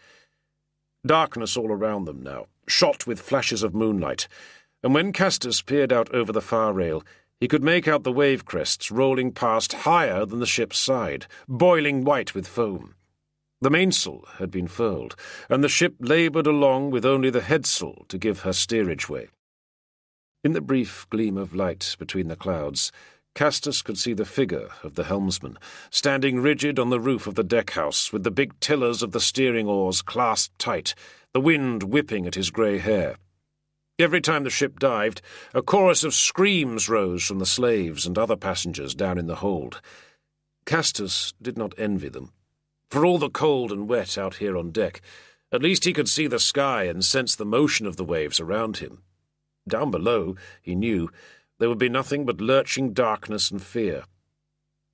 Darkness all around them now, shot with flashes of moonlight, and when Castus peered out over the far rail, he could make out the wave crests rolling past higher than the ship's side, boiling white with foam. The mainsail had been furled, and the ship laboured along with only the headsail to give her steerage way. In the brief gleam of light between the clouds, Castus could see the figure of the helmsman, standing rigid on the roof of the deck-house with the big tillers of the steering oars clasped tight, the wind whipping at his grey hair. Every time the ship dived, a chorus of screams rose from the slaves and other passengers down in the hold. Castus did not envy them. For all the cold and wet out here on deck, at least he could see the sky and sense the motion of the waves around him. Down below, he knew, there would be nothing but lurching darkness and fear.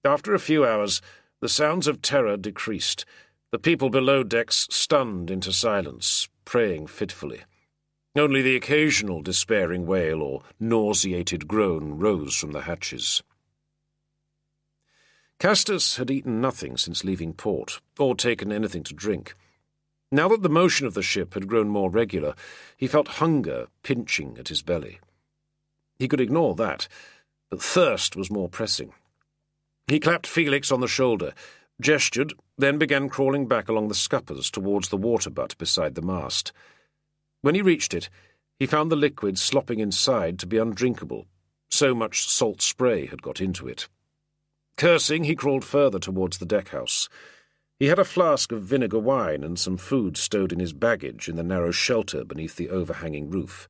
After a few hours, the sounds of terror decreased, the people below decks stunned into silence, praying fitfully. Only the occasional despairing wail or nauseated groan rose from the hatches. Castus had eaten nothing since leaving port, or taken anything to drink. Now that the motion of the ship had grown more regular, he felt hunger pinching at his belly. He could ignore that, but thirst was more pressing. He clapped Felix on the shoulder, gestured, then began crawling back along the scuppers towards the water butt beside the mast. When he reached it, he found the liquid slopping inside to be undrinkable. So much salt spray had got into it. Cursing, he crawled further towards the deck-house. He had a flask of vinegar wine and some food stowed in his baggage in the narrow shelter beneath the overhanging roof.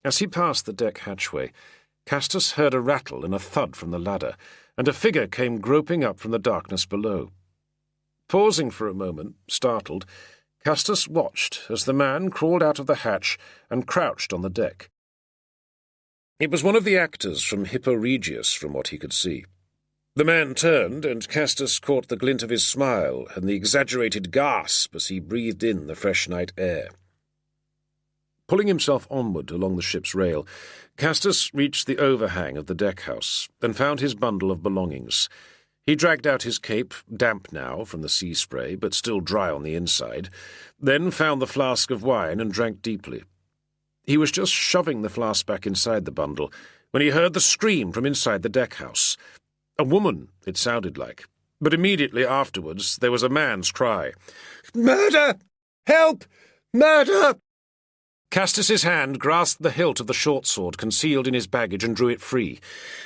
As he passed the deck hatchway, Castus heard a rattle and a thud from the ladder, and a figure came groping up from the darkness below. Pausing for a moment, startled, Castus watched as the man crawled out of the hatch and crouched on the deck. It was one of the actors from Hippo Regius, from what he could see. The man turned, and Castus caught the glint of his smile and the exaggerated gasp as he breathed in the fresh night air. Pulling himself onward along the ship's rail, Castus reached the overhang of the deck-house and found his bundle of belongings. He dragged out his cape, damp now from the sea spray, but still dry on the inside, then found the flask of wine and drank deeply. He was just shoving the flask back inside the bundle when he heard the scream from inside the deck-house. A woman, it sounded like, but immediately afterwards there was a man's cry. "Murder! Help! Murder!" Castus's hand grasped the hilt of the short sword concealed in his baggage and drew it free,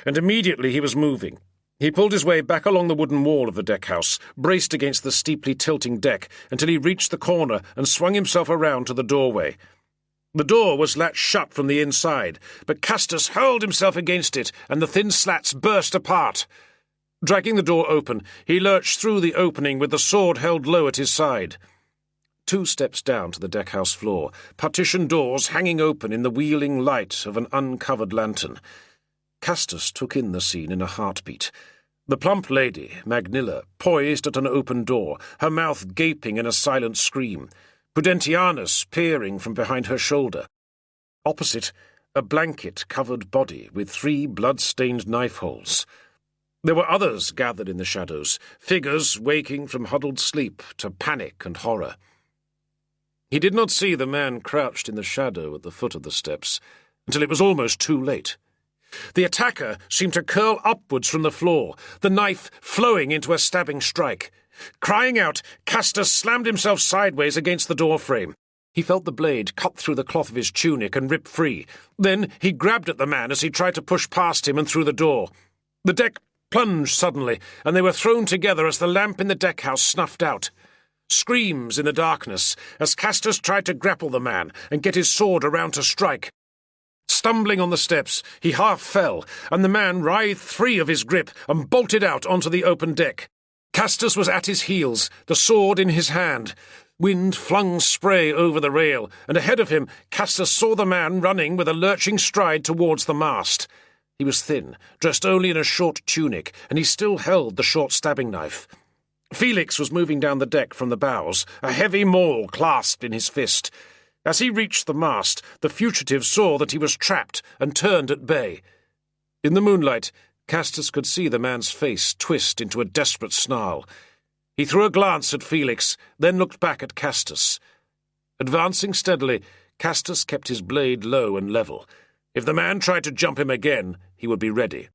and immediately he was moving. He pulled his way back along the wooden wall of the deckhouse, braced against the steeply tilting deck, until he reached the corner and swung himself around to the doorway. The door was latched shut from the inside, but Castus hurled himself against it, and the thin slats burst apart. Dragging the door open, he lurched through the opening with the sword held low at his side. 2 steps down to the deckhouse floor, partition doors hanging open in the wheeling light of an uncovered lantern. Castus took in the scene in a heartbeat. The plump lady, Magnilla, poised at an open door, her mouth gaping in a silent scream. Prudentianus peering from behind her shoulder. Opposite, a blanket-covered body with 3 blood-stained knife holes. There were others gathered in the shadows, figures waking from huddled sleep to panic and horror. He did not see the man crouched in the shadow at the foot of the steps until it was almost too late. The attacker seemed to curl upwards from the floor, the knife flowing into a stabbing strike. Crying out, Castus slammed himself sideways against the doorframe. He felt the blade cut through the cloth of his tunic and rip free. Then he grabbed at the man as he tried to push past him and through the door. The deck plunged suddenly, and they were thrown together as the lamp in the deckhouse snuffed out. Screams in the darkness as Castus tried to grapple the man and get his sword around to strike. Stumbling on the steps, he half fell, and the man writhed free of his grip and bolted out onto the open deck. Castus was at his heels, the sword in his hand. Wind flung spray over the rail, and ahead of him Castus saw the man running with a lurching stride towards the mast. He was thin, dressed only in a short tunic, and he still held the short stabbing knife. Felix was moving down the deck from the bows, a heavy maul clasped in his fist. As he reached the mast, the fugitive saw that he was trapped and turned at bay. In the moonlight, Castus could see the man's face twist into a desperate snarl. He threw a glance at Felix, then looked back at Castus. Advancing steadily, Castus kept his blade low and level. If the man tried to jump him again, he would be ready.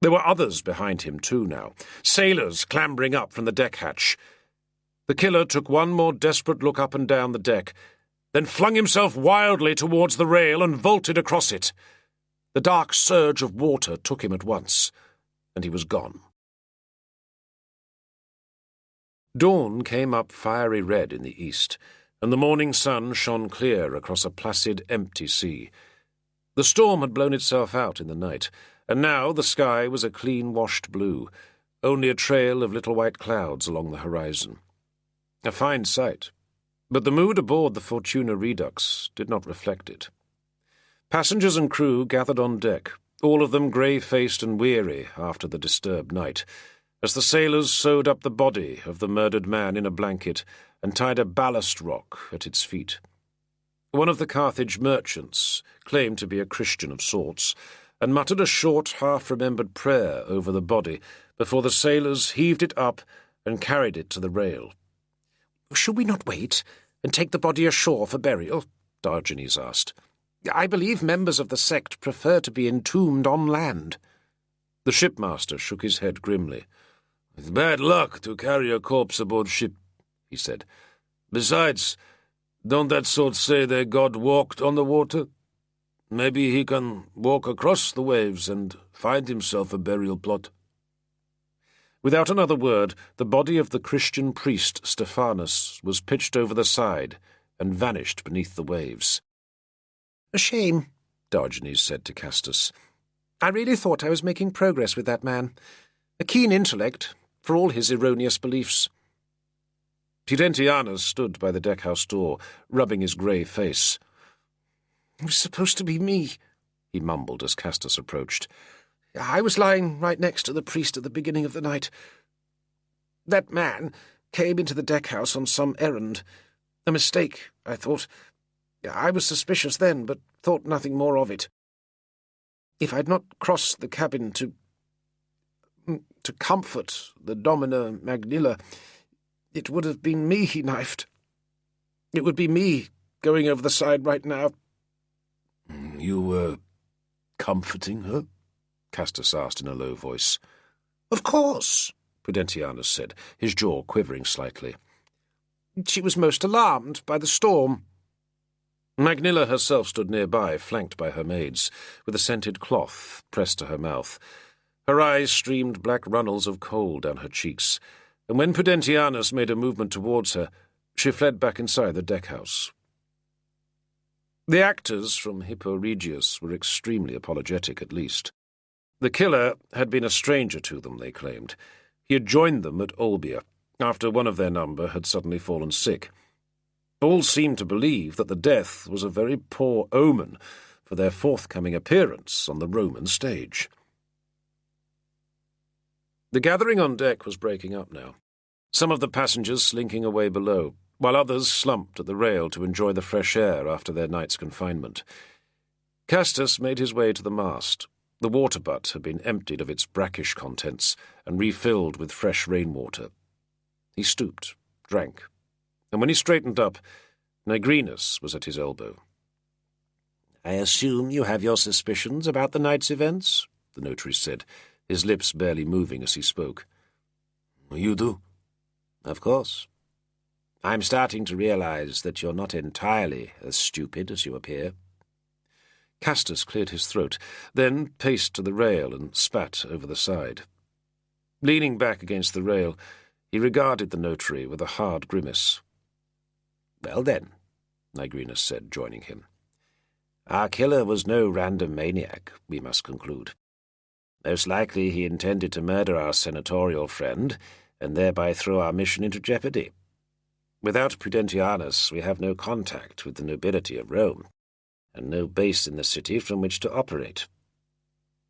There were others behind him too now, sailors clambering up from the deck hatch. The killer took one more desperate look up and down the deck, then flung himself wildly towards the rail and vaulted across it. The dark surge of water took him at once, and he was gone. Dawn came up fiery red in the east, and the morning sun shone clear across a placid, empty sea. The storm had blown itself out in the night, and now the sky was a clean-washed blue, only a trail of little white clouds along the horizon. A fine sight, but the mood aboard the Fortuna Redux did not reflect it. Passengers and crew gathered on deck, all of them grey-faced and weary after the disturbed night, as the sailors sewed up the body of the murdered man in a blanket and tied a ballast rock at its feet. One of the Carthage merchants claimed to be a Christian of sorts, and muttered a short, half-remembered prayer over the body before the sailors heaved it up and carried it to the rail. "Should we not wait and take the body ashore for burial?" Diogenes asked. "I believe members of the sect prefer to be entombed on land." The shipmaster shook his head grimly. "It's bad luck to carry a corpse aboard ship," he said. "Besides, don't that sort say their god walked on the water? Maybe he can walk across the waves and find himself a burial plot." Without another word, the body of the Christian priest Stephanus was pitched over the side and vanished beneath the waves. "A shame," Diogenes said to Castus. "I really thought I was making progress with that man. A keen intellect, for all his erroneous beliefs." Prudentianus stood by the deckhouse door, rubbing his grey face. "It was supposed to be me," he mumbled as Castus approached. "I was lying right next to the priest at the beginning of the night. That man came into the deckhouse on some errand. A mistake, I thought. I was suspicious then, but thought nothing more of it. If I'd not crossed the cabin to comfort the Domina Magnilla, it would have been me he knifed. It would be me going over the side right now." "You were comforting her?" Castus asked in a low voice. "Of course," Prudentianus said, his jaw quivering slightly. "She was most alarmed by the storm." Magnilla herself stood nearby, flanked by her maids, with a scented cloth pressed to her mouth. Her eyes streamed black runnels of coal down her cheeks, and when Prudentianus made a movement towards her, she fled back inside the deckhouse. The actors from Hippo Regius were extremely apologetic, at least. The killer had been a stranger to them, they claimed. He had joined them at Olbia, after one of their number had suddenly fallen sick. All seemed to believe that the death was a very poor omen for their forthcoming appearance on the Roman stage. The gathering on deck was breaking up now, some of the passengers slinking away below, while others slumped at the rail to enjoy the fresh air after their night's confinement. Castus made his way to the mast. The water butt had been emptied of its brackish contents and refilled with fresh rainwater. He stooped, drank, and when he straightened up, Nigrinus was at his elbow. "I assume you have your suspicions about the night's events?" the notary said, his lips barely moving as he spoke. "You do?" "Of course. I'm starting to realize that you're not entirely as stupid as you appear." Castus cleared his throat, then paced to the rail and spat over the side. Leaning back against the rail, he regarded the notary with a hard grimace. "Well then," Nigrinus said, joining him, "our killer was no random maniac, we must conclude. Most likely he intended to murder our senatorial friend, and thereby throw our mission into jeopardy. Without Prudentianus, we have no contact with the nobility of Rome, and no base in the city from which to operate.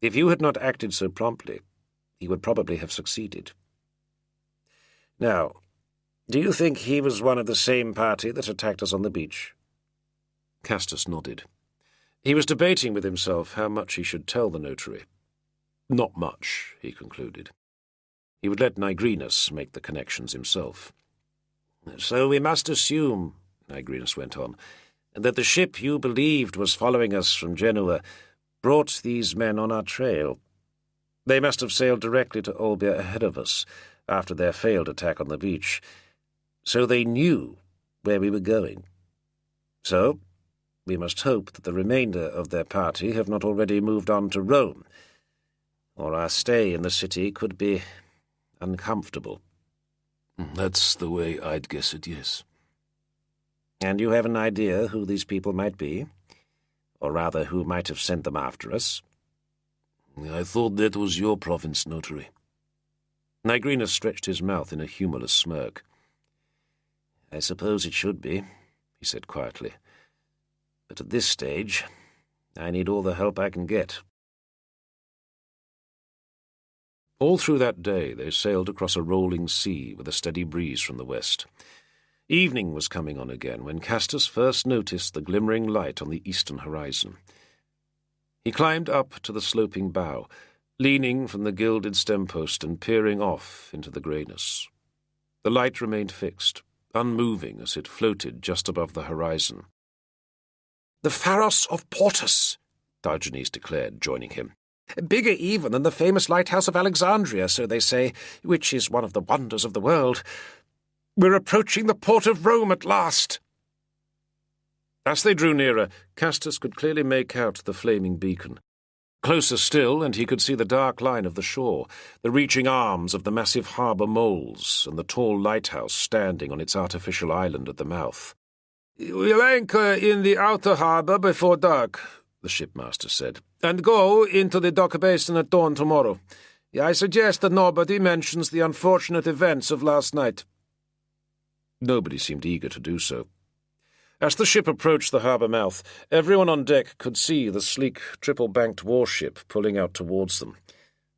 If you had not acted so promptly, he would probably have succeeded. Now, do you think he was one of the same party that attacked us on the beach?" Castus nodded. He was debating with himself how much he should tell the notary. Not much, he concluded. He would let Nigrinus make the connections himself. "So we must assume," Nigrinus went on, "that the ship you believed was following us from Genoa brought these men on our trail. They must have sailed directly to Olbia ahead of us, after their failed attack on the beach, so they knew where we were going. So we must hope that the remainder of their party have not already moved on to Rome, or our stay in the city could be uncomfortable." "That's the way I'd guess it, yes." "And you have an idea who these people might be? Or rather, who might have sent them after us?" "I thought that was your province, notary." Nigrinus stretched his mouth in a humorless smirk. "I suppose it should be," he said quietly. "But at this stage, I need all the help I can get." All through that day they sailed across a rolling sea with a steady breeze from the west. Evening was coming on again when Castus first noticed the glimmering light on the eastern horizon. He climbed up to the sloping bow, leaning from the gilded stem-post and peering off into the greyness. The light remained fixed, unmoving as it floated just above the horizon. "The Pharos of Portus," Diogenes declared, joining him. "Bigger even than the famous lighthouse of Alexandria, so they say, which is one of the wonders of the world. We're approaching the port of Rome at last." As they drew nearer, Castus could clearly make out the flaming beacon. Closer still, and he could see the dark line of the shore, the reaching arms of the massive harbour moles, and the tall lighthouse standing on its artificial island at the mouth. "We'll anchor in the outer harbour before dark," the shipmaster said, "and go into the dock basin at dawn tomorrow. I suggest that nobody mentions the unfortunate events of last night." Nobody seemed eager to do so. As the ship approached the harbour mouth, everyone on deck could see the sleek, triple-banked warship pulling out towards them.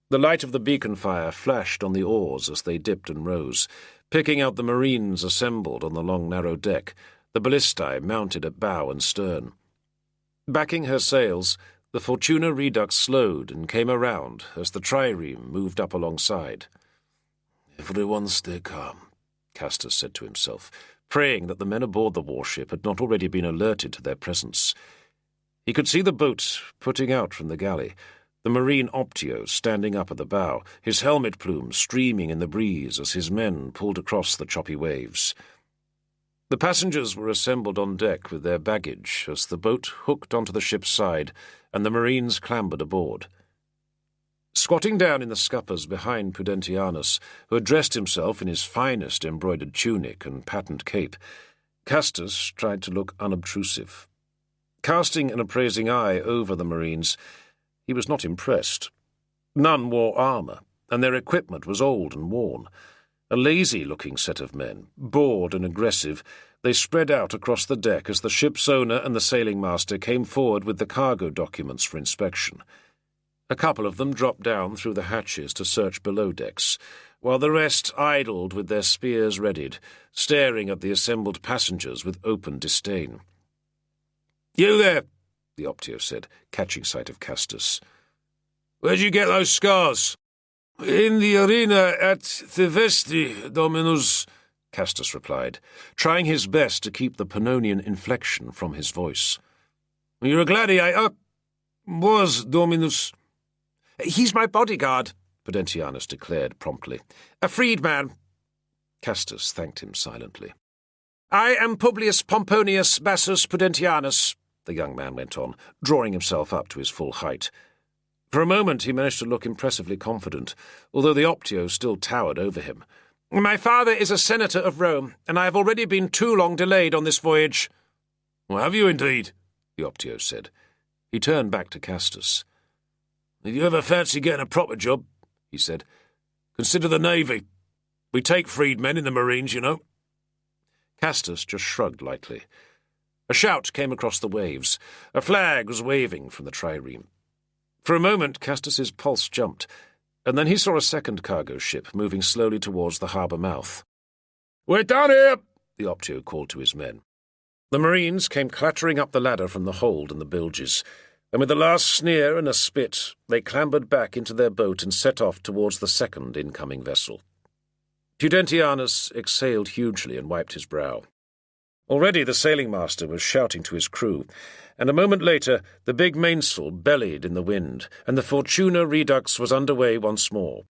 The light of the beacon fire flashed on the oars as they dipped and rose, picking out the marines assembled on the long narrow deck, the ballistae mounted at bow and stern. Backing her sails, the Fortuna Redux slowed and came around as the trireme moved up alongside. "Everyone stay calm," Castus said to himself, praying that the men aboard the warship had not already been alerted to their presence. He could see the boat putting out from the galley, the marine Optio standing up at the bow, his helmet plume streaming in the breeze as his men pulled across the choppy waves. The passengers were assembled on deck with their baggage as the boat hooked onto the ship's side and the Marines clambered aboard. Squatting down in the scuppers behind Prudentianus, who had dressed himself in his finest embroidered tunic and patent cape, Castus tried to look unobtrusive. Casting an appraising eye over the Marines, he was not impressed. None wore armour, and their equipment was old and worn. A lazy-looking set of men, bored and aggressive, they spread out across the deck as the ship's owner and the sailing master came forward with the cargo documents for inspection. A couple of them dropped down through the hatches to search below decks, while the rest idled with their spears readied, staring at the assembled passengers with open disdain. "You there," the Optio said, catching sight of Castus. "Where'd you get those scars?" "In the arena at Thevesti, Dominus," Castus replied, trying his best to keep the Pannonian inflection from his voice. "You're a gladiator?" "Was, Dominus." "He's my bodyguard," Prudentianus declared promptly. "A freedman." Castus thanked him silently. "I am Publius Pomponius Bassus Prudentianus," the young man went on, drawing himself up to his full height. For a moment he managed to look impressively confident, although the Optio still towered over him. "My father is a senator of Rome, and I have already been too long delayed on this voyage." "Well, have you indeed?" the Optio said. He turned back to Castus. "If you ever fancy getting a proper job," he said, "consider the Navy. We take freedmen in the Marines, you know." Castus just shrugged lightly. A shout came across the waves. A flag was waving from the trireme. For a moment Castus's pulse jumped, and then he saw a second cargo ship moving slowly towards the harbour mouth. "We're down here!" the Optio called to his men. The Marines came clattering up the ladder from the hold and the bilges, and with a last sneer and a spit, they clambered back into their boat and set off towards the second incoming vessel. Prudentianus exhaled hugely and wiped his brow. Already the sailing master was shouting to his crew, and a moment later the big mainsail bellied in the wind, and the Fortuna Redux was underway once more.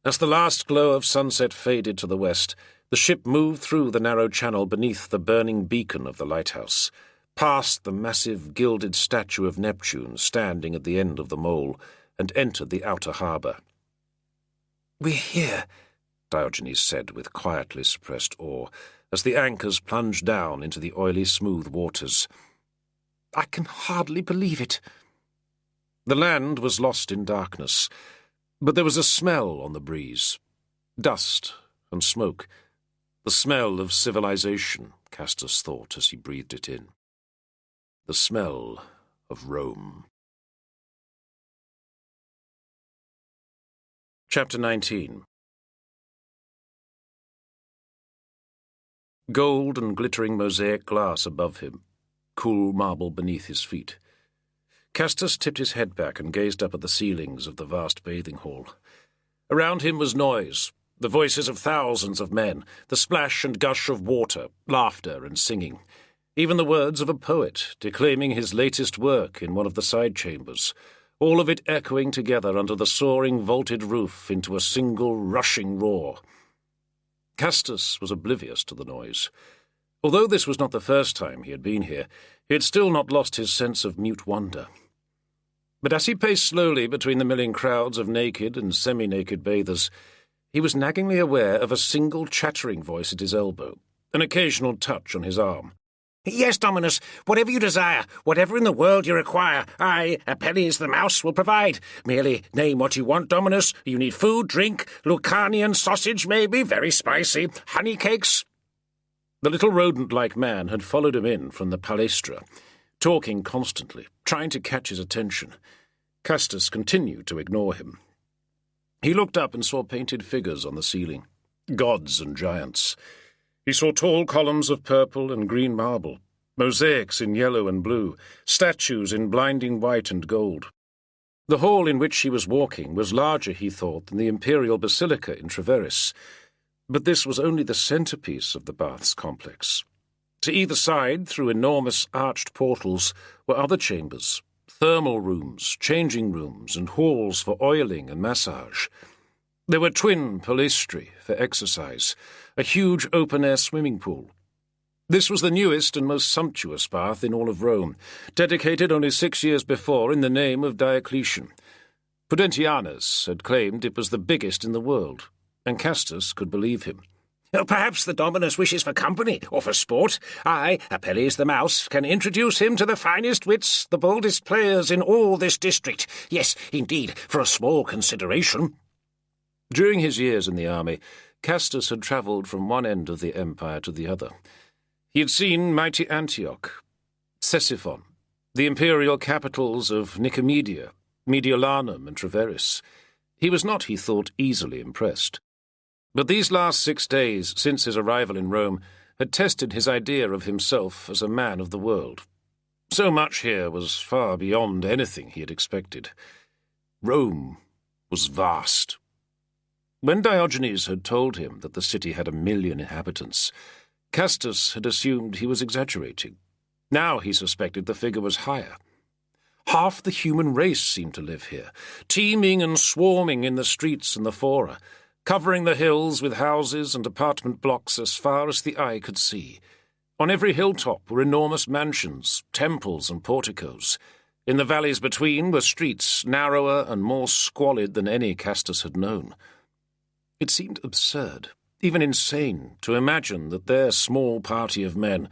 As the last glow of sunset faded to the west, the ship moved through the narrow channel beneath the burning beacon of the lighthouse, past the massive gilded statue of Neptune standing at the end of the mole, and entered the outer harbour. "We're here," Diogenes said with quietly suppressed awe, as the anchors plunged down into the oily smooth waters. "I can hardly believe it." The land was lost in darkness, but there was a smell on the breeze. Dust and smoke. The smell of civilization, Castus thought as he breathed it in. The smell of Rome. Chapter 19. Gold and glittering mosaic glass above him, cool marble beneath his feet. Castus tipped his head back and gazed up at the ceilings of the vast bathing hall. Around him was noise, the voices of thousands of men, the splash and gush of water, laughter and singing, even the words of a poet declaiming his latest work in one of the side chambers, all of it echoing together under the soaring vaulted roof into a single rushing roar. Castus was oblivious to the noise. Although this was not the first time he had been here, he had still not lost his sense of mute wonder. But as he paced slowly between the milling crowds of naked and semi-naked bathers, he was naggingly aware of a single chattering voice at his elbow, an occasional touch on his arm. "Yes, Dominus, whatever you desire, whatever in the world you require, I, Apelles the mouse, will provide. Merely name what you want, Dominus. You need food, drink, Lucanian sausage, maybe, very spicy, honey cakes." The little rodent-like man had followed him in from the palestra, talking constantly, trying to catch his attention. Castus continued to ignore him. He looked up and saw painted figures on the ceiling, gods and giants. He saw tall columns of purple and green marble, mosaics in yellow and blue, statues in blinding white and gold. The hall in which he was walking was larger, he thought, than the imperial basilica in Treveris, but this was only the centrepiece of the baths complex. To either side, through enormous arched portals, were other chambers, thermal rooms, changing rooms, and halls for oiling and massage. There were twin palistri for exercise, a huge open-air swimming pool. This was the newest and most sumptuous bath in all of Rome, dedicated only 6 years before in the name of Diocletian. Prudentianus had claimed it was the biggest in the world, and Castus could believe him. Perhaps the Dominus wishes for company, or for sport. I, Apelles the Mouse, can introduce him to the finest wits, the boldest players in all this district. Yes, indeed, for a small consideration. During his years in the army, Castus had travelled from one end of the empire to the other. He had seen mighty Antioch, Ctesiphon, the imperial capitals of Nicomedia, Mediolanum and Treveris. He was not, he thought, easily impressed. But these last 6 days since his arrival in Rome had tested his idea of himself as a man of the world. So much here was far beyond anything he had expected. Rome was vast. When Diogenes had told him that the city had 1 million inhabitants, Castus had assumed he was exaggerating. Now he suspected the figure was higher. Half the human race seemed to live here, teeming and swarming in the streets and the fora, covering the hills with houses and apartment blocks as far as the eye could see. On every hilltop were enormous mansions, temples and porticos. In the valleys between were streets narrower and more squalid than any Castus had known. It seemed absurd, even insane, to imagine that their small party of men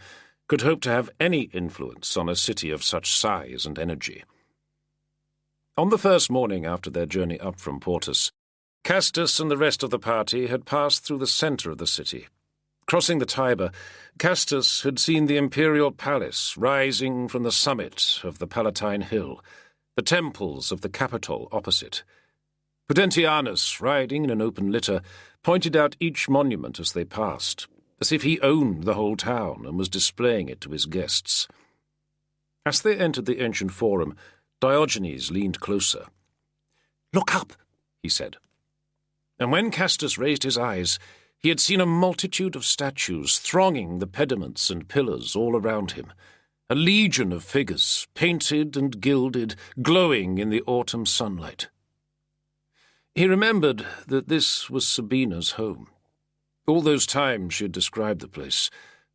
could hope to have any influence on a city of such size and energy. On the first morning after their journey up from Portus, Castus and the rest of the party had passed through the centre of the city. Crossing the Tiber, Castus had seen the imperial palace rising from the summit of the Palatine Hill, the temples of the Capitol opposite. Prudentianus, riding in an open litter, pointed out each monument as they passed, as if he owned the whole town and was displaying it to his guests. As they entered the ancient forum, Diogenes leaned closer. "Look up," he said. And when Castus raised his eyes, he had seen a multitude of statues thronging the pediments and pillars all around him, a legion of figures, painted and gilded, glowing in the autumn sunlight. He remembered that this was Sabina's home. All those times she had described the place,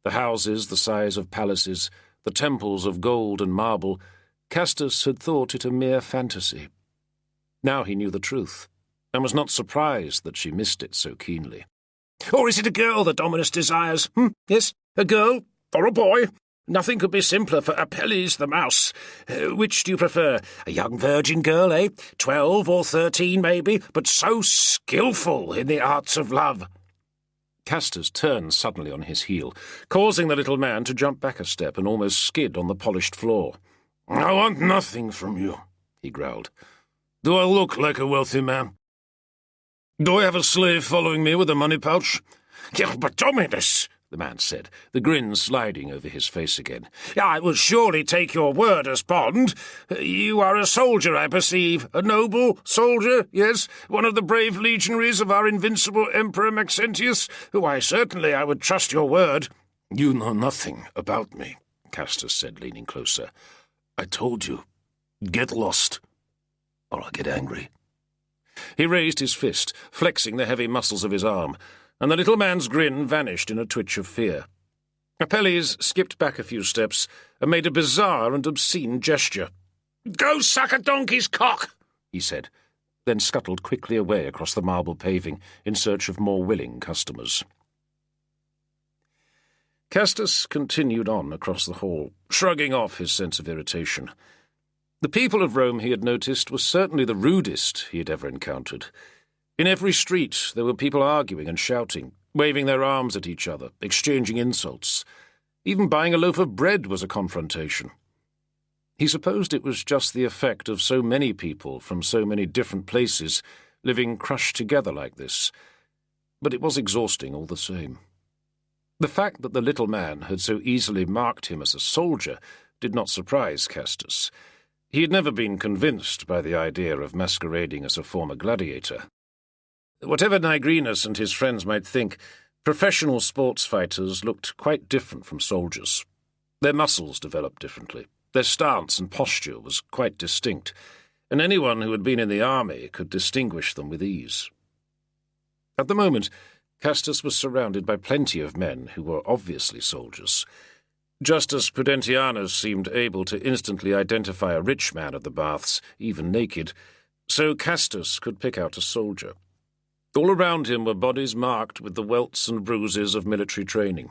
the houses the size of palaces, the temples of gold and marble, Castus had thought it a mere fantasy. Now he knew the truth, and was not surprised that she missed it so keenly. "Or is it a girl the Dominus desires? Yes, a girl or a boy? Nothing could be simpler for Apelles the Mouse. Which do you prefer? A young virgin girl, 12 or 13, maybe, but so skillful in the arts of love." Castus turned suddenly on his heel, causing the little man to jump back a step and almost skid on the polished floor. "I want nothing from you," he growled. "Do I look like a wealthy man? Do I have a slave following me with a money pouch?" "Yeah, but Dominus," the man said, the grin sliding over his face again. "I will surely take your word as bond. You are a soldier, I perceive. A noble soldier, yes, one of the brave legionaries of our invincible Emperor Maxentius. Why, certainly I would trust your word." "You know nothing about me," Castus said, leaning closer. "I told you, get lost, or I'll get angry." He raised his fist, flexing the heavy muscles of his arm, and the little man's grin vanished in a twitch of fear. Apelles skipped back a few steps and made a bizarre and obscene gesture. "Go suck a donkey's cock," he said, then scuttled quickly away across the marble paving in search of more willing customers. Castus continued on across the hall, shrugging off his sense of irritation. The people of Rome, he had noticed, were certainly the rudest he had ever encountered. In every street there were people arguing and shouting, waving their arms at each other, exchanging insults. Even buying a loaf of bread was a confrontation. He supposed it was just the effect of so many people from so many different places living crushed together like this, but it was exhausting all the same. The fact that the little man had so easily marked him as a soldier did not surprise Castus. He had never been convinced by the idea of masquerading as a former gladiator. Whatever Nigrinus and his friends might think, professional sports fighters looked quite different from soldiers. Their muscles developed differently. Their stance and posture was quite distinct, and anyone who had been in the army could distinguish them with ease. At the moment, Castus was surrounded by plenty of men who were obviously soldiers. Just as Prudentianus seemed able to instantly identify a rich man at the baths, even naked, so Castus could pick out a soldier. All around him were bodies marked with the welts and bruises of military training,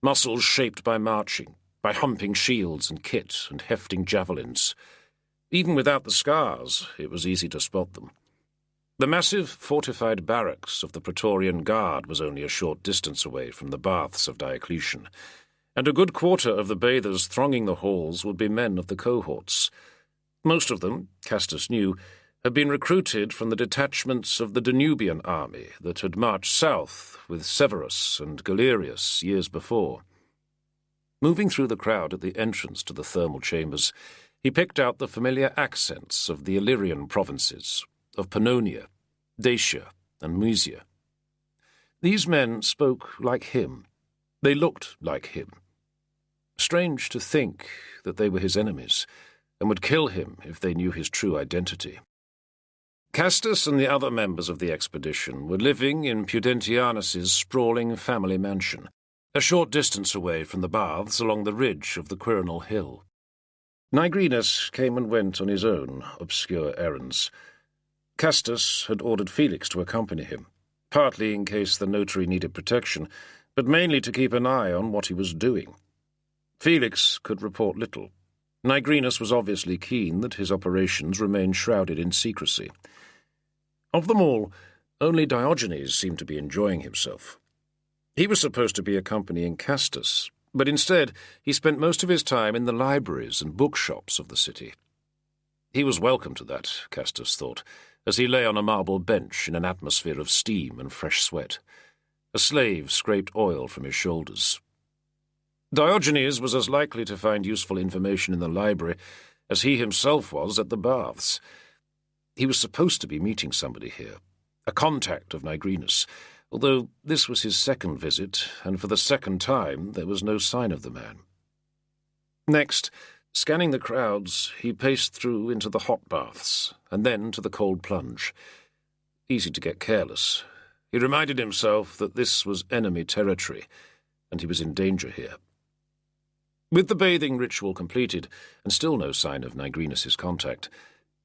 muscles shaped by marching, by humping shields and kit and hefting javelins. Even without the scars, it was easy to spot them. The massive fortified barracks of the Praetorian Guard was only a short distance away from the baths of Diocletian, and a good quarter of the bathers thronging the halls would be men of the cohorts. Most of them, Castus knew, had been recruited from the detachments of the Danubian army that had marched south with Severus and Galerius years before. Moving through the crowd at the entrance to the thermal chambers, he picked out the familiar accents of the Illyrian provinces, of Pannonia, Dacia, and Mysia. These men spoke like him. They looked like him. Strange to think that they were his enemies, and would kill him if they knew his true identity. Castus and the other members of the expedition were living in Prudentianus's sprawling family mansion, a short distance away from the baths along the ridge of the Quirinal Hill. Nigrinus came and went on his own obscure errands. Castus had ordered Felix to accompany him, partly in case the notary needed protection, but mainly to keep an eye on what he was doing. Felix could report little. Nigrinus was obviously keen that his operations remain shrouded in secrecy. Of them all, only Diogenes seemed to be enjoying himself. He was supposed to be accompanying Castus, but instead he spent most of his time in the libraries and bookshops of the city. He was welcome to that, Castus thought, as he lay on a marble bench in an atmosphere of steam and fresh sweat. A slave scraped oil from his shoulders. Diogenes was as likely to find useful information in the library as he himself was at the baths. He was supposed to be meeting somebody here, a contact of Nigrinus, although this was his second visit, and for the second time there was no sign of the man. Next, scanning the crowds, he paced through into the hot baths, and then to the cold plunge. Easy to get careless. He reminded himself that this was enemy territory, and he was in danger here. With the bathing ritual completed, and still no sign of Nigrinus's contact,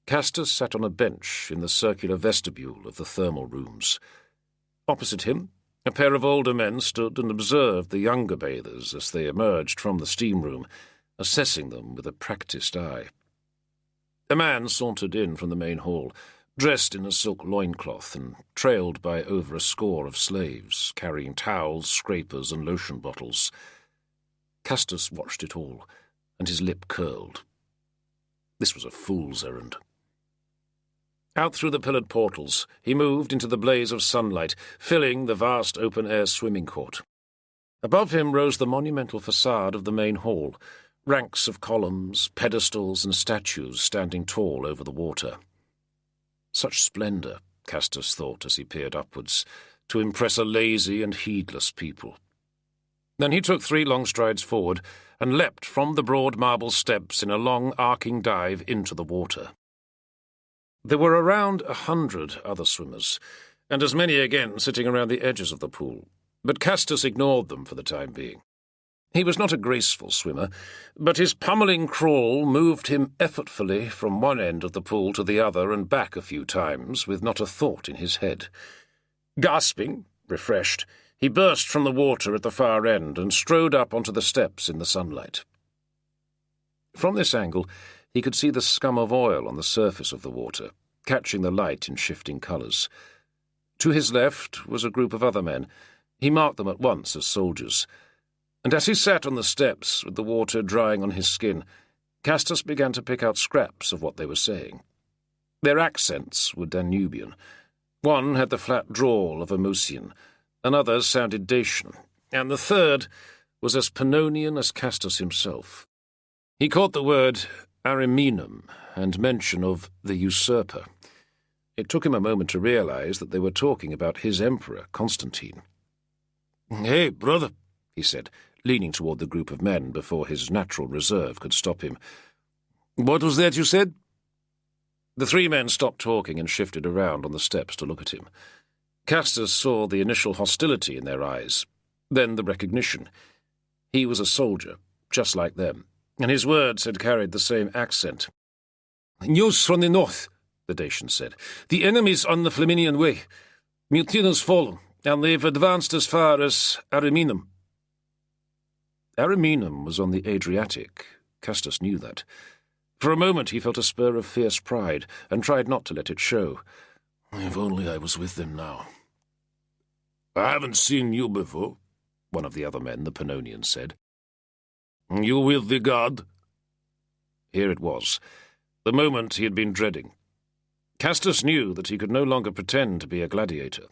Castus sat on a bench in the circular vestibule of the thermal rooms. Opposite him, a pair of older men stood and observed the younger bathers as they emerged from the steam room, assessing them with a practised eye. A man sauntered in from the main hall, dressed in a silk loincloth and trailed by over a score of slaves, carrying towels, scrapers, and lotion bottles. Castus watched it all, and his lip curled. This was a fool's errand. Out through the pillared portals, he moved into the blaze of sunlight, filling the vast open-air swimming court. Above him rose the monumental facade of the main hall, ranks of columns, pedestals, and statues standing tall over the water. Such splendour, Castus thought as he peered upwards, to impress a lazy and heedless people. Then he took 3 long strides forward and leapt from the broad marble steps in a long arcing dive into the water. There were around 100 other swimmers, and as many again sitting around the edges of the pool, but Castus ignored them for the time being. He was not a graceful swimmer, but his pummeling crawl moved him effortfully from one end of the pool to the other and back a few times, with not a thought in his head. Gasping, refreshed, he burst from the water at the far end and strode up onto the steps in the sunlight. From this angle, he could see the scum of oil on the surface of the water, catching the light in shifting colours. To his left was a group of other men. He marked them at once as soldiers. And as he sat on the steps with the water drying on his skin, Castus began to pick out scraps of what they were saying. Their accents were Danubian. One had the flat drawl of a Musian, another sounded Dacian, and the third was as Pannonian as Castus himself. He caught the word Ariminum and mention of the usurper. It took him a moment to realize that they were talking about his emperor, Constantine. "Hey, brother," he said, leaning toward the group of men before his natural reserve could stop him. "What was that you said?" The 3 men stopped talking and shifted around on the steps to look at him. Castus saw the initial hostility in their eyes, then the recognition. He was a soldier, just like them, and his words had carried the same accent. "News from the north," the Dacian said. "The enemy's on the Flaminian Way. Mutina's fallen, and they've advanced as far as Ariminum." Ariminum was on the Adriatic. Castus knew that. For a moment he felt a spur of fierce pride, and tried not to let it show. If only I was with them now. "I haven't seen you before," one of the other men, the Pannonian, said. "You with the guard?" Here it was, the moment he had been dreading. Castus knew that he could no longer pretend to be a gladiator.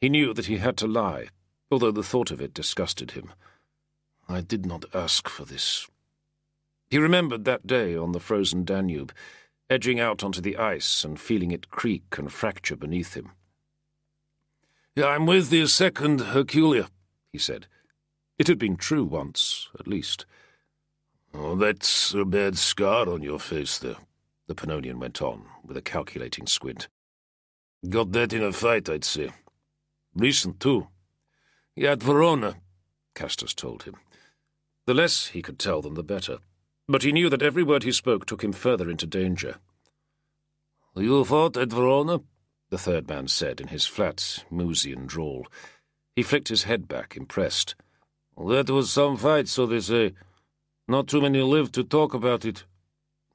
He knew that he had to lie, although the thought of it disgusted him. I did not ask for this. He remembered that day on the frozen Danube, edging out onto the ice and feeling it creak and fracture beneath him. "I'm with the 2nd Herculia," he said. It had been true once, at least. "Oh, that's a bad scar on your face there," the Pannonian went on, with a calculating squint. "Got that in a fight, I'd say. Recent, too." "At Verona," Castus told him. The less he could tell them, the better. But he knew that every word he spoke took him further into danger. "You fought at Verona?" the third man said in his flat, Musian drawl. He flicked his head back, impressed. "That was some fight, so they say. Not too many live to talk about it."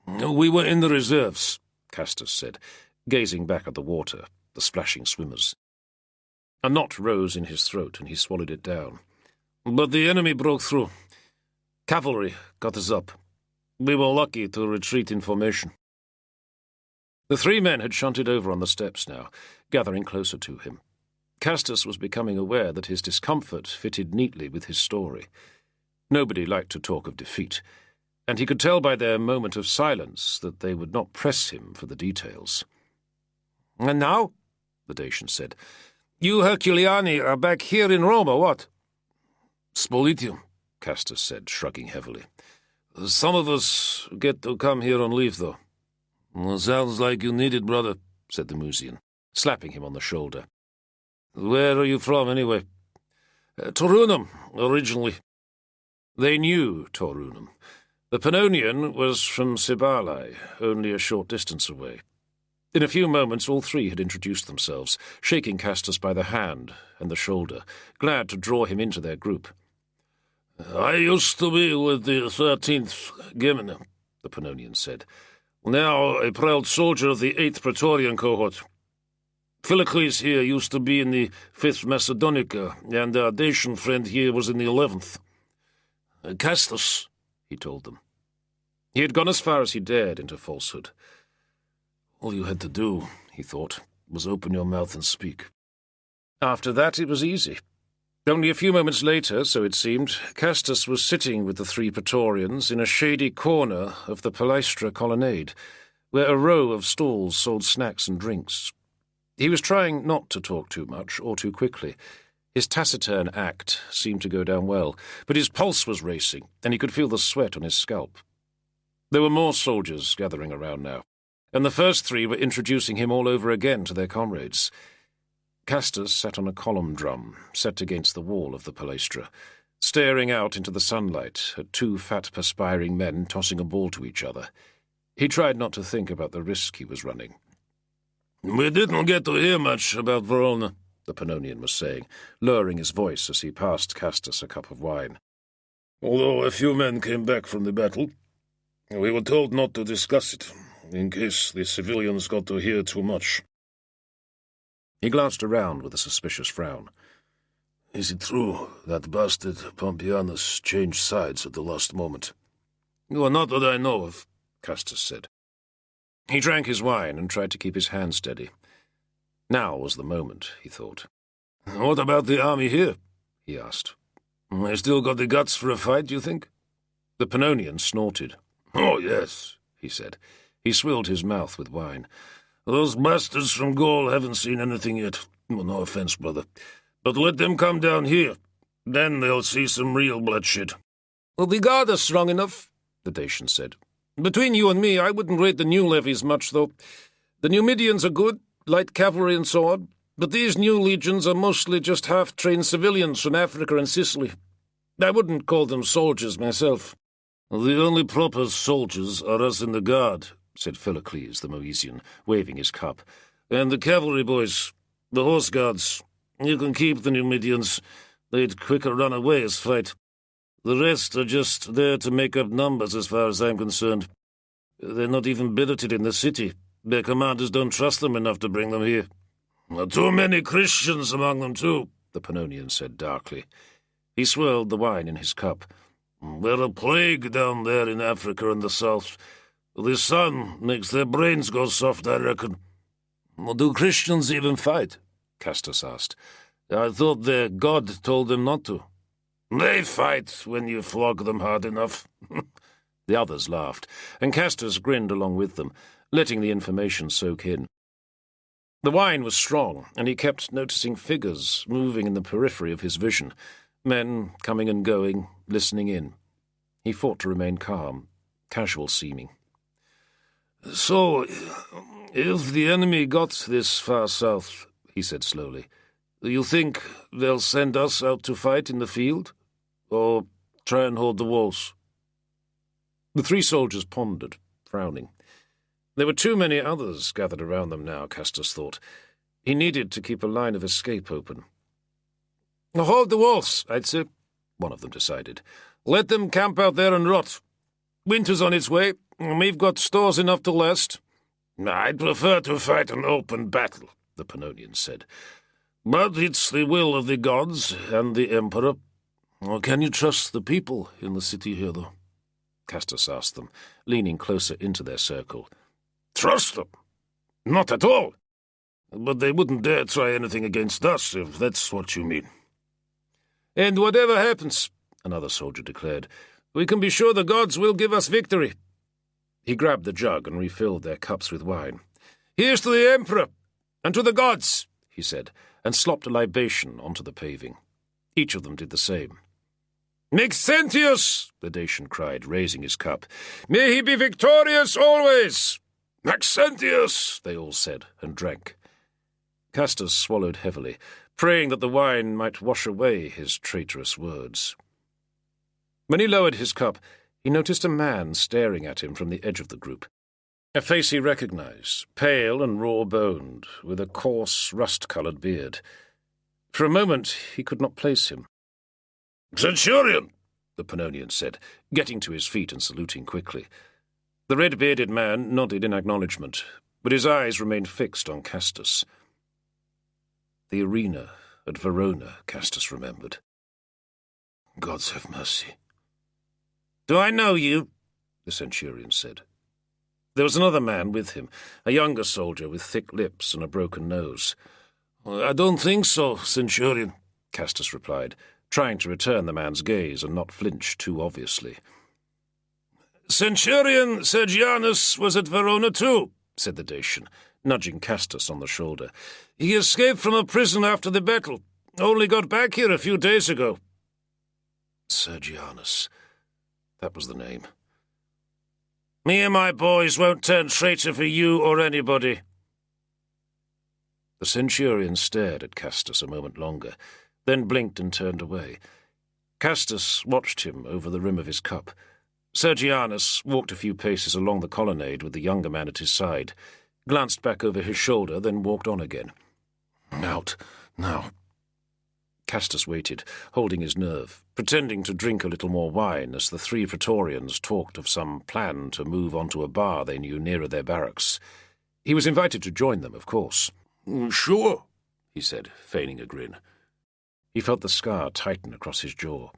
"We were in the reserves," Castus said, gazing back at the water, the splashing swimmers. A knot rose in his throat, and he swallowed it down. "But the enemy broke through. Cavalry got us up. We were lucky to retreat in formation." The three men had shunted over on the steps now, gathering closer to him. Castus was becoming aware that his discomfort fitted neatly with his story. Nobody liked to talk of defeat, and he could tell by their moment of silence that they would not press him for the details. "And now," the Dacian said, "you Herculiani are back here in Rome, or what?" "Spolitium," Castus said, shrugging heavily. "Some of us get to come here on leave, though." "Sounds like you need it, brother," said the Musian, slapping him on the shoulder. "Where are you from, anyway?" "Torunum, originally." They knew Torunum. The Pannonian was from Cibalae, only a short distance away. In a few moments all three had introduced themselves, shaking Castus by the hand and the shoulder, glad to draw him into their group. "I used to be with the 13th Gemina," the Pannonian said. "Now a proud soldier of the 8th Praetorian cohort. Philocles here used to be in the 5th Macedonica, and our Dacian friend here was in the 11th. Castus," he told them. He had gone as far as he dared into falsehood. "All you had to do," he thought, "was open your mouth and speak." After that it was easy. Only a few moments later, so it seemed, Castus was sitting with the three Praetorians in a shady corner of the Palaestra colonnade, where a row of stalls sold snacks and drinks. He was trying not to talk too much or too quickly. His taciturn act seemed to go down well, but his pulse was racing, and he could feel the sweat on his scalp. There were more soldiers gathering around now, and the first three were introducing him all over again to their comrades. Castus sat on a column drum, set against the wall of the Palaestra, staring out into the sunlight at two fat, perspiring men tossing a ball to each other. He tried not to think about the risk he was running. "We didn't get to hear much about Verona," the Pannonian was saying, lowering his voice as he passed Castus a cup of wine. "Although a few men came back from the battle. We were told not to discuss it, in case the civilians got to hear too much." He glanced around with a suspicious frown. "Is it true that bastard Pompeianus changed sides at the last moment?" "Well, not that I know of," Castus said. He drank his wine and tried to keep his hand steady. Now was the moment, he thought. "What about the army here?" he asked. "They still got the guts for a fight, do you think?" The Pannonian snorted. "Oh, yes," he said. He swilled his mouth with wine. "Those bastards from Gaul haven't seen anything yet. Well, no offense, brother. But let them come down here. Then they'll see some real bloodshed." "Well, the guard is strong enough," the Dacian said. "Between you and me, I wouldn't rate the new levies much, though. The Numidians are good, light cavalry and so on. But these new legions are mostly just half-trained civilians from Africa and Sicily. I wouldn't call them soldiers myself. The only proper soldiers are us in the guard, said Philocles the Moesian, waving his cup. And the cavalry boys, the horse guards. You can keep the Numidians. They'd quicker run away as fight. The rest are just there to make up numbers as far as I'm concerned. They're not even billeted in the city. Their commanders don't trust them enough to bring them here. Too many Christians among them, too, the Pannonian said darkly. He swirled the wine in his cup. They're a plague down there in Africa and the south. The sun makes their brains go soft, I reckon. Do Christians even fight? Castus asked. I thought their God told them not to. They fight when you flog them hard enough. The others laughed, and Castus grinned along with them, letting the information soak in. The wine was strong, and he kept noticing figures moving in the periphery of his vision, men coming and going, listening in. He fought to remain calm, casual-seeming. So, if the enemy got this far south, he said slowly, you think they'll send us out to fight in the field? Or try and hold the walls? The three soldiers pondered, frowning. There were too many others gathered around them now, Castus thought. He needed to keep a line of escape open. Hold the walls, I'd say, one of them decided. Let them camp out there and rot. Winter's on its way, and we've got stores enough to last. I'd prefer to fight an open battle, the Pannonian said. But it's the will of the gods and the Emperor. Can you trust the people in the city here, though? Castus asked them, leaning closer into their circle. Trust them? Not at all. But they wouldn't dare try anything against us, if that's what you mean. And whatever happens, another soldier declared, we can be sure the gods will give us victory. He grabbed the jug and refilled their cups with wine. Here's to the Emperor, and to the gods, he said, and slopped a libation onto the paving. Each of them did the same. Maxentius, the Dacian cried, raising his cup. May he be victorious always! Maxentius, they all said, and drank. Castus swallowed heavily, praying that the wine might wash away his traitorous words. When he lowered his cup, he noticed a man staring at him from the edge of the group. A face he recognized, pale and raw-boned, with a coarse, rust-coloured beard. For a moment he could not place him. Centurion, the Pannonian said, getting to his feet and saluting quickly. The red-bearded man nodded in acknowledgment, but his eyes remained fixed on Castus. The arena at Verona, Castus remembered. Gods have mercy. Do I know you? The centurion said. There was another man with him, a younger soldier with thick lips and a broken nose. I don't think so, centurion, Castus replied, trying to return the man's gaze and not flinch too obviously. Centurion Sergianus was at Verona too, said the Dacian, nudging Castus on the shoulder. He escaped from a prison after the battle, only got back here a few days ago. Sergianus. That was the name. Me and my boys won't turn traitor for you or anybody. The centurion stared at Castus a moment longer, then blinked and turned away. Castus watched him over the rim of his cup. Sergianus walked a few paces along the colonnade with the younger man at his side, glanced back over his shoulder, then walked on again. Out, now. Castus waited, holding his nerve, pretending to drink a little more wine as the three Praetorians talked of some plan to move on to a bar they knew nearer their barracks. He was invited to join them, of course. Sure, he said, feigning a grin. He felt the scar tighten across his jaw.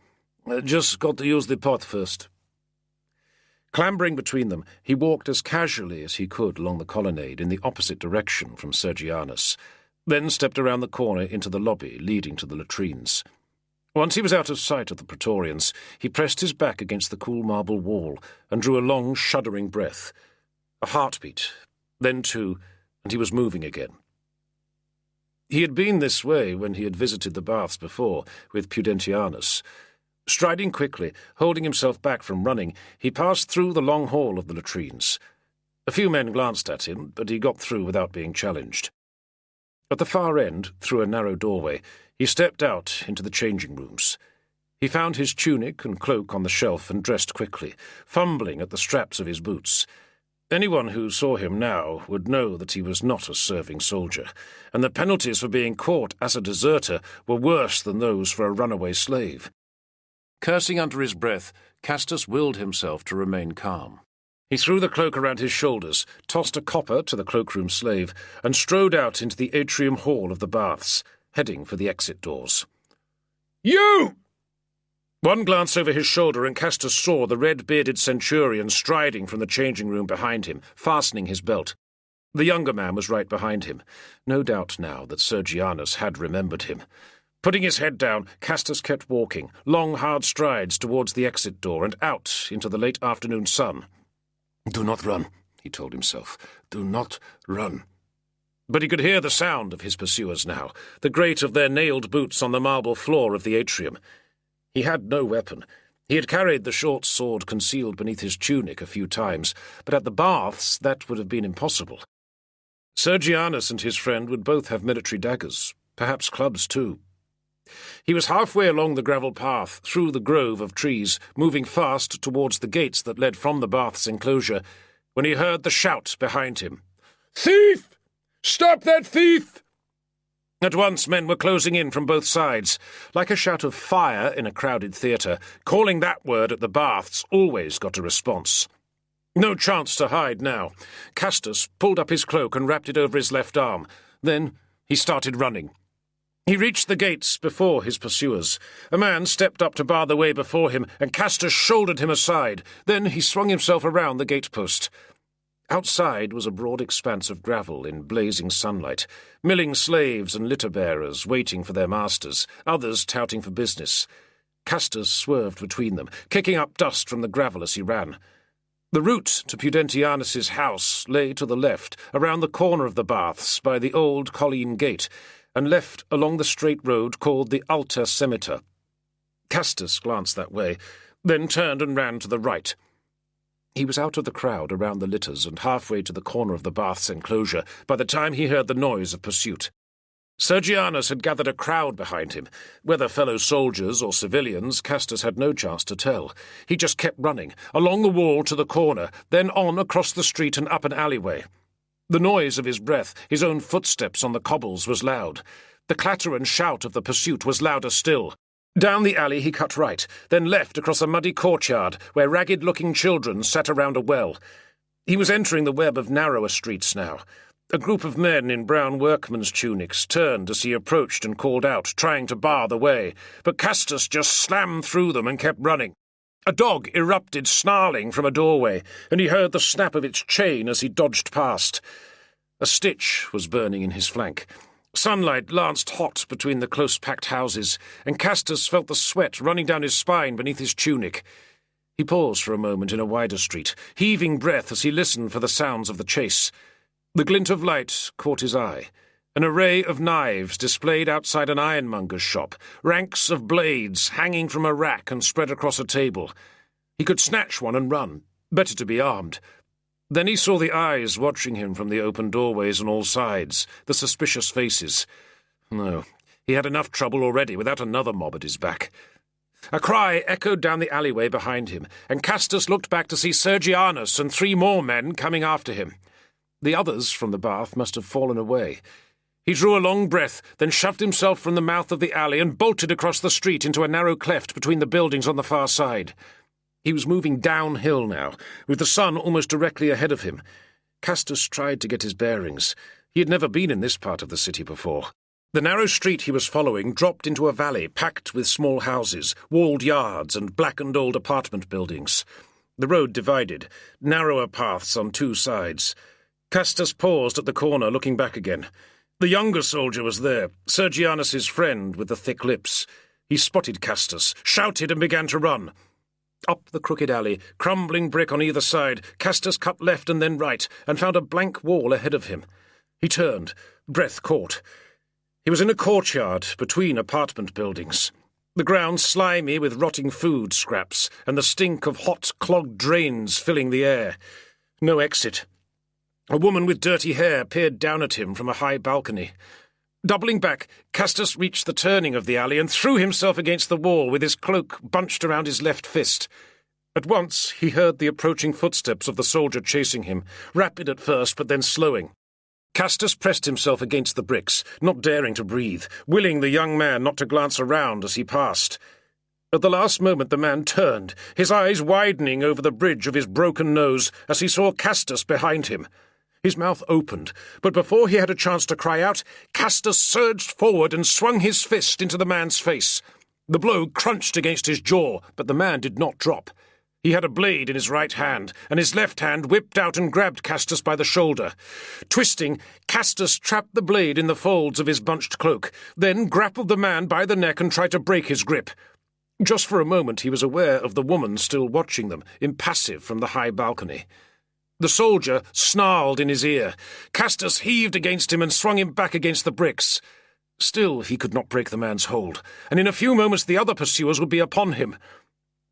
Just got to use the pot first. Clambering between them, he walked as casually as he could along the colonnade in the opposite direction from Sergianus, then stepped around the corner into the lobby leading to the latrines. Once he was out of sight of the Praetorians, he pressed his back against the cool marble wall and drew a long, shuddering breath. A heartbeat, then two, and he was moving again. He had been this way when he had visited the baths before, with Pudentianus. Striding quickly, holding himself back from running, he passed through the long hall of the latrines. A few men glanced at him, but he got through without being challenged. At the far end, through a narrow doorway, he stepped out into the changing rooms. He found his tunic and cloak on the shelf and dressed quickly, fumbling at the straps of his boots. Anyone who saw him now would know that he was not a serving soldier, and the penalties for being caught as a deserter were worse than those for a runaway slave. Cursing under his breath, Castus willed himself to remain calm. He threw the cloak around his shoulders, tossed a copper to the cloakroom slave, and strode out into the atrium hall of the baths, heading for the exit doors. "You!" One glance over his shoulder and Castus saw the red-bearded centurion striding from the changing room behind him, fastening his belt. The younger man was right behind him. No doubt now that Sergianus had remembered him. Putting his head down, Castus kept walking, long hard strides towards the exit door and out into the late afternoon sun. "Do not run," he told himself. "Do not run." But he could hear the sound of his pursuers now, the grate of their nailed boots on the marble floor of the atrium. He had no weapon. He had carried the short sword concealed beneath his tunic a few times, but at the baths that would have been impossible. Sergianus and his friend would both have military daggers, perhaps clubs too. He was halfway along the gravel path, through the grove of trees, moving fast towards the gates that led from the bath's enclosure, when he heard the shout behind him. "Thief! Stop that thief!" At once men were closing in from both sides. Like a shout of fire in a crowded theatre, calling that word at the baths always got a response. No chance to hide now. Castus pulled up his cloak and wrapped it over his left arm. Then he started running. He reached the gates before his pursuers. A man stepped up to bar the way before him, and Castus shouldered him aside. Then he swung himself around the gatepost. Outside was a broad expanse of gravel in blazing sunlight, milling slaves and litter-bearers waiting for their masters, others touting for business. Castus swerved between them, kicking up dust from the gravel as he ran. The route to Pudentianus's house lay to the left, around the corner of the baths by the old Colline Gate, and left along the straight road called the Alta Semita. Castus glanced that way, then turned and ran to the right. He was out of the crowd around the litters and halfway to the corner of the bath's enclosure by the time he heard the noise of pursuit. Sergianus had gathered a crowd behind him. Whether fellow soldiers or civilians, Castus had no chance to tell. He just kept running, along the wall to the corner, then on across the street and up an alleyway. The noise of his breath, his own footsteps on the cobbles, was loud. The clatter and shout of the pursuit was louder still. Down the alley he cut right, then left across a muddy courtyard where ragged-looking children sat around a well. He was entering the web of narrower streets now. A group of men in brown workmen's tunics turned as he approached and called out, trying to bar the way, but Castus just slammed through them and kept running. A dog erupted snarling from a doorway, and he heard the snap of its chain as he dodged past. A stitch was burning in his flank. Sunlight lanced hot between the close-packed houses, and Castus felt the sweat running down his spine beneath his tunic. He paused for a moment in a wider street, heaving breath as he listened for the sounds of the chase. The glint of light caught his eye. An array of knives displayed outside an ironmonger's shop, ranks of blades hanging from a rack and spread across a table. He could snatch one and run. Better to be armed. Then he saw the eyes watching him from the open doorways on all sides, the suspicious faces. No, he had enough trouble already without another mob at his back. A cry echoed down the alleyway behind him, and Castus looked back to see Sergianus and 3 more men coming after him. The others from the bath must have fallen away. He drew a long breath, then shoved himself from the mouth of the alley and bolted across the street into a narrow cleft between the buildings on the far side. He was moving downhill now, with the sun almost directly ahead of him. Castus tried to get his bearings. He had never been in this part of the city before. The narrow street he was following dropped into a valley packed with small houses, walled yards, and blackened old apartment buildings. The road divided, narrower paths on 2 sides. Castus paused at the corner, looking back again. The younger soldier was there, Sergianus's friend with the thick lips. He spotted Castus, shouted, and began to run. Up the crooked alley, crumbling brick on either side, Castus cut left and then right, and found a blank wall ahead of him. He turned, breath caught. He was in a courtyard between apartment buildings, the ground slimy with rotting food scraps, and the stink of hot, clogged drains filling the air. No exit. A woman with dirty hair peered down at him from a high balcony. Doubling back, Castus reached the turning of the alley and threw himself against the wall with his cloak bunched around his left fist. At once he heard the approaching footsteps of the soldier chasing him, rapid at first but then slowing. Castus pressed himself against the bricks, not daring to breathe, willing the young man not to glance around as he passed. At the last moment the man turned, his eyes widening over the bridge of his broken nose as he saw Castus behind him. His mouth opened, but before he had a chance to cry out, Castus surged forward and swung his fist into the man's face. The blow crunched against his jaw, but the man did not drop. He had a blade in his right hand, and his left hand whipped out and grabbed Castus by the shoulder. Twisting, Castus trapped the blade in the folds of his bunched cloak, then grappled the man by the neck and tried to break his grip. Just for a moment he was aware of the woman still watching them, impassive from the high balcony. The soldier snarled in his ear. Castus heaved against him and swung him back against the bricks. Still he could not break the man's hold, and in a few moments the other pursuers would be upon him.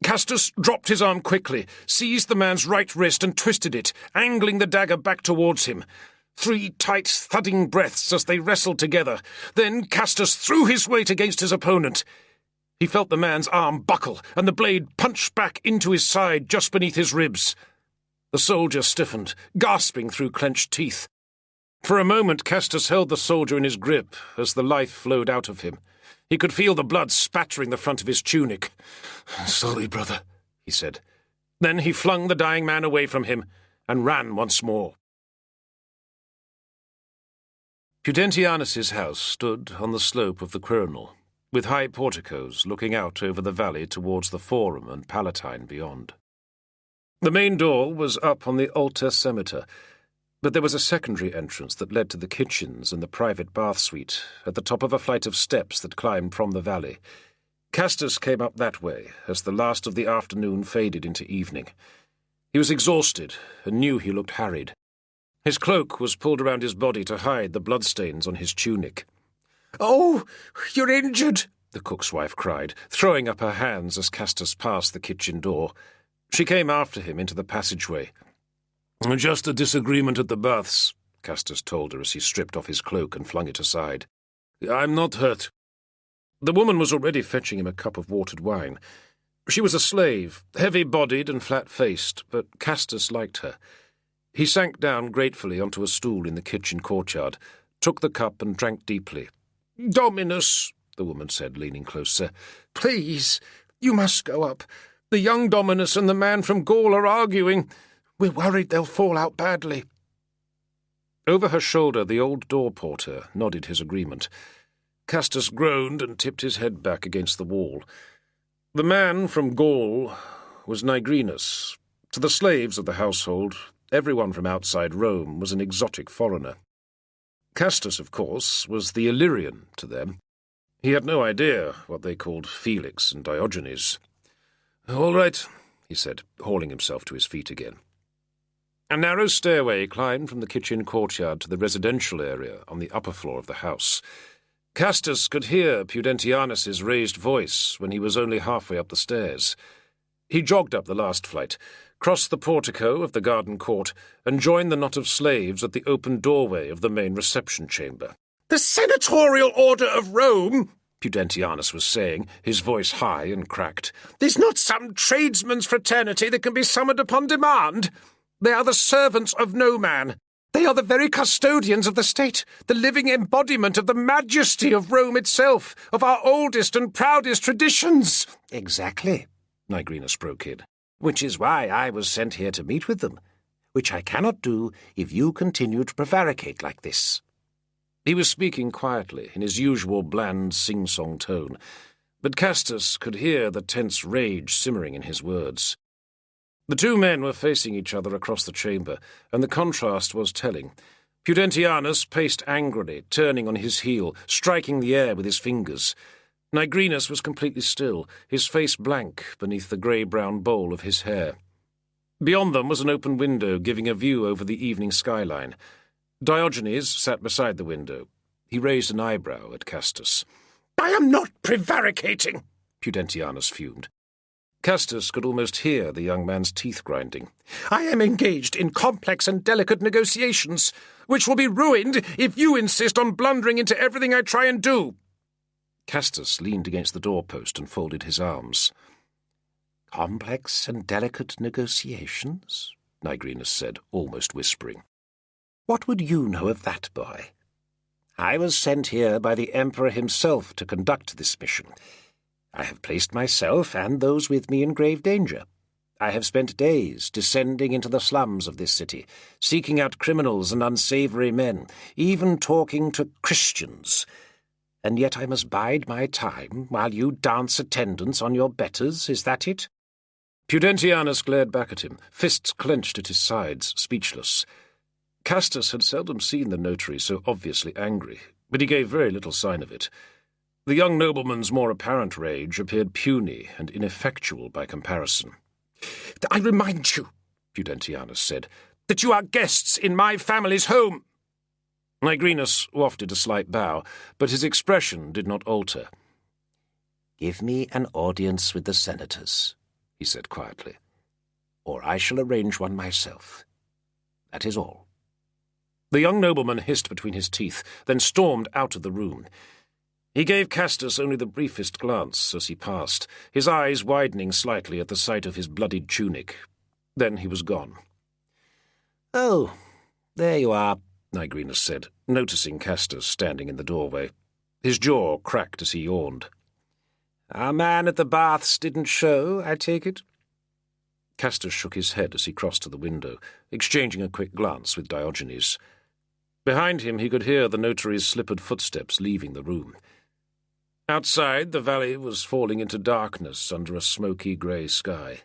Castus dropped his arm quickly, seized the man's right wrist and twisted it, angling the dagger back towards him. 3 tight, thudding breaths as they wrestled together. Then Castus threw his weight against his opponent. He felt the man's arm buckle, and the blade punched back into his side just beneath his ribs. The soldier stiffened, gasping through clenched teeth. For a moment Castus held the soldier in his grip as the life flowed out of him. He could feel the blood spattering the front of his tunic. "Sorry, brother," he said. Then he flung the dying man away from him and ran once more. Pudentianus's house stood on the slope of the Quirinal, with high porticos looking out over the valley towards the Forum and Palatine beyond. The main door was up on the Alta Semiter, but there was a secondary entrance that led to the kitchens and the private bath suite at the top of a flight of steps that climbed from the valley. Castus came up that way as the last of the afternoon faded into evening. He was exhausted and knew he looked harried. His cloak was pulled around his body to hide the bloodstains on his tunic. "Oh, you're injured!" the cook's wife cried, throwing up her hands as Castus passed the kitchen door. She came after him into the passageway. "Just a disagreement at the baths," Castus told her as he stripped off his cloak and flung it aside. "I'm not hurt." The woman was already fetching him a cup of watered wine. She was a slave, heavy-bodied and flat-faced, but Castus liked her. He sank down gratefully onto a stool in the kitchen courtyard, took the cup and drank deeply. "Dominus," the woman said, leaning closer, "please, you must go up. The young Dominus and the man from Gaul are arguing. We're worried they'll fall out badly." Over her shoulder, the old door porter nodded his agreement. Castus groaned and tipped his head back against the wall. The man from Gaul was Nigrinus. To the slaves of the household, everyone from outside Rome was an exotic foreigner. Castus, of course, was the Illyrian to them. He had no idea what they called Felix and Diogenes. "All right," he said, hauling himself to his feet again. A narrow stairway climbed from the kitchen courtyard to the residential area on the upper floor of the house. Castus could hear Pudentianus's raised voice when he was only halfway up the stairs. He jogged up the last flight, crossed the portico of the garden court, and joined the knot of slaves at the open doorway of the main reception chamber. "The senatorial order of Rome," Pudentianus was saying, his voice high and cracked, "is not some tradesman's fraternity that can be summoned upon demand. They are the servants of no man. They are the very custodians of the state, the living embodiment of the majesty of Rome itself, of our oldest and proudest traditions." "Exactly," Nigrinus broke in, "which is why I was sent here to meet with them, which I cannot do if you continue to prevaricate like this." He was speaking quietly, in his usual bland sing-song tone, but Castus could hear the tense rage simmering in his words. The two men were facing each other across the chamber, and the contrast was telling. Pudentianus paced angrily, turning on his heel, striking the air with his fingers. Nigrinus was completely still, his face blank beneath the grey-brown bowl of his hair. Beyond them was an open window giving a view over the evening skyline. Diogenes sat beside the window. He raised an eyebrow at Castus. "I am not prevaricating," Pudentianus fumed. Castus could almost hear the young man's teeth grinding. "I am engaged in complex and delicate negotiations, which will be ruined if you insist on blundering into everything I try and do." Castus leaned against the doorpost and folded his arms. "Complex and delicate negotiations?" Nigrinus said, almost whispering. "What would you know of that, boy? I was sent here by the Emperor himself to conduct this mission. I have placed myself and those with me in grave danger. I have spent days descending into the slums of this city, seeking out criminals and unsavoury men, even talking to Christians. And yet I must bide my time while you dance attendance on your betters, is that it?" Pudentianus glared back at him, fists clenched at his sides, speechless. Castus had seldom seen the notary so obviously angry, but he gave very little sign of it. The young nobleman's more apparent rage appeared puny and ineffectual by comparison. "I remind you," Pudentianus said, "that you are guests in my family's home." Nigrinus wafted a slight bow, but his expression did not alter. "Give me an audience with the senators," he said quietly, "or I shall arrange one myself. That is all." The young nobleman hissed between his teeth, then stormed out of the room. He gave Castus only the briefest glance as he passed, his eyes widening slightly at the sight of his bloodied tunic. Then he was gone. "Oh, there you are," Nigrinus said, noticing Castus standing in the doorway. His jaw cracked as he yawned. "Our man at the baths didn't show, I take it?" Castus shook his head as he crossed to the window, exchanging a quick glance with Diogenes. Behind him he could hear the notary's slippered footsteps leaving the room. Outside, the valley was falling into darkness under a smoky grey sky.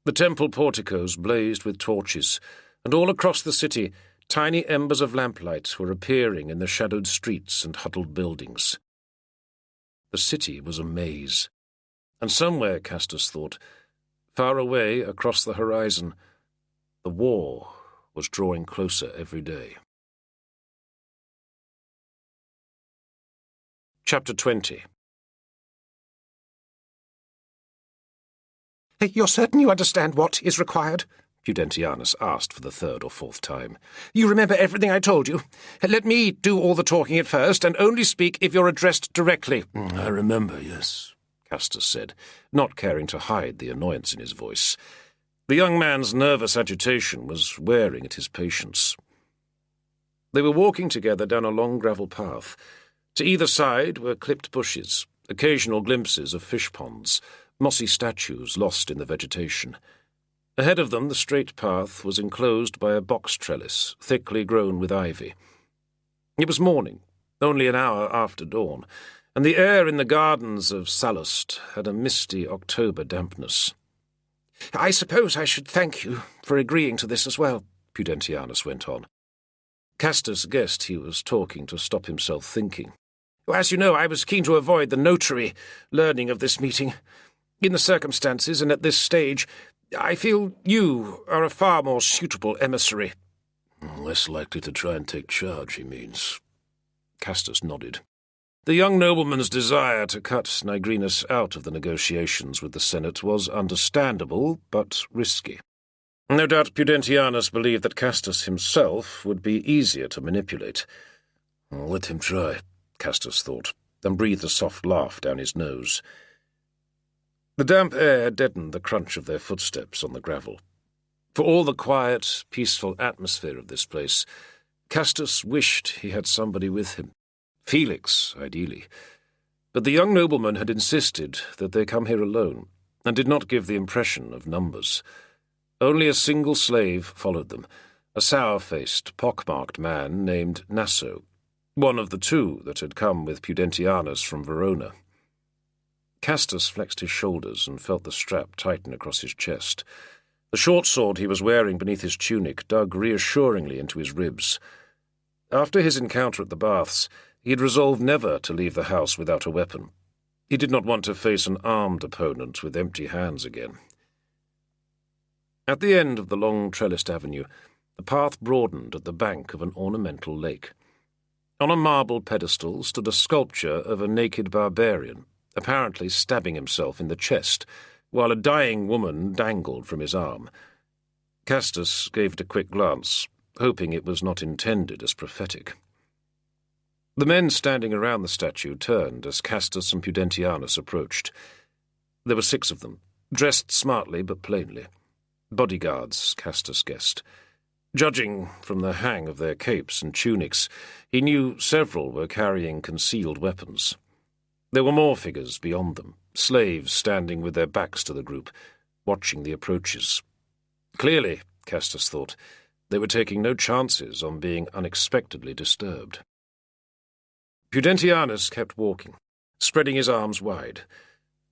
The temple porticos blazed with torches, and all across the city tiny embers of lamplight were appearing in the shadowed streets and huddled buildings. The city was a maze, and somewhere, Castus thought, far away across the horizon, the war was drawing closer every day. Chapter 20. "You're certain you understand what is required?" Pudentianus asked for the third or fourth time. "You remember everything I told you? Let me do all the talking at first, and only speak if you're addressed directly." "I remember, yes," Castus said, not caring to hide the annoyance in his voice. The young man's nervous agitation was wearing at his patience. They were walking together down a long gravel path. To either side were clipped bushes, occasional glimpses of fish ponds, mossy statues lost in the vegetation. Ahead of them the straight path was enclosed by a box trellis, thickly grown with ivy. It was morning, only an hour after dawn, and the air in the gardens of Sallust had a misty October dampness. "I suppose I should thank you for agreeing to this as well," Pudentianus went on. Castus guessed he was talking to stop himself thinking. "As you know, I was keen to avoid the notary learning of this meeting. In the circumstances and at this stage, I feel you are a far more suitable emissary." "Less likely to try and take charge, he means." Castus nodded. The young nobleman's desire to cut Nigrinus out of the negotiations with the Senate was understandable, but risky. No doubt Pudentianus believed that Castus himself would be easier to manipulate. "Let him try," Castus thought, and breathed a soft laugh down his nose. The damp air deadened the crunch of their footsteps on the gravel. For all the quiet, peaceful atmosphere of this place, Castus wished he had somebody with him. Felix, ideally. But the young nobleman had insisted that they come here alone, and did not give the impression of numbers. Only a single slave followed them, a sour-faced, pock-marked man named Nasso, one of the two that had come with Pudentianus from Verona. Castus flexed his shoulders and felt the strap tighten across his chest. The short sword he was wearing beneath his tunic dug reassuringly into his ribs. After his encounter at the baths, he had resolved never to leave the house without a weapon. He did not want to face an armed opponent with empty hands again. At the end of the long trellised avenue, the path broadened at the bank of an ornamental lake. On a marble pedestal stood a sculpture of a naked barbarian, apparently stabbing himself in the chest, while a dying woman dangled from his arm. Castus gave it a quick glance, hoping it was not intended as prophetic. The men standing around the statue turned as Castus and Pudentianus approached. There were 6 of them, dressed smartly but plainly. Bodyguards, Castus guessed. Judging from the hang of their capes and tunics, he knew several were carrying concealed weapons. There were more figures beyond them, slaves standing with their backs to the group, watching the approaches. Clearly, Castus thought, they were taking no chances on being unexpectedly disturbed. Pudentianus kept walking, spreading his arms wide.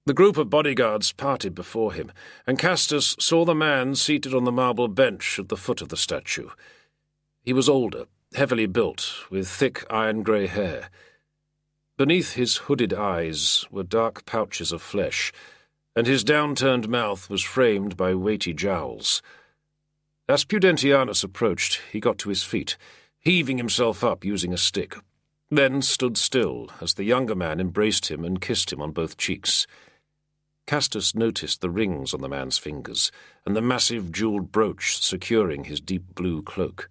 The group of bodyguards parted before him, and Castus saw the man seated on the marble bench at the foot of the statue. He was older, heavily built, with thick iron-grey hair. Beneath his hooded eyes were dark pouches of flesh, and his downturned mouth was framed by weighty jowls. As Pudentianus approached, he got to his feet, heaving himself up using a stick, then stood still as the younger man embraced him and kissed him on both cheeks. Castus noticed the rings on the man's fingers and the massive jewelled brooch securing his deep blue cloak.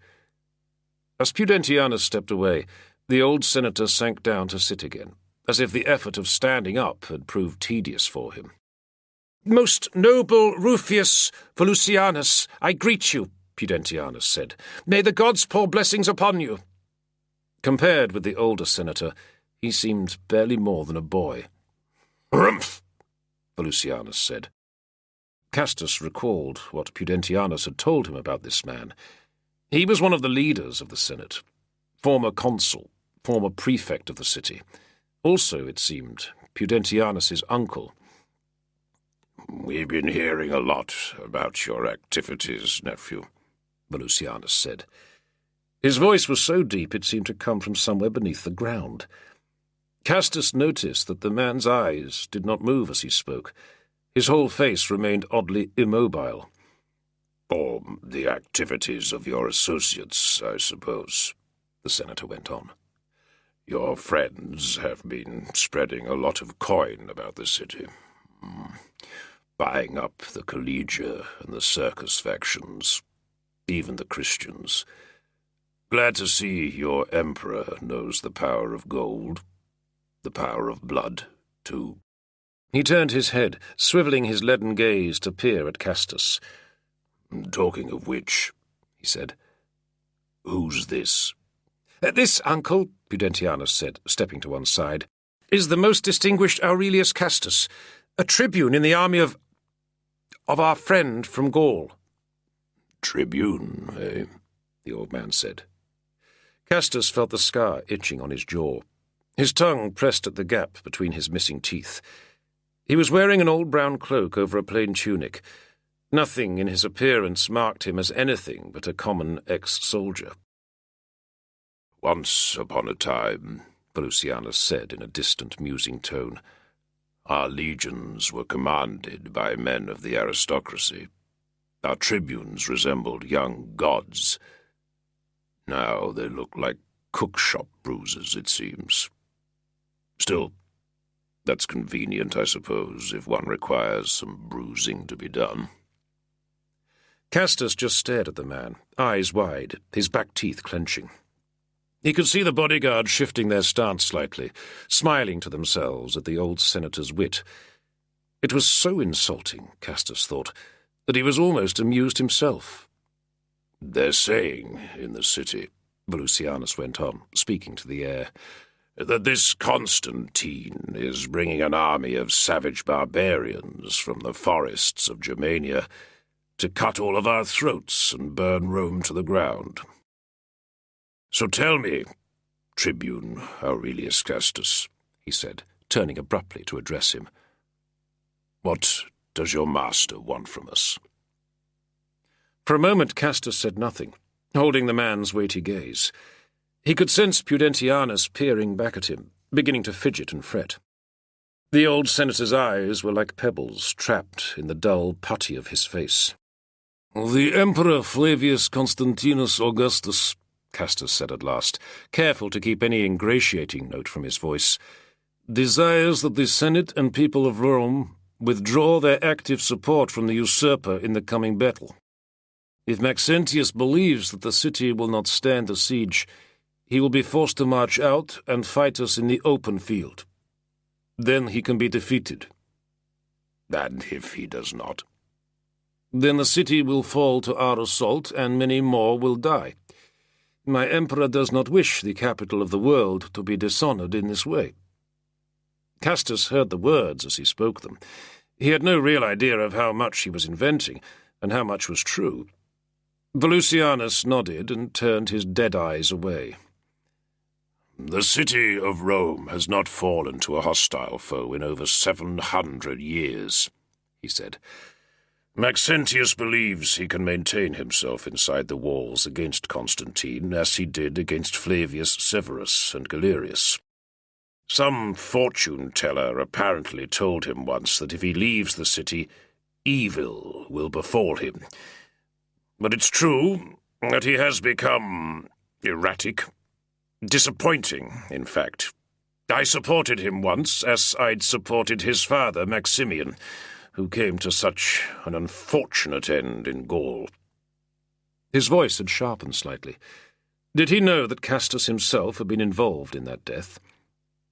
As Pudentianus stepped away, the old senator sank down to sit again, as if the effort of standing up had proved tedious for him. "Most noble Rufius Volusianus, I greet you," Pudentianus said. "May the gods pour blessings upon you." Compared with the older senator, he seemed barely more than a boy. "Rumph!" Volusianus said. Castus recalled what Pudentianus had told him about this man. He was one of the leaders of the Senate, former consul, former prefect of the city. Also, it seemed, Pudentianus's uncle. "We've been hearing a lot about your activities, nephew," Volusianus said. His voice was so deep it seemed to come from somewhere beneath the ground. Castus noticed that the man's eyes did not move as he spoke. His whole face remained oddly immobile. "Or the activities of your associates, I suppose," the senator went on. "Your friends have been spreading a lot of coin about the city, buying up the collegia and the circus factions, even the Christians. Glad to see your emperor knows the power of gold. The power of blood, too." He turned his head, swivelling his leaden gaze to peer at Castus. "Talking of which," he said, "who's this?" "This, uncle," Pudentianus said, stepping to one side, "is the most distinguished Aurelius Castus, a tribune in the army of our friend from Gaul." "Tribune, eh?" the old man said. Castus felt the scar itching on his jaw. His tongue pressed at the gap between his missing teeth. He was wearing an old brown cloak over a plain tunic. Nothing in his appearance marked him as anything but a common ex-soldier. "Once upon a time," Volusianus said in a distant, musing tone, "our legions were commanded by men of the aristocracy. Our tribunes resembled young gods. Now they look like cook-shop bruises, it seems. Still, that's convenient, I suppose, if one requires some bruising to be done." Castus just stared at the man, eyes wide, his back teeth clenching. He could see the bodyguards shifting their stance slightly, smiling to themselves at the old senator's wit. It was so insulting, Castus thought, that he was almost amused himself. "They're saying in the city," Volusianus went on, speaking to the air, "that this Constantine is bringing an army of savage barbarians from the forests of Germania to cut all of our throats and burn Rome to the ground. So tell me, Tribune Aurelius Castus," he said, turning abruptly to address him, "what does your master want from us?" For a moment Castus said nothing, holding the man's weighty gaze. He could sense Pudentianus peering back at him, beginning to fidget and fret. The old senator's eyes were like pebbles trapped in the dull putty of his face. "The Emperor Flavius Constantinus Augustus," Castus said at last, careful to keep any ingratiating note from his voice, "desires that the Senate and people of Rome withdraw their active support from the usurper in the coming battle. If Maxentius believes that the city will not stand a siege, he will be forced to march out and fight us in the open field. Then he can be defeated. And if he does not? Then the city will fall to our assault, and many more will die. My emperor does not wish the capital of the world to be dishonored in this way." Castus heard the words as he spoke them. He had no real idea of how much he was inventing, and how much was true. Volusianus nodded and turned his dead eyes away. "The city of Rome has not fallen to a hostile foe in over 700 years, he said. "Maxentius believes he can maintain himself inside the walls against Constantine, as he did against Flavius Severus and Galerius. Some fortune-teller apparently told him once that if he leaves the city, evil will befall him. But it's true that he has become erratic. Disappointing, in fact. I supported him once, as I'd supported his father, Maximian, who came to such an unfortunate end in Gaul." His voice had sharpened slightly. Did he know that Castus himself had been involved in that death?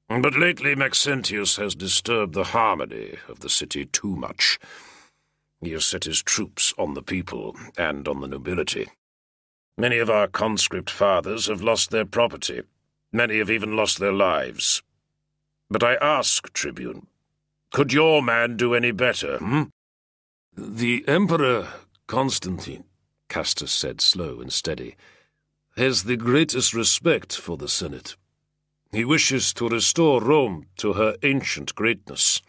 "But lately Maxentius has disturbed the harmony of the city too much. He has set his troops on the people and on the nobility. Many of our conscript fathers have lost their property. Many have even lost their lives. But I ask, Tribune, could your man do any better, "The Emperor Constantine," Castus said, slow and steady, "has the greatest respect for the Senate. He wishes to restore Rome to her ancient greatness."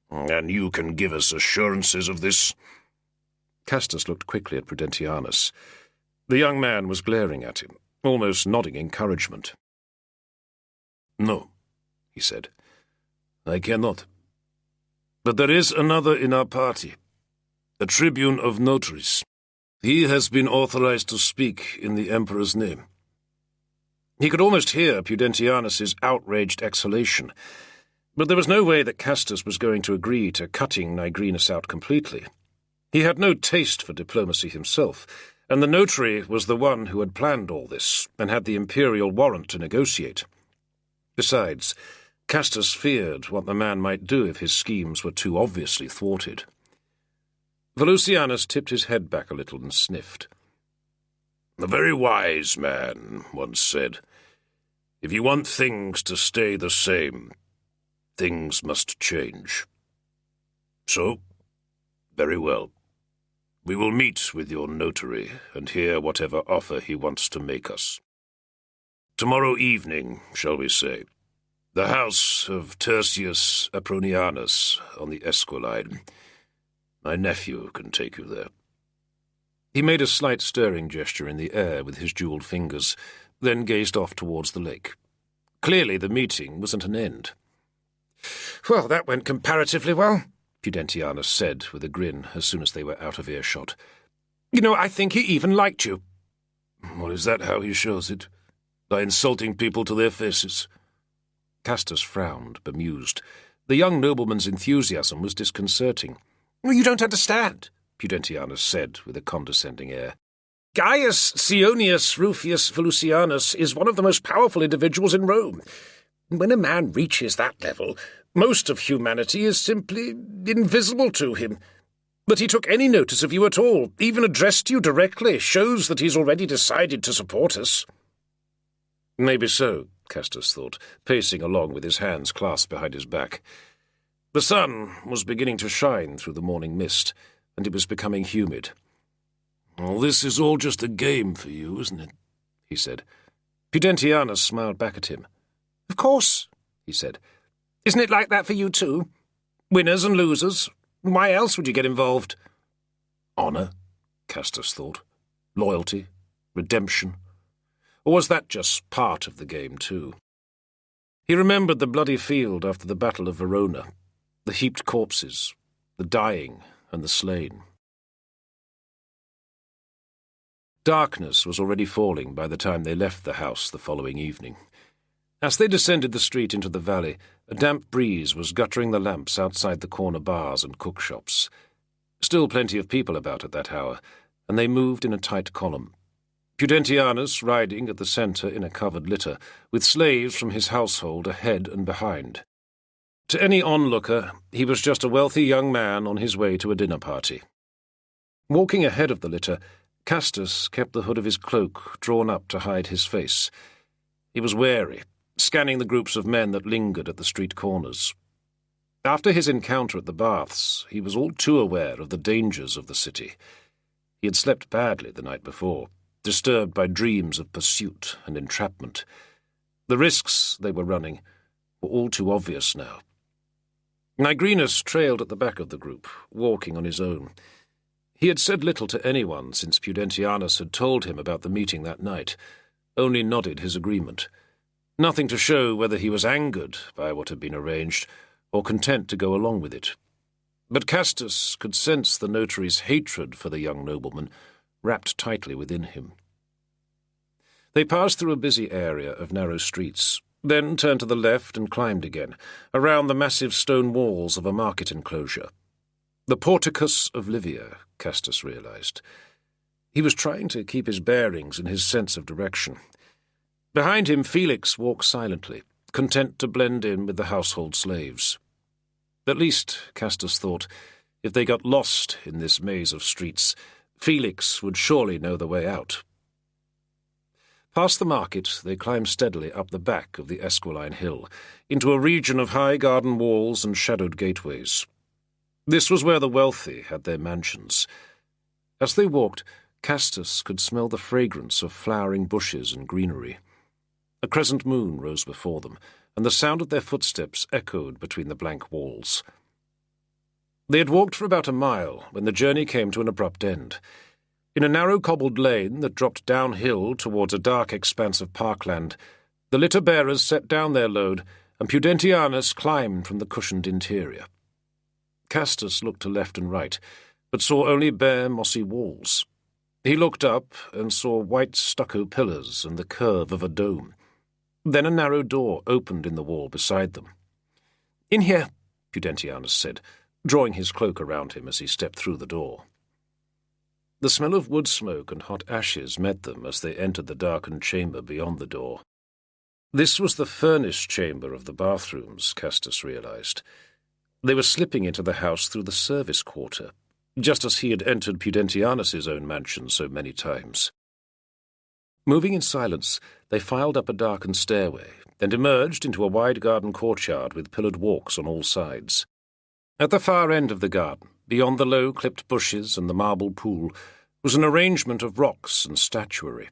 "And you can give us assurances of this?" Castus looked quickly at Prudentianus. The young man was glaring at him, almost nodding encouragement. "No," he said, "I cannot. But there is another in our party, a tribune of notaries. He has been authorized to speak in the Emperor's name." He could almost hear Prudentianus's outraged exhalation, but there was no way that Castus was going to agree to cutting Nigrinus out completely. He had no taste for diplomacy himself, and the notary was the one who had planned all this and had the imperial warrant to negotiate. Besides, Castus feared what the man might do if his schemes were too obviously thwarted. Volusianus tipped his head back a little and sniffed. "A very wise man once said, 'If you want things to stay the same, things must change.' So, very well. We will meet with your notary and hear whatever offer he wants to make us. Tomorrow evening, shall we say, the house of Tertius Apronianus on the Esquiline. My nephew can take you there." He made a slight stirring gesture in the air with his jewelled fingers, then gazed off towards the lake. Clearly the meeting was at an end. "Well, that went comparatively well," Prudentianus said with a grin as soon as they were out of earshot. "You know, I think he even liked you." "Well, is that how he shows it? By insulting people to their faces?" Castus frowned, bemused. The young nobleman's enthusiasm was disconcerting. "Well, you don't understand," Prudentianus said with a condescending air. "Gaius Cionius Rufius Volusianus is one of the most powerful individuals in Rome. When a man reaches that level, most of humanity is simply invisible to him. That he took any notice of you at all, even addressed you directly, shows that he's already decided to support us." Maybe so, Castus thought, pacing along with his hands clasped behind his back. The sun was beginning to shine through the morning mist, and it was becoming humid. "Well, this is all just a game for you, isn't it?" he said. Prudentianus smiled back at him. "Of course," he said. "Isn't it like that for you too? Winners and losers. Why else would you get involved?" Honour, Castus thought. Loyalty, redemption. Or was that just part of the game too? He remembered the bloody field after the Battle of Verona, the heaped corpses, the dying and the slain. Darkness was already falling by the time they left the house the following evening. As they descended the street into the valley, A damp breeze was guttering the lamps outside the corner bars and cookshops. Still plenty of people about at that hour, and they moved in a tight column. Pudentianus riding at the centre in a covered litter, with slaves from his household ahead and behind. To any onlooker, he was just a wealthy young man on his way to a dinner party. Walking ahead of the litter, Castus kept the hood of his cloak drawn up to hide his face. He was wary, scanning the groups of men that lingered at the street corners. After his encounter at the baths, he was all too aware of the dangers of the city. He had slept badly the night before, disturbed by dreams of pursuit and entrapment. The risks they were running were all too obvious now. Nigrinus trailed at the back of the group, walking on his own. He had said little to anyone since Pudentianus had told him about the meeting that night, only nodded his agreement. Nothing to show whether he was angered by what had been arranged, or content to go along with it. But Castus could sense the notary's hatred for the young nobleman, wrapped tightly within him. They passed through a busy area of narrow streets, then turned to the left and climbed again, around the massive stone walls of a market enclosure. The Porticus of Livia, Castus realized. He was trying to keep his bearings and his sense of direction. Behind him, Felix walked silently, content to blend in with the household slaves. At least, Castus thought, if they got lost in this maze of streets, Felix would surely know the way out. Past the market, they climbed steadily up the back of the Esquiline Hill, into a region of high garden walls and shadowed gateways. This was where the wealthy had their mansions. As they walked, Castus could smell the fragrance of flowering bushes and greenery. A crescent moon rose before them, and the sound of their footsteps echoed between the blank walls. They had walked for about a mile when the journey came to an abrupt end. In a narrow cobbled lane that dropped downhill towards a dark expanse of parkland, the litter-bearers set down their load, and Pudentianus climbed from the cushioned interior. Castus looked to left and right, but saw only bare, mossy walls. He looked up and saw white stucco pillars and the curve of a dome. Then a narrow door opened in the wall beside them. "In here," Pudentianus said, drawing his cloak around him as he stepped through the door. The smell of wood smoke and hot ashes met them as they entered the darkened chamber beyond the door. This was the furnished chamber of the bathrooms, Castus realized. They were slipping into the house through the service quarter, just as he had entered Pudentianus's own mansion so many times. Moving in silence, they filed up a darkened stairway and emerged into a wide garden courtyard with pillared walks on all sides. At the far end of the garden, beyond the low-clipped bushes and the marble pool, was an arrangement of rocks and statuary.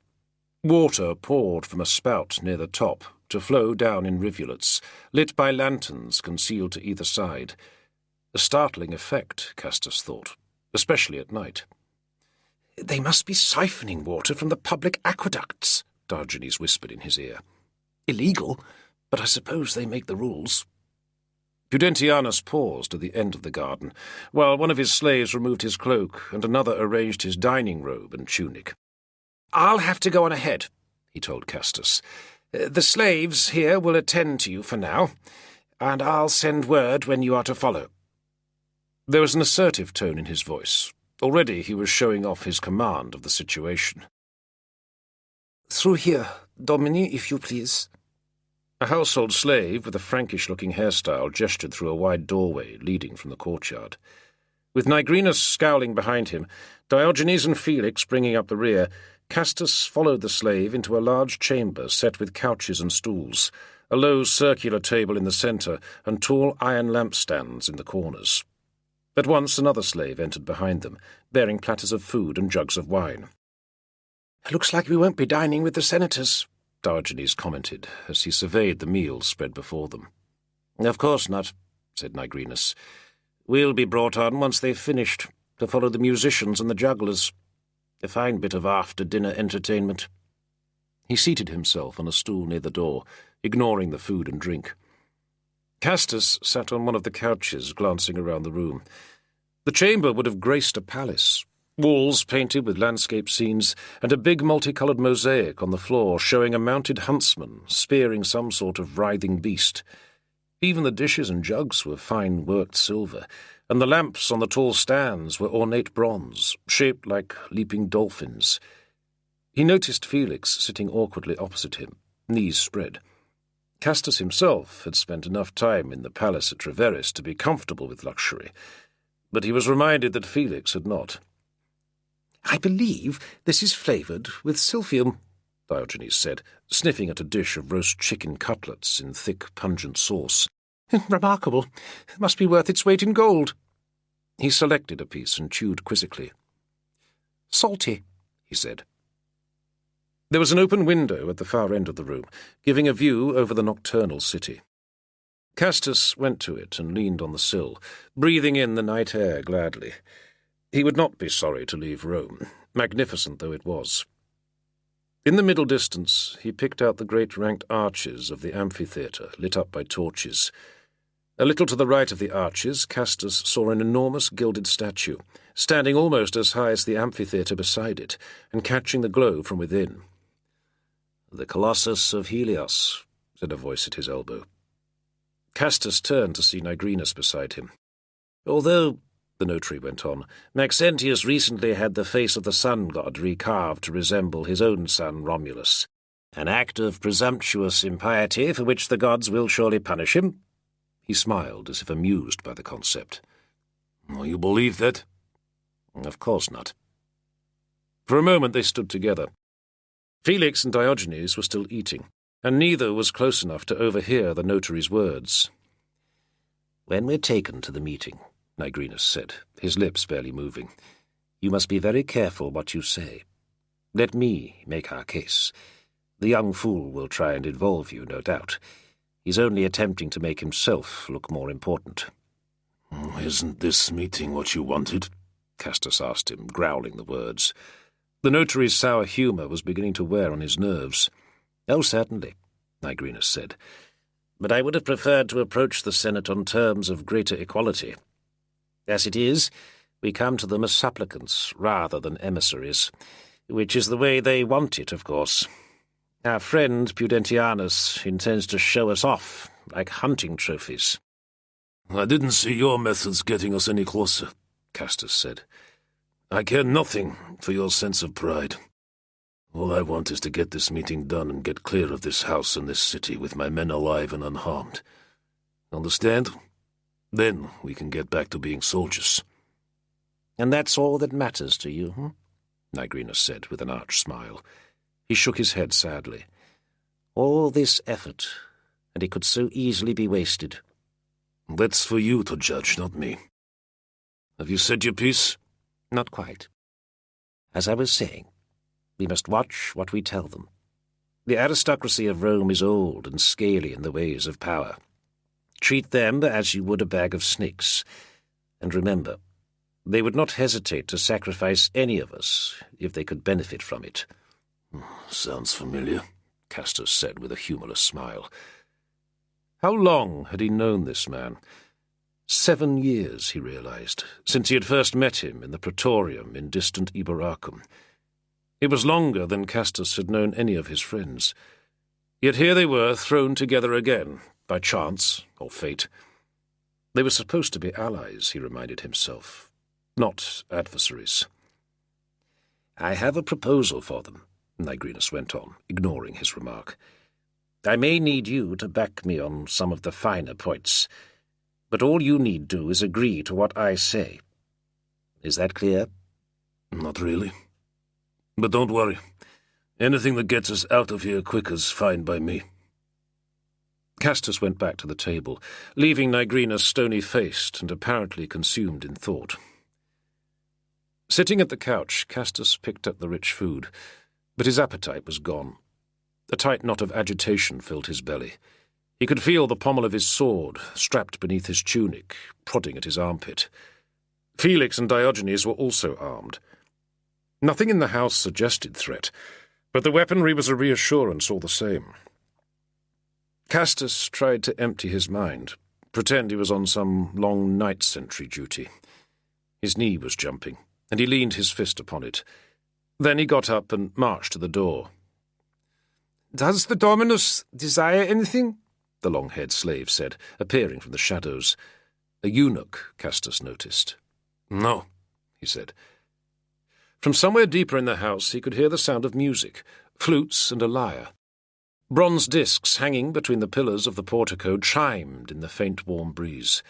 Water poured from a spout near the top to flow down in rivulets, lit by lanterns concealed to either side. A startling effect, Castus thought, especially at night. "They must be siphoning water from the public aqueducts," Diogenes whispered in his ear. "Illegal, but I suppose they make the rules." Pudentianus paused at the end of the garden, while one of his slaves removed his cloak and another arranged his dining robe and tunic. "I'll have to go on ahead," he told Castus. "The slaves here will attend to you for now, and I'll send word when you are to follow." There was an assertive tone in his voice. Already he was showing off his command of the situation. "Through here, Domini, if you please." A household slave with a Frankish-looking hairstyle gestured through a wide doorway leading from the courtyard. With Nigrinus scowling behind him, Diogenes and Felix bringing up the rear, Castus followed the slave into a large chamber set with couches and stools, a low circular table in the centre, and tall iron lampstands in the corners. At once another slave entered behind them, bearing platters of food and jugs of wine. "Looks like we won't be dining with the senators," Diogenes commented, as he surveyed the meals spread before them. "Of course not," said Nigrinus. "We'll be brought on once they've finished, to follow the musicians and the jugglers. A fine bit of after-dinner entertainment." He seated himself on a stool near the door, ignoring the food and drink. Castus sat on one of the couches, glancing around the room. The chamber would have graced a palace, walls painted with landscape scenes, and a big multicoloured mosaic on the floor showing a mounted huntsman spearing some sort of writhing beast. Even the dishes and jugs were fine worked silver, and the lamps on the tall stands were ornate bronze, shaped like leaping dolphins. He noticed Felix sitting awkwardly opposite him, knees spread. Castus himself had spent enough time in the palace at Treveris to be comfortable with luxury, but he was reminded that Felix had not. "I believe this is flavoured with silphium," Diogenes said, sniffing at a dish of roast chicken cutlets in thick, pungent sauce. "Remarkable. Must be worth its weight in gold." He selected a piece and chewed quizzically. "Salty," he said. There was an open window at the far end of the room, giving a view over the nocturnal city. Castus went to it and leaned on the sill, breathing in the night air gladly. He would not be sorry to leave Rome, magnificent though it was. In the middle distance he picked out the great ranked arches of the amphitheatre, lit up by torches. A little to the right of the arches, Castus saw an enormous gilded statue, standing almost as high as the amphitheatre beside it, and catching the glow from within. "The Colossus of Helios," said a voice at his elbow. Castus turned to see Nigrinus beside him. "Although," the notary went on, "Maxentius recently had the face of the sun god recarved to resemble his own son Romulus. An act of presumptuous impiety for which the gods will surely punish him." He smiled, as if amused by the concept. "You believe that?" "Of course not." For a moment they stood together. Felix and Diogenes were still eating, and neither was close enough to overhear the notary's words. "When we're taken to the meeting," Nigrinus said, his lips barely moving, "you must be very careful what you say. Let me make our case. The young fool will try and involve you, no doubt. He's only attempting to make himself look more important." "Isn't this meeting what you wanted?" Castus asked him, growling the words. The notary's sour humour was beginning to wear on his nerves. "Oh, certainly," Nigrinus said. "But I would have preferred to approach the Senate on terms of greater equality. As it is, we come to them as supplicants rather than emissaries, which is the way they want it, of course. Our friend Pudentianus intends to show us off like hunting trophies." "I didn't see your methods getting us any closer," Castus said. "I care nothing for your sense of pride. All I want is to get this meeting done and get clear of this house and this city with my men alive and unharmed. Understand? Then we can get back to being soldiers." "And that's all that matters to you, Nigrinus said with an arch smile. He shook his head sadly. "All this effort, and it could so easily be wasted." "That's for you to judge, not me. Have you said your piece?" "Not quite. As I was saying, we must watch what we tell them. The aristocracy of Rome is old and scaly in the ways of power. Treat them as you would a bag of snakes. And remember, they would not hesitate to sacrifice any of us if they could benefit from it." "Sounds familiar," Castus said with a humourless smile. How long had he known this man? 7 years, he realized, since he had first met him in the Praetorium in distant Eboracum. It was longer than Castus had known any of his friends. Yet here they were, thrown together again, by chance or fate. They were supposed to be allies, he reminded himself, not adversaries. "I have a proposal for them," Nigrinus went on, ignoring his remark. "I may need you to back me on some of the finer points, but all you need do is agree to what I say. Is that clear?" "Not really. But don't worry. Anything that gets us out of here quick is fine by me." Castus went back to the table, leaving Nigrinus stony-faced and apparently consumed in thought. Sitting at the couch, Castus picked up the rich food, but his appetite was gone. A tight knot of agitation filled his belly. He could feel the pommel of his sword, strapped beneath his tunic, prodding at his armpit. Felix and Diogenes were also armed. Nothing in the house suggested threat, but the weaponry was a reassurance all the same. Castus tried to empty his mind, pretend he was on some long night sentry duty. His knee was jumping, and he leaned his fist upon it. Then he got up and marched to the door. "Does the Dominus desire anything?" the long-haired slave said, appearing from the shadows. A eunuch, Castus noticed. No, he said. From somewhere deeper in the house he could hear the sound of music, flutes and a lyre. Bronze discs hanging between the pillars of the portico chimed in the faint warm breeze.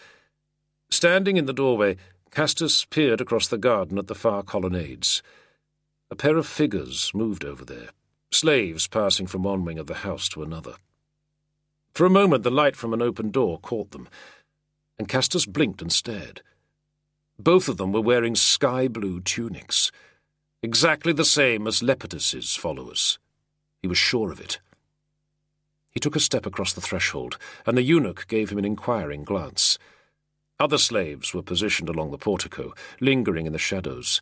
Standing in the doorway, Castus peered across the garden at the far colonnades. A pair of figures moved over there, slaves passing from one wing of the house to another. For a moment the light from an open door caught them, and Castus blinked and stared. Both of them were wearing sky-blue tunics, exactly the same as Lepidus's followers. He was sure of it. He took a step across the threshold, and the eunuch gave him an inquiring glance. Other slaves were positioned along the portico, lingering in the shadows.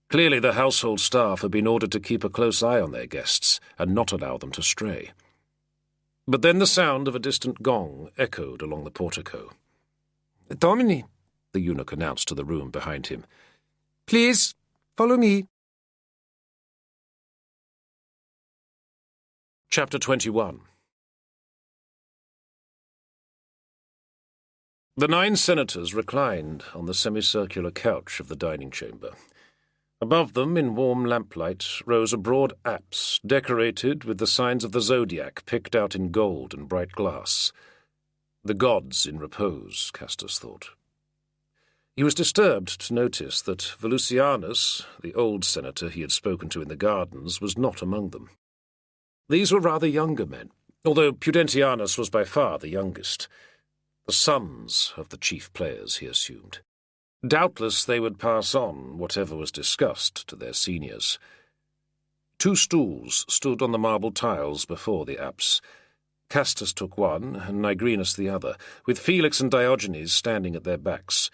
Clearly the household staff had been ordered to keep a close eye on their guests and not allow them to stray. But then the sound of a distant gong echoed along the portico. "Domini," the eunuch announced to the room behind him. "Please, follow me." Chapter 21. The 9 senators reclined on the semicircular couch of the dining chamber. Above them, in warm lamplight, rose a broad apse decorated with the signs of the zodiac picked out in gold and bright glass. The gods in repose, Castus thought. He was disturbed to notice that Volusianus, the old senator he had spoken to in the gardens, was not among them. These were rather younger men, although Pudentianus was by far the youngest. The sons of the chief players, he assumed. Doubtless they would pass on whatever was discussed to their seniors. 2 stools stood on the marble tiles before the apse. Castus took one, and Nigrinus the other, with Felix and Diogenes standing at their backs.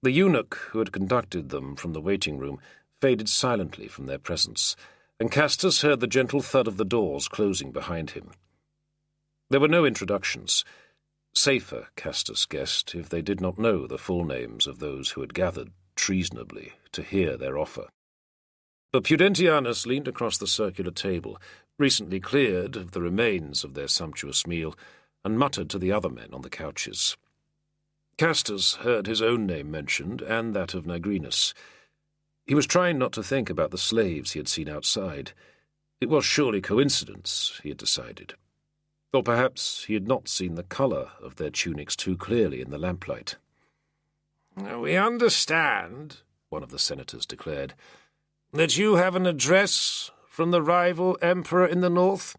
The eunuch who had conducted them from the waiting-room faded silently from their presence, and Castus heard the gentle thud of the doors closing behind him. There were no introductions. Safer, Castus guessed, if they did not know the full names of those who had gathered, treasonably, to hear their offer. But Pudentianus leaned across the circular table, recently cleared of the remains of their sumptuous meal, and muttered to the other men on the couches. Castus heard his own name mentioned, and that of Nigrinus. He was trying not to think about the slaves he had seen outside. It was surely coincidence, he had decided. Or perhaps he had not seen the colour of their tunics too clearly in the lamplight. "We understand," one of the senators declared, "that you have an address from the rival emperor in the north."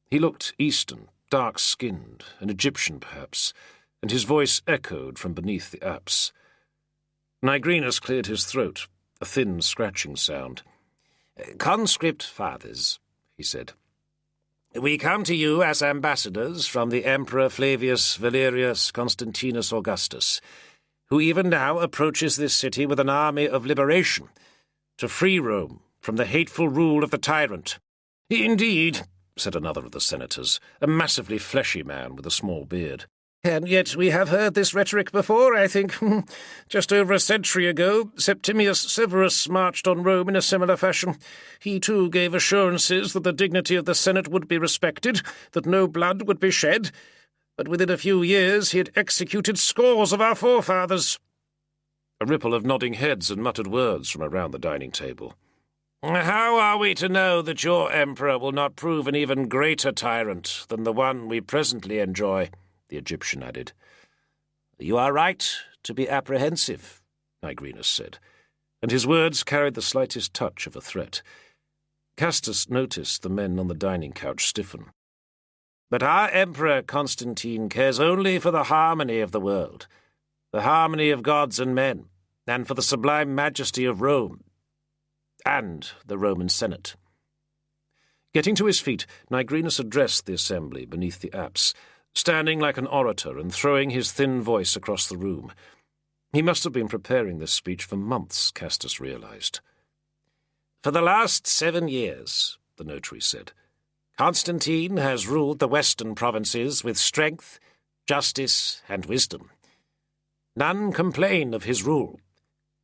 He looked Eastern, dark-skinned, an Egyptian perhaps, and his voice echoed from beneath the apse. Nigrinus cleared his throat, a thin scratching sound. "Conscript fathers," he said, "we come to you as ambassadors from the Emperor Flavius Valerius Constantinus Augustus, who even now approaches this city with an army of liberation, to free Rome from the hateful rule of the tyrant." "Indeed," said another of the senators, a massively fleshy man with a small beard. "And yet we have heard this rhetoric before, I think. Just over a century ago, Septimius Severus marched on Rome in a similar fashion. He, too, gave assurances that the dignity of the Senate would be respected, that no blood would be shed. But within a few years he had executed scores of our forefathers." A ripple of nodding heads and muttered words from around the dining table. "How are we to know that your emperor will not prove an even greater tyrant than the one we presently enjoy?" the Egyptian added. "You are right to be apprehensive," Nigrinus said, and his words carried the slightest touch of a threat. Castus noticed the men on the dining couch stiffen. "But our Emperor Constantine cares only for the harmony of the world, the harmony of gods and men, and for the sublime majesty of Rome, and the Roman Senate." Getting to his feet, Nigrinus addressed the assembly beneath the apse, standing like an orator and throwing his thin voice across the room. He must have been preparing this speech for months, Castus realized. "For the last 7 years," the notary said, "Constantine has ruled the western provinces with strength, justice, and wisdom. None complain of his rule.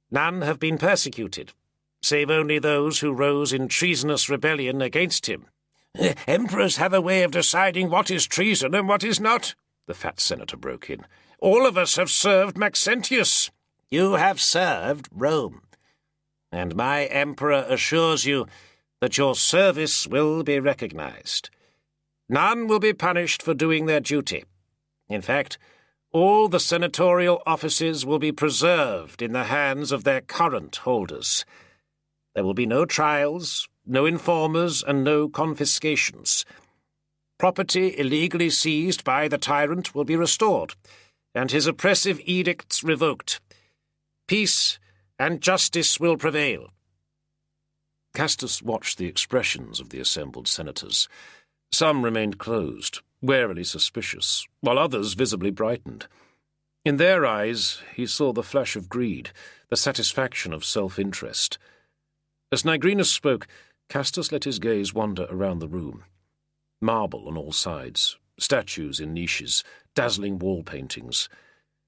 None have been persecuted, save only those who rose in treasonous rebellion against him. Emperors have a way of deciding what is treason and what is not, the fat senator broke in. All of us have served Maxentius. You have served Rome. And my emperor assures you that your service will be recognized. None will be punished for doing their duty. In fact, all the senatorial offices will be preserved in the hands of their current holders. There will be no trials, no informers, and no confiscations. Property illegally seized by the tyrant will be restored, and his oppressive edicts revoked. Peace and justice will prevail. Castus watched the expressions of the assembled senators. Some remained closed, warily suspicious, while others visibly brightened. In their eyes he saw the flash of greed, the satisfaction of self-interest. As Nigrinus spoke, Castus let his gaze wander around the room. Marble on all sides, statues in niches, dazzling wall paintings.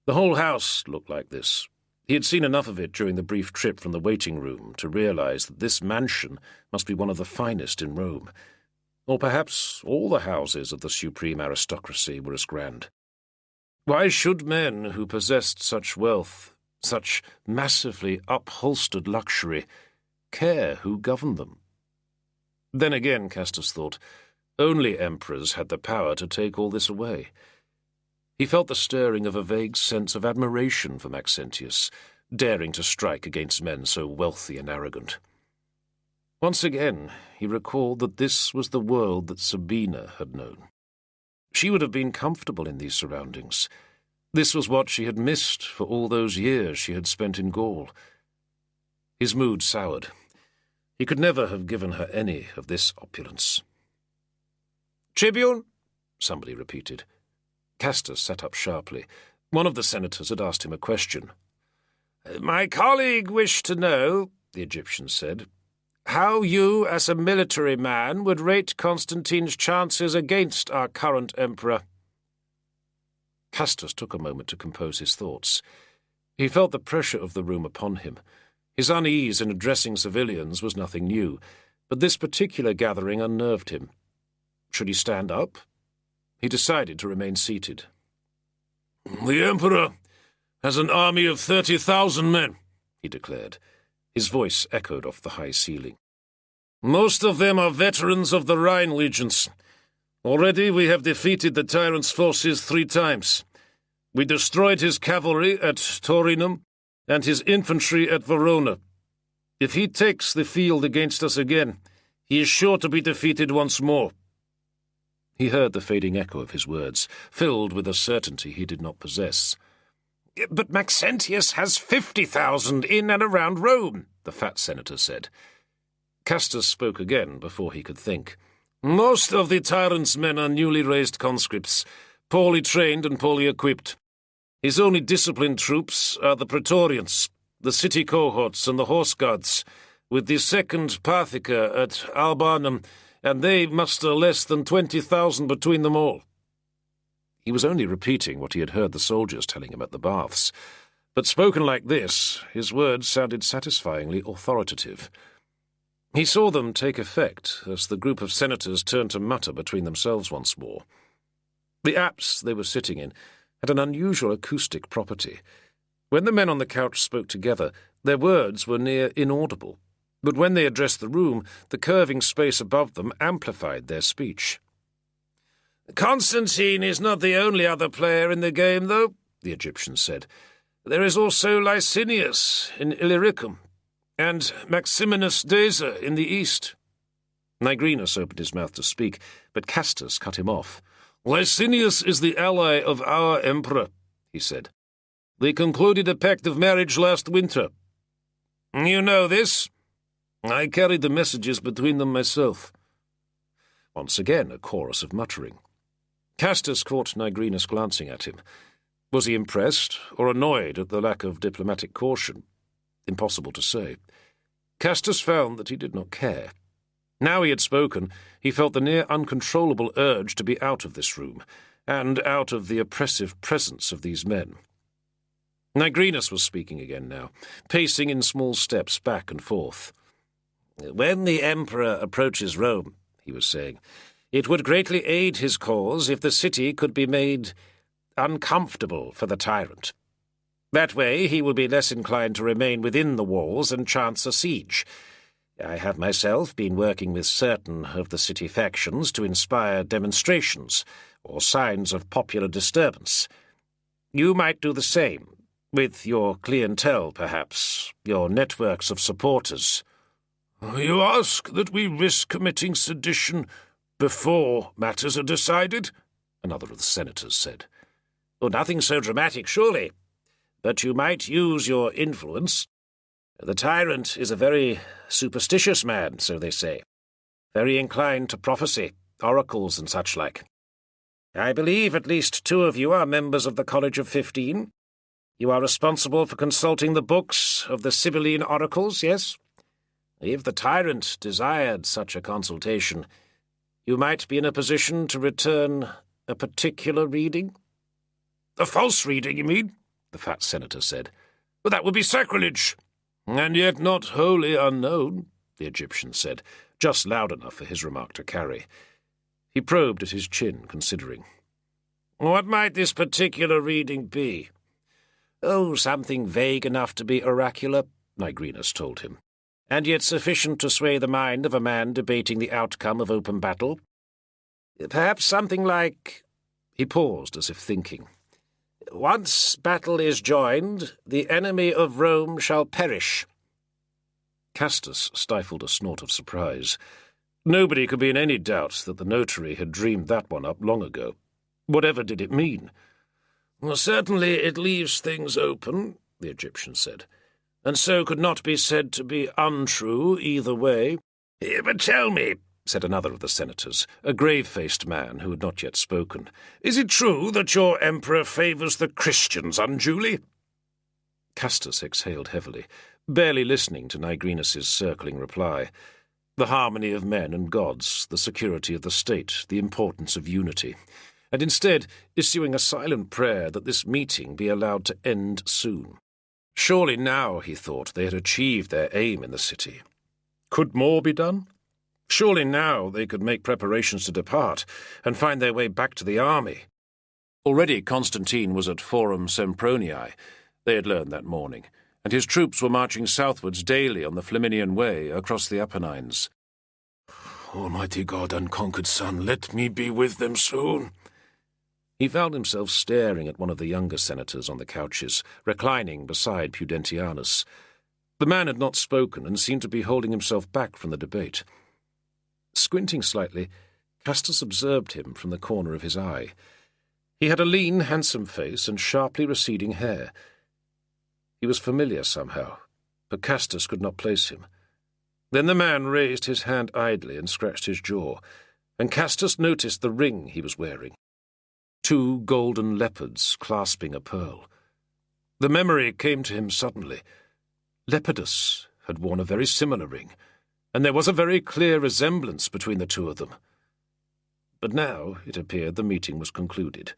The whole house looked like this. He had seen enough of it during the brief trip from the waiting room to realize that this mansion must be one of the finest in Rome. Or perhaps all the houses of the supreme aristocracy were as grand. Why should men who possessed such wealth, such massively upholstered luxury, care who governed them? Then again, Castus thought, only emperors had the power to take all this away. He felt the stirring of a vague sense of admiration for Maxentius, daring to strike against men so wealthy and arrogant. Once again, he recalled that this was the world that Sabina had known. She would have been comfortable in these surroundings. This was what she had missed for all those years she had spent in Gaul. His mood soured. He could never have given her any of this opulence. "Tribune?" somebody repeated. Castus sat up sharply. One of the senators had asked him a question. "My colleague wished to know," the Egyptian said, "how you, as a military man, would rate Constantine's chances against our current emperor." Castus took a moment to compose his thoughts. He felt the pressure of the room upon him. His unease in addressing civilians was nothing new, but this particular gathering unnerved him. Should he stand up? He decided to remain seated. "The Emperor has an army of 30,000 men," he declared. His voice echoed off the high ceiling. "Most of them are veterans of the Rhine legions. Already we have defeated the tyrant's forces 3 times. We destroyed his cavalry at Torinum and his infantry at Verona. If he takes the field against us again, he is sure to be defeated once more." He heard the fading echo of his words, filled with a certainty he did not possess. "But Maxentius has 50,000 in and around Rome," the fat senator said. Castus spoke again before he could think. "Most of the tyrant's men are newly raised conscripts, poorly trained and poorly equipped. His only disciplined troops are the praetorians, the city cohorts and the horse guards, with the 2nd Parthica at Albanum, and they muster less than 20,000 between them all." He was only repeating what he had heard the soldiers telling him at the baths, but spoken like this, his words sounded satisfyingly authoritative. He saw them take effect as the group of senators turned to mutter between themselves once more. The apse they were sitting in had an unusual acoustic property. When the men on the couch spoke together, their words were near inaudible, but when they addressed the room, the curving space above them amplified their speech. "Constantine is not the only other player in the game, though," the Egyptian said. "There is also Licinius in Illyricum, and Maximinus Daza in the east." Nigrinus opened his mouth to speak, but Castus cut him off. "Licinius is the ally of our emperor," he said. "They concluded a pact of marriage last winter. You know this? I carried the messages between them myself." Once again a chorus of muttering. Castus caught Nigrinus glancing at him. Was he impressed or annoyed at the lack of diplomatic caution? Impossible to say. Castus found that he did not care. Now he had spoken, he felt the near uncontrollable urge to be out of this room, and out of the oppressive presence of these men. Nigrinus was speaking again now, pacing in small steps back and forth. "When the emperor approaches Rome," he was saying. "It would greatly aid his cause if the city could be made uncomfortable for the tyrant. That way he will be less inclined to remain within the walls and chance a siege. I have myself been working with certain of the city factions to inspire demonstrations or signs of popular disturbance. You might do the same, with your clientele, perhaps, your networks of supporters." "You ask that we risk committing sedition before matters are decided?" another of the senators said. "Oh, nothing so dramatic, surely. But you might use your influence. The tyrant is a very superstitious man, so they say. Very inclined to prophecy, oracles and such like. I believe at least 2 of you are members of the College of 15. You are responsible for consulting the books of the Sibylline oracles, yes? If the tyrant desired such a consultation, you might be in a position to return a particular reading." "A false reading, you mean?" the fat senator said. "Well, that would be sacrilege." "And yet not wholly unknown," the Egyptian said, just loud enough for his remark to carry. He probed at his chin, considering. "What might this particular reading be?" "Oh, something vague enough to be oracular," Nigrinus told him, "and yet sufficient to sway the mind of a man debating the outcome of open battle. Perhaps something like—" He paused as if thinking. "Once battle is joined, the enemy of Rome shall perish." Castus stifled a snort of surprise. Nobody could be in any doubt that the notary had dreamed that one up long ago. Whatever did it mean? "Well, certainly it leaves things open," the Egyptian said, "and so could not be said to be untrue either way." "But tell me," said another of the senators, a grave-faced man who had not yet spoken, "is it true that your emperor favours the Christians unduly?" Castus exhaled heavily, barely listening to Nigrinus's circling reply. The harmony of men and gods, the security of the state, the importance of unity, and instead issuing a silent prayer that this meeting be allowed to end soon. Surely now, he thought, they had achieved their aim in the city. Could more be done? Surely now they could make preparations to depart and find their way back to the army. Already Constantine was at Forum Sempronii, they had learned that morning, and his troops were marching southwards daily on the Flaminian Way across the Apennines. "Almighty God, unconquered Son, let me be with them soon." He found himself staring at one of the younger senators on the couches, reclining beside Pudentianus. The man had not spoken and seemed to be holding himself back from the debate. Squinting slightly, Castus observed him from the corner of his eye. He had a lean, handsome face and sharply receding hair. He was familiar somehow, but Castus could not place him. Then the man raised his hand idly and scratched his jaw, and Castus noticed the ring he was wearing. 2 golden leopards clasping a pearl. The memory came to him suddenly. Lepidus had worn a very similar ring, and there was a very clear resemblance between the 2 of them. But now, it appeared, the meeting was concluded.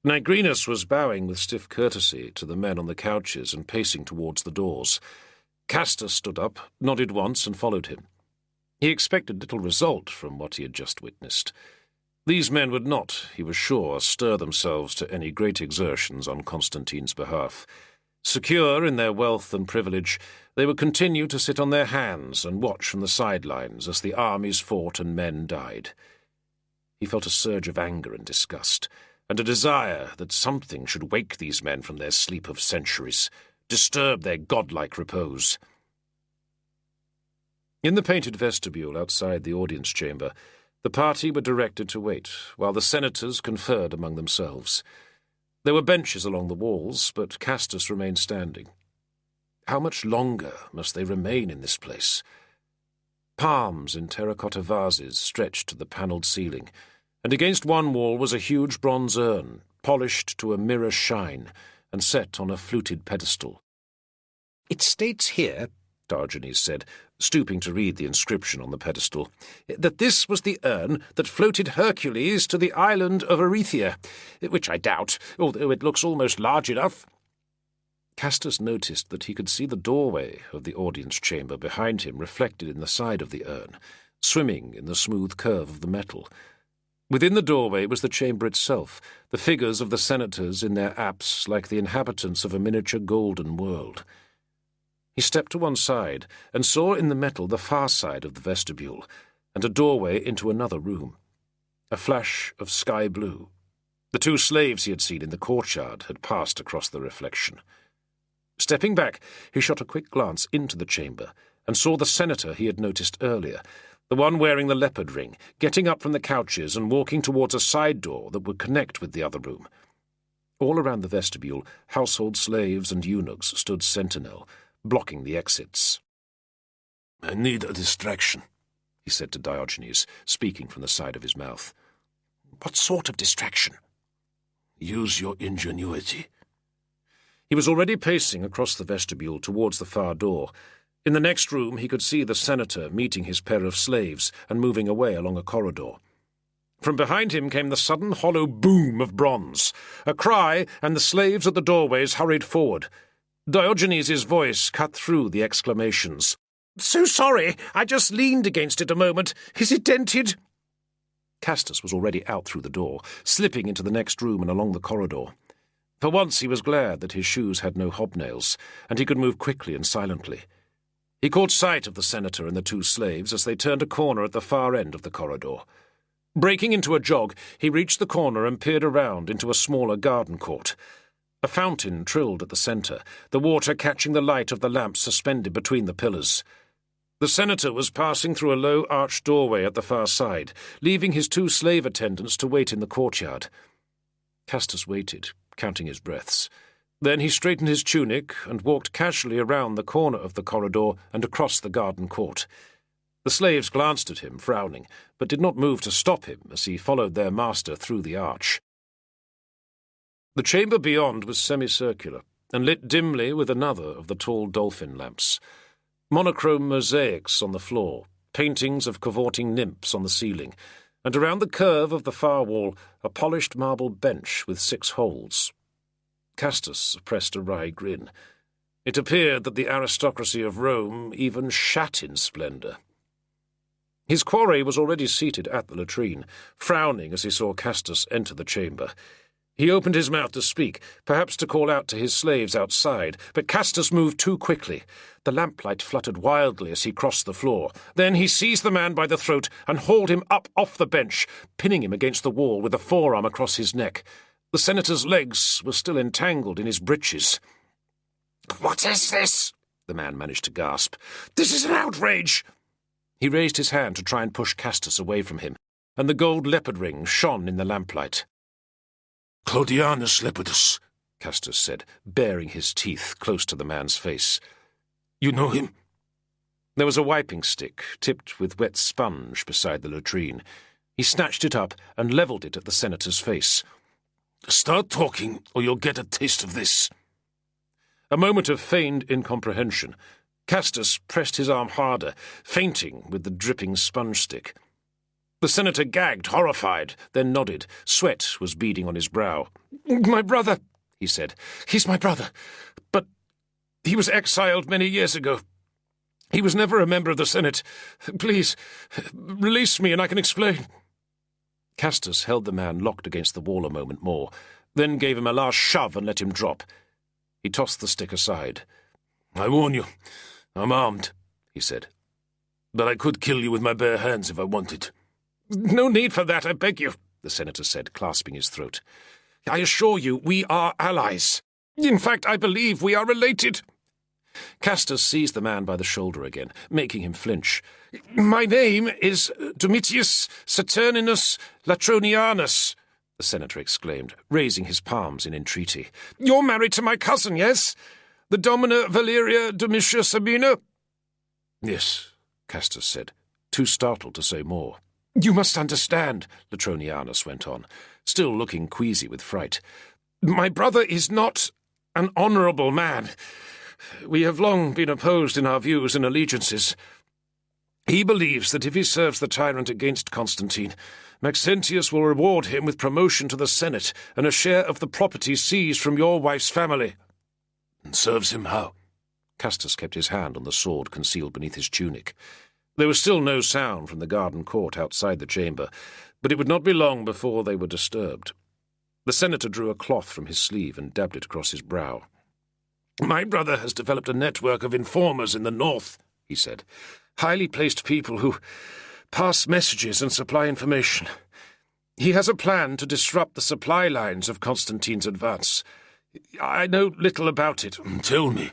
Nigrinus was bowing with stiff courtesy to the men on the couches and pacing towards the doors. Castus stood up, nodded once, and followed him. He expected little result from what he had just witnessed. These men would not, he was sure, stir themselves to any great exertions on Constantine's behalf. Secure in their wealth and privilege, they would continue to sit on their hands and watch from the sidelines as the armies fought and men died. He felt a surge of anger and disgust, and a desire that something should wake these men from their sleep of centuries, disturb their godlike repose. In the painted vestibule outside the audience chamber, the party were directed to wait, while the senators conferred among themselves. There were benches along the walls, but Castus remained standing. How much longer must they remain in this place? Palms in terracotta vases stretched to the panelled ceiling, and against one wall was a huge bronze urn, polished to a mirror shine, and set on a fluted pedestal. "It states here," Diogenes said, stooping to read the inscription on the pedestal, "that this was the urn that floated Hercules to the island of Erythea, which I doubt, although it looks almost large enough." Castus noticed that he could see the doorway of the audience chamber behind him reflected in the side of the urn, swimming in the smooth curve of the metal. Within the doorway was the chamber itself, the figures of the senators in their apse like the inhabitants of a miniature golden world. He stepped to one side and saw in the metal the far side of the vestibule, and a doorway into another room. A flash of sky blue. The two slaves he had seen in the courtyard had passed across the reflection. Stepping back, he shot a quick glance into the chamber and saw the senator he had noticed earlier, the one wearing the leopard ring, getting up from the couches and walking towards a side door that would connect with the other room. All around the vestibule, household slaves and eunuchs stood sentinel, blocking the exits. "I need a distraction," he said to Diogenes, speaking from the side of his mouth. "What sort of distraction?" "Use your ingenuity." He was already pacing across the vestibule towards the far door. In the next room he could see the senator meeting his pair of slaves and moving away along a corridor. From behind him came the sudden hollow boom of bronze. A cry, and the slaves at the doorways hurried forward. Diogenes' voice cut through the exclamations. "So sorry, I just leaned against it a moment. Is it dented?" Castus was already out through the door, slipping into the next room and along the corridor. For once he was glad that his shoes had no hobnails, and he could move quickly and silently. He caught sight of the senator and the two slaves as they turned a corner at the far end of the corridor. Breaking into a jog, he reached the corner and peered around into a smaller garden court. A fountain trilled at the centre, the water catching the light of the lamp suspended between the pillars. The senator was passing through a low arched doorway at the far side, leaving his two slave attendants to wait in the courtyard. Castus waited, counting his breaths. Then he straightened his tunic and walked casually around the corner of the corridor and across the garden court. The slaves glanced at him, frowning, but did not move to stop him as he followed their master through the arch. The chamber beyond was semicircular, and lit dimly with another of the tall dolphin lamps. Monochrome mosaics on the floor, paintings of cavorting nymphs on the ceiling, and around the curve of the far wall a polished marble bench with 6 holes. Castus suppressed a wry grin. It appeared that the aristocracy of Rome even shat in splendour. His quarry was already seated at the latrine, frowning as he saw Castus enter the chamber. He opened his mouth to speak, perhaps to call out to his slaves outside, but Castus moved too quickly. The lamplight fluttered wildly as he crossed the floor. Then he seized the man by the throat and hauled him up off the bench, pinning him against the wall with a forearm across his neck. The senator's legs were still entangled in his breeches. "What is this?" the man managed to gasp. "This is an outrage!" He raised his hand to try and push Castus away from him, and the gold leopard ring shone in the lamplight. "Claudianus Lepidus," Castus said, baring his teeth close to the man's face. "You know him?" There was a wiping stick, tipped with wet sponge, beside the latrine. He snatched it up and levelled it at the senator's face. "Start talking, or you'll get a taste of this." A moment of feigned incomprehension. Castus pressed his arm harder, feinting with the dripping sponge stick. The senator gagged, horrified, then nodded. Sweat was beading on his brow. "My brother," he said. "He's my brother. But he was exiled many years ago. He was never a member of the Senate. Please, release me and I can explain." Castus held the man locked against the wall a moment more, then gave him a last shove and let him drop. He tossed the stick aside. "I warn you, I'm armed," he said. "But I could kill you with my bare hands if I wanted." "No need for that, I beg you," the senator said, clasping his throat. "I assure you, we are allies. In fact, I believe we are related." Castus seized the man by the shoulder again, making him flinch. "My name is Domitius Saturninus Latronianus," the senator exclaimed, raising his palms in entreaty. "You're married to my cousin, yes? The Domina Valeria Domitia Sabina?" "Yes," Castus said, too startled to say more. "You must understand," Latronianus went on, still looking queasy with fright. "My brother is not an honourable man. We have long been opposed in our views and allegiances. He believes that if he serves the tyrant against Constantine, Maxentius will reward him with promotion to the Senate and a share of the property seized from your wife's family." "And serves him how?" Castus kept his hand on the sword concealed beneath his tunic. There was still no sound from the garden court outside the chamber, but it would not be long before they were disturbed. The senator drew a cloth from his sleeve and dabbed it across his brow. "My brother has developed a network of informers in the north," he said. "Highly placed people who pass messages and supply information. He has a plan to disrupt the supply lines of Constantine's advance. I know little about it." "Tell me."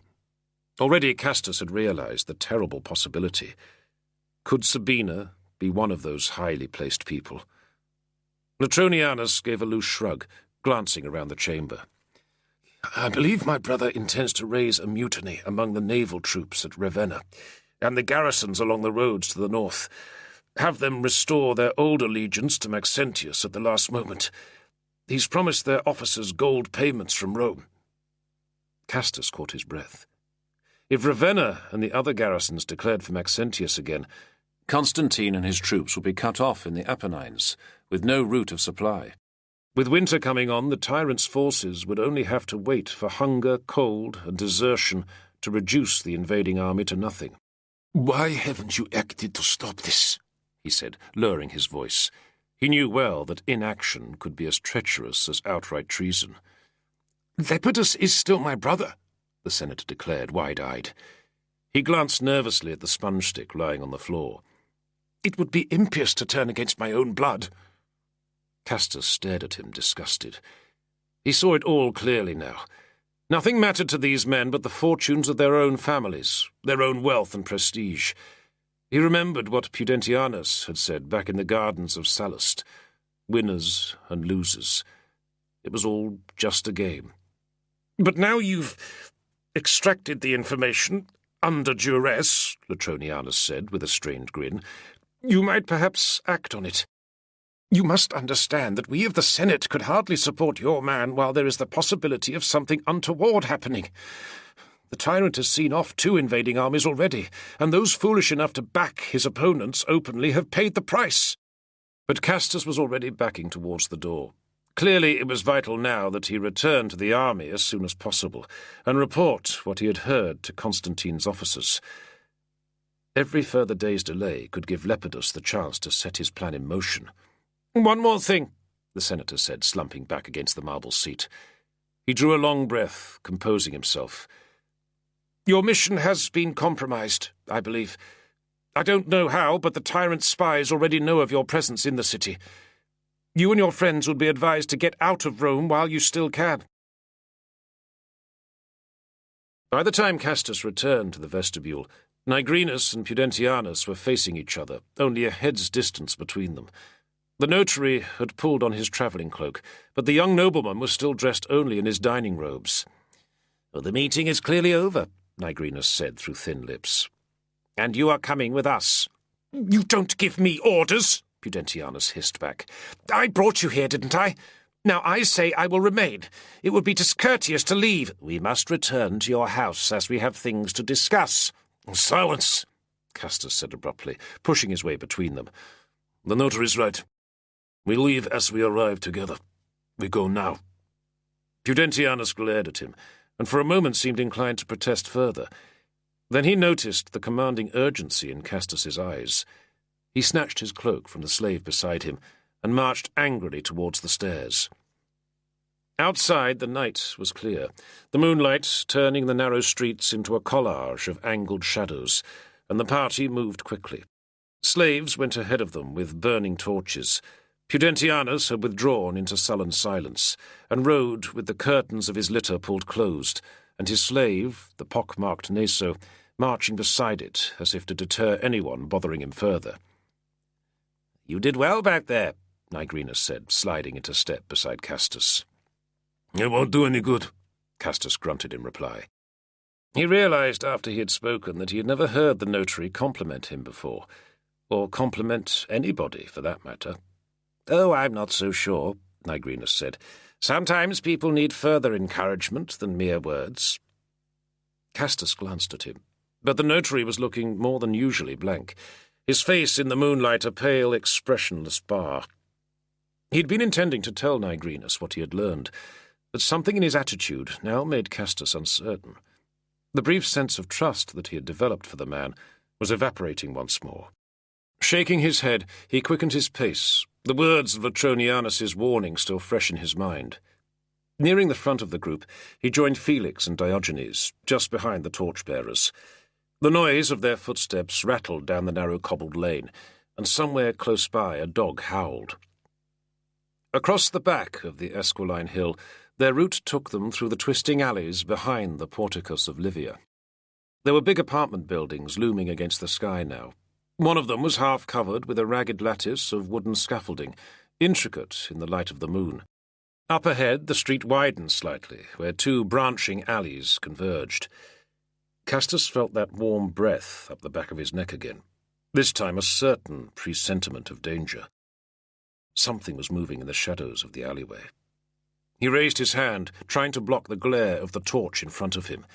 Already Castus had realized the terrible possibility. Could Sabina be one of those highly placed people? Latronianus gave a loose shrug, glancing around the chamber. "I believe my brother intends to raise a mutiny among the naval troops at Ravenna and the garrisons along the roads to the north. Have them restore their old allegiance to Maxentius at the last moment. He's promised their officers gold payments from Rome." Castus caught his breath. If Ravenna and the other garrisons declared for Maxentius again, Constantine and his troops would be cut off in the Apennines, with no route of supply. With winter coming on, the tyrant's forces would only have to wait for hunger, cold, and desertion to reduce the invading army to nothing. "Why haven't you acted to stop this?" he said, lowering his voice. He knew well that inaction could be as treacherous as outright treason. "Lepidus is still my brother," the senator declared, wide-eyed. He glanced nervously at the sponge stick lying on the floor. "It would be impious to turn against my own blood." Castus stared at him, disgusted. He saw it all clearly now. Nothing mattered to these men but the fortunes of their own families, their own wealth and prestige. He remembered what Pudentianus had said back in the gardens of Sallust. Winners and losers. It was all just a game. "But now you've extracted the information under duress," Latronianus said with a strained grin, "you might perhaps act on it. You must understand that we of the Senate could hardly support your man while there is the possibility of something untoward happening. The tyrant has seen off 2 invading armies already, and those foolish enough to back his opponents openly have paid the price." But Castus was already backing towards the door. Clearly it was vital now that he return to the army as soon as possible, and report what he had heard to Constantine's officers. Every further day's delay could give Lepidus the chance to set his plan in motion. "One more thing," the senator said, slumping back against the marble seat. He drew a long breath, composing himself. "Your mission has been compromised, I believe. I don't know how, but the tyrant's spies already know of your presence in the city. You and your friends would be advised to get out of Rome while you still can." By the time Castus returned to the vestibule, Nigrinus and Pudentianus were facing each other, only a head's distance between them. The notary had pulled on his travelling cloak, but the young nobleman was still dressed only in his dining robes. "Well, the meeting is clearly over," Nigrinus said through thin lips. "And you are coming with us." "You don't give me orders," Pudentianus hissed back. "I brought you here, didn't I? Now I say I will remain. It would be discourteous to leave." "We must return to your house as we have things to discuss." "Silence," Castus said abruptly, pushing his way between them. "The notary's right. We leave as we arrive together. We go now." Pudentianus glared at him, and for a moment seemed inclined to protest further. Then he noticed the commanding urgency in Castus's eyes. He snatched his cloak from the slave beside him and marched angrily towards the stairs. Outside, the night was clear, the moonlight turning the narrow streets into a collage of angled shadows, and the party moved quickly. Slaves went ahead of them with burning torches. Pudentianus had withdrawn into sullen silence, and rode with the curtains of his litter pulled closed, and his slave, the pock-marked Naso, marching beside it as if to deter anyone bothering him further. "You did well back there," Nigrinus said, sliding into step beside Castus. "It won't do any good," Castus grunted in reply. He realized after he had spoken that he had never heard the notary compliment him before, or compliment anybody for that matter. "Oh, I'm not so sure," Nigrinus said. "Sometimes people need further encouragement than mere words." Castus glanced at him, but the notary was looking more than usually blank, his face in the moonlight a pale, expressionless bar. He'd been intending to tell Nigrinus what he had learned, but something in his attitude now made Castus uncertain. The brief sense of trust that he had developed for the man was evaporating once more. Shaking his head, he quickened his pace, the words of Latronianus's warning still fresh in his mind. Nearing the front of the group, he joined Felix and Diogenes, just behind the torchbearers. The noise of their footsteps rattled down the narrow cobbled lane, and somewhere close by a dog howled. Across the back of the Esquiline Hill, their route took them through the twisting alleys behind the Porticus of Livia. There were big apartment buildings looming against the sky now. One of them was half covered with a ragged lattice of wooden scaffolding, intricate in the light of the moon. Up ahead, the street widened slightly, where two branching alleys converged. Castus felt that warm breath up the back of his neck again, this time a certain presentiment of danger. Something was moving in the shadows of the alleyway. He raised his hand, trying to block the glare of the torch in front of him.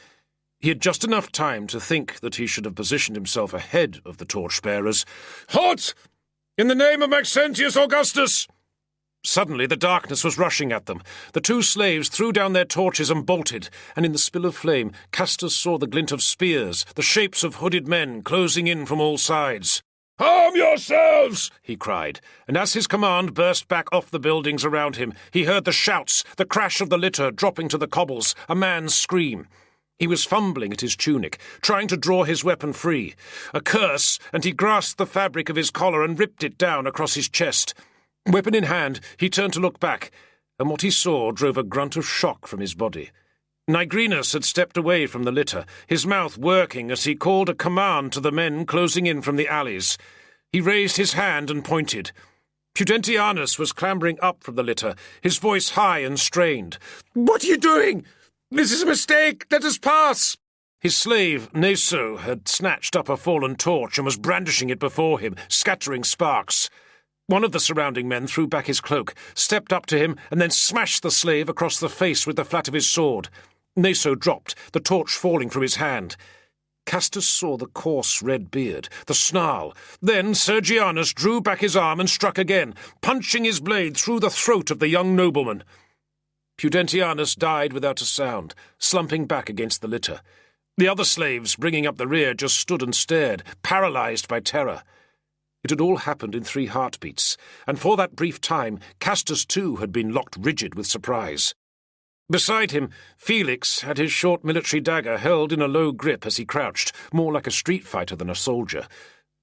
He had just enough time to think that he should have positioned himself ahead of the torchbearers. "Halt! In the name of Maxentius Augustus!" Suddenly the darkness was rushing at them. The two slaves threw down their torches and bolted, and in the spill of flame Castus saw the glint of spears, the shapes of hooded men closing in from all sides. "Arm yourselves!" he cried, and as his command burst back off the buildings around him, he heard the shouts, the crash of the litter dropping to the cobbles, a man's scream. He was fumbling at his tunic, trying to draw his weapon free. A curse, and he grasped the fabric of his collar and ripped it down across his chest. Weapon in hand, he turned to look back, and what he saw drove a grunt of shock from his body. Nigrinus had stepped away from the litter, his mouth working as he called a command to the men closing in from the alleys. He raised his hand and pointed. Pudentianus was clambering up from the litter, his voice high and strained. "What are you doing? This is a mistake! Let us pass!" His slave, Naso, had snatched up a fallen torch and was brandishing it before him, scattering sparks. One of the surrounding men threw back his cloak, stepped up to him, and then smashed the slave across the face with the flat of his sword. Naso dropped, the torch falling from his hand. Castus saw the coarse red beard, the snarl. Then Sergianus drew back his arm and struck again, punching his blade through the throat of the young nobleman. Pudentianus died without a sound, slumping back against the litter. The other slaves, bringing up the rear, just stood and stared, paralyzed by terror. It had all happened in 3 heartbeats, and for that brief time Castus too had been locked rigid with surprise. Beside him, Felix had his short military dagger held in a low grip as he crouched, more like a street fighter than a soldier.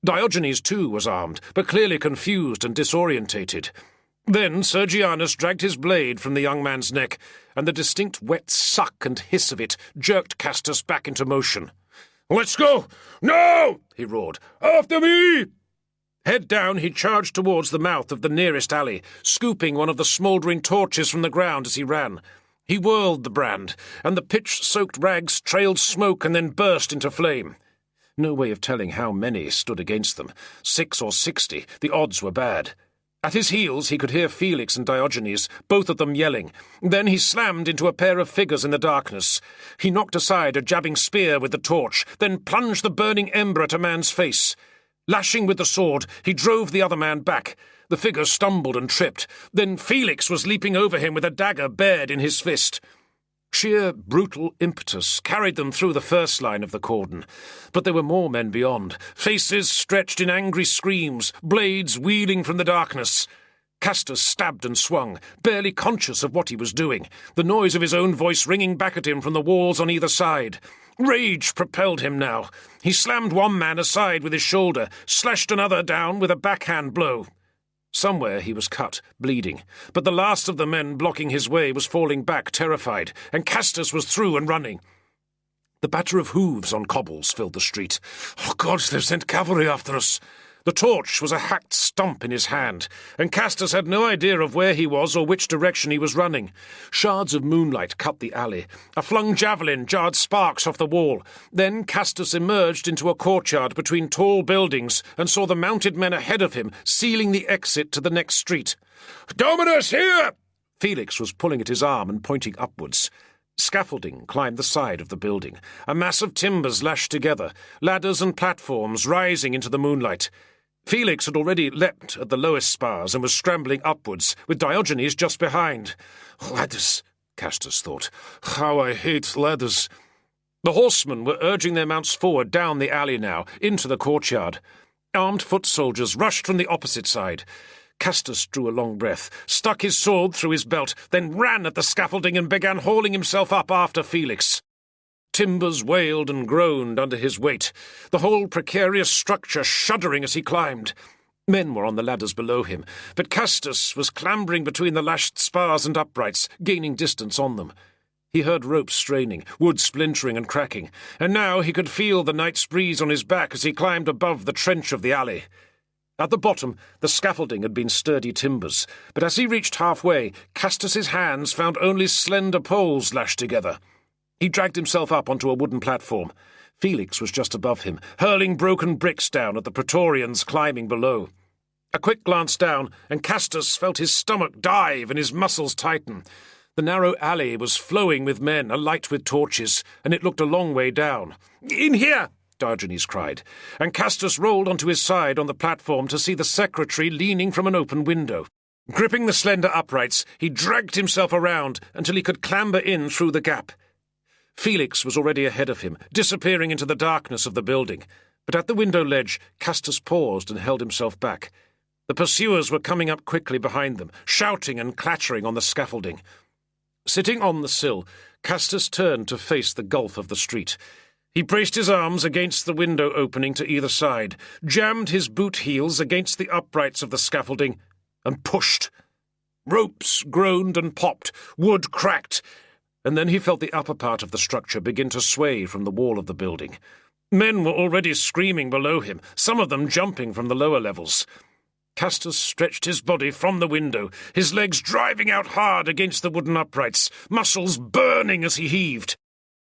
Diogenes too was armed, but clearly confused and disorientated. Then Sergianus dragged his blade from the young man's neck, and the distinct wet suck and hiss of it jerked Castus back into motion. "Let's go! No!" he roared. "After me!" Head down, he charged towards the mouth of the nearest alley, scooping one of the smouldering torches from the ground as he ran. He whirled the brand, and the pitch-soaked rags trailed smoke and then burst into flame. No way of telling how many stood against them. 6 or 60, the odds were bad. At his heels he could hear Felix and Diogenes, both of them yelling. Then he slammed into a pair of figures in the darkness. He knocked aside a jabbing spear with the torch, then plunged the burning ember at a man's face. Lashing with the sword, he drove the other man back. The figure stumbled and tripped. Then Felix was leaping over him with a dagger bared in his fist. Sheer brutal impetus carried them through the first line of the cordon. But there were more men beyond, faces stretched in angry screams, blades wheeling from the darkness. Castus stabbed and swung, barely conscious of what he was doing, the noise of his own voice ringing back at him from the walls on either side. Rage propelled him now. He slammed one man aside with his shoulder, slashed another down with a backhand blow. Somewhere he was cut, bleeding, but the last of the men blocking his way was falling back, terrified, and Castus was through and running. The batter of hooves on cobbles filled the street. "Oh, God, they've sent cavalry after us!" The torch was a hacked stump in his hand, and Castus had no idea of where he was or which direction he was running. Shards of moonlight cut the alley. A flung javelin jarred sparks off the wall. Then Castus emerged into a courtyard between tall buildings and saw the mounted men ahead of him, sealing the exit to the next street. "Dominus, here!" Felix was pulling at his arm and pointing upwards. Scaffolding climbed the side of the building, a mass of timbers lashed together, ladders and platforms rising into the moonlight. Felix had already leapt at the lowest spars and was scrambling upwards, with Diogenes just behind. "Ladders," Castus thought. "How I hate ladders." The horsemen were urging their mounts forward down the alley now, into the courtyard. Armed foot soldiers rushed from the opposite side. Castus drew a long breath, stuck his sword through his belt, then ran at the scaffolding and began hauling himself up after Felix. Timbers wailed and groaned under his weight, the whole precarious structure shuddering as he climbed. Men were on the ladders below him, but Castus was clambering between the lashed spars and uprights, gaining distance on them. He heard ropes straining, wood splintering and cracking, and now he could feel the night's breeze on his back as he climbed above the trench of the alley. At the bottom, the scaffolding had been sturdy timbers, but as he reached halfway, Castus's hands found only slender poles lashed together. He dragged himself up onto a wooden platform. Felix was just above him, hurling broken bricks down at the Praetorians climbing below. A quick glance down, and Castus felt his stomach dive and his muscles tighten. The narrow alley was flowing with men, alight with torches, and it looked a long way down. "In here!" Diogenes cried, and Castus rolled onto his side on the platform to see the secretary leaning from an open window. Gripping the slender uprights, he dragged himself around until he could clamber in through the gap. Felix was already ahead of him, disappearing into the darkness of the building, but at the window ledge, Castus paused and held himself back. The pursuers were coming up quickly behind them, shouting and clattering on the scaffolding. Sitting on the sill, Castus turned to face the gulf of the street. He braced his arms against the window opening to either side, jammed his boot heels against the uprights of the scaffolding, and pushed. Ropes groaned and popped, wood cracked, and then he felt the upper part of the structure begin to sway from the wall of the building. Men were already screaming below him, some of them jumping from the lower levels. Castus stretched his body from the window, his legs driving out hard against the wooden uprights, muscles burning as he heaved.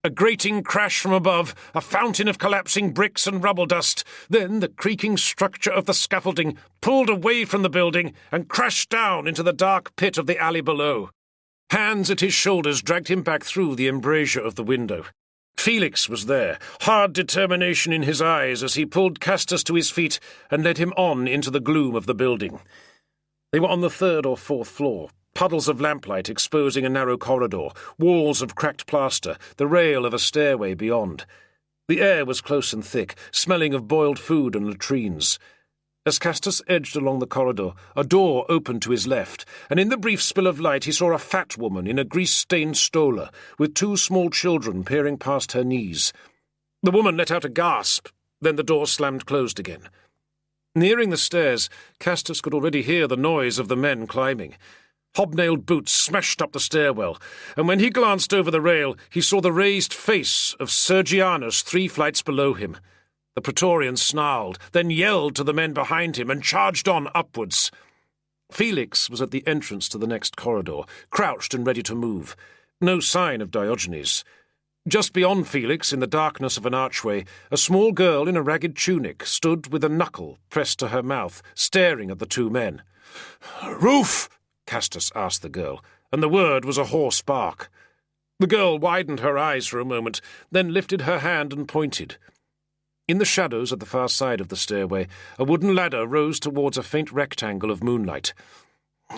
A grating crash from above, a fountain of collapsing bricks and rubble dust. Then the creaking structure of the scaffolding pulled away from the building and crashed down into the dark pit of the alley below. Hands at his shoulders dragged him back through the embrasure of the window. Felix was there, hard determination in his eyes as he pulled Castus to his feet and led him on into the gloom of the building. They were on the 3rd or 4th floor, puddles of lamplight exposing a narrow corridor, walls of cracked plaster, the rail of a stairway beyond. The air was close and thick, smelling of boiled food and latrines. As Castus edged along the corridor, a door opened to his left, and in the brief spill of light he saw a fat woman in a grease-stained stola, with 2 small children peering past her knees. The woman let out a gasp, then the door slammed closed again. Nearing the stairs, Castus could already hear the noise of the men climbing. Hobnailed boots smashed up the stairwell, and when he glanced over the rail, he saw the raised face of Sergianus 3 flights below him. The Praetorian snarled, then yelled to the men behind him and charged on upwards. Felix was at the entrance to the next corridor, crouched and ready to move. No sign of Diogenes. Just beyond Felix, in the darkness of an archway, a small girl in a ragged tunic stood with a knuckle pressed to her mouth, staring at the 2 men. "Roof!" Castus asked the girl, and the word was a hoarse bark. The girl widened her eyes for a moment, then lifted her hand and pointed. In the shadows at the far side of the stairway, a wooden ladder rose towards a faint rectangle of moonlight.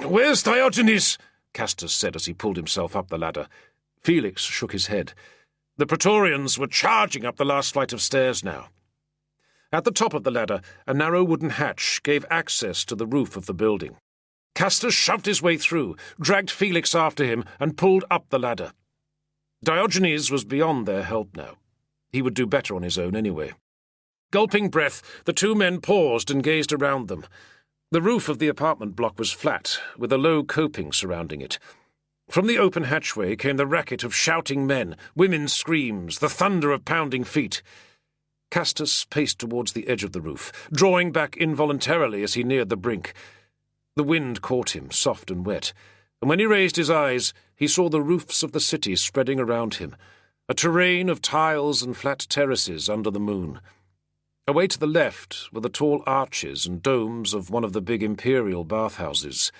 "Where's Diogenes?" Castus said as he pulled himself up the ladder. Felix shook his head. The Praetorians were charging up the last flight of stairs now. At the top of the ladder, a narrow wooden hatch gave access to the roof of the building. Castus shoved his way through, dragged Felix after him, and pulled up the ladder. Diogenes was beyond their help now. He would do better on his own anyway. Gulping breath, the 2 men paused and gazed around them. The roof of the apartment block was flat, with a low coping surrounding it. From the open hatchway came the racket of shouting men, women's screams, the thunder of pounding feet. Castus paced towards the edge of the roof, drawing back involuntarily as he neared the brink. The wind caught him, soft and wet, and when he raised his eyes, he saw the roofs of the city spreading around him, a terrain of tiles and flat terraces under the moon. Away to the left were the tall arches and domes of one of the big imperial bathhouses.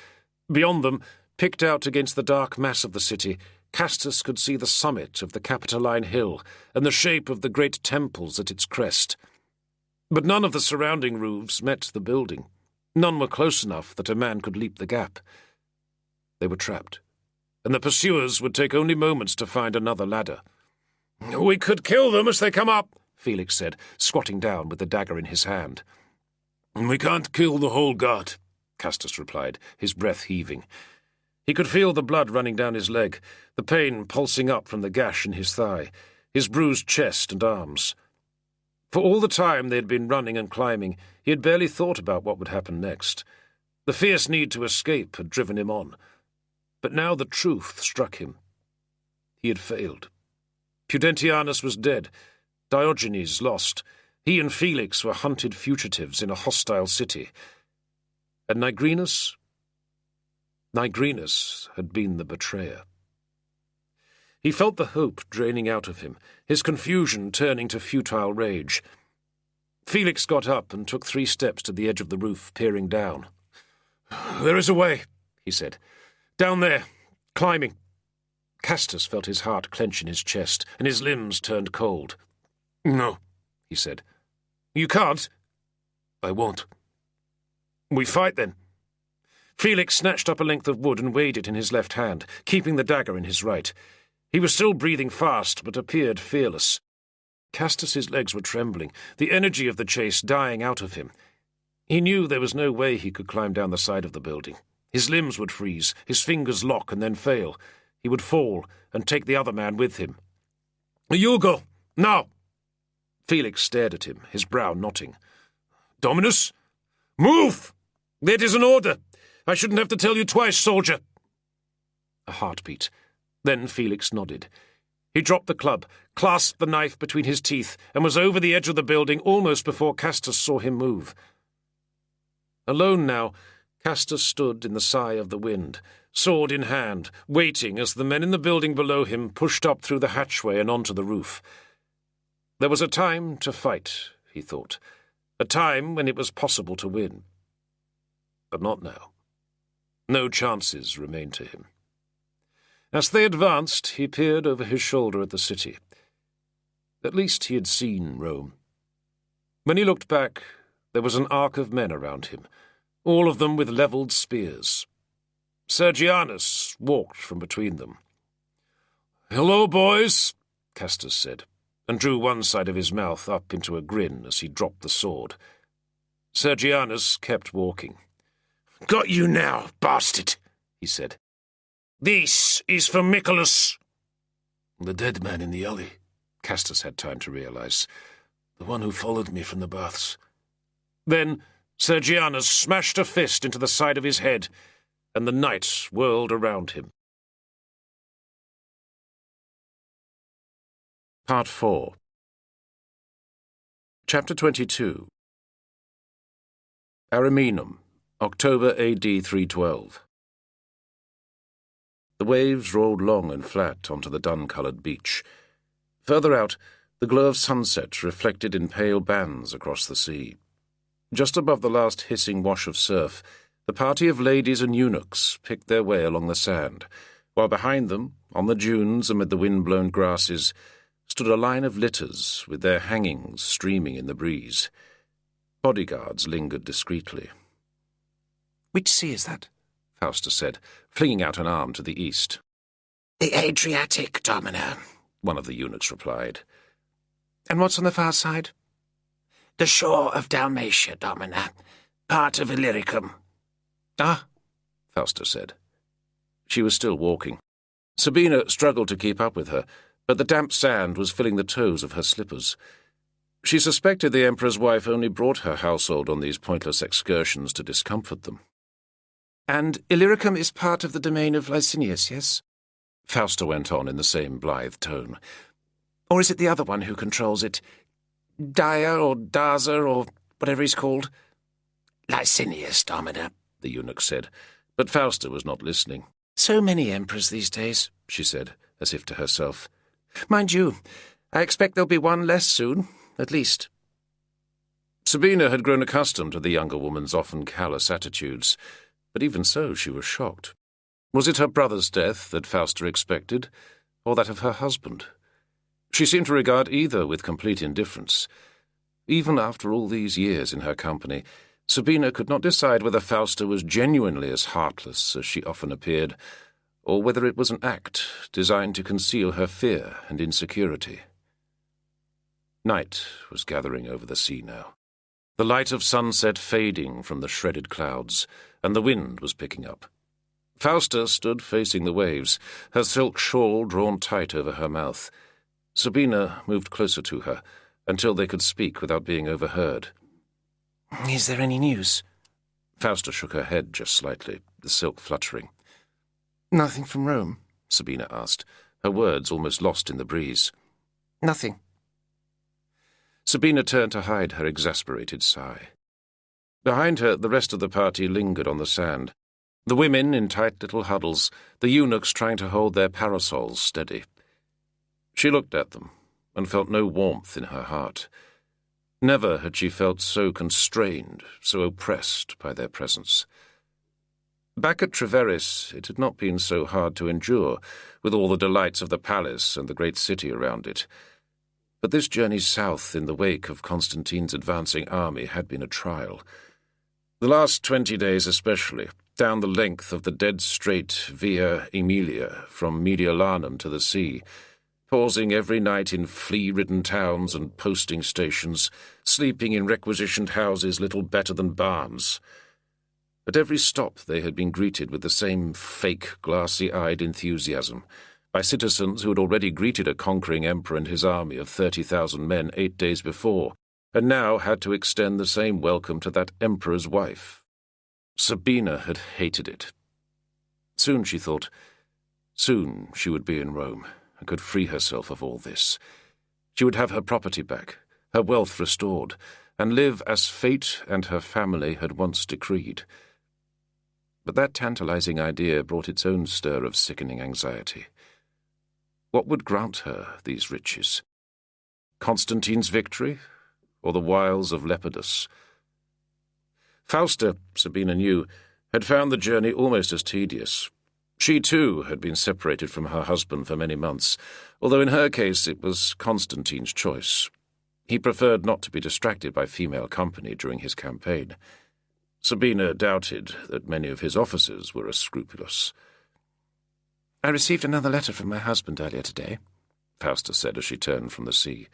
Beyond them, picked out against the dark mass of the city, Castus could see the summit of the Capitoline Hill and the shape of the great temples at its crest. But none of the surrounding roofs met the building. None were close enough that a man could leap the gap. They were trapped, and the pursuers would take only moments to find another ladder. "We could kill them as they come up," Felix said, squatting down with the dagger in his hand. "We can't kill the whole guard," Castus replied, his breath heaving. He could feel the blood running down his leg, the pain pulsing up from the gash in his thigh, his bruised chest and arms. For all the time they had been running and climbing, he had barely thought about what would happen next. The fierce need to escape had driven him on. But now the truth struck him. He had failed. Pudentianus was dead, Diogenes lost. He and Felix were hunted fugitives in a hostile city. And Nigrinus had been the betrayer. He felt the hope draining out of him, his confusion turning to futile rage. Felix got up and took 3 steps to the edge of the roof, peering down. "There is a way," he said. "Down there, climbing." Castus felt his heart clench in his chest, and his limbs turned cold. "No," he said. "You can't?" "I won't." "We fight, then." Felix snatched up a length of wood and weighed it in his left hand, keeping the dagger in his right. He was still breathing fast, but appeared fearless. Castus's legs were trembling, the energy of the chase dying out of him. He knew there was no way he could climb down the side of the building. His limbs would freeze, his fingers lock and then fail. He would fall and take the other man with him. "You'll go, now!" Felix stared at him, his brow knotting. "Dominus? Move! That is an order. I shouldn't have to tell you twice, soldier." A heartbeat. Then Felix nodded. He dropped the club, clasped the knife between his teeth, and was over the edge of the building almost before Castus saw him move. Alone now, Castus stood in the sigh of the wind, sword in hand, waiting as the men in the building below him pushed up through the hatchway and onto the roof. There was a time to fight, he thought, a time when it was possible to win. But not now. No chances remained to him. As they advanced, he peered over his shoulder at the city. At least he had seen Rome. When he looked back, there was an arc of men around him, all of them with levelled spears. Sergianus walked from between them. "Hello, boys," Castus said, and drew one side of his mouth up into a grin as he dropped the sword. Sergianus kept walking. "Got you now, bastard," he said. "This is for Michaelus." "The dead man in the alley," Castus had time to realize. "The one who followed me from the baths." Then Sergianus smashed a fist into the side of his head, and the night whirled around him. Part 4. Chapter 22. Ariminum, October AD 312. The waves rolled long and flat onto the dun-coloured beach. Further out, the glow of sunset reflected in pale bands across the sea. Just above the last hissing wash of surf, the party of ladies and eunuchs picked their way along the sand, while behind them, on the dunes amid the wind-blown grasses, stood a line of litters with their hangings streaming in the breeze. Bodyguards lingered discreetly. "Which sea is that?" Faustus said, flinging out an arm to the east. "The Adriatic, Domina," one of the eunuchs replied. "And what's on the far side?" "The shore of Dalmatia, Domina, part of Illyricum." "Ah," Faustus said. She was still walking. Sabina struggled to keep up with her, but the damp sand was filling the toes of her slippers. She suspected the Emperor's wife only brought her household on these pointless excursions to discomfort them. "And Illyricum is part of the domain of Licinius, yes?" Fausta went on in the same blithe tone. "Or is it the other one who controls it? Dia or Daza or whatever he's called?" "Licinius, Domina," the eunuch said, but Fausta was not listening. "So many emperors these days," she said, as if to herself. "Mind you, I expect there'll be one less soon, at least." Sabina had grown accustomed to the younger woman's often callous attitudes, but even so she was shocked. Was it her brother's death that Fausta expected, or that of her husband? She seemed to regard either with complete indifference. Even after all these years in her company, Sabina could not decide whether Fausta was genuinely as heartless as she often appeared, or whether it was an act designed to conceal her fear and insecurity. Night was gathering over the sea now, the light of sunset fading from the shredded clouds, and the wind was picking up. Fausta stood facing the waves, her silk shawl drawn tight over her mouth. Sabina moved closer to her, until they could speak without being overheard. Is there any news? Fausta shook her head just slightly, the silk fluttering. Nothing from Rome? Sabina asked, her words almost lost in the breeze. Nothing. Sabina turned to hide her exasperated sigh. Behind her, the rest of the party lingered on the sand, the women in tight little huddles, the eunuchs trying to hold their parasols steady. She looked at them and felt no warmth in her heart. Never had she felt so constrained, so oppressed by their presence. Back at Treveris, it had not been so hard to endure, with all the delights of the palace and the great city around it. But this journey south in the wake of Constantine's advancing army had been a trial. The last 20 days especially, down the length of the dead straight Via Aemilia from Mediolanum to the sea, pausing every night in flea-ridden towns and posting stations, sleeping in requisitioned houses little better than barns. At every stop they had been greeted with the same fake, glassy-eyed enthusiasm, by citizens who had already greeted a conquering emperor and his army of 30,000 men 8 days before, and now had to extend the same welcome to that emperor's wife. Sabina had hated it. Soon, she thought, soon she would be in Rome, and could free herself of all this. She would have her property back, her wealth restored, and live as fate and her family had once decreed. But that tantalizing idea brought its own stir of sickening anxiety. What would grant her these riches? Constantine's victory, or the wiles of Lepidus? Fausta, Sabina knew, had found the journey almost as tedious. She, too, had been separated from her husband for many months, although in her case it was Constantine's choice. He preferred not to be distracted by female company during his campaign. Sabina doubted that many of his officers were as scrupulous. I received another letter from my husband earlier today, Fausta said as she turned from the sea.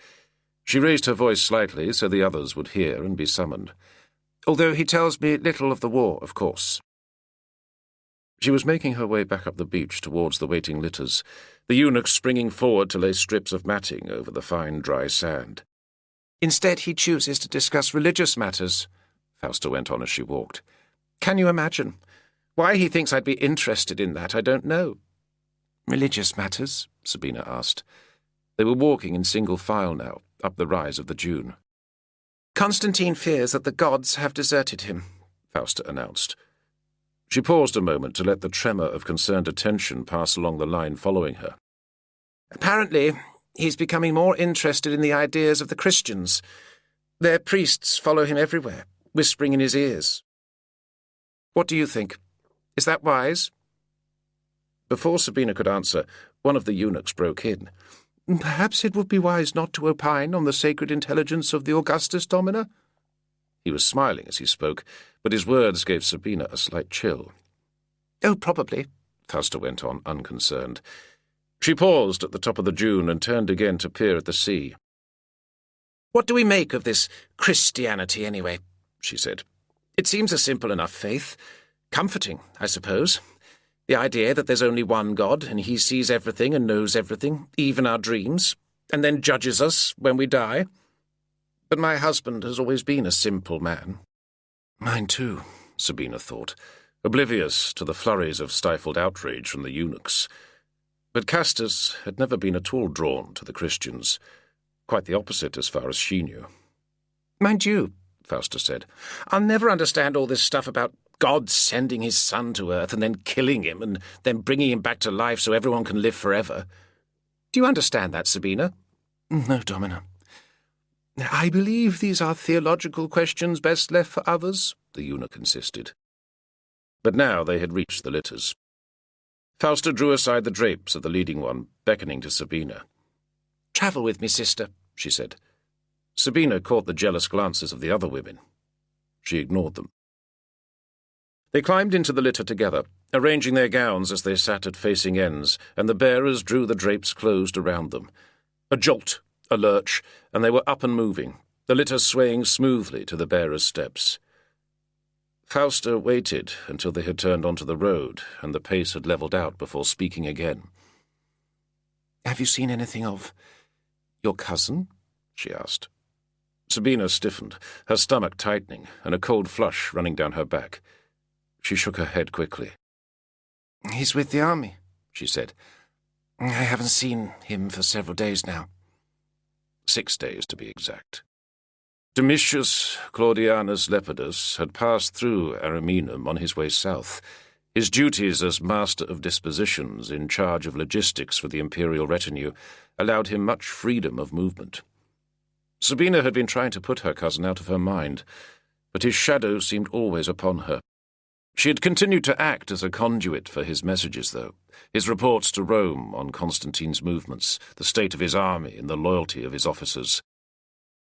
She raised her voice slightly so the others would hear and be summoned. Although he tells me little of the war, of course. She was making her way back up the beach towards the waiting litters, the eunuchs springing forward to lay strips of matting over the fine, dry sand. Instead, he chooses to discuss religious matters, Fausta went on as she walked. Can you imagine? Why he thinks I'd be interested in that, I don't know. Religious matters? Sabina asked. They were walking in single file now, up the rise of the dune. Constantine fears that the gods have deserted him, Fausta announced. She paused a moment to let the tremor of concerned attention pass along the line following her. Apparently, he's becoming more interested in the ideas of the Christians. Their priests follow him everywhere, whispering in his ears. What do you think? Is that wise? Before Sabina could answer, one of the eunuchs broke in. Perhaps it would be wise not to opine on the sacred intelligence of the Augustus, Domina? He was smiling as he spoke, but his words gave Sabina a slight chill. Oh, probably, Fausta went on, unconcerned. She paused at the top of the dune and turned again to peer at the sea. What do we make of this Christianity, anyway? She said. It seems a simple enough faith. Comforting, I suppose. The idea that there's only one God, and he sees everything and knows everything, even our dreams, and then judges us when we die. But my husband has always been a simple man. Mine too, Sabina thought, oblivious to the flurries of stifled outrage from the eunuchs. But Castus had never been at all drawn to the Christians. Quite the opposite as far as she knew. Mind you, Fausta said, I'll never understand all this stuff about God sending his son to Earth and then killing him and then bringing him back to life so everyone can live forever. Do you understand that, Sabina? No, Domina. I believe these are theological questions best left for others, the eunuch insisted. But now they had reached the litters. Fausta drew aside the drapes of the leading one, beckoning to Sabina. Travel with me, sister, she said. Sabina caught the jealous glances of the other women. She ignored them. They climbed into the litter together, arranging their gowns as they sat at facing ends, and the bearers drew the drapes closed around them. A jolt, a lurch, and they were up and moving, the litter swaying smoothly to the bearers' steps. Fausta waited until they had turned onto the road and the pace had levelled out before speaking again. "Have you seen anything of your cousin?" she asked. Sabina stiffened, her stomach tightening and a cold flush running down her back. She shook her head quickly. "He's with the army," she said. "I haven't seen him for several days now." 6 days, to be exact. Domitius Claudianus Lepidus had passed through Ariminum on his way south. His duties as master of dispositions in charge of logistics for the imperial retinue allowed him much freedom of movement. Sabina had been trying to put her cousin out of her mind, but his shadow seemed always upon her. She had continued to act as a conduit for his messages, though, his reports to Rome on Constantine's movements, the state of his army and the loyalty of his officers.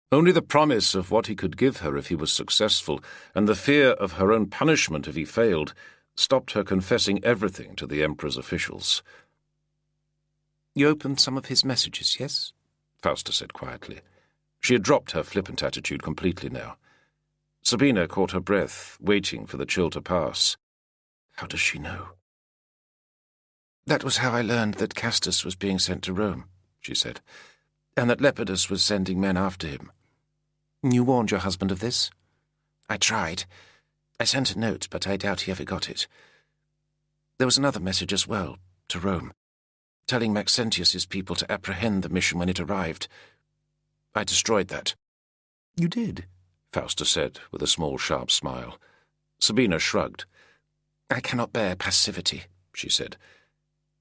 Only the promise of what he could give her if he was successful, and the fear of her own punishment if he failed, stopped her confessing everything to the Emperor's officials. "You opened some of his messages, yes?" Fausta said quietly. She had dropped her flippant attitude completely now. Sabina caught her breath, waiting for the chill to pass. How does she know? "That was how I learned that Castus was being sent to Rome," she said, "and that Lepidus was sending men after him." "You warned your husband of this?" "I tried. I sent a note, but I doubt he ever got it. There was another message as well, to Rome, telling Maxentius's people to apprehend the mission when it arrived. I destroyed that." "You did?" Fausta said, with a small, sharp smile. Sabina shrugged. "I cannot bear passivity," she said.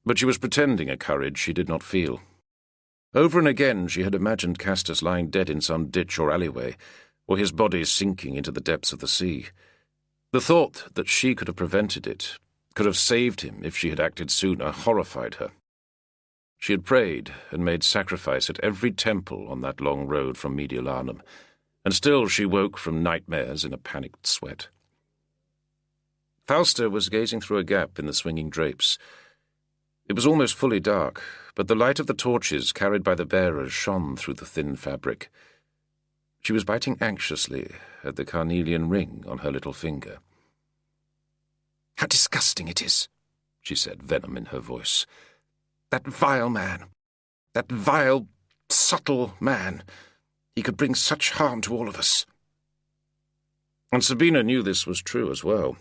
But she was pretending a courage she did not feel. Over and again she had imagined Castus lying dead in some ditch or alleyway, or his body sinking into the depths of the sea. The thought that she could have prevented it, could have saved him if she had acted sooner, horrified her. She had prayed and made sacrifice at every temple on that long road from Mediolanum, and still she woke from nightmares in a panicked sweat. Fausta was gazing through a gap in the swinging drapes. It was almost fully dark, but the light of the torches carried by the bearers shone through the thin fabric. She was biting anxiously at the carnelian ring on her little finger. "How disgusting it is," she said, venom in her voice. "That vile man. That vile, subtle man. He could bring such harm to all of us." And Sabina knew this was true as well.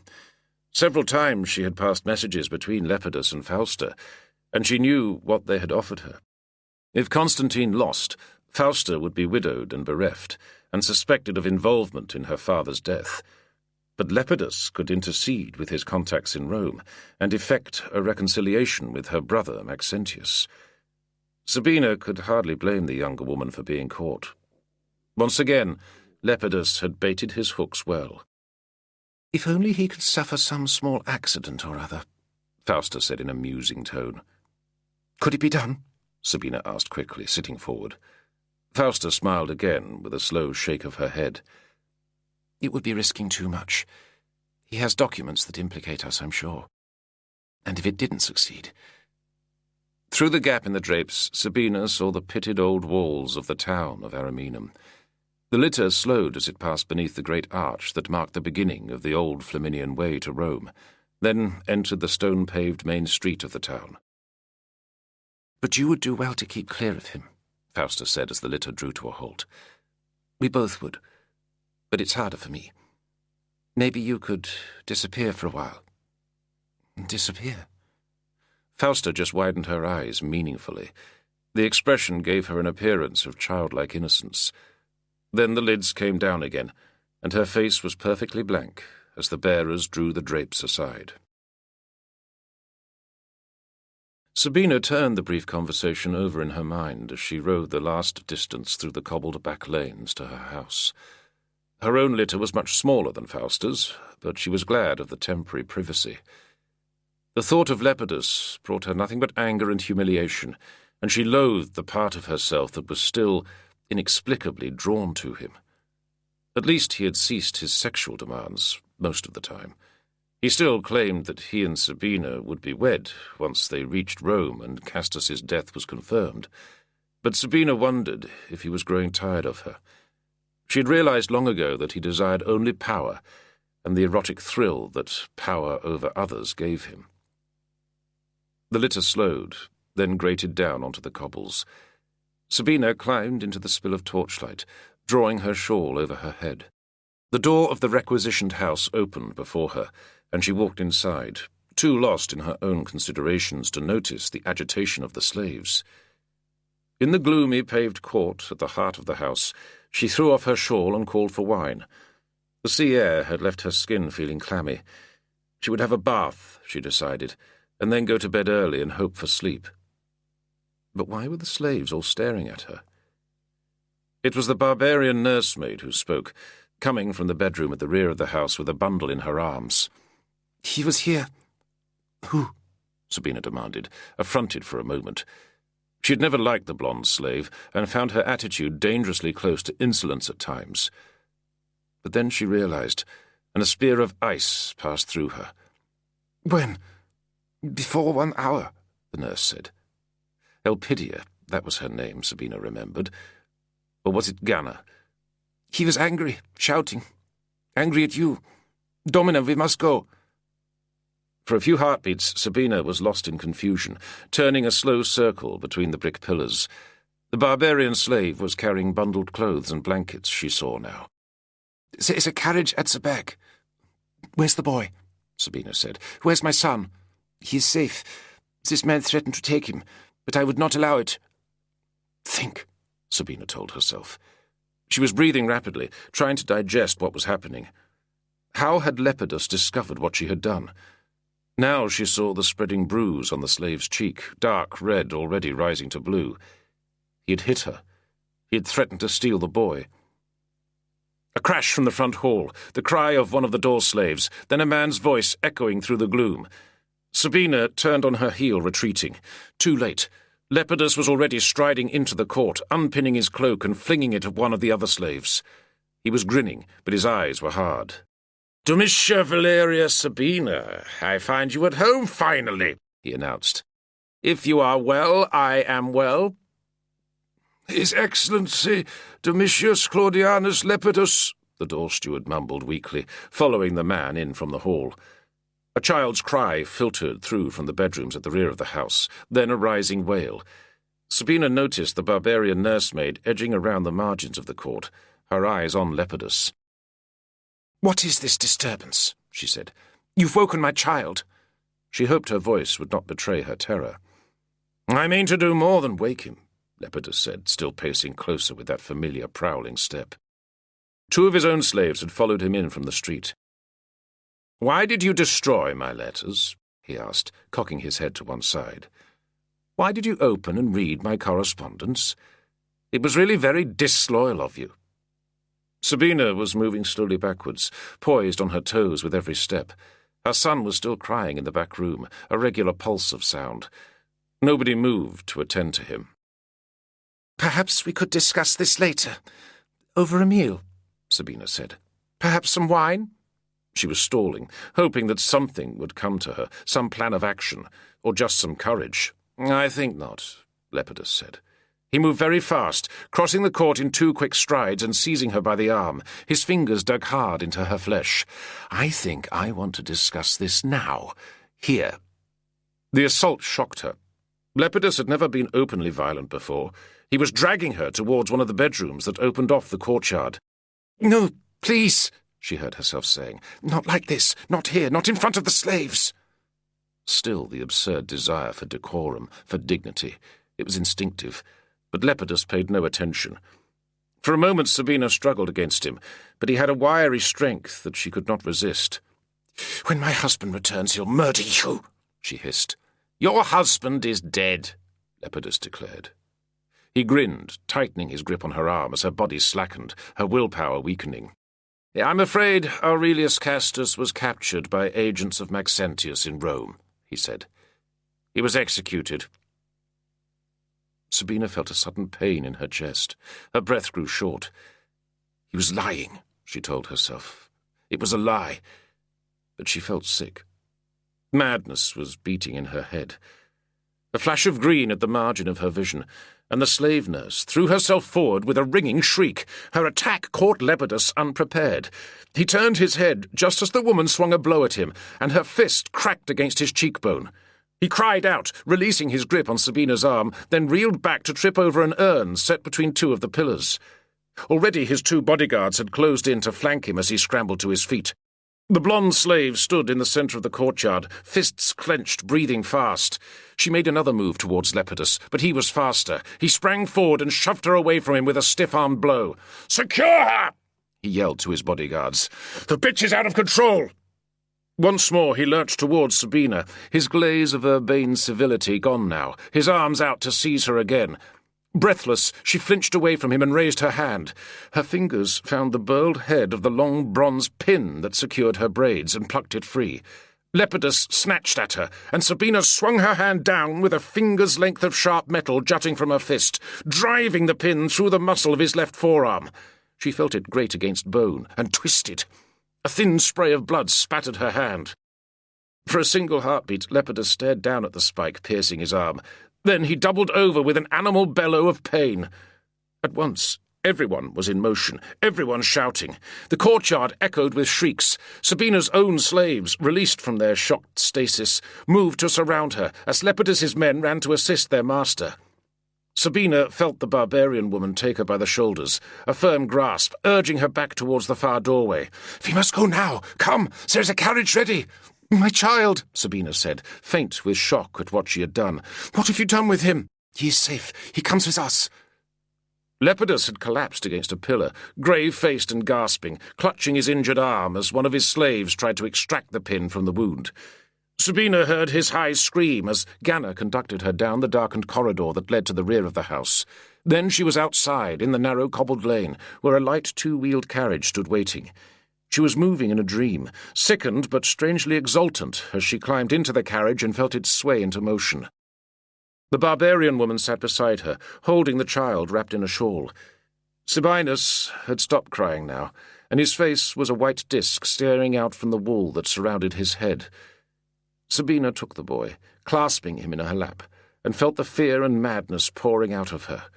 Several times she had passed messages between Lepidus and Fausta, and she knew what they had offered her. If Constantine lost, Fausta would be widowed and bereft, and suspected of involvement in her father's death. But Lepidus could intercede with his contacts in Rome and effect a reconciliation with her brother Maxentius. Sabina could hardly blame the younger woman for being caught. Once again, Lepidus had baited his hooks well. "If only he could suffer some small accident or other," Fausta said in a musing tone. "Could it be done?" Sabina asked quickly, sitting forward. Fausta smiled again, with a slow shake of her head. "It would be risking too much. He has documents that implicate us, I'm sure. And if it didn't succeed—" Through the gap in the drapes, Sabina saw the pitted old walls of the town of Ariminum. The litter slowed as it passed beneath the great arch that marked the beginning of the old Flaminian way to Rome, then entered the stone-paved main street of the town. "But you would do well to keep clear of him," Fausta said as the litter drew to a halt. "We both would, but it's harder for me. Maybe you could disappear for a while." "Disappear?" Fausta just widened her eyes meaningfully. The expression gave her an appearance of childlike innocence. Then the lids came down again, and her face was perfectly blank as the bearers drew the drapes aside. Sabina turned the brief conversation over in her mind as she rode the last distance through the cobbled back lanes to her house. Her own litter was much smaller than Fausta's, but she was glad of the temporary privacy. The thought of Lepidus brought her nothing but anger and humiliation, and she loathed the part of herself that was still inexplicably drawn to him. At least he had ceased his sexual demands most of the time. He still claimed that he and Sabina would be wed once they reached Rome and Castus's death was confirmed. But Sabina wondered if he was growing tired of her. She had realized long ago that he desired only power and the erotic thrill that power over others gave him. The litter slowed, then grated down onto the cobbles. Sabina climbed into the spill of torchlight, drawing her shawl over her head. The door of the requisitioned house opened before her, and she walked inside, too lost in her own considerations to notice the agitation of the slaves. In the gloomy paved court at the heart of the house, she threw off her shawl and called for wine. The sea air had left her skin feeling clammy. She would have a bath, she decided, and then go to bed early and hope for sleep. But why were the slaves all staring at her? It was the barbarian nursemaid who spoke, coming from the bedroom at the rear of the house with a bundle in her arms. "He was here." "Who?" Sabina demanded, affronted for a moment. She had never liked the blonde slave, and found her attitude dangerously close to insolence at times. But then she realized, and a spear of ice passed through her. "When?" "Before 1 hour, the nurse said. Elpidia, that was her name, Sabina remembered. Or was it Ganna? "He was angry, shouting. Angry at you. Domina, we must go." For a few heartbeats, Sabina was lost in confusion, turning a slow circle between the brick pillars. The barbarian slave was carrying bundled clothes and blankets, she saw now. "There's a carriage at the back." "Where's the boy?" Sabina said. "Where's my son?" "He is safe. This man threatened to take him, but I would not allow it." "Think," Sabina told herself. She was breathing rapidly, trying to digest what was happening. How had Lepidus discovered what she had done? Now she saw the spreading bruise on the slave's cheek, dark red already rising to blue. He had hit her. He had threatened to steal the boy. A crash from the front hall, the cry of one of the door slaves, then a man's voice echoing through the gloom. Sabina turned on her heel, retreating. Too late. Lepidus was already striding into the court, unpinning his cloak and flinging it at one of the other slaves. He was grinning, but his eyes were hard. "Domitia Valeria Sabina, I find you at home finally," he announced. "If you are well, I am well." "His Excellency, Domitius Claudianus Lepidus," the door steward mumbled weakly, following the man in from the hall. A child's cry filtered through from the bedrooms at the rear of the house, then a rising wail. Sabina noticed the barbarian nursemaid edging around the margins of the court, her eyes on Lepidus. "What is this disturbance?" she said. "You've woken my child." She hoped her voice would not betray her terror. "I mean to do more than wake him," Lepidus said, still pacing closer with that familiar prowling step. 2 of his own slaves had followed him in from the street. "Why did you destroy my letters?" he asked, cocking his head to one side. "Why did you open and read my correspondence? It was really very disloyal of you." Sabina was moving slowly backwards, poised on her toes with every step. Her son was still crying in the back room, a regular pulse of sound. Nobody moved to attend to him. "Perhaps we could discuss this later. Over a meal," Sabina said. "Perhaps some wine?" She was stalling, hoping that something would come to her, some plan of action, or just some courage. "I think not," Lepidus said. He moved very fast, crossing the court in 2 quick strides and seizing her by the arm. His fingers dug hard into her flesh. "I think I want to discuss this now. Here." The assault shocked her. Lepidus had never been openly violent before. He was dragging her towards one of the bedrooms that opened off the courtyard. "No, please," she heard herself saying. "Not like this. Not here. Not in front of the slaves." Still the absurd desire for decorum, for dignity. It was instinctive. But Lepidus paid no attention. For a moment Sabina struggled against him, but he had a wiry strength that she could not resist. "When my husband returns, he'll murder you," she hissed. "Your husband is dead," Lepidus declared. He grinned, tightening his grip on her arm as her body slackened, her willpower weakening. "I'm afraid Aurelius Castus was captured by agents of Maxentius in Rome," he said. "He was executed." Sabina felt a sudden pain in her chest. Her breath grew short. "He was lying," she told herself. "It was a lie. but she felt sick. Madness was beating in her head. A flash of green at the margin of her vision, and the slave nurse threw herself forward with a ringing shriek. Her attack caught Lepidus unprepared. He turned his head just as the woman swung a blow at him, and her fist cracked against his cheekbone. He cried out, releasing his grip on Sabina's arm, then reeled back to trip over an urn set between two of the pillars. Already his two bodyguards had closed in to flank him as he scrambled to his feet. The blonde slave stood in the centre of the courtyard, fists clenched, breathing fast. She made another move towards Lepidus, but he was faster. He sprang forward and shoved her away from him with a stiff-armed blow. "Secure her!" he yelled to his bodyguards. "The bitch is out of control!" Once more he lurched towards Sabina, his glaze of urbane civility gone now, his arms out to seize her again. Breathless, she flinched away from him and raised her hand. Her fingers found the burled head of the long bronze pin that secured her braids and plucked it free. Lepidus snatched at her, and Sabina swung her hand down with a finger's length of sharp metal jutting from her fist, driving the pin through the muscle of his left forearm. She felt it grate against bone, and twisted. A thin spray of blood spattered her hand. For a single heartbeat, Lepidus stared down at the spike piercing his arm. Then he doubled over with an animal bellow of pain. At once, everyone was in motion, everyone shouting. The courtyard echoed with shrieks. Sabina's own slaves, released from their shocked stasis, moved to surround her as Lepidus's men ran to assist their master. Sabina felt the barbarian woman take her by the shoulders, a firm grasp, urging her back towards the far doorway. "We must go now. Come, there's a carriage ready." "My child," Sabina said, faint with shock at what she had done. "What have you done with him?" "He is safe. He comes with us." Lepidus had collapsed against a pillar, grave-faced and gasping, clutching his injured arm as one of his slaves tried to extract the pin from the wound. Sabina heard his high scream as Ganna conducted her down the darkened corridor that led to the rear of the house. Then she was outside, in the narrow cobbled lane, where a light two-wheeled carriage stood waiting. She was moving in a dream, sickened but strangely exultant as she climbed into the carriage and felt it sway into motion. The barbarian woman sat beside her, holding the child wrapped in a shawl. Sabinus had stopped crying now, and his face was a white disk staring out from the wall that surrounded his head. Sabina took the boy, clasping him in her lap, and felt the fear and madness pouring out of her.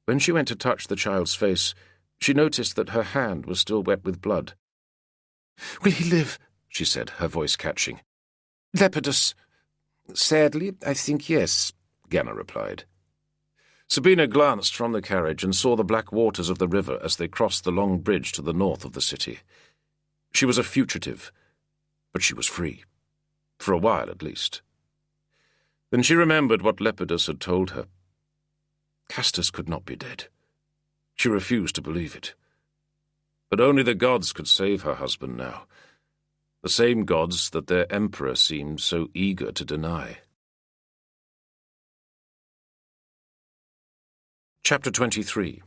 When she went to touch the child's face, she noticed that her hand was still wet with blood. "Will he live?" she said, her voice catching. "Lepidus." "Sadly, I think yes," Ganna replied. Sabina glanced from the carriage and saw the black waters of the river as they crossed the long bridge to the north of the city. She was a fugitive, but she was free. For a while, at least. Then she remembered what Lepidus had told her. Castus could not be dead. She refused to believe it. But only the gods could save her husband now. The same gods that their emperor seemed so eager to deny. Chapter 23.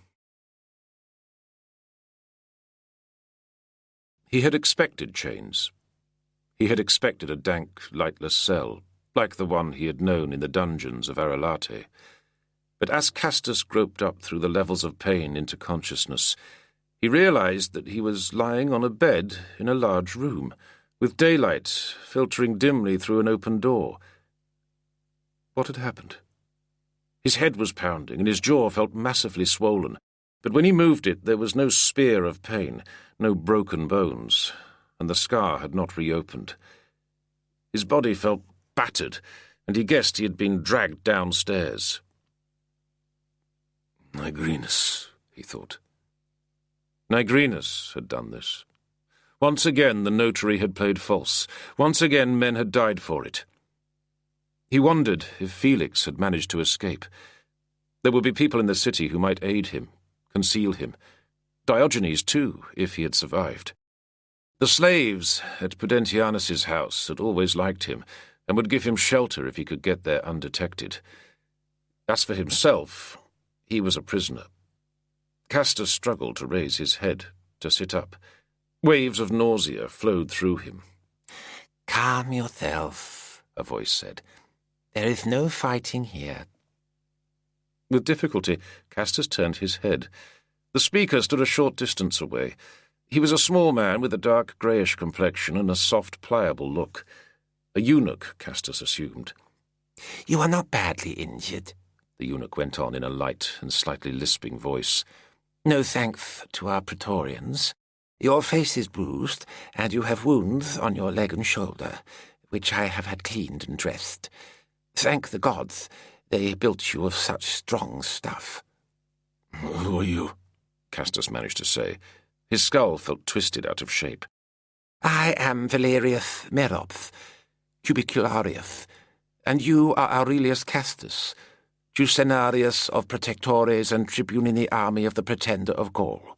He had expected chains. He had expected a dank, lightless cell, like the one he had known in the dungeons of Arelate. But as Castus groped up through the levels of pain into consciousness, he realized that he was lying on a bed in a large room, with daylight filtering dimly through an open door. What had happened? His head was pounding, and his jaw felt massively swollen, but when he moved it there was no spear of pain, no broken bones, and the scar had not reopened. His body felt battered, and he guessed he had been dragged downstairs. Nigrinus, he thought. Nigrinus had done this. Once again the notary had played false. Once again men had died for it. He wondered if Felix had managed to escape. There would be people in the city who might aid him, conceal him. Diogenes, too, if he had survived. The slaves at Pudentianus's house had always liked him, and would give him shelter if he could get there undetected. As for himself, he was a prisoner. Castus struggled to raise his head, to sit up. Waves of nausea flowed through him. "Calm yourself," a voice said. "There is no fighting here." With difficulty, Castus turned his head. The speaker stood a short distance away. He was a small man with a dark greyish complexion and a soft, pliable look. A eunuch, Castus assumed. "You are not badly injured," the eunuch went on in a light and slightly lisping voice. "No thanks to our Praetorians. Your face is bruised, and you have wounds on your leg and shoulder, which I have had cleaned and dressed. Thank the gods, they built you of such strong stuff." "Who are you?" Castus managed to say. His skull felt twisted out of shape. "I am Valerius Merops, Cubicularius, and you are Aurelius Castus, Jucenarius of Protectores and Tribune in the army of the Pretender of Gaul."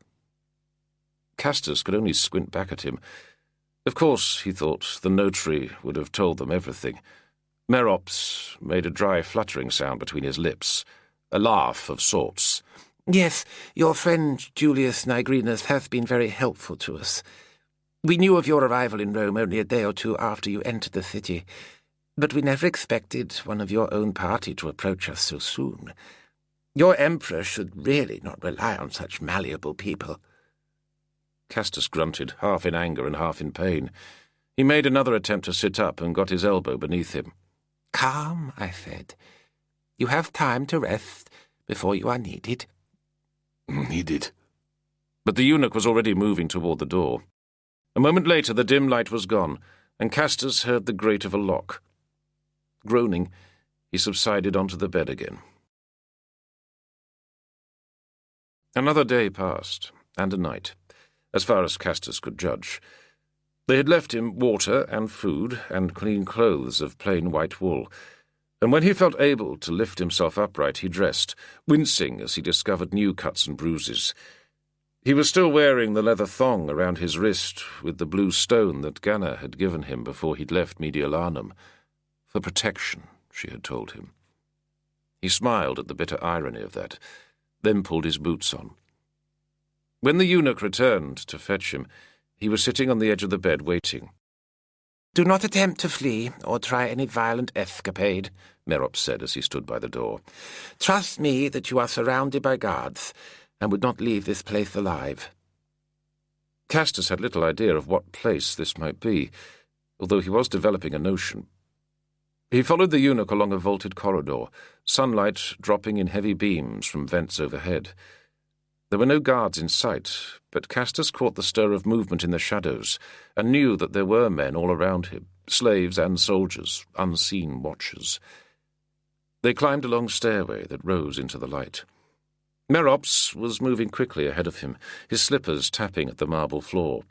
Castus could only squint back at him. Of course, he thought, the notary would have told them everything. Merops made a dry fluttering sound between his lips, a laugh of sorts. "Yes, your friend Julius Nigrinus has been very helpful to us. We knew of your arrival in Rome only a day or two after you entered the city, but we never expected one of your own party to approach us so soon. Your emperor should really not rely on such malleable people." Castus grunted, half in anger and half in pain. He made another attempt to sit up and got his elbow beneath him. "Calm," I said. "You have time to rest before you are needed." "Needed." But the eunuch was already moving toward the door. A moment later the dim light was gone, and Castus heard the grate of a lock. Groaning, he subsided onto the bed again. Another day passed, and a night, as far as Castus could judge. They had left him water and food and clean clothes of plain white wool, and when he felt able to lift himself upright he dressed, wincing as he discovered new cuts and bruises. He was still wearing the leather thong around his wrist with the blue stone that Ganna had given him before he'd left Mediolanum. For protection, she had told him. He smiled at the bitter irony of that, then pulled his boots on. When the eunuch returned to fetch him, he was sitting on the edge of the bed waiting. "Do not attempt to flee or try any violent escapade," Merops said as he stood by the door. "Trust me that you are surrounded by guards and would not leave this place alive." Castus had little idea of what place this might be, although he was developing a notion. He followed the eunuch along a vaulted corridor, sunlight dropping in heavy beams from vents overhead. There were no guards in sight, but Castus caught the stir of movement in the shadows and knew that there were men all around him, slaves and soldiers, unseen watchers. They climbed a long stairway that rose into the light. Merops was moving quickly ahead of him, his slippers tapping at the marble floor.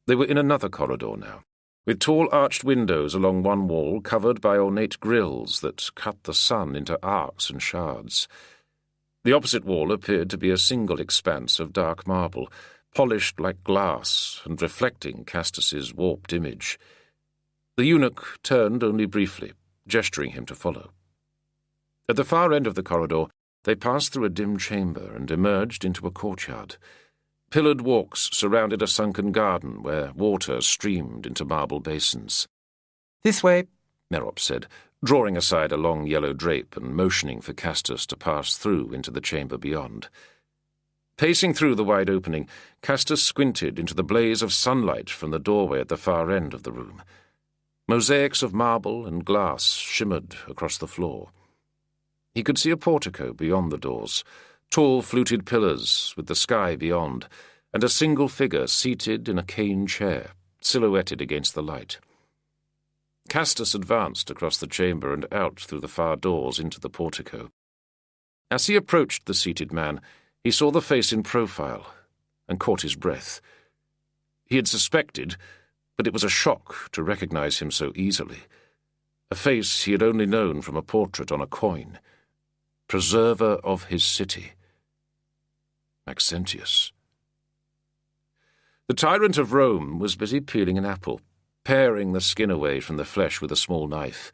They were in another corridor now, with tall arched windows along one wall covered by ornate grilles that cut the sun into arcs and shards. The opposite wall appeared to be a single expanse of dark marble, polished like glass and reflecting Castus's warped image. The eunuch turned only briefly, gesturing him to follow. At the far end of the corridor, they passed through a dim chamber and emerged into a courtyard. Pillared walks surrounded a sunken garden where water streamed into marble basins. "This way," Merops said, drawing aside a long yellow drape and motioning for Castus to pass through into the chamber beyond. Pacing through the wide opening, Castus squinted into the blaze of sunlight from the doorway at the far end of the room. Mosaics of marble and glass shimmered across the floor. He could see a portico beyond the doors, tall fluted pillars with the sky beyond, and a single figure seated in a cane chair, silhouetted against the light. Castus advanced across the chamber and out through the far doors into the portico. As he approached the seated man, he saw the face in profile and caught his breath. He had suspected, but it was a shock to recognize him so easily. A face he had only known from a portrait on a coin. Preserver of his city. Maxentius. The tyrant of Rome was busy peeling an apple, paring the skin away from the flesh with a small knife.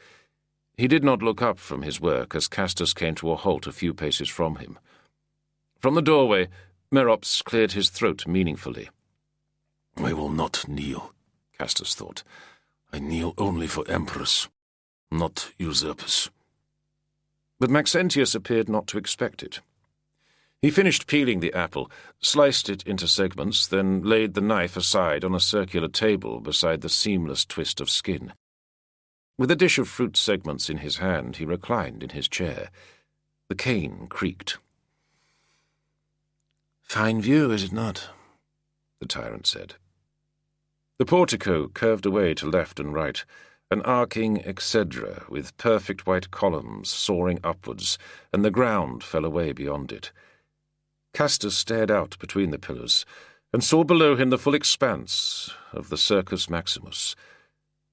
He did not look up from his work as Castus came to a halt a few paces from him. From the doorway, Merops cleared his throat meaningfully. "I will not kneel," Castus thought. "I kneel only for emperors, not usurpers." But Maxentius appeared not to expect it. He finished peeling the apple, sliced it into segments, then laid the knife aside on a circular table beside the seamless twist of skin. With a dish of fruit segments in his hand, he reclined in his chair. The cane creaked. "Fine view, is it not?" the tyrant said. The portico curved away to left and right, an arcing exedra with perfect white columns soaring upwards, and the ground fell away beyond it. Castor stared out between the pillars, and saw below him the full expanse of the Circus Maximus,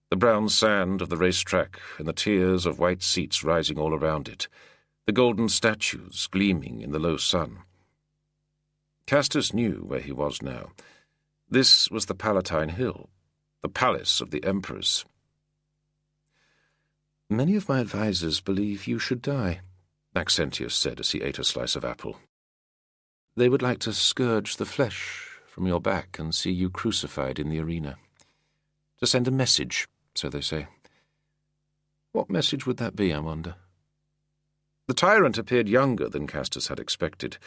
the brown sand of the racetrack and the tiers of white seats rising all around it, the golden statues gleaming in the low sun. Castus knew where he was now. This was the Palatine Hill, the palace of the emperors. "Many of my advisers believe you should die," Maxentius said as he ate a slice of apple. "They would like to scourge the flesh from your back and see you crucified in the arena. To send a message, so they say. What message would that be, I wonder?" The tyrant appeared younger than Castus had expected.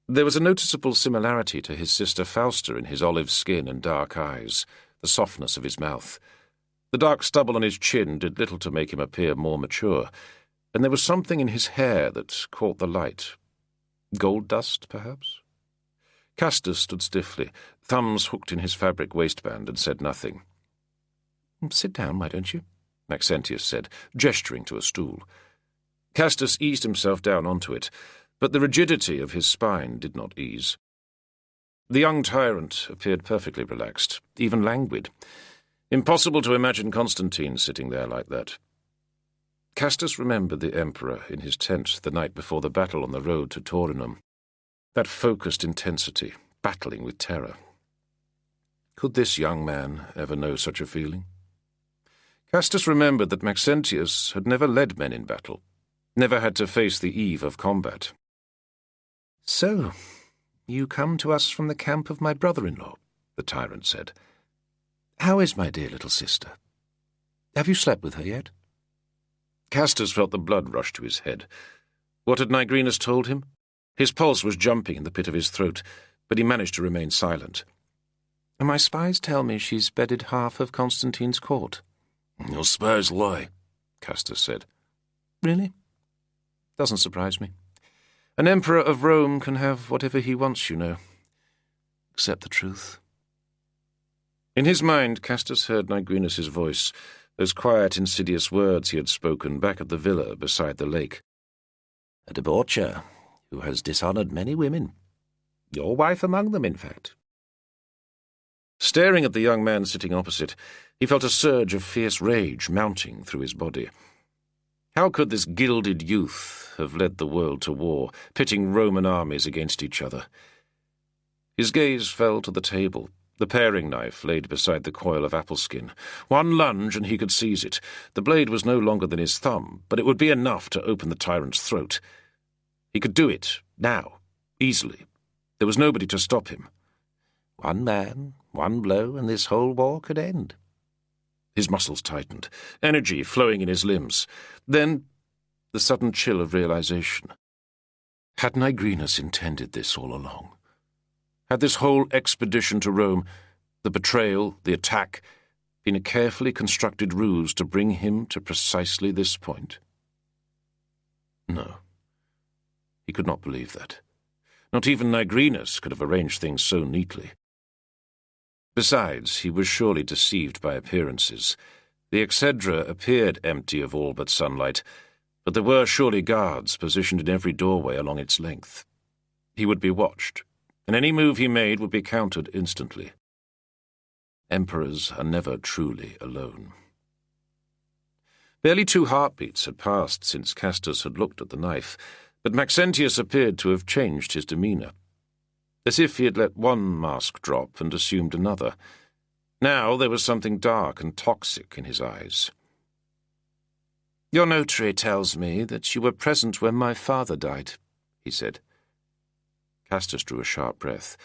There was a noticeable similarity to his sister Fausta in his olive skin and dark eyes, the softness of his mouth. The dark stubble on his chin did little to make him appear more mature, and there was something in his hair that caught the light. Gold dust, perhaps? Castus stood stiffly, thumbs hooked in his fabric waistband, and said nothing. "Sit down, why don't you?" Maxentius said, gesturing to a stool. Castus eased himself down onto it, but the rigidity of his spine did not ease. The young tyrant appeared perfectly relaxed, even languid. Impossible to imagine Constantine sitting there like that. Castus remembered the emperor in his tent the night before the battle on the road to Taurinum. That focused intensity, battling with terror. Could this young man ever know such a feeling? Castus remembered that Maxentius had never led men in battle, never had to face the eve of combat. "So, you come to us from the camp of my brother-in-law," the tyrant said. "How is my dear little sister? Have you slept with her yet?" Castus felt the blood rush to his head. What had Nigrinus told him? His pulse was jumping in the pit of his throat, but he managed to remain silent. "My spies tell me she's bedded half of Constantine's court." "Your spies lie," Castus said. "Really? Doesn't surprise me. An emperor of Rome can have whatever he wants, you know. Except the truth." In his mind, Castus heard Nigrinus's voice, those quiet, insidious words he had spoken back at the villa beside the lake. "A debaucher who has dishonoured many women. Your wife among them, in fact." Staring at the young man sitting opposite, he felt a surge of fierce rage mounting through his body. How could this gilded youth have led the world to war, pitting Roman armies against each other? His gaze fell to the table, the paring knife laid beside the coil of apple skin. One lunge and he could seize it. The blade was no longer than his thumb, but it would be enough to open the tyrant's throat. He could do it, now, easily. There was nobody to stop him. One man, one blow, and this whole war could end. His muscles tightened, energy flowing in his limbs. Then, the sudden chill of realization. Had Nigrinus intended this all along? Had this whole expedition to Rome, the betrayal, the attack, been a carefully constructed ruse to bring him to precisely this point? No. He could not believe that. Not even Nigrinus could have arranged things so neatly. Besides, he was surely deceived by appearances. The exedra appeared empty of all but sunlight, but there were surely guards positioned in every doorway along its length. He would be watched, and any move he made would be countered instantly. Emperors are never truly alone. Barely 2 heartbeats had passed since Castus had looked at the knife, but Maxentius appeared to have changed his demeanour, as if he had let one mask drop and assumed another. Now there was something dark and toxic in his eyes. "Your notary tells me that you were present when my father died," he said. Castus drew a sharp breath.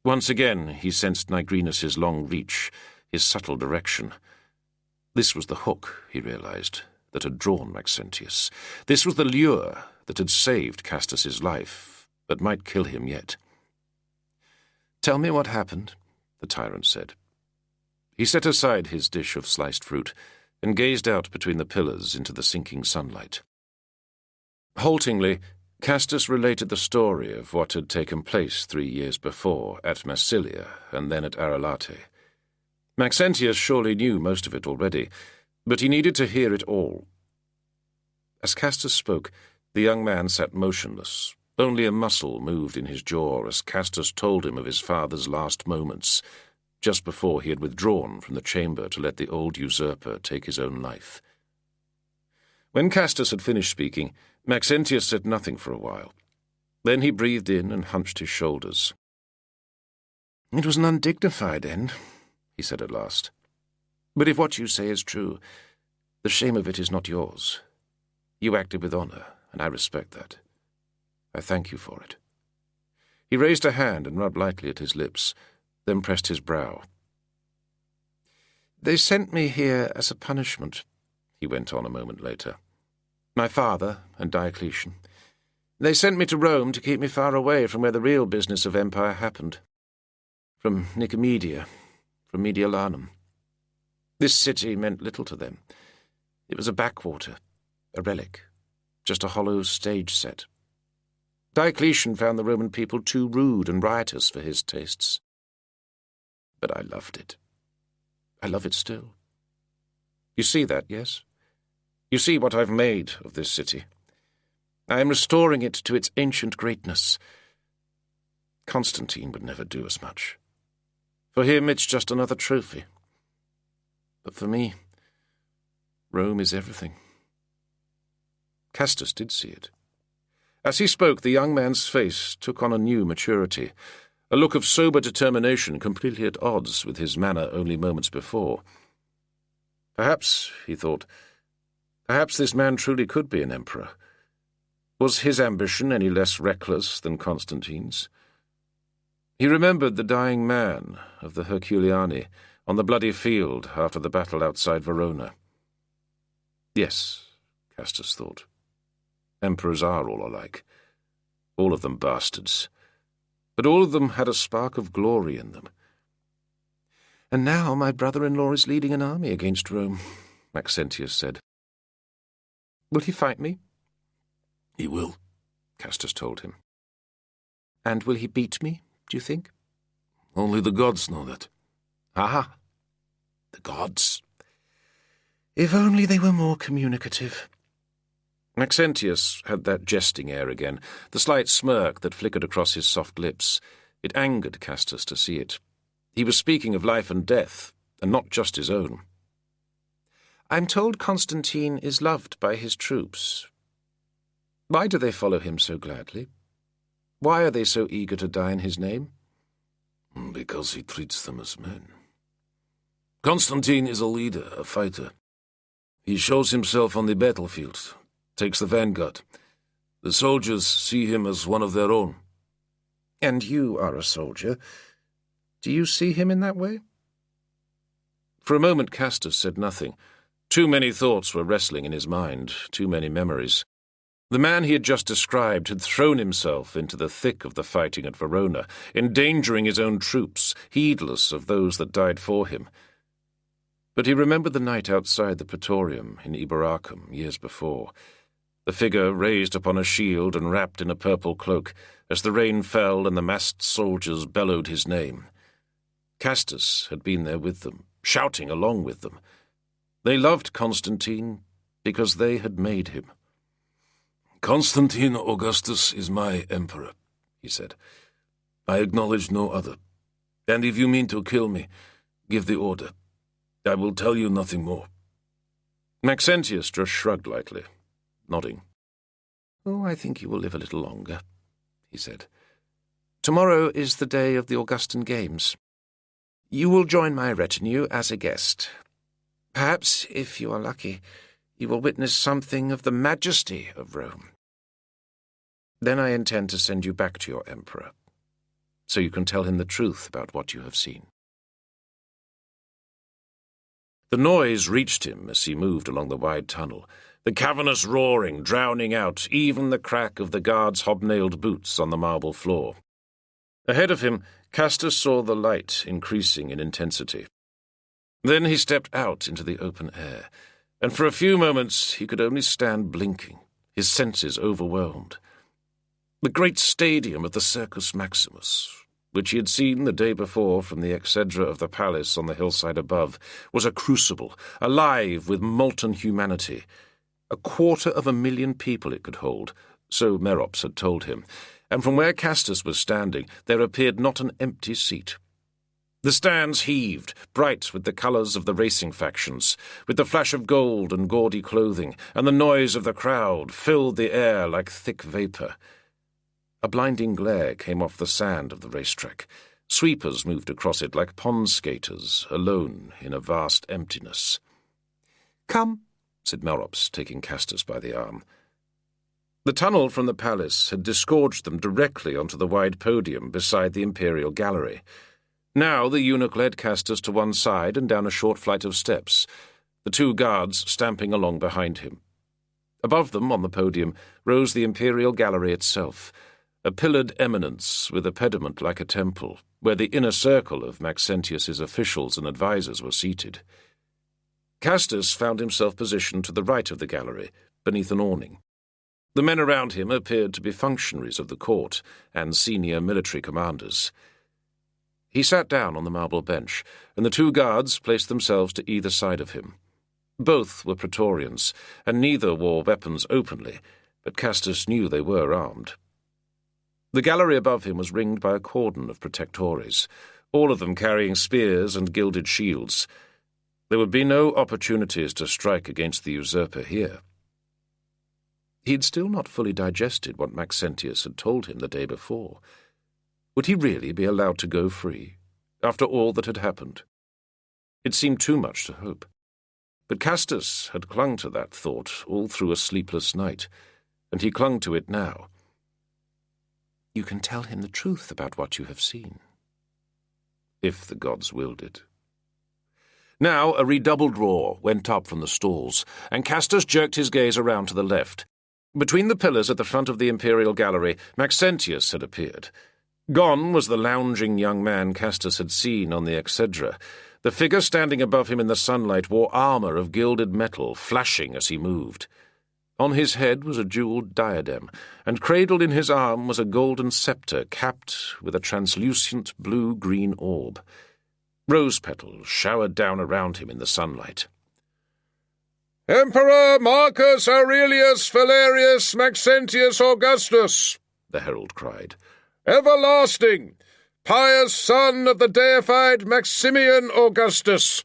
Once again he sensed Nigrinus's long reach, his subtle direction. This was the hook, he realized, that had drawn Maxentius. This was the lure that had saved Castus's life, but might kill him yet. "Tell me what happened," the tyrant said. He set aside his dish of sliced fruit and gazed out between the pillars into the sinking sunlight. Haltingly, Castus related the story of what had taken place 3 years before at Massilia and then at Arelate. Maxentius surely knew most of it already, but he needed to hear it all. As Castus spoke, the young man sat motionless. Only a muscle moved in his jaw as Castus told him of his father's last moments, just before he had withdrawn from the chamber to let the old usurper take his own life. When Castus had finished speaking, Maxentius said nothing for a while. Then he breathed in and hunched his shoulders. "It was an undignified end," he said at last. "But if what you say is true, the shame of it is not yours. You acted with honor, and I respect that. I thank you for it." He raised a hand and rubbed lightly at his lips, then pressed his brow. "They sent me here as a punishment," he went on a moment later. "My father and Diocletian. They sent me to Rome to keep me far away from where the real business of empire happened. From Nicomedia, from Mediolanum. This city meant little to them. It was a backwater, a relic, just a hollow stage set. Diocletian found the Roman people too rude and riotous for his tastes. But I loved it. I love it still. You see that, yes? You see what I've made of this city. I am restoring it to its ancient greatness. Constantine would never do as much. For him, it's just another trophy. But for me, Rome is everything." Castus did see it. As he spoke, the young man's face took on a new maturity, a look of sober determination completely at odds with his manner only moments before. Perhaps, he thought, perhaps this man truly could be an emperor. Was his ambition any less reckless than Constantine's? He remembered the dying man of the Herculeani on the bloody field after the battle outside Verona. Yes, Castus thought. Emperors are all alike. All of them bastards. But all of them had a spark of glory in them. "And now my brother-in-law is leading an army against Rome," Maxentius said. "Will he fight me?" "He will," Castus told him. "And will he beat me, do you think?" "Only the gods know that." "Ah, the gods. If only they were more communicative." Maxentius had that jesting air again, the slight smirk that flickered across his soft lips. It angered Castus to see it. He was speaking of life and death, and not just his own. "I'm told Constantine is loved by his troops. Why do they follow him so gladly? Why are they so eager to die in his name?" "Because he treats them as men. Constantine is a leader, a fighter. He shows himself on the battlefield, takes the vanguard. The soldiers see him as one of their own." "And you are a soldier. Do you see him in that way?" For a moment Castus said nothing. Too many thoughts were wrestling in his mind, too many memories. The man he had just described had thrown himself into the thick of the fighting at Verona, endangering his own troops, heedless of those that died for him. But he remembered the night outside the Praetorium in Eboracum years before, the figure raised upon a shield and wrapped in a purple cloak, as the rain fell and the massed soldiers bellowed his name. Castus had been there with them, shouting along with them. They loved Constantine because they had made him. "Constantine Augustus is my emperor," he said. "I acknowledge no other. And if you mean to kill me, give the order. I will tell you nothing more." Maxentius just shrugged lightly, nodding. "Oh, I think you will live a little longer," he said. "Tomorrow is the day of the Augustan Games. You will join my retinue as a guest. Perhaps, if you are lucky, you will witness something of the majesty of Rome. Then I intend to send you back to your emperor, so you can tell him the truth about what you have seen." The noise reached him as he moved along the wide tunnel, the cavernous roaring drowning out even the crack of the guards' hobnailed boots on the marble floor. Ahead of him, Castus saw the light increasing in intensity. Then he stepped out into the open air, and for a few moments he could only stand blinking, his senses overwhelmed. The great stadium of the Circus Maximus, which he had seen the day before from the exedra of the palace on the hillside above, was a crucible, alive with molten humanity. 250,000 people it could hold, so Merops had told him, and from where Castus was standing there appeared not an empty seat. The stands heaved, bright with the colours of the racing factions, with the flash of gold and gaudy clothing, and the noise of the crowd filled the air like thick vapour. A blinding glare came off the sand of the racetrack. Sweepers moved across it like pond skaters, alone in a vast emptiness. "Come," said Merops, taking Castus by the arm. The tunnel from the palace had disgorged them directly onto the wide podium beside the imperial gallery. Now the eunuch led Castus to one side and down a short flight of steps, the two guards stamping along behind him. Above them, on the podium, rose the imperial gallery itself, a pillared eminence with a pediment like a temple, where the inner circle of Maxentius's officials and advisers were seated. Castus found himself positioned to the right of the gallery, beneath an awning. The men around him appeared to be functionaries of the court and senior military commanders. He sat down on the marble bench, and the two guards placed themselves to either side of him. Both were Praetorians, and neither wore weapons openly, but Castus knew they were armed. The gallery above him was ringed by a cordon of protectores, all of them carrying spears and gilded shields. There would be no opportunities to strike against the usurper here. He had still not fully digested what Maxentius had told him the day before. Would he really be allowed to go free, after all that had happened? It seemed too much to hope. But Castus had clung to that thought all through a sleepless night, and he clung to it now. "You can tell him the truth about what you have seen." If the gods willed it. Now a redoubled roar went up from the stalls, and Castus jerked his gaze around to the left. Between the pillars at the front of the imperial gallery, Maxentius had appeared. Gone was the lounging young man Castus had seen on the exedra. The figure standing above him in the sunlight wore armour of gilded metal, flashing as he moved. On his head was a jewelled diadem, and cradled in his arm was a golden sceptre capped with a translucent blue-green orb. Rose petals showered down around him in the sunlight. "Emperor Marcus Aurelius Valerius Maxentius Augustus," the herald cried, "everlasting, pious son of the deified Maximian Augustus,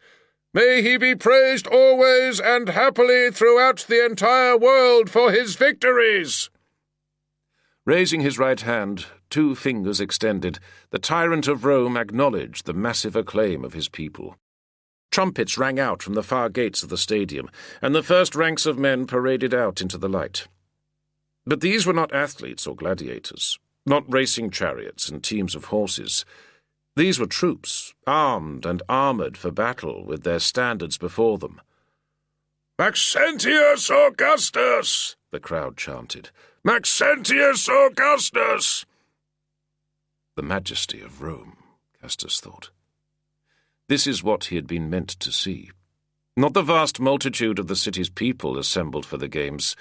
may he be praised always and happily throughout the entire world for his victories." Raising his right hand, 2 fingers extended, the tyrant of Rome acknowledged the massive acclaim of his people. Trumpets rang out from the far gates of the stadium, and the first ranks of men paraded out into the light. But these were not athletes or gladiators, not racing chariots and teams of horses. These were troops, armed and armoured for battle, with their standards before them. "Maxentius Augustus!" the crowd chanted. "Maxentius Augustus!" The majesty of Rome, Castus thought. This is what he had been meant to see. Not the vast multitude of the city's people assembled for the games,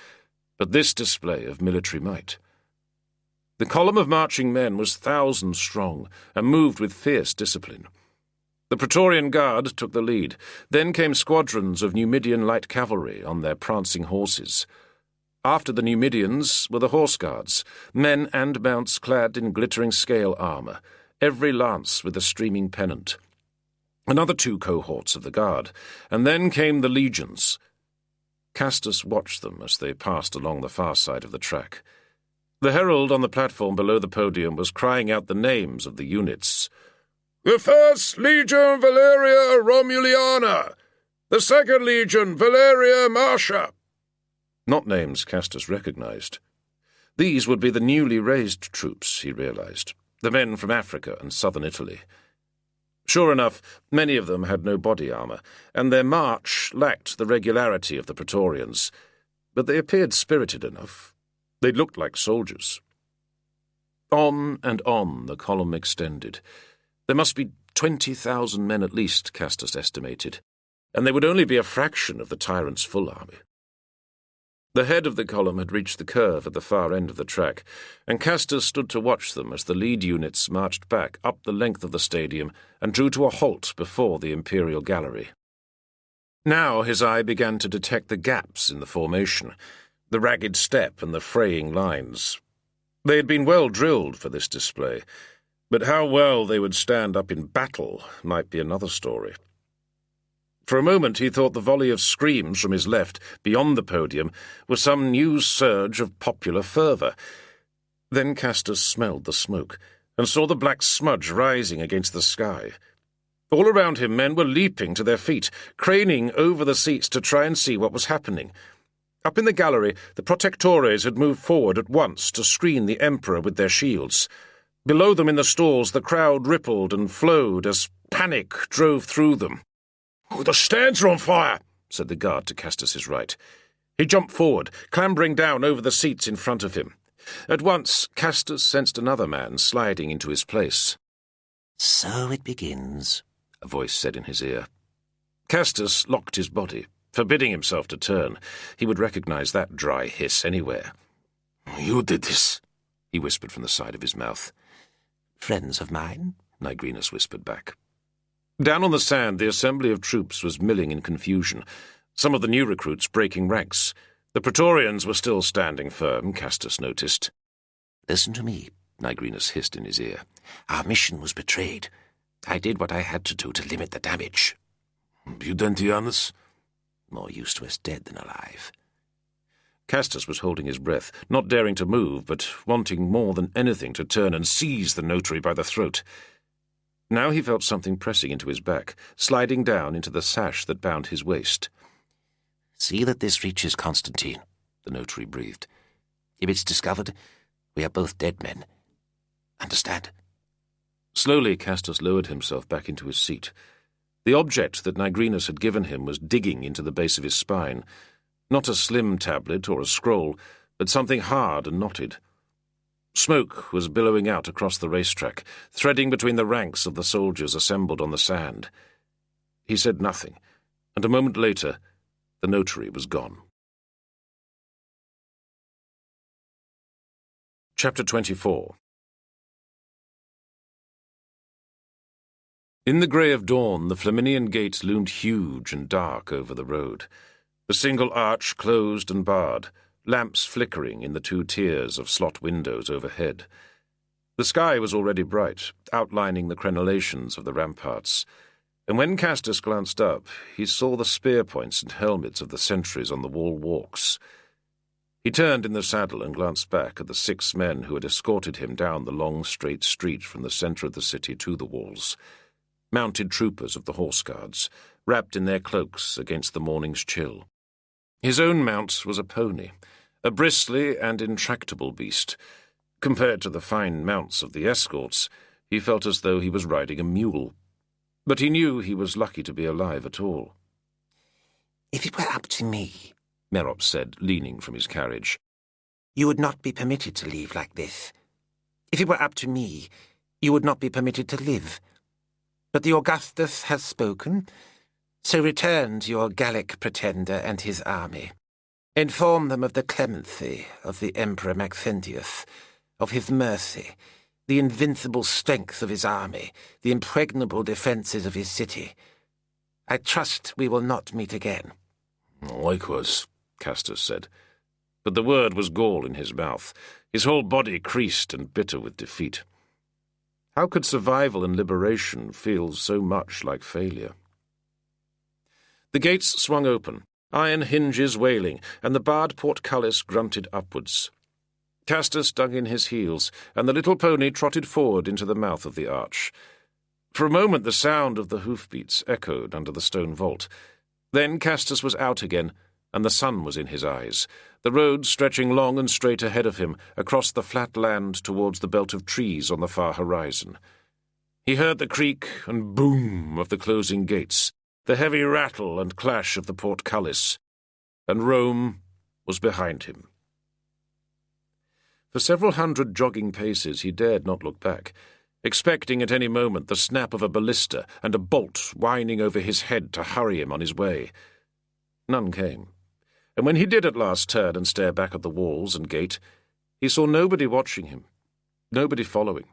but this display of military might. The column of marching men was thousands strong and moved with fierce discipline. The Praetorian Guard took the lead. Then came squadrons of Numidian light cavalry on their prancing horses. After the Numidians were the horse guards, men and mounts clad in glittering scale armour, every lance with a streaming pennant. Another 2 cohorts of the guard, and then came the legions. Castus watched them as they passed along the far side of the track. The herald on the platform below the podium was crying out the names of the units. "The 1st Legion Valeria Romuliana, the 2nd Legion Valeria Marcia." Not names Castus recognized. These would be the newly raised troops, he realized, the men from Africa and southern Italy. Sure enough, many of them had no body armour, and their march lacked the regularity of the Praetorians. but they appeared spirited enough. They looked like soldiers. On and on the column extended. There must be 20,000 men at least, Castus estimated, and they would only be a fraction of the tyrant's full army. The head of the column had reached the curve at the far end of the track, and Castus stood to watch them as the lead units marched back up the length of the stadium and drew to a halt before the Imperial Gallery. Now his eye began to detect the gaps in the formation, the ragged step and the fraying lines. They had been well drilled for this display, but how well they would stand up in battle might be another story. For a moment he thought the volley of screams from his left, beyond the podium, was some new surge of popular fervour. Then Castus smelled the smoke, and saw the black smudge rising against the sky. All around him men were leaping to their feet, craning over the seats to try and see what was happening. Up in the gallery, the protectores had moved forward at once to screen the Emperor with their shields. Below them in the stalls the crowd rippled and flowed as panic drove through them. "Oh, the stands are on fire," said the guard to Castus's right. He jumped forward, clambering down over the seats in front of him. At once, Castus sensed another man sliding into his place. "So it begins," a voice said in his ear. Castus locked his body, forbidding himself to turn. He would recognize that dry hiss anywhere. "You did this," he whispered from the side of his mouth. "Friends of mine," Nigrinus whispered back. Down on the sand, the assembly of troops was milling in confusion, some of the new recruits breaking ranks. The Praetorians were still standing firm, Castus noticed. "Listen to me," Nigrinus hissed in his ear. "Our mission was betrayed. I did what I had to do to limit the damage." "Pudentianus?" "More use to us dead than alive." Castus was holding his breath, not daring to move, but wanting more than anything to turn and seize the notary by the throat. Now he felt something pressing into his back, sliding down into the sash that bound his waist. "See that this reaches Constantine," the notary breathed. "If it's discovered, we are both dead men. Understand?" Slowly Castus lowered himself back into his seat. The object that Nigrinus had given him was digging into the base of his spine. Not a slim tablet or a scroll, but something hard and knotted. Smoke was billowing out across the racetrack, threading between the ranks of the soldiers assembled on the sand. He said nothing, and a moment later the notary was gone. Chapter 24. In the grey of dawn, the Flaminian Gate loomed huge and dark over the road. The single arch closed and barred, lamps flickering in the 2 tiers of slot windows overhead. The sky was already bright, outlining the crenellations of the ramparts, and when Castus glanced up, he saw the spear points and helmets of the sentries on the wall walks. He turned in the saddle and glanced back at the 6 men who had escorted him down the long straight street from the centre of the city to the walls. Mounted troopers of the Horse Guards, wrapped in their cloaks against the morning's chill. His own mount was a pony, a bristly and intractable beast. Compared to the fine mounts of the escorts, he felt as though he was riding a mule. But he knew he was lucky to be alive at all. "If it were up to me," Merops said, leaning from his carriage, "you would not be permitted to leave like this. If it were up to me, you would not be permitted to live. But the Augustus has spoken, so return to your Gallic pretender and his army. Inform them of the clemency of the Emperor Maxentius, of his mercy, the invincible strength of his army, the impregnable defences of his city. I trust we will not meet again." "Likewise," Castus said. But the word was gall in his mouth. His whole body creased and bitter with defeat. How could survival and liberation feel so much like failure? The gates swung open, iron hinges wailing, and the barred portcullis grunted upwards. Castus dug in his heels, and the little pony trotted forward into the mouth of the arch. For a moment the sound of the hoofbeats echoed under the stone vault. Then Castus was out again, and the sun was in his eyes, the road stretching long and straight ahead of him across the flat land towards the belt of trees on the far horizon. He heard the creak and boom of the closing gates, the heavy rattle and clash of the portcullis, and Rome was behind him. For several hundred jogging paces he dared not look back, expecting at any moment the snap of a ballista and a bolt whining over his head to hurry him on his way. None came, and when he did at last turn and stare back at the walls and gate, he saw nobody watching him, nobody following.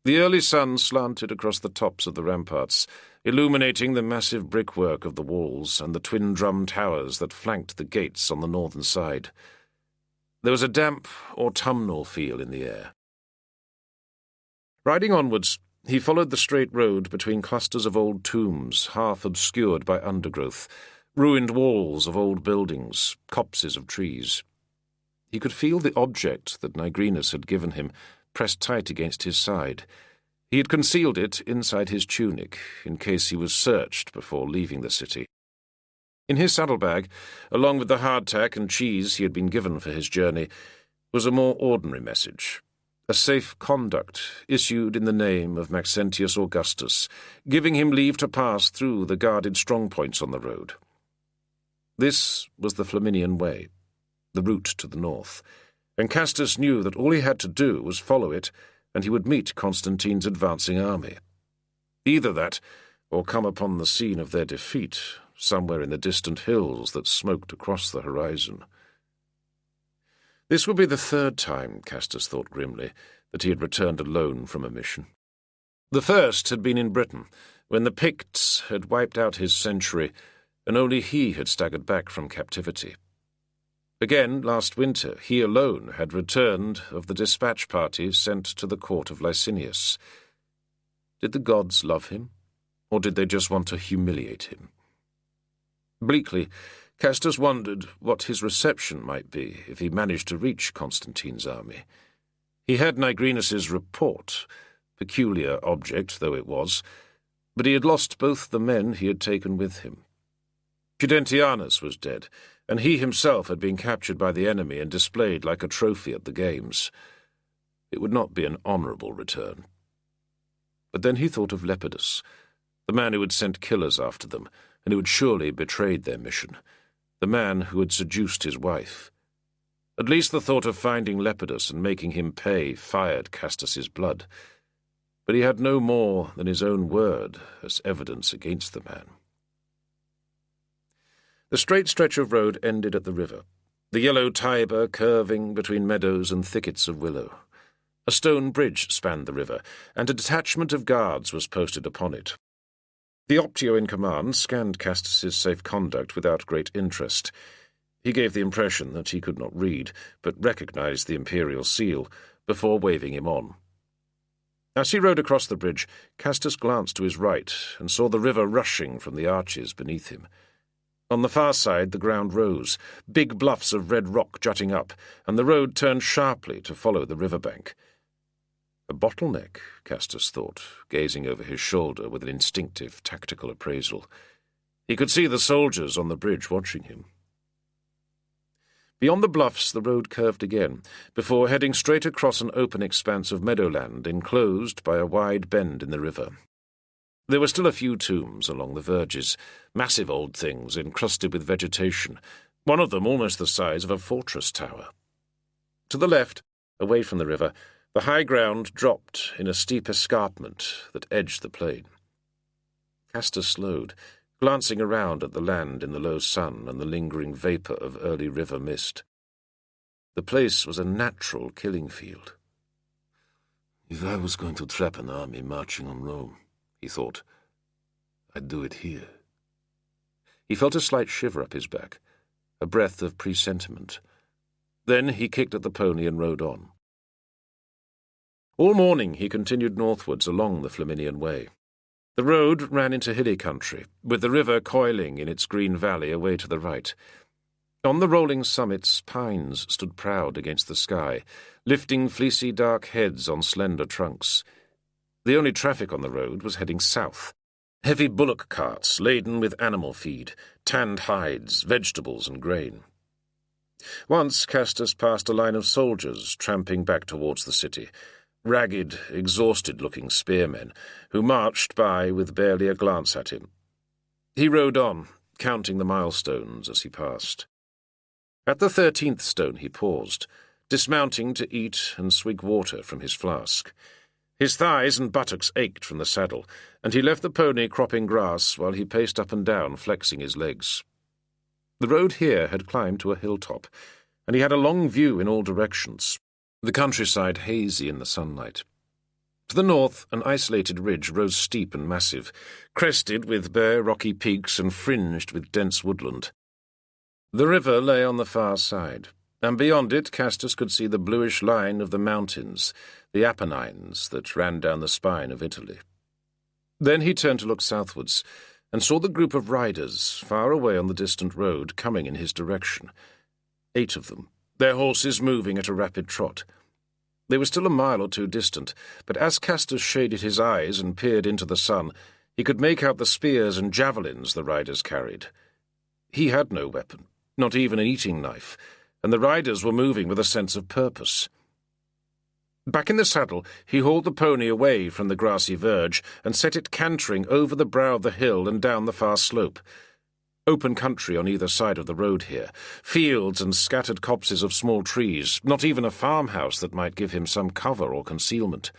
The early sun slanted across the tops of the ramparts, illuminating the massive brickwork of the walls and the twin drum towers that flanked the gates on the northern side. There was a damp, autumnal feel in the air. Riding onwards, he followed the straight road between clusters of old tombs, half obscured by undergrowth, ruined walls of old buildings, copses of trees. He could feel the object that Nigrinus had given him pressed tight against his side. He had concealed it inside his tunic, in case he was searched before leaving the city. In his saddlebag, along with the hardtack and cheese he had been given for his journey, was a more ordinary message, a safe conduct issued in the name of Maxentius Augustus, giving him leave to pass through the guarded strongpoints on the road. This was the Flaminian Way, the route to the north, and Castus knew that all he had to do was follow it, and he would meet Constantine's advancing army. Either that, or come upon the scene of their defeat, somewhere in the distant hills that smoked across the horizon. This would be the third time, Castus thought grimly, that he had returned alone from a mission. The first had been in Britain, when the Picts had wiped out his century, and only he had staggered back from captivity. Again, last winter, he alone had returned of the dispatch party sent to the court of Licinius. Did the gods love him, or did they just want to humiliate him? Bleakly, Castus wondered what his reception might be if he managed to reach Constantine's army. He had Nigrinus's report, peculiar object though it was, but he had lost both the men he had taken with him. Pudentianus was dead, and he himself had been captured by the enemy and displayed like a trophy at the games. It would not be an honourable return. But then he thought of Lepidus, the man who had sent killers after them, and who had surely betrayed their mission, the man who had seduced his wife. At least the thought of finding Lepidus and making him pay fired Castus's blood, but he had no more than his own word as evidence against the man. The straight stretch of road ended at the river, the yellow Tiber curving between meadows and thickets of willow. A stone bridge spanned the river, and a detachment of guards was posted upon it. The Optio in command scanned Castus's safe conduct without great interest. He gave the impression that he could not read, but recognized the imperial seal, before waving him on. As he rode across the bridge, Castus glanced to his right and saw the river rushing from the arches beneath him. On the far side the ground rose, big bluffs of red rock jutting up, and the road turned sharply to follow the riverbank. A bottleneck, Castus thought, gazing over his shoulder with an instinctive tactical appraisal. He could see the soldiers on the bridge watching him. Beyond the bluffs the road curved again, before heading straight across an open expanse of meadowland enclosed by a wide bend in the river. There were still a few tombs along the verges, massive old things encrusted with vegetation, one of them almost the size of a fortress tower. To the left, away from the river, the high ground dropped in a steep escarpment that edged the plain. Castus slowed, glancing around at the land in the low sun and the lingering vapour of early river mist. The place was a natural killing field. If I was going to trap an army marching on Rome, he thought, I'd do it here. He felt a slight shiver up his back, a breath of presentiment. Then he kicked at the pony and rode on. All morning he continued northwards along the Flaminian Way. The road ran into hilly country, with the river coiling in its green valley away to the right. On the rolling summits pines stood proud against the sky, lifting fleecy dark heads on slender trunks. The only traffic on the road was heading south. Heavy bullock carts laden with animal feed, tanned hides, vegetables and grain. Once Castus passed a line of soldiers tramping back towards the city, ragged, exhausted-looking spearmen, who marched by with barely a glance at him. He rode on, counting the milestones as he passed. At the 13th stone he paused, dismounting to eat and swig water from his flask. His thighs and buttocks ached from the saddle, and he left the pony cropping grass while he paced up and down, flexing his legs. The road here had climbed to a hilltop, and he had a long view in all directions, the countryside hazy in the sunlight. To the north, an isolated ridge rose steep and massive, crested with bare rocky peaks and fringed with dense woodland. The river lay on the far side, and beyond it Castus could see the bluish line of the mountains, the Apennines that ran down the spine of Italy. Then he turned to look southwards, and saw the group of riders far away on the distant road coming in his direction. 8 of them, their horses moving at a rapid trot. They were still a mile or two distant, but as Castus shaded his eyes and peered into the sun, he could make out the spears and javelins the riders carried. He had no weapon, not even an eating knife, and the riders were moving with a sense of purpose. Back in the saddle, he hauled the pony away from the grassy verge and set it cantering over the brow of the hill and down the far slope. Open country on either side of the road here, fields and scattered copses of small trees, not even a farmhouse that might give him some cover or concealment.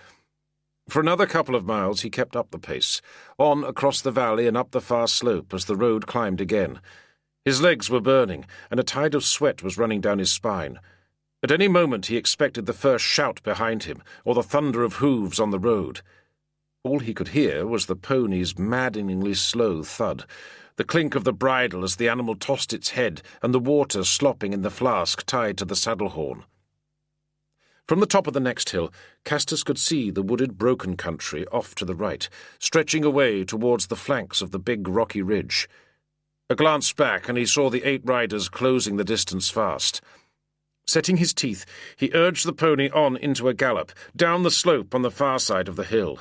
For another couple of miles he kept up the pace, on across the valley and up the far slope as the road climbed again. His legs were burning, and a tide of sweat was running down his spine. At any moment he expected the first shout behind him, or the thunder of hooves on the road. All he could hear was the pony's maddeningly slow thud, the clink of the bridle as the animal tossed its head, and the water slopping in the flask tied to the saddle horn. From the top of the next hill, Castus could see the wooded broken country off to the right, stretching away towards the flanks of the big rocky ridge. A glance back, and he saw the 8 riders closing the distance fast. Setting his teeth, he urged the pony on into a gallop, down the slope on the far side of the hill.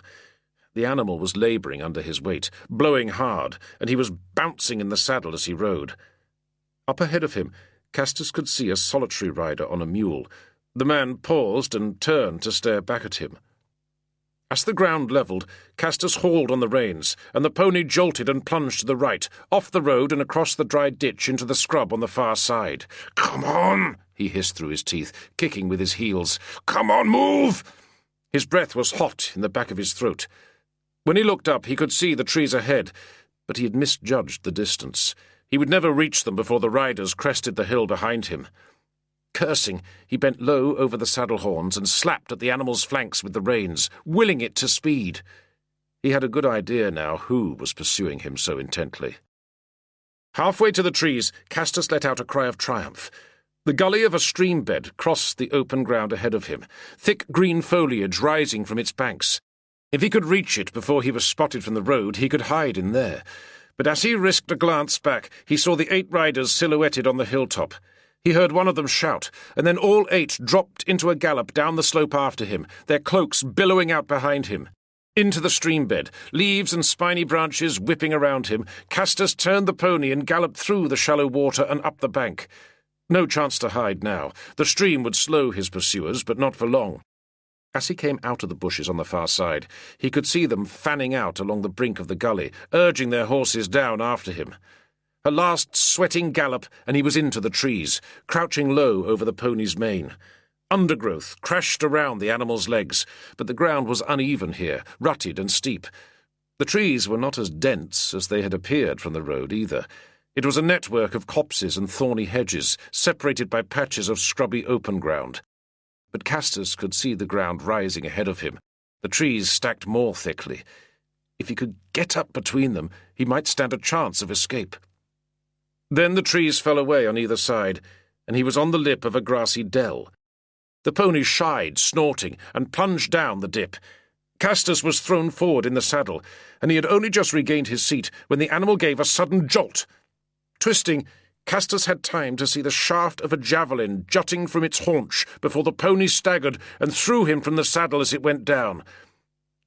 The animal was labouring under his weight, blowing hard, and he was bouncing in the saddle as he rode. Up ahead of him, Castus could see a solitary rider on a mule. The man paused and turned to stare back at him. As the ground levelled, Castus hauled on the reins, and the pony jolted and plunged to the right, off the road and across the dry ditch into the scrub on the far side. "Come on!" he hissed through his teeth, kicking with his heels. "Come on, move!" His breath was hot in the back of his throat. When he looked up, he could see the trees ahead, but he had misjudged the distance. He would never reach them before the riders crested the hill behind him. Cursing, he bent low over the saddle horns and slapped at the animal's flanks with the reins, willing it to speed. He had a good idea now who was pursuing him so intently. Halfway to the trees, Castus let out a cry of triumph. The gully of a stream bed crossed the open ground ahead of him, thick green foliage rising from its banks. If he could reach it before he was spotted from the road, he could hide in there. But as he risked a glance back, he saw the 8 riders silhouetted on the hilltop. He heard one of them shout, and then all 8 dropped into a gallop down the slope after him, their cloaks billowing out behind him. Into the stream bed, leaves and spiny branches whipping around him, Castus turned the pony and galloped through the shallow water and up the bank. No chance to hide now. The stream would slow his pursuers, but not for long. As he came out of the bushes on the far side, he could see them fanning out along the brink of the gully, urging their horses down after him. A last sweating gallop, and he was into the trees, crouching low over the pony's mane. Undergrowth crashed around the animal's legs, but the ground was uneven here, rutted and steep. The trees were not as dense as they had appeared from the road either. It was a network of copses and thorny hedges, separated by patches of scrubby open ground. But Castus could see the ground rising ahead of him, the trees stacked more thickly. If he could get up between them, he might stand a chance of escape. Then the trees fell away on either side, and he was on the lip of a grassy dell. The pony shied, snorting, and plunged down the dip. Castus was thrown forward in the saddle, and he had only just regained his seat when the animal gave a sudden jolt. Twisting, Castus had time to see the shaft of a javelin jutting from its haunch before the pony staggered and threw him from the saddle as it went down.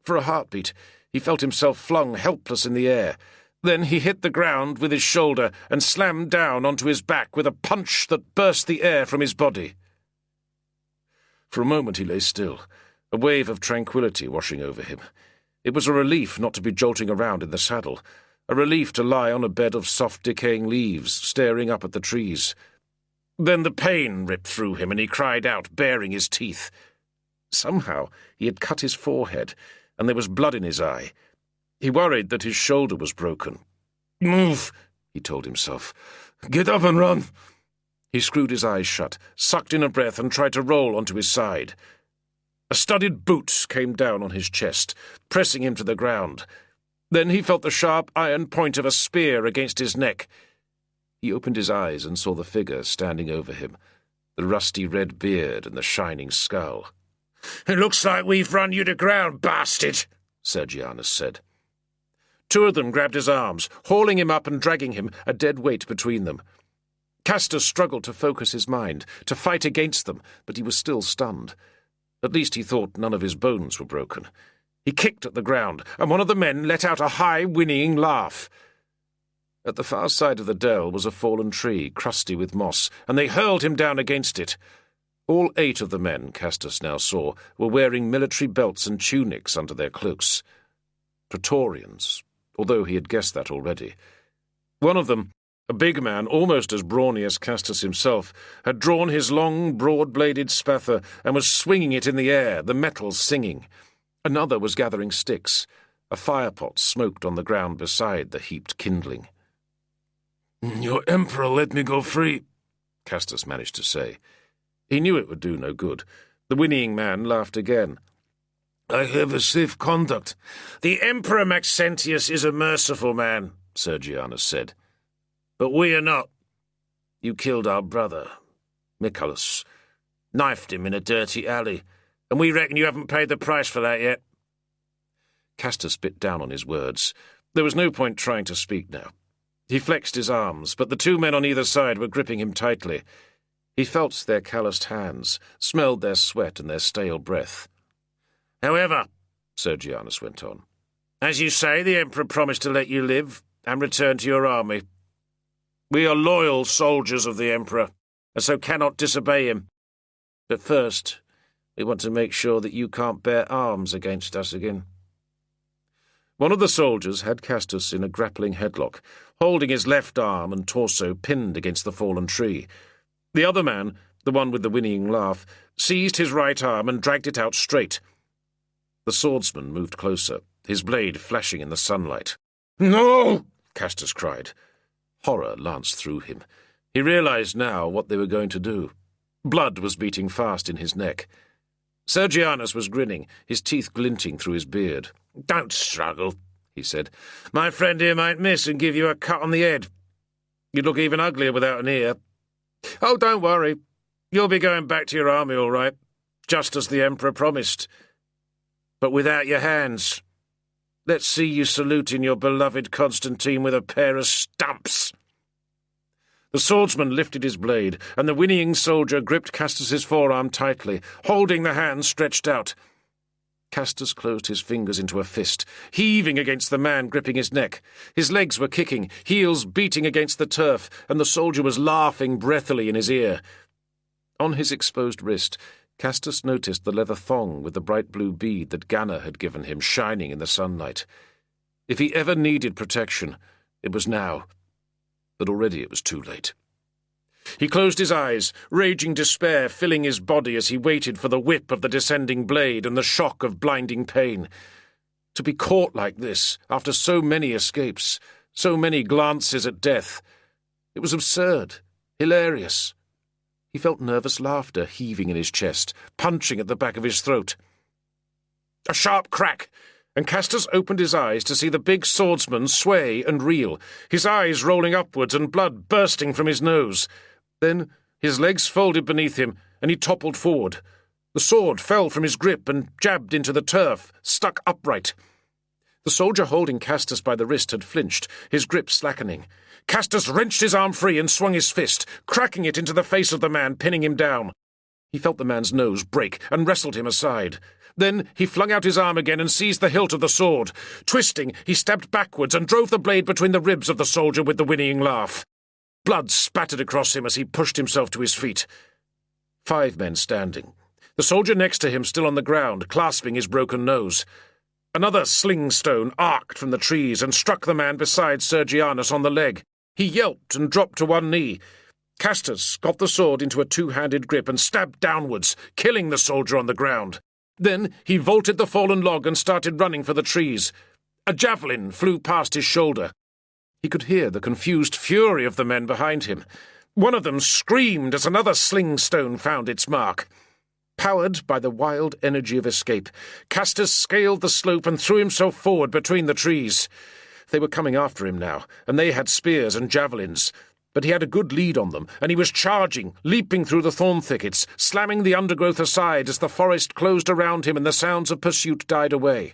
For a heartbeat, he felt himself flung helpless in the air. Then he hit the ground with his shoulder and slammed down onto his back with a punch that burst the air from his body. For a moment he lay still, a wave of tranquility washing over him. It was a relief not to be jolting around in the saddle, a relief to lie on a bed of soft decaying leaves, staring up at the trees. Then the pain ripped through him, and he cried out, baring his teeth. Somehow he had cut his forehead, and there was blood in his eye. He worried that his shoulder was broken. "Move," he told himself. "Get up and run." He screwed his eyes shut, sucked in a breath, and tried to roll onto his side. A studded boot came down on his chest, pressing him to the ground. Then he felt the sharp iron point of a spear against his neck. He opened his eyes and saw the figure standing over him, the rusty red beard and the shining skull. "It looks like we've run you to ground, bastard," Sergianus said. Two of them grabbed his arms, hauling him up and dragging him, a dead weight between them. Castor struggled to focus his mind, to fight against them, but he was still stunned. At least he thought none of his bones were broken. He kicked at the ground, and one of the men let out a high, whinnying laugh. At the far side of the dell was a fallen tree, crusty with moss, and they hurled him down against it. All 8 of the men, Castus now saw, were wearing military belts and tunics under their cloaks. Praetorians, although he had guessed that already. One of them, a big man almost as brawny as Castus himself, had drawn his long, broad-bladed spather and was swinging it in the air, the metal singing. Another was gathering sticks. A firepot smoked on the ground beside the heaped kindling. "Your emperor let me go free," Castus managed to say. He knew it would do no good. The whinnying man laughed again. "I have a safe conduct." "The Emperor Maxentius is a merciful man," Sergianus said. "But we are not. You killed our brother, Miculus, knifed him in a dirty alley, and we reckon you haven't paid the price for that yet." Castus bit down on his words. There was no point trying to speak now. He flexed his arms, but the 2 men on either side were gripping him tightly. He felt their calloused hands, smelled their sweat and their stale breath. "However," Sergianus went on, "as you say, the Emperor promised to let you live and return to your army. We are loyal soldiers of the Emperor, and so cannot disobey him. But first, we want to make sure that you can't bear arms against us again." One of the soldiers had Castus in a grappling headlock, holding his left arm and torso pinned against the fallen tree. The other man, the one with the whinnying laugh, seized his right arm and dragged it out straight. The swordsman moved closer, his blade flashing in the sunlight. "No!" Castus cried. Horror lanced through him. He realized now what they were going to do. Blood was beating fast in his neck. Sergianus was grinning, his teeth glinting through his beard. "Don't struggle," he said. "My friend here might miss and give you a cut on the head. You'd look even uglier without an ear. Oh, don't worry. You'll be going back to your army all right, just as the Emperor promised. But without your hands. Let's see you saluting your beloved Constantine with a pair of stumps." The swordsman lifted his blade, and the whinnying soldier gripped Castus's forearm tightly, holding the hand stretched out. Castus closed his fingers into a fist, heaving against the man gripping his neck. His legs were kicking, heels beating against the turf, and the soldier was laughing breathily in his ear. On his exposed wrist, Castus noticed the leather thong with the bright blue bead that Ganna had given him shining in the sunlight. If he ever needed protection, it was now. But already it was too late. He closed his eyes, raging despair filling his body as he waited for the whip of the descending blade and the shock of blinding pain. To be caught like this, after so many escapes, so many glances at death, it was absurd, hilarious. He felt nervous laughter heaving in his chest, punching at the back of his throat. A sharp crack, and Castus opened his eyes to see the big swordsman sway and reel, his eyes rolling upwards and blood bursting from his nose. Then his legs folded beneath him, and he toppled forward. The sword fell from his grip and jabbed into the turf, stuck upright. The soldier holding Castus by the wrist had flinched, his grip slackening. Castus wrenched his arm free and swung his fist, cracking it into the face of the man, pinning him down. He felt the man's nose break and wrestled him aside. Then he flung out his arm again and seized the hilt of the sword. Twisting, he stabbed backwards and drove the blade between the ribs of the soldier with the whinnying laugh. Blood spattered across him as he pushed himself to his feet. 5 men standing. The soldier next to him still on the ground, clasping his broken nose. Another sling stone arced from the trees and struck the man beside Sergianus on the leg. He yelped and dropped to one knee. Castus got the sword into a two-handed grip and stabbed downwards, killing the soldier on the ground. Then he vaulted the fallen log and started running for the trees. A javelin flew past his shoulder. He could hear the confused fury of the men behind him. One of them screamed as another sling stone found its mark. Powered by the wild energy of escape, Castus scaled the slope and threw himself forward between the trees. They were coming after him now, and they had spears and javelins. But he had a good lead on them, and he was charging, leaping through the thorn thickets, slamming the undergrowth aside as the forest closed around him and the sounds of pursuit died away.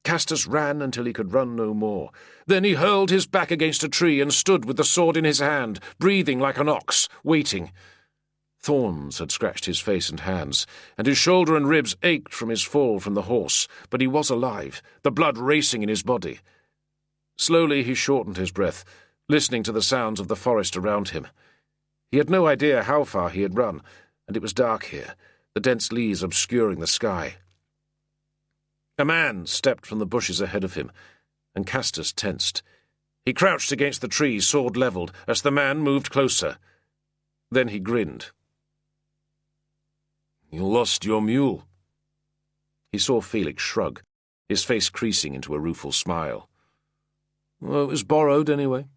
Castus ran until he could run no more. Then he hurled his back against a tree and stood with the sword in his hand, breathing like an ox, waiting. Thorns had scratched his face and hands, and his shoulder and ribs ached from his fall from the horse, but he was alive, the blood racing in his body. Slowly he shortened his breath, listening to the sounds of the forest around him. He had no idea how far he had run, and it was dark here, the dense leaves obscuring the sky. A man stepped from the bushes ahead of him, and Castus tensed. He crouched against the tree, sword levelled, as the man moved closer. Then he grinned. "You lost your mule." He saw Felix shrug, his face creasing into a rueful smile. "Well, it was borrowed anyway."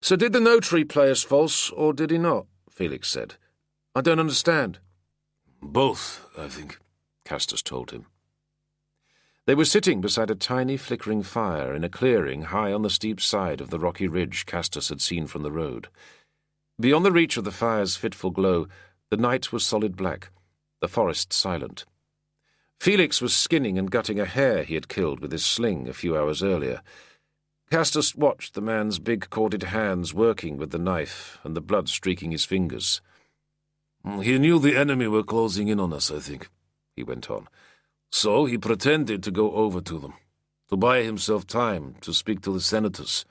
"So did the notary play us false, or did he not?" Felix said. "I don't understand." "Both, I think," Castus told him. They were sitting beside a tiny flickering fire in a clearing high on the steep side of the rocky ridge Castus had seen from the road. Beyond the reach of the fire's fitful glow, the night was solid black, the forest silent. Felix was skinning and gutting a hare he had killed with his sling a few hours earlier. Castus watched the man's big corded hands working with the knife and the blood streaking his fingers. "He knew the enemy were closing in on us, I think," he went on. "So he pretended to go over to them, to buy himself time to speak to the senators."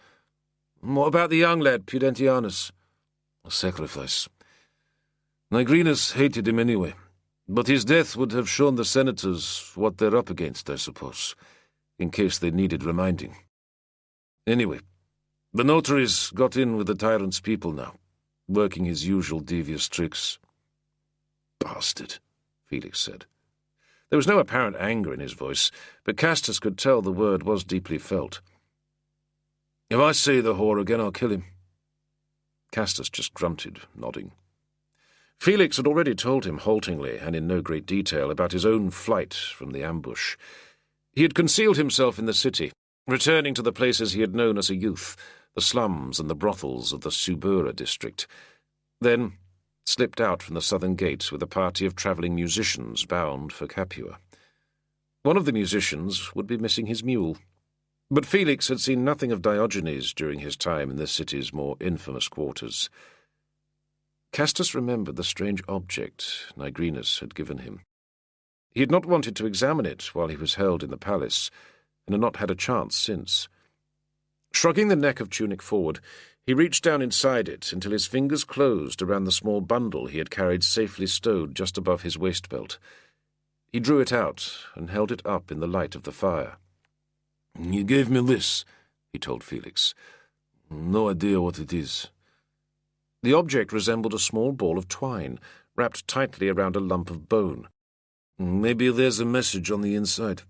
"What about the young lad, Pudentianus?" "A sacrifice. Nigrinus hated him anyway, but his death would have shown the senators what they're up against, I suppose, in case they needed reminding. Anyway, the notary's got in with the tyrant's people now, working his usual devious tricks." "Bastard," Felix said. There was no apparent anger in his voice, but Castus could tell the word was deeply felt. "If I say the whore again, I'll kill him." Castus just grunted, nodding. Felix had already told him haltingly and in no great detail about his own flight from the ambush. He had concealed himself in the city, returning to the places he had known as a youth, the slums and the brothels of the Subura district, then slipped out from the southern gate with a party of travelling musicians bound for Capua. One of the musicians would be missing his mule, but Felix had seen nothing of Diogenes during his time in the city's more infamous quarters. Castus remembered the strange object Nigrinus had given him. He had not wanted to examine it while he was held in the palace, and had not had a chance since. Shrugging the neck of tunic forward, he reached down inside it until his fingers closed around the small bundle he had carried safely stowed just above his waist-belt. He drew it out and held it up in the light of the fire. "You gave me this," he told Felix. "No idea what it is." The object resembled a small ball of twine, wrapped tightly around a lump of bone. "Maybe there's a message on the inside,"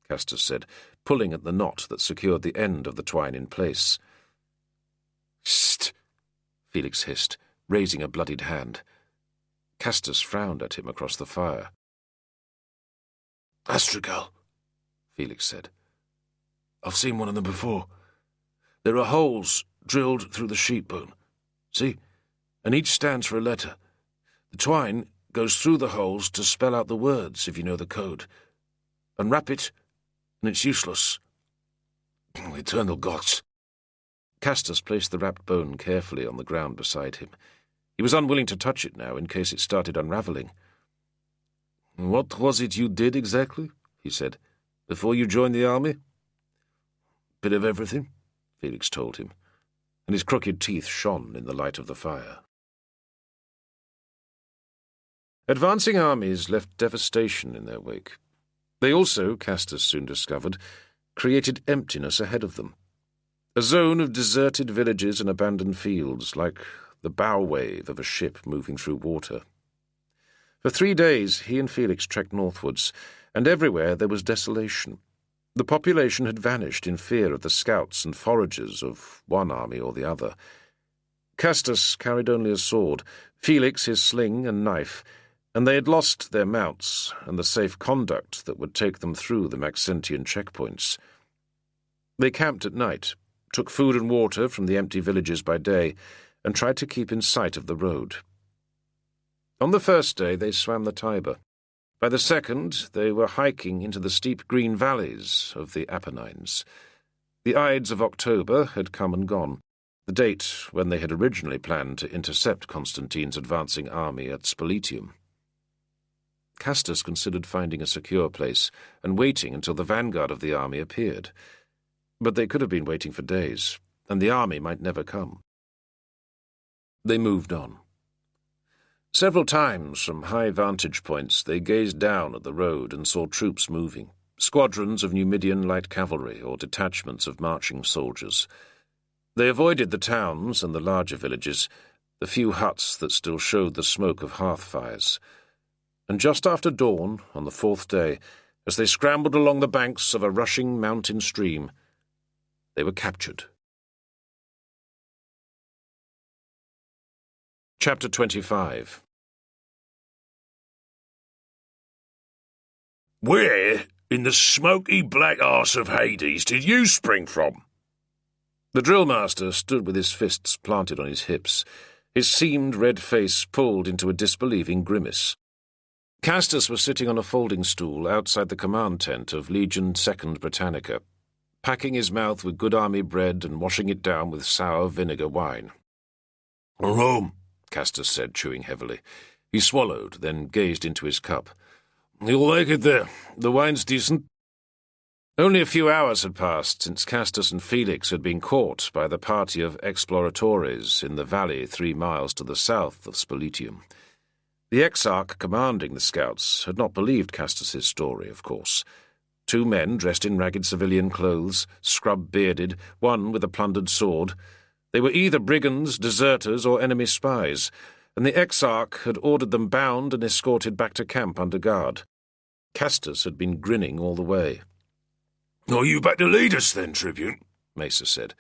Castus said, pulling at the knot that secured the end of the twine in place. "Sst!" Felix hissed, raising a bloodied hand. Castus frowned at him across the fire. "Astragal," Felix said. "I've seen one of them before. There are holes drilled through the sheep bone. See? And each stands for a letter. The twine goes through the holes to spell out the words, if you know the code. Unwrap it, and it's useless. Eternal gods." Castus placed the wrapped bone carefully on the ground beside him. He was unwilling to touch it now in case it started unravelling. "What was it you did exactly?" he said. "Before you joined the army?" "Bit of everything," Felix told him, and his crooked teeth shone in the light of the fire. Advancing armies left devastation in their wake. They also, Castus soon discovered, created emptiness ahead of them. A zone of deserted villages and abandoned fields, like the bow wave of a ship moving through water. For 3 days he and Felix trekked northwards, and everywhere there was desolation. The population had vanished in fear of the scouts and foragers of one army or the other. Castus carried only a sword, Felix his sling and knife, and they had lost their mounts and the safe conduct that would take them through the Maxentian checkpoints. They camped at night, took food and water from the empty villages by day, and tried to keep in sight of the road. On the first day they swam the Tiber. By the second they were hiking into the steep green valleys of the Apennines. The Ides of October had come and gone, the date when they had originally planned to intercept Constantine's advancing army at Spoletium. Castus considered finding a secure place and waiting until the vanguard of the army appeared. But they could have been waiting for days, and the army might never come. They moved on. Several times from high vantage points they gazed down at the road and saw troops moving, squadrons of Numidian light cavalry or detachments of marching soldiers. They avoided the towns and the larger villages, the few huts that still showed the smoke of hearth fires. And just after dawn, on the 4th day, as they scrambled along the banks of a rushing mountain stream, they were captured. Chapter 25. Where in the smoky black arse of Hades did you spring from? The drill-master stood with his fists planted on his hips, his seamed red face pulled into a disbelieving grimace. Castus was sitting on a folding stool outside the command tent of Legion 2nd Britannica, packing his mouth with good army bread and washing it down with sour vinegar wine. Rome, Castus said, chewing heavily. He swallowed, then gazed into his cup. You'll like it there. The wine's decent. Only a few hours had passed since Castus and Felix had been caught by the party of exploratores in the valley 3 miles to the south of Spoletium. The exarch commanding the scouts had not believed Castus's story, of course. 2 men dressed in ragged civilian clothes, scrub-bearded, one with a plundered sword. They were either brigands, deserters, or enemy spies, and the exarch had ordered them bound and escorted back to camp under guard. Castus had been grinning all the way. "Are you back to lead us then, Tribune?" Mesa said.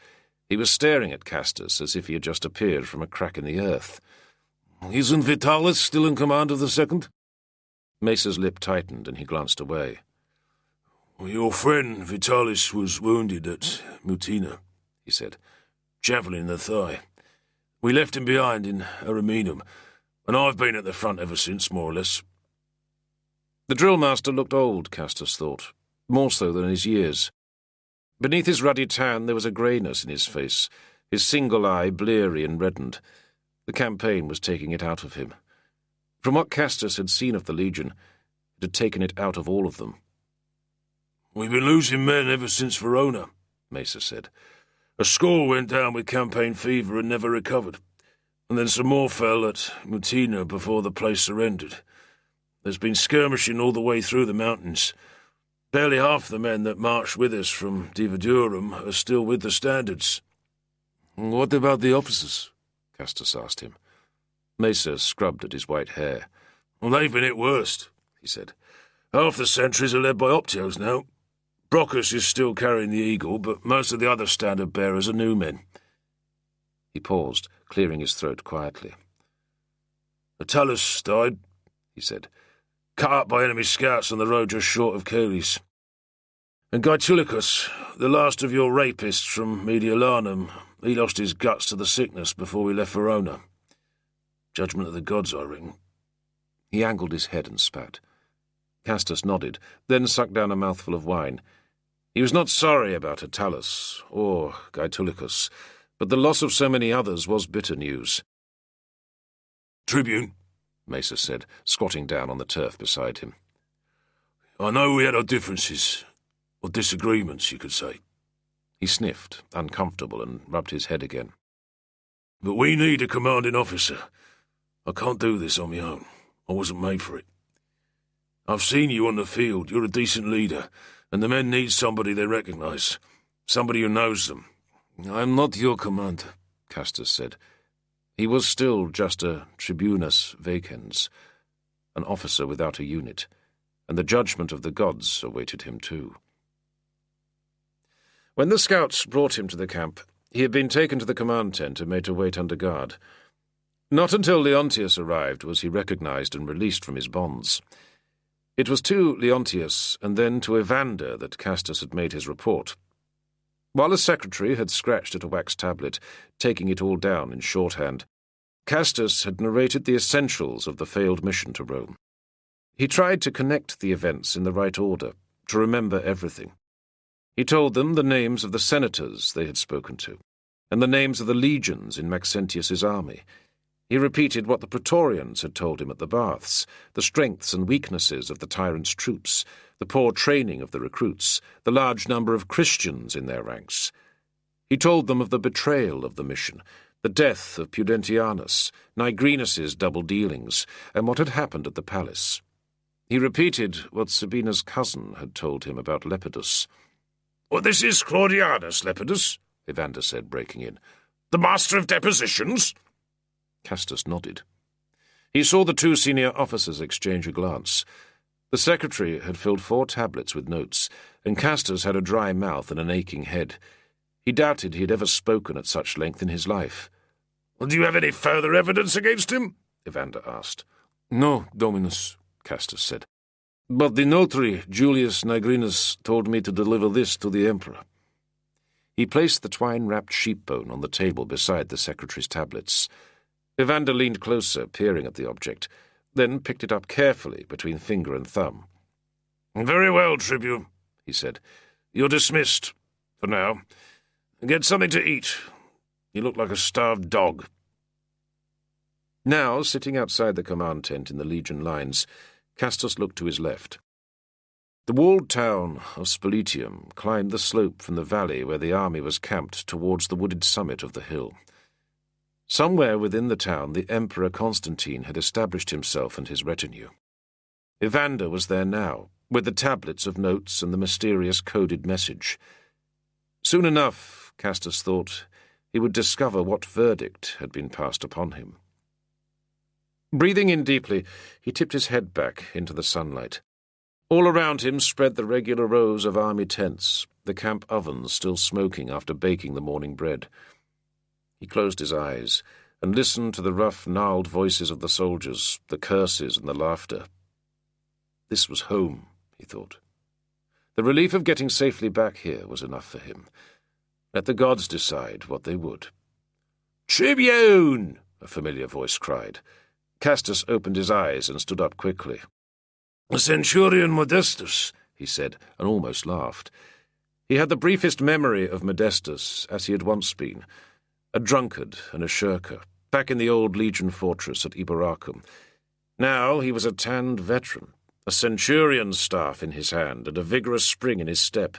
He was staring at Castus as if he had just appeared from a crack in the earth. "Isn't Vitalis still in command of the 2nd? Mesa's lip tightened and he glanced away. "Your friend Vitalis was wounded at Mutina," he said. "Javelin in the thigh. We left him behind in Ariminum, and I've been at the front ever since, more or less." The drill-master looked old, Castus thought, more so than his years. Beneath his ruddy tan there was a greyness in his face, his single eye bleary and reddened. The campaign was taking it out of him. From what Castus had seen of the Legion, it had taken it out of all of them. "We've been losing men ever since Verona," Mesa said. "A score went down with campaign fever and never recovered, and then some more fell at Mutina before the place surrendered. There's been skirmishing all the way through the mountains. Barely half the men that marched with us from Divadurum are still with the standards." "What about the officers?" Castus asked him. Mesa scrubbed at his white hair. "Well, they've been hit worst," he said. "Half the sentries are led by Optios now. Brockus is still carrying the eagle, but most of the other standard-bearers are new men." He paused, clearing his throat quietly. "Attalus died," he said. "Cut up by enemy scouts on the road just short of Coelis. And Gaetulicus, the last of your rapists from Mediolanum, he lost his guts to the sickness before we left Verona. Judgment of the gods, I reckon." He angled his head and spat. Castus nodded, then sucked down a mouthful of wine. He was not sorry about Attalus or Gaetulicus, but the loss of so many others was bitter news. "Tribune," Mesa said, squatting down on the turf beside him. "I know we had our differences, or disagreements, you could say." He sniffed, uncomfortable, and rubbed his head again. "But we need a commanding officer. I can't do this on my own. I wasn't made for it. I've seen you on the field. You're a decent leader, and the men need somebody they recognise, somebody who knows them. I'm not your commander, Castus said. He was still just a tribunus vacens, an officer without a unit, and the judgment of the gods awaited him too. When the scouts brought him to the camp, he had been taken to the command tent and made to wait under guard. Not until Leontius arrived was he recognized and released from his bonds. It was to Leontius and then to Evander that Castus had made his report. While a secretary had scratched at a wax tablet, taking it all down in shorthand, Castus had narrated the essentials of the failed mission to Rome. He tried to connect the events in the right order, to remember everything. He told them the names of the senators they had spoken to, and the names of the legions in Maxentius's army. He repeated what the Praetorians had told him at the baths, the strengths and weaknesses of the tyrant's troops, the poor training of the recruits, the large number of Christians in their ranks. He told them of the betrayal of the mission, the death of Pudentianus, Nigrinus's double dealings, and what had happened at the palace. He repeated what Sabina's cousin had told him about Lepidus. "Well, this is Claudianus, Lepidus," Evander said, breaking in. "The master of depositions?" Castus nodded. He saw the two senior officers exchange a glance. The secretary had filled 4 tablets with notes, and Castus had a dry mouth and an aching head. He doubted he had ever spoken at such length in his life. "Well, do you have any further evidence against him?" Evander asked. No, Dominus, Castus said. But the notary, Julius Nigrinus, told me to deliver this to the emperor. He placed the twine-wrapped sheep-bone on the table beside the secretary's tablets. Evander leaned closer, peering at the object, then picked it up carefully between finger and thumb. "Very well, Tribune," he said. "You're dismissed, for now. Get something to eat. You look like a starved dog." Now, sitting outside the command tent in the legion lines, Castus looked to his left. The walled town of Spoletium climbed the slope from the valley where the army was camped towards the wooded summit of the hill. Somewhere within the town the Emperor Constantine had established himself and his retinue. Evander was there now, with the tablets of notes and the mysterious coded message. Soon enough, Castus thought, he would discover what verdict had been passed upon him. Breathing in deeply, he tipped his head back into the sunlight. All around him spread the regular rows of army tents, the camp ovens still smoking after baking the morning bread. He closed his eyes and listened to the rough, gnarled voices of the soldiers, the curses and the laughter. This was home, he thought. The relief of getting safely back here was enough for him. Let the gods decide what they would. "Tribune!" a familiar voice cried. Castus opened his eyes and stood up quickly. "The Centurion Modestus," he said, and almost laughed. He had the briefest memory of Modestus as he had once been, a drunkard and a shirker, back in the old legion fortress at Iberacum. Now he was a tanned veteran, a centurion's staff in his hand and a vigorous spring in his step.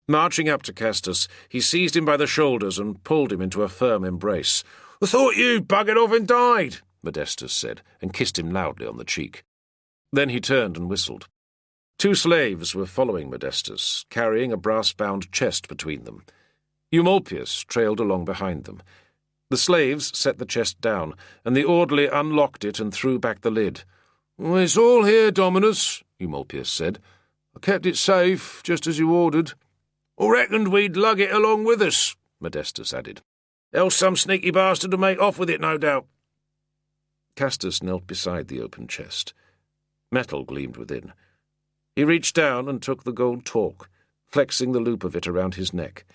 Marching up to Castus, he seized him by the shoulders and pulled him into a firm embrace. "I thought you'd buggered off and died," Modestus said, and kissed him loudly on the cheek. Then he turned and whistled. 2 slaves were following Modestus, carrying a brass-bound chest between them. Eumolpius trailed along behind them. The slaves set the chest down, and the orderly unlocked it and threw back the lid. "It's all here, Dominus," Eumolpius said. "I kept it safe, just as you ordered." "I reckoned we'd lug it along with us," Modestus added. "Else some sneaky bastard to make off with it, no doubt." Castus knelt beside the open chest. Metal gleamed within. He reached down and took the gold torque, flexing the loop of it around his neck.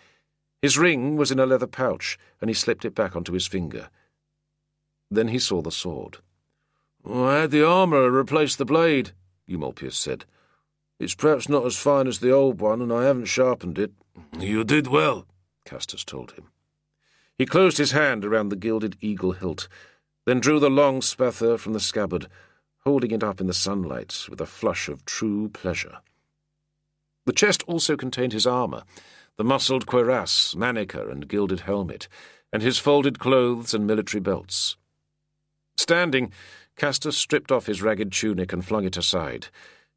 His ring was in a leather pouch, and he slipped it back onto his finger. Then he saw the sword. "I had the armour replace the blade," Eumolpius said. "It's perhaps not as fine as the old one, and I haven't sharpened it." "You did well," Castus told him. He closed his hand around the gilded eagle hilt, then drew the long spather from the scabbard, holding it up in the sunlight with a flush of true pleasure. The chest also contained his armour, the muscled cuirass, manica, and gilded helmet, and his folded clothes and military belts. Standing, Castus stripped off his ragged tunic and flung it aside.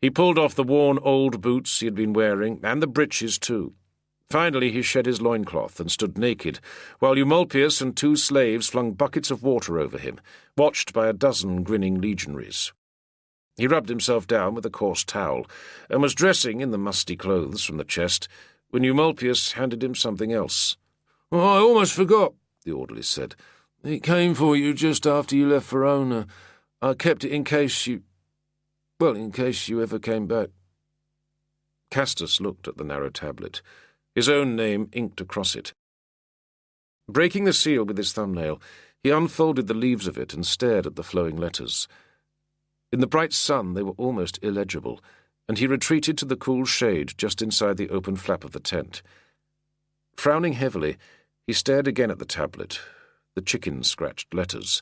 He pulled off the worn old boots he had been wearing, and the breeches too. Finally he shed his loincloth and stood naked, while Eumolpius and 2 slaves flung buckets of water over him, watched by a dozen grinning legionaries. He rubbed himself down with a coarse towel, and was dressing in the musty clothes from the chest, when Eumolpius handed him something else. "Oh, I almost forgot," the orderly said. "It came for you just after you left Verona. I kept it in case you ever came back." Castus looked at the narrow tablet, his own name inked across it. Breaking the seal with his thumbnail, he unfolded the leaves of it and stared at the flowing letters. In the bright sun they were almost illegible, and he retreated to the cool shade just inside the open flap of the tent. Frowning heavily, he stared again at the tablet, the chicken-scratched letters.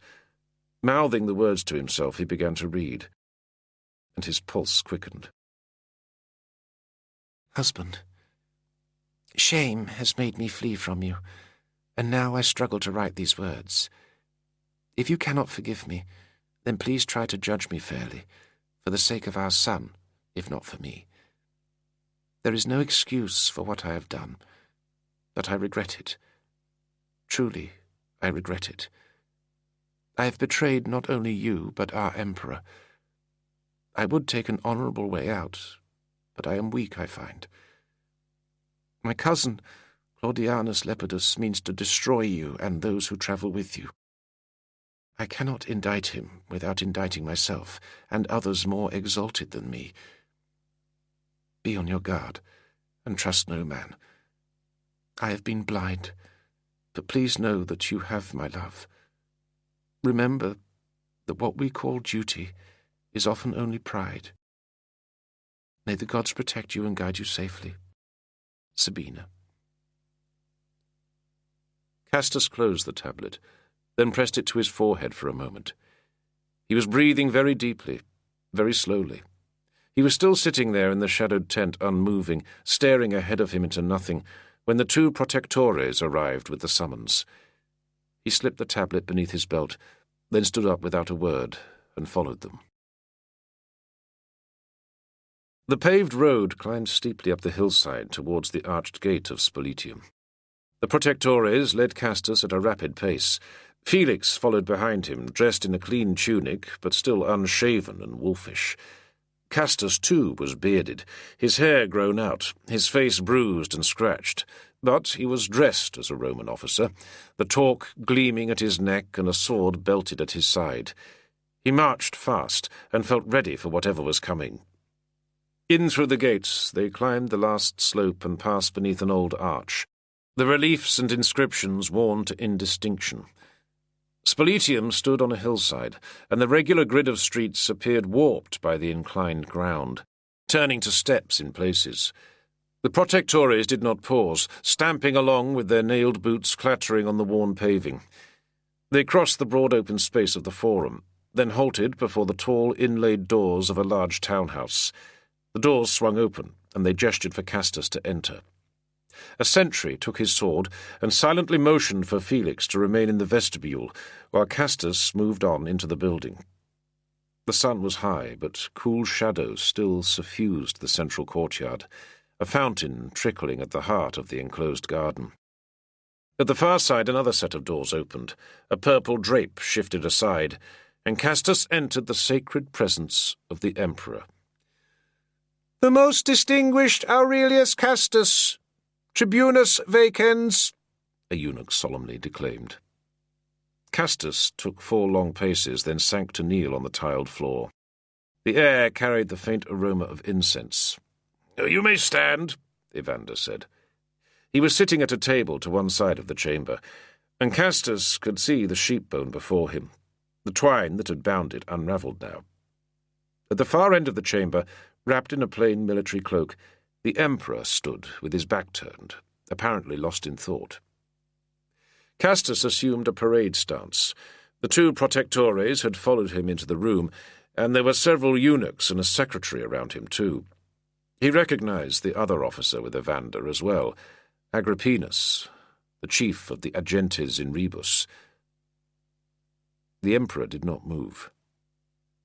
Mouthing the words to himself, he began to read, and his pulse quickened. Husband, shame has made me flee from you, and now I struggle to write these words. If you cannot forgive me, then please try to judge me fairly, for the sake of our son, if not for me. There is no excuse for what I have done, but I regret it. Truly, I regret it. I have betrayed not only you, but our emperor. I would take an honourable way out, but I am weak, I find. My cousin, Claudianus Lepidus, means to destroy you and those who travel with you. I cannot indict him without indicting myself and others more exalted than me. Be on your guard, and trust no man. I have been blind, but please know that you have my love. Remember that what we call duty is often only pride. May the gods protect you and guide you safely. Sabina. Castus closed the tablet, then pressed it to his forehead for a moment. He was breathing very deeply, very slowly. He was still sitting there in the shadowed tent, unmoving, staring ahead of him into nothing, when the 2 protectores arrived with the summons. He slipped the tablet beneath his belt, then stood up without a word and followed them. The paved road climbed steeply up the hillside towards the arched gate of Spolitium. The protectores led Castus at a rapid pace. Felix followed behind him, dressed in a clean tunic, but still unshaven and wolfish. Castus, too, was bearded, his hair grown out, his face bruised and scratched, but he was dressed as a Roman officer, the torque gleaming at his neck and a sword belted at his side. He marched fast and felt ready for whatever was coming. In through the gates, they climbed the last slope and passed beneath an old arch, the reliefs and inscriptions worn to indistinction. Spolitium stood on a hillside, and the regular grid of streets appeared warped by the inclined ground, turning to steps in places. The protectores did not pause, stamping along with their nailed boots clattering on the worn paving. They crossed the broad open space of the forum, then halted before the tall inlaid doors of a large townhouse. The doors swung open, and they gestured for Castus to enter. A sentry took his sword and silently motioned for Felix to remain in the vestibule, while Castus moved on into the building. The sun was high, but cool shadows still suffused the central courtyard, a fountain trickling at the heart of the enclosed garden. At the far side another set of doors opened, a purple drape shifted aside, and Castus entered the sacred presence of the emperor. "The most distinguished Aurelius Castus, Tribunus Vacens," a eunuch solemnly declaimed. Castus took 4 long paces, then sank to kneel on the tiled floor. The air carried the faint aroma of incense. "You may stand," Evander said. He was sitting at a table to one side of the chamber, and Castus could see the sheep-bone before him. The twine that had bound it unravelled now. At the far end of the chamber, wrapped in a plain military cloak, the emperor stood with his back turned, apparently lost in thought. Castus assumed a parade stance. The 2 protectores had followed him into the room, and there were several eunuchs and a secretary around him too. He recognized the other officer with Evander as well, Agrippinus, the chief of the Agentes in Rebus. The emperor did not move.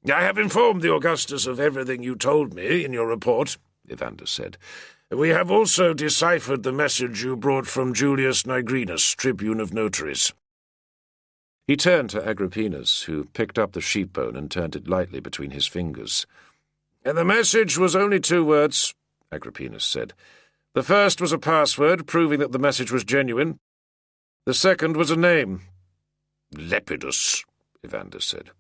"I have informed the Augustus of everything you told me in your report," Evander said. "We have also deciphered the message you brought from Julius Nigrinus, Tribune of Notaries." He turned to Agrippinus, who picked up the sheep-bone and turned it lightly between his fingers. "The message was only 2 words," Agrippinus said. "The first was a password, proving that the message was genuine. The second was a name. Lepidus," Evander said.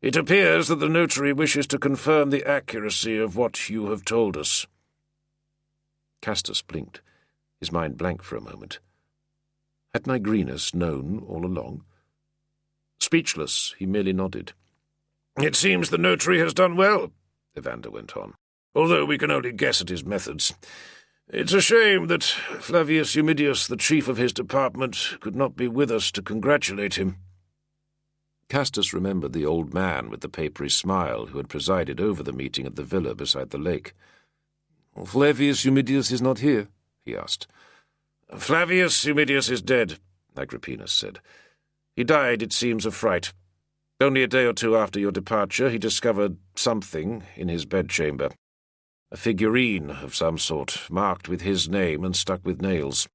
"It appears that the notary wishes to confirm the accuracy of what you have told us." Castus blinked, his mind blank for a moment. Had Nigrinus known all along? Speechless, he merely nodded. "It seems the notary has done well," Evander went on, "although we can only guess at his methods. It's a shame that Flavius Eumidius, the chief of his department, could not be with us to congratulate him." Castus remembered the old man with the papery smile who had presided over the meeting at the villa beside the lake. "Flavius Eumidius is not here?" he asked. "Flavius Eumidius is dead," Agrippinus said. "He died, it seems, of fright. Only a day or 2 after your departure, he discovered something in his bedchamber. A figurine of some sort, marked with his name and stuck with nails.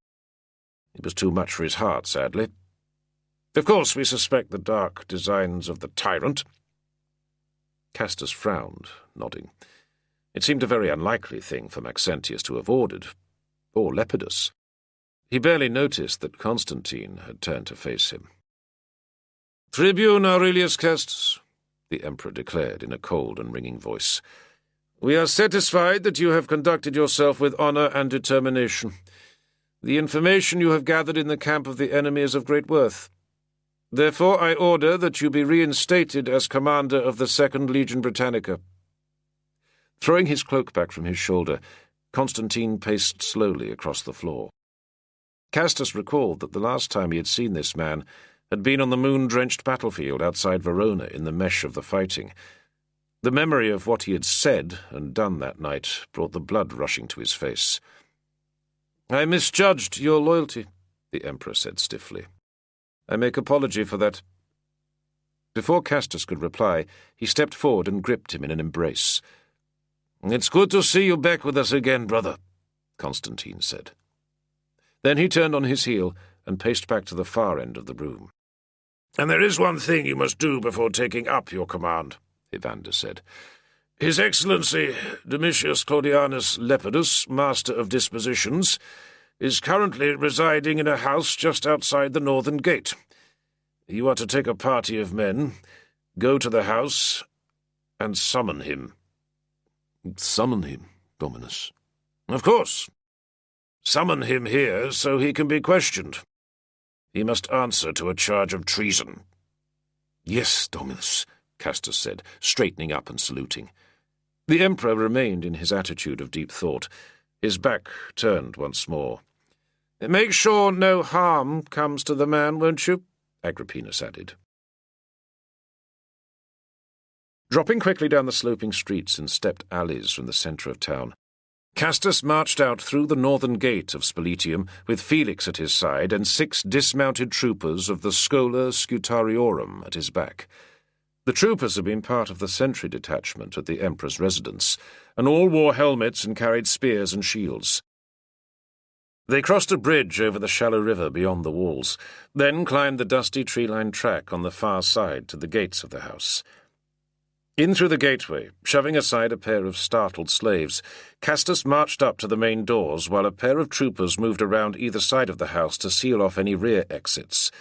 It was too much for his heart, sadly. Of course, we suspect the dark designs of the tyrant." Castus frowned, nodding. It seemed a very unlikely thing for Maxentius to have ordered, or Lepidus. He barely noticed that Constantine had turned to face him. "Tribune Aurelius Castus," the Emperor declared in a cold and ringing voice, "we are satisfied that you have conducted yourself with honor and determination. The information you have gathered in the camp of the enemy is of great worth. Therefore I order that you be reinstated as commander of the 2nd Legion Britannica." Throwing his cloak back from his shoulder, Constantine paced slowly across the floor. Castus recalled that the last time he had seen this man had been on the moon-drenched battlefield outside Verona in the mesh of the fighting. The memory of what he had said and done that night brought the blood rushing to his face. "I misjudged your loyalty," the Emperor said stiffly. "I make apology for that." Before Castus could reply, he stepped forward and gripped him in an embrace. "It's good to see you back with us again, brother," Constantine said. Then he turned on his heel and paced back to the far end of the room. "And there is one thing you must do before taking up your command," Evander said. "His Excellency Domitius Claudianus Lepidus, Master of Dispositions, is currently residing in a house just outside the northern gate. You are to take a party of men, go to the house, and summon him." "Summon him, Dominus?" "Of course. Summon him here so he can be questioned. He must answer to a charge of treason." "Yes, Dominus," Castus said, straightening up and saluting. The Emperor remained in his attitude of deep thought, his back turned once more. "Make sure no harm comes to the man, won't you?" Agrippinus added. Dropping quickly down the sloping streets and stepped alleys from the centre of town, Castus marched out through the northern gate of Spoletium with Felix at his side and 6 dismounted troopers of the Schola Scutariorum at his back. The troopers had been part of the sentry detachment at the Emperor's residence, and all wore helmets and carried spears and shields. They crossed a bridge over the shallow river beyond the walls, then climbed the dusty tree-lined track on the far side to the gates of the house. In through the gateway, shoving aside a pair of startled slaves, Castus marched up to the main doors while a pair of troopers moved around either side of the house to seal off any rear exits.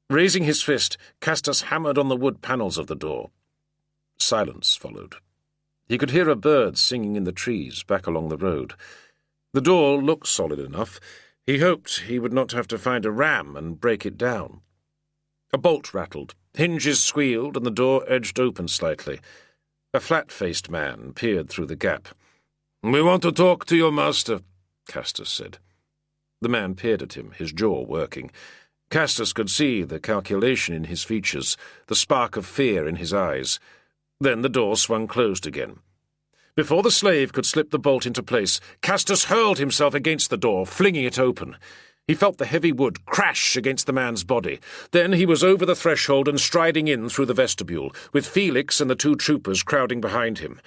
Raising his fist, Castus hammered on the wood panels of the door. Silence followed. He could hear a bird singing in the trees back along the road. The door looked solid enough. He hoped he would not have to find a ram and break it down. A bolt rattled, hinges squealed, and the door edged open slightly. A flat-faced man peered through the gap. "We want to talk to your master," Castus said. The man peered at him, his jaw working. Castus could see the calculation in his features, the spark of fear in his eyes. Then the door swung closed again. Before the slave could slip the bolt into place, Castus hurled himself against the door, flinging it open. He felt the heavy wood crash against the man's body. Then he was over the threshold and striding in through the vestibule, with Felix and the 2 troopers crowding behind him.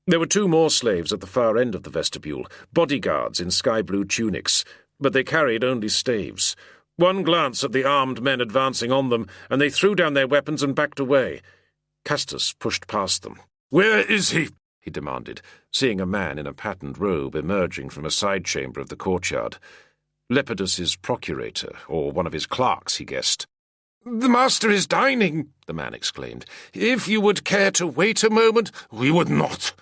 There were 2 more slaves at the far end of the vestibule, bodyguards in sky-blue tunics, but they carried only staves. One glance at the armed men advancing on them, and they threw down their weapons and backed away. Castus pushed past them. "Where is he?" he demanded, seeing a man in a patterned robe emerging from a side chamber of the courtyard. Lepidus's procurator, or one of his clerks, he guessed. "The master is dining," the man exclaimed. "If you would care to wait a moment—" "We would not."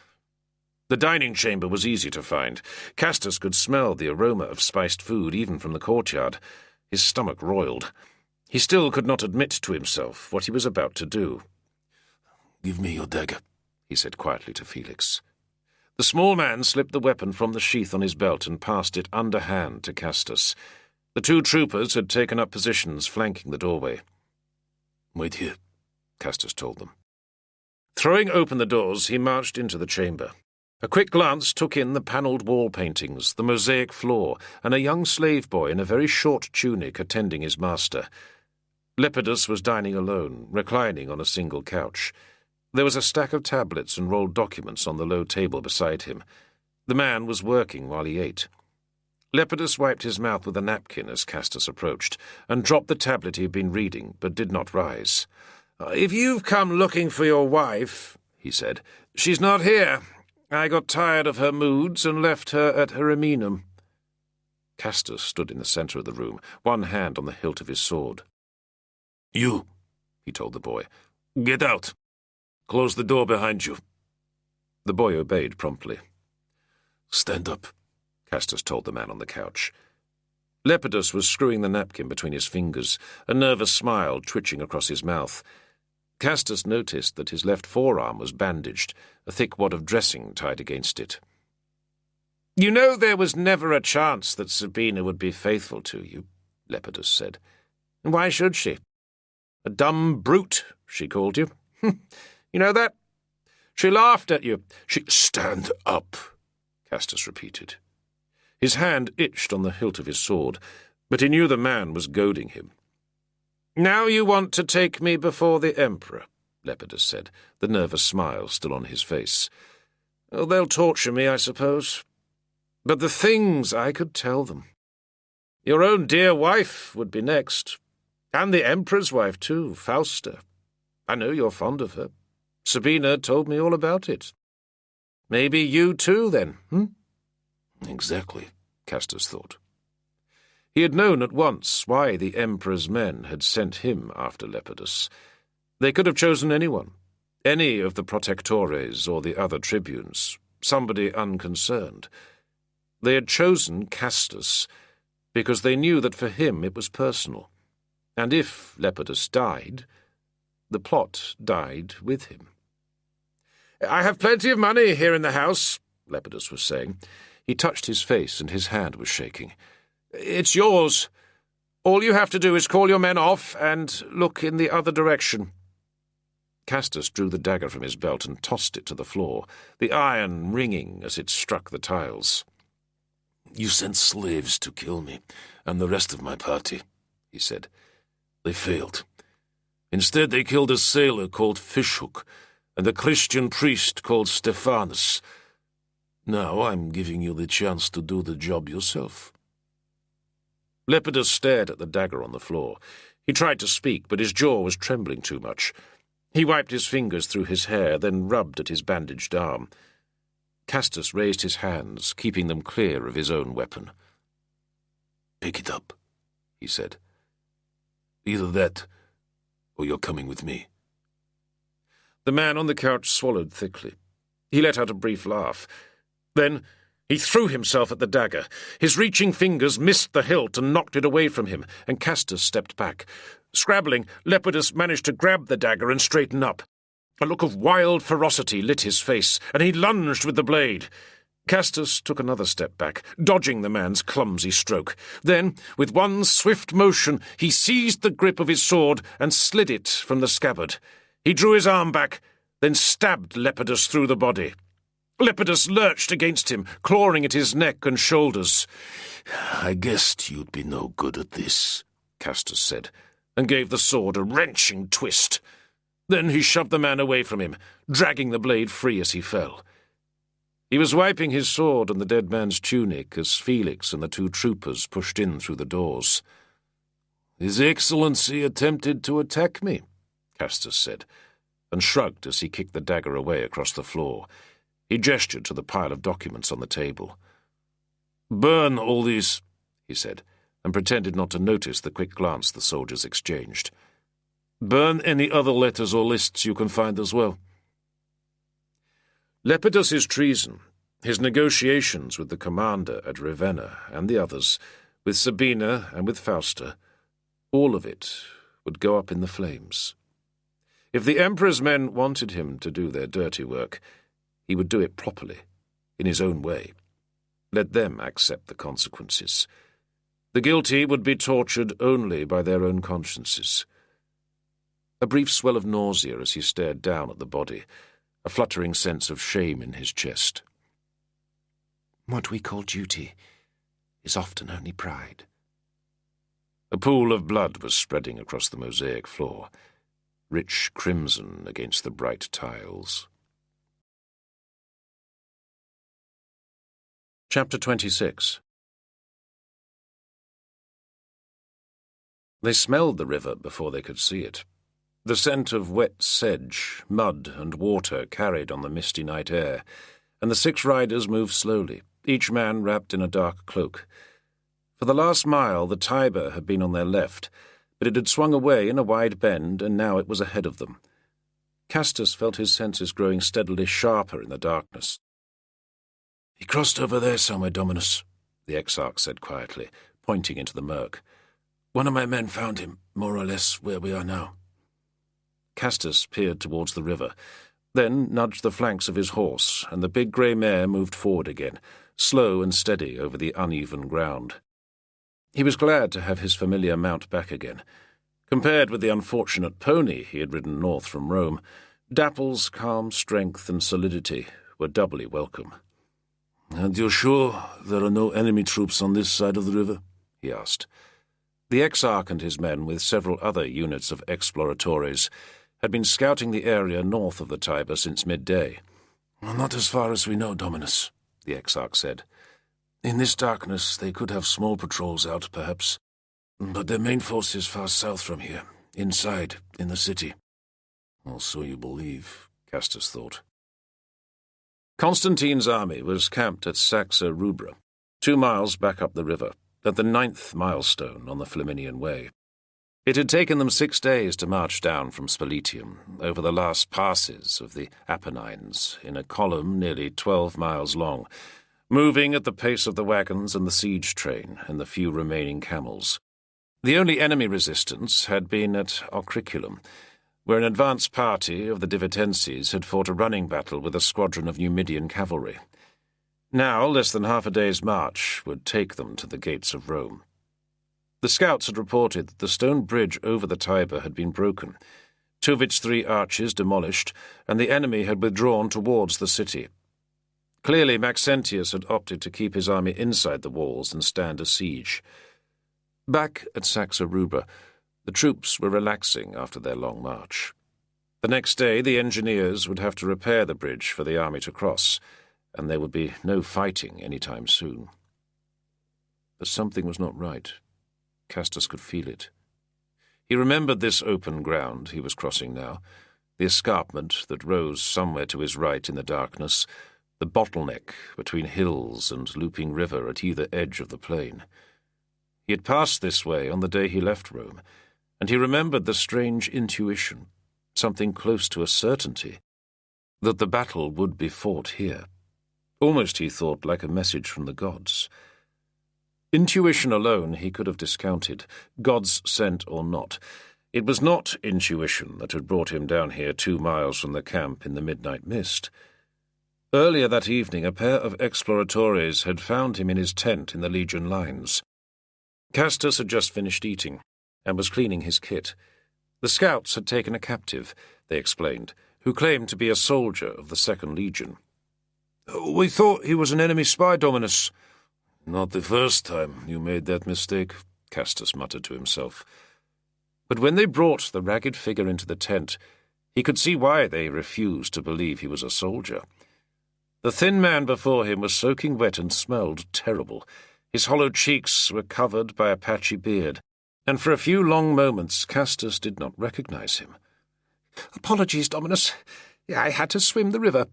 The dining chamber was easy to find. Castus could smell the aroma of spiced food even from the courtyard. His stomach roiled. He still could not admit to himself what he was about to do. "Give me your dagger," he said quietly to Felix. The small man slipped the weapon from the sheath on his belt and passed it underhand to Castus. The 2 troopers had taken up positions flanking the doorway. "Wait here," Castus told them. Throwing open the doors, he marched into the chamber. A quick glance took in the panelled wall paintings, the mosaic floor, and a young slave boy in a very short tunic attending his master. Lepidus was dining alone, reclining on a single couch. There was a stack of tablets and rolled documents on the low table beside him. The man was working while he ate. Lepidus wiped his mouth with a napkin as Castus approached, and dropped the tablet he had been reading, but did not rise. "If you've come looking for your wife," he said, "she's not here. I got tired of her moods and left her at Hyrminum." Castus stood in the centre of the room, one hand on the hilt of his sword. "You," he told the boy. "get out. Close the door behind you." The boy obeyed promptly. "Stand up," Castus told the man on the couch. Lepidus was screwing the napkin between his fingers, a nervous smile twitching across his mouth. Castus noticed that his left forearm was bandaged, a thick wad of dressing tied against it. "You know there was never a chance that Sabina would be faithful to you," Lepidus said. "And why should she? A dumb brute, she called you. You know that? She laughed at you. "Stand up," Castus repeated. His hand itched on the hilt of his sword, but he knew the man was goading him. "Now you want to take me before the Emperor," Lepidus said, the nervous smile still on his face. "Oh, they'll torture me, I suppose. But the things I could tell them. Your own dear wife would be next. And the Emperor's wife, too, Fausta. I know you're fond of her. Sabina told me all about it. Maybe you too, then, "Exactly," Castus thought. He had known at once why the Emperor's men had sent him after Lepidus. They could have chosen anyone, any of the protectores or the other tribunes, somebody unconcerned. They had chosen Castus because they knew that for him it was personal, and if Lepidus died, the plot died with him. "I have plenty of money here in the house," Lepidus was saying. He touched his face and his hand was shaking. "It's yours. All you have to do is call your men off and look in the other direction." Castus drew the dagger from his belt and tossed it to the floor, the iron ringing as it struck the tiles. "You sent slaves to kill me and the rest of my party," he said. "They failed. Instead, they killed a sailor called Fishhook and a Christian priest called Stephanus. Now I'm giving you the chance to do the job yourself." Lepidus stared at the dagger on the floor. He tried to speak, but his jaw was trembling too much. He wiped his fingers through his hair, then rubbed at his bandaged arm. Castus raised his hands, keeping them clear of his own weapon. "Pick it up," he said. "Either that, or you're coming with me." The man on the couch swallowed thickly. He let out a brief laugh. Then he threw himself at the dagger. His reaching fingers missed the hilt and knocked it away from him, and Castus stepped back. Scrabbling, Lepidus managed to grab the dagger and straighten up. A look of wild ferocity lit his face, and he lunged with the blade. Castus took another step back, dodging the man's clumsy stroke. Then, with one swift motion, he seized the grip of his sword and slid it from the scabbard. He drew his arm back, then stabbed Lepidus through the body. Lepidus lurched against him, clawing at his neck and shoulders. "I guessed you'd be no good at this," Castus said, and gave the sword a wrenching twist. Then he shoved the man away from him, dragging the blade free as he fell. He was wiping his sword on the dead man's tunic as Felix and the two troopers pushed in through the doors. "His Excellency attempted to attack me," Castus said, and shrugged as he kicked the dagger away across the floor. He gestured to the pile of documents on the table. "Burn all these," he said, and pretended not to notice the quick glance the soldiers exchanged. "Burn any other letters or lists you can find as well." Lepidus's treason, his negotiations with the commander at Ravenna and the others, with Sabina and with Fausta, all of it would go up in the flames. If the Emperor's men wanted him to do their dirty work, he would do it properly, in his own way. Let them accept the consequences. The guilty would be tortured only by their own consciences. A brief swell of nausea as he stared down at the body, a fluttering sense of shame in his chest. What we call duty is often only pride. A pool of blood was spreading across the mosaic floor, rich crimson against the bright tiles. Chapter 26. They smelled the river before they could see it. The scent of wet sedge, mud, and water carried on the misty night air, and the 6 riders moved slowly, each man wrapped in a dark cloak. For the last mile the Tiber had been on their left, but it had swung away in a wide bend, and now it was ahead of them. Castus felt his senses growing steadily sharper in the darkness. "He crossed over there somewhere, Dominus," the exarch said quietly, pointing into the murk. "One of my men found him, more or less where we are now." Castus peered towards the river, then nudged the flanks of his horse, and the big grey mare moved forward again, slow and steady over the uneven ground. He was glad to have his familiar mount back again. Compared with the unfortunate pony he had ridden north from Rome, Dapple's calm strength and solidity were doubly welcome. "And you're sure there are no enemy troops on this side of the river?" he asked. The exarch and his men, with several other units of exploratores, had been scouting the area north of the Tiber since midday. "Not as far as we know, Dominus," the exarch said. "In this darkness they could have small patrols out, perhaps. But their main force is far south from here, inside, in the city." "Or so you believe," Castus thought. Constantine's army was camped at Saxa Rubra, 2 miles back up the river, at the 9th milestone on the Flaminian Way. It had taken them 6 days to march down from Spaletium, over the last passes of the Apennines, in a column nearly 12 miles long, moving at the pace of the wagons and the siege train and the few remaining camels. The only enemy resistance had been at Ocriculum, where an advance party of the Divitenses had fought a running battle with a squadron of Numidian cavalry. Now, less than half a day's march would take them to the gates of Rome. The scouts had reported that the stone bridge over the Tiber had been broken, 2 of its 3 arches demolished, and the enemy had withdrawn towards the city. Clearly, Maxentius had opted to keep his army inside the walls and stand a siege. Back at Saxa Rubra, the troops were relaxing after their long march. The next day, the engineers would have to repair the bridge for the army to cross, and there would be no fighting any time soon. But something was not right. Castus could feel it. He remembered this open ground he was crossing now, the escarpment that rose somewhere to his right in the darkness, the bottleneck between hills and looping river at either edge of the plain. He had passed this way on the day he left Rome, and he remembered the strange intuition, something close to a certainty, that the battle would be fought here. Almost, he thought, like a message from the gods. Intuition alone he could have discounted, gods sent or not. It was not intuition that had brought him down here 2 miles from the camp in the midnight mist. Earlier that evening a pair of exploratores had found him in his tent in the Legion lines. Castus had just finished eating, and was cleaning his kit. The scouts had taken a captive, they explained, who claimed to be a soldier of the 2nd Legion. "We thought he was an enemy spy, Dominus." "Not the first time you made that mistake," Castus muttered to himself. But when they brought the ragged figure into the tent, he could see why they refused to believe he was a soldier. The thin man before him was soaking wet and smelled terrible. His hollow cheeks were covered by a patchy beard, and for a few long moments Castus did not recognize him. "Apologies, Dominus. I had to swim the river."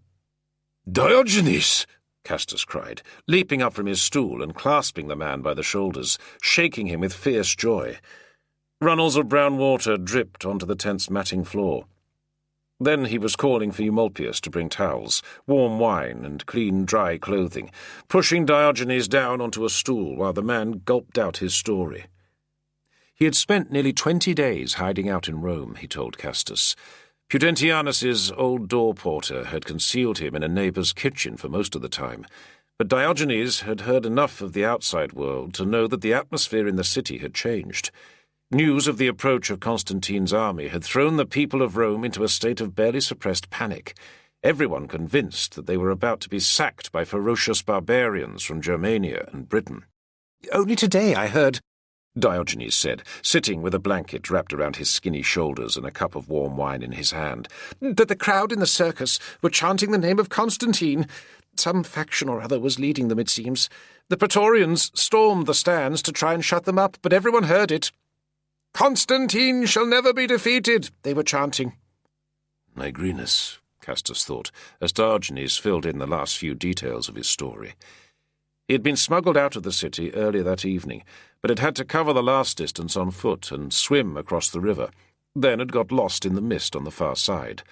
"Diogenes!" Castus cried, leaping up from his stool and clasping the man by the shoulders, shaking him with fierce joy. Runnels of brown water dripped onto the tent's matting floor. Then he was calling for Eumolpius to bring towels, warm wine, and clean, dry clothing, pushing Diogenes down onto a stool while the man gulped out his story. He had spent nearly 20 days hiding out in Rome, he told Castus. Pudentianus's old door porter had concealed him in a neighbour's kitchen for most of the time, but Diogenes had heard enough of the outside world to know that the atmosphere in the city had changed. News of the approach of Constantine's army had thrown the people of Rome into a state of barely suppressed panic, everyone convinced that they were about to be sacked by ferocious barbarians from Germania and Britain. "Only today I heard," Diogenes said, sitting with a blanket wrapped around his skinny shoulders and a cup of warm wine in his hand, "that the crowd in the circus were chanting the name of Constantine. Some faction or other was leading them, it seems. The Praetorians stormed the stands to try and shut them up, but everyone heard it. 'Constantine shall never be defeated,' they were chanting." Nigrinus, Castus thought, as Diogenes filled in the last few details of his story. He had been smuggled out of the city earlier that evening, but had had to cover the last distance on foot and swim across the river, then had got lost in the mist on the far side.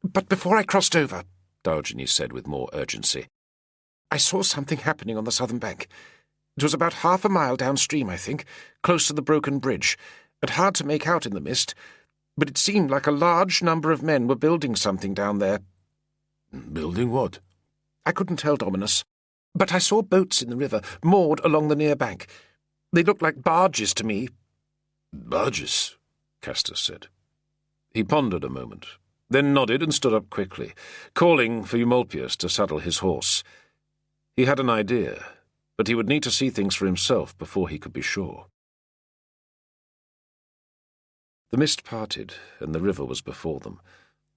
"But before I crossed over," Diogenes said with more urgency, "I saw something happening on the southern bank. It was about half a mile downstream, I think, close to the broken bridge, and hard to make out in the mist, but it seemed like a large number of men were building something down there." "Building what?" "I couldn't tell, Dominus. But I saw boats in the river, moored along the near bank. They looked like barges to me." "Barges?" Castus said. He pondered a moment, then nodded and stood up quickly, calling for Eumolpius to saddle his horse. He had an idea, but he would need to see things for himself before he could be sure. The mist parted, and the river was before them,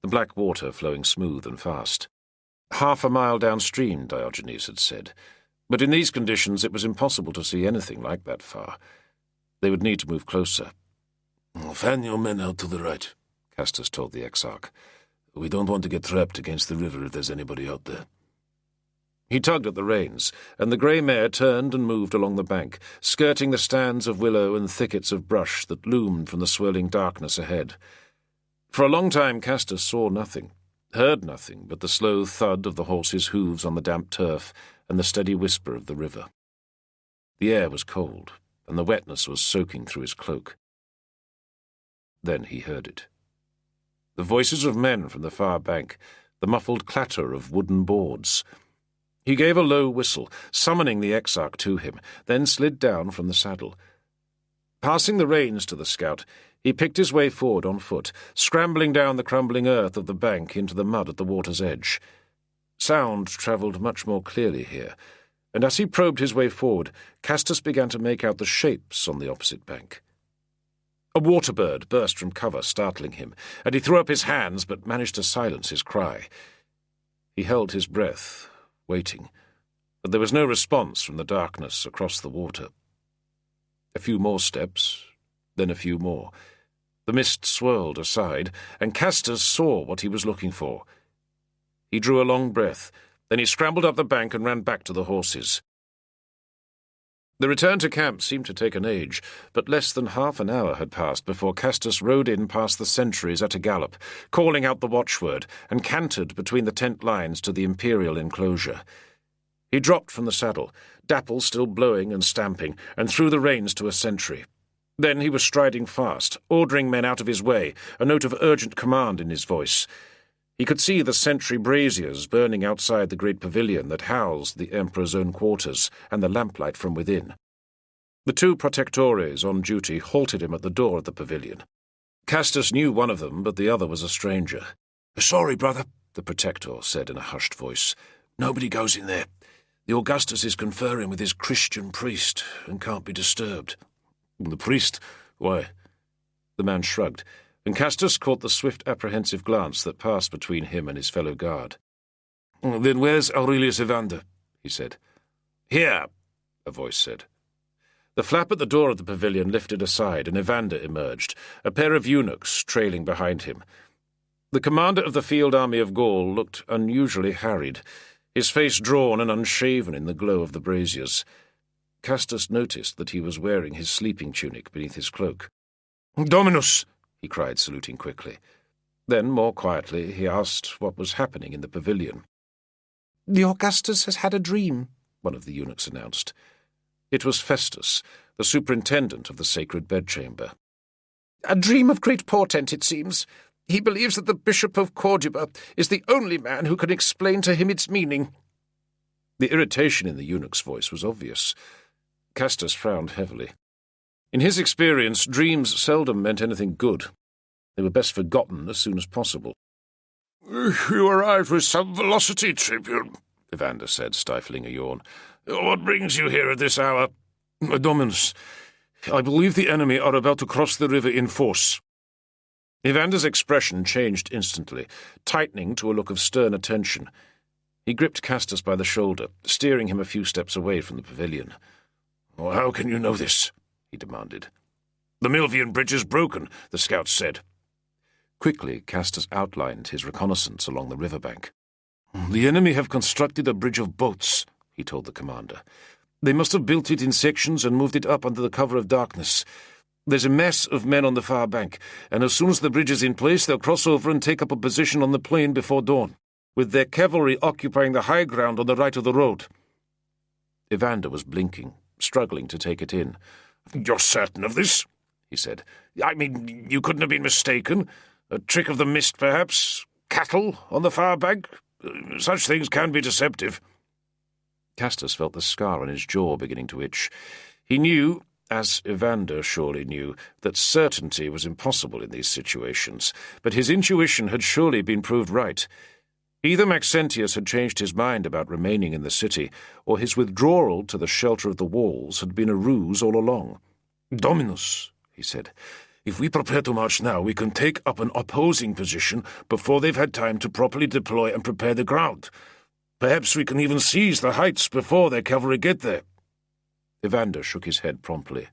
the black water flowing smooth and fast. Half a mile downstream, Diogenes had said, but in these conditions it was impossible to see anything like that far. They would need to move closer. "Fan your men out to the right," Castus told the exarch. "We don't want to get trapped against the river if there's anybody out there." He tugged at the reins, and the grey mare turned and moved along the bank, skirting the stands of willow and thickets of brush that loomed from the swirling darkness ahead. For a long time Castus saw nothing, heard nothing but the slow thud of the horse's hooves on the damp turf and the steady whisper of the river. The air was cold, and the wetness was soaking through his cloak. Then he heard it. The voices of men from the far bank, the muffled clatter of wooden boards. He gave a low whistle, summoning the exarch to him, then slid down from the saddle. Passing the reins to the scout, he picked his way forward on foot, scrambling down the crumbling earth of the bank into the mud at the water's edge. Sound travelled much more clearly here, and as he probed his way forward, Castus began to make out the shapes on the opposite bank. A waterbird burst from cover, startling him, and he threw up his hands but managed to silence his cry. He held his breath, waiting, but there was no response from the darkness across the water. A few more steps, then a few more. The mist swirled aside, and Castus saw what he was looking for. He drew a long breath, then he scrambled up the bank and ran back to the horses. The return to camp seemed to take an age, but less than half an hour had passed before Castus rode in past the sentries at a gallop, calling out the watchword, and cantered between the tent lines to the imperial enclosure. He dropped from the saddle, Dapple still blowing and stamping, and threw the reins to a sentry. Then he was striding fast, ordering men out of his way, a note of urgent command in his voice. He could see the sentry braziers burning outside the great pavilion that housed the Emperor's own quarters, and the lamplight from within. The two protectores on duty halted him at the door of the pavilion. Castus knew one of them, but the other was a stranger. "Sorry, brother," the protector said in a hushed voice. "Nobody goes in there. The Augustus is conferring with his Christian priest and can't be disturbed." "The priest? Why?" The man shrugged, and Castus caught the swift, apprehensive glance that passed between him and his fellow guard. Then where's Aurelius Evander? He said. Here, a voice said. The flap at the door of the pavilion lifted aside, and Evander emerged, a pair of eunuchs trailing behind him. The commander of the field army of Gaul looked unusually harried, his face drawn and unshaven in the glow of the braziers. Castus noticed that he was wearing his sleeping tunic beneath his cloak. "Dominus!" he cried, saluting quickly. Then, more quietly, he asked what was happening in the pavilion. "The Augustus has had a dream," one of the eunuchs announced. It was Festus, the superintendent of the sacred bedchamber. "A dream of great portent, it seems. He believes that the Bishop of Corduba is the only man who can explain to him its meaning." The irritation in the eunuch's voice was obvious. Castus frowned heavily. In his experience, dreams seldom meant anything good. They were best forgotten as soon as possible. "You arrived with some velocity, Tribune," Evander said, stifling a yawn. "What brings you here at this hour?" "Dominus, I believe the enemy are about to cross the river in force." Evander's expression changed instantly, tightening to a look of stern attention. He gripped Castus by the shoulder, steering him a few steps away from the pavilion. "How can you know this?" he demanded. "The Milvian bridge is broken," the scouts said. Quickly, Castus outlined his reconnaissance along the riverbank. "The enemy have constructed a bridge of boats," he told the commander. "They must have built it in sections and moved it up under the cover of darkness. There's a mass of men on the far bank, and as soon as the bridge is in place, they'll cross over and take up a position on the plain before dawn, with their cavalry occupying the high ground on the right of the road." Evander was blinking, struggling to take it in. "You're certain of this?" he said. "I mean, you couldn't have been mistaken? A trick of the mist, perhaps? Cattle on the far bank? Such things can be deceptive." Castus felt the scar on his jaw beginning to itch. He knew, as Evander surely knew, that certainty was impossible in these situations, but his intuition had surely been proved right. Either Maxentius had changed his mind about remaining in the city, or his withdrawal to the shelter of the walls had been a ruse all along. "Dominus," he said, "if we prepare to march now, we can take up an opposing position before they've had time to properly deploy and prepare the ground. Perhaps we can even seize the heights before their cavalry get there." Evander shook his head promptly.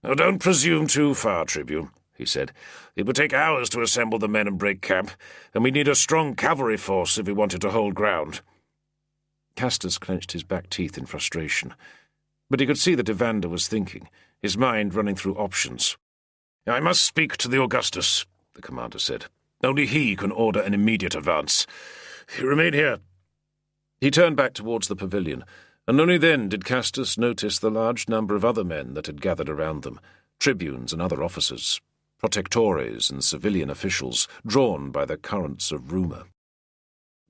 "Don't presume too far, Tribune," he said. "It would take hours to assemble the men and break camp, and we need a strong cavalry force if we wanted to hold ground." Castus clenched his back teeth in frustration, but he could see that Evander was thinking, his mind running through options. "I must speak to the Augustus," the commander said. "Only he can order an immediate advance. Remain here." He turned back towards the pavilion, and only then did Castus notice the large number of other men that had gathered around them, tribunes and other officers, protectores and civilian officials, drawn by the currents of rumour.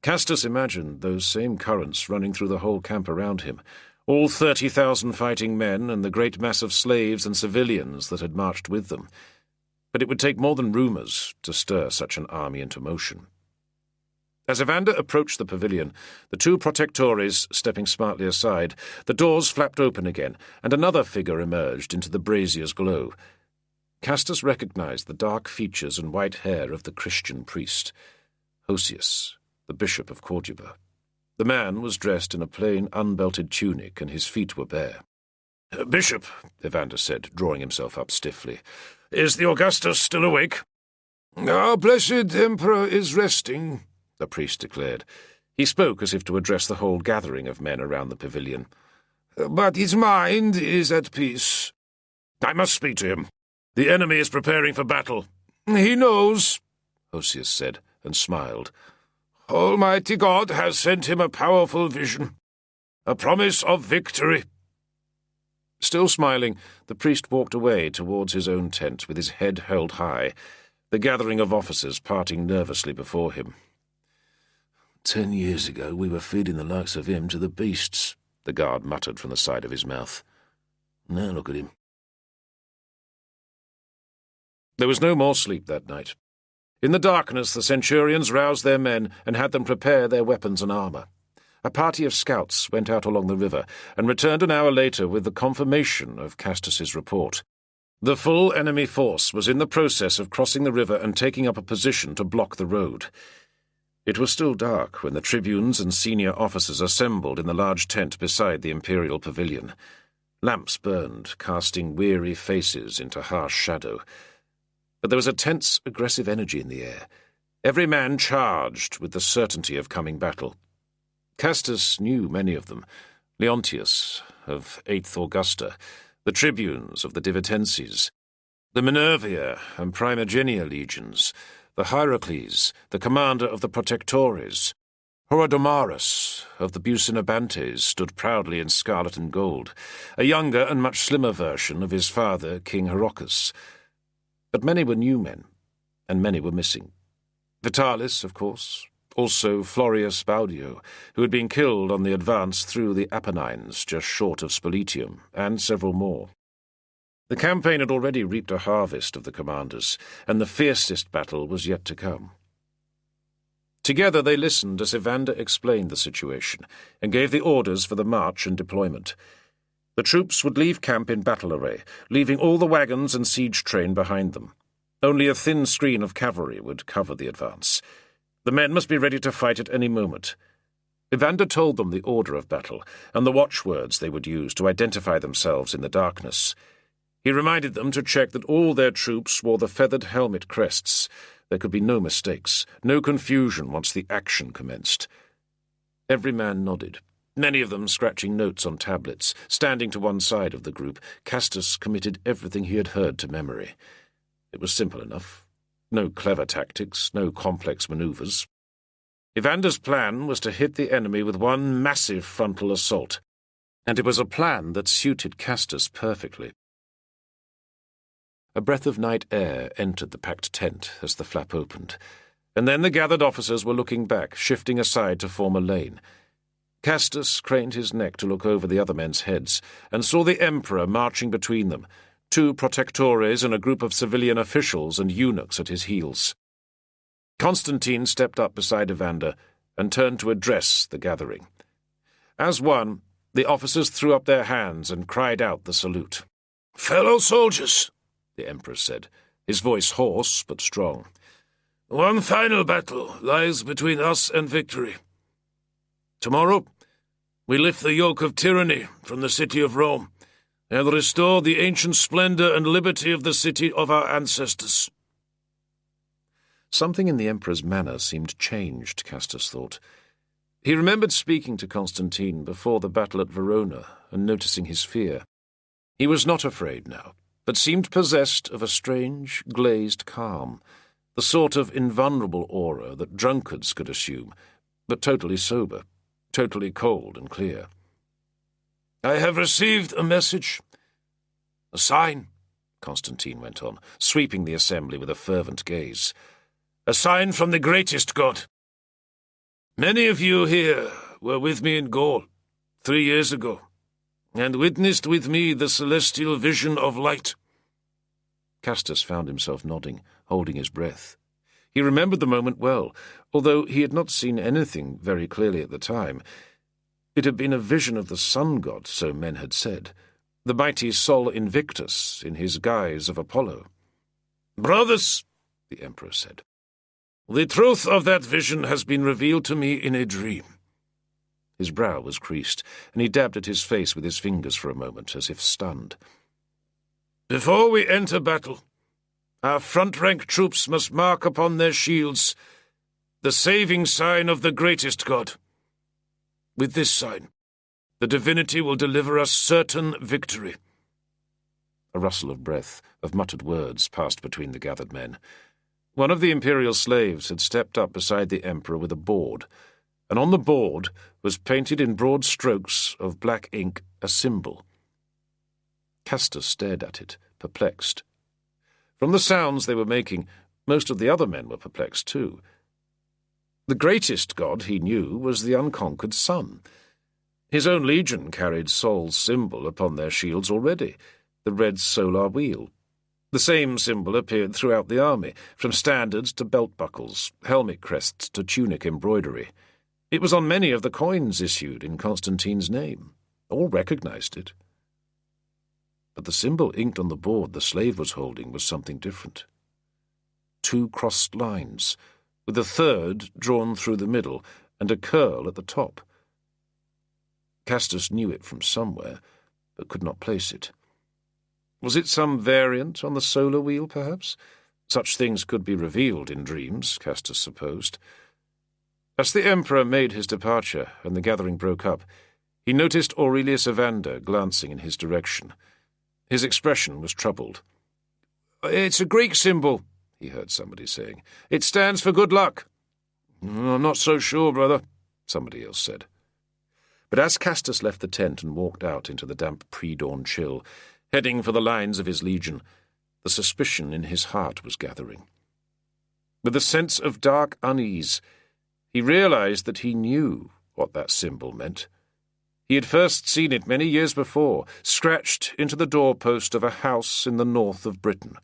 Castus imagined those same currents running through the whole camp around him, all 30,000 fighting men and the great mass of slaves and civilians that had marched with them. But it would take more than rumours to stir such an army into motion. As Evander approached the pavilion, the two protectores stepping smartly aside, the doors flapped open again, and another figure emerged into the brazier's glow. Castus recognized the dark features and white hair of the Christian priest, Hosius, the bishop of Corduba. The man was dressed in a plain, unbelted tunic, and his feet were bare. "Bishop," Evander said, drawing himself up stiffly, "is the Augustus still awake?" "Our blessed emperor is resting," the priest declared. He spoke as if to address the whole gathering of men around the pavilion. "But his mind is at peace." "I must speak to him. The enemy is preparing for battle." "He knows," Hosius said, and smiled. "Almighty God has sent him a powerful vision, a promise of victory." Still smiling, the priest walked away towards his own tent with his head held high, the gathering of officers parting nervously before him. 10 years ago we were feeding the likes of him to the beasts, the guard muttered from the side of his mouth. Now look at him. There was no more sleep that night. In the darkness, the centurions roused their men and had them prepare their weapons and armour. A party of scouts went out along the river and returned an hour later with the confirmation of Castus's report. The full enemy force was in the process of crossing the river and taking up a position to block the road. It was still dark when the tribunes and senior officers assembled in the large tent beside the imperial pavilion. Lamps burned, casting weary faces into harsh shadow. But there was a tense, aggressive energy in the air. Every man charged with the certainty of coming battle. Castus knew many of them: Leontius of 8th Augusta, the tribunes of the Divitenses, the Minervia and Primogenia legions, the Hierocles, the commander of the Protectores. Horodomarus of the Bucinabantes stood proudly in scarlet and gold, a younger and much slimmer version of his father, King Herocus. But many were new men, and many were missing. Vitalis, of course, also Florius Baudio, who had been killed on the advance through the Apennines just short of Spoletium, and several more. The campaign had already reaped a harvest of the commanders, and the fiercest battle was yet to come. Together they listened as Evander explained the situation, and gave the orders for the march and deployment. The troops would leave camp in battle array, leaving all the wagons and siege train behind them. Only a thin screen of cavalry would cover the advance. The men must be ready to fight at any moment. Evander told them the order of battle, and the watchwords they would use to identify themselves in the darkness. He reminded them to check that all their troops wore the feathered helmet crests. There could be no mistakes, no confusion once the action commenced. Every man nodded, many of them scratching notes on tablets. Standing to one side of the group, Castus committed everything he had heard to memory. It was simple enough. No clever tactics, no complex manoeuvres. Evander's plan was to hit the enemy with one massive frontal assault, and it was a plan that suited Castus perfectly. A breath of night air entered the packed tent as the flap opened, and then the gathered officers were looking back, shifting aside to form a lane. Castus craned his neck to look over the other men's heads, and saw the Emperor marching between them, 2 protectores and a group of civilian officials and eunuchs at his heels. Constantine stepped up beside Evander and turned to address the gathering. As one, the officers threw up their hands and cried out the salute. "Fellow soldiers," the Emperor said, his voice hoarse but strong, "one final battle lies between us and victory. Tomorrow, we lift the yoke of tyranny from the city of Rome and restore the ancient splendor and liberty of the city of our ancestors." Something in the Emperor's manner seemed changed, Castus thought. He remembered speaking to Constantine before the battle at Verona and noticing his fear. He was not afraid now, but seemed possessed of a strange, glazed calm, the sort of invulnerable aura that drunkards could assume, but totally sober, totally cold and clear. "I have received a message, a sign," Constantine went on, sweeping the assembly with a fervent gaze. "A sign from the greatest god. Many of you here were with me in Gaul 3 years ago, and witnessed with me the celestial vision of light." Castus found himself nodding, holding his breath. He remembered the moment well, although he had not seen anything very clearly at the time. It had been a vision of the sun god, so men had said, the mighty Sol Invictus in his guise of Apollo. "Brothers," the Emperor said, "the truth of that vision has been revealed to me in a dream." His brow was creased, and he dabbed at his face with his fingers for a moment, as if stunned. "Before we enter battle, our front-rank troops must mark upon their shields the saving sign of the greatest god. With this sign, the divinity will deliver us certain victory." A rustle of breath, of muttered words, passed between the gathered men. One of the imperial slaves had stepped up beside the Emperor with a board, and on the board was painted in broad strokes of black ink a symbol. Castus stared at it, perplexed. From the sounds they were making, most of the other men were perplexed too. The greatest god, he knew, was the unconquered sun. His own legion carried Sol's symbol upon their shields already, the red solar wheel. The same symbol appeared throughout the army, from standards to belt buckles, helmet crests to tunic embroidery. It was on many of the coins issued in Constantine's name. All recognized it. But the symbol inked on the board the slave was holding was something different. 2 crossed lines, with a third drawn through the middle and a curl at the top. Castus knew it from somewhere, but could not place it. Was it some variant on the solar wheel, perhaps? Such things could be revealed in dreams, Castus supposed. As the Emperor made his departure and the gathering broke up, he noticed Aurelius Evander glancing in his direction. His expression was troubled. "It's a Greek symbol," he heard somebody saying. "It stands for good luck." "I'm not so sure, brother," somebody else said. But as Castus left the tent and walked out into the damp pre-dawn chill, heading for the lines of his legion, the suspicion in his heart was gathering. With a sense of dark unease, he realized that he knew what that symbol meant. He had first seen it many years before, scratched into the doorpost of a house in the north of Britain.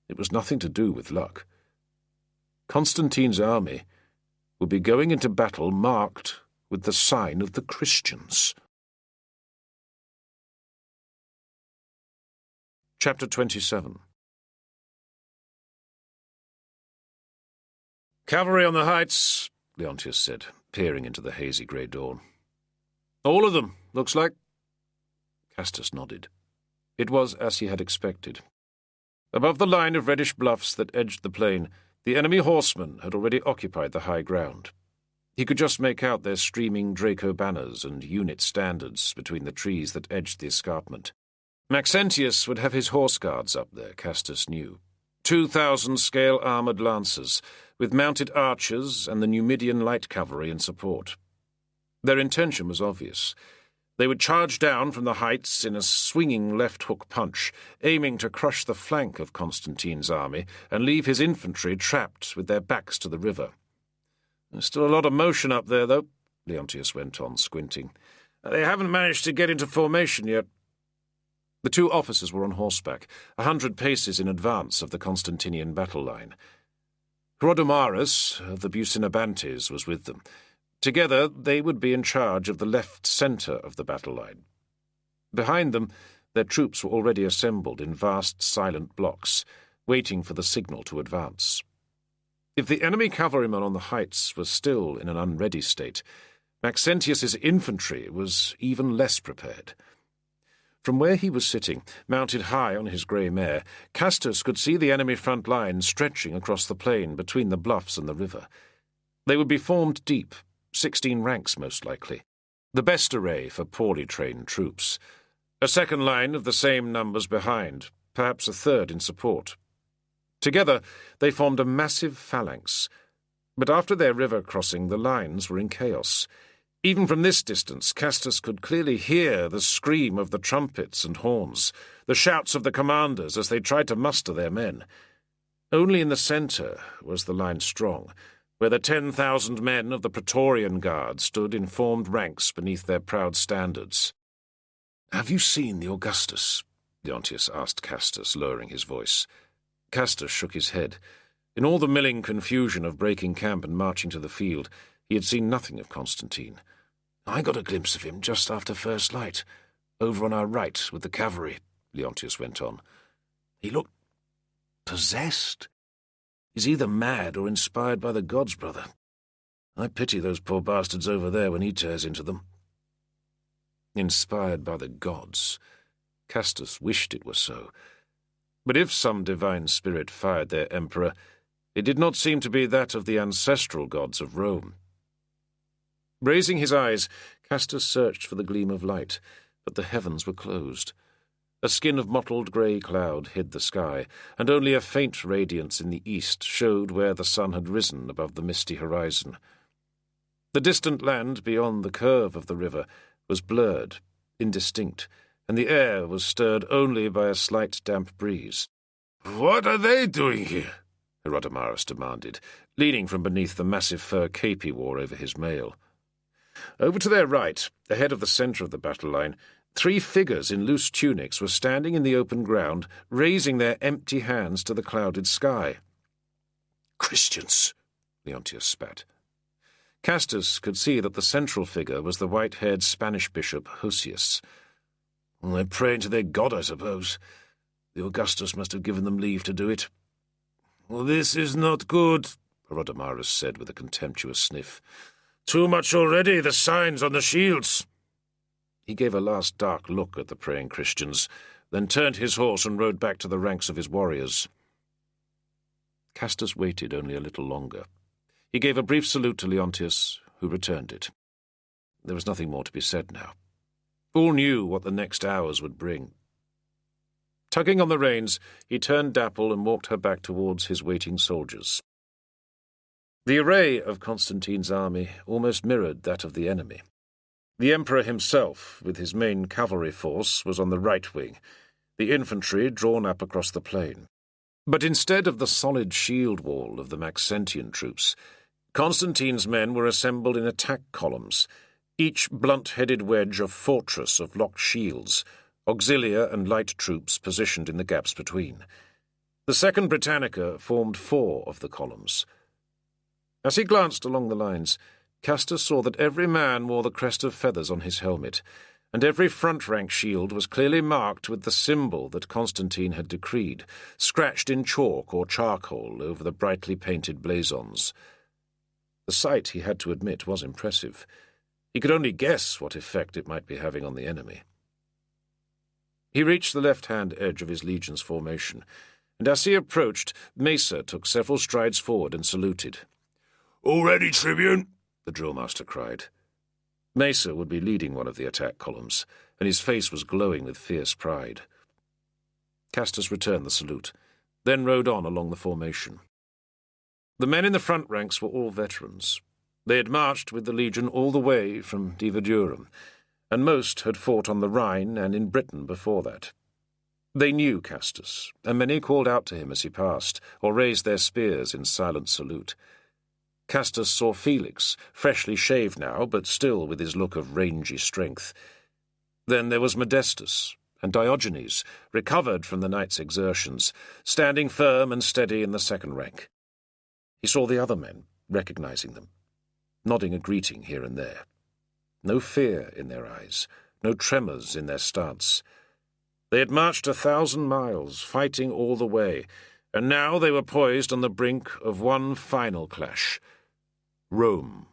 It was nothing to do with luck. Constantine's army would be going into battle marked with the sign of the Christians. Chapter 27. "Cavalry on the heights," Leontius said, peering into the hazy grey dawn. "All of them, looks like." Castus nodded. It was as he had expected. Above the line of reddish bluffs that edged the plain, the enemy horsemen had already occupied the high ground. He could just make out their streaming Draco banners and unit standards between the trees that edged the escarpment. Maxentius would have his horse guards up there, Castus knew. 2,000 scale-armoured lancers, with mounted archers and the Numidian light cavalry in support. Their intention was obvious. They would charge down from the heights in a swinging left-hook punch, aiming to crush the flank of Constantine's army and leave his infantry trapped with their backs to the river. "There's still a lot of motion up there, though," Leontius went on, squinting. "They haven't managed to get into formation yet." The two officers were on horseback, 100 paces in advance of the Constantinian battle line. Rhodomarus of the Bucinabantes was with them. Together they would be in charge of the left centre of the battle line. Behind them, their troops were already assembled in vast silent blocks, waiting for the signal to advance. If the enemy cavalryman on the heights was still in an unready state, Maxentius's infantry was even less prepared. From where he was sitting, mounted high on his grey mare, Castus could see the enemy front line stretching across the plain between the bluffs and the river. They would be formed deep, 16 ranks most likely, the best array for poorly trained troops. A second line of the same numbers behind, perhaps a third in support. Together they formed a massive phalanx, but after their river crossing the lines were in chaos. Even from this distance, Castus could clearly hear the scream of the trumpets and horns, the shouts of the commanders as they tried to muster their men. Only in the centre was the line strong, where the 10,000 men of the Praetorian Guard stood in formed ranks beneath their proud standards. "Have you seen the Augustus?" Leontius asked Castus, lowering his voice. Castus shook his head. In all the milling confusion of breaking camp and marching to the field, he had seen nothing of Constantine. "I got a glimpse of him just after first light, over on our right with the cavalry," Leontius went on. "He looked possessed. He's either mad or inspired by the gods, brother. I pity those poor bastards over there when he tears into them." Inspired by the gods. Castus wished it were so. But if some divine spirit fired their emperor, it did not seem to be that of the ancestral gods of Rome. Raising his eyes, Castus searched for the gleam of light, but the heavens were closed. A skin of mottled grey cloud hid the sky, and only a faint radiance in the east showed where the sun had risen above the misty horizon. The distant land beyond the curve of the river was blurred, indistinct, and the air was stirred only by a slight damp breeze. "What are they doing here?" Rhodomarus demanded, leaning from beneath the massive fur cape he wore over his mail. Over to their right, ahead of the centre of the battle line, 3 figures in loose tunics were standing in the open ground, raising their empty hands to the clouded sky. "Christians," Leontius spat. Castus could see that the central figure was the white-haired Spanish bishop Hosius. "They're praying to their god, I suppose. The Augustus must have given them leave to do it." "Well, this is not good," Rhodomarus said with a contemptuous sniff. "Too much already, the signs on the shields." He gave a last dark look at the praying Christians, then turned his horse and rode back to the ranks of his warriors. Castus waited only a little longer. He gave a brief salute to Leontius, who returned it. There was nothing more to be said now. All knew what the next hours would bring. Tugging on the reins, he turned Dapple and walked her back towards his waiting soldiers. The array of Constantine's army almost mirrored that of the enemy. The Emperor himself, with his main cavalry force, was on the right wing, the infantry drawn up across the plain. But instead of the solid shield wall of the Maxentian troops, Constantine's men were assembled in attack columns, each blunt-headed wedge a fortress of locked shields, auxiliar and light troops positioned in the gaps between. The 2nd Britannica formed 4 of the columns. As he glanced along the lines, Castus saw that every man wore the crest of feathers on his helmet, and every front-rank shield was clearly marked with the symbol that Constantine had decreed, scratched in chalk or charcoal over the brightly painted blazons. The sight, he had to admit, was impressive. He could only guess what effect it might be having on the enemy. He reached the left-hand edge of his legion's formation, and as he approached, Mesa took several strides forward and saluted. "All ready, Tribune?" the drillmaster cried. Mesa would be leading one of the attack columns, and his face was glowing with fierce pride. Castus returned the salute, then rode on along the formation. The men in the front ranks were all veterans. They had marched with the legion all the way from Divadurum, and most had fought on the Rhine and in Britain before that. They knew Castus, and many called out to him as he passed, or raised their spears in silent salute. Castus saw Felix, freshly shaved now, but still with his look of rangy strength. Then there was Modestus, and Diogenes, recovered from the night's exertions, standing firm and steady in the 2nd rank. He saw the other men, recognizing them, nodding a greeting here and there. No fear in their eyes, no tremors in their stance. They had marched 1,000 miles, fighting all the way, and now they were poised on the brink of one final clash. Rome,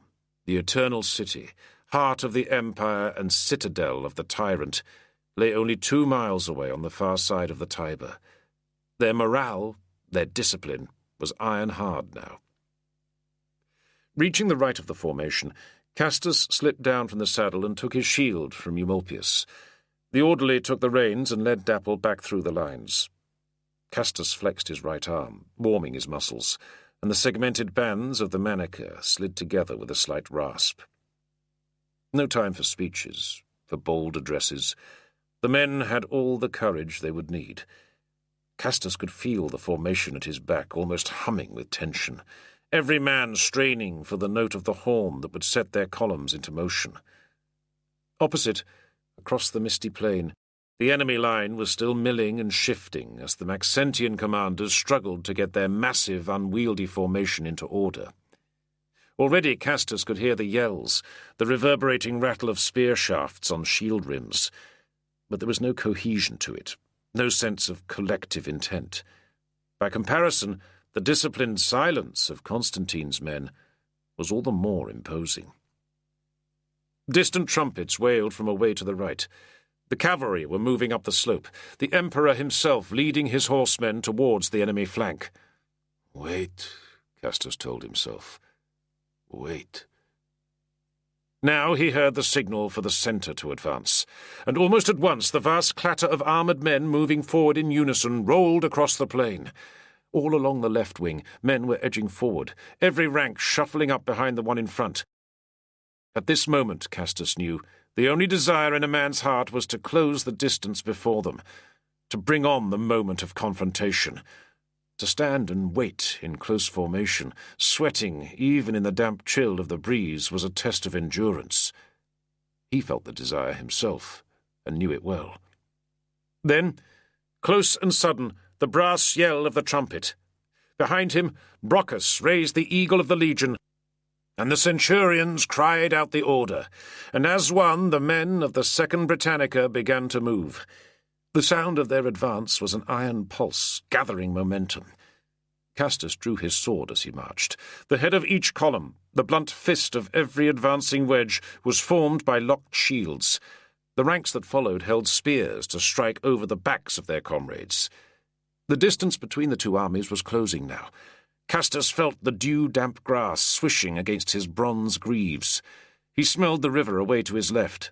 the eternal city, heart of the empire and citadel of the tyrant, lay only 2 miles away on the far side of the Tiber. Their morale, their discipline, was iron-hard now. Reaching the right of the formation, Castus slipped down from the saddle and took his shield from Eumolpius. The orderly took the reins and led Dapple back through the lines. Castus flexed his right arm, warming his muscles, and the segmented bands of the manica slid together with a slight rasp. No time for speeches, for bold addresses. The men had all the courage they would need. Castus could feel the formation at his back almost humming with tension, every man straining for the note of the horn that would set their columns into motion. Opposite, across the misty plain, the enemy line was still milling and shifting as the Maxentian commanders struggled to get their massive, unwieldy formation into order. Already Castus could hear the yells, the reverberating rattle of spear shafts on shield rims, but there was no cohesion to it, no sense of collective intent. By comparison, the disciplined silence of Constantine's men was all the more imposing. Distant trumpets wailed from away to the right. The cavalry were moving up the slope, the Emperor himself leading his horsemen towards the enemy flank. "Wait," Castus told himself. "Wait." Now he heard the signal for the centre to advance, and almost at once the vast clatter of armoured men moving forward in unison rolled across the plain. All along the left wing, men were edging forward, every rank shuffling up behind the one in front. At this moment, Castus knew, the only desire in a man's heart was to close the distance before them, to bring on the moment of confrontation. To stand and wait in close formation, sweating even in the damp chill of the breeze, was a test of endurance. He felt the desire himself, and knew it well. Then, close and sudden, the brass yell of the trumpet. Behind him, Brocchus raised the eagle of the legion, and the centurions cried out the order, and as one the men of the 2nd Britannica began to move. The sound of their advance was an iron pulse, gathering momentum. Castus drew his sword as he marched. The head of each column, the blunt fist of every advancing wedge, was formed by locked shields. The ranks that followed held spears to strike over the backs of their comrades. The distance between the two armies was closing now. Castus felt the dew-damp grass swishing against his bronze greaves. He smelled the river away to his left.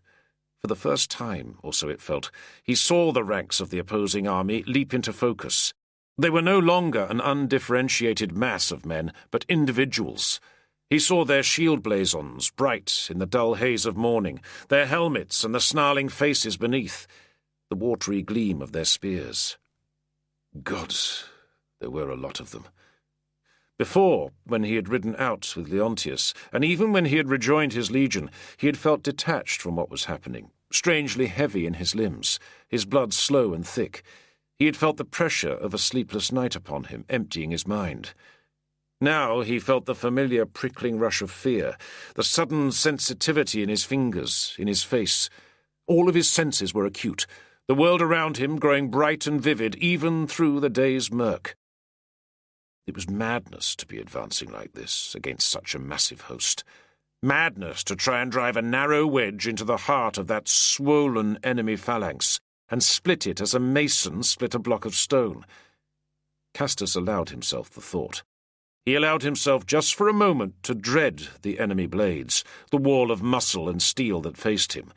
For the first time, or so it felt, he saw the ranks of the opposing army leap into focus. They were no longer an undifferentiated mass of men, but individuals. He saw their shield blazons, bright in the dull haze of morning, their helmets and the snarling faces beneath, the watery gleam of their spears. Gods, there were a lot of them. Before, when he had ridden out with Leontius, and even when he had rejoined his legion, he had felt detached from what was happening, strangely heavy in his limbs, his blood slow and thick. He had felt the pressure of a sleepless night upon him, emptying his mind. Now he felt the familiar prickling rush of fear, the sudden sensitivity in his fingers, in his face. All of his senses were acute, the world around him growing bright and vivid even through the day's murk. It was madness to be advancing like this against such a massive host. Madness to try and drive a narrow wedge into the heart of that swollen enemy phalanx, and split it as a mason split a block of stone. Castus allowed himself the thought. He allowed himself just for a moment to dread the enemy blades, the wall of muscle and steel that faced him.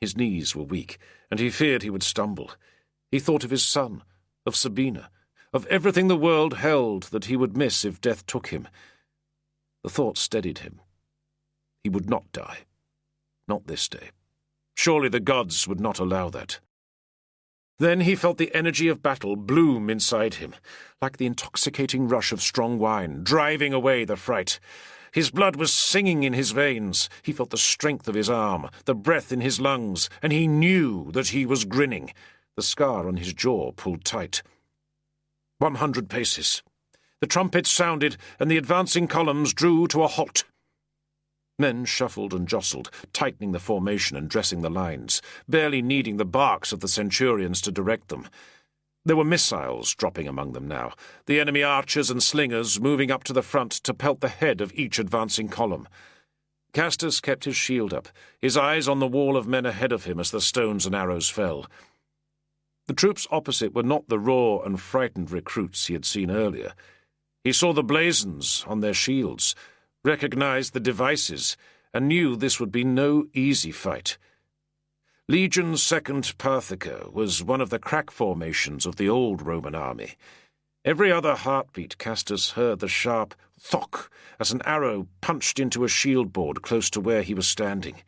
His knees were weak, and he feared he would stumble. He thought of his son, of Sabina, of everything the world held that he would miss if death took him. The thought steadied him. He would not die. Not this day. Surely the gods would not allow that. Then he felt the energy of battle bloom inside him, like the intoxicating rush of strong wine, driving away the fright. His blood was singing in his veins. He felt the strength of his arm, the breath in his lungs, and he knew that he was grinning. The scar on his jaw pulled tight. 100 paces. The trumpets sounded, and the advancing columns drew to a halt. Men shuffled and jostled, tightening the formation and dressing the lines, barely needing the barks of the centurions to direct them. There were missiles dropping among them now, the enemy archers and slingers moving up to the front to pelt the head of each advancing column. Castus kept his shield up, his eyes on the wall of men ahead of him as the stones and arrows fell. The troops opposite were not the raw and frightened recruits he had seen earlier. He saw the blazons on their shields, recognized the devices, and knew this would be no easy fight. Legion 2nd Parthica was one of the crack formations of the old Roman army. Every other heartbeat Castus heard the sharp thock as an arrow punched into a shield board close to where he was standing.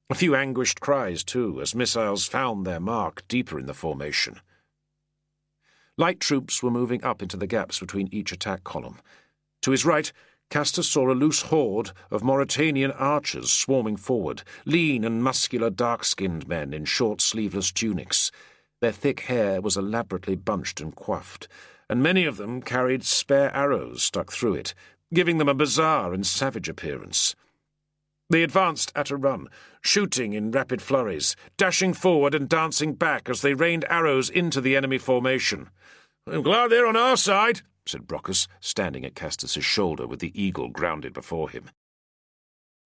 A few anguished cries, too, as missiles found their mark deeper in the formation. Light troops were moving up into the gaps between each attack column. To his right, Castus saw a loose horde of Mauritanian archers swarming forward, lean and muscular dark-skinned men in short sleeveless tunics. Their thick hair was elaborately bunched and coiffed, and many of them carried spare arrows stuck through it, giving them a bizarre and savage appearance. They advanced at a run, shooting in rapid flurries, dashing forward and dancing back as they rained arrows into the enemy formation. "I'm glad they're on our side," said Brocchus, standing at Castus's shoulder with the eagle grounded before him.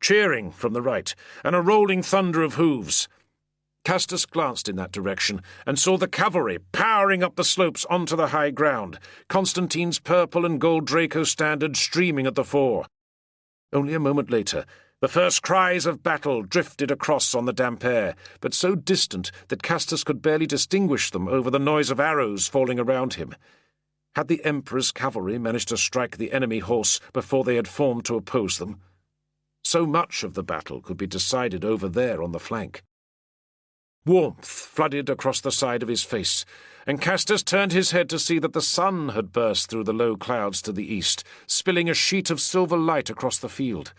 Cheering from the right, and a rolling thunder of hooves. Castus glanced in that direction and saw the cavalry powering up the slopes onto the high ground, Constantine's purple and gold Draco standard streaming at the fore. Only a moment later, the first cries of battle drifted across on the damp air, but so distant that Castus could barely distinguish them over the noise of arrows falling around him. Had the Emperor's cavalry managed to strike the enemy horse before they had formed to oppose them? So much of the battle could be decided over there on the flank. Warmth flooded across the side of his face, and Castus turned his head to see that the sun had burst through the low clouds to the east, spilling a sheet of silver light across the field.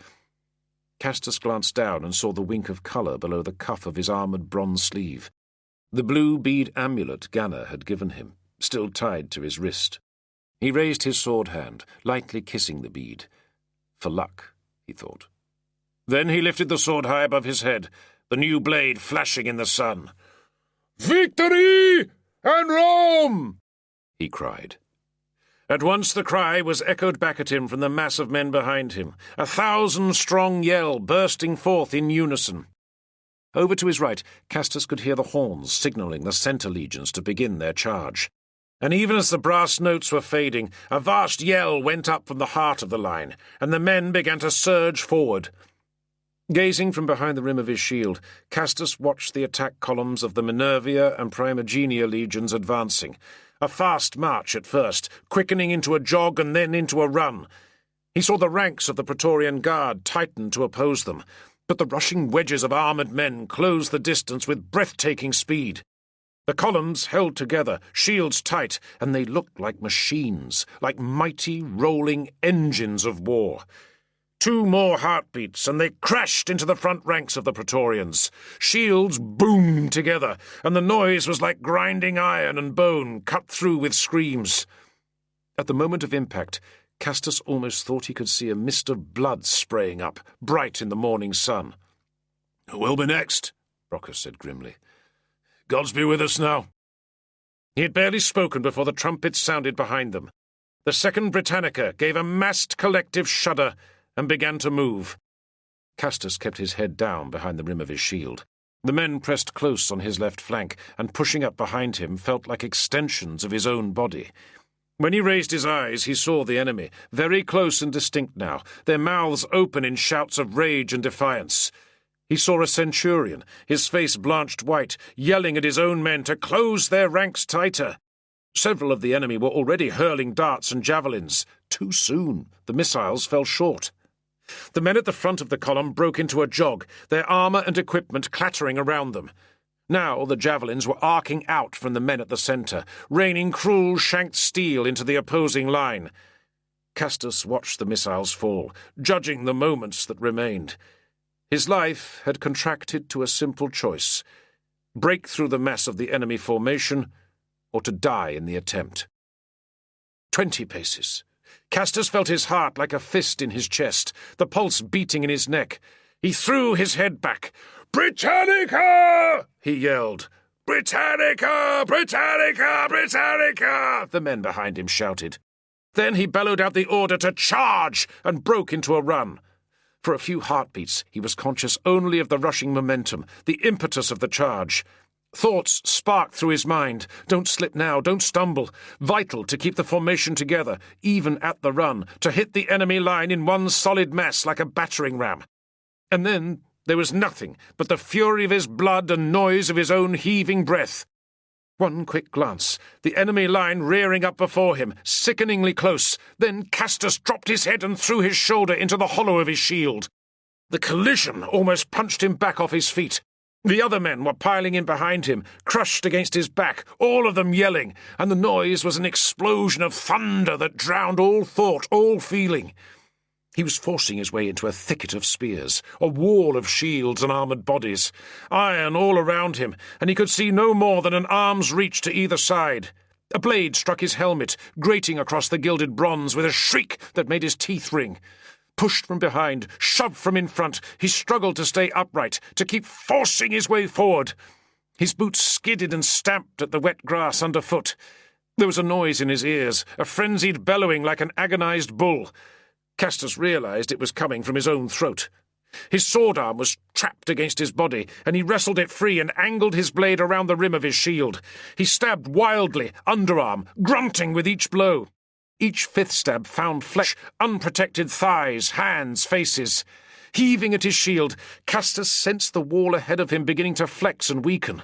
Castus glanced down and saw the wink of colour below the cuff of his armoured bronze sleeve. The blue bead amulet Ganna had given him, still tied to his wrist. He raised his sword hand, lightly kissing the bead. For luck, he thought. Then he lifted the sword high above his head, the new blade flashing in the sun. "Victory and Rome!" he cried. At once the cry was echoed back at him from the mass of men behind him, a 1,000-strong yell bursting forth in unison. Over to his right, Castus could hear the horns signalling the centre legions to begin their charge. And even as the brass notes were fading, a vast yell went up from the heart of the line, and the men began to surge forward. Gazing from behind the rim of his shield, Castus watched the attack columns of the Minervia and Primigenia legions advancing, a fast march at first, quickening into a jog and then into a run. He saw the ranks of the Praetorian Guard tighten to oppose them, but the rushing wedges of armoured men closed the distance with breathtaking speed. The columns held together, shields tight, and they looked like machines, like mighty, rolling engines of war. 2 more heartbeats, and they crashed into the front ranks of the Praetorians. Shields boomed together, and the noise was like grinding iron and bone cut through with screams. At the moment of impact, Castus almost thought he could see a mist of blood spraying up, bright in the morning sun. "Who will be next?" Brocchus said grimly. "Gods be with us now." He had barely spoken before the trumpets sounded behind them. The 2nd Britannica gave a massed collective shudder and began to move. Castus kept his head down behind the rim of his shield. The men pressed close on his left flank, and pushing up behind him felt like extensions of his own body. When he raised his eyes, he saw the enemy, very close and distinct now, their mouths open in shouts of rage and defiance. He saw a centurion, his face blanched white, yelling at his own men to close their ranks tighter. Several of the enemy were already hurling darts and javelins. Too soon. The missiles fell short. The men at the front of the column broke into a jog, their armour and equipment clattering around them. Now the javelins were arcing out from the men at the centre, raining cruel shanked steel into the opposing line. Castus watched the missiles fall, judging the moments that remained. His life had contracted to a simple choice: break through the mass of the enemy formation, or to die in the attempt. 20 paces. Castus felt his heart like a fist in his chest, the pulse beating in his neck. He threw his head back. "Britannica!" he yelled. "Britannica! Britannica! Britannica!" the men behind him shouted. Then he bellowed out the order to charge and broke into a run. For a few heartbeats, he was conscious only of the rushing momentum, the impetus of the charge. Thoughts sparked through his mind. Don't slip now, don't stumble. Vital to keep the formation together, even at the run, to hit the enemy line in one solid mass like a battering ram. And then there was nothing but the fury of his blood and noise of his own heaving breath. One quick glance, the enemy line rearing up before him, sickeningly close. Then Castus dropped his head and threw his shoulder into the hollow of his shield. The collision almost punched him back off his feet. The other men were piling in behind him, crushed against his back, all of them yelling, and the noise was an explosion of thunder that drowned all thought, all feeling. He was forcing his way into a thicket of spears, a wall of shields and armoured bodies, iron all around him, and he could see no more than an arm's reach to either side. A blade struck his helmet, grating across the gilded bronze with a shriek that made his teeth ring. Pushed from behind, shoved from in front, he struggled to stay upright, to keep forcing his way forward. His boots skidded and stamped at the wet grass underfoot. There was a noise in his ears, a frenzied bellowing like an agonized bull. Castus realized it was coming from his own throat. His sword arm was trapped against his body, and he wrestled it free and angled his blade around the rim of his shield. He stabbed wildly, underarm, grunting with each blow. Each fifth stab found flesh, unprotected thighs, hands, faces. Heaving at his shield, Castus sensed the wall ahead of him beginning to flex and weaken.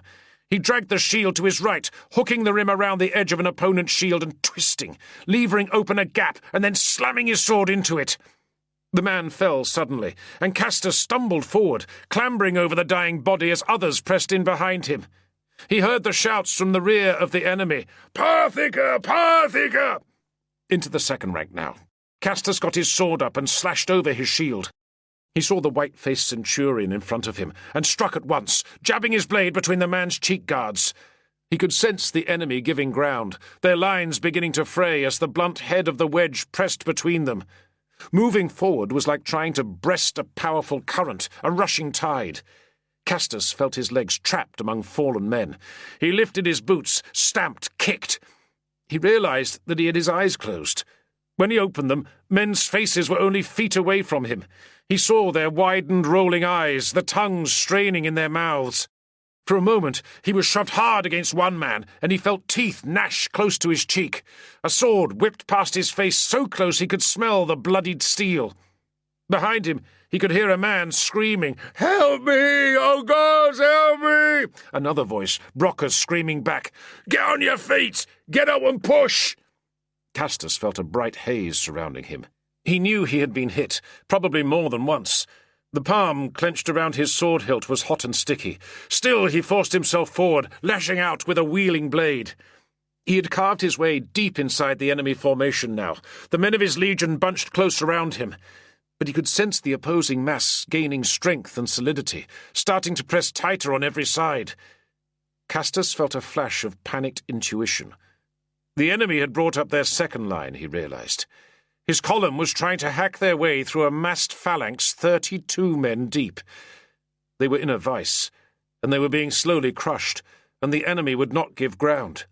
He dragged the shield to his right, hooking the rim around the edge of an opponent's shield and twisting, levering open a gap and then slamming his sword into it. The man fell suddenly, and Castus stumbled forward, clambering over the dying body as others pressed in behind him. He heard the shouts from the rear of the enemy. "Parthica! Parthica!" Into the second rank now. Castus got his sword up and slashed over his shield. He saw the white-faced centurion in front of him and struck at once, jabbing his blade between the man's cheek guards. He could sense the enemy giving ground, their lines beginning to fray as the blunt head of the wedge pressed between them. Moving forward was like trying to breast a powerful current, a rushing tide. Castus felt his legs trapped among fallen men. He lifted his boots, stamped, kicked. He realized that he had his eyes closed. When he opened them, men's faces were only feet away from him. He saw their widened, rolling eyes, the tongues straining in their mouths. For a moment, he was shoved hard against one man, and he felt teeth gnash close to his cheek. A sword whipped past his face so close he could smell the bloodied steel. Behind him, he could hear a man screaming, "Help me! Oh, gods, help me!" Another voice, Brocker's, screaming back, "Get on your feet! Get up and push!" Castus felt a bright haze surrounding him. He knew he had been hit, probably more than once. The palm clenched around his sword hilt was hot and sticky. Still he forced himself forward, lashing out with a wheeling blade. He had carved his way deep inside the enemy formation now, the men of his legion bunched close around him. But he could sense the opposing mass gaining strength and solidity, starting to press tighter on every side. Castus felt a flash of panicked intuition. The enemy had brought up their second line, he realized. His column was trying to hack their way through a massed phalanx 32 men deep. They were in a vice, and they were being slowly crushed, and the enemy would not give ground.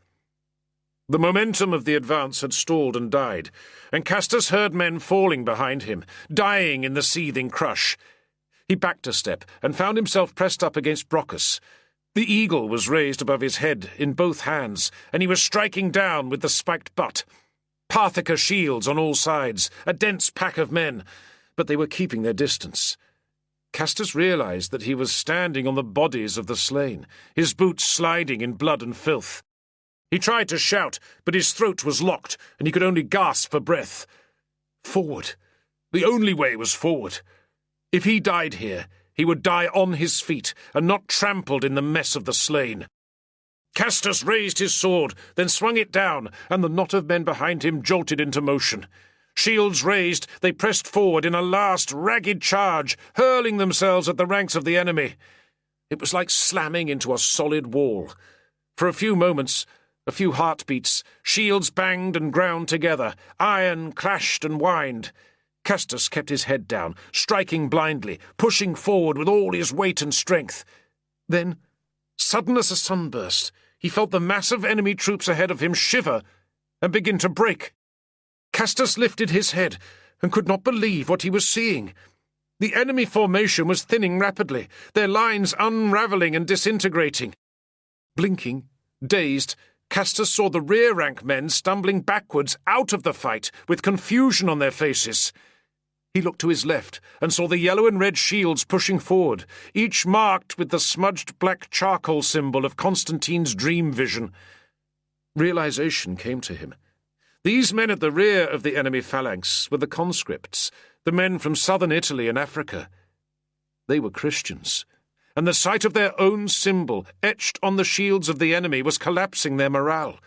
The momentum of the advance had stalled and died, and Castus heard men falling behind him, dying in the seething crush. He backed a step and found himself pressed up against Brockus. The eagle was raised above his head in both hands, and he was striking down with the spiked butt. Parthika shields on all sides, a dense pack of men, but they were keeping their distance. Castus realized that he was standing on the bodies of the slain, his boots sliding in blood and filth. He tried to shout, but his throat was locked, and he could only gasp for breath. Forward. The only way was forward. If he died here, he would die on his feet, and not trampled in the mess of the slain. Castus raised his sword, then swung it down, and the knot of men behind him jolted into motion. Shields raised, they pressed forward in a last ragged charge, hurling themselves at the ranks of the enemy. It was like slamming into a solid wall. For a few moments, a few heartbeats, shields banged and ground together, iron clashed and whined. Castus kept his head down, striking blindly, pushing forward with all his weight and strength. Then, sudden as a sunburst, he felt the mass of enemy troops ahead of him shiver and begin to break. Castus lifted his head and could not believe what he was seeing. The enemy formation was thinning rapidly, their lines unravelling and disintegrating. Blinking, dazed, Castus saw the rear-rank men stumbling backwards out of the fight with confusion on their faces. He looked to his left and saw the yellow and red shields pushing forward, each marked with the smudged black charcoal symbol of Constantine's dream vision. Realization came to him. These men at the rear of the enemy phalanx were the conscripts, the men from southern Italy and Africa. They were Christians, and the sight of their own symbol etched on the shields of the enemy was collapsing their morale.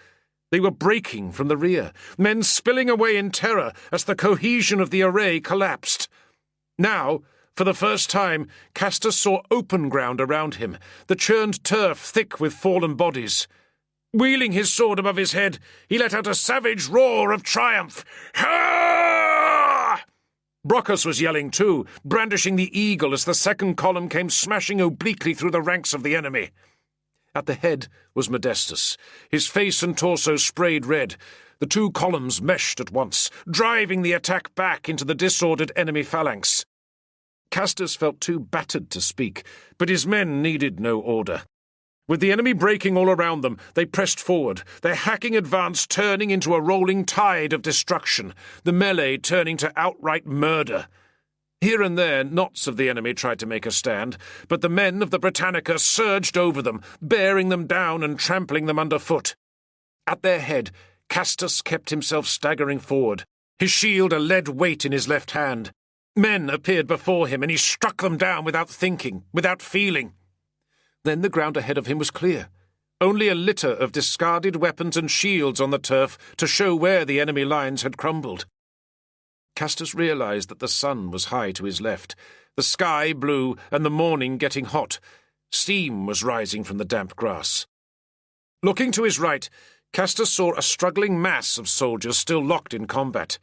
They were breaking from the rear, men spilling away in terror as the cohesion of the array collapsed. Now, for the first time, Castus saw open ground around him, the churned turf thick with fallen bodies. Wheeling his sword above his head, he let out a savage roar of triumph. Ha! Brockus was yelling too, brandishing the eagle as the second column came smashing obliquely through the ranks of the enemy. At the head was Modestus, his face and torso sprayed red. The two columns meshed at once, driving the attack back into the disordered enemy phalanx. Castus felt too battered to speak, but his men needed no order. With the enemy breaking all around them, they pressed forward, their hacking advance turning into a rolling tide of destruction, the melee turning to outright murder. Here and there, knots of the enemy tried to make a stand, but the men of the Britannica surged over them, bearing them down and trampling them underfoot. At their head, Castus kept himself staggering forward, his shield a lead weight in his left hand. Men appeared before him, and he struck them down without thinking, without feeling. Then the ground ahead of him was clear. Only a litter of discarded weapons and shields on the turf to show where the enemy lines had crumbled. Castus realized that the sun was high to his left, the sky blue and the morning getting hot. Steam was rising from the damp grass. Looking to his right, Castus saw a struggling mass of soldiers still locked in combat.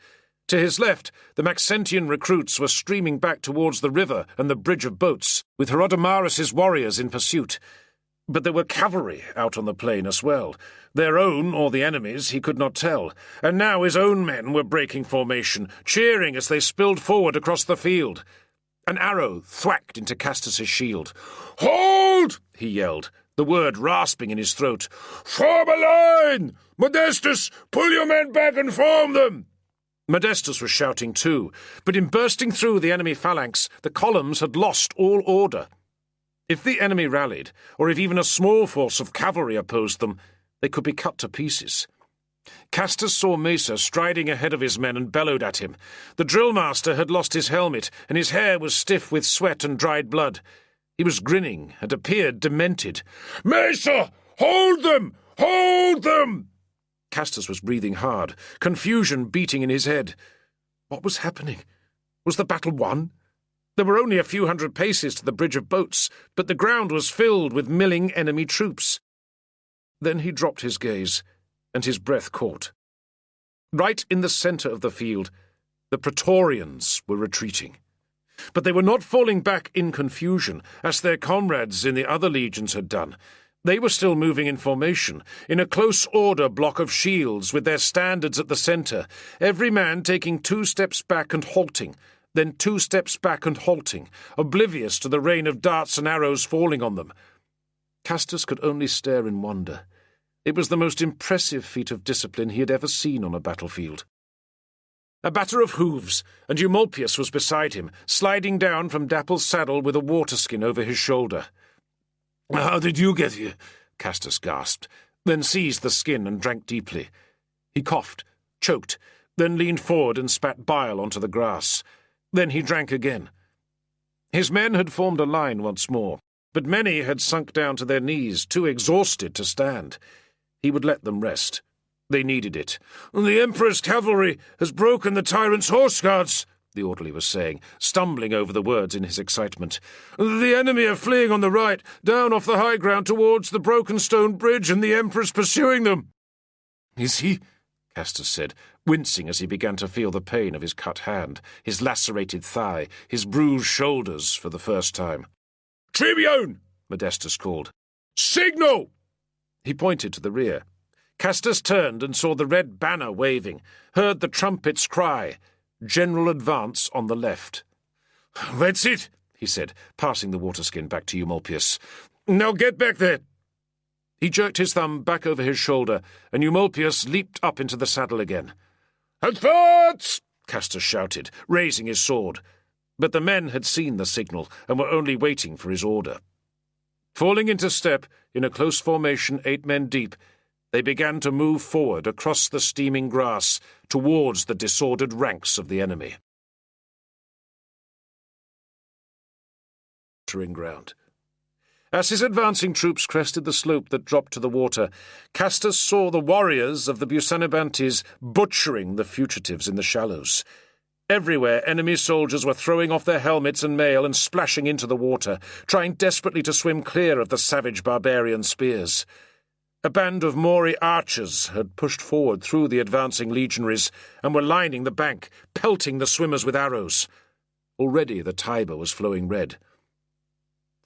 To his left, the Maxentian recruits were streaming back towards the river and the bridge of boats, with Herodomarus's warriors in pursuit. But there were cavalry out on the plain as well. Their own or the enemy's he could not tell, and now his own men were breaking formation, cheering as they spilled forward across the field. An arrow thwacked into Castus's shield. "Hold!" he yelled, the word rasping in his throat. "Form a line! Modestus, pull your men back and form them!" Modestus was shouting too, but in bursting through the enemy phalanx, the columns had lost all order. If the enemy rallied, or if even a small force of cavalry opposed them, they could be cut to pieces. Castus saw Mesa striding ahead of his men and bellowed at him. The drill-master had lost his helmet, and his hair was stiff with sweat and dried blood. He was grinning and appeared demented. "Mesa! Hold them! Hold them!" Castus was breathing hard, confusion beating in his head. What was happening? Was the battle won? There were only a few hundred paces to the bridge of boats, but the ground was filled with milling enemy troops. Then he dropped his gaze, and his breath caught. Right in the centre of the field, the Praetorians were retreating. But they were not falling back in confusion, as their comrades in the other legions had done. They were still moving in formation, in a close order block of shields with their standards at the centre, every man taking 2 steps back and halting, then 2 steps back and halting, oblivious to the rain of darts and arrows falling on them. Castus could only stare in wonder. It was the most impressive feat of discipline he had ever seen on a battlefield. A batter of hooves, and Eumolpius was beside him, sliding down from Dapple's saddle with a waterskin over his shoulder. "How did you get here?" Castus gasped, then seized the skin and drank deeply. He coughed, choked, then leaned forward and spat bile onto the grass. Then he drank again. His men had formed a line once more, but many had sunk down to their knees, too exhausted to stand. He would let them rest. They needed it. "The Emperor's cavalry has broken the tyrant's horse guards," the orderly was saying, stumbling over the words in his excitement. "The enemy are fleeing on the right, down off the high ground towards the broken stone bridge, and the Emperor's pursuing them." "Is he?" Castus said, wincing as he began to feel the pain of his cut hand, his lacerated thigh, his bruised shoulders for the first time. "Tribune!" Modestus called. "Signal!" He pointed to the rear. Castus turned and saw the red banner waving, heard the trumpets cry, "General advance on the left." "That's it," he said, passing the waterskin back to Eumolpius. "Now get back there." He jerked his thumb back over his shoulder, and Eumolpius leaped up into the saddle again. "Advance!" Castus shouted, raising his sword. But the men had seen the signal and were only waiting for his order. Falling into step, in a close formation 8 men deep, they began to move forward across the steaming grass towards the disordered ranks of the enemy. Ground. As his advancing troops crested the slope that dropped to the water, Castus saw the warriors of the Busanibantes butchering the fugitives in the shallows. Everywhere enemy soldiers were throwing off their helmets and mail and splashing into the water, trying desperately to swim clear of the savage barbarian spears. A band of Mori archers had pushed forward through the advancing legionaries and were lining the bank, pelting the swimmers with arrows. Already the Tiber was flowing red.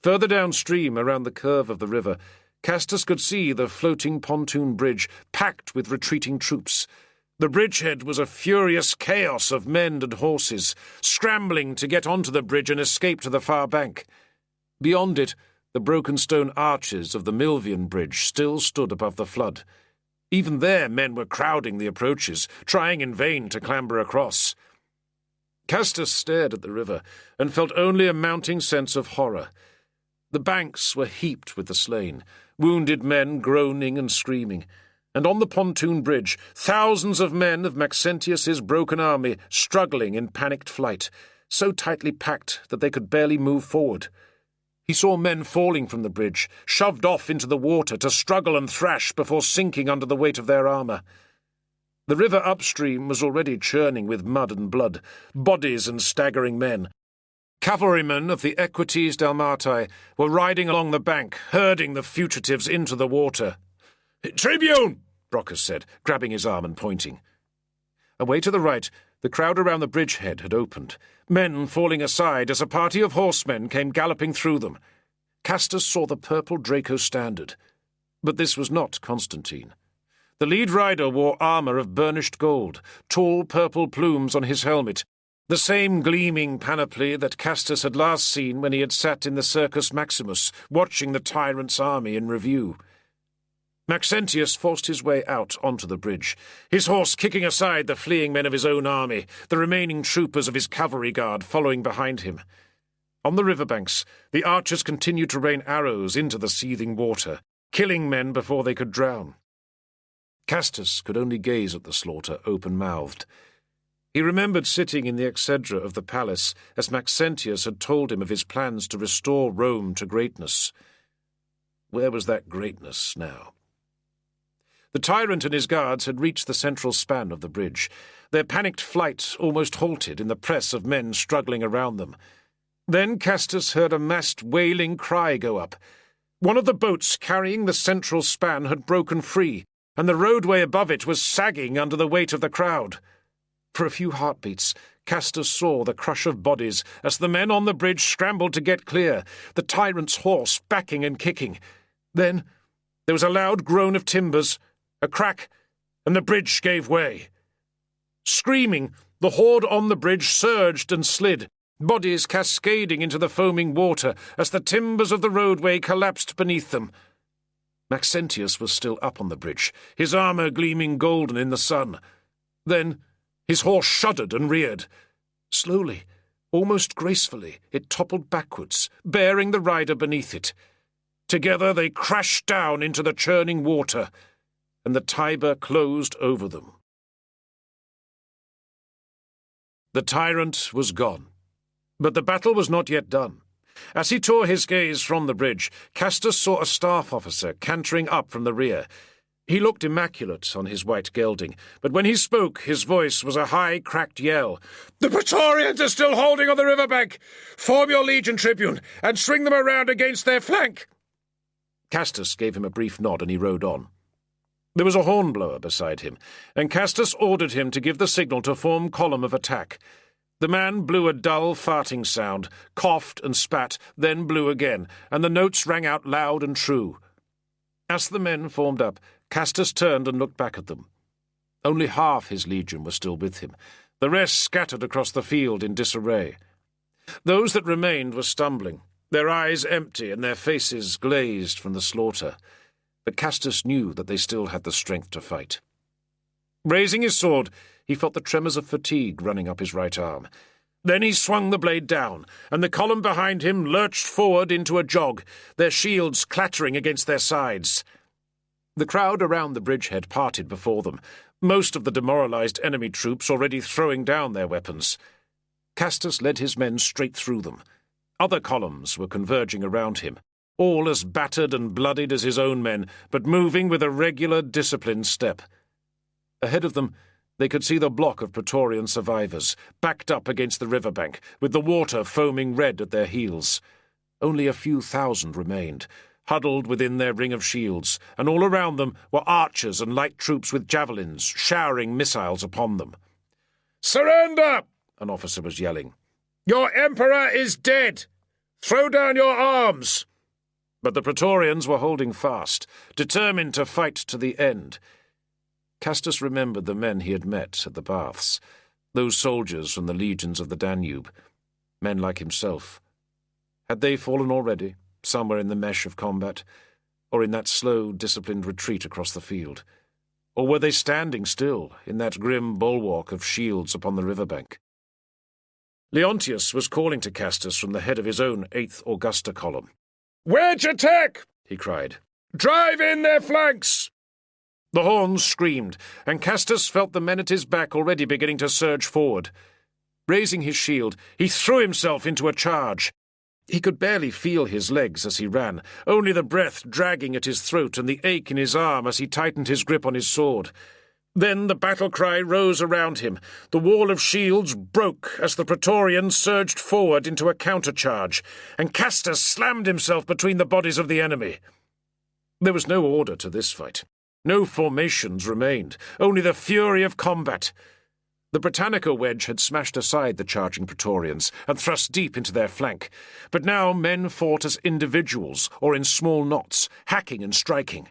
Further downstream, around the curve of the river, Castus could see the floating pontoon bridge packed with retreating troops. The bridgehead was a furious chaos of men and horses, scrambling to get onto the bridge and escape to the far bank. Beyond it, the broken stone arches of the Milvian bridge still stood above the flood. Even there men were crowding the approaches, trying in vain to clamber across. Castus stared at the river and felt only a mounting sense of horror. The banks were heaped with the slain, wounded men groaning and screaming, and on the pontoon bridge, thousands of men of Maxentius's broken army struggling in panicked flight, so tightly packed that they could barely move forward. He saw men falling from the bridge, shoved off into the water to struggle and thrash before sinking under the weight of their armour. The river upstream was already churning with mud and blood, bodies and staggering men. Cavalrymen of the Equites Dalmatae were riding along the bank, herding the fugitives into the water. "Tribune!" Brocchus said, grabbing his arm and pointing. Away to the right, the crowd around the bridgehead had opened, men falling aside as a party of horsemen came galloping through them. Castus saw the purple Draco standard. But this was not Constantine. The lead rider wore armour of burnished gold, tall purple plumes on his helmet, the same gleaming panoply that Castus had last seen when he had sat in the Circus Maximus, watching the tyrant's army in review. Maxentius forced his way out onto the bridge, his horse kicking aside the fleeing men of his own army, the remaining troopers of his cavalry guard following behind him. On the riverbanks, the archers continued to rain arrows into the seething water, killing men before they could drown. Castus could only gaze at the slaughter open-mouthed. He remembered sitting in the exedra of the palace as Maxentius had told him of his plans to restore Rome to greatness. Where was that greatness now? The tyrant and his guards had reached the central span of the bridge. Their panicked flight almost halted in the press of men struggling around them. Then Castus heard a massed wailing cry go up. One of the boats carrying the central span had broken free, and the roadway above it was sagging under the weight of the crowd. For a few heartbeats, Castus saw the crush of bodies as the men on the bridge scrambled to get clear, the tyrant's horse backing and kicking. Then there was a loud groan of timbers, a crack, and the bridge gave way. Screaming, the horde on the bridge surged and slid, bodies cascading into the foaming water as the timbers of the roadway collapsed beneath them. Maxentius was still up on the bridge, his armour gleaming golden in the sun. Then his horse shuddered and reared. Slowly, almost gracefully, it toppled backwards, bearing the rider beneath it. Together they crashed down into the churning water, and the Tiber closed over them. The tyrant was gone, but the battle was not yet done. As he tore his gaze from the bridge, Castus saw a staff officer cantering up from the rear. He looked immaculate on his white gelding, but when he spoke, his voice was a high, cracked yell. "The Praetorians are still holding on the riverbank! Form your legion, Tribune, and swing them around against their flank!" Castus gave him a brief nod, and he rode on. There was a hornblower beside him, and Castus ordered him to give the signal to form column of attack. The man blew a dull, farting sound, coughed and spat, then blew again, and the notes rang out loud and true. As the men formed up, Castus turned and looked back at them. Only half his legion was still with him, the rest scattered across the field in disarray. Those that remained were stumbling, their eyes empty and their faces glazed from the slaughter. But Castus knew that they still had the strength to fight. Raising his sword, he felt the tremors of fatigue running up his right arm. Then he swung the blade down, and the column behind him lurched forward into a jog, their shields clattering against their sides. The crowd around the bridgehead parted before them, most of the demoralized enemy troops already throwing down their weapons. Castus led his men straight through them. Other columns were converging around him, all as battered and bloodied as his own men, but moving with a regular, disciplined step. Ahead of them, they could see the block of Praetorian survivors, backed up against the riverbank, with the water foaming red at their heels. Only a few thousand remained, huddled within their ring of shields, and all around them were archers and light troops with javelins, showering missiles upon them. "Surrender!" an officer was yelling. "Your emperor is dead! Throw down your arms!" But the Praetorians were holding fast, determined to fight to the end. Castus remembered the men he had met at the baths, those soldiers from the legions of the Danube, men like himself. Had they fallen already, somewhere in the mesh of combat, or in that slow, disciplined retreat across the field? Or were they standing still in that grim bulwark of shields upon the riverbank? Leontius was calling to Castus from the head of his own 8th Augusta column. "Wedge attack!" he cried. "Drive in their flanks!" The horns screamed, and Castus felt the men at his back already beginning to surge forward. Raising his shield, he threw himself into a charge. He could barely feel his legs as he ran, only the breath dragging at his throat and the ache in his arm as he tightened his grip on his sword. Then the battle cry rose around him. The wall of shields broke as the Praetorians surged forward into a countercharge, and Castus slammed himself between the bodies of the enemy. There was no order to this fight. No formations remained, only the fury of combat. The Britannica wedge had smashed aside the charging Praetorians and thrust deep into their flank, but now men fought as individuals or in small knots, hacking and striking.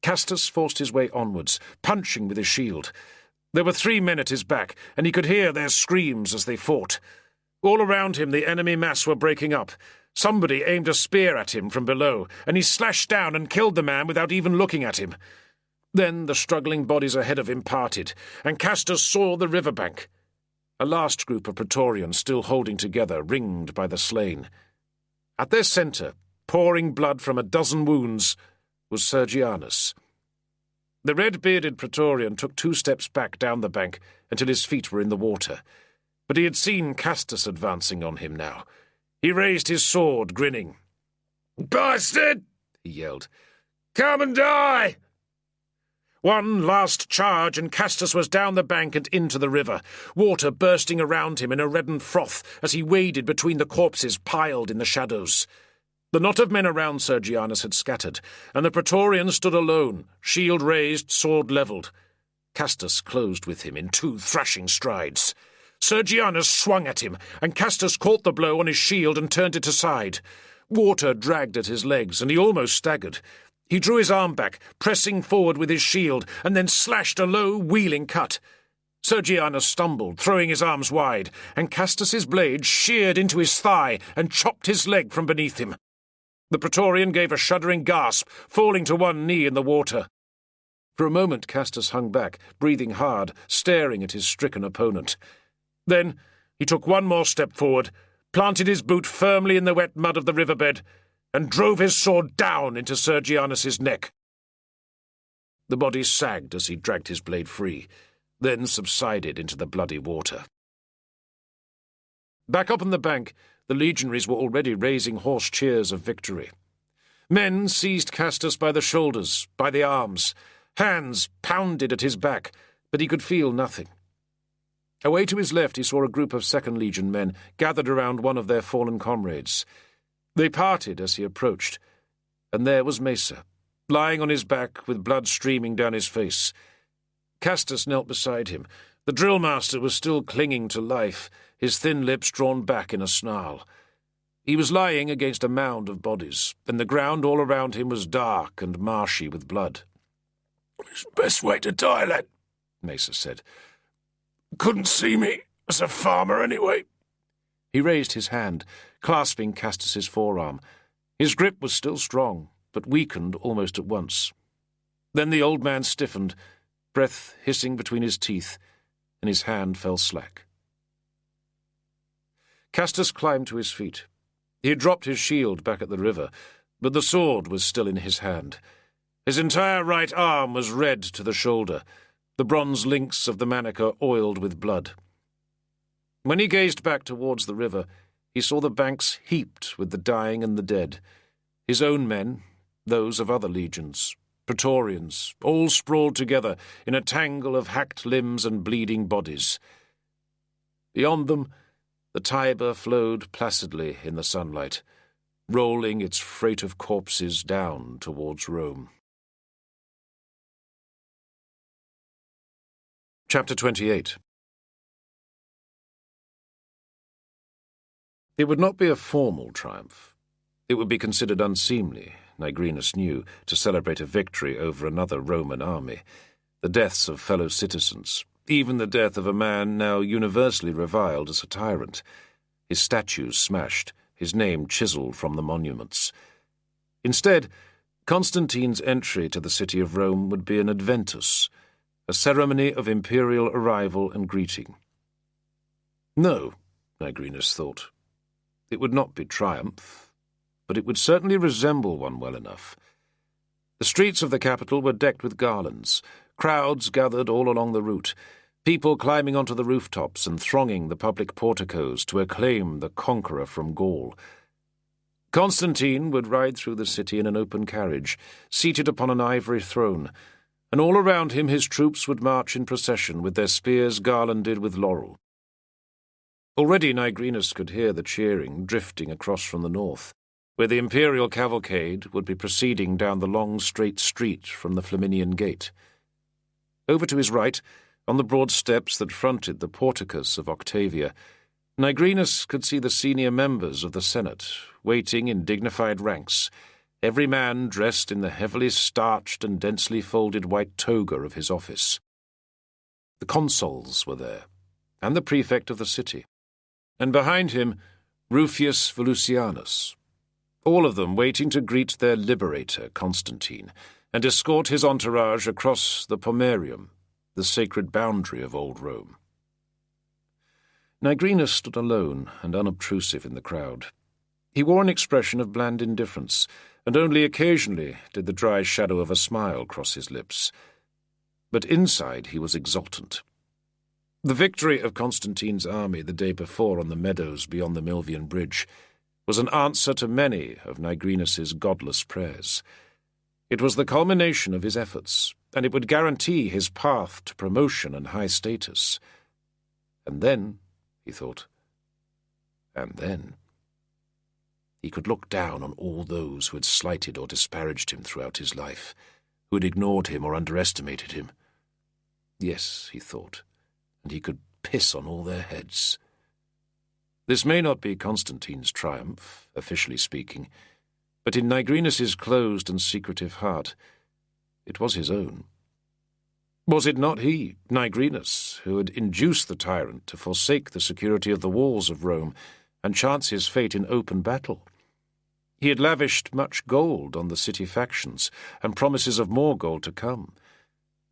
Castus forced his way onwards, punching with his shield. There were 3 men at his back, and he could hear their screams as they fought. All around him the enemy mass were breaking up. Somebody aimed a spear at him from below, and he slashed down and killed the man without even looking at him. Then the struggling bodies ahead of him parted, and Castus saw the riverbank. A last group of Praetorians still holding together, ringed by the slain. At their centre, pouring blood from a dozen wounds, was Sergianus. The red-bearded Praetorian took 2 steps back down the bank until his feet were in the water. But he had seen Castus advancing on him now. He raised his sword, grinning. "Bastard!" he yelled. "Come and die!" One last charge, and Castus was down the bank and into the river, water bursting around him in a reddened froth as he waded between the corpses piled in the shadows. The knot of men around Sergianus had scattered, and the Praetorian stood alone, shield raised, sword levelled. Castus closed with him in 2 thrashing strides. Sergianus swung at him, and Castus caught the blow on his shield and turned it aside. Water dragged at his legs, and he almost staggered. He drew his arm back, pressing forward with his shield, and then slashed a low, wheeling cut. Sergianus stumbled, throwing his arms wide, and Castus's blade sheared into his thigh and chopped his leg from beneath him. The Praetorian gave a shuddering gasp, falling to one knee in the water. For a moment Castus hung back, breathing hard, staring at his stricken opponent. Then he took 1 more step forward, planted his boot firmly in the wet mud of the riverbed, and drove his sword down into Sergianus's neck. The body sagged as he dragged his blade free, then subsided into the bloody water. Back up on the bank, the legionaries were already raising hoarse cheers of victory. Men seized Castus by the shoulders, by the arms. Hands pounded at his back, but he could feel nothing. Away to his left he saw a group of 2nd Legion men gathered around one of their fallen comrades. They parted as he approached, and there was Mesa, lying on his back with blood streaming down his face. Castus knelt beside him. The drill-master was still clinging to life, his thin lips drawn back in a snarl. He was lying against a mound of bodies, and the ground all around him was dark and marshy with blood. "It's the best way to die, lad," Mesa said. "Couldn't see me as a farmer anyway." He raised his hand, clasping Castus's forearm. His grip was still strong, but weakened almost at once. Then the old man stiffened, breath hissing between his teeth, and his hand fell slack. Castus climbed to his feet. He had dropped his shield back at the river, but the sword was still in his hand. His entire right arm was red to the shoulder, the bronze links of the manica oiled with blood. When he gazed back towards the river, he saw the banks heaped with the dying and the dead, his own men, those of other legions, Praetorians, all sprawled together in a tangle of hacked limbs and bleeding bodies. Beyond them, the Tiber flowed placidly in the sunlight, rolling its freight of corpses down towards Rome. Chapter 28. It would not be a formal triumph. It would be considered unseemly, Nigrinus knew, to celebrate a victory over another Roman army, the deaths of fellow citizens, even the death of a man now universally reviled as a tyrant, his statues smashed, his name chiselled from the monuments. Instead, Constantine's entry to the city of Rome would be an adventus, a ceremony of imperial arrival and greeting. No, Nigrinus thought. It would not be triumph, but it would certainly resemble one well enough. The streets of the capital were decked with garlands, crowds gathered all along the route, people climbing onto the rooftops and thronging the public porticos to acclaim the conqueror from Gaul. Constantine would ride through the city in an open carriage, seated upon an ivory throne, and all around him his troops would march in procession with their spears garlanded with laurel. Already Nigrinus could hear the cheering drifting across from the north, where the imperial cavalcade would be proceeding down the long straight street from the Flaminian Gate. Over to his right, On the broad steps that fronted the porticus of Octavia, Nigrinus could see the senior members of the Senate, waiting in dignified ranks, every man dressed in the heavily starched and densely folded white toga of his office. The consuls were there, and the prefect of the city, and behind him Rufius Volusianus, all of them waiting to greet their liberator, Constantine, and escort his entourage across the Pomerium, the sacred boundary of old Rome. Nigrinus stood alone and unobtrusive in the crowd. He wore an expression of bland indifference, and only occasionally did the dry shadow of a smile cross his lips. But inside he was exultant. The victory of Constantine's army the day before on the meadows beyond the Milvian Bridge was an answer to many of Nigrinus's godless prayers. It was the culmination of his efforts, and it would guarantee his path to promotion and high status. And then, he thought, and then he could look down on all those who had slighted or disparaged him throughout his life, who had ignored him or underestimated him. Yes, he thought, and he could piss on all their heads. This may not be Constantine's triumph, officially speaking, but in Nigrinus's closed and secretive heart, it was his own. Was it not he, Nigrinus, who had induced the tyrant to forsake the security of the walls of Rome and chance his fate in open battle? He had lavished much gold on the city factions and promises of more gold to come.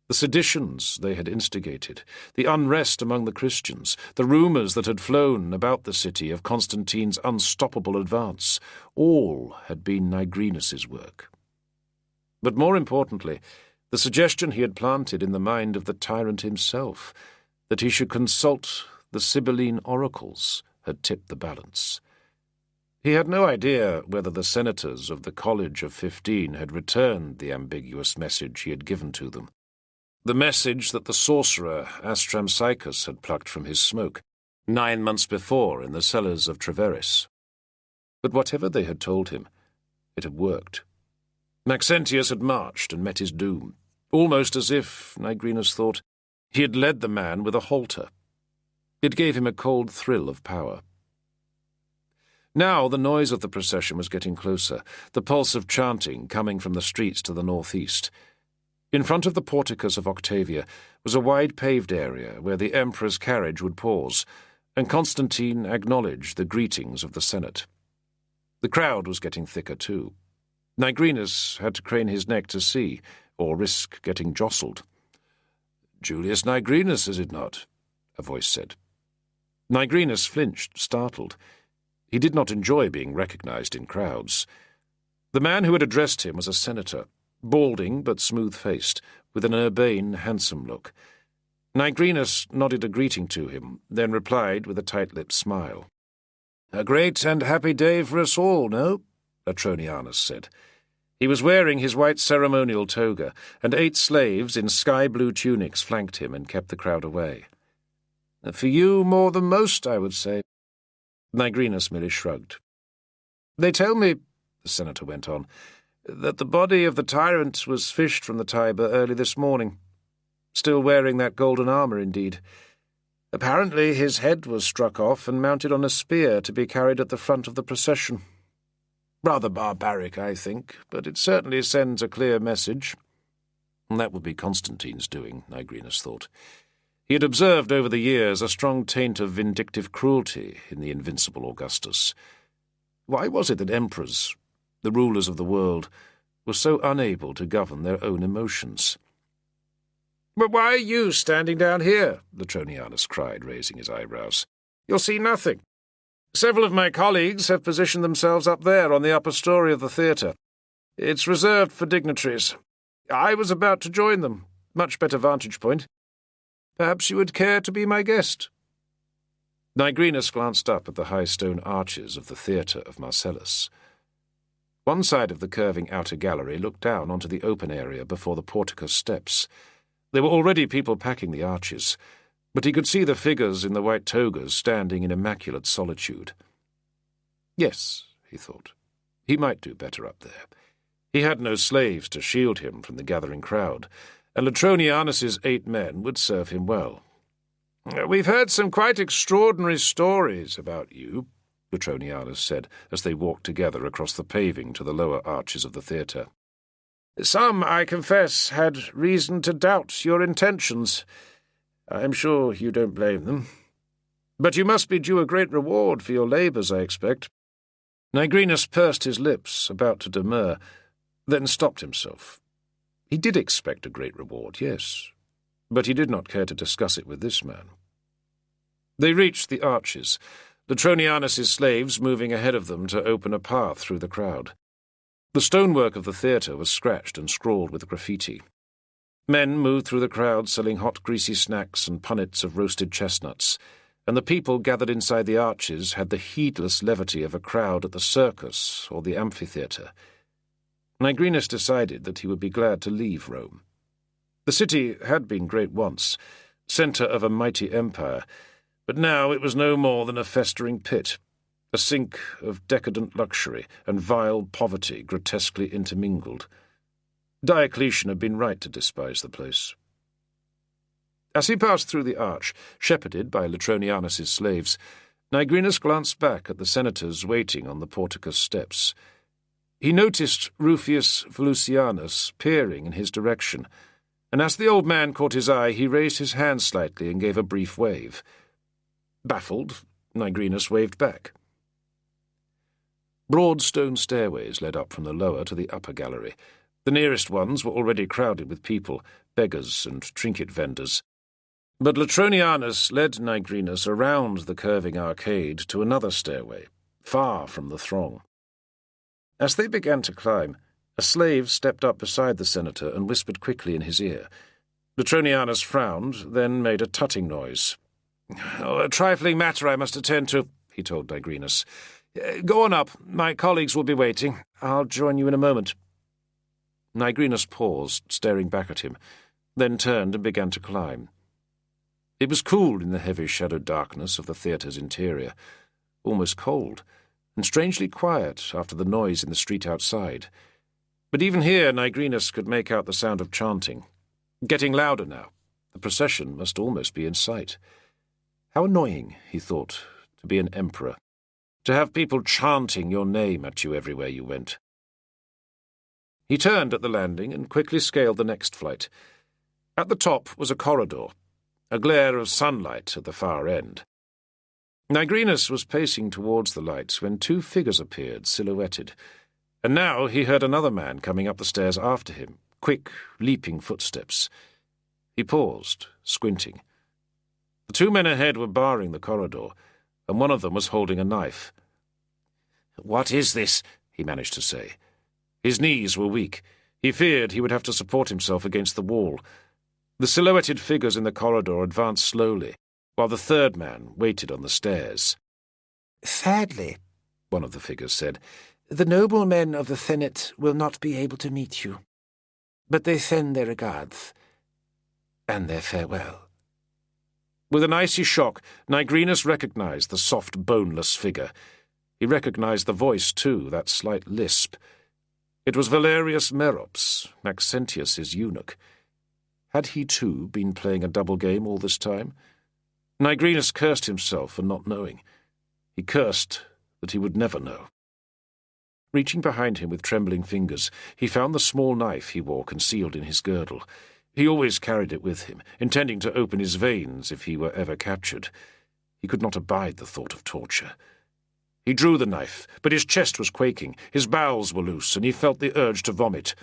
The seditions they had instigated, the unrest among the Christians, the rumours that had flown about the city of Constantine's unstoppable advance, all had been Nigrinus's work. But more importantly, the suggestion he had planted in the mind of the tyrant himself, that he should consult the Sibylline oracles, had tipped the balance. He had no idea whether the senators of the College of 15 had returned the ambiguous message he had given to them, the message that the sorcerer Astramcycus had plucked from his smoke 9 months before in the cellars of Treveris. But whatever they had told him, it had worked. Maxentius had marched and met his doom, almost as if, Nigrinus thought, he had led the man with a halter. It gave him a cold thrill of power. Now the noise of the procession was getting closer, the pulse of chanting coming from the streets to the northeast. In front of the porticus of Octavia was a wide paved area where the emperor's carriage would pause, and Constantine acknowledged the greetings of the Senate. The crowd was getting thicker too. Nigrinus had to crane his neck to see, or risk getting jostled. "Julius Nigrinus, is it not?" a voice said. Nigrinus flinched, startled. He did not enjoy being recognized in crowds. The man who had addressed him was a senator, balding but smooth-faced, with an urbane, handsome look. Nigrinus nodded a greeting to him, then replied with a tight-lipped smile. "A great and happy day for us all, no?" Latronianus said. He was wearing his white ceremonial toga, and 8 slaves in sky-blue tunics flanked him and kept the crowd away. "For you more than most, I would say." Nigrinus merely shrugged. "They tell me," the senator went on, "that the body of the tyrant was fished from the Tiber early this morning. Still wearing that golden armour, indeed. Apparently his head was struck off and mounted on a spear to be carried at the front of the procession. Rather barbaric, I think, but it certainly sends a clear message." That would be Constantine's doing, Nigrinus thought. He had observed over the years a strong taint of vindictive cruelty in the invincible Augustus. Why was it that emperors, the rulers of the world, were so unable to govern their own emotions? "But why are you standing down here?" Latronianus cried, raising his eyebrows. "You'll see nothing. Several of my colleagues have positioned themselves up there on the upper story of the theatre. It's reserved for dignitaries. I was about to join them. Much better vantage point. Perhaps you would care to be my guest." Nigrinus glanced up at the high stone arches of the theatre of Marcellus. One side of the curving outer gallery looked down onto the open area before the porticus steps. There were already people packing the arches, but he could see the figures in the white togas standing in immaculate solitude. Yes, he thought, he might do better up there. He had no slaves to shield him from the gathering crowd, and Latronianus's 8 men would serve him well. "We've heard some quite extraordinary stories about you," Latronianus said, as they walked together across the paving to the lower arches of the theatre. "Some, I confess, had reason to doubt your intentions. I'm sure you don't blame them. But you must be due a great reward for your labours, I expect." Nigrinus pursed his lips, about to demur, then stopped himself. He did expect a great reward, yes, but he did not care to discuss it with this man. They reached the arches, Latronianus's slaves moving ahead of them to open a path through the crowd. The stonework of the theatre was scratched and scrawled with graffiti. Men moved through the crowd selling hot, greasy snacks and punnets of roasted chestnuts, and the people gathered inside the arches had the heedless levity of a crowd at the circus or the amphitheatre. Nigrinus decided that he would be glad to leave Rome. The city had been great once, centre of a mighty empire, but now it was no more than a festering pit, a sink of decadent luxury and vile poverty grotesquely intermingled. Diocletian had been right to despise the place. As he passed through the arch, shepherded by Latronianus's slaves, Nigrinus glanced back at the senators waiting on the porticus steps. He noticed Rufius Volusianus peering in his direction, and as the old man caught his eye, he raised his hand slightly and gave a brief wave. Baffled, Nigrinus waved back. Broad stone stairways led up from the lower to the upper gallery. The nearest ones were already crowded with people, beggars and trinket vendors. But Latronianus led Nigrinus around the curving arcade to another stairway, far from the throng. As they began to climb, a slave stepped up beside the senator and whispered quickly in his ear. Latronianus frowned, then made a tutting noise. "A trifling matter I must attend to," he told Nigrinus. "Go on up. My colleagues will be waiting. I'll join you in a moment." Nigrinus paused, staring back at him, then turned and began to climb. It was cool in the heavy shadowed darkness of the theatre's interior, almost cold, and strangely quiet after the noise in the street outside. But even here Nigrinus could make out the sound of chanting. Getting louder now. The procession must almost be in sight. How annoying, he thought, to be an emperor, to have people chanting your name at you everywhere you went. He turned at the landing and quickly scaled the next flight. At the top was a corridor, a glare of sunlight at the far end. Nigrinus was pacing towards the lights when 2 figures appeared, silhouetted, and now he heard another man coming up the stairs after him, quick, leaping footsteps. He paused, squinting. The 2 men ahead were barring the corridor, and one of them was holding a knife. "What is this?" he managed to say. His knees were weak. He feared he would have to support himself against the wall. The silhouetted figures in the corridor advanced slowly, while the 3rd man waited on the stairs. "Sadly," one of the figures said, "the noblemen of the Senate will not be able to meet you. But they send their regards and their farewell." With an icy shock, Nigrinus recognized the soft, boneless figure. He recognized the voice, too, that slight lisp. It was Valerius Merops, Maxentius's eunuch. Had he, too, been playing a double game all this time? Nigrinus cursed himself for not knowing. He cursed that he would never know. Reaching behind him with trembling fingers, he found the small knife he wore concealed in his girdle. He always carried it with him, intending to open his veins if he were ever captured. He could not abide the thought of torture. He drew the knife, but his chest was quaking, his bowels were loose, and he felt the urge to vomit.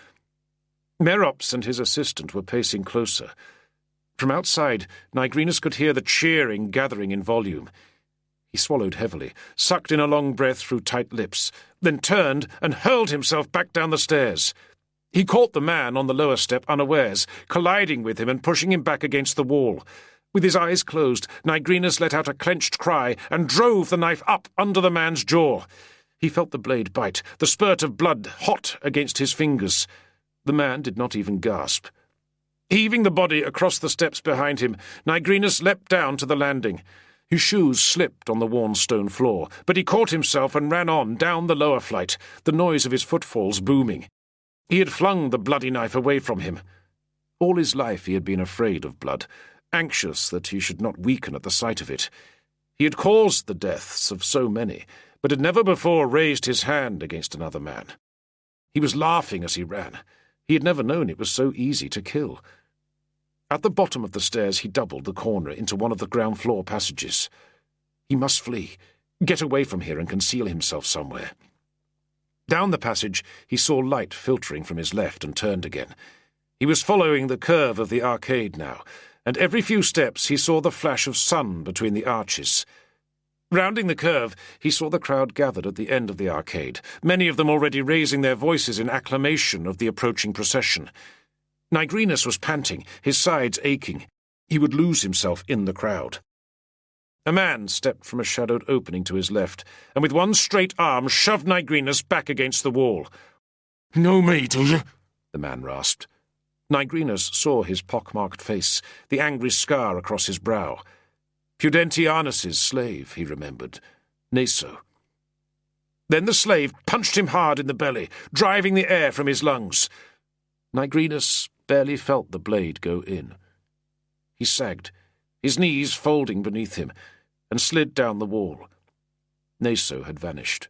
Merops and his assistant were pacing closer. From outside, Nigrinus could hear the cheering gathering in volume. He swallowed heavily, sucked in a long breath through tight lips, then turned and hurled himself back down the stairs. He caught the man on the lower step unawares, colliding with him and pushing him back against the wall. With his eyes closed, Nigrinus let out a clenched cry and drove the knife up under the man's jaw. He felt the blade bite, the spurt of blood hot against his fingers. The man did not even gasp. Heaving the body across the steps behind him, Nigrinus leapt down to the landing. His shoes slipped on the worn stone floor, but he caught himself and ran on down the lower flight, the noise of his footfalls booming. He had flung the bloody knife away from him. All his life he had been afraid of blood, anxious that he should not weaken at the sight of it. He had caused the deaths of so many, but had never before raised his hand against another man. He was laughing as he ran. He had never known it was so easy to kill. At the bottom of the stairs he doubled the corner into one of the ground-floor passages. He must flee, get away from here and conceal himself somewhere. Down the passage he saw light filtering from his left and turned again. He was following the curve of the arcade now, and every few steps he saw the flash of sun between the arches. Rounding the curve, he saw the crowd gathered at the end of the arcade, many of them already raising their voices in acclamation of the approaching procession. Nigrinus was panting, his sides aching. He would lose himself in the crowd. A man stepped from a shadowed opening to his left, and with one straight arm shoved Nigrinus back against the wall. "Know me, do you?" the man rasped. Nigrinus saw his pock-marked face, the angry scar across his brow. Pudentianus's slave, he remembered. Naso. Then the slave punched him hard in the belly, driving the air from his lungs. Nigrinus barely felt the blade go in. He sagged, his knees folding beneath him, and slid down the wall. Naso had vanished.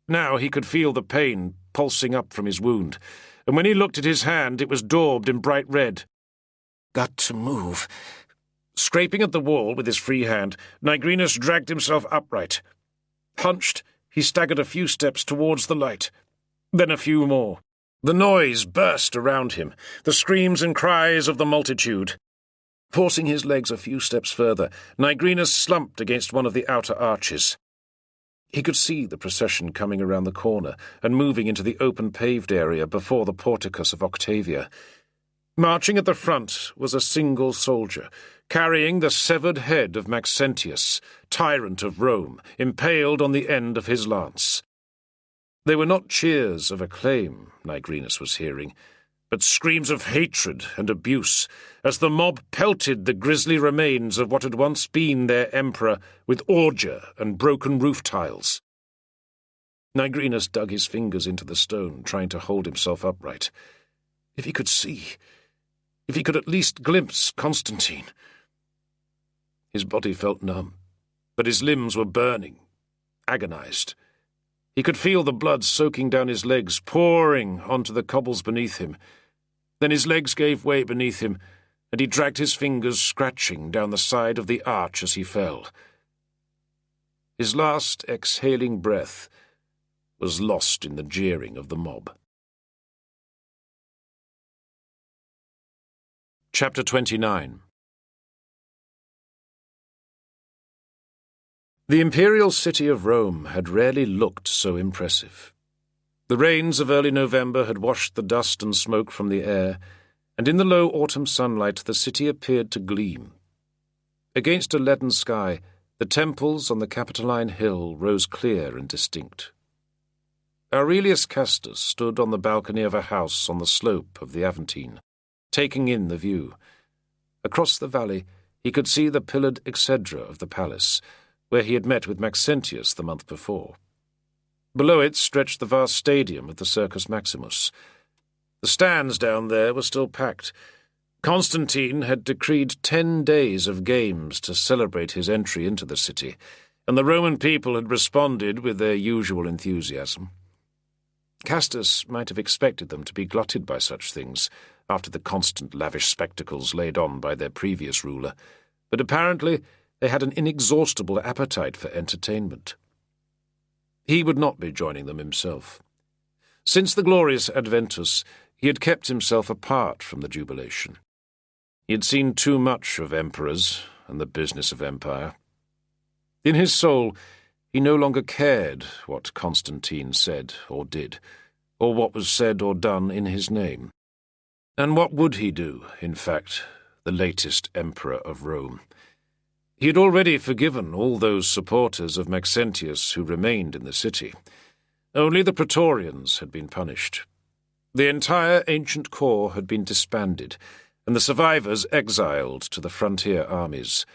Now he could feel the pain pulsing up from his wound, and when he looked at his hand it was daubed in bright red. "Got to move." Scraping at the wall with his free hand, Nigrinus dragged himself upright. Hunched, he staggered a few steps towards the light, then a few more. The noise burst around him, the screams and cries of the multitude. Forcing his legs a few steps further, Nigrinus slumped against one of the outer arches. He could see the procession coming around the corner and moving into the open paved area before the porticus of Octavia. Marching at the front was a single soldier, carrying the severed head of Maxentius, tyrant of Rome, impaled on the end of his lance. They were not cheers of acclaim Nigrinus was hearing, but screams of hatred and abuse, as the mob pelted the grisly remains of what had once been their emperor with ordure and broken roof tiles. Nigrinus dug his fingers into the stone, trying to hold himself upright. If he could see, if he could at least glimpse Constantine. His body felt numb, but his limbs were burning, agonized. He could feel the blood soaking down his legs, pouring onto the cobbles beneath him. Then his legs gave way beneath him, and he dragged his fingers scratching down the side of the arch as he fell. His last exhaling breath was lost in the jeering of the mob. Chapter 29. The imperial city of Rome had rarely looked so impressive. The rains of early November had washed the dust and smoke from the air, and in the low autumn sunlight the city appeared to gleam. Against a leaden sky, the temples on the Capitoline Hill rose clear and distinct. Aurelius Castus stood on the balcony of a house on the slope of the Aventine, taking in the view. Across the valley he could see the pillared exedra of the palace, where he had met with Maxentius the month before. Below it stretched the vast stadium of the Circus Maximus. The stands down there were still packed. Constantine had decreed 10 days of games to celebrate his entry into the city, and the Roman people had responded with their usual enthusiasm. Castus might have expected them to be glutted by such things, after the constant lavish spectacles laid on by their previous ruler, but apparently they had an inexhaustible appetite for entertainment. He would not be joining them himself. Since the glorious Adventus, he had kept himself apart from the jubilation. He had seen too much of emperors and the business of empire. In his soul, he no longer cared what Constantine said or did, or what was said or done in his name. And what would he do, in fact, the latest emperor of Rome? He had already forgiven all those supporters of Maxentius who remained in the city. Only the Praetorians had been punished. The entire ancient corps had been disbanded, and the survivors exiled to the frontier armies.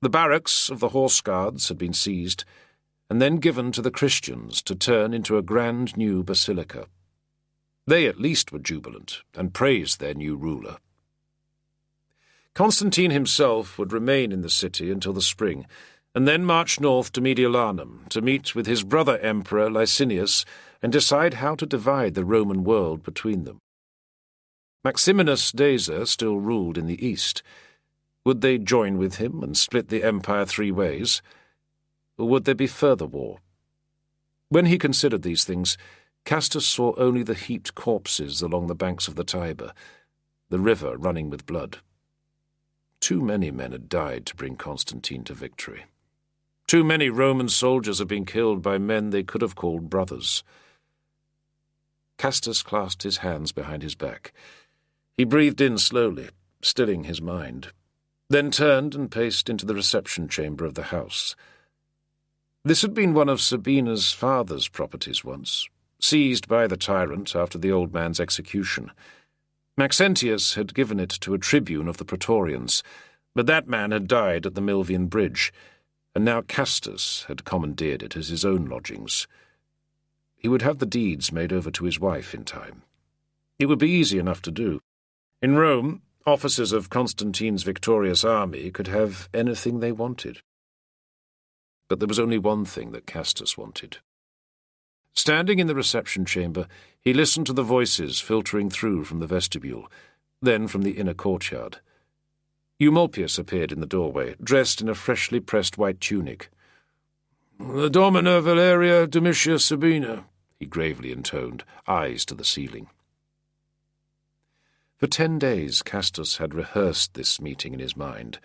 The barracks of the horse guards had been seized, and then given to the Christians to turn into a grand new basilica. They at least were jubilant and praised their new ruler. Constantine himself would remain in the city until the spring, and then march north to Mediolanum to meet with his brother emperor Licinius and decide how to divide the Roman world between them. Maximinus Daza still ruled in the east. Would they join with him and split the empire 3 ways? Or would there be further war? When he considered these things, Castus saw only the heaped corpses along the banks of the Tiber, the river running with blood. Too many men had died to bring Constantine to victory. Too many Roman soldiers had been killed by men they could have called brothers. Castus clasped his hands behind his back. He breathed in slowly, stilling his mind, then turned and paced into the reception chamber of the house. This had been one of Sabina's father's properties once, seized by the tyrant after the old man's execution. Maxentius had given it to a tribune of the Praetorians, but that man had died at the Milvian Bridge, and now Castus had commandeered it as his own lodgings. He would have the deeds made over to his wife in time. It would be easy enough to do. In Rome, officers of Constantine's victorious army could have anything they wanted. But there was only one thing that Castus wanted. Standing in the reception chamber, he listened to the voices filtering through from the vestibule, then from the inner courtyard. Eumolpius appeared in the doorway, dressed in a freshly pressed white tunic. "The Domina Valeria Domitia Sabina," he gravely intoned, eyes to the ceiling. For 10 days Castus had rehearsed this meeting in his mind,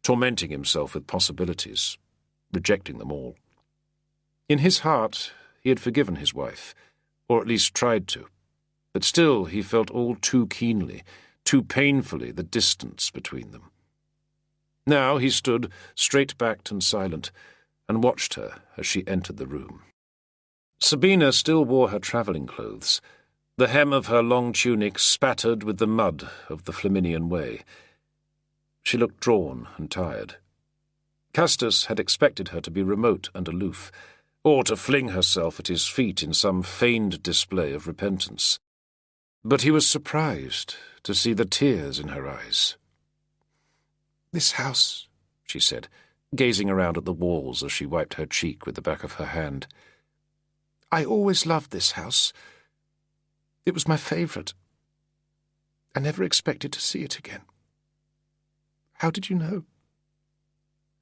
tormenting himself with possibilities, rejecting them all. In his heart, he had forgiven his wife, or at least tried to, but still he felt all too keenly, too painfully, the distance between them. Now he stood straight-backed and silent, and watched her as she entered the room. Sabina still wore her travelling clothes, the hem of her long tunic spattered with the mud of the Flaminian Way. She looked drawn and tired. Castus had expected her to be remote and aloof, or to fling herself at his feet in some feigned display of repentance. But he was surprised to see the tears in her eyes. "This house," she said, gazing around at the walls as she wiped her cheek with the back of her hand. "I always loved this house. It was my favourite. I never expected to see it again. How did you know?"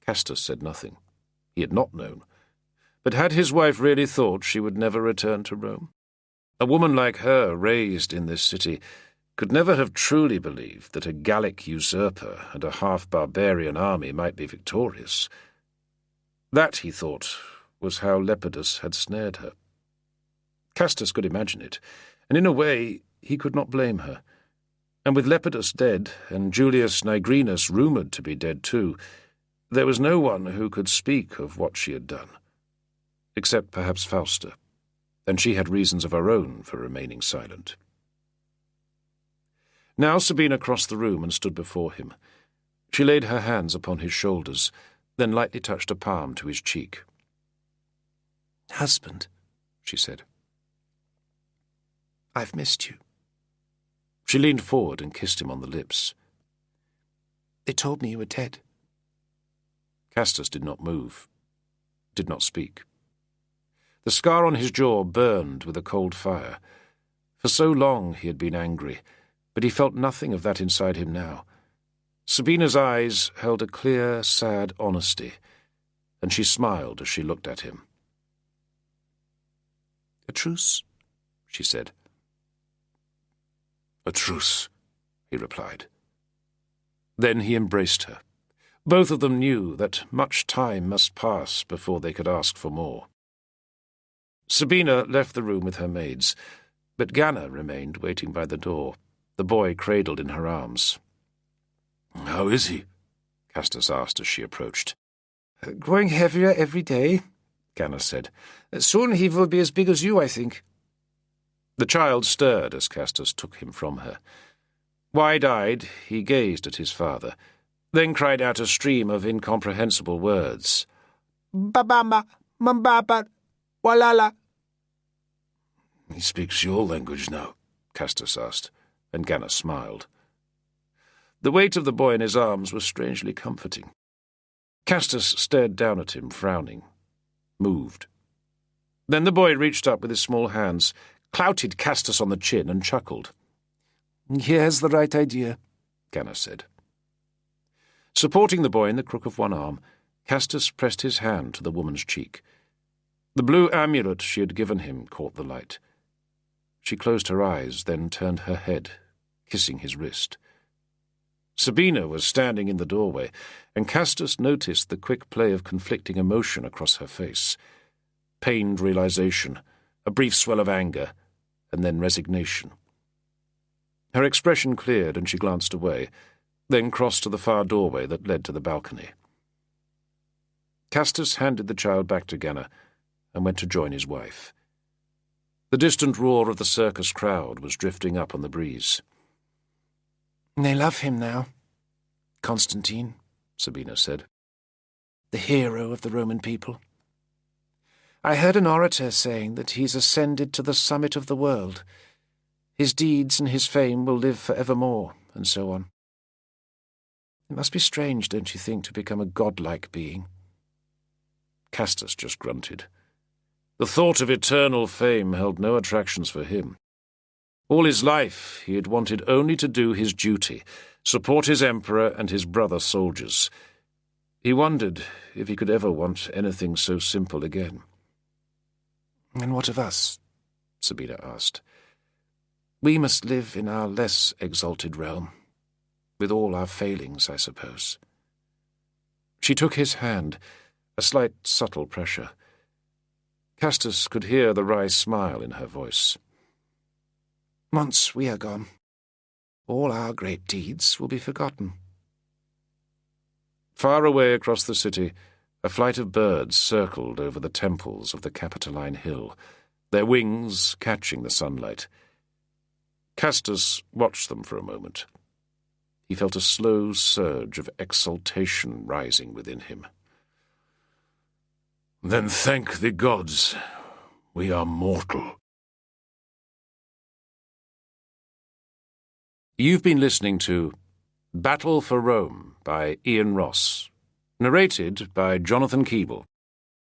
Castus said nothing. He had not known. But had his wife really thought she would never return to Rome? A woman like her, raised in this city, could never have truly believed that a Gallic usurper and a half-barbarian army might be victorious. That, he thought, was how Lepidus had snared her. Castus could imagine it, and in a way he could not blame her. And with Lepidus dead, and Julius Nigrinus rumoured to be dead too, there was no one who could speak of what she had done, except perhaps Fausta, and she had reasons of her own for remaining silent. Now Sabina crossed the room and stood before him. She laid her hands upon his shoulders, then lightly touched a palm to his cheek. "Husband," she said. "I've missed you." She leaned forward and kissed him on the lips. "They told me you were dead." Castus did not move, did not speak. The scar on his jaw burned with a cold fire. For so long he had been angry, but he felt nothing of that inside him now. Sabina's eyes held a clear, sad honesty, and she smiled as she looked at him. "A truce?" she said. "A truce," he replied. Then he embraced her. Both of them knew that much time must pass before they could ask for more. Sabina left the room with her maids, but Ganna remained waiting by the door, the boy cradled in her arms. "How is he?" Castus asked as she approached. "Growing heavier every day," Ganna said. "Soon he will be as big as you, I think." The child stirred as Castus took him from her. Wide-eyed, he gazed at his father, then cried out a stream of incomprehensible words. "Babamba, mambaba, walala." "He speaks your language now," Castus asked, and Ganna smiled. The weight of the boy in his arms was strangely comforting. Castus stared down at him, frowning, moved. Then the boy reached up with his small hands, clouted Castus on the chin, and chuckled. "He has the right idea," Ganna said. Supporting the boy in the crook of one arm, Castus pressed his hand to the woman's cheek. The blue amulet she had given him caught the light. She closed her eyes, then turned her head, kissing his wrist. Sabina was standing in the doorway, and Castus noticed the quick play of conflicting emotion across her face. Pained realization, a brief swell of anger, and then resignation. Her expression cleared, and she glanced away, then crossed to the far doorway that led to the balcony. Castus handed the child back to Ganna and went to join his wife. The distant roar of the circus crowd was drifting up on the breeze. "They love him now, Constantine," Sabina said. "The hero of the Roman people. I heard an orator saying that he's ascended to the summit of the world. His deeds and his fame will live forevermore, and so on. It must be strange, don't you think, to become a godlike being?" Castus just grunted. The thought of eternal fame held no attractions for him. All his life he had wanted only to do his duty, support his emperor and his brother soldiers. He wondered if he could ever want anything so simple again. "And what of us?" Sabina asked. "We must live in our less exalted realm, with all our failings, I suppose." She took his hand, a slight subtle pressure. Castus could hear the wry smile in her voice. "Once we are gone, all our great deeds will be forgotten." Far away across the city, a flight of birds circled over the temples of the Capitoline Hill, their wings catching the sunlight. Castus watched them for a moment. He felt a slow surge of exultation rising within him. "Then thank the gods, we are mortal." You've been listening to Battle for Rome by Ian Ross, narrated by Jonathan Keeble.